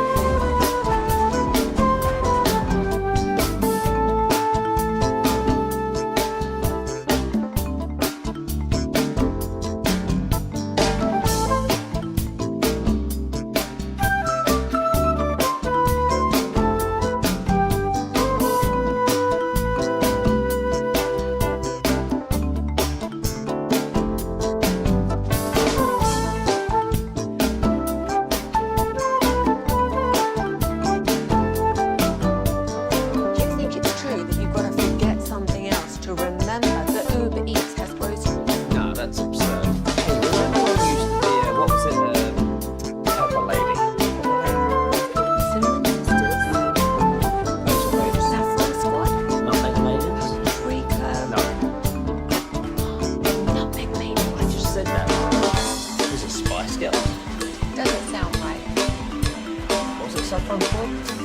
suffer for?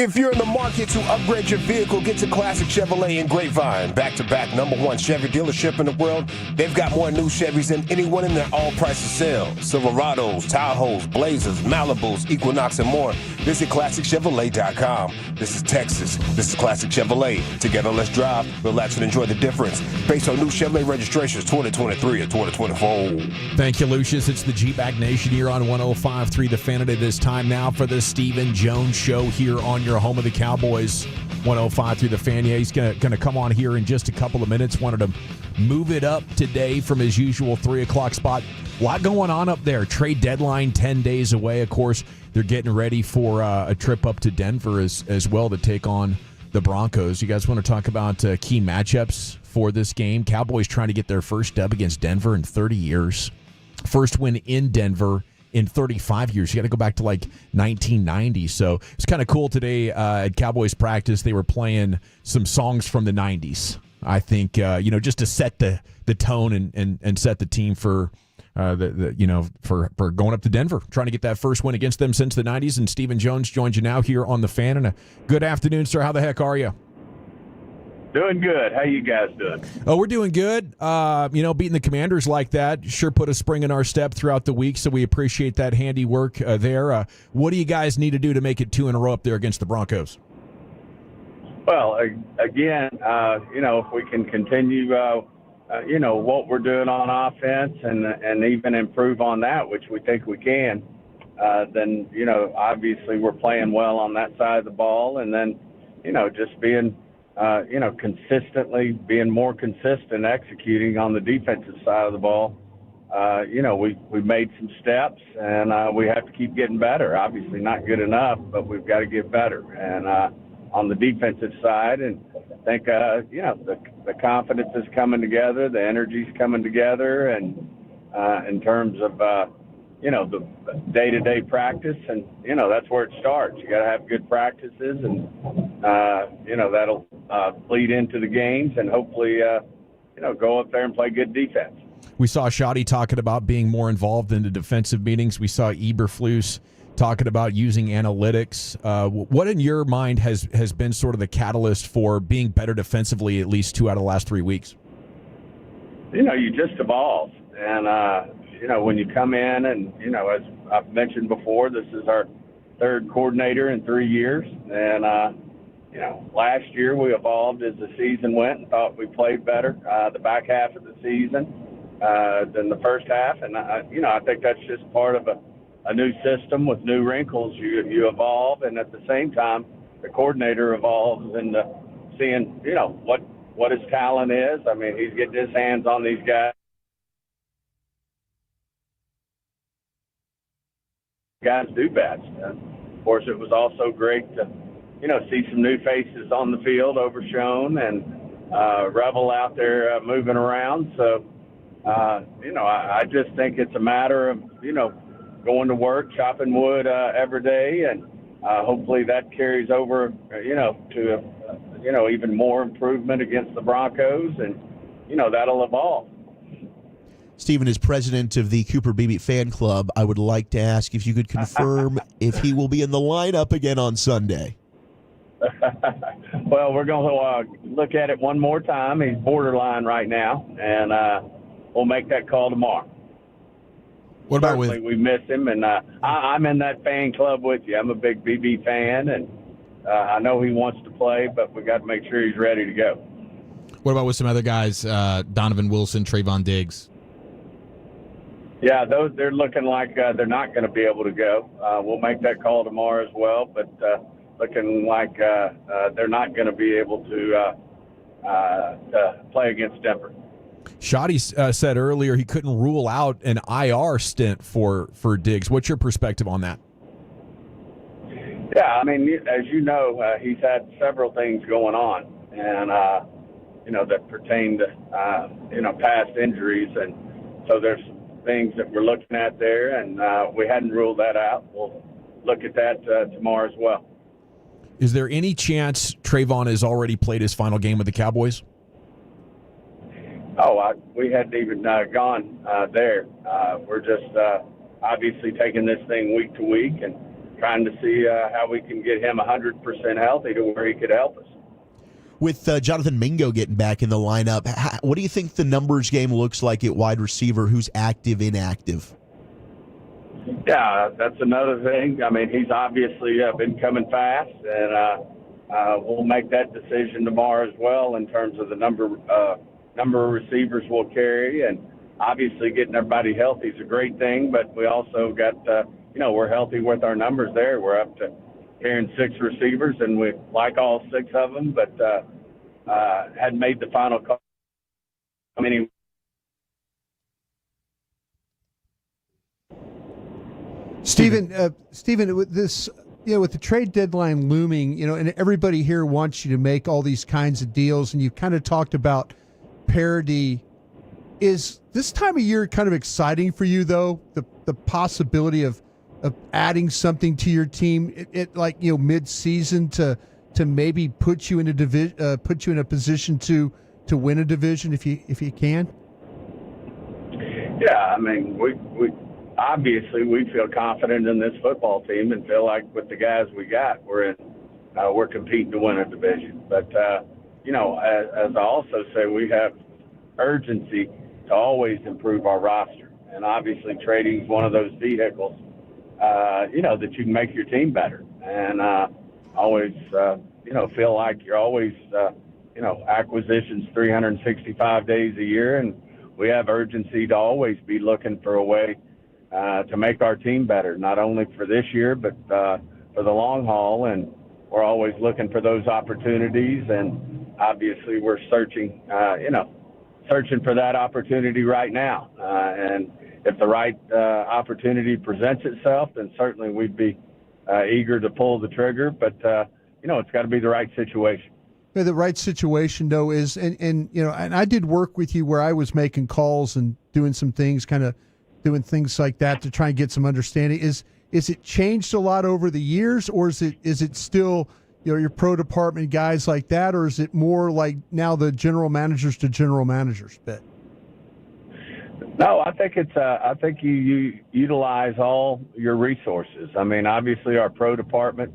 If you're in the market to upgrade your vehicle, get to Classic Chevrolet in Grapevine. Back-to-back #1 Chevy dealership in the world. They've got more new Chevys than anyone in their all-prices sale. Silverados, Tahoes, Blazers, Malibus, Equinox, and more. Visit ClassicChevrolet.com. This is Texas. This is Classic Chevrolet. Together, let's drive, relax, and enjoy the difference. Based on new Chevrolet registrations 2023 and 2024. Thank you, Lucius. It's the G-Bag Nation here on 105.3 The Fan. It is time now for the Stephen Jones Show here on your home of the Cowboys. 105.3 The Fan. Yeah, he's going to come on here in just a couple of minutes. Wanted to move it up today from his usual 3 o'clock spot. A lot going on up there. Trade deadline 10 days away. Of course, they're getting ready for a trip up to Denver as well to take on the Broncos. You guys want to talk about key matchups for this game? Cowboys trying to get their first dub against Denver in 30 years. First win in Denver in 35 years. You got to go back to like 1990. So it's kind of cool today at Cowboys practice. They were playing some songs from the 90s. I think, just to set the tone and set the team for for going up to Denver, trying to get that first win against them since the 90s. And Stephen Jones joins you now here on The Fan. And a good afternoon, sir. How the heck are you? Doing good. How you guys doing? Oh, we're doing good. Beating the Commanders like that sure put a spring in our step throughout the week, so we appreciate that handiwork there. What do you guys need to do to make it 2 in a row up there against the Broncos? Well, again, if we can continue, what we're doing on offense and even improve on that, which we think we can, then, obviously we're playing well on that side of the ball. And then, just being consistently being more consistent executing on the defensive side of the ball. We've made some steps, and we have to keep getting better. Obviously not good enough, but we've got to get better. And on the defensive side, and I think, the confidence is coming together, the energy's coming together, and in terms of, the day-to-day practice, and, that's where it starts. You got to have good practices, and, that'll bleed into the games, and hopefully, go up there and play good defense. We saw Shoddy talking about being more involved in the defensive meetings. We saw Eberflus talking about using analytics. What in your mind has been sort of the catalyst for being better defensively at least 2 out of the last 3 weeks? You just evolve. And, when you come in and, as I've mentioned before, this is our 3rd coordinator in 3 years. And, last year we evolved as the season went and thought we played better the back half of the season than the first half. And, I think that's just part of a new system with new wrinkles. You evolve, and at the same time, the coordinator evolves into seeing, what his talent is. I mean, he's getting his hands on these guys do best. And of course, it was also great to, see some new faces on the field, Overshone and Revel out there moving around. So, I just think it's a matter of, going to work, chopping wood every day, and hopefully that carries over, to, even more improvement against the Broncos, and, that'll evolve. Stephen, as president of the Cooper Beebe fan club, I would like to ask if you could confirm if he will be in the lineup again on Sunday. Well, we're going to look at it one more time. He's borderline right now, and we'll make that call tomorrow. What about Certainly we miss him, and I'm in that fan club with you. I'm a big BB fan, and I know he wants to play, but we got to make sure he's ready to go. What about with some other guys, Donovan Wilson, Trayvon Diggs? Yeah, they're looking like they're not going to be able to go. We'll make that call tomorrow as well, but looking like they're not going to be able to play against Denver. Shoddy said earlier he couldn't rule out an IR stint for Diggs. What's your perspective on that? Yeah, I mean, as you know, he's had several things going on, and that pertain to past injuries, and so there's things that we're looking at there, and we hadn't ruled that out. We'll look at that tomorrow as well. Is there any chance Trayvon has already played his final game with the Cowboys? We hadn't even gone there. We're just obviously taking this thing week to week, and trying to see how we can get him 100% healthy to where he could help us. With Jonathan Mingo getting back in the lineup, what do you think the numbers game looks like at wide receiver? Who's active, inactive? Yeah, that's another thing. I mean, he's obviously been coming fast, and we'll make that decision tomorrow as well in terms of the number of receivers we'll carry. And obviously getting everybody healthy is a great thing, but we also got, we're healthy with our numbers there. We're up to carrying 6 receivers, and we like all 6 of them, but hadn't made the final call. I mean, Stephen, with this, with the trade deadline looming, and everybody here wants you to make all these kinds of deals, and you kind of talked about parity. Is this time of year kind of exciting for you, though? The possibility of adding something to your team, mid-season to maybe put you in a position to win a division if you can. Yeah, I mean, we obviously we feel confident in this football team and feel like with the guys we got, we're competing to win a division. But as I also say, we have urgency to always improve our roster, and obviously trading is one of those vehicles. That you can make your team better. And always, feel like you're always, acquisitions 365 days a year. And we have urgency to always be looking for a way to make our team better, not only for this year, but for the long haul. And we're always looking for those opportunities. And obviously we're searching for that opportunity right now. And if the right opportunity presents itself, then certainly we'd be eager to pull the trigger. But, it's got to be the right situation. Yeah, the right situation, though, is, and I did work with you where I was making calls and doing some things, kind of doing things like that to try and get some understanding. Is it changed a lot over the years, or is it still, your pro department guys like that, or is it more like now the general managers to general managers bit? No, I think I think you utilize all your resources. I mean, obviously our pro department,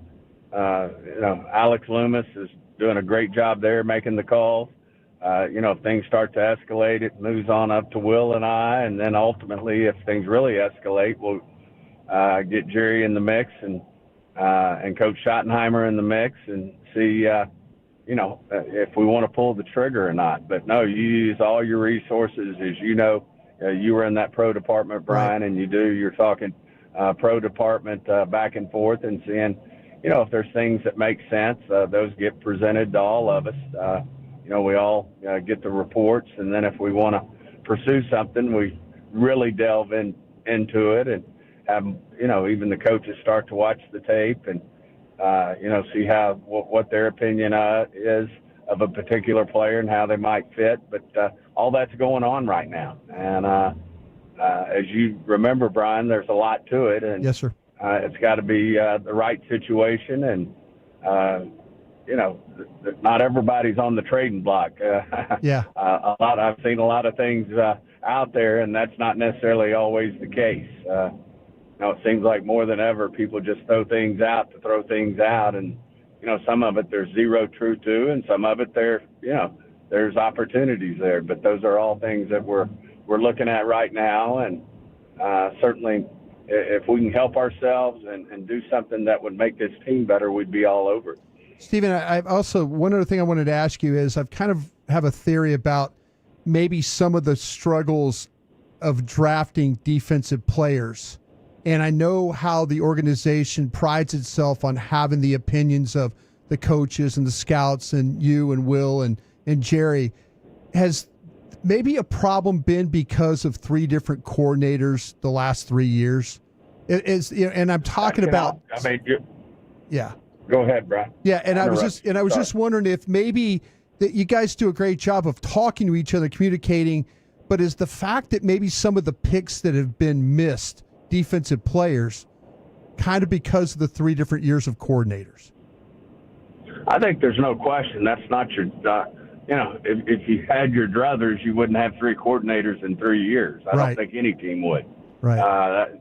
Alex Loomis is doing a great job there making the calls. If things start to escalate, it moves on up to Will and I, and then ultimately, if things really escalate, we'll get Jerry in the mix and Coach Schottenheimer in the mix and see, if we want to pull the trigger or not. But no, you use all your resources, as you know. You were in that pro department, Brian, right. And you're talking pro department back and forth and seeing, if there's things that make sense, those get presented to all of us. We all get the reports, and then if we want to pursue something, we really delve into it and have, even the coaches start to watch the tape and, see what their opinion is of a particular player and how they might fit. But all that's going on right now. And as you remember, Brian, there's a lot to it. And yes, sir. It's got to be the right situation. And, not everybody's on the trading block. Yeah. I've seen a lot of things out there, and that's not necessarily always the case. It seems like more than ever, people just throw things out to throw things out. And, some of it there's zero truth to, and some of it there's opportunities there. But those are all things that we're looking at right now. And certainly if we can help ourselves and do something that would make this team better, we'd be all over it. Stephen, I also, one other thing I wanted to ask you is I've kind of have a theory about maybe some of the struggles of drafting defensive players. And I know how the organization prides itself on having the opinions of the coaches and the scouts and you and Will and Jerry. Has maybe a problem been because of 3 different coordinators the last 3 years? And I'm talking about. Yeah. Go ahead, Brian. Yeah, and I was just wondering if maybe that you guys do a great job of talking to each other, communicating, but is the fact that maybe some of the picks that have been missed, defensive players, kind of because of the 3 different years of coordinators? I think there's no question. That's not your, if you had your druthers, you wouldn't have 3 coordinators in 3 years. I don't think any team would. Right.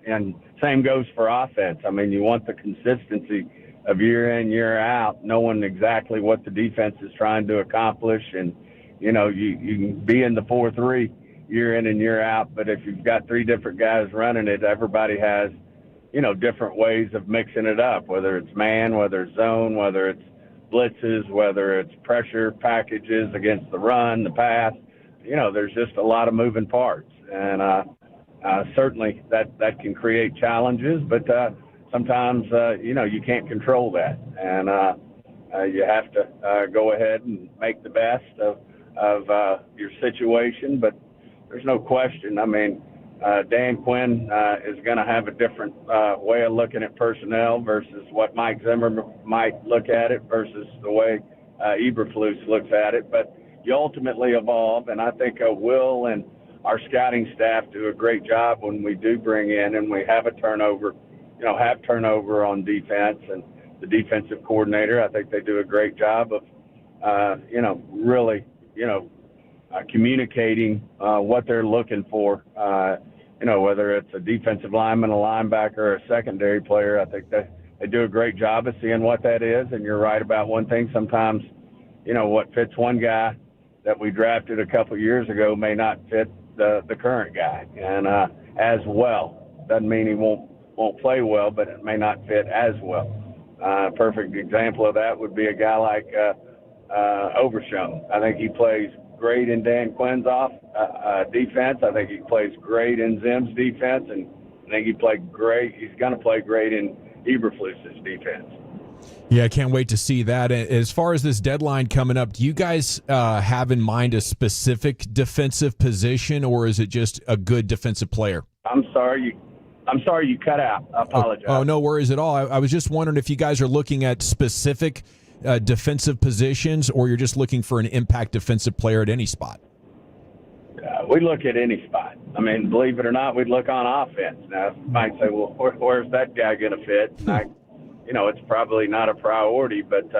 And same goes for offense. I mean, you want the consistency of year in, year out, knowing exactly what the defense is trying to accomplish. And, you can be in the 4-3 year in and year out, but if you've got three different guys running it, everybody has, different ways of mixing it up, whether it's man, whether it's zone, whether it's blitzes, whether it's pressure packages against the run, the pass. There's just a lot of moving parts. And certainly that can create challenges, but sometimes, you can't control that. And you have to go ahead and make the best of your situation. But there's no question. I mean, Dan Quinn is going to have a different way of looking at personnel versus what Mike Zimmer might look at it versus the way Eberflus looks at it. But you ultimately evolve, and I think Will and our scouting staff do a great job when we do bring in and we have a turnover, have turnover on defense, and the defensive coordinator, I think they do a great job of, really, communicating what they're looking for, whether it's a defensive lineman, a linebacker, or a secondary player. I think they do a great job of seeing what that is. And you're right about one thing. Sometimes, what fits one guy that we drafted a couple years ago may not fit the current guy, and as well. Doesn't mean he won't play well, but it may not fit as well. Perfect example of that would be a guy like Overshown. I think he plays great in Dan Quinn's defense. I think he plays great in Zim's defense, and I think he's going to play great in Eberflus's defense. Yeah, I can't wait to see that. As far as this deadline coming up, do you guys have in mind a specific defensive position, or is it just a good defensive player? I'm sorry you cut out. I apologize. Oh, no worries at all. I was just wondering if you guys are looking at specific defensive positions, or you're just looking for an impact defensive player at any spot. We look at any spot. I mean, believe it or not, we'd look on offense. Now, you might say, well, where's that guy going to fit? And it's probably not a priority, but,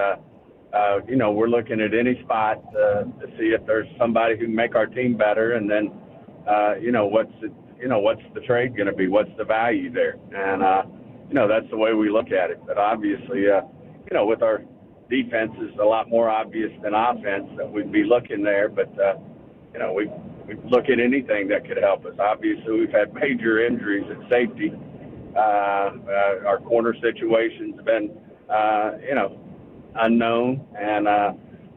we're looking at any spot to see if there's somebody who can make our team better. And then, what's the trade going to be? What's the value there? And, that's the way we look at it. But obviously, with our defense is a lot more obvious than offense that we'd be looking there. But, we look at anything that could help us. Obviously, we've had major injuries at safety. Our corner situation's been, unknown. And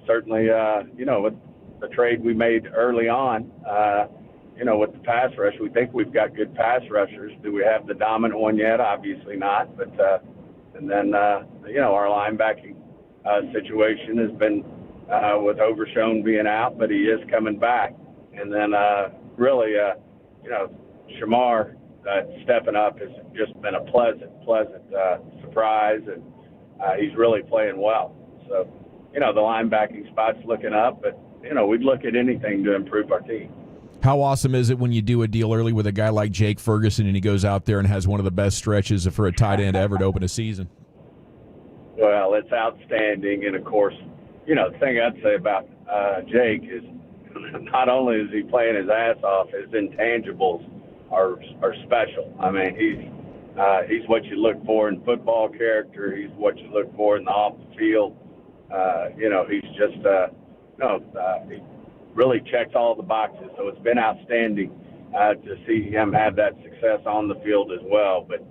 certainly, with the trade we made early on, with the pass rush, we think we've got good pass rushers. Do we have the dominant one yet? Obviously not. But and then, our linebacking situation has been with Overshown being out, but he is coming back. And then really, Shamar stepping up has just been a pleasant surprise, and he's really playing well. So, the linebacking spot's looking up, but, we'd look at anything to improve our team. How awesome is it when you do a deal early with a guy like Jake Ferguson and he goes out there and has one of the best stretches for a tight end ever to open a season? Well, it's outstanding. And, of course, the thing I'd say about Jake is not only is he playing his ass off, his intangibles are special. I mean, he's what you look for in football character. He's what you look for in the off the field. He's just he really checks all the boxes. So it's been outstanding to see him have that success on the field as well. But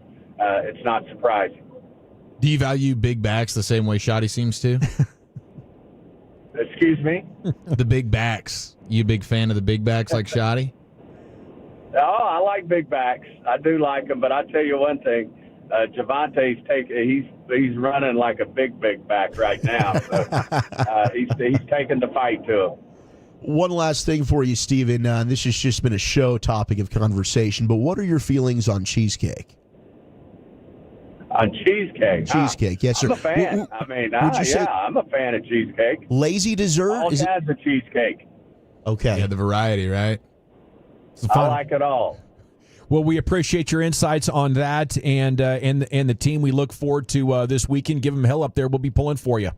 it's not surprising. Do you value big backs the same way Shotty seems to? Excuse me? The big backs. You a big fan of the big backs like Shotty? Oh, I like big backs. I do like them, but I'll tell you one thing. Javonte's he's running like a big back right now. So, he's taking the fight to him. One last thing for you, Steven. This has just been a show topic of conversation, but what are your feelings on cheesecake? On cheesecake? Cheesecake, yes, sir. I'm a fan. I'm a fan of cheesecake. Lazy dessert? All kinds of cheesecake. Okay. Yeah, the variety, right? I like it all. Well, we appreciate your insights on that and the team. We look forward to this weekend. Give them hell up there. We'll be pulling for you.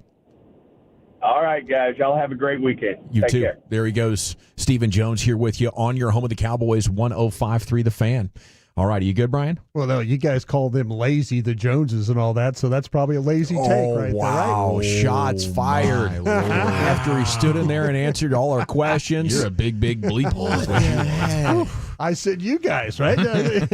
All right, guys. Y'all have a great weekend. You Take too. care. There he goes. Stephen Jones here with you on your home of the Cowboys, 105.3 The Fan. All right, are you good, Brian? Well, no, you guys call them lazy, the Joneses and all that, so that's probably a lazy take right wow. there, right? Shots fired. After he stood in there and answered all our questions. You're a big bleep hole. Is what you are. I said you guys, right? Okay.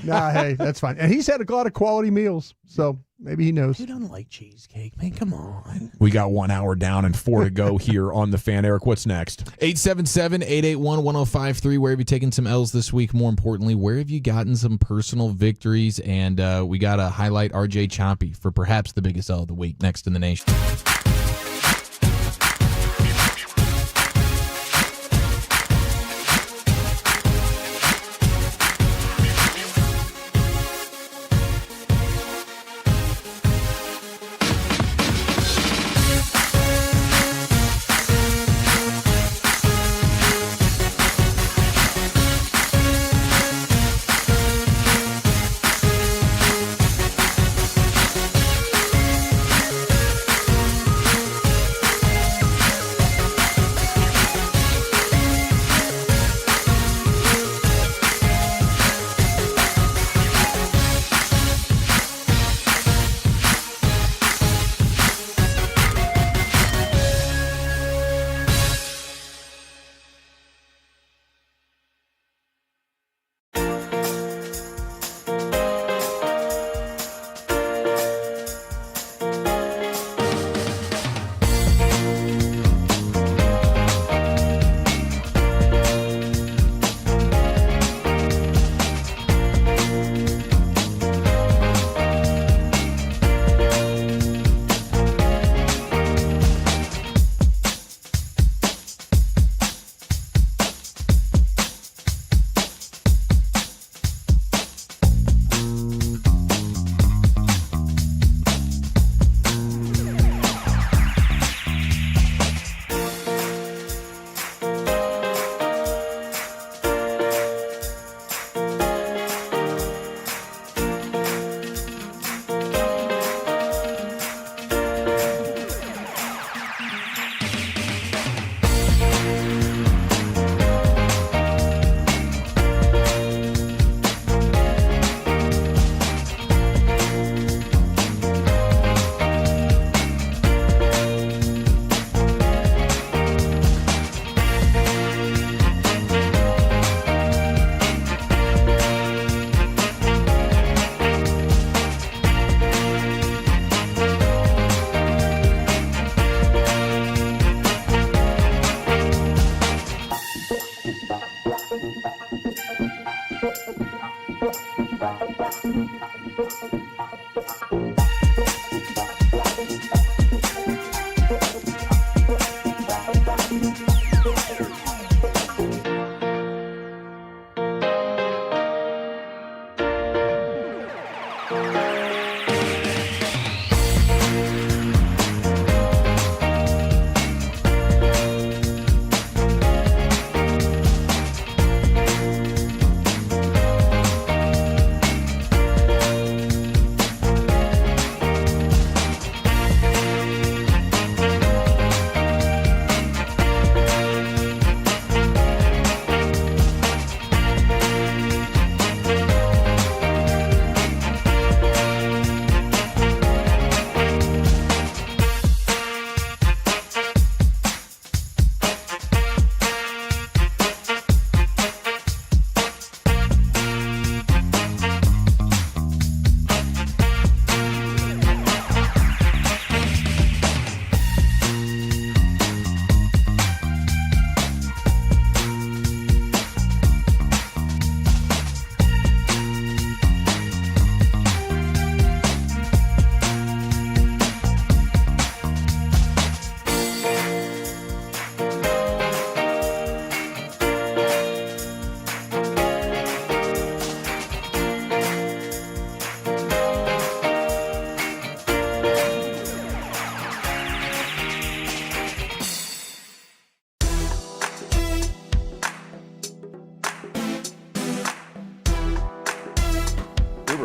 Nah, hey, that's fine. And he's had a lot of quality meals, so maybe he knows. Who doesn't like cheesecake, man? Come on. We got 1 hour down and 4 to go here on the Fan. Eric, what's next? 877-881-1053. Where have you taken some L's this week? More importantly, where have you gotten some personal victories? And we got to highlight RJ Choppy for perhaps the biggest L of the week next in the nation.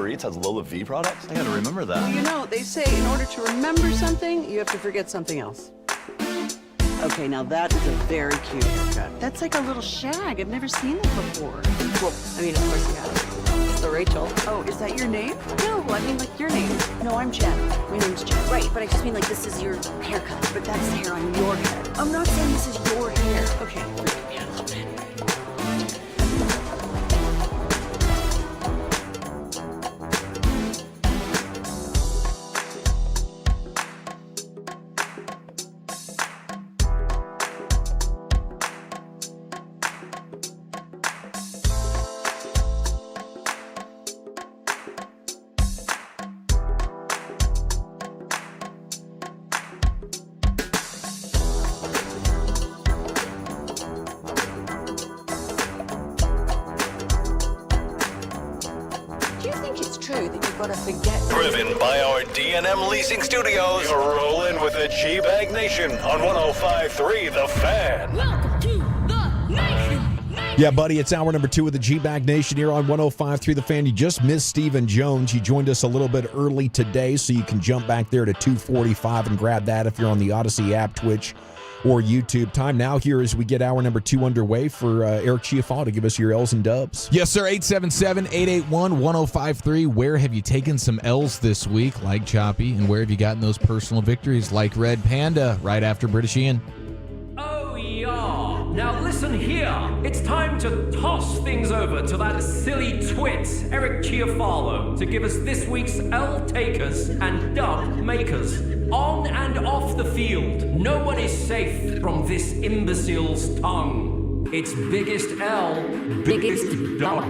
Eats has Lola V products? I gotta remember that. Well, you know, they say in order to remember something, you have to forget something else. Okay, now that is a very cute haircut. That's like a little shag. I've never seen that before. Well, I mean, of course you have. So Rachel. Oh, is that your name? No, I mean like your name. No, I'm Jen. My name's Jen. Right, but I just mean like this is your haircut. But that's the hair on your head. I'm not saying this is your hair. Okay, forgive me a little bit. Driven by our D&M Leasing Studios, you're rolling with the G-Bag Nation on 105.3 The Fan. Welcome to the Nation. Yeah, buddy, it's hour number 2 of the G-Bag Nation here on 105.3 The Fan. You just missed Stephen Jones. He joined us a little bit early today, so you can jump back there to 2:45 and grab that if you're on the Odyssey app, Twitch, or YouTube. Time now here as we get hour number 2 underway for Eric Chiafalo to give us your L's and dubs. Yes, sir. 877-881-1053. Where have you taken some L's this week, like Choppy, and where have you gotten those personal victories, like Red Panda, right after British Ian? Oh, yeah. Now listen here. It's time to toss things over to that silly twit, Eric Chiafalo, to give us this week's L takers and dub makers. On and off the field, no one is safe from this imbecile's tongue. It's biggest L, biggest dub.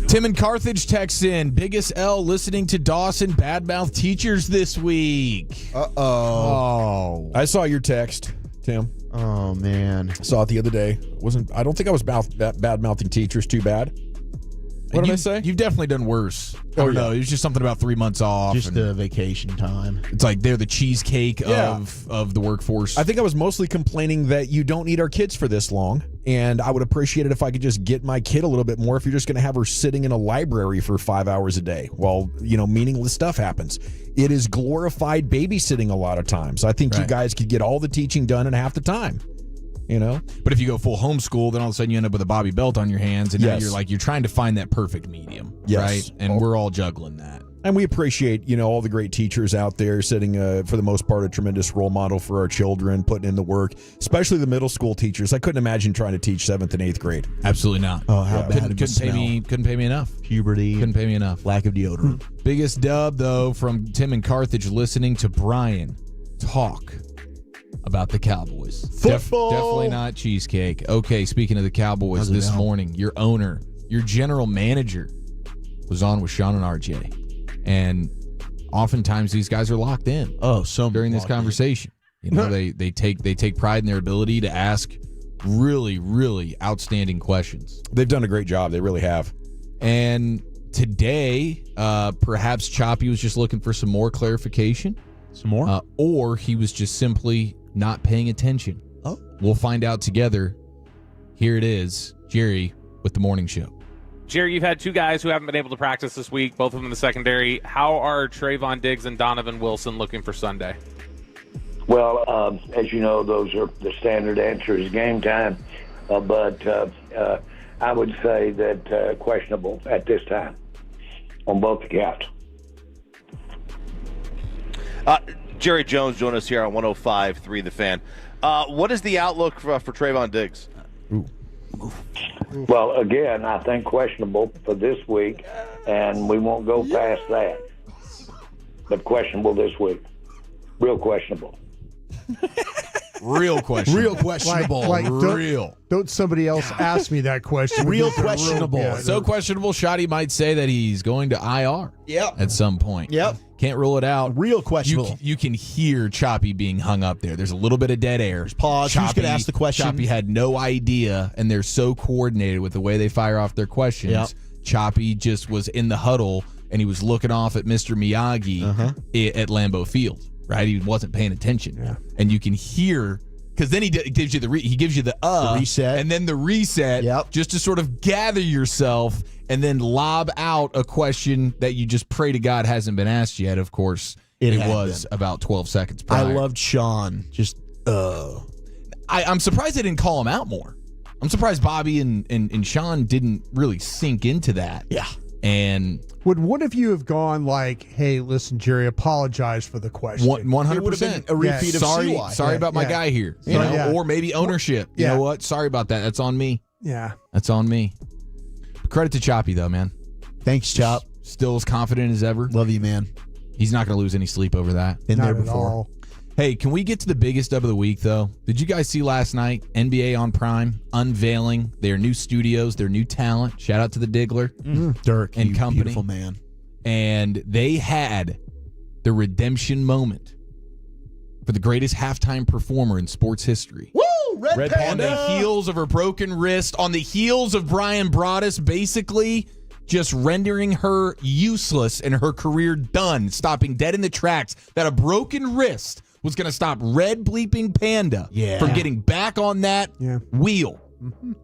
Tim in Carthage texts in, biggest L listening to Dawson badmouth teachers this week. Oh. I saw your text, Tim. Oh, man. Saw it the other day. I don't think I was bad-mouthing teachers too bad. What did I say? You've definitely done worse. Oh, no, it was just something about 3 months off. Just the vacation time. It's like they're the cheesecake of the workforce. I think I was mostly complaining that you don't need our kids for this long, and I would appreciate it if I could just get my kid a little bit more if you're just going to have her sitting in a library for 5 hours a day while, meaningless stuff happens. It is glorified babysitting a lot of times. I think you guys could get all the teaching done in half the time. But if you go full homeschool, then all of a sudden you end up with a Bobby Belt on your hands, and now you're trying to find that perfect medium, right? And we're all juggling that. And we appreciate, all the great teachers out there setting, for the most part, a tremendous role model for our children, putting in the work, especially the middle school teachers. I couldn't imagine trying to teach 7th and 8th grade. Absolutely not. Oh, how bad couldn't pay me enough. Puberty. Couldn't pay me enough. Lack of deodorant. Biggest dub, though, from Tim in Carthage listening to Brian talk about the Cowboys. Football. Definitely not cheesecake. Okay, speaking of the Cowboys, this morning, your owner, your general manager, was on with Sean and RJ. And oftentimes these guys are locked in. During this conversation. They take pride in their ability to ask really, really outstanding questions. They've done a great job. They really have. And today, perhaps Choppy was just looking for some more clarification. Some more? Or he was just simply not paying attention. Oh. We'll find out together. Here it is, Jerry with the morning show. Jerry, you've had two guys who haven't been able to practice this week, both of them in the secondary. How are Trayvon Diggs and Donovan Wilson looking for Sunday? Well, as you know, those are the standard answers, game time. But I would say that questionable at this time on both accounts. Jerry Jones joined us here on 105.3 The Fan. What is the outlook for Trayvon Diggs? Well, again, I think questionable for this week, and we won't go past that. But questionable this week. Real questionable. Real questionable. Real questionable. Don't somebody else ask me that question. Real questionable. So questionable, Shotty might say that he's going to IR at some point. Yep. Can't rule it out. Real questionable. You can hear Choppy being hung up there. There's a little bit of dead air. Pause. Who's going to ask the question? Choppy had no idea, and they're so coordinated with the way they fire off their questions. Yep. Choppy just was in the huddle, and he was looking off at Mr. Miyagi at Lambeau Field. Right, he wasn't paying attention, and you can hear because then he gives you the reset, and then the reset, just to sort of gather yourself, and then lob out a question that you just pray to God hasn't been asked yet. Of course, it was about 12 seconds prior. I loved Sean. I'm surprised they didn't call him out more. I'm surprised Bobby and Sean didn't really sink into that. Yeah. And would one of you have gone like, "Hey, listen, Jerry, apologize for the question"? 100%. A repeat of CY. Sorry about my guy here. You know, or maybe ownership. You know what? Sorry about that. That's on me. Yeah. That's on me. Credit to Choppy though, man. Thanks, Chop. Still as confident as ever. Love you, man. He's not going to lose any sleep over that. Been Not there at before. all. Hey, can we get to the biggest of the week, though? Did you guys see last night, NBA on Prime, unveiling their new studios, their new talent? Shout out to the Diggler. Dirk and company. Beautiful man. And they had the redemption moment for the greatest halftime performer in sports history. Woo! Red Panda. On the heels of her broken wrist, on the heels of Brian Broaddus basically just rendering her useless and her career done, stopping dead in the tracks, that a broken wrist was going to stop Red Bleeping Panda from getting back on that wheel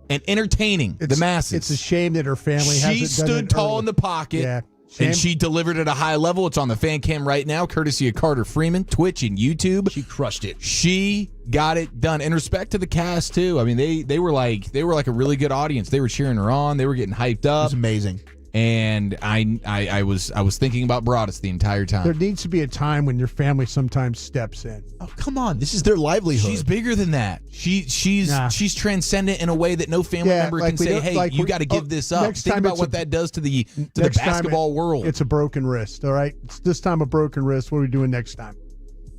and entertaining the masses. It's a shame that her family hasn't done it. She stood tall in the pocket. Yeah. And she delivered at a high level. It's on the fan cam right now, courtesy of Carter Freeman, Twitch and YouTube. She crushed it. She got it done. And respect to the cast too. I mean, they were like a really good audience. They were cheering her on. They were getting hyped up. It was amazing. And I was thinking about Broaddus the entire time. There needs to be a time when your family sometimes steps in. Oh, come on. This is their livelihood. She's bigger than that. She's transcendent in a way that no family member can say, "Hey, you got to give this up." Think about what that does to the basketball world. It's a broken wrist, all right? It's this time a broken wrist. What are we doing next time?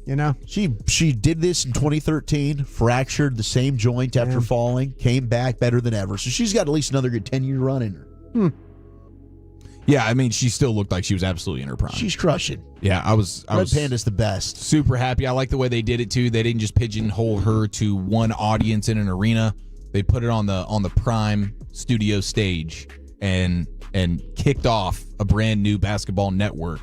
You know? She did this in 2013, fractured the same joint after falling, came back better than ever. So she's got at least another good 10-year run in her. Yeah, I mean, she still looked like she was absolutely in her prime. She's crushing. Yeah, I was Red Panda's the best. Super happy. I like the way they did it too. They didn't just pigeonhole her to one audience in an arena. They put it on the Prime studio stage and kicked off a brand new basketball network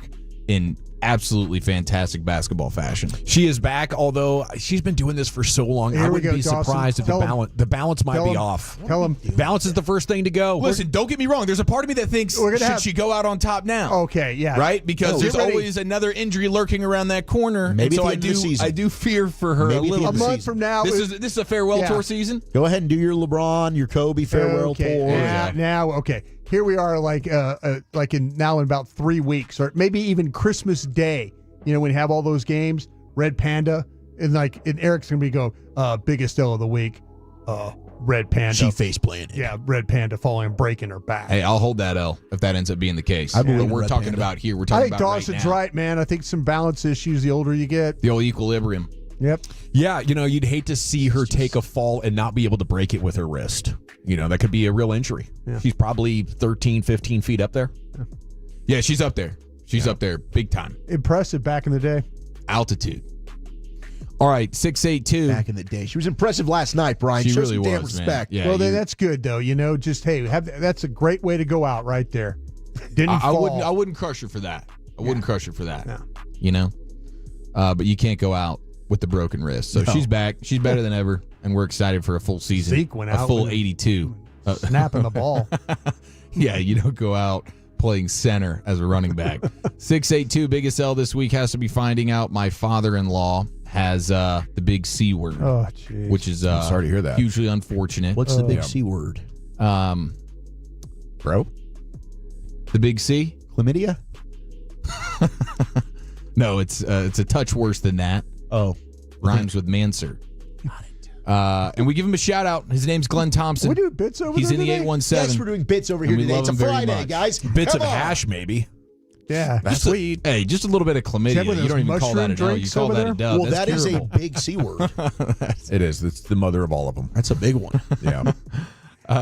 in absolutely fantastic basketball fashion. She is back, although she's been doing this for so long. I wouldn't be surprised if the balance might be off. Tell him. Balance is the first thing to go. Listen, don't get me wrong. There's a part of me that thinks, should she go out on top now? Okay, yeah. Right? Because there's always another injury lurking around that corner. Maybe and so at the end of the season. I do fear for her Maybe a little. a month from now. This is a farewell tour season? Go ahead and do your LeBron, your Kobe farewell tour. Now, okay. Here we are, like in about 3 weeks, or maybe even Christmas Day. You know, when you have all those games, Red Panda, and Eric's gonna be biggest L of the week, Red Panda. She face planted. Yeah, Red Panda falling and breaking her back. Hey, I'll hold that L if that ends up being the case. I believe But we're Red talking Panda. about here. We're I talking think about Dawson's right now. right, man. I think some balance issues the older you get. The old equilibrium. Yep. Yeah, you'd hate to see her take a fall and not be able to break it with her wrist. That could be a real injury. Yeah. She's probably 13, 15 feet up there. Yeah, she's up there. She's up there big time. Impressive back in the day. Altitude. All right, 682. Back in the day. She was impressive last night, Brian. She Show really some damn was, man. respect. Yeah, Well, then that's good, though. Just, hey, that's a great way to go out right there. Didn't fall. I wouldn't crush her for that. I wouldn't crush her for that. But you can't go out with the broken wrist. So she's back. She's better than ever, and we're excited for a full season. Zeke went a out full with 82. Snapping the ball. Yeah, you don't go out playing center as a running back. 682 biggest L this week has to be finding out my father-in-law has the big C word. Oh, jeez. Which is I'm sorry to hear that. hugely unfortunate. What's the big C word? Bro? The big C? Chlamydia? No, it's a touch worse than that. Oh. Rhymes with Manson. Got it. And we give him a shout out. His name's Glenn Thompson. We do bits over He's there in the today? 817. Yes, we're doing bits over And here we today. love It's a him very Friday, much. guys. Bits Come of on. hash, maybe. Yeah, That's sweet. Hey, just a little bit of chlamydia. one of You don't those even call that an mushroom L. You drinks call over that a there? dub. Well, That's that is curable. a big C word. It is. It's the mother of all of them. That's a big one. Yeah. The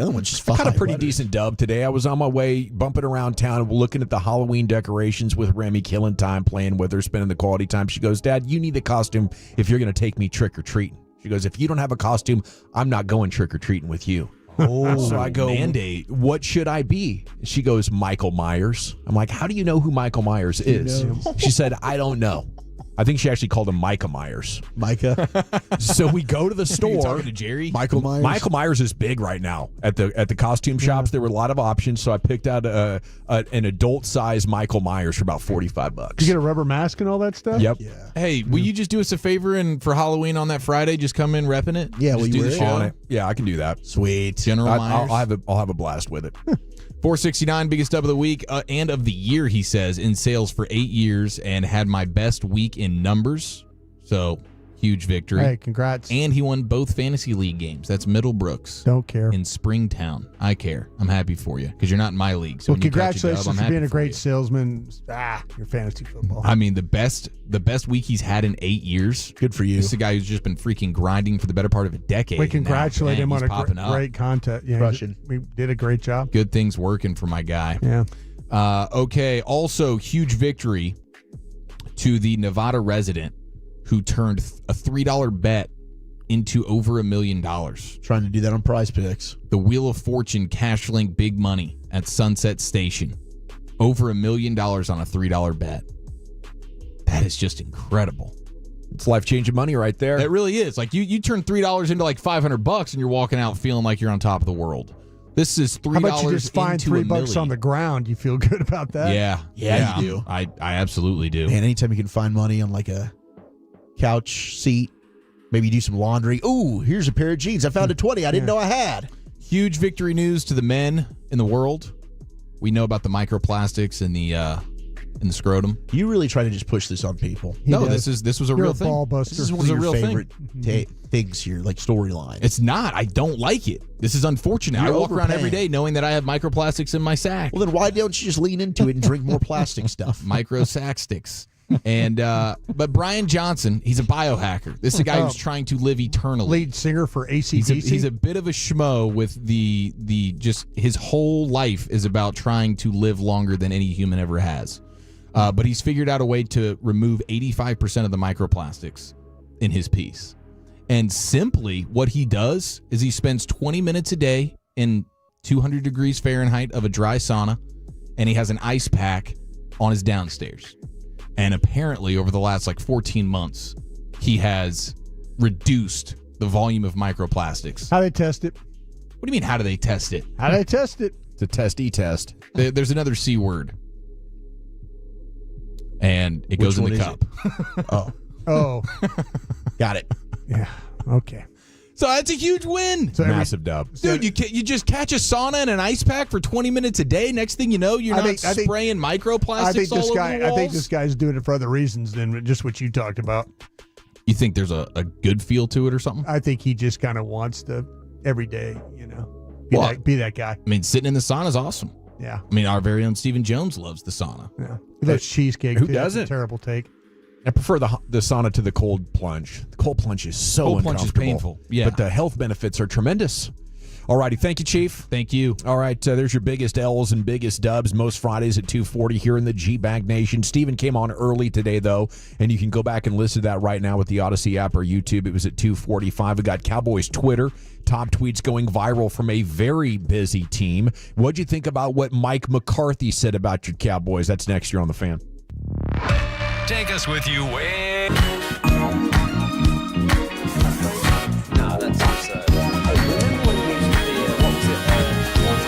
other one's just fine. Had a pretty decent dub today. I was on my way, bumping around town, looking at the Halloween decorations with Remy, killing time, playing with her, spending the quality time. She goes, "Dad, you need a costume if you're going to take me trick-or-treating." She goes, "If you don't have a costume, I'm not going trick-or-treating with you." Oh, so I go, mandate. "What should I be?" She goes, "Michael Myers." I'm like, "How do you know who Michael Myers is?" She said, "I don't know." I think she actually called him Micah Myers. Micah. So we go to the store. You talking to Jerry? Michael Myers. Michael Myers is big right now at the costume shops. There were a lot of options, so I picked out an adult size Michael Myers for about $45. Did you get a rubber mask and all that stuff? Yep. Yeah. Hey, will you just do us a favor and for Halloween on that Friday, just come in repping it? Yeah, just will you do wear the it? show. On it. Yeah, I can do that. Sweet. General Myers. I'll have a blast with it. 469, biggest dub of the week and of the year, he says, in sales for 8 years and had my best week in numbers. So, huge victory. Hey, congrats. And he won both fantasy league games. That's Middlebrooks. Don't care. In Springtown. I care. I'm happy for you because you're not in my league. So well, when you catch a dub, congratulations I'm for happy being a for great you. salesman. Your fantasy football. I mean, the best week he's had in 8 years. Good for you. This is a guy who's just been freaking grinding for the better part of a decade. We congratulate him on a great content. Yeah, Crushing. we did a great job. Good things working for my guy. Yeah. Okay. Also, huge victory to the Nevada resident who turned a $3 bet into over $1 million. Trying to do that on Prize Picks. The Wheel of Fortune cash link big money at Sunset Station. Over $1 million on a $3 bet. That is just incredible. It's life-changing money right there. It really is. Like you turn $3 into like $500 and you're walking out feeling like you're on top of the world. This is $3 How about you just find into $3 on the ground? You feel good about that? Yeah, you do. I absolutely do. Man, anytime you can find money on like a couch seat, maybe you do some laundry. Ooh, here's a pair of jeans. I found a 20 I didn't know I had. Huge victory news to the men in the world. We know about the microplastics in the scrotum. You really try to just push this on people. This was a You're real a thing. ball buster. This is one This of is a your real favorite things here, like storyline. It's not. I don't like it. This is unfortunate. You're I walk around overpaying. every day knowing that I have microplastics in my sack. Well, then why don't you just lean into it and drink more plastic stuff? Micro sack sticks. And but Brian Johnson, he's a biohacker. This is a guy who's trying to live eternally. Lead singer for AC/DC. He's a bit of a schmo with the just his whole life is about trying to live longer than any human ever has. But he's figured out a way to remove 85% of the microplastics in his piece. And simply what he does is he spends 20 minutes a day in 200 degrees Fahrenheit of a dry sauna, and he has an ice pack on his downstairs. And apparently over the last 14 months, he has reduced the volume of microplastics. How they test it? What do you mean, how do they test it? How do they test it? It's a testy test. There's another C word. And it goes in the cup. Oh. Got it. Yeah. Okay. So that's a huge win. So Massive dub. Dude, you just catch a sauna and an ice pack for 20 minutes a day. Next thing you know, you're not spraying microplastics all over the walls. I think this guy's doing it for other reasons than just what you talked about. You think there's a good feel to it or something? I think he just kind of wants to every day, be that guy. I mean, sitting in the sauna is awesome. Yeah. I mean, our very own Stephen Jones loves the sauna. Yeah. He loves cheesecake. Who too. That's doesn't? a terrible take. I prefer the sauna to the cold plunge. The cold plunge is so Cold plunge is uncomfortable. painful. Yeah. But the health benefits are tremendous. All righty. Thank you, Chief. Thank you. All right. There's your biggest L's and biggest dubs most Fridays at 2:40 here in the G-Bag Nation. Steven came on early today, though, and you can go back and listen to that right now with the Odyssey app or YouTube. It was at 2:45. We got Cowboys Twitter. Top tweets going viral from a very busy team. What'd you think about what Mike McCarthy said about your Cowboys? That's next year on The Fan. Take us with you way. No, that's absurd. Remember when you used to be, what was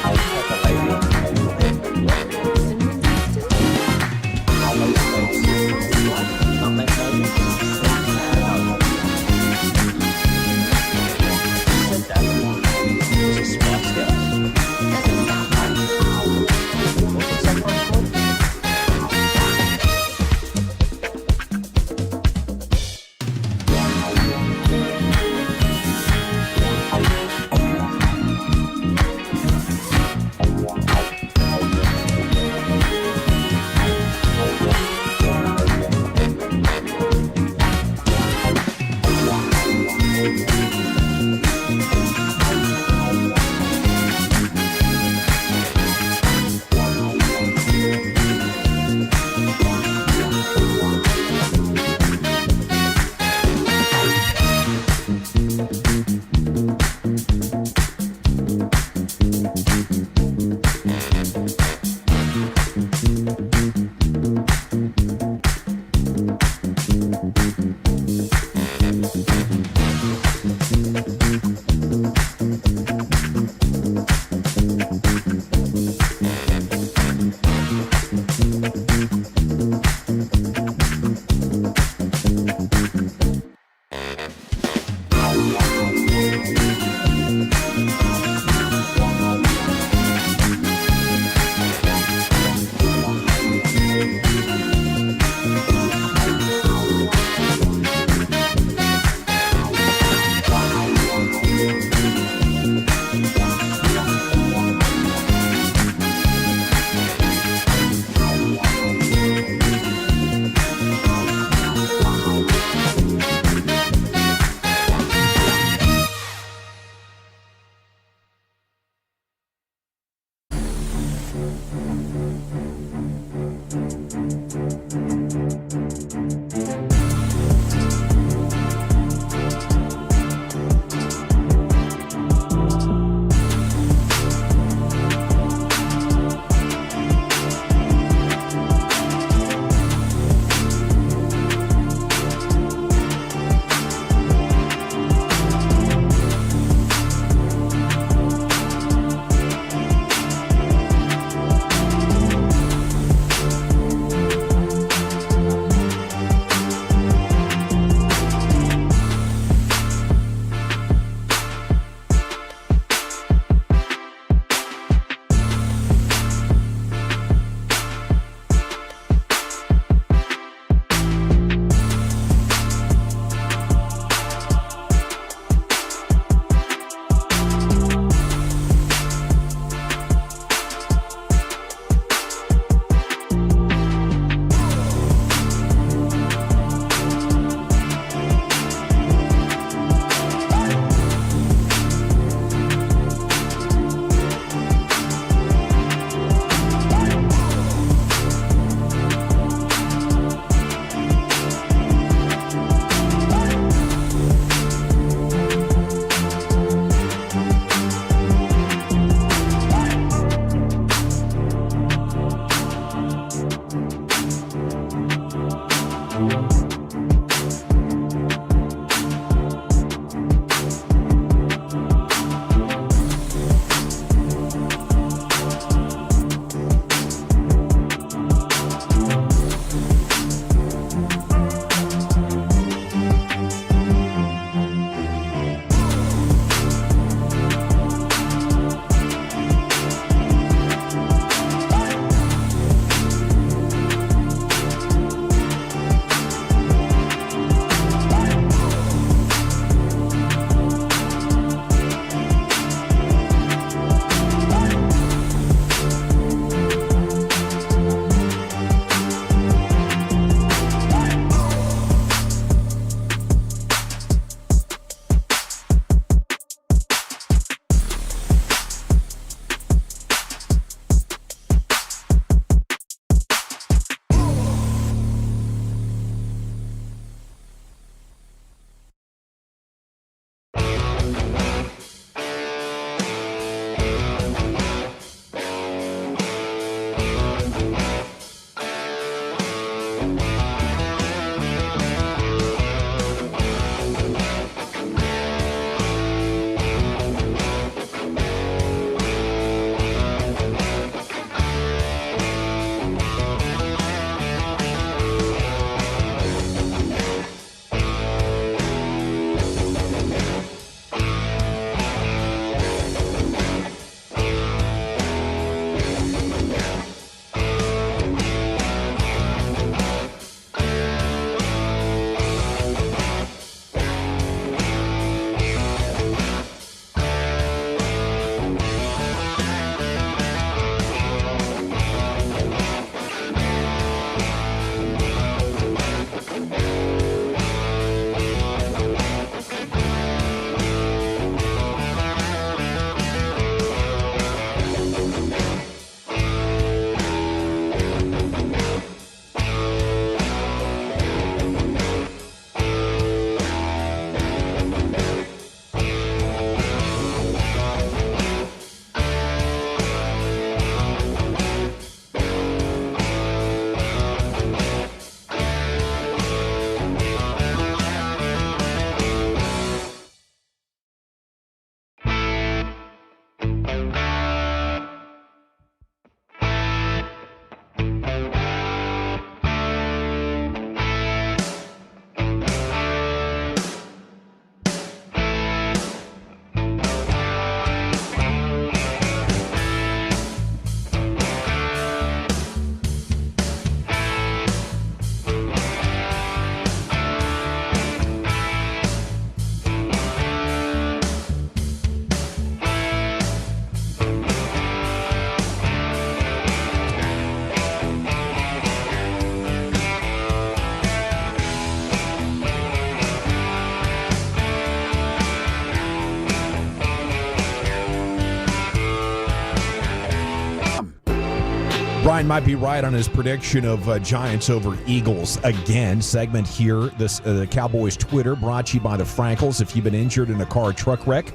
Ryan might be right on his prediction of Giants over Eagles again. Segment here, the Cowboys Twitter, brought to you by the Frankels. If you've been injured in a car or truck wreck,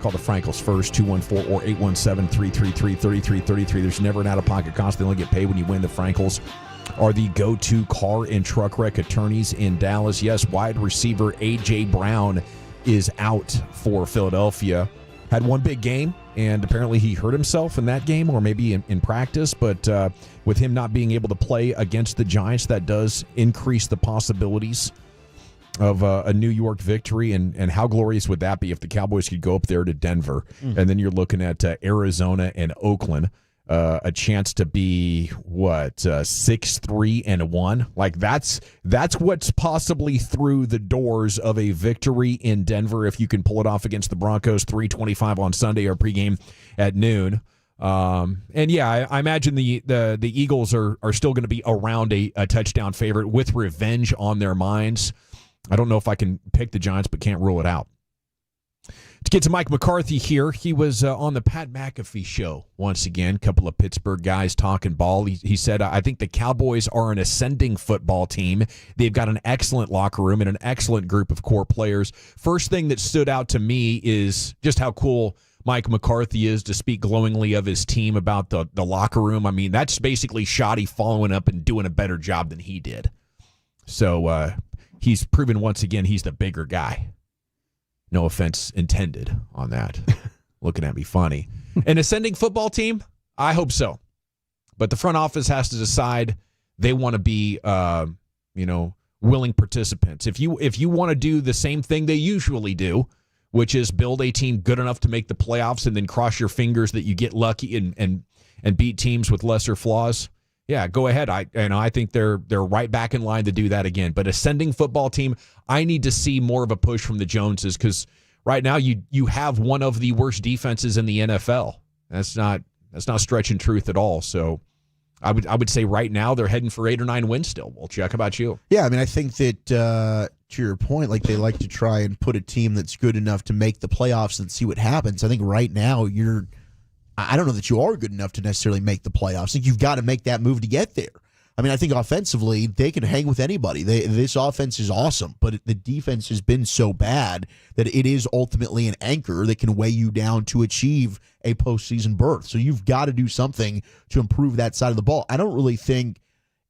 call the Frankels first, 214 or 817-333-3333. There's never an out-of-pocket cost. They only get paid when you win. The Frankels are the go-to car and truck wreck attorneys in Dallas. Yes, wide receiver A.J. Brown is out for Philadelphia. Had one big game, and apparently he hurt himself in that game, or maybe in practice. But with him not being able to play against the Giants, that does increase the possibilities of a New York victory. And how glorious would that be if the Cowboys could go up there to Denver, and then you're looking at Arizona and Oakland, a chance to be 6-3-1. Like that's what's possibly through the doors of a victory in Denver if you can pull it off against the Broncos. 3:25 on Sunday or pregame at noon. And yeah, I imagine the Eagles are still going to be around a touchdown favorite with revenge on their minds. I don't know if I can pick the Giants, but can't rule it out. To get to Mike McCarthy here, he was on the Pat McAfee show once again. A couple of Pittsburgh guys talking ball. He said, I think the Cowboys are an ascending football team. They've got an excellent locker room and an excellent group of core players. First thing that stood out to me is just how cool Mike McCarthy is to speak glowingly of his team about the locker room. I mean, that's basically Shoddy following up and doing a better job than he did. So he's proven once again he's the bigger guy. No offense intended on that. Looking at me funny. An ascending football team? I hope so. But the front office has to decide they want to be, willing participants. If you want to do the same thing they usually do, which is build a team good enough to make the playoffs and then cross your fingers that you get lucky and beat teams with lesser flaws, yeah, go ahead. I think they're right back in line to do that again. But ascending football team, I need to see more of a push from the Joneses because right now you have one of the worst defenses in the NFL. That's not stretching truth at all. So I would say right now they're heading for 8 or 9 wins still. Well, Chuck, how about you? Yeah, I mean, I think that to your point, like they like to try and put a team that's good enough to make the playoffs and see what happens. I think right now I don't know that you are good enough to necessarily make the playoffs. I think you've got to make that move to get there. I mean, I think offensively, they can hang with anybody. This offense is awesome, but the defense has been so bad that it is ultimately an anchor that can weigh you down to achieve a postseason berth. So you've got to do something to improve that side of the ball. I don't really think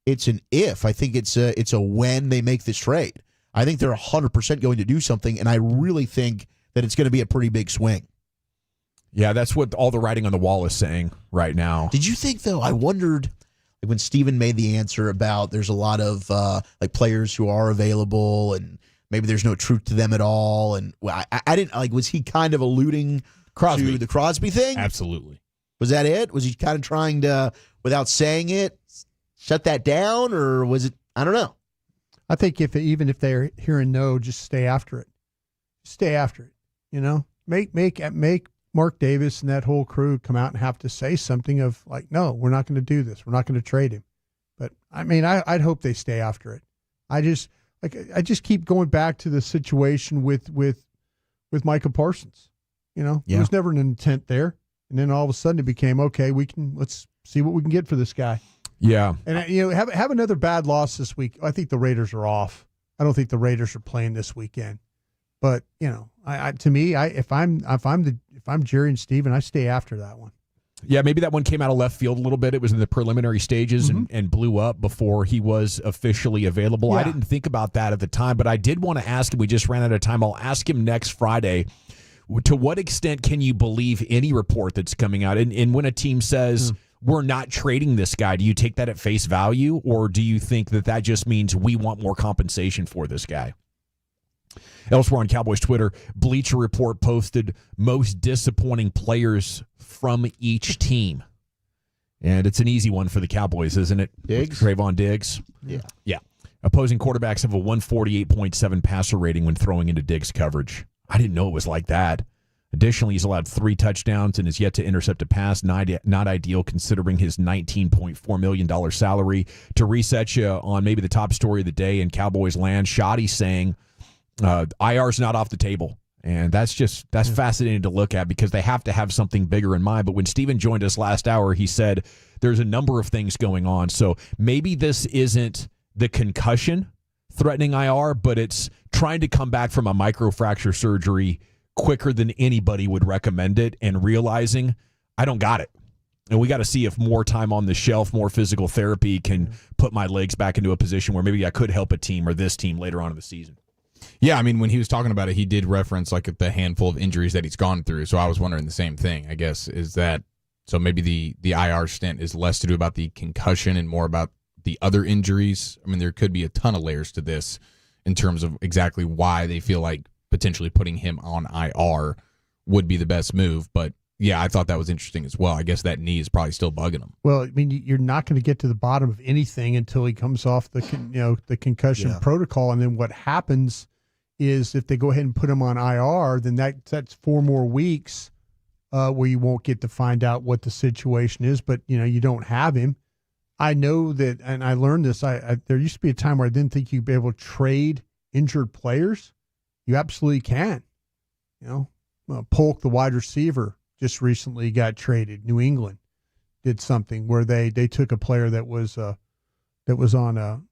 it's an if. I think it's a when they make this trade. I think they're 100% going to do something, and I really think that it's going to be a pretty big swing. Yeah, that's what all the writing on the wall is saying right now. Did you think, though, I wondered when Steven made the answer about there's a lot of players who are available and maybe there's no truth to them at all. And I didn't was he kind of alluding to the Crosby thing? Absolutely. Was that it? Was he kind of trying to, without saying it, shut that down, or was it? I don't know. I think even if they're hearing no, just stay after it. Stay after it. Make Mark Davis and that whole crew come out and have to say something of like, no, we're not going to do this. We're not going to trade him. But I mean, I'd hope they stay after it. I just keep going back to the situation with Micah Parsons. There was never an intent there, and then all of a sudden it became okay. Let's see what we can get for this guy. Yeah, and have another bad loss this week. I think the Raiders are off. I don't think the Raiders are playing this weekend. But if I'm Jerry and Steven, I stay after that one. Yeah, maybe that one came out of left field a little bit. It was in the preliminary stages and blew up before he was officially available. Yeah. I didn't think about that at the time, but I did want to ask him. We just ran out of time. I'll ask him next Friday. To what extent can you believe any report that's coming out? And when a team says, we're not trading this guy, do you take that at face value, or do you think that just means we want more compensation for this guy? Elsewhere on Cowboys Twitter, Bleacher Report posted most disappointing players from each team. And it's an easy one for the Cowboys, isn't it? Diggs? Trayvon Diggs. Yeah. Opposing quarterbacks have a 148.7 passer rating when throwing into Diggs coverage. I didn't know it was like that. Additionally, he's allowed 3 touchdowns and is yet to intercept a pass, not ideal considering his $19.4 million salary. To reset you on maybe the top story of the day in Cowboys land, Shoddy saying IR's not off the table. And that's fascinating to look at because they have to have something bigger in mind. But when Steven joined us last hour, he said there's a number of things going on. So maybe this isn't the concussion threatening IR, but it's trying to come back from a microfracture surgery quicker than anybody would recommend it and realizing I don't got it. And we got to see if more time on the shelf, more physical therapy can put my legs back into a position where maybe I could help a team or this team later on in the season. Yeah, I mean, when he was talking about it, he did reference like the handful of injuries that he's gone through. So I was wondering the same thing, I guess, is that so maybe the IR stint is less to do about the concussion and more about the other injuries. I mean, there could be a ton of layers to this in terms of exactly why they feel like potentially putting him on IR would be the best move. But yeah, I thought that was interesting as well. I guess that knee is probably still bugging him. Well, I mean, you're not going to get to the bottom of anything until he comes off the concussion protocol, and then what happens is if they go ahead and put him on IR, then that's 4 more weeks where you won't get to find out what the situation is. But you don't have him. I know that, and I learned this. There used to be a time where I didn't think you'd be able to trade injured players. You absolutely can. Polk, the wide receiver, just recently got traded. New England did something where they took a player that was on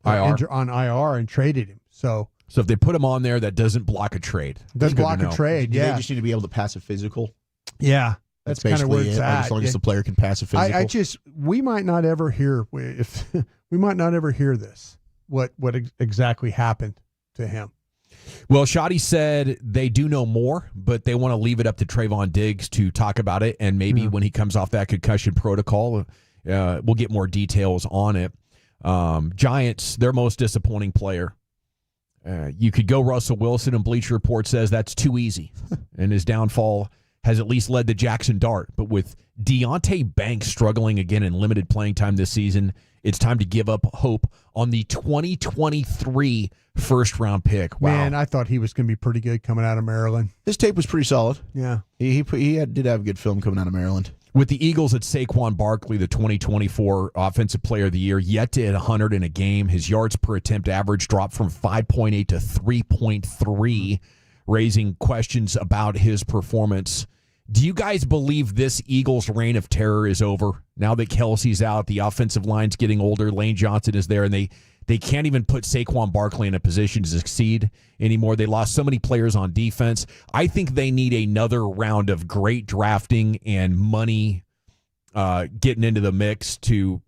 IR and traded him. So if they put him on there, that doesn't block a trade. Doesn't block a trade. Do Yeah, they just need to be able to pass a physical? Yeah, that's kind of where it's at. As long as the player can pass a physical. We might not ever hear this. What exactly happened to him? Well, Shoddy said they do know more, but they want to leave it up to Trayvon Diggs to talk about it, and maybe when he comes off that concussion protocol, we'll get more details on it. Giants, their most disappointing player. You could go Russell Wilson, and Bleacher Report says that's too easy, and his downfall has at least led to Jackson Dart. But with Deonte Banks struggling again in limited playing time this season, it's time to give up hope on the 2023 first-round pick. Wow. Man, I thought he was going to be pretty good coming out of Maryland. His tape was pretty solid. Yeah. He did have good film coming out of Maryland. With the Eagles, it's Saquon Barkley, the 2024 Offensive Player of the Year, yet to hit 100 in a game. His yards per attempt average dropped from 5.8 to 3.3, raising questions about his performance. Do you guys believe this Eagles' reign of terror is over? Now that Kelsey's out, the offensive line's getting older, Lane Johnson is there, and they can't even put Saquon Barkley in a position to succeed anymore. They lost so many players on defense. I think they need another round of great drafting and money getting into the mix to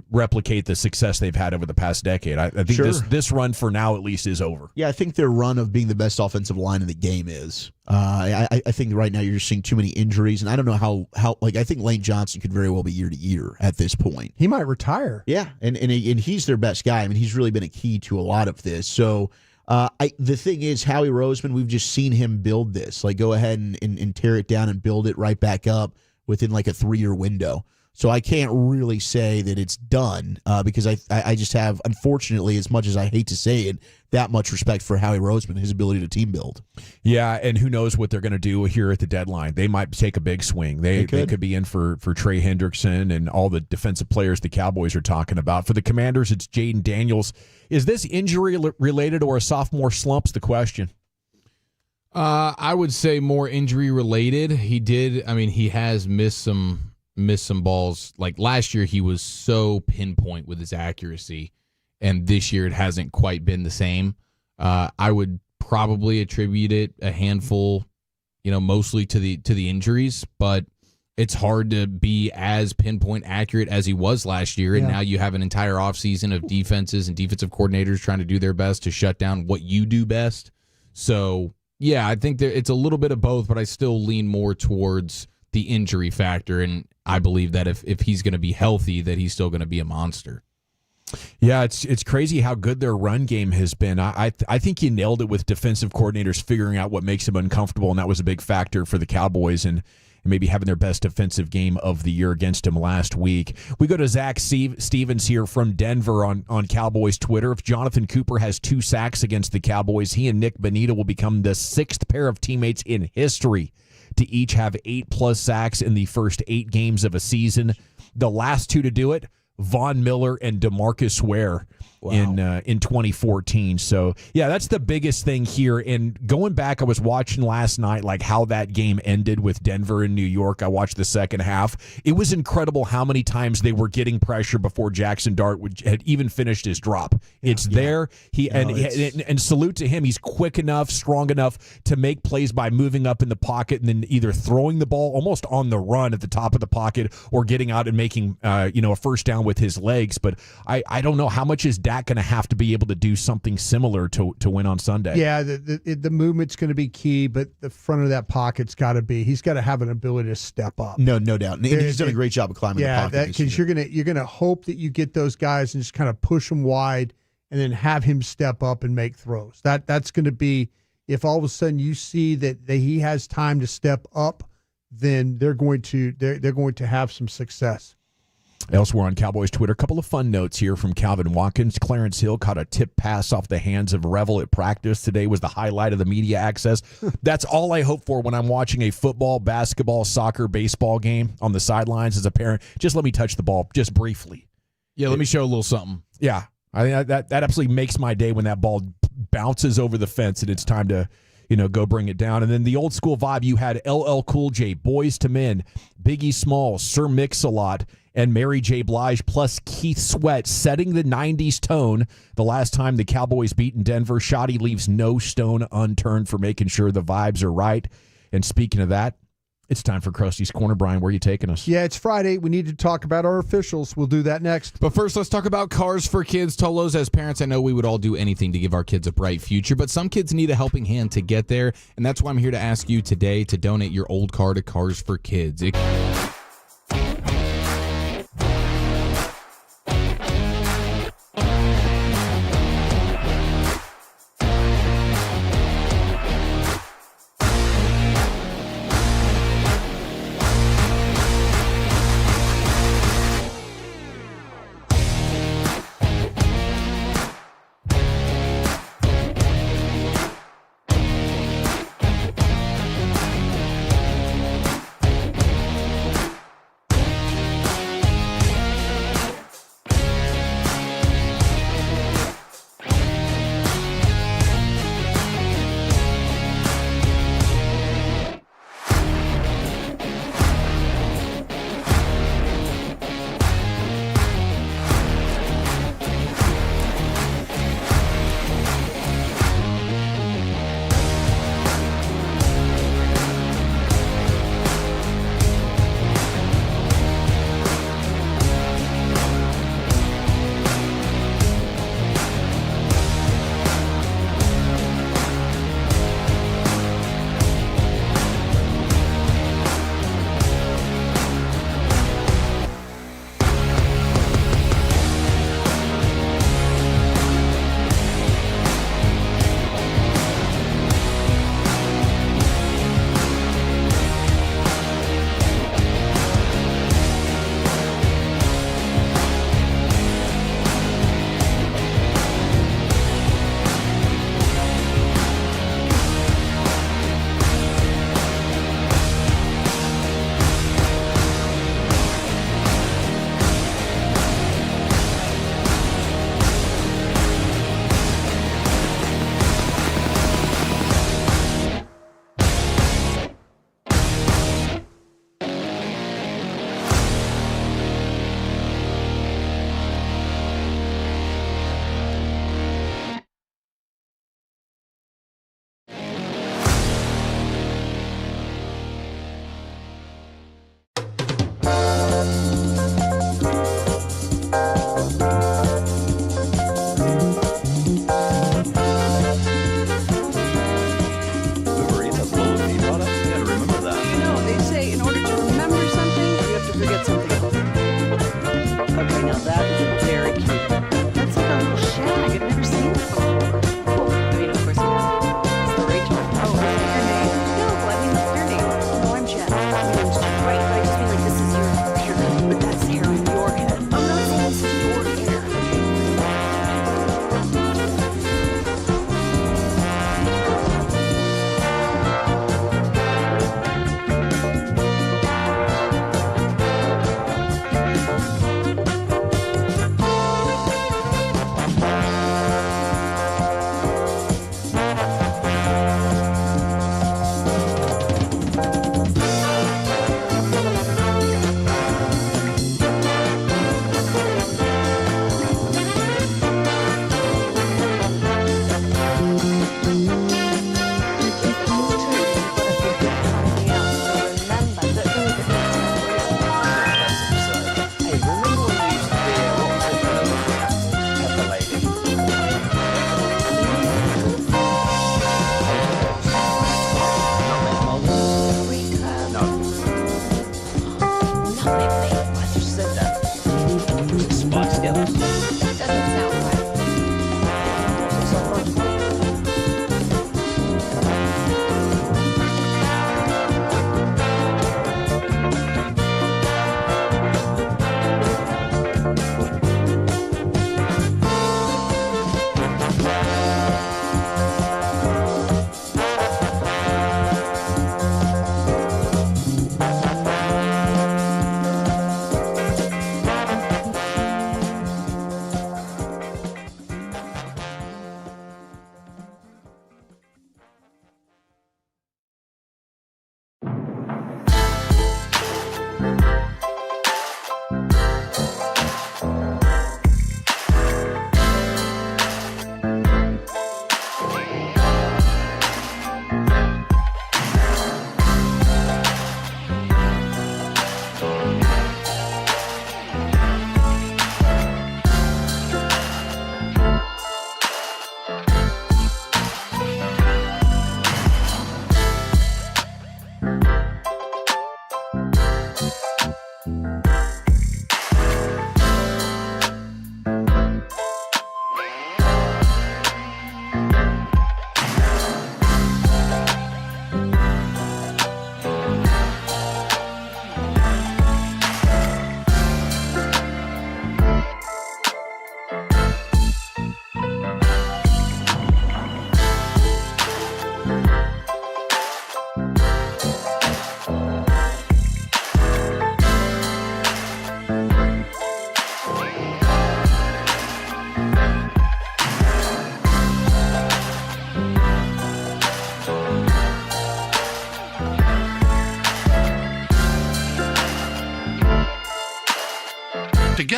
replicate the success they've had over the past decade. I think this run for now at least is over. Yeah, I think their run of being the best offensive line in the game is. I think right now you're just seeing too many injuries, and I don't know how I think Lane Johnson could very well be year to year at this point. He might retire. Yeah, and he's their best guy. I mean, he's really been a key to a lot of this. So the thing is, Howie Roseman, we've just seen him build this. Like, go ahead and tear it down and build it right back up within like a 3-year window. So I can't really say that it's done because I just have, unfortunately, as much as I hate to say it, that much respect for Howie Roseman, his ability to team build. Yeah, and who knows what they're going to do here at the deadline. They might take a big swing. They could be in for Trey Hendrickson and all the defensive players the Cowboys are talking about. For the Commanders, it's Jaden Daniels. Is this injury-related or a sophomore slump's the question? I would say more injury-related. He has missed some balls. Like last year, he was so pinpoint with his accuracy, and this year it hasn't quite been the same. I would probably attribute it a handful, mostly to the injuries, but it's hard to be as pinpoint accurate as he was last year. And now you have an entire offseason of defenses and defensive coordinators trying to do their best to shut down what you do best. So yeah, I think it's a little bit of both, but I still lean more towards the injury factor, and I believe that if he's going to be healthy, that he's still going to be a monster. Yeah, it's crazy how good their run game has been. I think you nailed it with defensive coordinators figuring out what makes them uncomfortable, and that was a big factor for the Cowboys and maybe having their best defensive game of the year against him last week. We go to Zach Stevens here from Denver on Cowboys Twitter. If Jonathan Cooper has 2 sacks against the Cowboys, he and Nick Bonita will become the 6th pair of teammates in history to each have 8+ sacks in the first 8 games of a season. The last 2 to do it, Von Miller and DeMarcus Ware. in 2014. So, yeah, that's the biggest thing here. And going back, I was watching last night, like how that game ended with Denver and New York. I watched the second half. It was incredible how many times they were getting pressure before Jackson Dart had even finished his drop. It's there. And salute to him. He's quick enough, strong enough to make plays by moving up in the pocket and then either throwing the ball almost on the run at the top of the pocket or getting out and making a first down with his legs. But I don't know, how much is Dak going to have to be able to do something similar to win on Sunday? Yeah, the movement's going to be key, but the front of that pocket's got to be. He's got to have an ability to step up. No doubt. And he's done a great job of climbing the pocket. Yeah, because you're gonna hope that you get those guys and just kind of push them wide, and then have him step up and make throws. That's going to be, if all of a sudden you see that he has time to step up, then they're going to have some success. Elsewhere on Cowboys Twitter, a couple of fun notes here from Calvin Watkins. Clarence Hill caught a tip pass off the hands of Revel at practice today, was the highlight of the media access. That's all I hope for when I'm watching a football, basketball, soccer, baseball game on the sidelines as a parent. Just let me touch the ball just briefly. Yeah, let me show a little something. Yeah, I think that absolutely makes my day when that ball bounces over the fence and it's time to go bring it down. And then the old school vibe, you had LL Cool J, Boys to Men, Biggie Smalls, Sir Mix-a-Lot, and Mary J. Blige, plus Keith Sweat, setting the 90s tone. The last time the Cowboys beat in Denver, Shoddy leaves no stone unturned for making sure the vibes are right. And speaking of that, it's time for Krusty's Corner. Brian, where are you taking us? Yeah, it's Friday. We need to talk about our officials. We'll do that next. But first, let's talk about Cars for Kids. Tolos, as parents, I know we would all do anything to give our kids a bright future, but some kids need a helping hand to get there, and that's why I'm here to ask you today to donate your old car to Cars for Kids.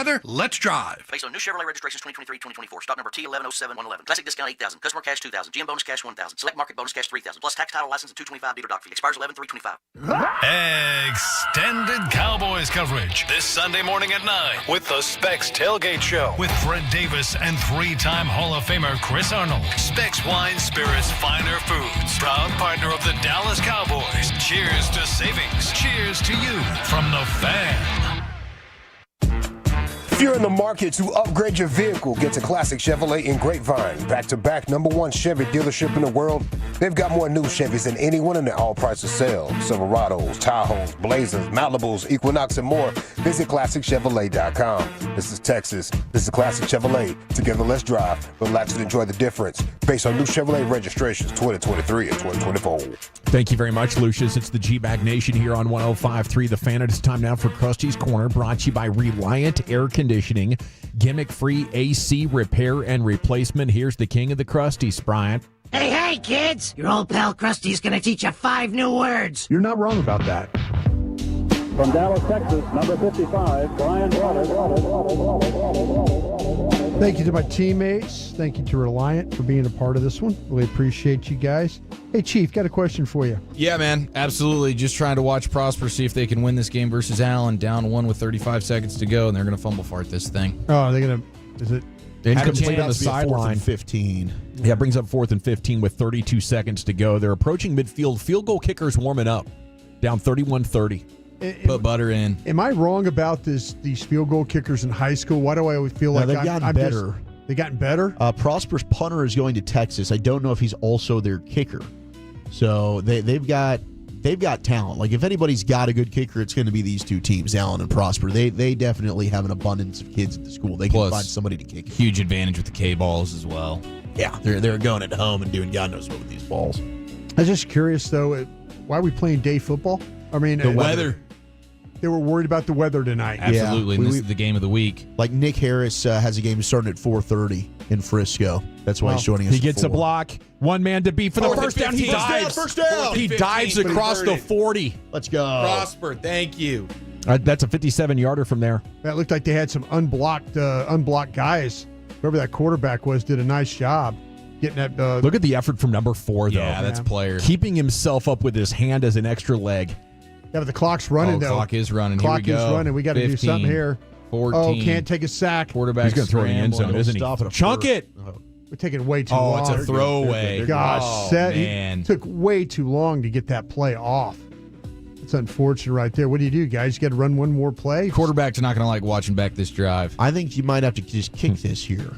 together, let's drive. Based on new Chevrolet registrations 2023-2024. Stock number T1107-111. Classic discount $8,000. Customer cash $2,000. GM bonus cash $1,000. Select market bonus cash $3,000. Plus tax, title, license, and $225 dealer doc fee. Expires 11/3/25. Extended Cowboys coverage this Sunday morning at 9 with the Specs Tailgate Show with Fred Davis and 3-time Hall of Famer Chris Arnold. Specs Wine Spirits Finer Foods, proud partner of the Dallas Cowboys. Cheers to savings. Cheers to you from the Fan. If you're in the market to upgrade your vehicle, get to Classic Chevrolet in Grapevine. Back-to-back #1 Chevy dealership in the world. They've got more new Chevys than anyone in their all-prices sale. Silverados, Tahoes, Blazers, Malibus, Equinox, and more. Visit ClassicChevrolet.com. This is Texas. This is Classic Chevrolet. Together, let's drive, relax, and enjoy the difference. Based on new Chevrolet registrations 2023 and 2024. Thank you very much, Lucius. It's the G-Bag Nation here on 105.3 The Fan. It's time now for Krusty's Corner, brought to you by Reliant Air Conditioning. Gimmick-free AC repair and replacement. Here's the king of the Krusties, Bryant. Hey, kids! Your old pal Krusty's gonna teach you 5 new words. You're not wrong about that. From Dallas, Texas, number 55, Brian Waters. Thank you to my teammates. Thank you to Reliant for being a part of this one. Really appreciate you guys. Hey, Chief, got a question for you. Yeah, man, absolutely. Just trying to watch Prosper, see if they can win this game versus Allen. Down 1 with 35 seconds to go, and they're going to fumble fart this thing. Oh, are they going to? Is it? Incomplete on the sideline. 15. Yeah, brings up 4th and 15 with 32 seconds to go. They're approaching midfield. Field goal kickers warming up. Down 31-30. Put butter in. Am I wrong about these field goal kickers in high school? Why do I always feel like they've gotten better? They gotten better? Prosper's punter is going to Texas. I don't know if he's also their kicker. So they've got talent. Like if anybody's got a good kicker, it's going to be these two teams, Allen and Prosper. They definitely have an abundance of kids at the school. They can find somebody to kick it. Huge advantage with the K-balls as well. Yeah, they're going at home and doing God knows what with these balls. I was just curious though, why are we playing day football? I mean, the weather. They were worried about the weather tonight. Absolutely, and this is the game of the week. Like Nick Harris has a game starting at 4:30 in Frisco. That's why he's joining us. He gets a block. One man to beat for the first down. He dives. First down. He dives across the 40. Let's go. Prosper, thank you. That's a 57-yarder from there. That looked like they had some unblocked guys. Whoever that quarterback was did a nice job getting that. Look at the effort from number 4, though. Yeah, that's player. Keeping himself up with his hand as an extra leg. Yeah, but the clock's running, though. Clock is running. Clock Here we go. is running. We got to do something here. 14. Oh, can't take a sack. Quarterback He's going to throw it in the end zone, isn't he? Stop it. Chunk it. We're taking way too long. Oh, it's a throwaway. Gosh, man. It took way too long to get that play off. It's unfortunate right there. What do you do, guys? You got to run one more play? Quarterback's not going to like watching back this drive. I think you might have to just kick this here.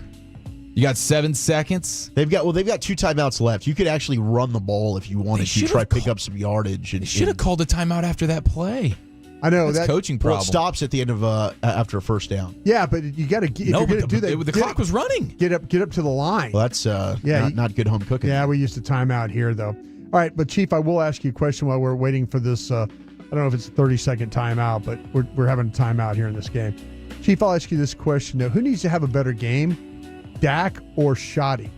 You got 7 seconds. They've got 2 timeouts left. You could actually run the ball if you wanted to try to pick up some yardage. They should have called a timeout after that play. I know that's coaching problem. Well, it stops at the end of after a first down. Yeah, but you got to if you're going to do that. The clock was running. Get up to the line. Well, that's not good home cooking. Yeah, we used a timeout here though. All right, but Chief, I will ask you a question while we're waiting for this. I don't know if it's a 30-second timeout, but we're having a timeout here in this game. Chief, I'll ask you this question though: who needs to have a better game, Dak or Shoddy?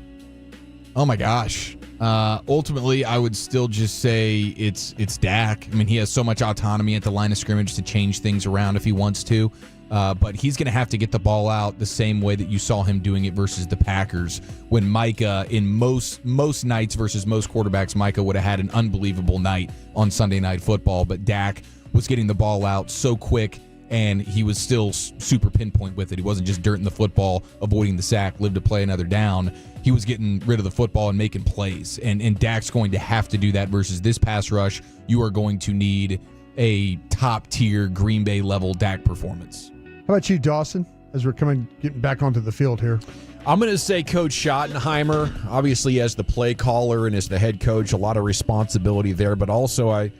Oh my gosh. Ultimately, I would still just say it's Dak. I mean, he has so much autonomy at the line of scrimmage to change things around if he wants to. But he's going to have to get the ball out the same way that you saw him doing it versus the Packers. When Micah, in most nights versus most quarterbacks, Micah would have had an unbelievable night on Sunday Night Football. But Dak was getting the ball out so quick, and he was still super pinpoint with it. He wasn't just dirting the football, avoiding the sack, live to play another down. He was getting rid of the football and making plays. And Dak's going to have to do that versus this pass rush. You are going to need a top-tier Green Bay level Dak performance. How about you, Dawson, as we're getting back onto the field here? I'm going to say Coach Schottenheimer, obviously as the play caller and as the head coach, a lot of responsibility there. But also, I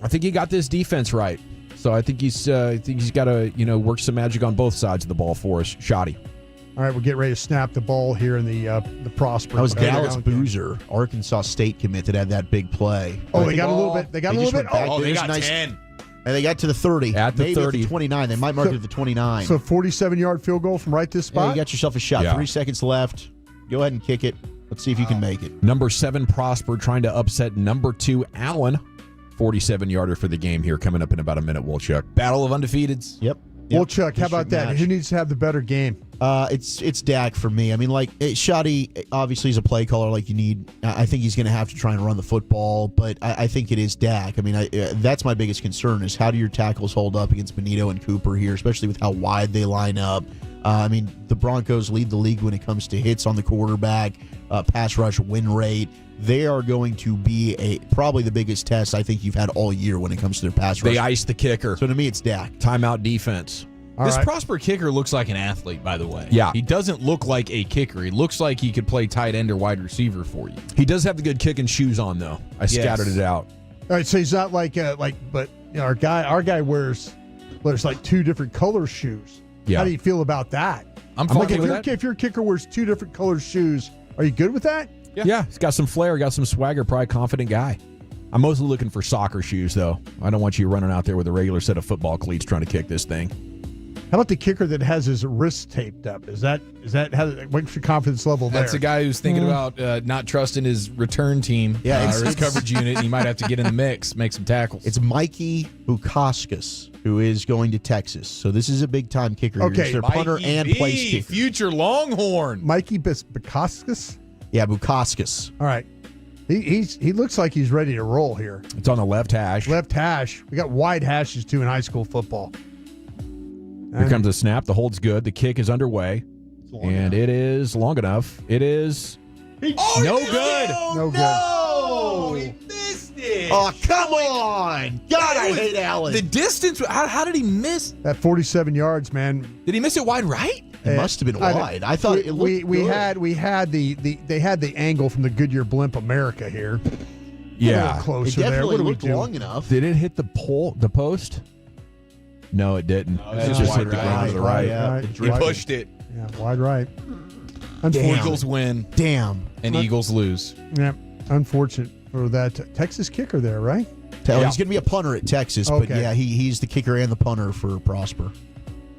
think he got this defense right. So I think he's got to work some magic on both sides of the ball for us. Shoddy. All right, we're getting ready to snap the ball here in the Prosper. That was Dallas Boozer, Arkansas State commit that had that big play. Oh, they got a little bit. They got a little bit. Oh, they got 10. And they got to the 30. At the maybe 30. At the 29. They might mark it at the 29. So 47-yard field goal from right this spot? Yeah, you got yourself a shot. Yeah. 3 seconds left. Go ahead and kick it. Let's see if you can make it. Number 7, Prosper, trying to upset number 2, Allen. 47-yarder for the game here coming up in about a minute, Wolchuk. Battle of undefeateds. Yep. Well, Chuck, how about that? Who needs to have the better game? It's Dak for me. I mean, like, Shoddy obviously is a play caller like you need. I think he's going to have to try and run the football, but I think it is Dak. I mean, that's my biggest concern is how do your tackles hold up against Benito and Cooper here, especially with how wide they line up. I mean, the Broncos lead the league when it comes to hits on the quarterback, pass rush win rate. They are going to be probably the biggest test I think you've had all year when it comes to their pass rush. They ice the kicker. So to me, it's Dak. Timeout defense. This Prosper kicker looks like an athlete, by the way. Yeah. He doesn't look like a kicker. He looks like he could play tight end or wide receiver for you. He does have the good kicking shoes on, though. I scouted it out. All right, so he's not but our guy wears like two different color shoes. Yeah. How do you feel about that? I'm fine with that. If your kicker wears two different color shoes, are you good with that? Yeah, he's got some flair, got some swagger, probably a confident guy. I'm mostly looking for soccer shoes, though. I don't want you running out there with a regular set of football cleats trying to kick this thing. How about the kicker that has his wrist taped up? What's your confidence level there? That's a guy who's thinking about not trusting his return team or his coverage unit, and he might have to get in the mix, make some tackles. It's Mikey Bukauskas, who is going to Texas. So this is a big-time kicker. Okay, he's their punter and place kicker. Future Longhorn. Mikey Bukauskas? Yeah, Bukauskas. All right. He looks like he's ready to roll here. It's on the left hash. Left hash. We got wide hashes, too, in high school football. Here comes the snap. The hold's good. The kick is underway. And it is long enough. It is no good. No good. He missed it. Oh, come on. God, I hate Allen. The distance, how did he miss? That 47 yards, man. Did he miss it wide right? It must have been wide. I thought it looked good. They had the angle from the Goodyear Blimp America here. Yeah. A little closer It definitely there. looked long enough. Did it hit the post? No, it didn't. It just hit the ground to the right. Yeah, He pushed it. Yeah, wide right. Eagles win. Damn. And Eagles lose. Yeah, unfortunate for that Texas kicker there, right? He's going to be a punter at Texas, but Okay. yeah, he's the kicker and the punter for Prosper.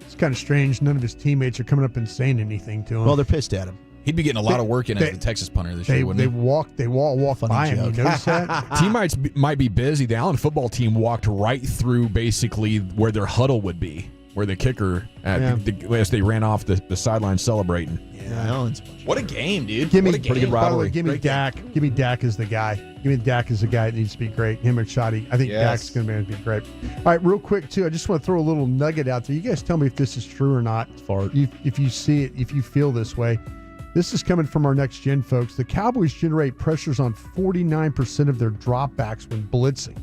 It's kind of strange. None of his teammates are coming up and saying anything to him. Well, they're pissed at him. He'd be getting a lot of work in as the Texas punter this year, wouldn't they he? walk by him. You notice that? Teammates might be busy. The Allen football team walked right through basically where their huddle would be, where the kicker, as they ran off the sideline celebrating. Yeah, Allen's What a game, dude. Give me, what a game. Pretty good by the way, rivalry. give me Dak. Give me Dak as the guy. Give me Dak as the guy that needs to be great. Him and Shoddy. I think Dak's going to be great. All right, real quick, too, I just want to throw a little nugget out there. You guys tell me if this is true or not. If you see it, if you feel this way. This is coming from our next gen folks. The Cowboys generate pressures on 49% of their dropbacks when blitzing.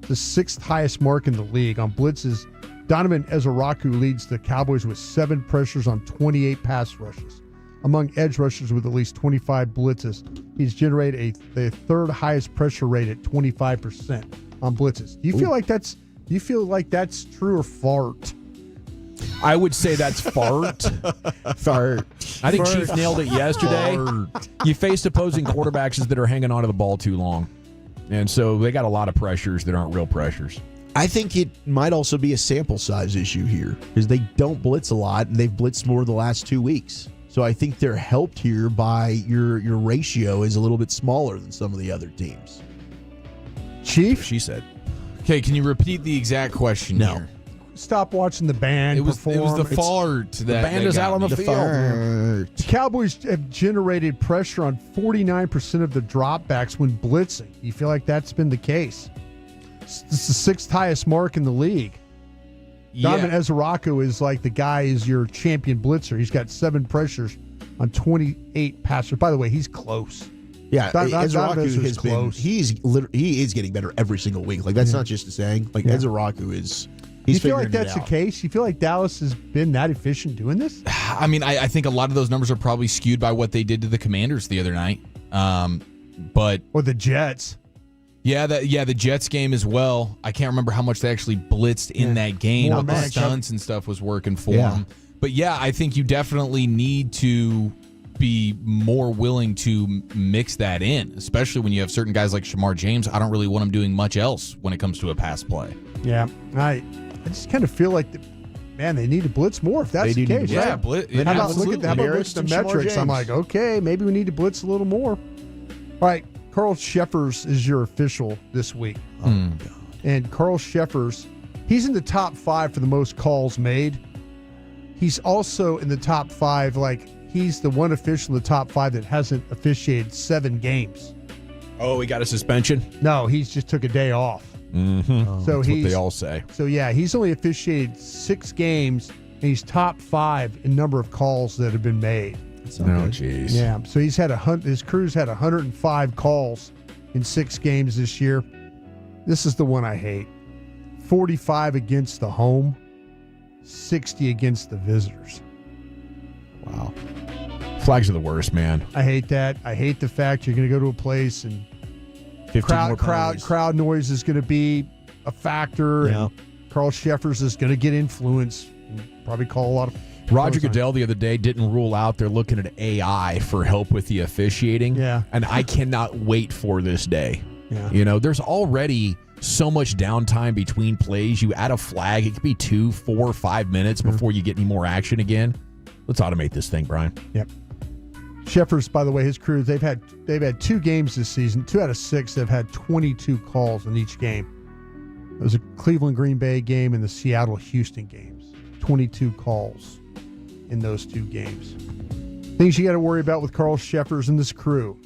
The sixth highest mark in the league. On blitzes, Donovan Ezaraku leads the Cowboys with 7 pressures on 28 pass rushes. Among edge rushers with at least 25 blitzes, he's generated the third highest pressure rate at 25% on blitzes. Do you feel like that's true or fart? I would say that's fart. Fart. I think Chief nailed it yesterday. You face opposing quarterbacks that are hanging onto the ball too long. And so they got a lot of pressures that aren't real pressures. I think it might also be a sample size issue here because they don't blitz a lot and they've blitzed more the last 2 weeks. So I think they're helped here by your ratio is a little bit smaller than some of the other teams. Chief? She said. Okay, can you repeat the exact question here? Stop watching the band perform. It was the fart. The band is out on the field. The Cowboys have generated pressure on 49% of the dropbacks when blitzing. You feel like that's been the case? It's the sixth highest mark in the league. Donovan Ezaraku is like the guy is your champion blitzer. He's got 7 pressures on 28 passers. By the way, he's close. Yeah, Ezaraku has been. He is getting better every single week. Like that's not just a saying. Like Ezaraku is. You feel like that's the case? You feel like Dallas has been that efficient doing this? I mean, I think a lot of those numbers are probably skewed by what they did to the Commanders the other night. Or the Jets. Yeah, the Jets game as well. I can't remember how much they actually blitzed in that game. More The stunts and stuff was working for them. But yeah, I think you definitely need to be more willing to mix that in, especially when you have certain guys like Shamar James. I don't really want him doing much else when it comes to a pass play. Yeah, I just kind of feel like, they need to blitz more if that's the case. Yeah, right? How about look at the metrics? I'm like, okay, maybe we need to blitz a little more. All right, Carl Sheffers is your official this week. And Carl Sheffers He's in the top 5 for the most calls made. He's also in the top 5, like he's the one official in the top 5 that hasn't officiated 7 games. Oh, he got a suspension? No, he's just took a day off. Mm-hmm. So That's he's what they all say. So yeah, he's only officiated 6 games, and he's top 5 in number of calls that have been made. Oh, jeez. Yeah, so he's had his crew's had 105 calls in 6 games this year. This is the one I hate. 45 against the home, 60 against the visitors. Wow. Flags are the worst, man. I hate that. I hate the fact you're going to go to a place and 15 more penalties. crowd noise is going to be a factor. Yeah. And Carl Sheffers is going to get influence and probably call a lot of. Roger Goodell the other day didn't rule out they're looking at AI for help with the officiating. Yeah. And I cannot wait for this day. Yeah. You know, there's already so much downtime between plays. You add a flag, it could be 2, 4, 5 minutes before you get any more action again. Let's automate this thing, Brian. Yep. Sheffers, by the way, his crew, they've had 2 games this season. 2 out of 6, they've had 22 calls in each game. It was a Cleveland-Green Bay game and the Seattle-Houston games. 22 calls in those 2 games. Things you got to worry about with Carl Sheffers and this crew.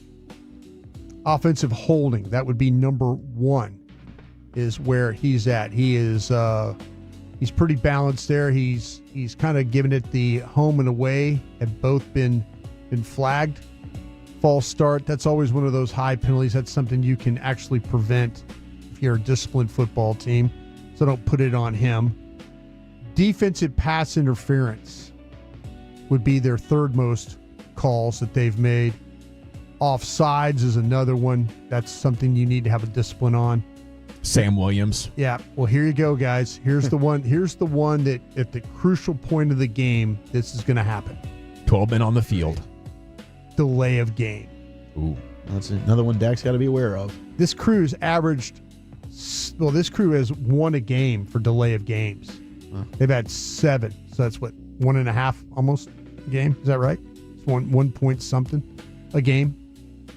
Offensive holding, that would be number 1, is where he's at. He is he's pretty balanced there. He's kind of giving it the home and away, have both been flagged. False start, that's always one of those high penalties. That's something you can actually prevent if you're a disciplined football team. So don't put it on him. Defensive pass interference would be their 3rd most calls that they've made. Offsides is another one. That's something you need to have a discipline on. Sam Williams. Yeah. Well, here you go, guys. Here's the one. Here's the one that at the crucial point of the game, this is going to happen. 12 men on the field. Delay of game. Ooh. That's another one Dak's got to be aware of. This crew's averaged, well, this crew has 1 a game for delay of games. They've had 7. So that's what, 1.5 almost a game? Is that right? It's 1 point something a game.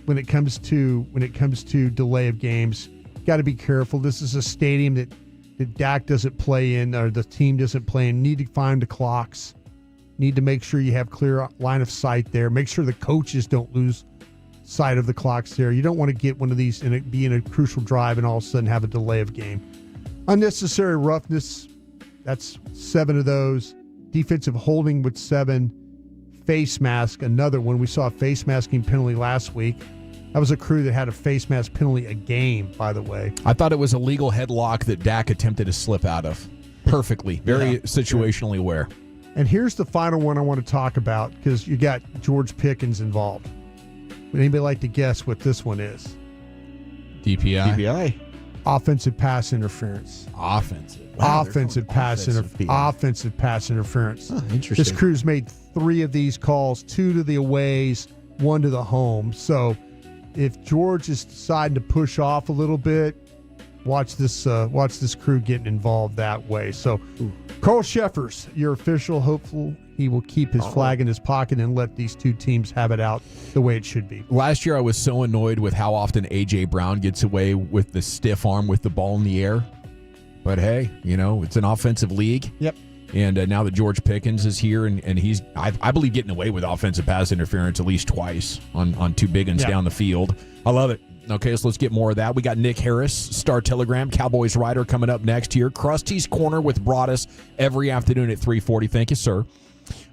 When it comes to delay of games, got to be careful. This is a stadium that Dak doesn't play in, or the team doesn't play in. Need to find the clocks. Need to make sure you have clear line of sight there. Make sure the coaches don't lose sight of the clocks there. You don't want to get one of these and be in a crucial drive and all of a sudden have a delay of game. Unnecessary roughness, that's 7 of those. Defensive holding with 7. Face mask, another one. We saw a face masking penalty last week. That was a crew that had a face mask penalty a game, by the way. I thought it was a legal headlock that Dak attempted to slip out of. Perfectly. Very situationally aware. And here's the final one I want to talk about, because you got George Pickens involved. Would anybody like to guess what this one is? DPI. Offensive pass interference. Offensive. Wow, offensive pass interference. Huh, interesting. This crew's made 3 of these calls, 2 to the aways, 1 to the home. So if George is deciding to push off a little bit, watch this crew getting involved that way. So Carl Sheffers, your official, hopeful he will keep his flag in his pocket and let these 2 teams have it out the way it should be. Last year I was so annoyed with how often A.J. Brown gets away with the stiff arm with the ball in the air. But hey, it's an offensive league. Yep. And now that George Pickens is here, and he's, I believe, getting away with offensive pass interference at least twice on 2 big ones down the field. I love it. Okay, so let's get more of that. We got Nick Harris, Star Telegram, Cowboys writer, coming up next here. Krusty's Corner with Broadus every afternoon at 3:40. Thank you, sir.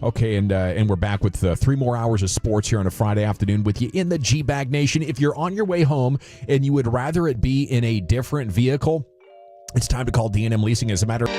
Okay, and we're back with 3 more hours of sports here on a Friday afternoon with you in the G-Bag Nation. If you're on your way home and you would rather it be in a different vehicle, it's time to call D&M Leasing. As a matter of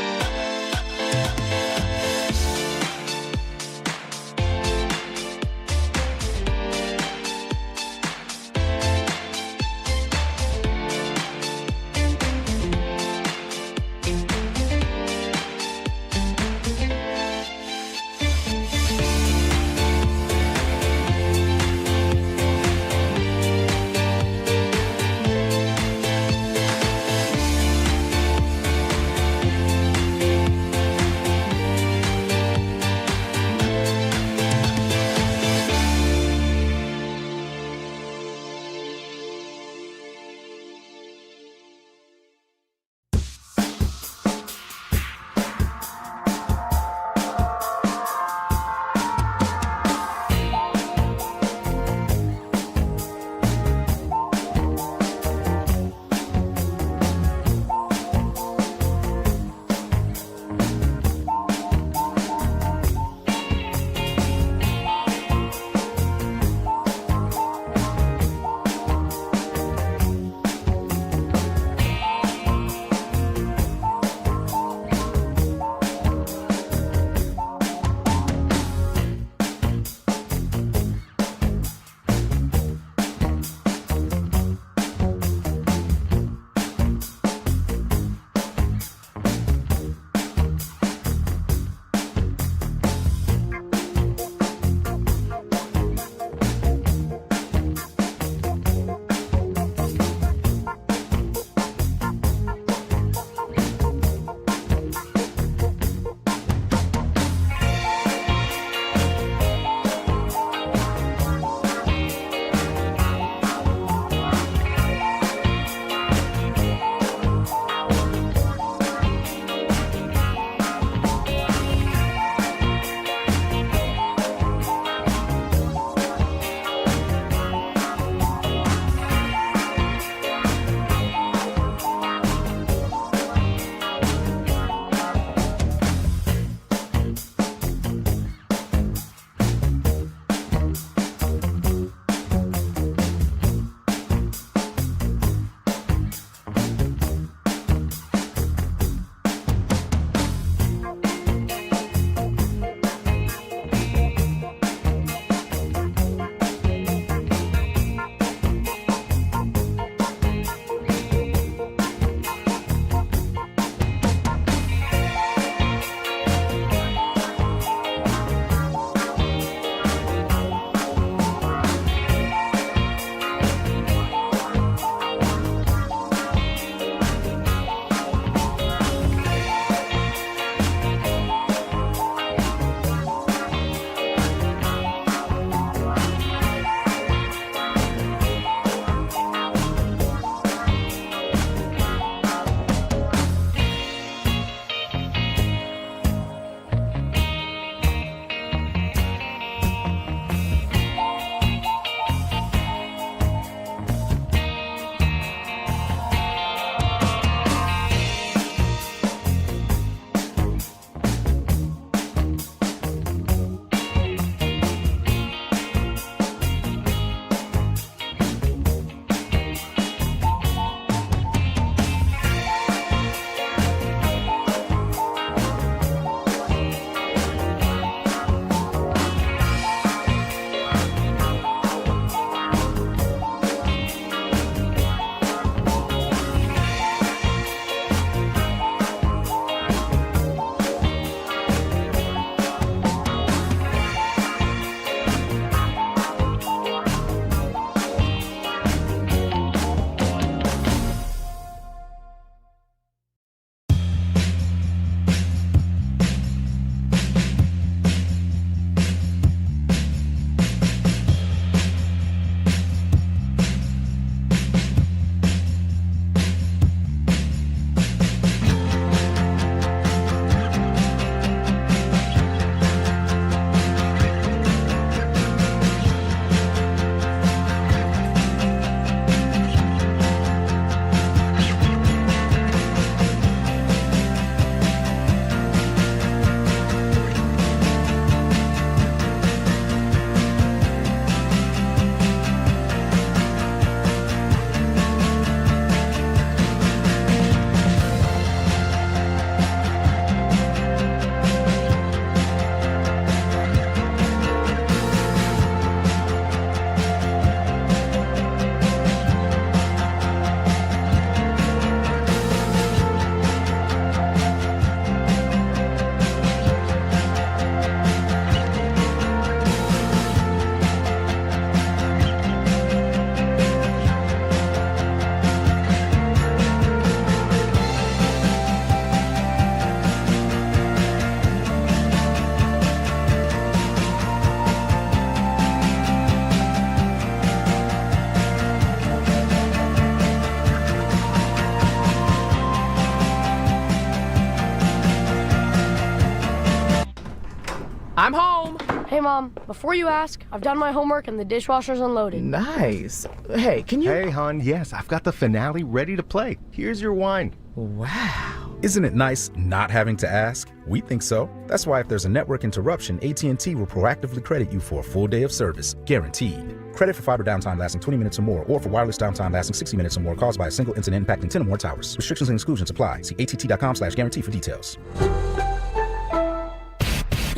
Hey, Mom, before you ask, I've done my homework and the dishwasher's unloaded. Nice. Hey, can you... Hey, hon, yes, I've got the finale ready to play. Here's your wine. Wow. Isn't it nice not having to ask? We think so. That's why if there's a network interruption, AT&T will proactively credit you for a full day of service. Guaranteed. Credit for fiber downtime lasting 20 minutes or more, or for wireless downtime lasting 60 minutes or more caused by a single incident impacting 10 or more towers. Restrictions and exclusions apply. See att.com/guarantee for details.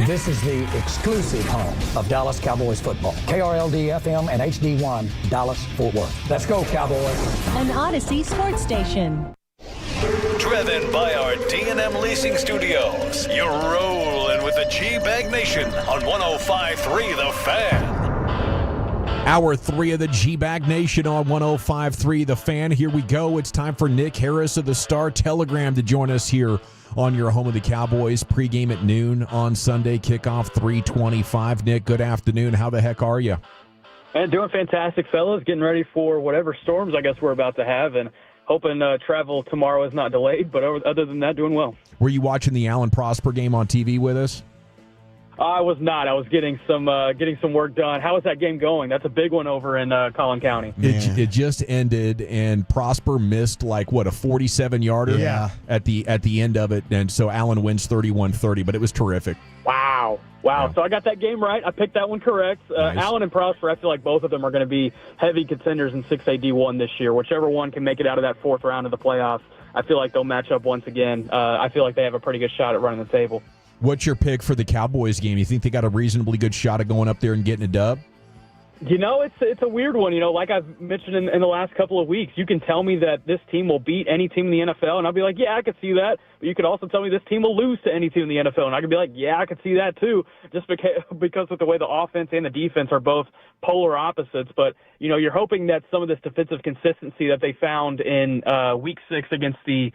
This is the exclusive home of Dallas Cowboys football. KRLD-FM and HD1, Dallas-Fort Worth. Let's go, Cowboys. An Odyssey sports station. Driven by our D&M Leasing Studios, you're rolling with the G-Bag Nation on 105.3 The Fan. Hour 3 of the G-Bag Nation on 105.3 The Fan. Here we go. It's time for Nick Harris of the Star-Telegram to join us here on your home of the Cowboys. Pregame at noon on Sunday. Kickoff 3:25. Nick, good afternoon. How the heck are you? And doing fantastic, fellas. Getting ready for whatever storms I guess we're about to have, and hoping travel tomorrow is not delayed. But other than that, doing well. Were you watching the Allen Prosper game on TV with us? I was not. I was getting some work done. How is that game going? That's a big one over in Collin County. It just ended, and Prosper missed a 47-yarder at the end of it, and so Allen wins 31-30. But it was terrific. Wow. Yeah. So I got that game right. I picked that one correct. Nice. Allen and Prosper, I feel like both of them are going to be heavy contenders in 6A D1 this year. Whichever one can make it out of that fourth round of the playoffs, I feel like they'll match up once again. I feel like they have a pretty good shot at running the table. What's your pick for the Cowboys game? You think they got a reasonably good shot at going up there and getting a dub? It's a weird one. Like I've mentioned in the last couple of weeks, you can tell me that this team will beat any team in the NFL, and I'll be like, yeah, I could see that. But you could also tell me this team will lose to any team in the NFL, and I could be like, yeah, I could see that too, just because of the way the offense and the defense are both polar opposites. But, you're hoping that some of this defensive consistency that they found in Week 6 against the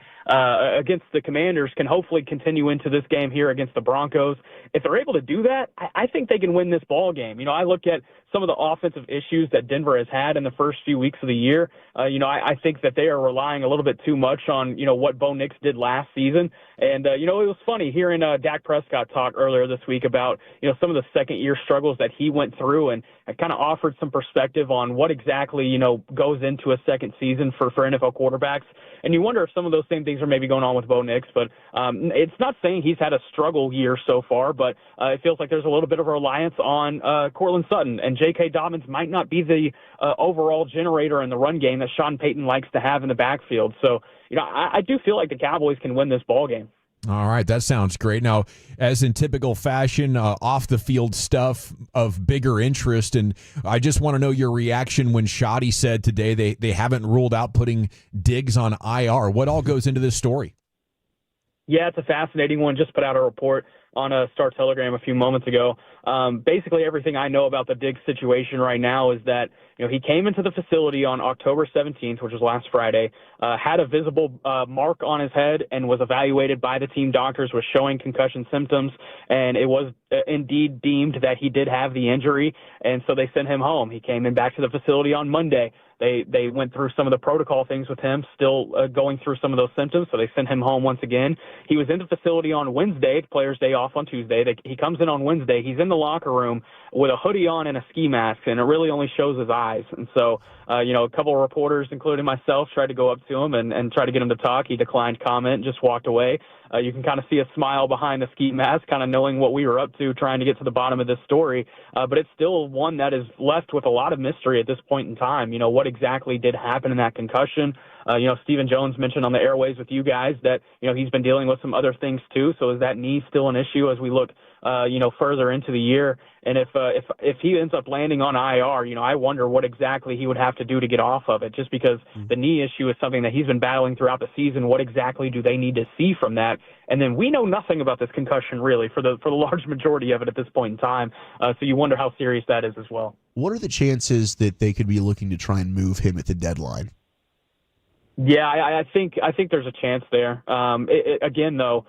Commanders can hopefully continue into this game here against the Broncos. If they're able to do that, I think they can win this ball game. I look at some of the offensive issues that Denver has had in the first few weeks of the year. I think that they are relying a little bit too much on, what Bo Nix did last season. And, it was funny hearing Dak Prescott talk earlier this week about, some of the second-year struggles that he went through, and kind of offered some perspective on what exactly, goes into a second season for NFL quarterbacks. And you wonder if some of those same things are maybe going on with Bo Nix. But it's not saying he's had a struggle year so far, but it feels like there's a little bit of a reliance on Cortland Sutton. And J.K. Dobbins might not be the overall generator in the run game that Sean Payton likes to have in the backfield. So, I do feel like the Cowboys can win this ball game. All right, that sounds great. Now, as in typical fashion, off-the-field stuff of bigger interest, and I just want to know your reaction when Shoddy said today they haven't ruled out putting Diggs on IR. What all goes into this story? Yeah, it's a fascinating one. Just put out a report on a Star Telegram a few moments ago. Basically, everything I know about the Diggs situation right now is that he came into the facility on October 17th, which was last Friday, had a visible mark on his head, and was evaluated by the team doctors, was showing concussion symptoms, and it was indeed deemed that he did have the injury, and so they sent him home. He came in back to the facility on Monday. They went through some of the protocol things with him, still going through some of those symptoms, so they sent him home once again. He was in the facility on Wednesday, Players' Day off on Tuesday. He comes in on Wednesday. He's in the locker room with a hoodie on and a ski mask, and it really only shows his eyes. And so, a couple of reporters, including myself, tried to go up to him and try to get him to talk. He declined comment and just walked away. You can kind of see a smile behind the ski mask, kind of knowing what we were up to, trying to get to the bottom of this story. But it's still one that is left with a lot of mystery at this point in time. What exactly did happen in that concussion? Stephen Jones mentioned on the airways with you guys that, he's been dealing with some other things too. So is that knee still an issue as we look, further into the year? And if he ends up landing on IR, I wonder what exactly he would have to do to get off of it, just because the knee issue is something that he's been battling throughout the season. What exactly do they need to see from that? And then we know nothing about this concussion really for the large majority of it at this point in time. So you wonder how serious that is as well. What are the chances that they could be looking to try and move him at the deadline? Yeah, I think there's a chance there. Again, though,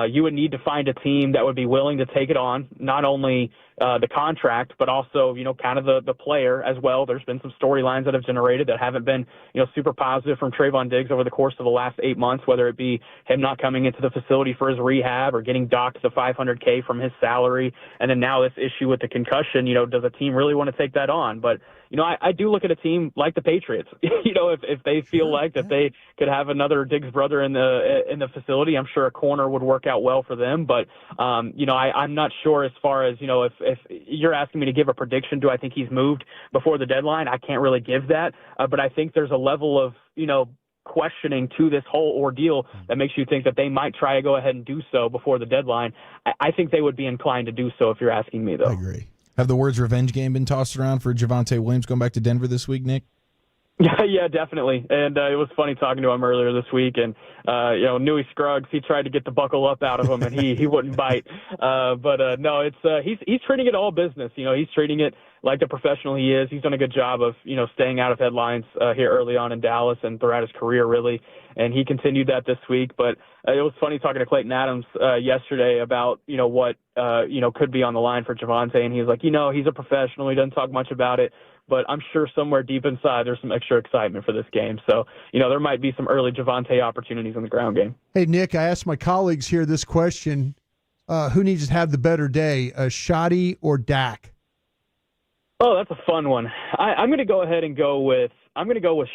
you would need to find a team that would be willing to take it on, not only the contract, but also, kind of the player as well. There's been some storylines that have generated that haven't been, super positive from Trayvon Diggs over the course of the last 8 months, whether it be him not coming into the facility for his rehab or getting docked the $500K from his salary. And then now this issue with the concussion, does a team really want to take that on? But, I do look at a team like the Patriots, if they feel like that they could have another Diggs brother in the facility, I'm sure a corner would work out well for them. But, I'm not sure as far as, if you're asking me to give a prediction, do I think he's moved before the deadline? I can't really give that. But I think there's a level of, questioning to this whole ordeal that makes you think that they might try to go ahead and do so before the deadline. I think they would be inclined to do so if you're asking me, though. I agree. Have the words revenge game been tossed around for Javonte Williams going back to Denver this week, Nick? Yeah, definitely. And it was funny talking to him earlier this week. And, Newey Scruggs, he tried to get the buckle up out of him, and he wouldn't bite. No, it's he's treating it all business. He's treating it like the professional he is. He's done a good job of, staying out of headlines here early on in Dallas and throughout his career, really. And he continued that this week. But it was funny talking to Clayton Adams yesterday about, what, could be on the line for Javonte. And he was like, he's a professional. He doesn't talk much about it. But I'm sure somewhere deep inside there's some extra excitement for this game. So, there might be some early Javonte opportunities in the ground game. Hey, Nick, I asked my colleagues here this question. Who needs to have the better day, Shoddy or Dak? Oh, that's a fun one. I'm going to go ahead and go with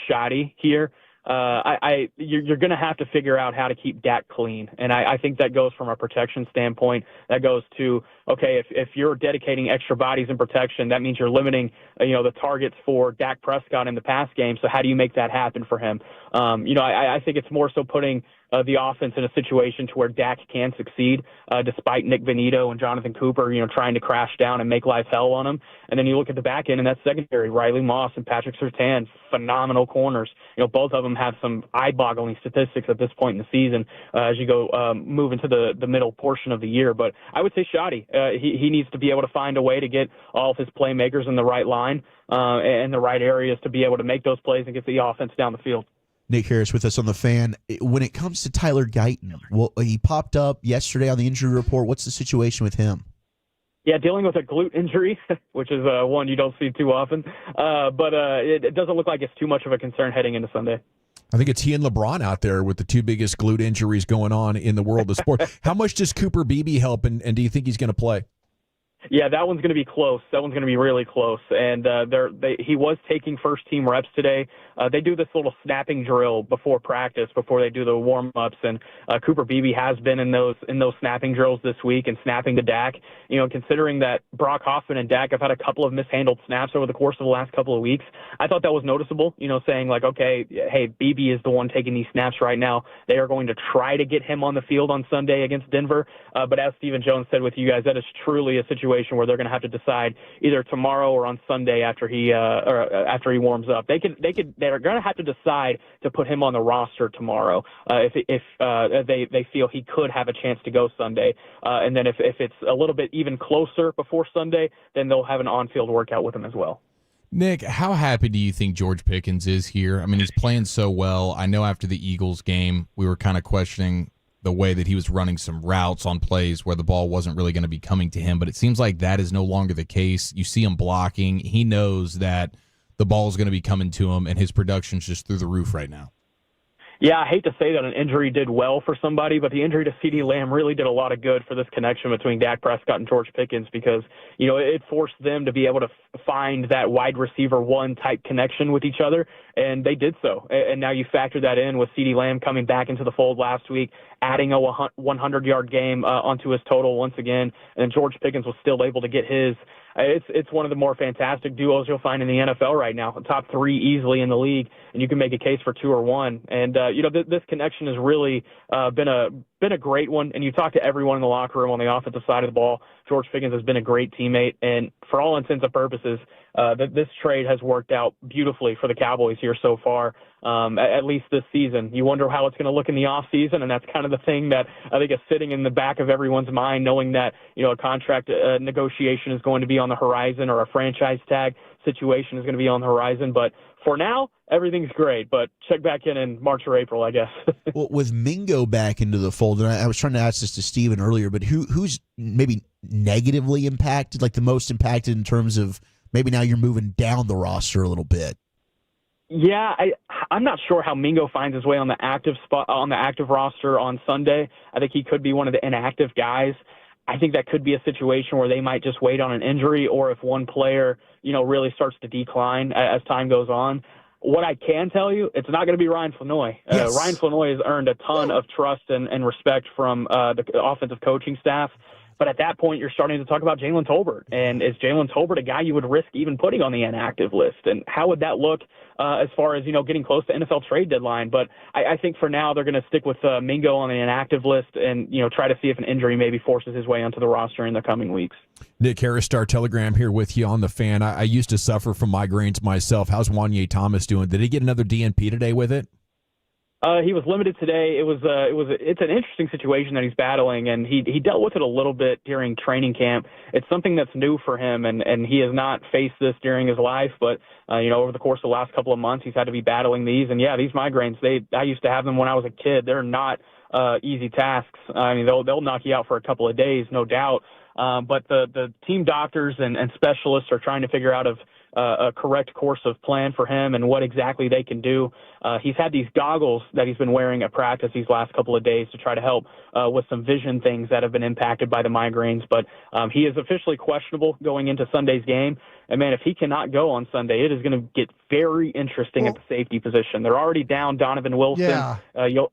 Shoddy here. You're going to have to figure out how to keep Dak clean. And I think that goes from a protection standpoint. That goes to, okay, if you're dedicating extra bodies in protection, that means you're limiting, the targets for Dak Prescott in the pass game. So how do you make that happen for him? I think it's more so putting the offense in a situation to where Dak can succeed, despite Nick Benito and Jonathan Cooper, trying to crash down and make life hell on him. And then you look at the back end and that secondary, Riley Moss and Patrick Surtain, phenomenal corners. Both of them have some eye-boggling statistics at this point in the season as you go move into the middle portion of the year. But I would say Shoddy. He needs to be able to find a way to get all of his playmakers in the right line and the right areas to be able to make those plays and get the offense down the field. Nick Harris with us on the Fan. When it comes to Tyler Guyton, well, he popped up yesterday on the injury report. What's the situation with him? Yeah, dealing with a glute injury, which is one you don't see too often. But it doesn't look like it's too much of a concern heading into Sunday. I think it's he and LeBron out there with the two biggest glute injuries going on in the world of sport. How much does Cooper Beebe help, and do you think he's going to play? Yeah, that one's going to be close. That one's going to be really close. And he was taking first-team reps today. They do this little snapping drill before practice, before they do the warm-ups. And Cooper Beebe has been in those snapping drills this week and snapping to Dak. Considering that Brock Hoffman and Dak have had a couple of mishandled snaps over the course of the last couple of weeks, I thought that was noticeable. Saying like, okay, hey, Beebe is the one taking these snaps right now. They are going to try to get him on the field on Sunday against Denver. But as Stephen Jones said with you guys, that is truly a situation where they're going to have to decide either tomorrow or on Sunday after he warms up. They're going to have to decide to put him on the roster tomorrow if they feel he could have a chance to go Sunday. And then if it's a little bit even closer before Sunday, then they'll have an on-field workout with him as well. Nick, how happy do you think George Pickens is here? I mean, he's playing so well. I know after the Eagles game, we were kind of questioning the way that he was running some routes on plays where the ball wasn't really going to be coming to him, but it seems like that is no longer the case. You see him blocking. He knows that the ball is going to be coming to him, and his production's just through the roof right now. Yeah, I hate to say that an injury did well for somebody, but the injury to CeeDee Lamb really did a lot of good for this connection between Dak Prescott and George Pickens because, it forced them to be able to find that wide receiver one type connection with each other, and they did so. And now you factor that in with CeeDee Lamb coming back into the fold last week, adding a 100-yard game onto his total once again, and George Pickens was still able to get his. It's one of the more fantastic duos you'll find in the NFL right now, top three easily in the league, and you can make a case for two or one. And this connection has really been a great one. And you talk to everyone in the locker room on the offensive side of the ball. George Pickens has been a great teammate, and for all intents and purposes, this trade has worked out beautifully for the Cowboys here so far. At least this season. You wonder how it's going to look in the offseason, and that's kind of the thing that I think is sitting in the back of everyone's mind, knowing that, a contract negotiation is going to be on the horizon or a franchise tag situation is going to be on the horizon. But for now, everything's great, but check back in March or April, I guess. Well, with Mingo back into the fold, and I was trying to ask this to Steven earlier, but who's maybe negatively impacted, like the most impacted in terms of maybe now you're moving down the roster a little bit? Yeah, I'm not sure how Mingo finds his way on the active spot on the active roster on Sunday. I think he could be one of the inactive guys. I think that could be a situation where they might just wait on an injury, or if one player, really starts to decline as time goes on. What I can tell you, it's not going to be Ryan Flanoy. Yes. Ryan Flanoy has earned a ton of trust and respect from the offensive coaching staff. But at that point, you're starting to talk about Jalen Tolbert. And is Jalen Tolbert a guy you would risk even putting on the inactive list? And how would that look as far as, getting close to NFL trade deadline? But I think for now they're going to stick with Mingo on the inactive list and, try to see if an injury maybe forces his way onto the roster in the coming weeks. Nick Harris, Star Telegram here with you on the Fan. I used to suffer from migraines myself. How's Wanye Thomas doing? Did he get another DNP today with it? He was limited today. It's an interesting situation that he's battling, and he dealt with it a little bit during training camp. It's something that's new for him, and he has not faced this during his life. But over the course of the last couple of months, he's had to be battling these. And yeah, these migraines, I used to have them when I was a kid. They're not easy tasks. I mean, they'll knock you out for a couple of days, no doubt. But the team doctors and specialists are trying to figure out a correct course of plan for him and what exactly they can do. He's had these goggles that he's been wearing at practice these last couple of days to try to help with some vision things that have been impacted by the migraines. But he is officially questionable going into Sunday's game. And, man, if he cannot go on Sunday, it is going to get very interesting at the safety position. They're already down Donovan Wilson. Yeah.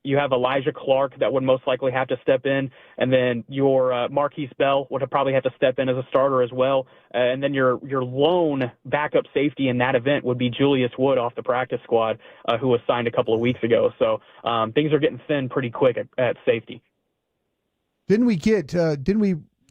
You have Elijah Clark that would most likely have to step in. And then your Marquise Bell would probably have to step in as a starter as well. And then your lone backup safety in that event would be Julius Wood off the practice squad, who was signed a couple of weeks ago. So things are getting thin pretty quick at safety. Didn't we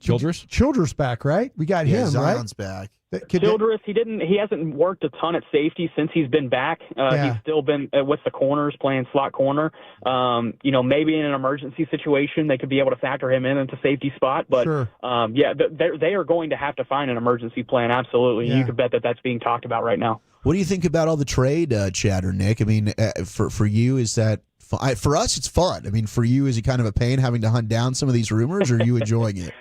Childress back, right? We got him, Zion's right? back. Childress, he hasn't worked a ton at safety since he's been back. He's still been with the corners playing slot corner. Maybe in an emergency situation they could be able to factor him into safety spot. But sure. They are going to have to find an emergency plan. Absolutely. Yeah. You could bet that that's being talked about right now. What do you think about all the trade chatter, Nick? I mean, for you, is that for us? It's fun. I mean, for you, is it kind of a pain having to hunt down some of these rumors, or are you enjoying it?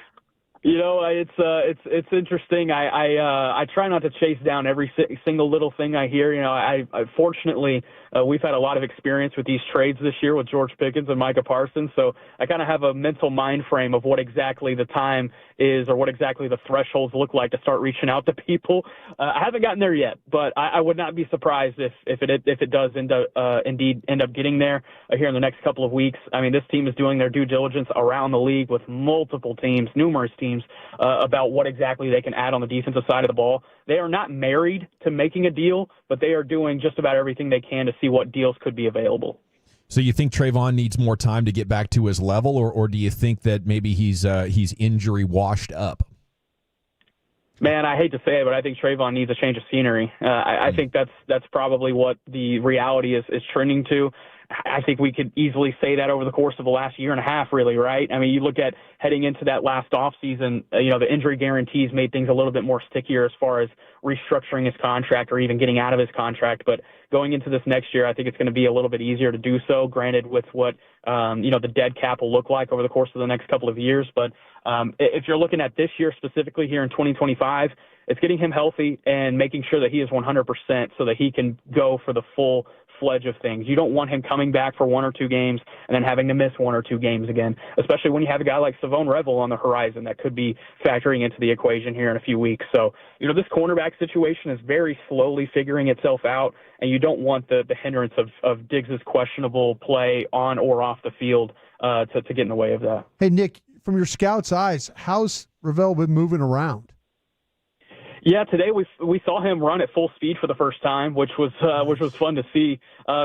It's interesting. I try not to chase down every single little thing I hear. Fortunately, we've had a lot of experience with these trades this year with George Pickens and Micah Parsons, so I kind of have a mental mind frame of what exactly the time is or what exactly the thresholds look like to start reaching out to people. I haven't gotten there yet, but I would not be surprised if it does indeed end up getting there here in the next couple of weeks. I mean, this team is doing their due diligence around the league with multiple teams, numerous teams, about what exactly they can add on the defensive side of the ball. They are not married to making a deal, but they are doing just about everything they can to see what deals could be available. So you think Trayvon needs more time to get back to his level, or do you think that maybe he's injury washed up? Man, I hate to say it, but I think Trayvon needs a change of scenery. I think that's probably what the reality is trending to. I think we could easily say that over the course of the last year and a half, really, right? I mean, you look at heading into that last offseason, the injury guarantees made things a little bit more stickier as far as restructuring his contract or even getting out of his contract. But going into this next year, I think it's going to be a little bit easier to do so, granted with what, the dead cap will look like over the course of the next couple of years. But if you're looking at this year specifically here in 2025, it's getting him healthy and making sure that he is 100% so that he can go for the full fledge of things. You don't want him coming back for one or two games and then having to miss one or two games again, especially when you have a guy like Savone Revel on the horizon that could be factoring into the equation here in a few weeks. So, this cornerback situation is very slowly figuring itself out, and you don't want the hindrance of Diggs' questionable play on or off the field to get in the way of that. Hey, Nick, from your scout's eyes, how's Revel been moving around? Yeah, today we saw him run at full speed for the first time, which was fun to see.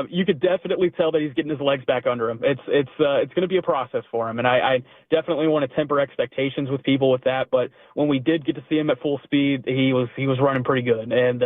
You could definitely tell that he's getting his legs back under him. It's going to be a process for him, and I definitely want to temper expectations with people with that. But when we did get to see him at full speed, he was running pretty good, and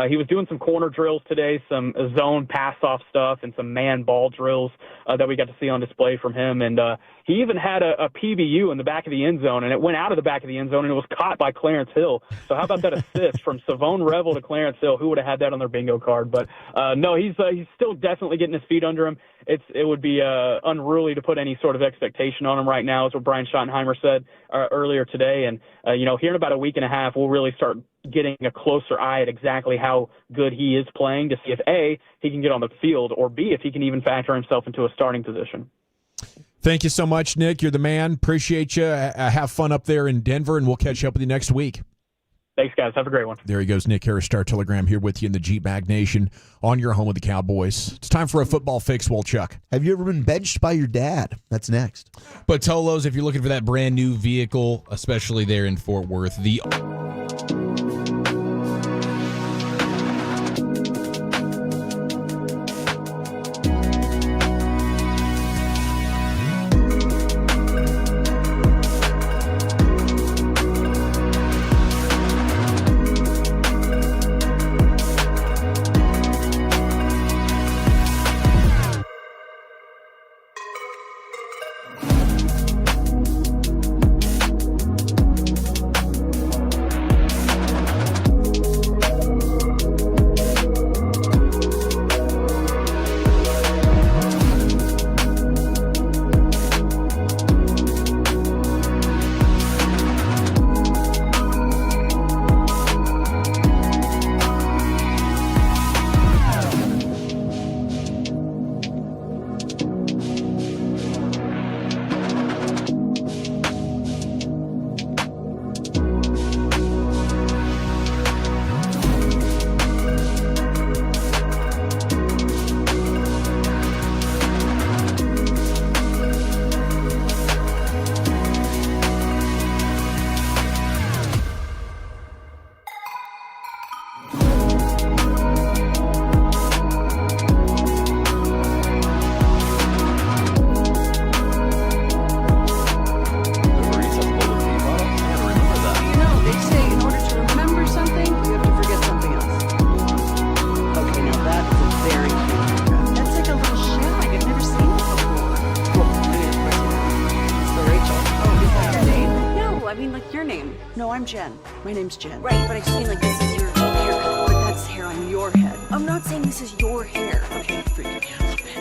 he was doing some corner drills today, some zone pass off stuff, and some man ball drills that we got to see on display from him. And he even had a PBU in the back of the end zone, and it went out of the back of the end zone, and it was caught by Clarence Hill. So how about that assist from Savone Revel to Clarence Hill. Who would have had that on their bingo card? But no, he's still definitely getting his feet under him. It would be unruly to put any sort of expectation on him right now, is what Brian Schottenheimer said earlier today. And here in about a week and a half, we'll really start getting a closer eye at exactly how good he is playing to see if A, he can get on the field, or B, if he can even factor himself into a starting position. Thank you so much, Nick. You're the man. Appreciate you. Have fun up there in Denver, and we'll catch up with you next week. Thanks, guys. Have a great one. There he goes, Nick Harris, Star Telegram, here with you in the G-Bag Nation on your home of the Cowboys. It's time for a football fix, Wolchuk. Have you ever been benched by your dad? That's next. But Tolos, if you're looking for that brand new vehicle, especially there in Fort Worth, the I'm Jen. My name's Jen. Right, but I just mean like this is your hair color. That's hair on your head. I'm not saying this is your hair. Okay, freak me out a little bit.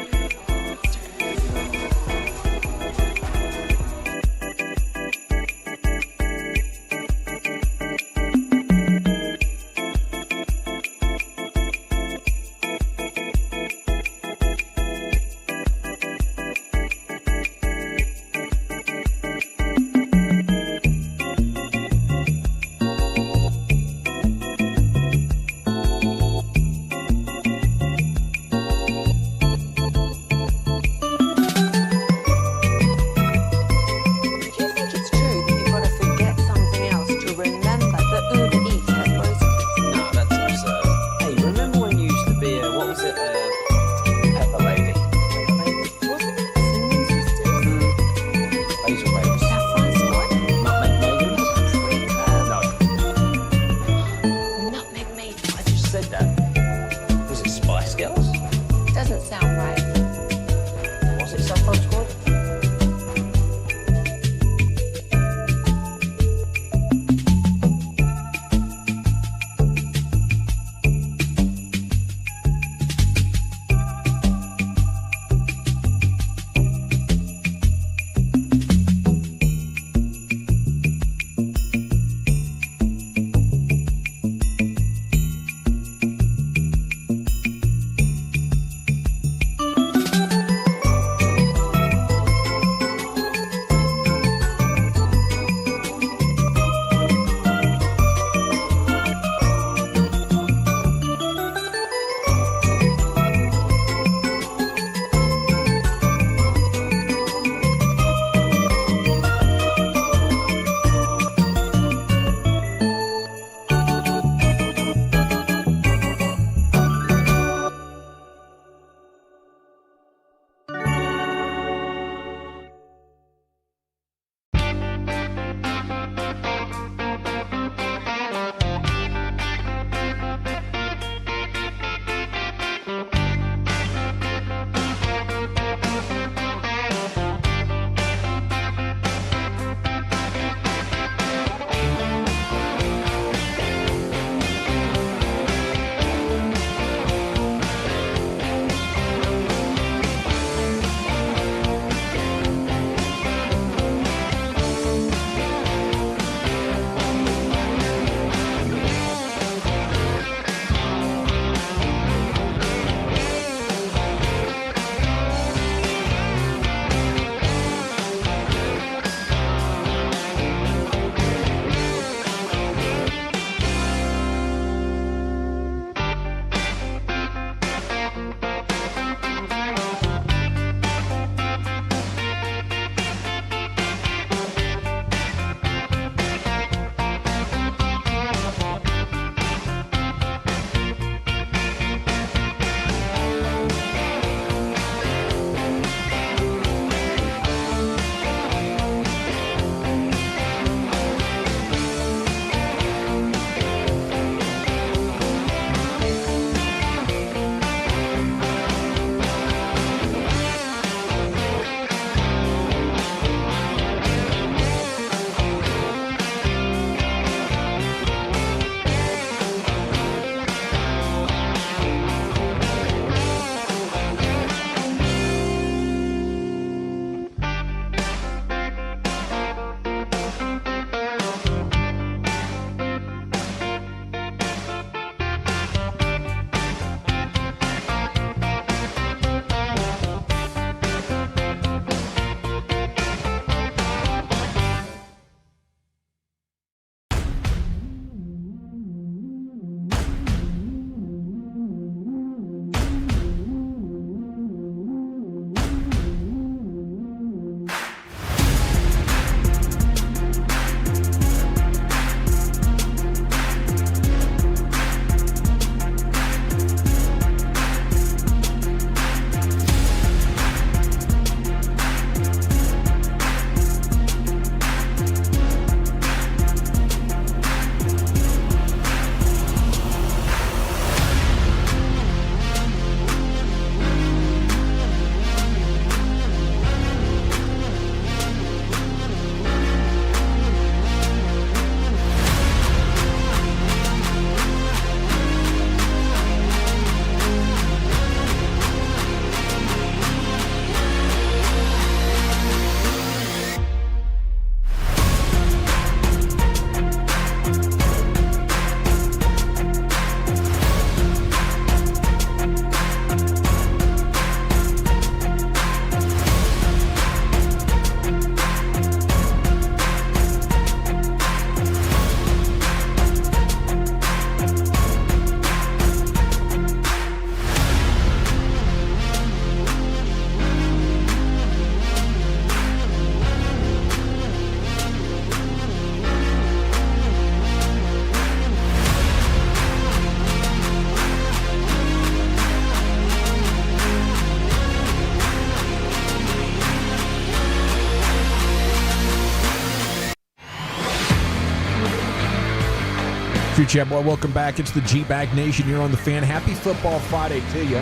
True Chat Boy, welcome back. It's the G-Bag Nation here on The Fan. Happy Football Friday to you.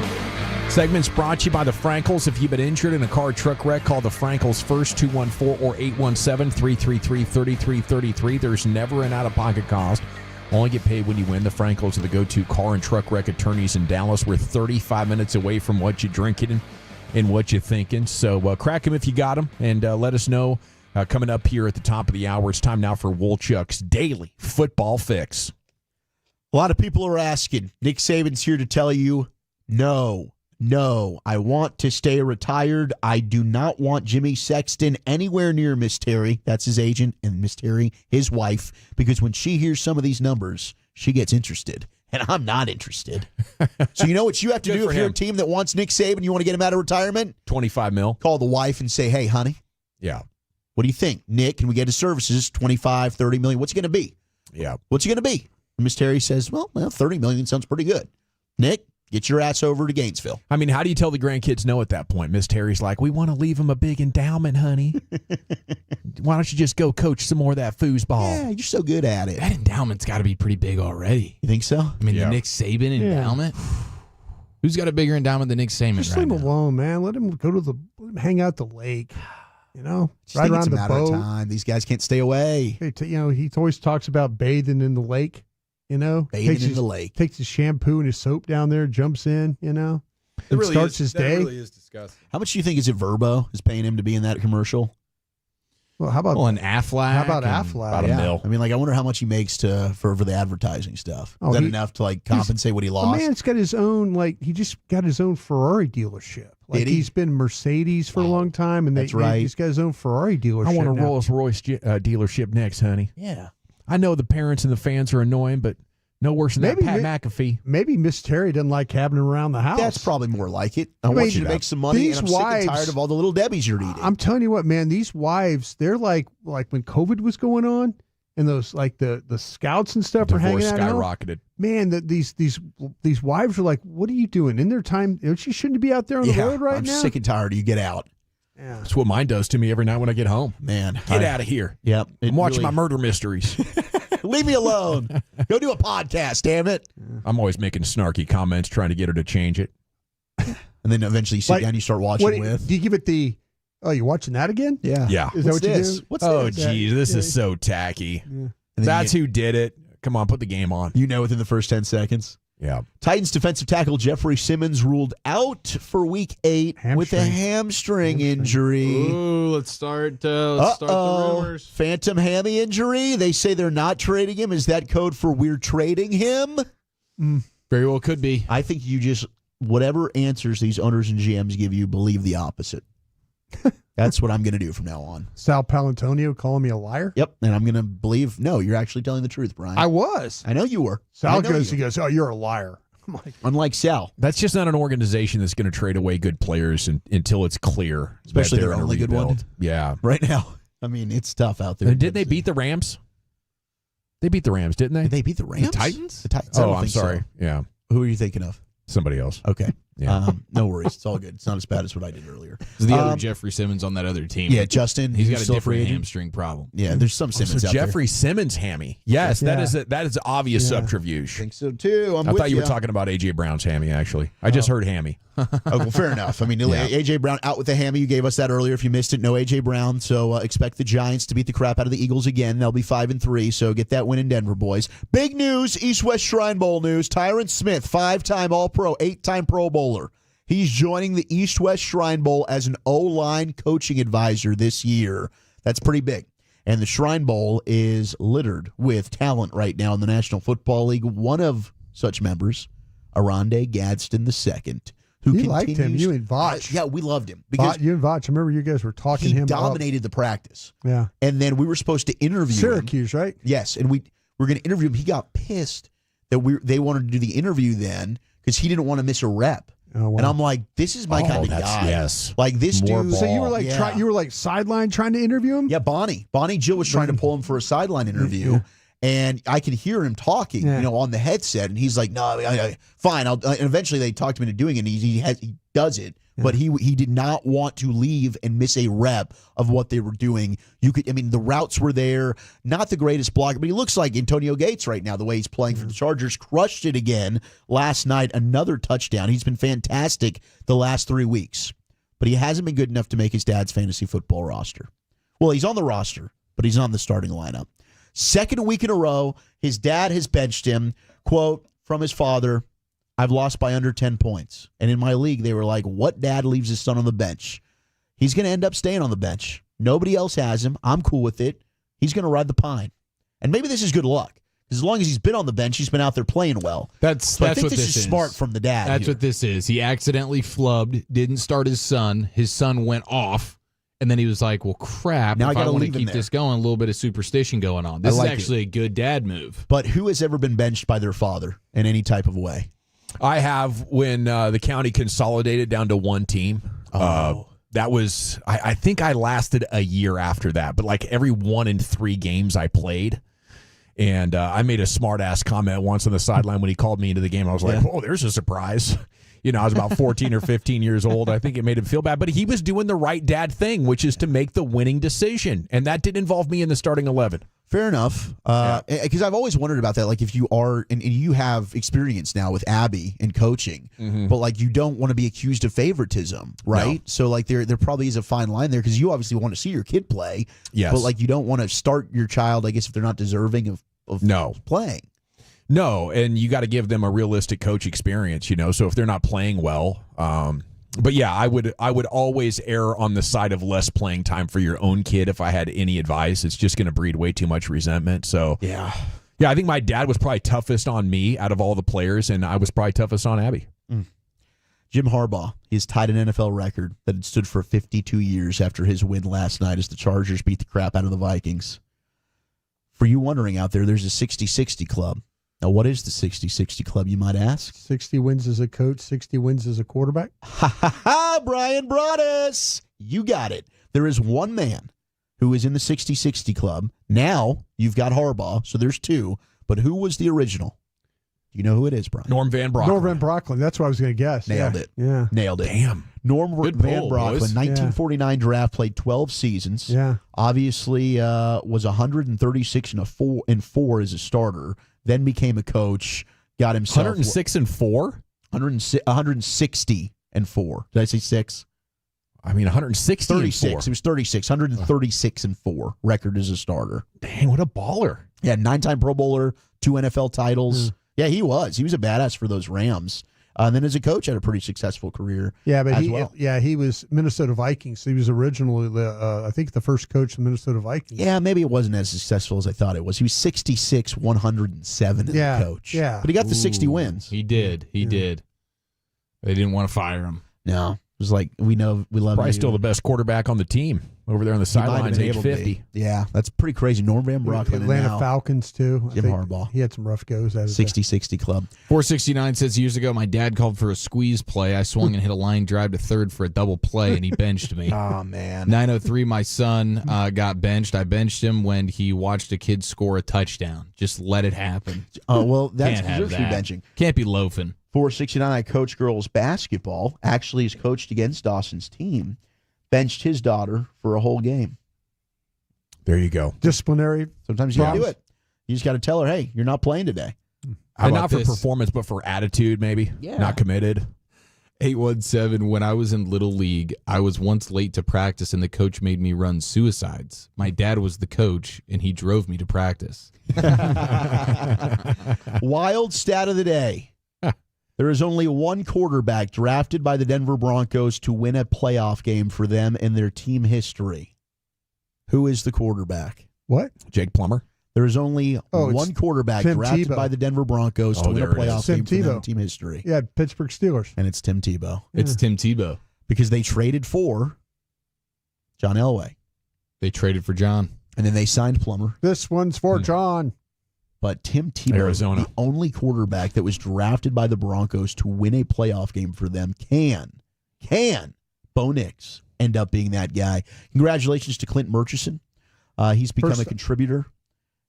Segment's brought to you by the Frankels. If you've been injured in a car or truck wreck, call the Frankels first, 214 or 817-333-3333. There's never an out-of-pocket cost. Only get paid when you win. The Frankels are the go-to car and truck wreck attorneys in Dallas. We're 35 minutes away from what you're drinking and what you're thinking. So crack them if you got them, and let us know. Coming up here at the top of the hour, it's time now for Wolchuk's Daily Football Fix. A lot of people are asking. Nick Saban's here to tell you, no, I want to stay retired. I do not want Jimmy Sexton anywhere near Miss Terry. That's his agent, and Miss Terry, his wife, because when she hears some of these numbers, she gets interested. And I'm not interested. So you know what you have to do if you're a team that wants Nick Saban, you want to get him out of retirement? $25 million. Call the wife and say, hey, honey. Yeah. What do you think? Nick, can we get his services? $25, $30 million. What's it going to be? Yeah. What's it going to be? And Miss Terry says, well, $30 million sounds pretty good. Nick, get your ass over to Gainesville. I mean, how do you tell the grandkids no at that point? Miss Terry's like, we want to leave him a big endowment, honey. Why don't you just go coach some more of that foosball? Yeah, you're so good at it. That endowment's got to be pretty big already. You think so? I mean, the Nick Saban endowment? Who's got a bigger endowment than Nick Saban Just right leave him now? alone, man. Let him go to let him hang out at the lake. You know, Right around the boat. Time. These guys can't stay away. You know, he always talks about bathing in the lake. You know, bathing in the lake. Takes his shampoo and his soap down there, jumps in. You know, and really starts his day. That really is disgusting. How much do you think is it Verbo is paying him to be in that commercial? Well, how about an Aflac? How about Aflac? About $1 million. I mean, like, I wonder how much he makes for the advertising stuff. Is that enough to compensate what he lost? The man's got his own he just got his own Ferrari dealership. Like he's been Mercedes for a long time, and that's right. He's got his own Ferrari dealership. I want a now. Rolls Royce dealership next, honey. Yeah. I know the parents and the fans are annoying, but no worse than that Pat McAfee. Maybe Miss Terry doesn't like having him around the house. That's probably more like it. I want you to make some money, and I'm sick and tired of all the little Debbies you're eating. I'm telling you what, man, these wives, they're like when COVID was going on, and those the scouts and stuff were hanging out. Skyrocketed. Man, these wives are like, what are you doing in their time? She shouldn't be out there on the road right now. I'm sick and tired of you. Get out. Yeah. That's what mine does to me every night when I get home. Man, get out of here. Yep. I'm watching my murder mysteries. Leave me alone. Go do a podcast, damn it. I'm always making snarky comments trying to get her to change it. And then eventually you sit down and you start watching with. Do you give it you're watching that again? Yeah. Yeah. Is that what this? you do? What's oh, this? geez. This is so tacky. Yeah. That's who did it. Come on, put the game on. You know within the first 10 seconds. Yeah. Titans defensive tackle Jeffrey Simmons ruled out for Week 8 with a hamstring injury. Ooh, let's start the rumors. Phantom hammy injury. They say they're not trading him. Is that code for we're trading him? Very well could be. I think you just, whatever answers these owners and GMs give you, believe the opposite. That's what I'm going to do from now on. Sal Palantonio calling me a liar? Yep, and I'm going to believe, no, you're actually telling the truth, Brian. I was. I know you were. Sal goes, oh, you're a liar. I'm like, unlike Sal. That's just not an organization that's going to trade away good players until it's clear. Especially that their only good one. Yeah. Right now. I mean, it's tough out there. And didn't they beat the Rams? They beat the Rams, didn't they? Did they beat the Rams? The Titans? The Titans. Oh, I'm sorry. So. Yeah. Who are you thinking of? Somebody else. Okay. Yeah. No worries. It's all good. It's not as bad as what I did earlier. The other Jeffrey Simmons on that other team. Yeah, Justin. He's got a still different free agent. hamstring problem. Yeah, there's some Simmons out Jeffrey there. Simmons hammy. Yes, that is obvious subterfuge. I think so too. I thought you were talking about A.J. Brown's hammy, actually. I just heard hammy. Oh, well, fair enough. I mean, A.J. Brown out with the hammy. You gave us that earlier. If you missed it, no A.J. Brown. So expect the Giants to beat the crap out of the Eagles again. They'll be 5-3. So get that win in Denver, boys. Big news, East-West Shrine Bowl news. Tyron Smith, 5-time All-Pro, 8-time Pro Bowler. He's joining the East-West Shrine Bowl as an O-line coaching advisor this year. That's pretty big. And the Shrine Bowl is littered with talent right now in the National Football League. One of such members, Arande Gadsden II. Who you liked him, you and Vach. Yeah, we loved him. Because you and Vach, I remember you guys were talking him up. He dominated the practice. Yeah. And then we were supposed to interview Syracuse, him. right? Yes, and we were going to interview him. He got pissed that they wanted to do the interview then because he didn't want to miss a rep. Oh, wow. And I'm like, this is my kind of guy. Yes. Like this More dude. ball. So you were like sideline trying to interview him? Yeah, Bonnie Jill was trying to pull him for a sideline interview. Yeah. And I could hear him talking, on the headset, and he's like, "No, fine." And eventually, they talked him into doing it. And he does it, but he did not want to leave and miss a rep of what they were doing. The routes were there, not the greatest blocker, but he looks like Antonio Gates right now, the way he's playing for the Chargers. Crushed it again last night, another touchdown. He's been fantastic the last 3 weeks, but he hasn't been good enough to make his dad's fantasy football roster. Well, he's on the roster, but he's not in the starting lineup. Second week in a row, his dad has benched him. Quote from his father, "I've lost by under 10 points. And in my league, they were like, what dad leaves his son on the bench? He's going to end up staying on the bench. Nobody else has him. I'm cool with it. He's going to ride the pine." And maybe this is good luck. Because as long as he's been on the bench, he's been out there playing well. I think what this is smart from the dad. That's here. what this is. He accidentally flubbed, didn't start his son. His son went off. And then he was like, well, crap, Now I if I gotta want to leave him keep there. this going, a little bit of superstition going on. This is actually a good dad move. But who has ever been benched by their father in any type of way? I have when the county consolidated down to one team. That was, I think I lasted a year after that, but like every 1 in 3 games I played. And I made a smart-ass comment once on the sideline when he called me into the game. I was like, oh, there's a surprise. I was about 14 or 15 years old. I think it made him feel bad. But he was doing the right dad thing, which is to make the winning decision. And that did involve me in the starting 11. Fair enough. Because I've always wondered about that. Like if you are, and you have experience now with Abby and coaching, but like you don't want to be accused of favoritism, right? No. So like there probably is a fine line there because you obviously want to see your kid play. Yes. But like you don't want to start your child, I guess, if they're not deserving of playing. No, and you got to give them a realistic coach experience, so if they're not playing well. But yeah, I would always err on the side of less playing time for your own kid if I had any advice. It's just going to breed way too much resentment. So yeah, I think my dad was probably toughest on me out of all the players, and I was probably toughest on Abby. Jim Harbaugh, he's tied an NFL record that had stood for 52 years after his win last night as the Chargers beat the crap out of the Vikings. For you wondering out there, there's a 60-60 club. Now, what is the 60-60 club, you might ask? 60 wins as a coach, 60 wins as a quarterback. Ha, Brian Broaddus. You got it. There is one man who is in the 60-60 club. Now, you've got Harbaugh, so there's 2. But who was the original? Do you know who it is, Brian? Norm Van Brocklin. Norm Van Brocklin. That's what I was going to guess. Nailed it. Yeah. Nailed it. Damn. Norm Good Van pull, Brocklin, boys. 1949 draft, played 12 seasons. Yeah. Obviously was 136 and 4 as a starter. Then became a coach. Got himself 106 and 4? 160 and 4. Did I say 6? I mean 160 36. and 4. It was 36. 136 and 4 record as a starter. Dang, what a baller. Yeah, 9-time Pro Bowler, 2 NFL titles. Yeah, he was. He was a badass for those Rams. And then as a coach, had a pretty successful career. Yeah, but he was Minnesota Vikings. He was originally, I think, the first coach of the Minnesota Vikings. Yeah, maybe it wasn't as successful as I thought it was. He was 66, 107 as a coach. Yeah, but he got the 60 wins. He did. He did. They didn't want to fire him. No, it was like we love. Probably still the best quarterback on the team over there on the sidelines, age 50. Yeah, that's pretty crazy. Norm Van Brocklin, Atlanta Falcons too. Jim Harbaugh. He had some rough goes at it. 60-60 club. 469 says years ago, my dad called for a squeeze play. I swung and hit a line drive to third for a double play, and he benched me. Oh, man. 903, my son got benched. I benched him when he watched a kid score a touchdown. Just let it happen. Oh, well, that's Can't have deserves that. benching. Can't be loafing. 469, I coach girls basketball. Actually, has coached against Dawson's team. Benched his daughter for a whole game. There you go. Disciplinary. Sometimes you got to do it. You just got to tell her, hey, you're not playing today. And not for performance, but for attitude, maybe. Yeah. Not committed. 817, when I was in Little League, I was once late to practice and the coach made me run suicides. My dad was the coach and he drove me to practice. Wild stat of the day. There is only one quarterback drafted by the Denver Broncos to win a playoff game for them in their team history. Who is the quarterback? What? Jake Plummer. There is only one quarterback Tim drafted Tebow. by the Denver Broncos to win a playoff game for them in team history. Yeah, Pittsburgh Steelers. And it's Tim Tebow. It's Tim Tebow. Because they traded for John Elway. They traded for John. And then they signed Plummer. This one's for John. But Tim Tebow, Arizona. the only quarterback that was drafted by the Broncos to win a playoff game for them, can Bo Nix end up being that guy. Congratulations to Clint Murchison. He's become a contributor,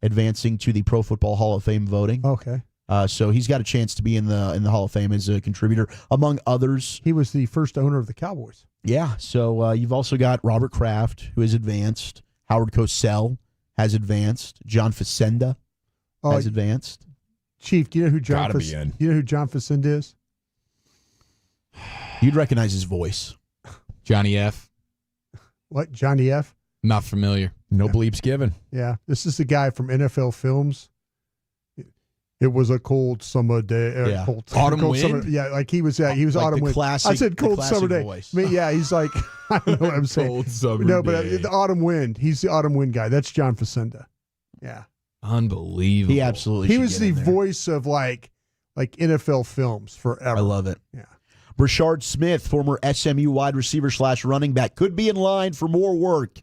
advancing to the Pro Football Hall of Fame voting. Okay. So he's got a chance to be in the Hall of Fame as a contributor, among others. He was the first owner of the Cowboys. Yeah, so you've also got Robert Kraft, who has advanced. Howard Cosell has advanced. John Facenda has advanced. Chief, do you know who John Gotta be in. Do you know who John Facenda is? You'd recognize his voice. Johnny F. What, Johnny F? Not familiar. No bleeps given. Yeah, this is the guy from NFL Films. It was a cold summer day. Autumn cold Wind? Summer, yeah, like he was Autumn Wind. classic- I said cold the classic summer day. voice. I mean, yeah, he's like, I don't know what I'm saying. Cold summer no, but day. the Autumn Wind. He's the Autumn Wind guy. That's John Facenda. Yeah. Unbelievable. He absolutely He should was get the in there. voice of like NFL Films forever. I love it. Yeah. Brashard Smith, former SMU wide receiver / running back, could be in line for more work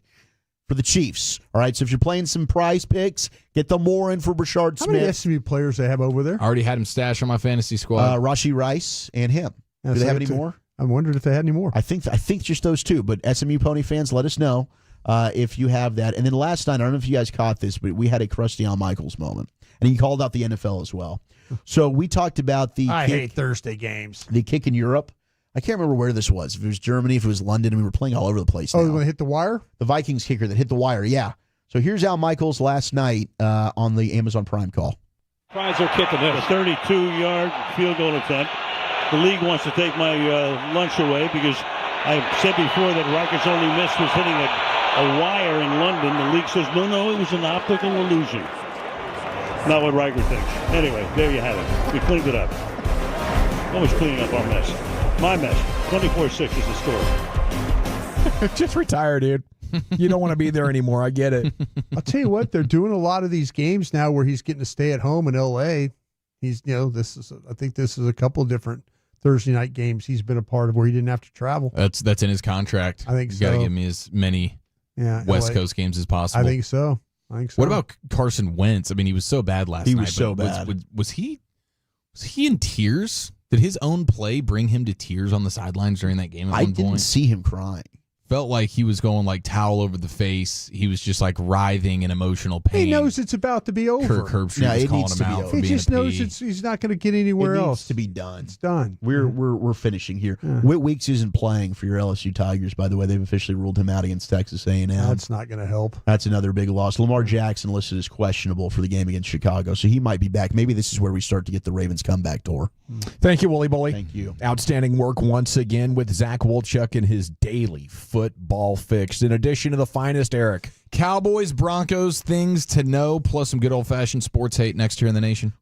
for the Chiefs. All right, so if you're playing some prize picks, get the more in for Brashard How many Smith. SMU players they have over there? I already had him stashed on my fantasy squad. Rashi Rice and him. Yeah, Do they so have it's any more? I wondered if they had any more. I think just those two. But SMU Pony fans, let us know if you have that. And then last night, I don't know if you guys caught this, but we had a Krusty Al Michaels moment, and he called out the NFL as well. So we talked about I hate Thursday games. the kick in Europe. I can't remember where this was. If it was Germany, if it was London, and we were playing all over the place. Oh, now. when they hit the wire? The Vikings kicker that hit the wire, yeah. So here's Al Michaels last night on the Amazon Prime call. Tries are kicking it. A 32-yard field goal attempt. The league wants to take my lunch away because I said before that Riker's only miss was hitting a wire in London. The league says, no, it was an optical illusion. Not what Riker thinks. Anyway, there you have it. We cleaned it up. Always cleaning up our mess. My mess. 24-6 is the story. Just retire, dude. You don't want to be there anymore. I get it. I'll tell you what, they're doing a lot of these games now where he's getting to stay at home in L.A. He's, I think this is a couple of different Thursday night games he's been a part of where he didn't have to travel. That's in his contract. I think you so. got to give me as many West LA. Coast games as possible. I think so. What about Carson Wentz? I mean, he was so bad last night. He was so bad. Was he in tears? Did his own play bring him to tears on the sidelines during that game at I one didn't point? see him crying. Felt like he was going like towel over the face. He was just like writhing in emotional pain. He knows it's about to be over. Kirk Herbstreit was calling him out for He being just a knows pee. he's not going to get anywhere It else. needs to be done. It's done. We're finishing here. Yeah. Whit Weeks isn't playing for your LSU Tigers, by the way. They've officially ruled him out against Texas A&M. That's not going to help. That's another big loss. Lamar Jackson listed as questionable for the game against Chicago, so he might be back. Maybe this is where we start to get the Ravens comeback door. Thank you, Wooly Bully. Thank you. Outstanding work once again with Zach Wolchuk and his daily football fix. In addition to the finest, Eric. Cowboys, Broncos, things to know, plus some good old-fashioned sports hate next here in the nation.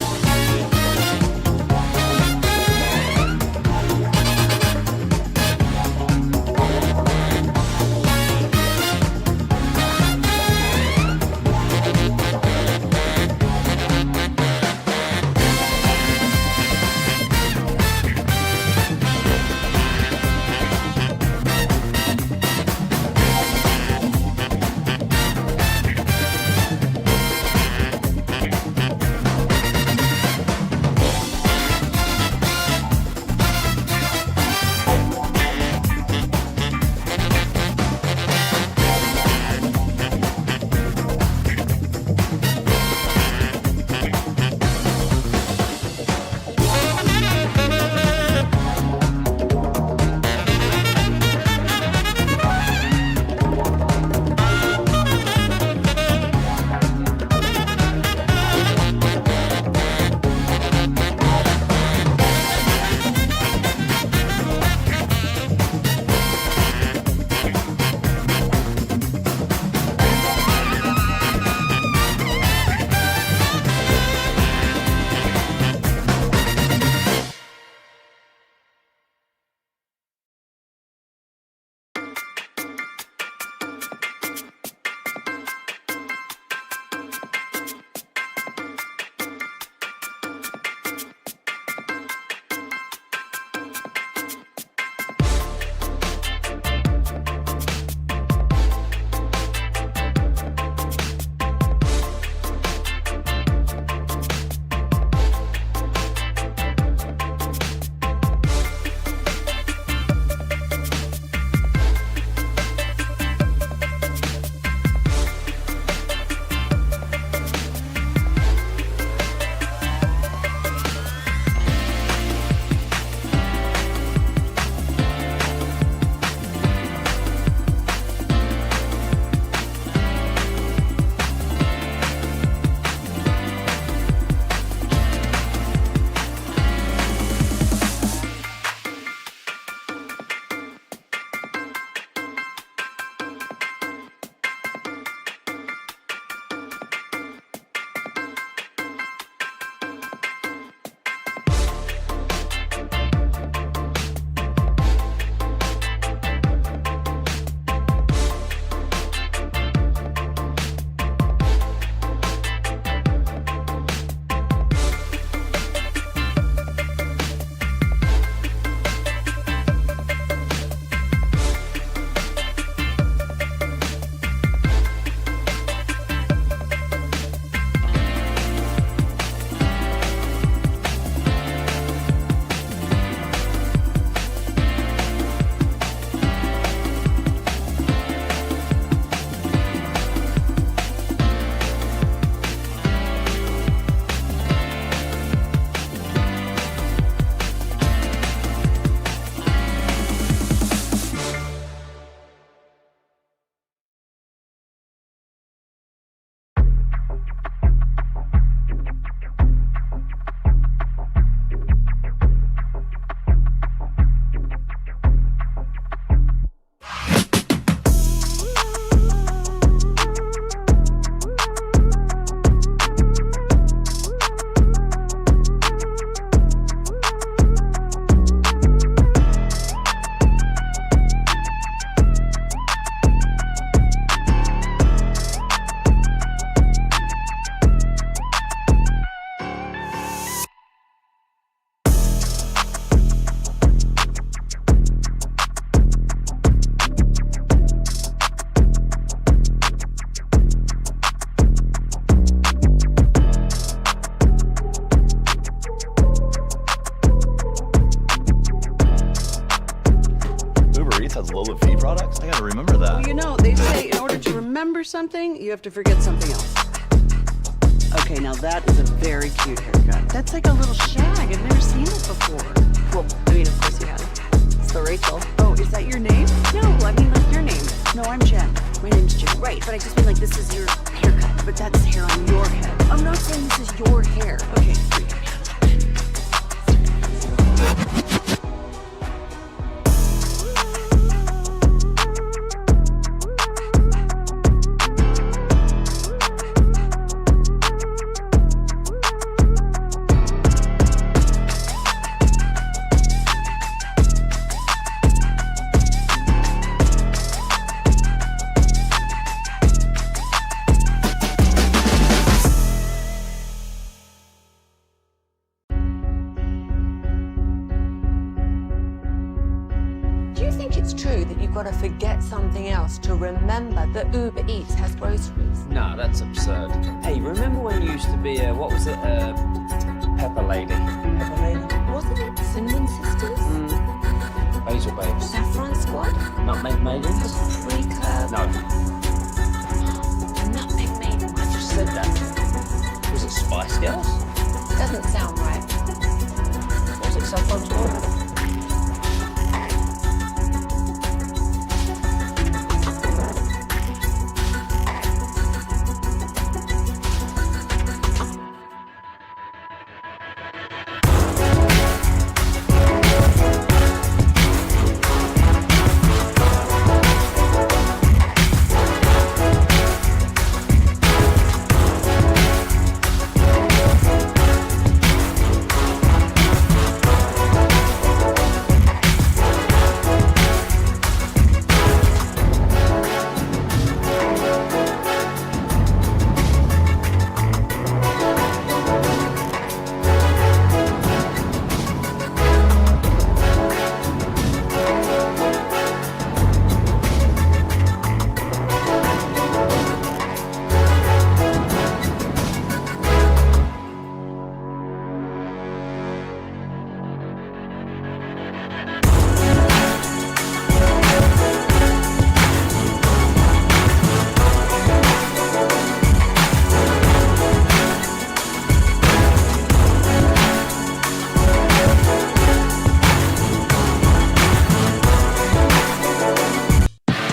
remember that. Well, you know, they say in order to remember something, you have to forget something else. Okay, now that is a very cute haircut. That's like a little shag. I've never seen it before. Well, I mean, of course you have. So Rachel. Oh, is that your name? No, I mean like your name. No, I'm Jen. My name's Jen. Right, but I just mean like this is your haircut. But that's hair on your head. I'm not saying this is your hair. Okay. To forget something else to remember that Uber Eats has groceries. No, that's absurd. Hey, remember when you used to be what was it, Pepper Lady? Pepper Lady? Wasn't it Cinnamon Sisters? Basil Babes. Saffron Squad? Nutmeg Maidens? Pre-curve? No. Nutmeg Maidens. I just said that. Was it Spice Girls? Doesn't sound right. Was it Saffron Squad?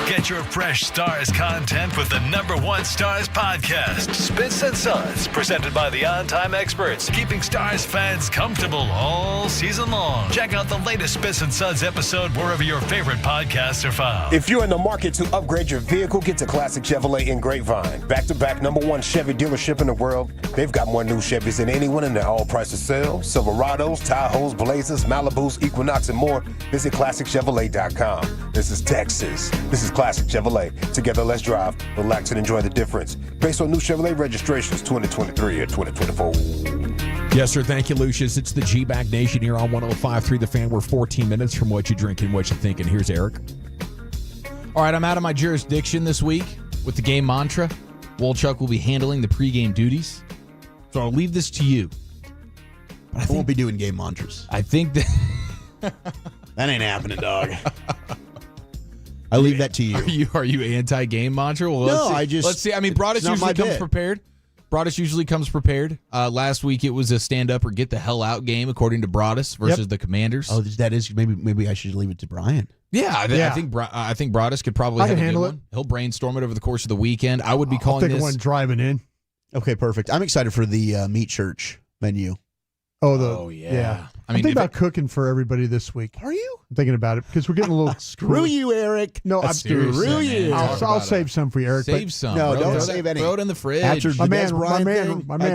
Get your fresh Stars content with the #1 Stars podcast, Spits and Suds, presented by the On Time Experts, keeping Stars fans comfortable all season long. Check out the latest Spits and Suds episode wherever your favorite podcasts are found. If you're in the market to upgrade your vehicle, get to Classic Chevrolet in Grapevine. Back-to-back #1 Chevy dealership in the world. They've got more new Chevys than anyone, and they're all priced to sell. Silverados, Tahoes, Blazers, Malibus, Equinox, and more. Visit ClassicChevrolet.com. This is Texas. This is Classic Chevrolet. Together, let's drive, relax, and enjoy the difference. Based on new Chevrolet registrations 2023 and 2024. Yes, sir. Thank you, Lucius. It's the G-Bag Nation here on 105.3 The Fan. We're 14 minutes from what you drinking, what you thinking. Here's Eric. All right, I'm out of my jurisdiction this week with the game mantra. Wolchuk will be handling the pregame duties. So I'll leave this to you. But I won't be doing game mantras. I think that... That ain't happening, dog. I leave that to you. Are you anti-game mantra? Well, no, let's see. I mean, Broadus usually comes prepared. Broadus usually comes prepared. Last week it was a stand-up or get the hell out game, according to Broadus versus the Commanders. Oh, that is maybe I should leave it to Brian. Yeah, I think Broadus could probably have a good one. He'll brainstorm it over the course of the weekend. I would be calling this one driving in. Okay, perfect. I'm excited for the meat church menu. Oh, yeah. I'm thinking about cooking for everybody this week. Are you? I'm thinking about it because we're getting a little... Screw you, Eric. No, I'm screw you. I'll save some for you, Eric. Save some. No, don't save any. Throw it in the fridge. After my man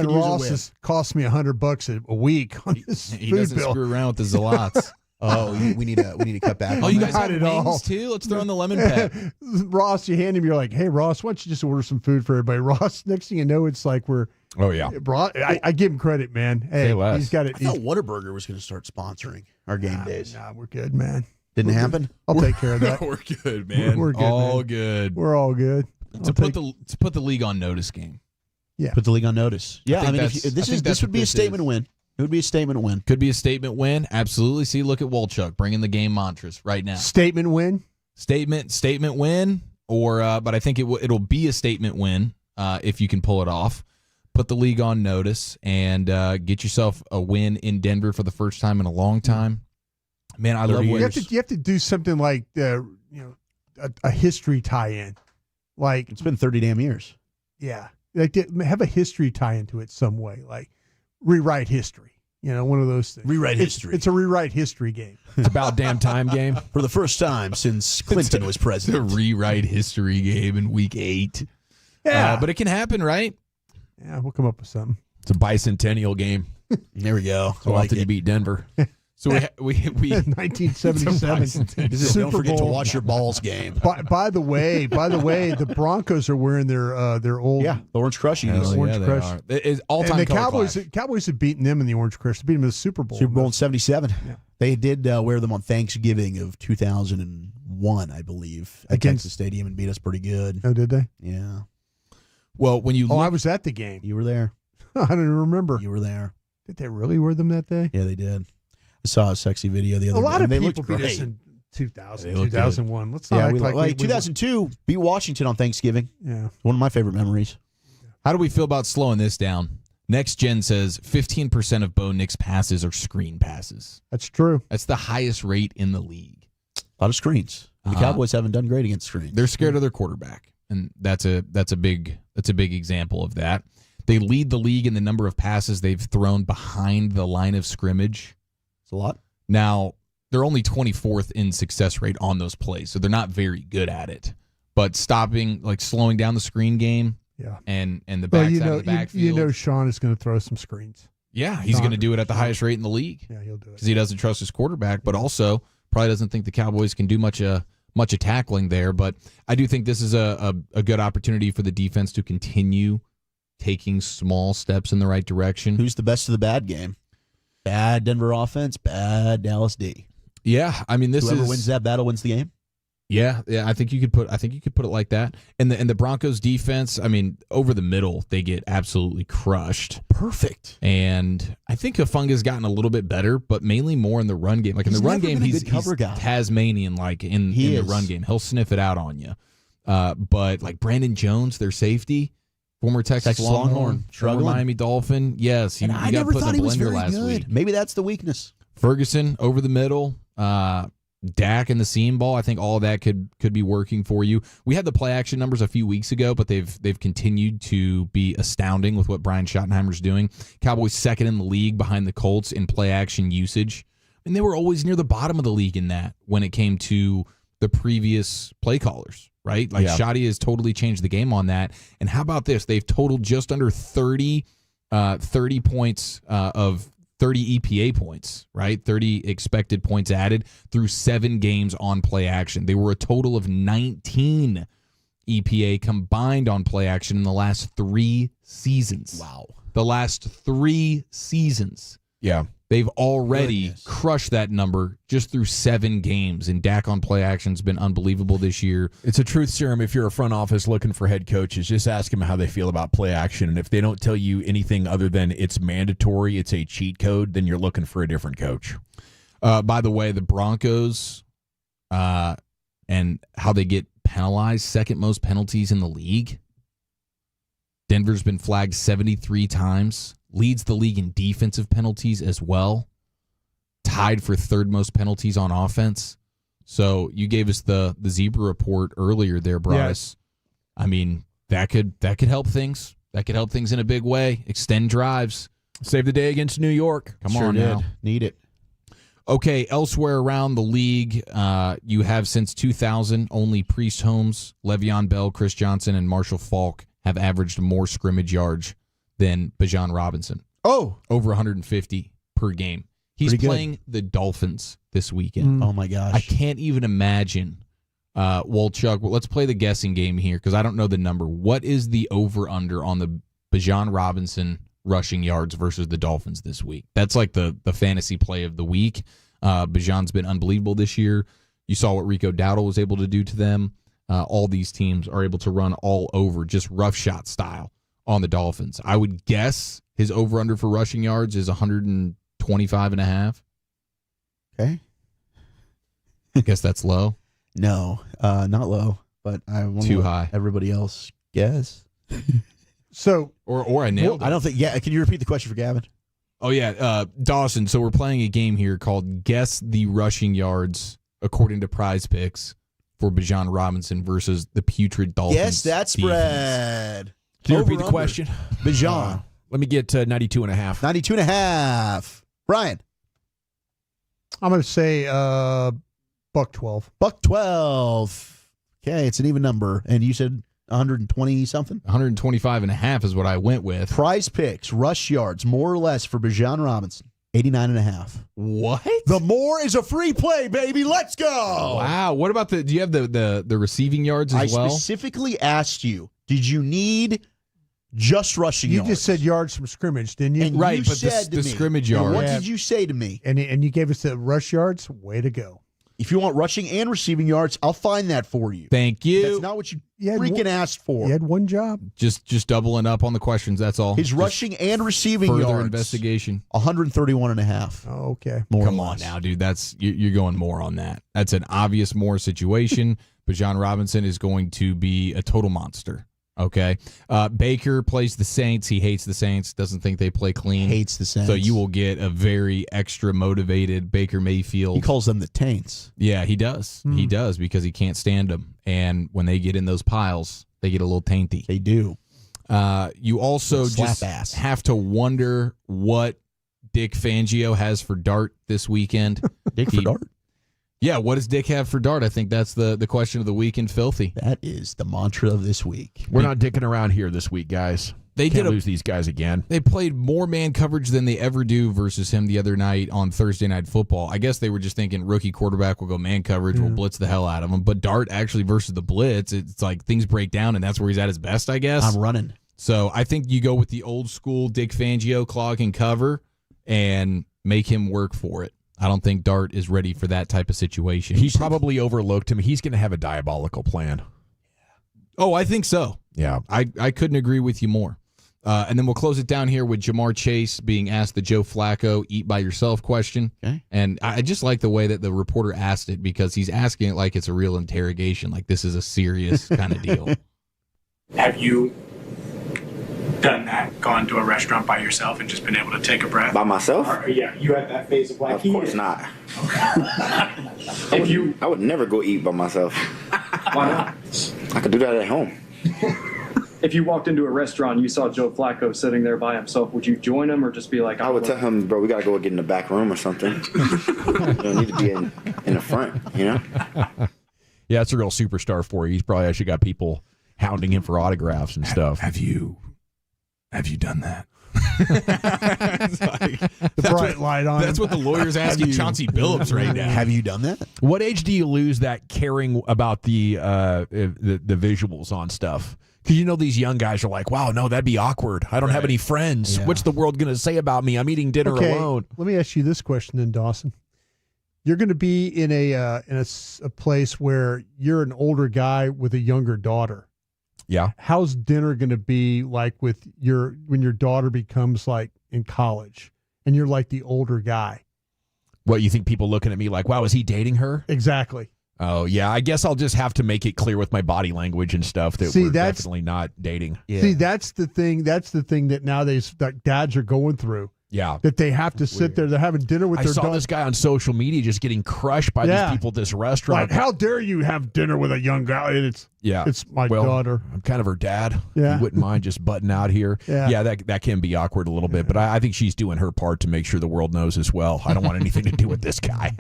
Ross has cost me $100 a week on this he food doesn't bill. Screw around with the Zalots. Oh, we need to cut back. Oh, on you that. guys have wings too? Let's throw in the lemon pep. Ross, you hand him, you're like, hey, Ross, why don't you just order some food for everybody? Ross, next thing you know, it's like we're... Oh, yeah. I give him credit, man. Hey, he's got it. I thought Whataburger was going to start sponsoring our game days. Nah, we're good, man. Didn't happen? I'll take care of that. We're good, man. We're good, all man. good. We're all good. To put the league on notice game. Yeah. Put the league on notice. Yeah, I mean, this would be a statement win. It would be a statement win. Could be a statement win. Absolutely. See, look at Wolchuk bringing the game mantras right now. Statement win. Statement win. but I think it'll be a statement win if you can pull it off. Put the league on notice and get yourself a win in Denver for the first time in a long time. Man, I love you have to do something like a history tie-in. Like it's been 30 damn years. Yeah, like have a history tie-in to it some way, like rewrite history. One of those things. Rewrite history. It's a rewrite history game. It's about damn time game. For the first time since Clinton was president. It's a rewrite history game in week 8. Yeah. But it can happen, right? Yeah, we'll come up with something. It's a bicentennial game. There we go. So often you beat Denver. So we 1977. Don't forget to watch your balls game. By the way, the Broncos are wearing their old the Orange Crush unis. Orange Crush. It's all-time and the color Cowboys had beaten them in the Orange Crush. They beat them in the Super Bowl. Super Bowl in 77. Yeah. They did wear them on Thanksgiving of 2001, I believe, at Texas Stadium and beat us pretty good. Oh, did they? Yeah. Well, when you I was at the game. You were there. I don't even remember. You were there. Did they really wear them that day? Yeah, they did. I saw a sexy video the other day. A lot of they people looked beat us great. in 2000, 2001. Let's not Yeah, act like 2002, beat Washington on Thanksgiving. Yeah. One of my favorite memories. How do we feel about slowing this down? Next Gen says 15% of Bo Nix passes are screen passes. That's true. That's the highest rate in the league. A lot of screens. The Cowboys haven't done great against screens. They're scared of their quarterback, and that's a big example of that. They lead the league in the number of passes they've thrown behind the line of scrimmage. It's a lot. Now, they're only 24th in success rate on those plays, so they're not very good at it. But slowing down the screen game, and the backside of the backfield. Sean is going to throw some screens. Yeah, he's going to do it at the highest rate in the league. Yeah, he'll do it because he doesn't trust his quarterback, but also probably doesn't think the Cowboys can do much of tackling there. But I do think this is a good opportunity for the defense to continue taking small steps in the right direction. Who's the best of the bad game? Bad Denver offense, bad Dallas D. Yeah, I mean whoever wins that battle wins the game. Yeah, I think you could put it like that. And the Broncos defense, I mean, over the middle, they get absolutely crushed. Perfect. And I think Hufunga's gotten a little bit better, but mainly more in the run game. Like in the run game, he's Tasmanian like in the run game. He'll sniff it out on you. But like Brandon Jones, their safety, former Texas Longhorn, former Miami Dolphin. Yes, he got never put thought in he the was blender very last good. week. Maybe that's the weakness. Ferguson over the middle. Dak and the seam ball, I think all of that could be working for you. We had the play action numbers a few weeks ago, but they've continued to be astounding with what Brian Schottenheimer's doing. Cowboys second in the league behind the Colts in play action usage. And they were always near the bottom of the league in that when it came to the previous play callers, right? Like Shotty has totally changed the game on that. And how about this? They've totaled just under 30 points of 30 EPA points, right? 30 expected points added through 7 games on play action. They were a total of 19 EPA combined on play action in the last 3 seasons. Wow. The last 3 seasons. Yeah. They've already crushed that number just through 7 games, and Dak on play action's been unbelievable this year. It's a truth serum. If you're a front office looking for head coaches, just ask them how they feel about play action, and if they don't tell you anything other than it's mandatory, it's a cheat code, then you're looking for a different coach. By the way, the Broncos and how they get penalized, second most penalties in the league. Denver's been flagged 73 times. Leads the league in defensive penalties as well. Tied for third most penalties on offense. So you gave us the Zebra report earlier there, Bryce. I mean, that could help things. That could help things in a big way. Extend drives. Save the day against New York. Come on now. Need it. Okay, elsewhere around the league, you have since 2000, only Priest Holmes, Le'Veon Bell, Chris Johnson, and Marshall Faulk have averaged more scrimmage yards than Bijan Robinson. Oh. Over 150 per game. He's playing the Dolphins this weekend. Oh, my gosh. I can't even imagine. Chuck, let's play the guessing game here because I don't know the number. What is the over-under on the Bijan Robinson rushing yards versus the Dolphins this week? That's like the fantasy play of the week. Bijan's been unbelievable this year. You saw what Rico Dowdle was able to do to them. All these teams are able to run all over, just rough shot style on the Dolphins. I would guess his over-under for rushing yards is 125.5. Okay. I guess that's low. No, not low. but I want Too high. Everybody else guess. So or I nailed it. I don't think. Yeah, can you repeat the question for Gavin? Oh yeah, Dawson. So we're playing a game here called Guess the Rushing Yards according to Prize Picks for Bijan Robinson versus the Putrid Dolphins. Guess that spread. Can you repeat the question? Bijan. Let me get 92.5. 92.5. Brian. I'm going to say $112. $112. Okay, it's an even number. And you said 120 something? 125.5 is what I went with. Prize Picks, rush yards, more or less for Bijan Robinson. 89.5. What? The more is a free play, baby. Let's go. Wow. What about do you have the receiving yards as well? I specifically asked you, did you need just rushing yards? You just said yards from scrimmage, didn't you? And right, you but said the to me, scrimmage yards. What did you say to me? And you gave us the rush yards? Way to go. If you want rushing and receiving yards, I'll find that for you. Thank you. That's not what you freaking asked for. You had one job. Just doubling up on the questions, that's all. His rushing and receiving further yards. investigation. 131.5. Oh, okay. Come on now, dude. You're going more on that. That's an obvious more situation. Bijan Robinson is going to be a total monster. Okay. Baker plays the Saints. He hates the Saints. Doesn't think they play clean. Hates the Saints. So you will get a very extra motivated Baker Mayfield. He calls them the Taints. Yeah, he does. He does because he can't stand them. And when they get in those piles, they get a little tainty. They do. You also just have to wonder what Dick Fangio has for Dart this weekend. Dick for Dart? Yeah, what does Dick have for Dart? I think that's the question of the week in Filthy. That is the mantra of this week. We're not dicking around here this week, guys. They Can't lose these guys again. They played more man coverage than they ever do versus him the other night on Thursday Night Football. I guess they were just thinking rookie quarterback will go man coverage, will blitz the hell out of him. But Dart actually versus the blitz, it's like things break down, and that's where he's at his best, I guess. I'm running. So I think you go with the old school Dick Fangio clog and cover and make him work for it. I don't think Dart is ready for that type of situation. He's probably overlooked him. He's going to have a diabolical plan. Oh, I think so. Yeah. I couldn't agree with you more. And then we'll close it down here with Jamar Chase being asked the Joe Flacco eat by yourself question. Okay. And I just like the way that the reporter asked it because he's asking it like it's a real interrogation, like this is a serious kind of deal. Have you done that, gone to a restaurant by yourself and just been able to take a breath? By myself? Yeah, you had that phase of like, of course not. Okay. I would never go eat by myself. Why not? I could do that at home. If you walked into a restaurant and you saw Joe Flacco sitting there by himself, would you join him or just be like, I would tell him, bro, we got to go get in the back room or something. You don't need to be in the front, you know? Yeah, it's a real superstar for you. He's probably actually got people hounding him for autographs and stuff. Have you done that? The bright light on. That's what the lawyer's asking Chauncey Billups right now. Have you done that? What age do you lose that caring about the visuals on stuff? Because you know these young guys are like, wow, no, that'd be awkward. I don't have any friends. Yeah. What's the world going to say about me? I'm eating dinner alone. Let me ask you this question then, Dawson. You're going to be in a place where you're an older guy with a younger daughter. Yeah. How's dinner going to be like when your daughter becomes like in college and you're like the older guy? What, you think people looking at me like, wow, is he dating her? Exactly. Oh, yeah. I guess I'll just have to make it clear with my body language and stuff that we're definitely not dating. Yeah. See, that's the thing that nowadays that dads are going through. Yeah. That they have to sit there. They're having dinner with their daughter. I saw this guy on social media just getting crushed by these people at this restaurant. Like, how dare you have dinner with a young guy? It's my daughter. I'm kind of her dad. Yeah. You wouldn't mind just butting out here. Yeah, that can be awkward a little bit, but I think she's doing her part to make sure the world knows as well. I don't want anything to do with this guy.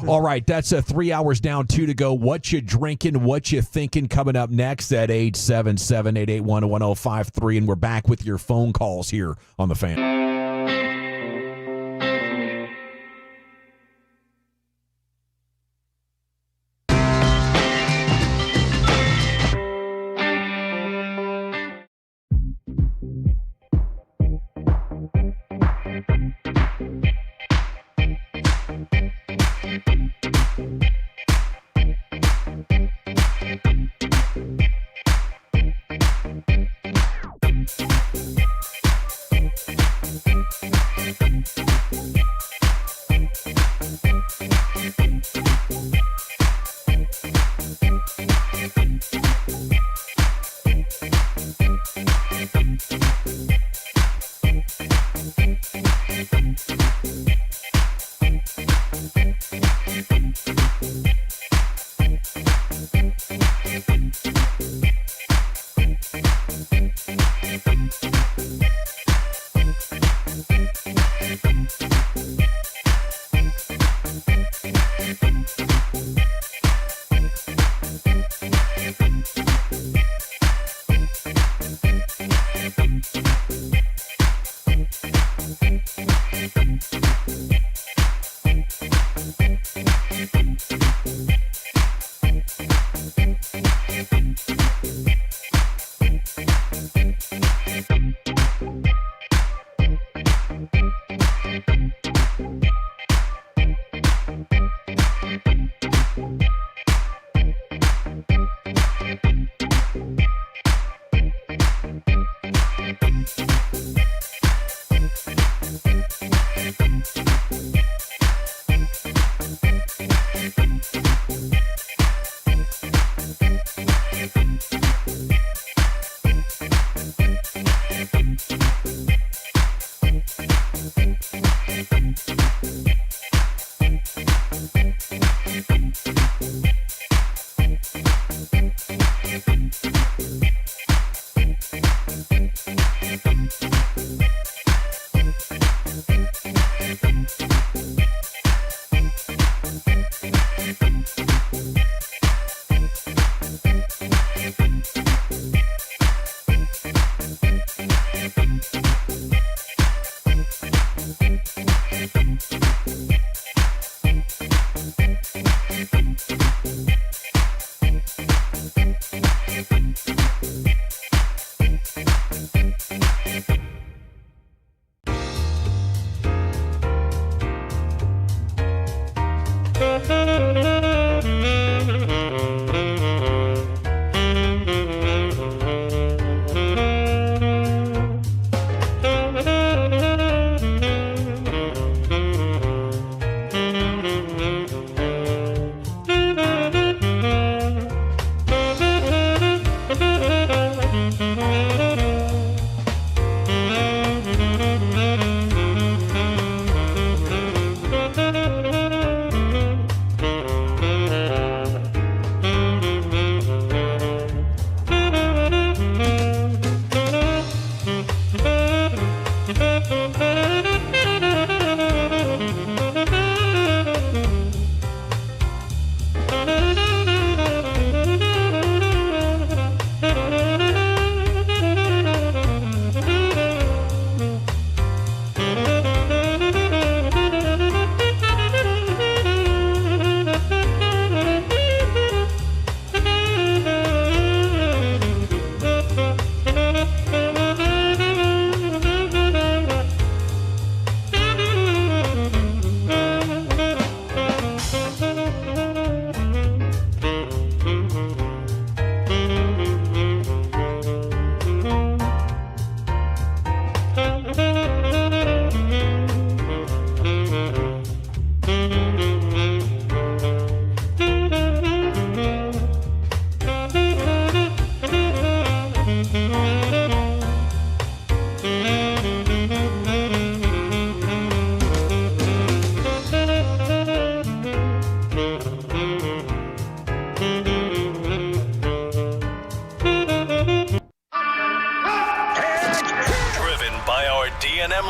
All right, that's 3 hours down, 2 to go. What you drinking? What you thinking? Coming up next at 877-881-1053, and we're back with your phone calls here on The Fan.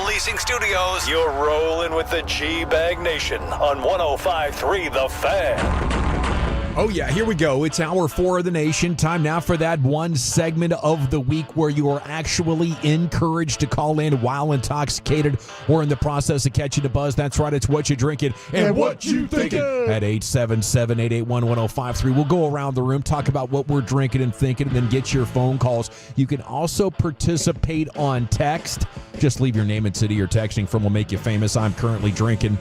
Leasing Studios, you're rolling with the G-Bag Nation on 105.3 The Fan. Oh, yeah, here we go. It's hour 4 of the nation. Time now for that one segment of the week where you are actually encouraged to call in while intoxicated or in the process of catching a buzz. That's right, it's what you drinking and what you thinking. At 877-881-1053. We'll go around the room, talk about what we're drinking and thinking, and then get your phone calls. You can also participate on text. Just leave your name and city you're texting from. Will make you famous. I'm currently drinking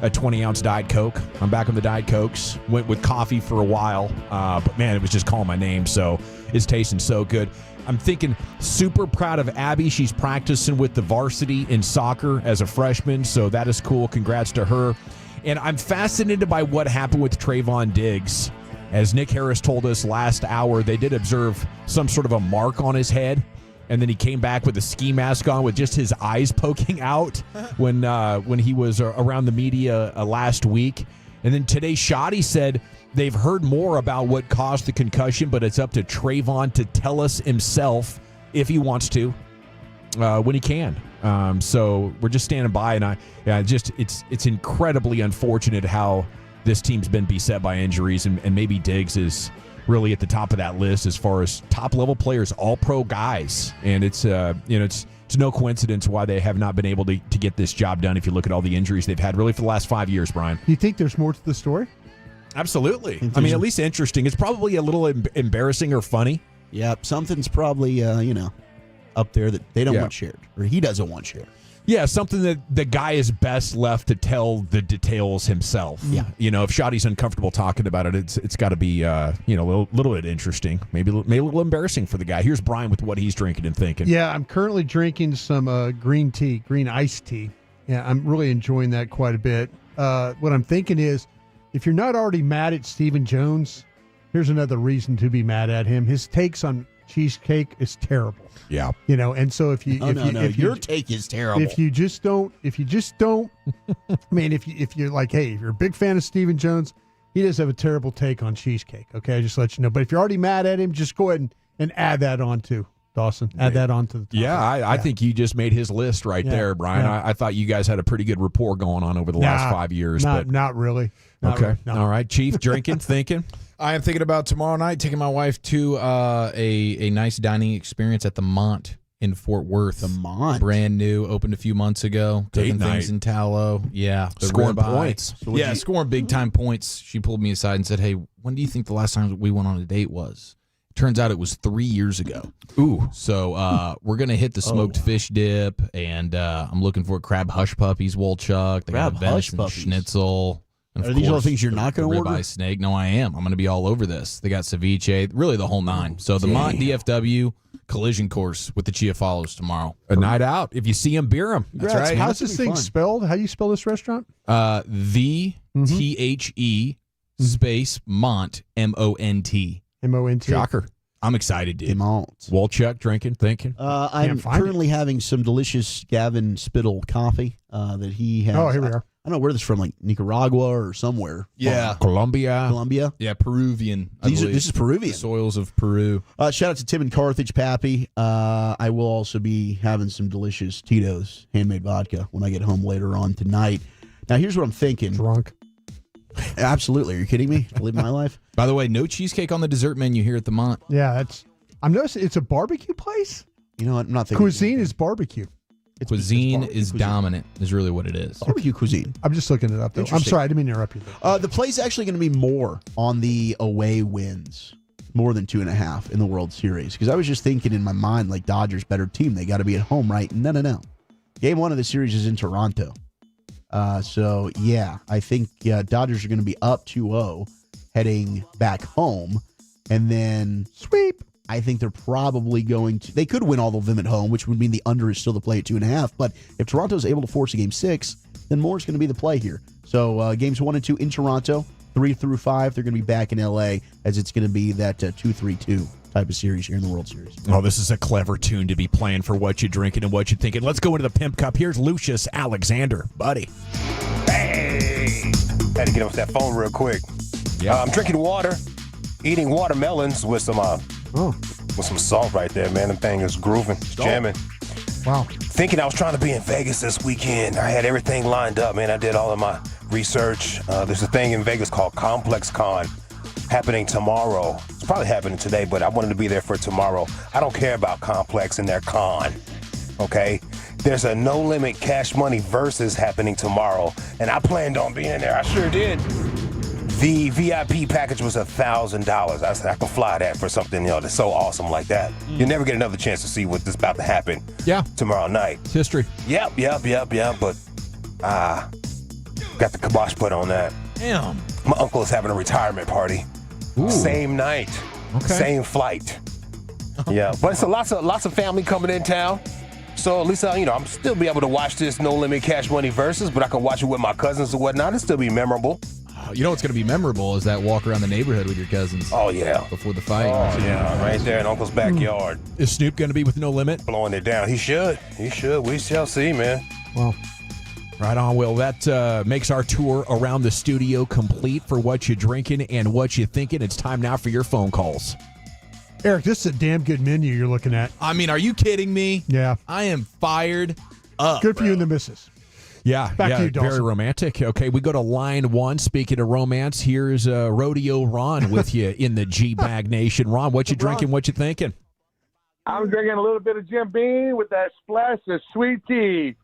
a 20-ounce Diet Coke. I'm back on the Diet Cokes. Went with coffee for a while, but man, it was just calling my name, so it's tasting so good. I'm thinking super proud of Abby. She's practicing with the varsity in soccer as a freshman, so that is cool. Congrats to her. And I'm fascinated by what happened with Trayvon Diggs. As Nick Harris told us last hour, they did observe some sort of a mark on his head, and then he came back with a ski mask on with just his eyes poking out when he was around the media last week. And then today, Shoddy said they've heard more about what caused the concussion, but it's up to Trayvon to tell us himself if he wants to, when he can. So we're just standing by, and it's incredibly unfortunate how this team's been beset by injuries, and maybe Diggs is really at the top of that list as far as top-level players, all-pro guys. And it's no coincidence why they have not been able to get this job done if you look at all the injuries they've had really for the last 5 years, Brian. You think there's more to the story? Absolutely. I mean, at least interesting. It's probably a little embarrassing or funny. Yeah, something's probably, up there that they don't want shared, or he doesn't want shared. Yeah, something that the guy is best left to tell the details himself. Yeah. If Shoddy's uncomfortable talking about it, it's got to be, a little bit interesting, maybe a little embarrassing for the guy. Here's Brian with what he's drinking and thinking. Yeah, I'm currently drinking some green iced tea. Yeah, I'm really enjoying that quite a bit. What I'm thinking is, if you're not already mad at Stephen Jones, here's another reason to be mad at him. His takes on cheesecake is terrible. Yeah. And so if your take is terrible. If you just don't, I mean, if you're like, hey, if you're a big fan of Stephen Jones, He does have a terrible take on cheesecake. Okay, I just let you know. But if you're already mad at him, just go ahead and add that on too, Dawson. Add that on to the top. Yeah, I think you just made his list right there, Brian. Yeah. I thought you guys had a pretty good rapport going on over the last 5 years. Not really. Not okay. really, no. All right. Chief, drinking, thinking? I am thinking about tomorrow night taking my wife to a nice dining experience at the Mont in Fort Worth. The Mont. Brand new, opened a few months ago. Date Cooking things night. in tallow. Yeah. the Scoring ribeye. points. So Yeah, scoring big-time points. She pulled me aside and said, hey, when do you think the last time we went on a date was? Turns out it was 3 years ago. Ooh. So we're going to hit the smoked fish dip, and I'm looking for crab hush puppies, Wolchuk. They got a Crab hush venison puppies. schnitzel. And Are of these all course, things you're not gonna the order? ribeye snake. No, I am. I'm going to be all over this. They got ceviche, really the whole nine. So the Mont DFW collision course with the Chia follows tomorrow. A night out. If you see him, beer him. That's right. How's this thing spelled? How do you spell this restaurant? The THE space Mont MONT. MONT. Shocker. I'm excited, dude. Wolchuk, drinking, thinking. I'm currently having some delicious Gavin Spittle coffee that he has. Oh, here we are. I don't know where this is from, like Nicaragua or somewhere. Yeah. Colombia. Yeah, Peruvian. This is Peruvian. The soils of Peru. Shout out to Tim and Carthage, Pappy. I will also be having some delicious Tito's handmade vodka when I get home later on tonight. Now, here's what I'm thinking. Drunk. Absolutely. Are you kidding me? Live my life. By the way, no cheesecake on the dessert menu here at the Mont. Yeah, I'm noticing it's a barbecue place. You know what? I'm not thinking. Cuisine is barbecue. Cuisine is dominant, is really what it is. Barbecue cuisine. I'm just looking it up, though. I'm Interesting. sorry, I didn't mean to interrupt you. The play's actually going to be more on the away wins, more than 2.5 in the World Series. Because I was just thinking in my mind, like, Dodgers better team. They got to be at home, right? No. Game 1 of the series is in Toronto. So, yeah, I think Dodgers are going to be up 2-0 heading back home. And then sweep. I think they're probably going to. They could win all of them at home, which would mean the under is still the play at 2.5. But if Toronto's able to force a game 6, then more is going to be the play here. So games 1 and 2 in Toronto, 3 through 5, they're going to be back in LA, as it's going to be that 2-3-2 type of series here in the World Series. Oh, this is a clever tune to be playing for what you're drinking and what you're thinking. Let's go into the Pimp Cup. Here's Lucius Alexander, buddy. Hey! Had to get off that phone real quick. Yeah. I'm drinking water, eating watermelons with some salt right there, man. The thing is grooving, it's jamming. Wow. Thinking I was trying to be in Vegas this weekend. I had everything lined up, man. I did all of my research. There's a thing in Vegas called Complex Con happening tomorrow. It's probably happening today, but I wanted to be there for tomorrow. I don't care about Complex and their con, okay? There's a No Limit Cash Money Versus happening tomorrow, and I planned on being there. I sure did. The VIP package was $1,000. I said I can fly that for something that's so awesome like that. You'll never get another chance to see what's about to happen. Yeah. Tomorrow night. It's history. Yep. But got the kibosh put on that. Damn. My uncle is having a retirement party. Ooh. Same night. Okay. Same flight. Yeah, but it's lots of family coming in town. So at least I'm still be able to watch this No Limit Cash Money Versus, but I can watch it with my cousins or whatnot. It'll still be memorable. You know what's going to be memorable is that walk around the neighborhood with your cousins. Oh, yeah. Before the fight. Oh, yeah, right there in Uncle's backyard. Is Snoop going to be with No Limit? Blowing it down. He should. We shall see, man. Well, right on, Will. That makes our tour around the studio complete for what you're drinking and what you're thinking. It's time now for your phone calls. Eric, this is a damn good menu you're looking at. I mean, are you kidding me? Yeah. I am fired up. Good for you and the missus. Yeah, Back to you, Dawson. very romantic. Okay, we go to line 1. Speaking of romance, here's Rodeo Ron with you in the G-Bag Nation. Ron, what you drinking, what you thinking? I'm drinking a little bit of Jim Beam with that splash of sweet tea.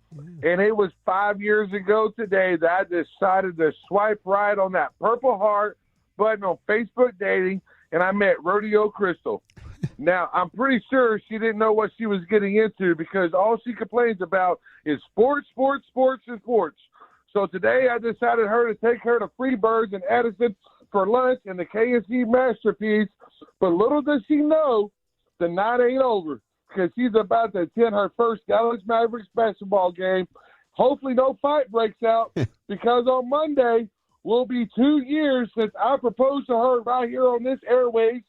And it was 5 years ago today that I decided to swipe right on that purple heart button on Facebook dating, and I met Rodeo Crystal. Now, I'm pretty sure she didn't know what she was getting into because all she complains about is sports. So today I decided to take her to Freebirds in Edison for lunch in the KFC Masterpiece. But little does she know, the night ain't over because she's about to attend her first Dallas Mavericks basketball game. Hopefully no fight breaks out because on Monday will be 2 years since I proposed to her right here on this airways.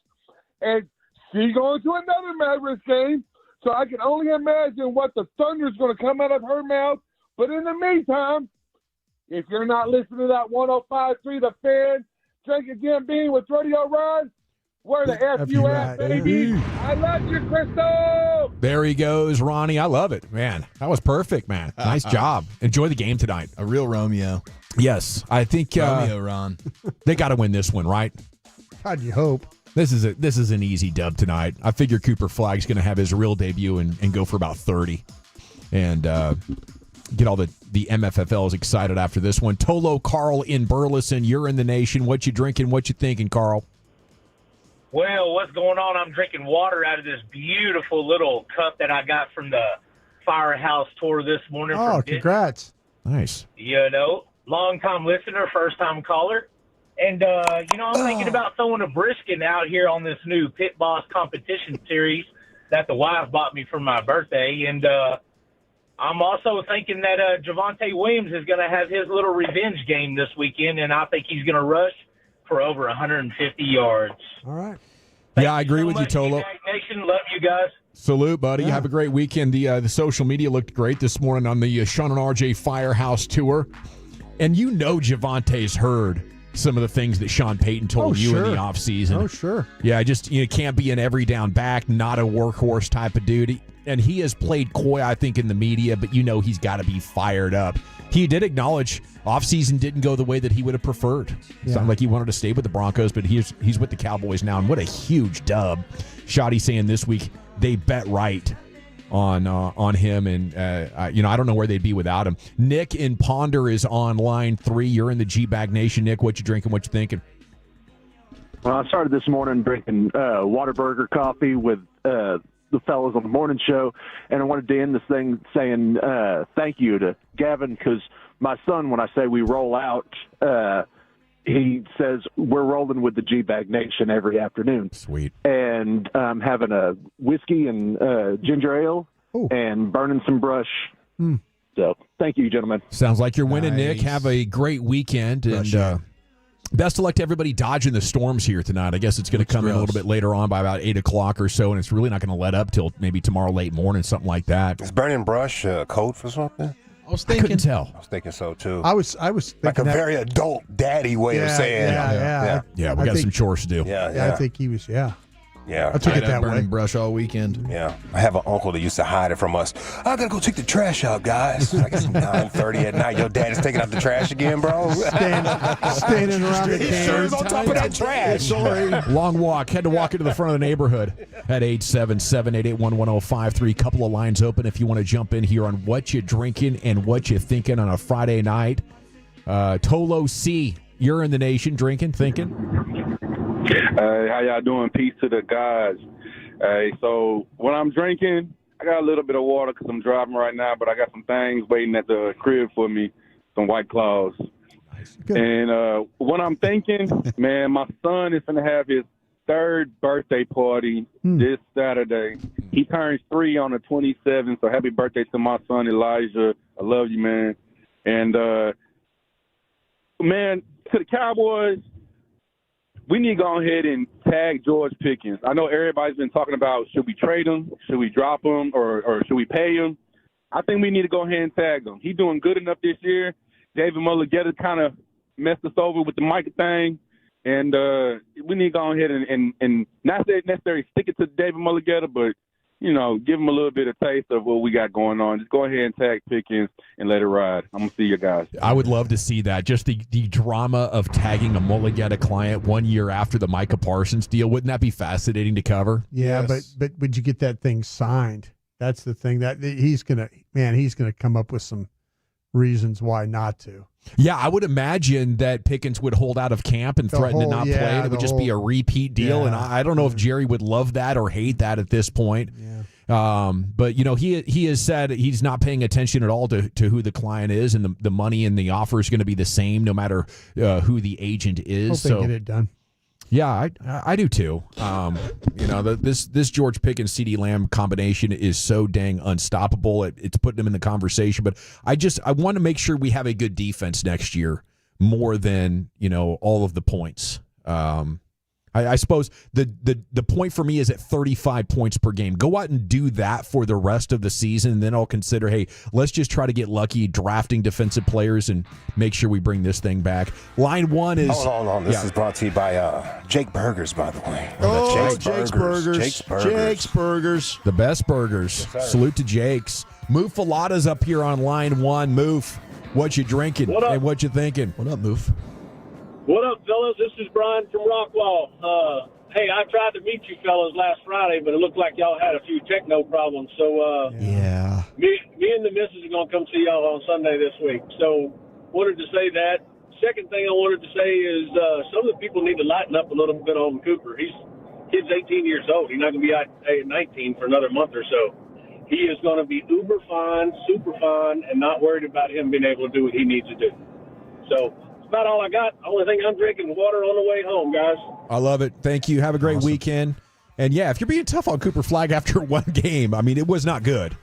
And she's going to another Mavericks game, so I can only imagine what the thunder's going to come out of her mouth. But in the meantime, if you're not listening to that 105.3 The Fan, drinking Jim Beam with Radio Run. Where the F you at, baby? I love you, Crystal. There he goes, Ronnie. I love it, man. That was perfect, man. Nice job. Enjoy the game tonight. A real Romeo. Yes, I think Romeo, Ron. They got to win this one, right? God, you hope. This is an easy dub tonight. I figure Cooper Flagg's going to have his real debut and go for about 30, and get all the MFFLs excited after this one. Tolo, Carl in Burleson, you're in the nation. What you drinking? What you thinking, Carl? Well, what's going on? I'm drinking water out of this beautiful little cup that I got from the Firehouse tour this morning. Oh, congrats. Nice. You know, long-time listener, first-time caller. And, I'm thinking about throwing a brisket out here on this new Pit Boss competition series that the wife bought me for my birthday. And I'm also thinking that Javonte Williams is going to have his little revenge game this weekend, and I think he's going to rush for over 150 yards. All right. Yeah, I agree with you, Tolo. Nation, love you guys. Salute, buddy. Have a great weekend. The social media looked great this morning on the Sean and RJ Firehouse tour. And Javonte's heard some of the things that Sean Payton told you in the offseason. Oh, sure. Yeah, just can't be an every down back, not a workhorse type of dude. And he has played coy, I think, in the media, but he's got to be fired up. He did acknowledge offseason didn't go the way that he would have preferred. Yeah. Sounded like he wanted to stay with the Broncos, but he's with the Cowboys now, and what a huge dub. Shoddy saying this week they bet right on him, and I don't know where they'd be without him. Nick in Ponder is on line 3. You're in the G-Bag Nation. Nick, what you drinking? What you thinking? Well, I started this morning drinking Whataburger coffee with the fellas on the morning show, and I wanted to end this thing saying thank you to Gavin, because my son, when I say we roll out, he says we're rolling with the G-Bag Nation every afternoon. Sweet. And I'm having a whiskey and ginger ale and burning some brush. So thank you, gentlemen. Sounds like you're winning, Nick. Have a great weekend. And best of luck to everybody dodging the storms here tonight. I guess it's going to come in a little bit later on by about 8 o'clock or so, and it's really not going to let up till maybe tomorrow late morning, something like that. Is burning brush code for something? I couldn't tell. I was thinking so, too. I was thinking like a very adult daddy way of saying. Yeah, we got some chores to do. Yeah. I think he was, Yeah. I took it that way. Burning brush all weekend. Yeah. I have an uncle that used to hide it from us. I got to go take the trash out, guys. Like it's 9:30 at night. Your dad is taking out the trash again, bro? Standing around the He sure is on top of that trash. Sorry. Long walk. Had to walk into the front of the notebook at 877-881-1053. Couple of lines open if you want to jump in here on what you drinking and what you thinking on a Friday night. Tolo C, you're in the nation. Drinking, thinking? Hey, how y'all doing? Peace to the guys. Hey, so when I'm drinking, I got a little bit of water because I'm driving right now, but I got some things waiting at the crib for me, some White Claws. Nice. And what I'm thinking, man, my son is going to have his 3rd birthday party this Saturday. He turns 3 on the 27th, so happy birthday to my son, Elijah. I love you, man. And, man, to the Cowboys, we need to go ahead and tag George Pickens. I know everybody's been talking about should we trade him, should we drop him, or should we pay him. I think we need to go ahead and tag him. He's doing good enough this year. David Mulligetta kind of messed us over with the Micah thing, and we need to go ahead and not necessarily stick it to David Mulligetta, but give him a little bit of taste of what we got going on. Just go ahead and tag Pickens and let it ride. I'm going to see you guys. I would love to see that. Just the drama of tagging a Mulligetta client 1 year after the Micah Parsons deal. Wouldn't that be fascinating to cover? Yeah, yes. but would you get that thing signed? That's the thing. That he's gonna come up with some reasons why not to. Yeah, I would imagine that Pickens would hold out of camp and threaten to not play, and it would just be a repeat deal. Yeah. And I don't know if Jerry would love that or hate that at this point. Yeah. But he has said he's not paying attention at all to who the client is, and the money and the offer is going to be the same no matter who the agent is. Hope they get it done. Yeah, I do too. This George Pickens CeeDee Lamb combination is so dang unstoppable. It's putting him in the conversation. But I want to make sure we have a good defense next year more than all of the points. I suppose the point for me is at 35 points per game. Go out and do that for the rest of the season, and then I'll consider, hey, let's just try to get lucky drafting defensive players and make sure we bring this thing back. Line one is... Hold on. This is brought to you by Jake Burgers, by the way. Jake's Burgers. The best burgers. Yes, salute to Jake's. Moof Falada's up here on line one. Moof, what you drinking and what you thinking? What up, Moof? What up, fellas? This is Brian from Rockwall. Hey, I tried to meet you fellas last Friday, but it looked like y'all had a few techno problems. So yeah, me and the missus are going to come see y'all on Sunday this week. So wanted to say that. Second thing I wanted to say is some of the people need to lighten up a little bit on Cooper. Kid's 18 years old. He's not going to be at 19 for another month or so. He is going to be uber fine, super fine, and not worried about him being able to do what he needs to do. So that's about all I got. Only thing I'm drinking water on the way home, guys. I love it. Thank you. Have a great weekend. And yeah, if you're being tough on Cooper Flagg after one game, I mean, it was not good.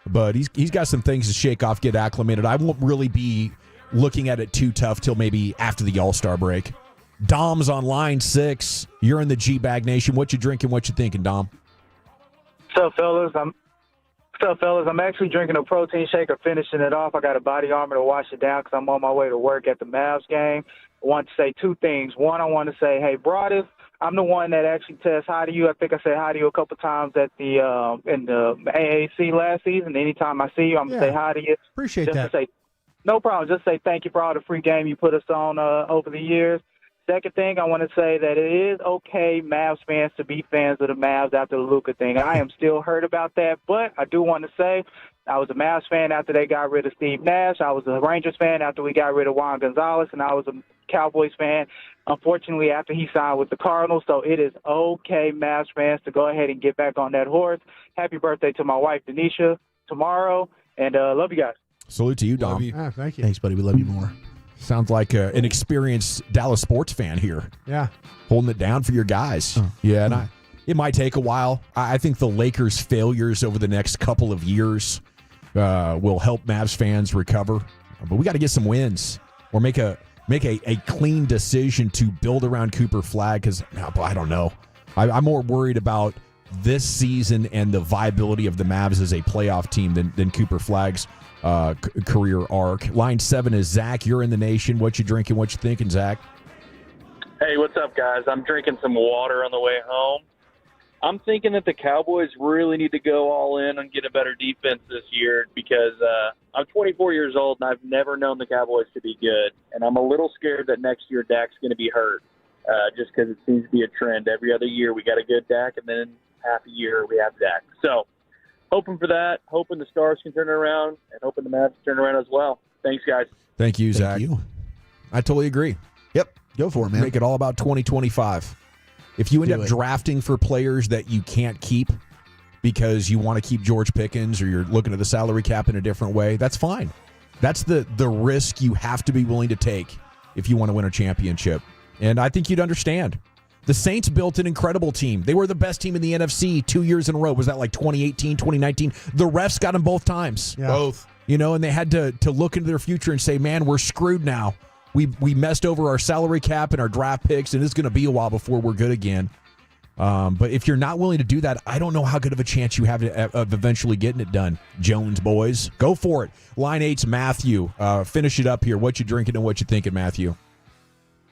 But he's got some things to shake off, get acclimated. I won't really be looking at it too tough till maybe after the All-Star break. Dom's on line 6. You're in the G-Bag Nation. What you drinking? What you thinking, Dom? What's up, fellas? I'm actually drinking a protein shaker, finishing it off. I got a body armor to wash it down because I'm on my way to work at the Mavs game. I want to say two things. One, I want to say, hey, Broadus, I'm the one that actually says hi to you. I think I said hi to you a couple times at the in the AAC last season. Anytime I see you, I'm going to say hi to you. Appreciate that. To say, no problem. Just say thank you for all the free game you put us on over the years. Second thing, I want to say that it is okay, Mavs fans, to be fans of the Mavs after the Luka thing. I am still hurt about that, but I do want to say I was a Mavs fan after they got rid of Steve Nash. I was a Rangers fan after we got rid of Juan Gonzalez, and I was a Cowboys fan, unfortunately, after he signed with the Cardinals. So it is okay, Mavs fans, to go ahead and get back on that horse. Happy birthday to my wife, Denisha, tomorrow, and love you guys. Salute to you, Dom. Love you. Thank you. Thanks, buddy. We love you more. Sounds like an experienced Dallas sports fan here. Yeah. Holding it down for your guys. Yeah, and it might take a while. I think the Lakers' failures over the next couple of years will help Mavs fans recover. But we got to get some wins or make a clean decision to build around Cooper Flagg because I don't know. I'm more worried about this season and the viability of the Mavs as a playoff team than Cooper Flagg's career arc. Line 7 is Zach. You're in the nation. What you drinking? What you thinking, Zach? Hey, what's up, guys? I'm drinking some water on the way home. I'm thinking that the Cowboys really need to go all in and get a better defense this year because I'm 24 years old and I've never known the Cowboys to be good. And I'm a little scared that next year Dak's going to be hurt just because it seems to be a trend. Every other year we got a good Dak, and then half a year we have Dak. So hoping for that, hoping the Stars can turn it around, and hoping the Mavs turn around as well. Thanks, guys. Thank you, Zach. Thank you. I totally agree. Yep. Go for it, man. Make it all about 2025. If you end up drafting for players that you can't keep because you want to keep George Pickens or you're looking at the salary cap in a different way, that's fine. That's the risk you have to be willing to take if you want to win a championship. And I think you'd understand. The Saints built an incredible team. They were the best team in the NFC 2 years in a row. Was that like 2018, 2019? The refs got them both times. Yeah. Both. You know, and they had to look into their future and say, man, we're screwed now. We messed over our salary cap and our draft picks, and it's going to be a while before we're good again. But if you're not willing to do that, I don't know how good of a chance you have of eventually getting it done. Jones boys, go for it. Line 8's Matthew. Finish it up here. What you drinking and what you thinking, Matthew?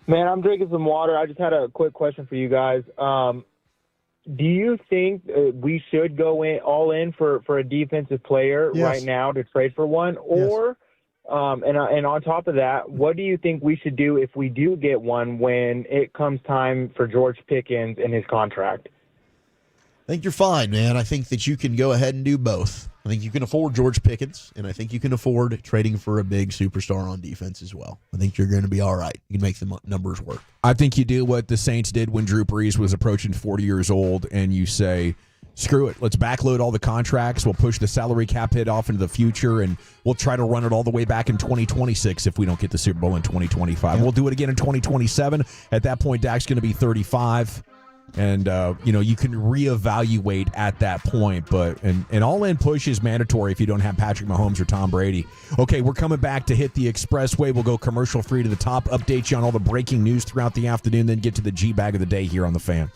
Man, I'm drinking some water. I just had a quick question for you guys. Do you think we should go all in for a defensive player right now to trade for one? Or, and on top of that, what do you think we should do if we do get one when it comes time for George Pickens and his contract? I think you're fine, man. I think that you can go ahead and do both. I think you can afford George Pickens, and I think you can afford trading for a big superstar on defense as well. I think you're going to be all right. You can make the numbers work. I think you do what the Saints did when Drew Brees was approaching 40 years old, and you say, screw it. Let's backload all the contracts. We'll push the salary cap hit off into the future, and we'll try to run it all the way back in 2026 if we don't get the Super Bowl in 2025. We'll do it again in 2027. At that point, Dak's going to be 35. And, you can reevaluate at that point. But an all-in push is mandatory if you don't have Patrick Mahomes or Tom Brady. Okay, we're coming back to hit the expressway. We'll go commercial-free to the top, update you on all the breaking news throughout the afternoon, then get to the G-Bag of the day here on The Fan.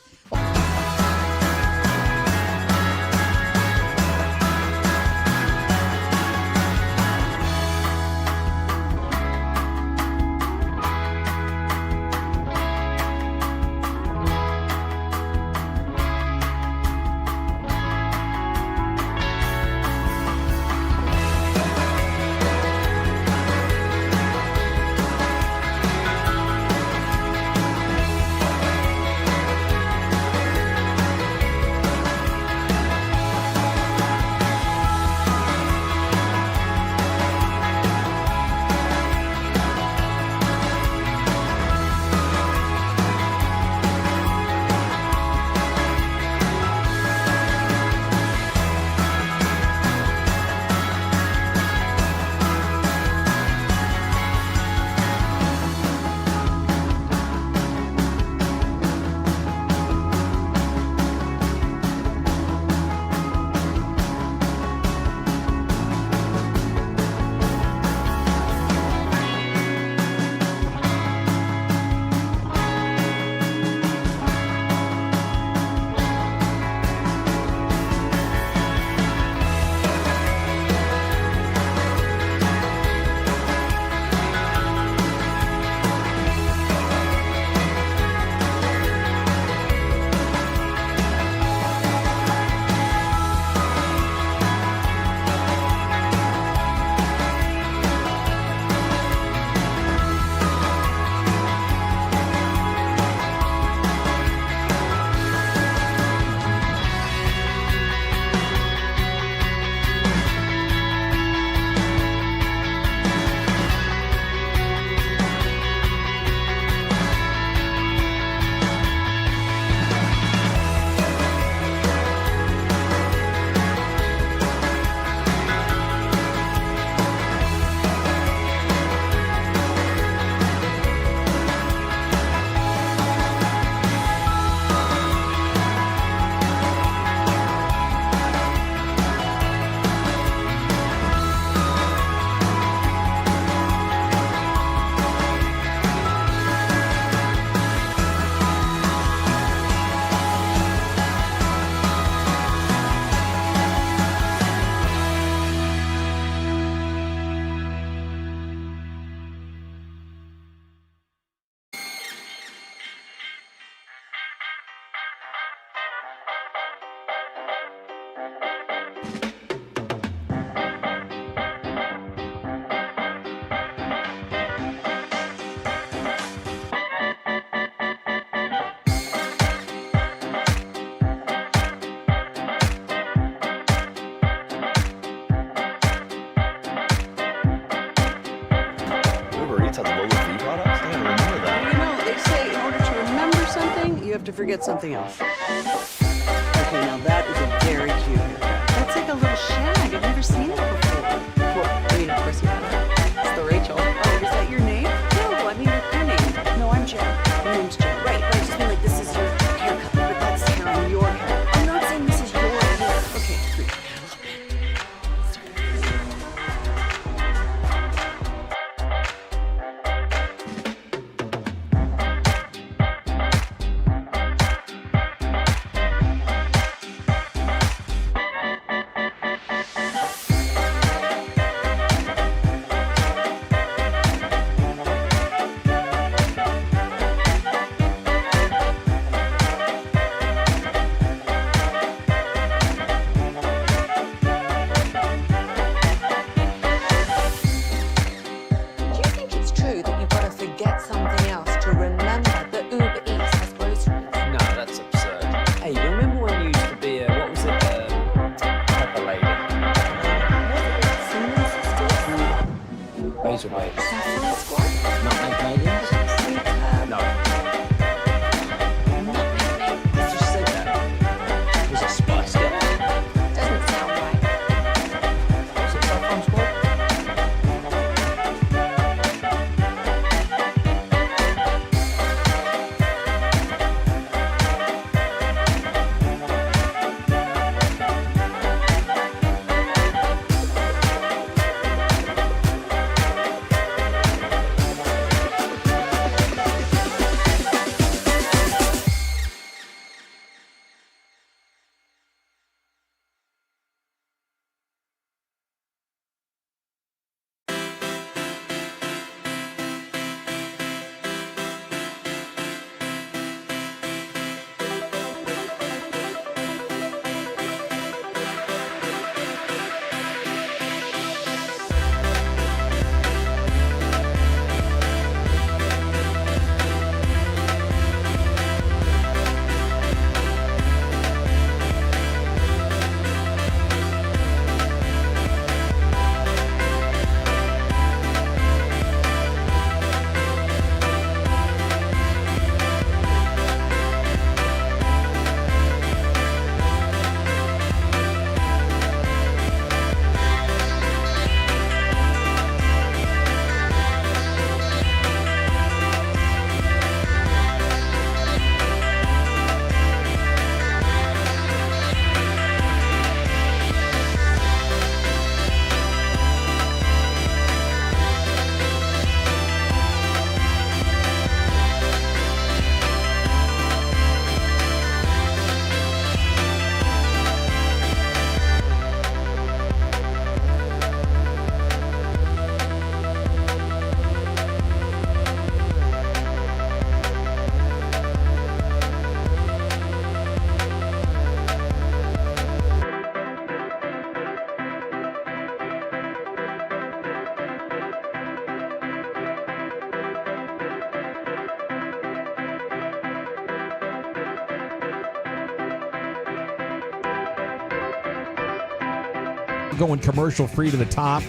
have to forget something else. Okay, now that is a very cute haircut. That's like a little shag. I've never seen it before. Well, I mean, of course you have. It's the Rachel. Oh, is that your name? No, I mean your name. No, I'm Jen. My name's Jen. Right, but I just mean like this is your haircut. But that's how your hair. I'm not saying this is your hair. Okay, great. Going commercial free to the top.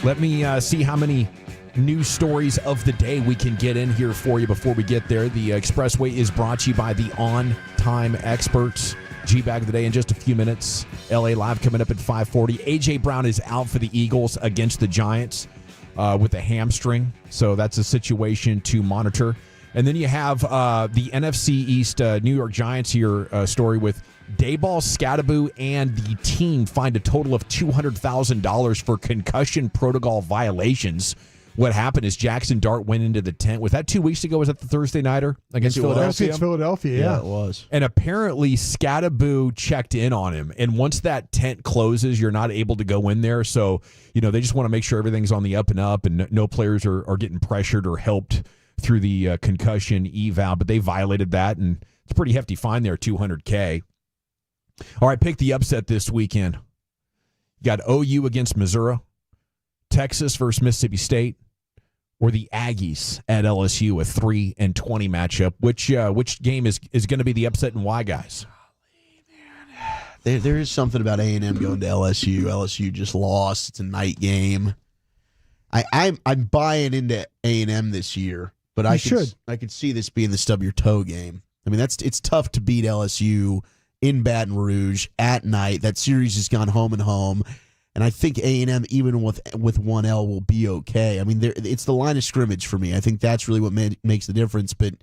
Let me see how many news stories of the day we can get in here for you before we get there. The Expressway is brought to you by the On-Time Experts. G-Bag of the day in just a few minutes. LA Live coming up at 5:40. A.J. Brown is out for the Eagles against the Giants with a hamstring. So that's a situation to monitor. And then you have the NFC East New York Giants here story with Dayball, Scattaboo, and the team fined a total of $200,000 for concussion protocol violations. What happened is Jackson Dart went into the tent. Was that 2 weeks ago? Was that the Thursday nighter against Philadelphia? Against Philadelphia, yeah. It was. And apparently Scattaboo checked in on him. And once that tent closes, you're not able to go in there. So, they just want to make sure everything's on the up and up and no players are getting pressured or helped through the concussion eval. But they violated that, and it's a pretty hefty fine there, $200K. All right, pick the upset this weekend. You got OU against Missoula, Texas versus Mississippi State, or the Aggies at LSU, a 3-20 matchup. Which game is going to be the upset and why, guys? There is something about A&M going to LSU. LSU just lost. It's a night game. I'm buying into A&M this year, but I could see this being the stub your toe game. I mean, it's tough to beat LSU in Baton Rouge at night. That series has gone home and home. And I think A&M, even with 1L, will be okay. I mean, it's the line of scrimmage for me. I think that's really what makes the difference. But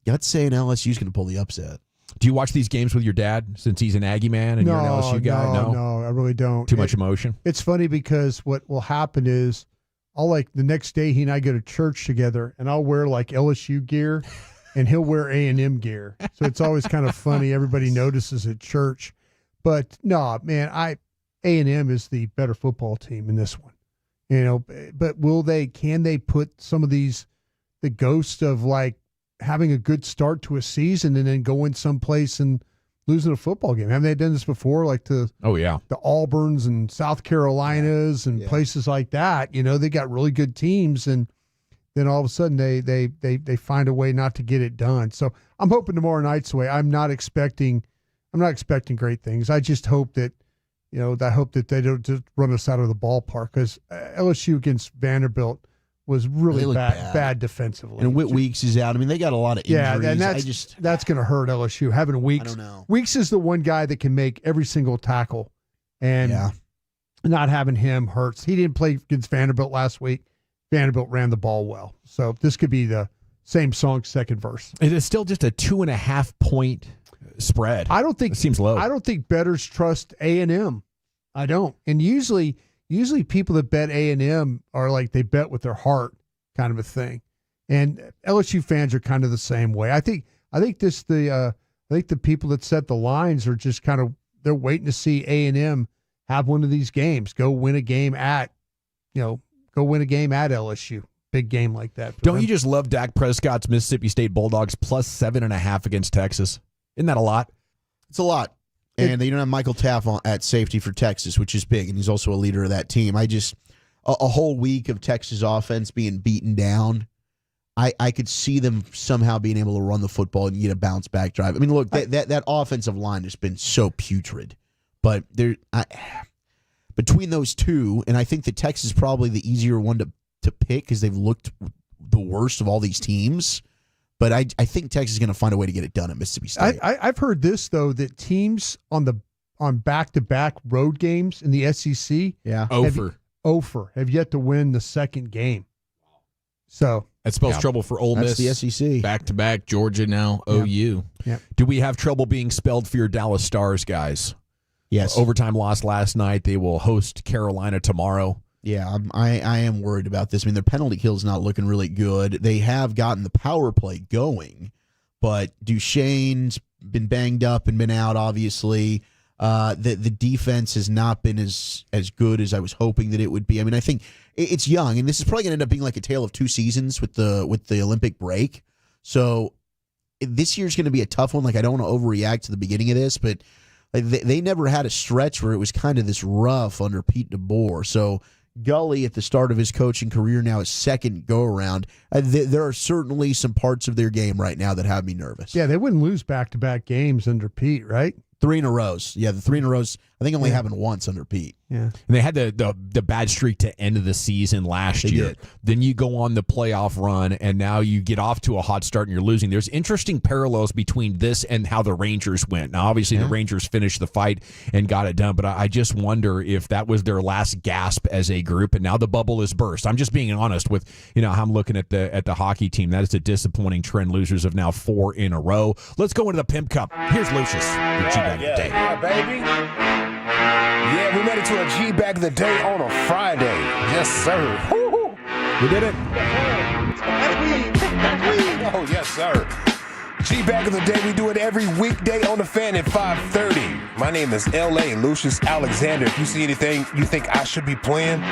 you got to say LSU's going to pull the upset. Do you watch these games with your dad since he's an Aggie man and you're an LSU guy? No, I really don't. Too much emotion? It's funny because what will happen is the next day he and I go to church together, and I'll wear LSU gear, and he'll wear A&M gear. So it's always kind of funny. Everybody notices at church. But no, man, A&M is the better football team in this one, but can they put some of the ghosts of having a good start to a season and then going someplace and losing a football game? Haven't they done this before? The Auburns and South Carolinas and places like that, they got really good teams, and then all of a sudden they find a way not to get it done. So I'm hoping tomorrow night's the way. I'm not expecting great things. I just hope that, I hope that they don't just run us out of the ballpark, because LSU against Vanderbilt was really bad defensively. And Weeks is out. I mean, they got a lot of injuries. Yeah, and that's going to hurt LSU, having Weeks. I don't know. Weeks is the one guy that can make every single tackle, and not having him hurts. He didn't play against Vanderbilt last week. Vanderbilt ran the ball well. So this could be the same song, second verse. It is still just a 2.5 point spread. I don't think it seems low. I don't think bettors trust A&M. I don't. And usually people that bet A&M are they bet with their heart, kind of a thing. And LSU fans are kind of the same way. I think the people that set the lines are just they're waiting to see A&M have one of these games, go win a game at LSU. Big game like that. Don't you just love Dak Prescott's Mississippi State Bulldogs plus 7.5 against Texas? Isn't that a lot? It's a lot. And they don't have Michael Taff at safety for Texas, which is big, and he's also a leader of that team. A whole week of Texas offense being beaten down, I could see them somehow being able to run the football and get a bounce back drive. I mean, look, that offensive line has been so putrid, but between those two, and I think that Texas is probably the easier one to pick because they've looked the worst of all these teams. But I think Texas is going to find a way to get it done at Mississippi State. I've heard this, though, that teams on back-to-back road games in the SEC have yet to win the second game. So that spells trouble for Ole Miss. That's the SEC. Back-to-back, Georgia now, OU. Yeah. Do we have trouble being spelled for your Dallas Stars, guys? Yes. Overtime loss last night. They will host Carolina tomorrow. Yeah, I am worried about this. I mean, their penalty kill is not looking really good. They have gotten the power play going, but Duchesne's been banged up and been out, obviously. The defense has not been as good as I was hoping that it would be. I mean, I think it's young, and this is probably going to end up being like a tale of two seasons with the Olympic break. So this year's going to be a tough one. I don't want to overreact to the beginning of this, but they never had a stretch where it was kind of this rough under Pete DeBoer. So Gully at the start of his coaching career, now his second go-around, there are certainly some parts of their game right now that have me nervous. Yeah, they wouldn't lose back-to-back games under Pete, right? 3 in a row. Yeah, the 3 in a row. I I think it only happened once under Pete. Yeah. And they had the bad streak to end of the season last year. Did. Then you go on the playoff run, and now you get off to a hot start and you're losing. There's interesting parallels between this and how the Rangers went. Now, obviously, the Rangers finished the fight and got it done, but I just wonder if that was their last gasp as a group, and now the bubble is burst. I'm just being honest with how I'm looking at the hockey team. That is a disappointing trend. Losers of now 4 in a row. Let's go into the Pimp Cup. Here's Lucius with G-Bag of the Day. Yeah, baby. Yeah, we made it to a G-Bag of the Day on a Friday. Yes, sir. Woo-hoo. We did it. Oh, yes, sir. G-Bag of the Day, we do it every weekday on the Fan at 5:30. My name is L.A. Lucius Alexander. If you see anything you think I should be playing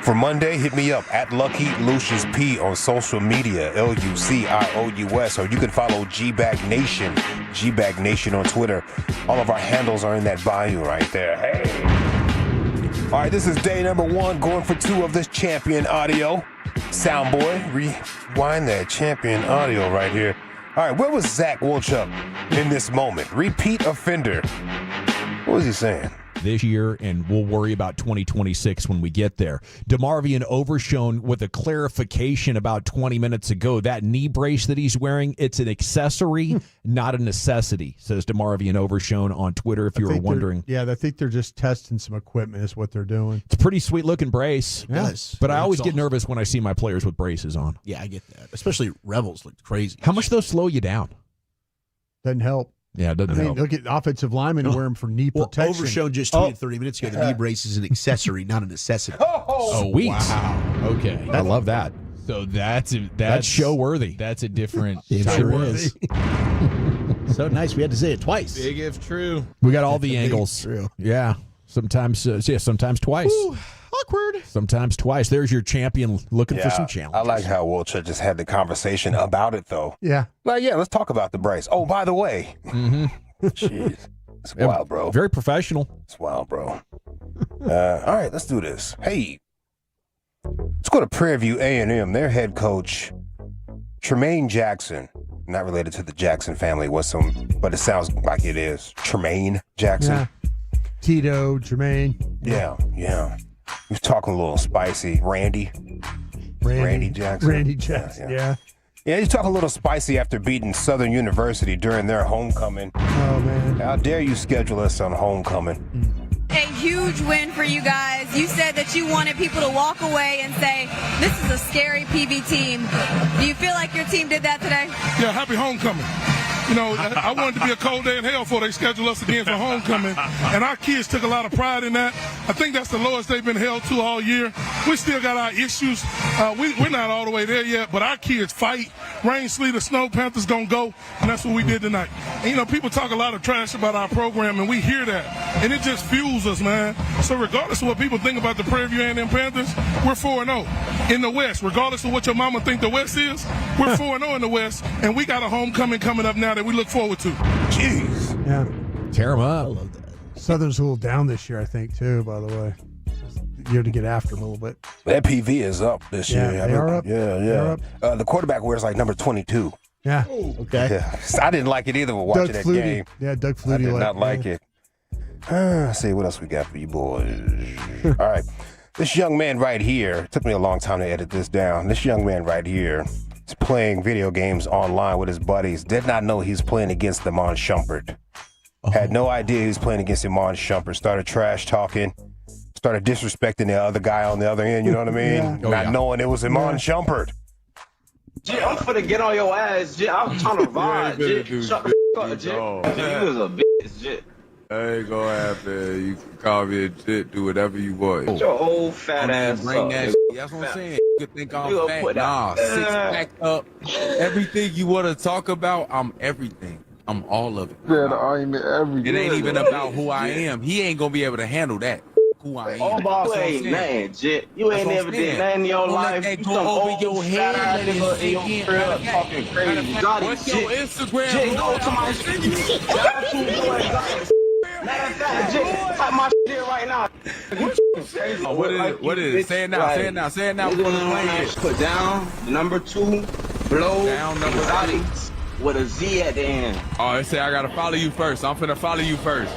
for Monday, hit me up at Lucky Lucius P on social media, LUCIOUS, or you can follow G-Bag Nation, G-Bag Nation on Twitter. All of our handles are in that bio right there. Hey. All right, this is day number 1, going for 2 of this champion audio. Soundboy, rewind that champion audio right here. All right, where was Zach Wolchuk in this moment? Repeat offender. What was he saying? This year, and we'll worry about 2026 when we get there. DeMarvion Overshone with a clarification about 20 minutes ago. That knee brace that he's wearing, it's an accessory, not a necessity, says DeMarvion Overshone on Twitter, if you were wondering. Yeah, I think they're just testing some equipment is what they're doing. It's a pretty sweet-looking brace. Yes. But I always get nervous when I see my players with braces on. Yeah, I get that. Especially Rebels look crazy. How much those slow you down? Doesn't help. Yeah, it doesn't help. Look at offensive linemen who wear them for knee protection. Overshone just tweeted 30 minutes ago the knee brace is an accessory, not a necessity. Sweet. Wow. Okay. I love that. So that's show worthy. That's a different. It sure is. So nice. We had to say it twice. Big if true. We got all the angles. True. Yeah. Sometimes, sometimes twice. Ooh, awkward. Sometimes twice. There's your champion looking for some challenges. I like how Wolchuk just had the conversation about it, though. Yeah. Like, let's talk about the brace. Oh, by the way. Mm-hmm. Jeez. It's wild, bro. Very professional. It's wild, bro. All right, let's do this. Hey, let's go to Prairie View A&M. Their head coach, Tremaine Jackson, not related to the Jackson family, but it sounds like it is. Tremaine Jackson. Yeah. Tito, Jermaine. Yeah. He was talking a little spicy. Randy Jackson. Randy Jackson, yeah. Yeah, he's talking a little spicy after beating Southern University during their homecoming. Oh, man. How dare you schedule us on homecoming? A huge win for you guys. You said that you wanted people to walk away and say, this is a scary PV team. Do you feel like your team did that today? Yeah, happy homecoming. I wanted to be a cold day in hell before they schedule us again for homecoming. And our kids took a lot of pride in that. I think that's the lowest they've been held to all year. We still got our issues. We're not all the way there yet, but our kids fight. Rain, sleet, or snow, Panthers gonna go, and that's what we did tonight. And, people talk a lot of trash about our program, and we hear that. And it just fuels us, man. So regardless of what people think about the Prairie View A&M Panthers, we're 4-0 in the West. Regardless of what your mama think the West is, we're 4-0 in the West, and we got a homecoming coming up now that we look forward to. Jeez. Yeah. Tear them up. I love that. Southern's a little down this year, I think, too, by the way. Year to get after them a little bit. That PV is up this year. They are up. Yeah. They're up. The quarterback wears like number 22. Yeah. Okay. Yeah. I didn't like it either with watching that game. Yeah, Doug Flutie. I did not like it. Let's see what else we got for you boys. All right. This young man right here, it took me a long time to edit this down. This young man right here is playing video games online with his buddies. Did not know he's playing against Iman Shumpert. Had no idea he was playing against Iman Shumpert. Started trash talking. Started disrespecting the other guy on the other end, you know what I mean? Not knowing it was Iman Shumpert. Jit, I'm finna get on your ass, Jit. I'm trying to vibe, Jit. Shut the f*** up, Jit. You was a bitch, Jit. I ain't gonna have to. You can call me a Jit, do whatever you want. Get your old fat ass bring up. that shit. That's what I'm saying. You could think I'm fat. Nah, 6-pack up. Everything you want to talk about, I'm everything. I'm all of it. Yeah, the argument everything. It ain't even about who I am. He ain't gonna be able to handle that. Who I am. You ain't nothing, Jit. You ain't never did nothing in your life. You some old fat ass nigga in your crib talking crazy. What's your Instagram? Jit, go to my shit. Matter of fact, Jit, type my shit right now. What is it? Say it now. Say it now. Say it now. Put down number 2, blow, down number 3. with a Z at the end. Oh, they say I gotta follow you first. I'm finna follow you first.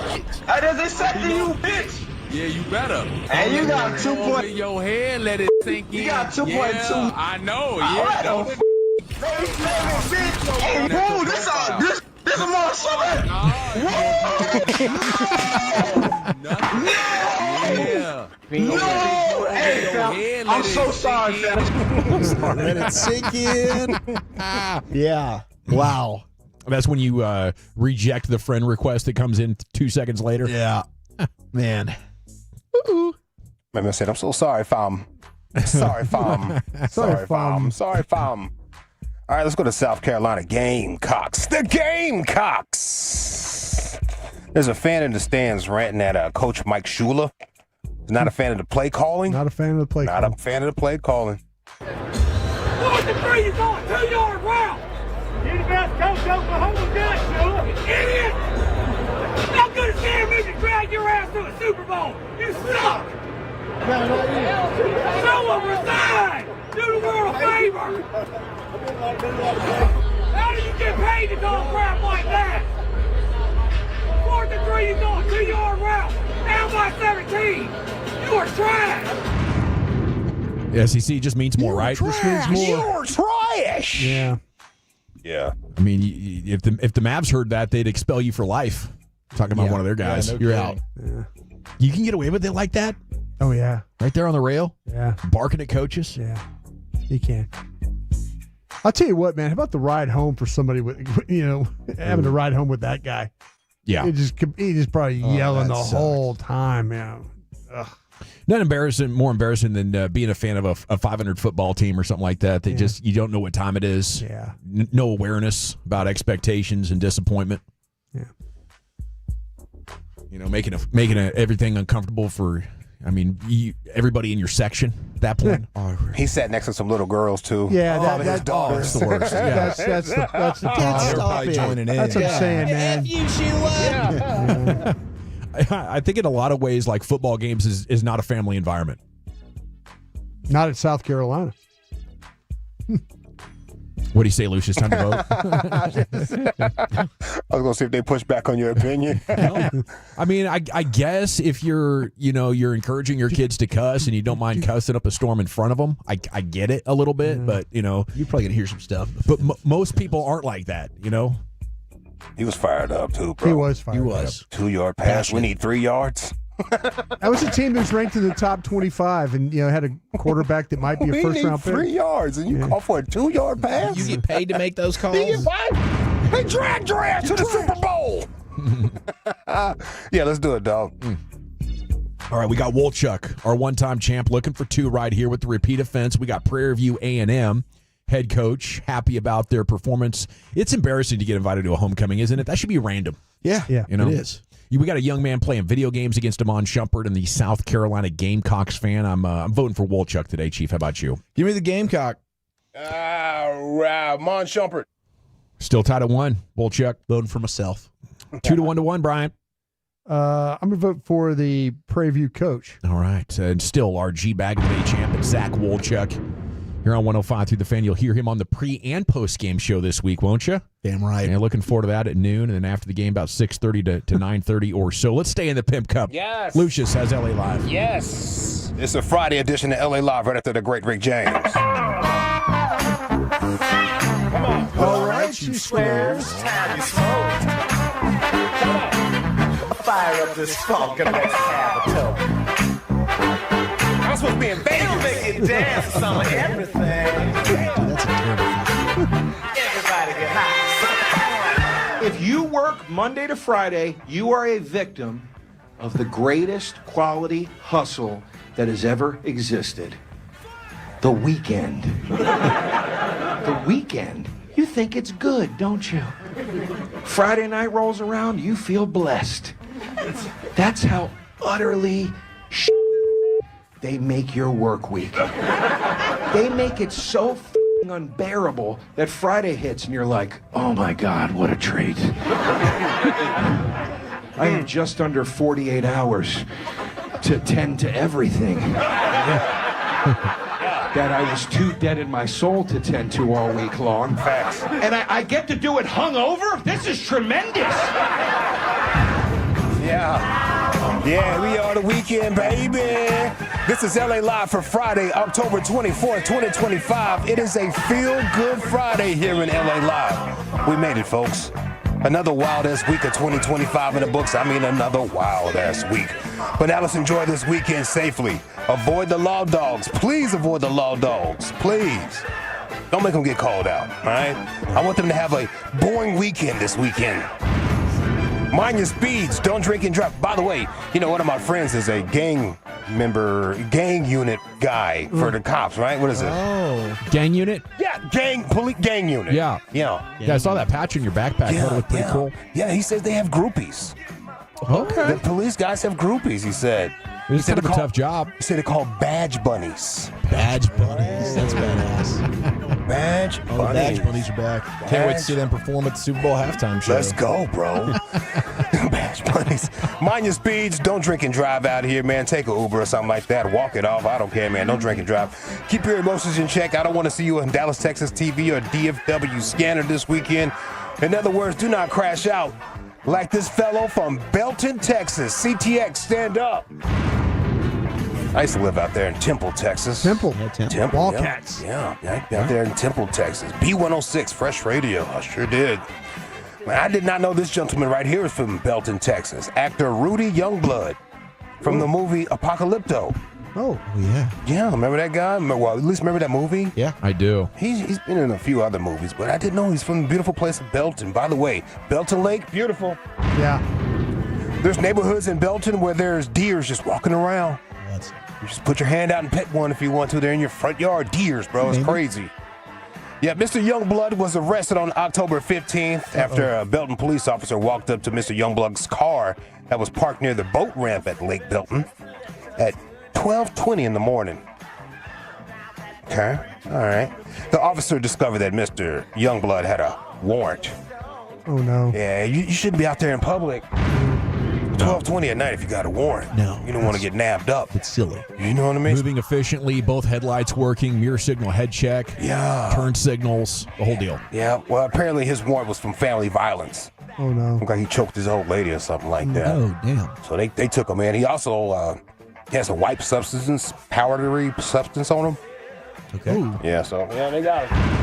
How does it say to you, bitch? Yeah, you better. And you got 2 point. In your head, let it sink in. You got 2.2. Yeah, I know. Yeah. Don't Hey, bro, this is more shit. No. Hey, fam, I'm so sorry, fam. Let it sink in. Yeah. Wow. That's when you reject the friend request that comes in 2 seconds later. Yeah. Man. Man, I said, I'm so sorry, fam. Sorry, fam. Sorry, fam. Sorry, fam. All right, let's go to South Carolina. Gamecocks. The Gamecocks. There's a fan in the stands ranting at Coach Mike Shula. He's not a fan of the play calling. Not a fan of the play calling. Not a fan of the play calling. 4 to 3, you're going 2-yard route. You're the best coach Oklahoma got, Shula. Idiot! How good as damn me to drag your ass to a Super Bowl. You suck. Someone resign. Do the world a favor. How do you get paid to talk crap like that? 4 to 3, you're going 2-yard route. Down by 17. You are trash. The SEC just means more, right? This means more. You're trash. Yeah. Yeah. I mean, if the Mavs heard that, they'd expel you for life. Talking about one of their guys. Yeah, no You're kidding. out. Yeah. You can get away with it like that? Oh, yeah. Right there on the rail? Yeah. Barking at coaches? Yeah. He can. I'll tell you what, man. How about the ride home for somebody with, having to ride home with that guy? Yeah. He just probably yelling the whole time, man. Ugh. Not more embarrassing than being a fan of a 500 football team or something like that. They just, you don't know what time it is. Yeah. No awareness about expectations and disappointment. Yeah. Making everything uncomfortable for, everybody in your section at that point. He sat next to some little girls, too. Yeah, his daughters. That's the worst. Yeah. That's the problem. They're probably joining in. That's what I'm saying, man. Yeah. I think in a lot of ways, like football games is not a family environment. Not at South Carolina. What do you say, Lucius? Time to vote? I was going to see if they push back on your opinion. I mean, I guess if you're encouraging your kids to cuss and you don't mind cussing up a storm in front of them, I get it a little bit, but, You're probably going to hear some stuff. But most people aren't like that, He was fired up, too, bro. He was fired up. He was. 2-yard pass. We need 3 yards. That was a team that was ranked in the top 25 and had a quarterback that might be a first-round pick. 3 yards, and you call for a 2-yard pass? You get paid to make those calls? They dragged your ass to the Super Bowl. Yeah, let's do it, dog. All right, we got Wolchuk, our one-time champ, looking for 2 right here with the repeat offense. We got Prairie View A&M head coach, happy about their performance. It's embarrassing to get invited to a homecoming, isn't it? That should be random. Yeah, it is. We got a young man playing video games against Amon Shumpert and the South Carolina Gamecocks fan. I'm voting for Wolchuk today, Chief. How about you? Give me the Gamecock. Amon Shumpert. Still tied at 1. Wolchuk. Voting for myself. 2-1, Brian. I'm going to vote for the Prairie View coach. All right. And still our G-Bag of the Day champ, Zach Wolchuk. Here on 105 through the Fan. You'll hear him on the pre- and post-game show this week, won't you? Damn right. And looking forward to that at noon, and then after the game about 6:30 to 9:30 or so. Let's stay in the Pimp Cup. Yes. Lucius has LA Live. Yes. It's a Friday edition of LA Live right after the great Rick James. Come on. All right, you squares. Time you smoke. Come on. Fire up this funk and let's have a toke. I'm supposed to be in Vegas. It'll make you dance to some of everything. That's a terrible thing. Everybody get high. If you work Monday to Friday, you are a victim of the greatest quality hustle that has ever existed. The weekend. The weekend. You think it's good, don't you? Friday night rolls around, you feel blessed. That's how utterly they make your work week. They make it so unbearable that Friday hits and you're like, oh my God, what a treat. I have just under 48 hours to tend to everything. that I was too dead in my soul to tend to all week long. Facts. And I get to do it hungover? This is tremendous. Yeah, we are the weekend, baby. This is LA Live for Friday, October 24th, 2025. It is a feel-good Friday here in LA Live. We made it, folks. Another wild-ass week of 2025 in the books. I mean, another wild-ass week. But now let's enjoy this weekend safely. Avoid the law dogs. Please avoid the law dogs. Please. Don't make them get called out, all right? I want them to have a boring weekend this weekend. Mind your speeds. Don't drink and drive. By the way, you know, one of my friends is a gang unit guy for the cops, right? What is it? Oh. Gang unit? Yeah, gang unit. Yeah. Yeah. I saw that patch in your backpack. That looked pretty cool. Yeah, he says they have groupies. Okay. The police guys have groupies, he said. It's kind of a tough job. He said they're called badge bunnies. Badge bunnies. That's badass. Badge bunnies. Oh, badge bunnies are back. Can't wait to see them perform at the Super Bowl halftime show. Let's go, bro. Badge bunnies. Mind your speeds. Don't drink and drive out here, man. Take an Uber or something like that. Walk it off. I don't care, man. Don't drink and drive. Keep your emotions in check. I don't want to see you on Dallas, Texas TV or DFW scanner this weekend. In other words, do not crash out like this fellow from Belton, Texas. CTX, stand up. I used to live out there in Temple, Texas. Temple. Temple. Wildcats. Yeah, out there in Temple, Texas. B106, Fresh Radio. I sure did. Man, I did not know this gentleman right here is from Belton, Texas. Actor Rudy Youngblood from the movie Apocalypto. Oh, yeah. Yeah, remember that guy? Well, at least remember that movie? Yeah, I do. He's been in a few other movies, but I didn't know he's from the beautiful place of Belton. By the way, Belton Lake, beautiful. Yeah. There's neighborhoods in Belton where there's deers just walking around. You just put your hand out and pet one if you want to. They're in your front yard. Deers, bro. It's crazy. Yeah, Mr. Youngblood was arrested on October 15th after a Belton police officer walked up to Mr. Youngblood's car that was parked near the boat ramp at Lake Belton at 12:20 in the morning. Okay, all right. The officer discovered that Mr. Youngblood had a warrant. Oh, no. Yeah, you shouldn't be out there in public. 12:20 at night if you got a warrant. No. You don't want to get nabbed up. It's silly. You know what I mean? Moving efficiently, both headlights working, mirror signal head check, turn signals, the whole deal. Yeah, well, apparently his warrant was from family violence. Oh, no. Looked like he choked his old lady or something like that. Oh, damn. So they took him in. He also he has a white substance, powdery substance on him. Okay. Ooh. Yeah, so yeah, they got him.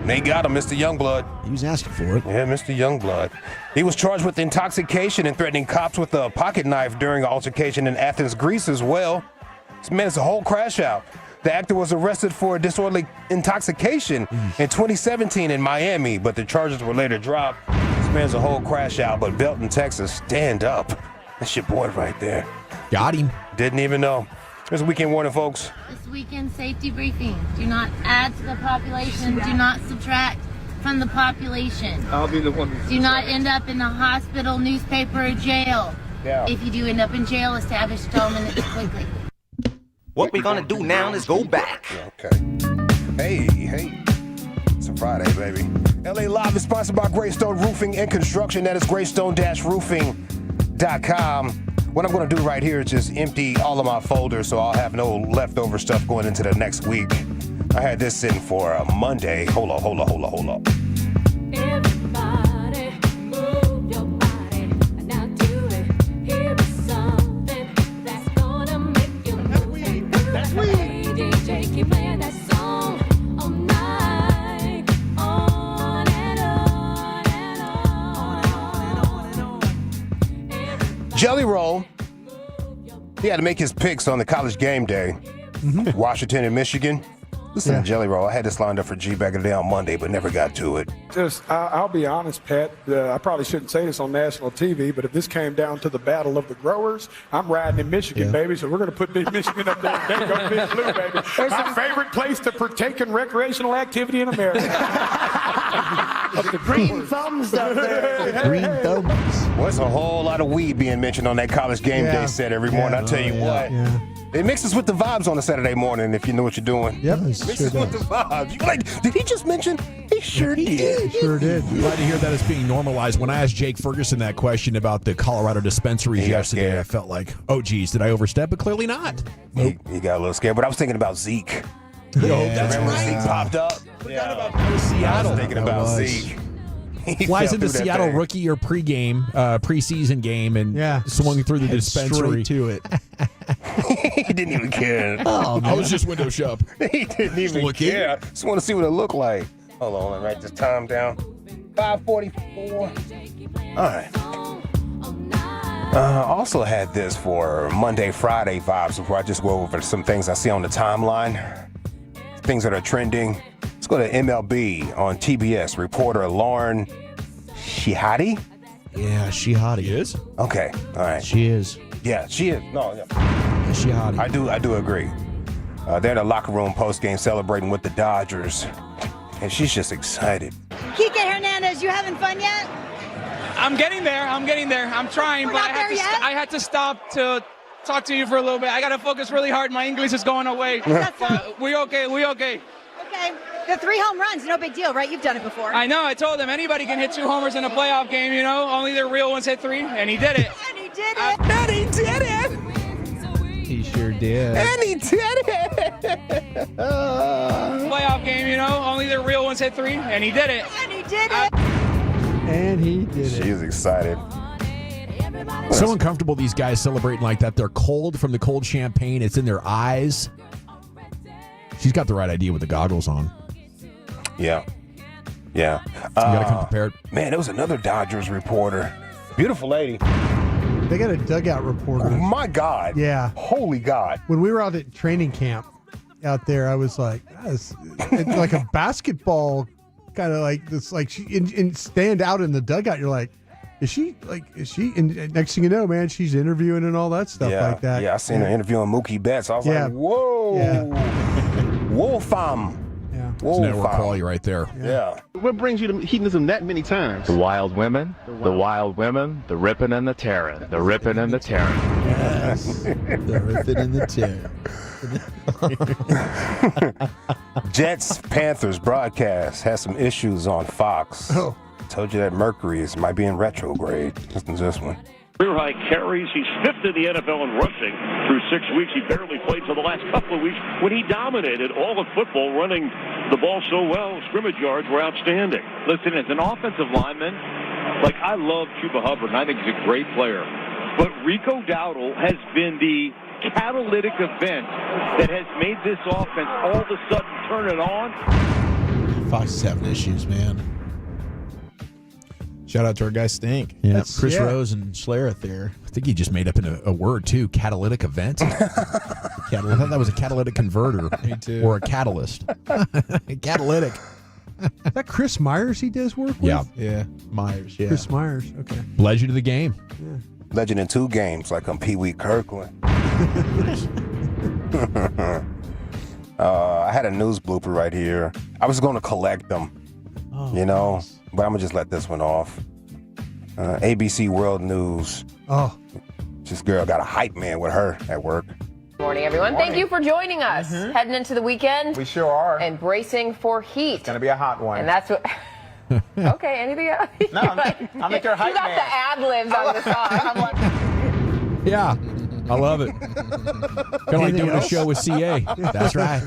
They got him, Mr. Youngblood. He was asking for it. Yeah, Mr. Youngblood. He was charged with intoxication and threatening cops with a pocket knife during an altercation in Athens, Greece as well. This man, it's a whole crash out. The actor was arrested for disorderly intoxication in 2017 in Miami, but the charges were later dropped. This man's a whole crash out, but Belton, Texas, stand up. That's your boy right there. Got him. Didn't even know. There's a weekend warning, folks. This weekend safety briefing. Do not add to the population. Do not subtract from the population. I'll be the one. Do not end up in the hospital, newspaper, or jail. Yeah. If you do end up in jail, establish settlement quickly. What we're gonna do now is go back. Okay. Hey. It's a Friday, baby. LA Live is sponsored by Greystone Roofing and Construction. That is greystone-roofing.com. What I'm going to do right here is just empty all of my folders so I'll have no leftover stuff going into the next week. I had this in for a Monday. Hold on. Everybody move your body. Now do it. Here is something that's gonna make you move. That's we. DJ, keep playing that song all night. On and on and on and on. Jelly Roll. He had to make his picks on the college game day. Washington and Michigan. Listen to Jelly Roll. I had this lined up for G back in the day on Monday, but never got to it. I'll be honest, Pat. I probably shouldn't say this on national TV, but if this came down to the battle of the growers, I'm riding in Michigan, baby. So we're going to put Michigan up there. There goes Big Blue, baby. My favorite place to partake in recreational activity in America. The green thumbs up there. Green thumbs. Well, there's a whole lot of weed being mentioned on that college game day set every morning. I tell you what. It mixes with the vibes on a Saturday morning if you know what you're doing. Yep, mixes with the vibes. You're like, did he just mention? He sure did. Sure did. Glad to hear that it's being normalized. When I asked Jake Ferguson that question about the Colorado dispensaries yesterday, I felt like, oh, geez, did I overstep? But clearly not. He got a little scared, but I was thinking about Zeke. That's right. Zeke popped up. Forgot about that was Seattle. I was thinking about Zeke. Flies into Seattle rookie or preseason game, and swung through the dispensary. Straight to it. He didn't even care. Oh, I was just window shop. He didn't even care. Just want to see what it looked like. Hold on, let me write this time down. 5:44. All right. Also had this for Monday, Friday vibes before I just go over some things I see on the timeline. Things that are trending. Let's go to MLB on TBS. Reporter Lauren Shihadi. Yeah, Shihadi is. Okay, all right. She is. Yeah, she is. No, yeah. Shihadi. I do agree. They're in the locker room post game celebrating with the Dodgers, and she's just excited. Kike Hernandez, you having fun yet? I'm getting there. I'm trying, but I had to stop to talk to you for a little bit. I got to focus really hard. My English is going away. But we okay. Okay. The 3 home runs, no big deal, right? You've done it before. I know. I told him anybody can hit 2 homers in a playoff game, you know. Only the real ones hit 3, and he did it. And he did it. He sure did. And he did it. Playoff game, you know. Only the real ones hit 3, and he did it. And he did it. And he did it. She's excited. So uncomfortable, these guys celebrating like that. They're cold from the cold champagne. It's in their eyes. She's got the right idea with the goggles on. Yeah. You got to come prepared. Man, there was another Dodgers reporter. Beautiful lady. They got a dugout reporter. Oh, my God. Yeah. Holy God. When we were out at training camp out there, I was like, it's like a basketball kind of like this, like she and stand out in the dugout. You're like, is she? And next thing you know, man, she's interviewing and all that stuff like that. Yeah, I seen her interviewing Mookie Betts. I was like, whoa. Yeah. Whoa, fam. Yeah. It's network quality right there. Yeah. What brings you to hedonism that many times? The wild women, the ripping and the tearing, the ripping and the tearing. Yes. The ripping and the tearing. Jets Panthers broadcast has some issues on Fox. Oh. Told you that Mercury is might be in retrograde. Listen to this one. Career high carries. He's 5th in the NFL in rushing. Through 6 weeks, he barely played for the last couple of weeks when he dominated all of football, running the ball so well. Scrimmage yards were outstanding. Listen, as an offensive lineman, like I love Chuba Hubbard, and I think he's a great player. But Rico Dowdle has been the catalytic event that has made this offense all of a sudden turn it on. Fox is having issues, man. Shout out to our guy Stink. Yeah, Chris Rose and Schlereth there. I think he just made up a word, too. Catalytic event. I thought that was a catalytic converter. Me too. Or a catalyst. Catalytic. Is that Chris Myers he does work with? Yeah. Myers, yeah. Chris Myers, okay. Legend of the game. Yeah. Legend in 2 games, like on Pee Wee Kirkland. I had a news blooper right here. I was going to collect them, nice. But I'm going to just let this one off. ABC World News. Oh. This girl got a hype man with her at work. Morning, everyone. Thank you for joining us. Heading into the weekend. We sure are. And bracing for heat. It's going to be a hot one. And that's what... Okay, anything else? No, I'm like your hype man. You got the ad-libs on the song. I'm like... Yeah, I love it. Kind of like doing a show with CA. That's right.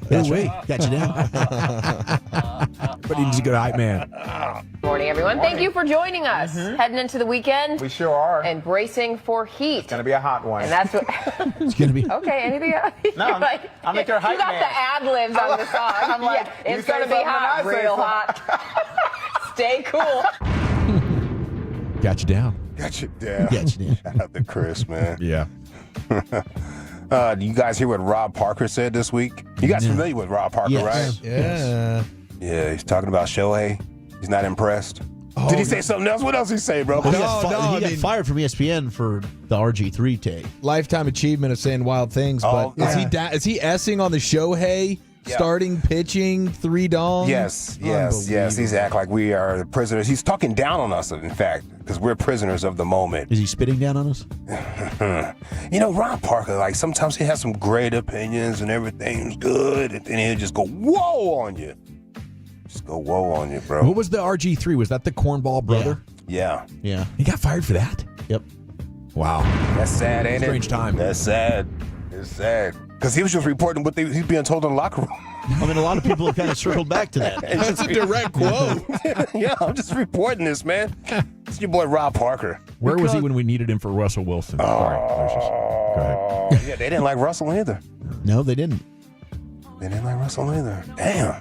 That's right. Got you down. But he needs a good hype man. Morning, everyone. Thank you for joining us. Heading into the weekend. We sure are. And bracing for heat. It's going to be a hot one. And that's what... It's going to be... Okay, anything else? No, I'm like your hype man. You got the ad-libs on the song. I'm like, it's going to be hot, real hot. Stay cool. Got you down. Got you down. Got you down. Shout out to Chris, man. Yeah. Do you guys hear what Rob Parker said this week? You guys familiar with Rob Parker, right? Yeah. Yeah, he's talking about Shohei. He's not impressed. Did he say something else? What else did he say, bro? He got fired from ESPN for the RG3 take. Lifetime achievement of saying wild things, but is he S-ing on the Shohei? Starting pitching, 3 dongs. Yes. He's acting like we are prisoners. He's talking down on us, in fact, because we're prisoners of the moment. Is he spitting down on us? Rob Parker, like sometimes he has some great opinions and everything's good, and then he'll just go whoa on you. Just go whoa on you, bro. What was the RG3? Was that the cornball brother? Yeah. He got fired for that? Yep. Wow. That's sad, ain't it? Strange time. That's sad. It's sad. Because he was just reporting what he's being told in the locker room. I mean, a lot of people have kind of circled back to that. That's a direct quote. Yeah, I'm just reporting this, man. It's your boy Rob Parker. Where was he when we needed him for Russell Wilson? Sorry. Go ahead. Yeah, they didn't like Russell either. No, they didn't. They didn't like Russell either. Damn.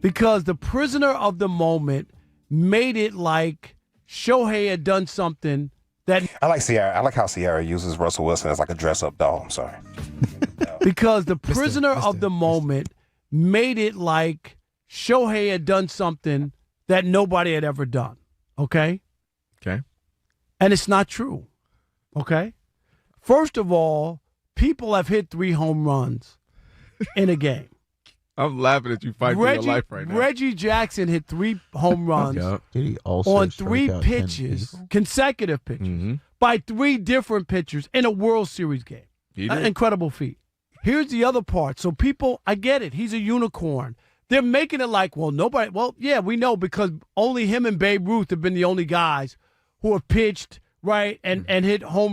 Because the prisoner of the moment made it like Shohei had done something that. I like Sierra. I like how Sierra uses Russell Wilson as like a dress-up doll. I'm sorry. Because the prisoner of the moment made it like Shohei had done something that nobody had ever done. Okay? Okay. And it's not true. Okay? First of all, people have hit 3 home runs in a game. I'm laughing at you fighting for your life right now. Reggie Jackson hit 3 home runs Did he also on strike 3 out 10 pitches, people? consecutive pitches, by 3 different pitchers in a World Series game. He An did. incredible feat. Here's the other part. So people, I get it. He's a unicorn. They're making it like, well, nobody. Well, yeah, we know because only him and Babe Ruth have been the only guys who have pitched, right, and hit home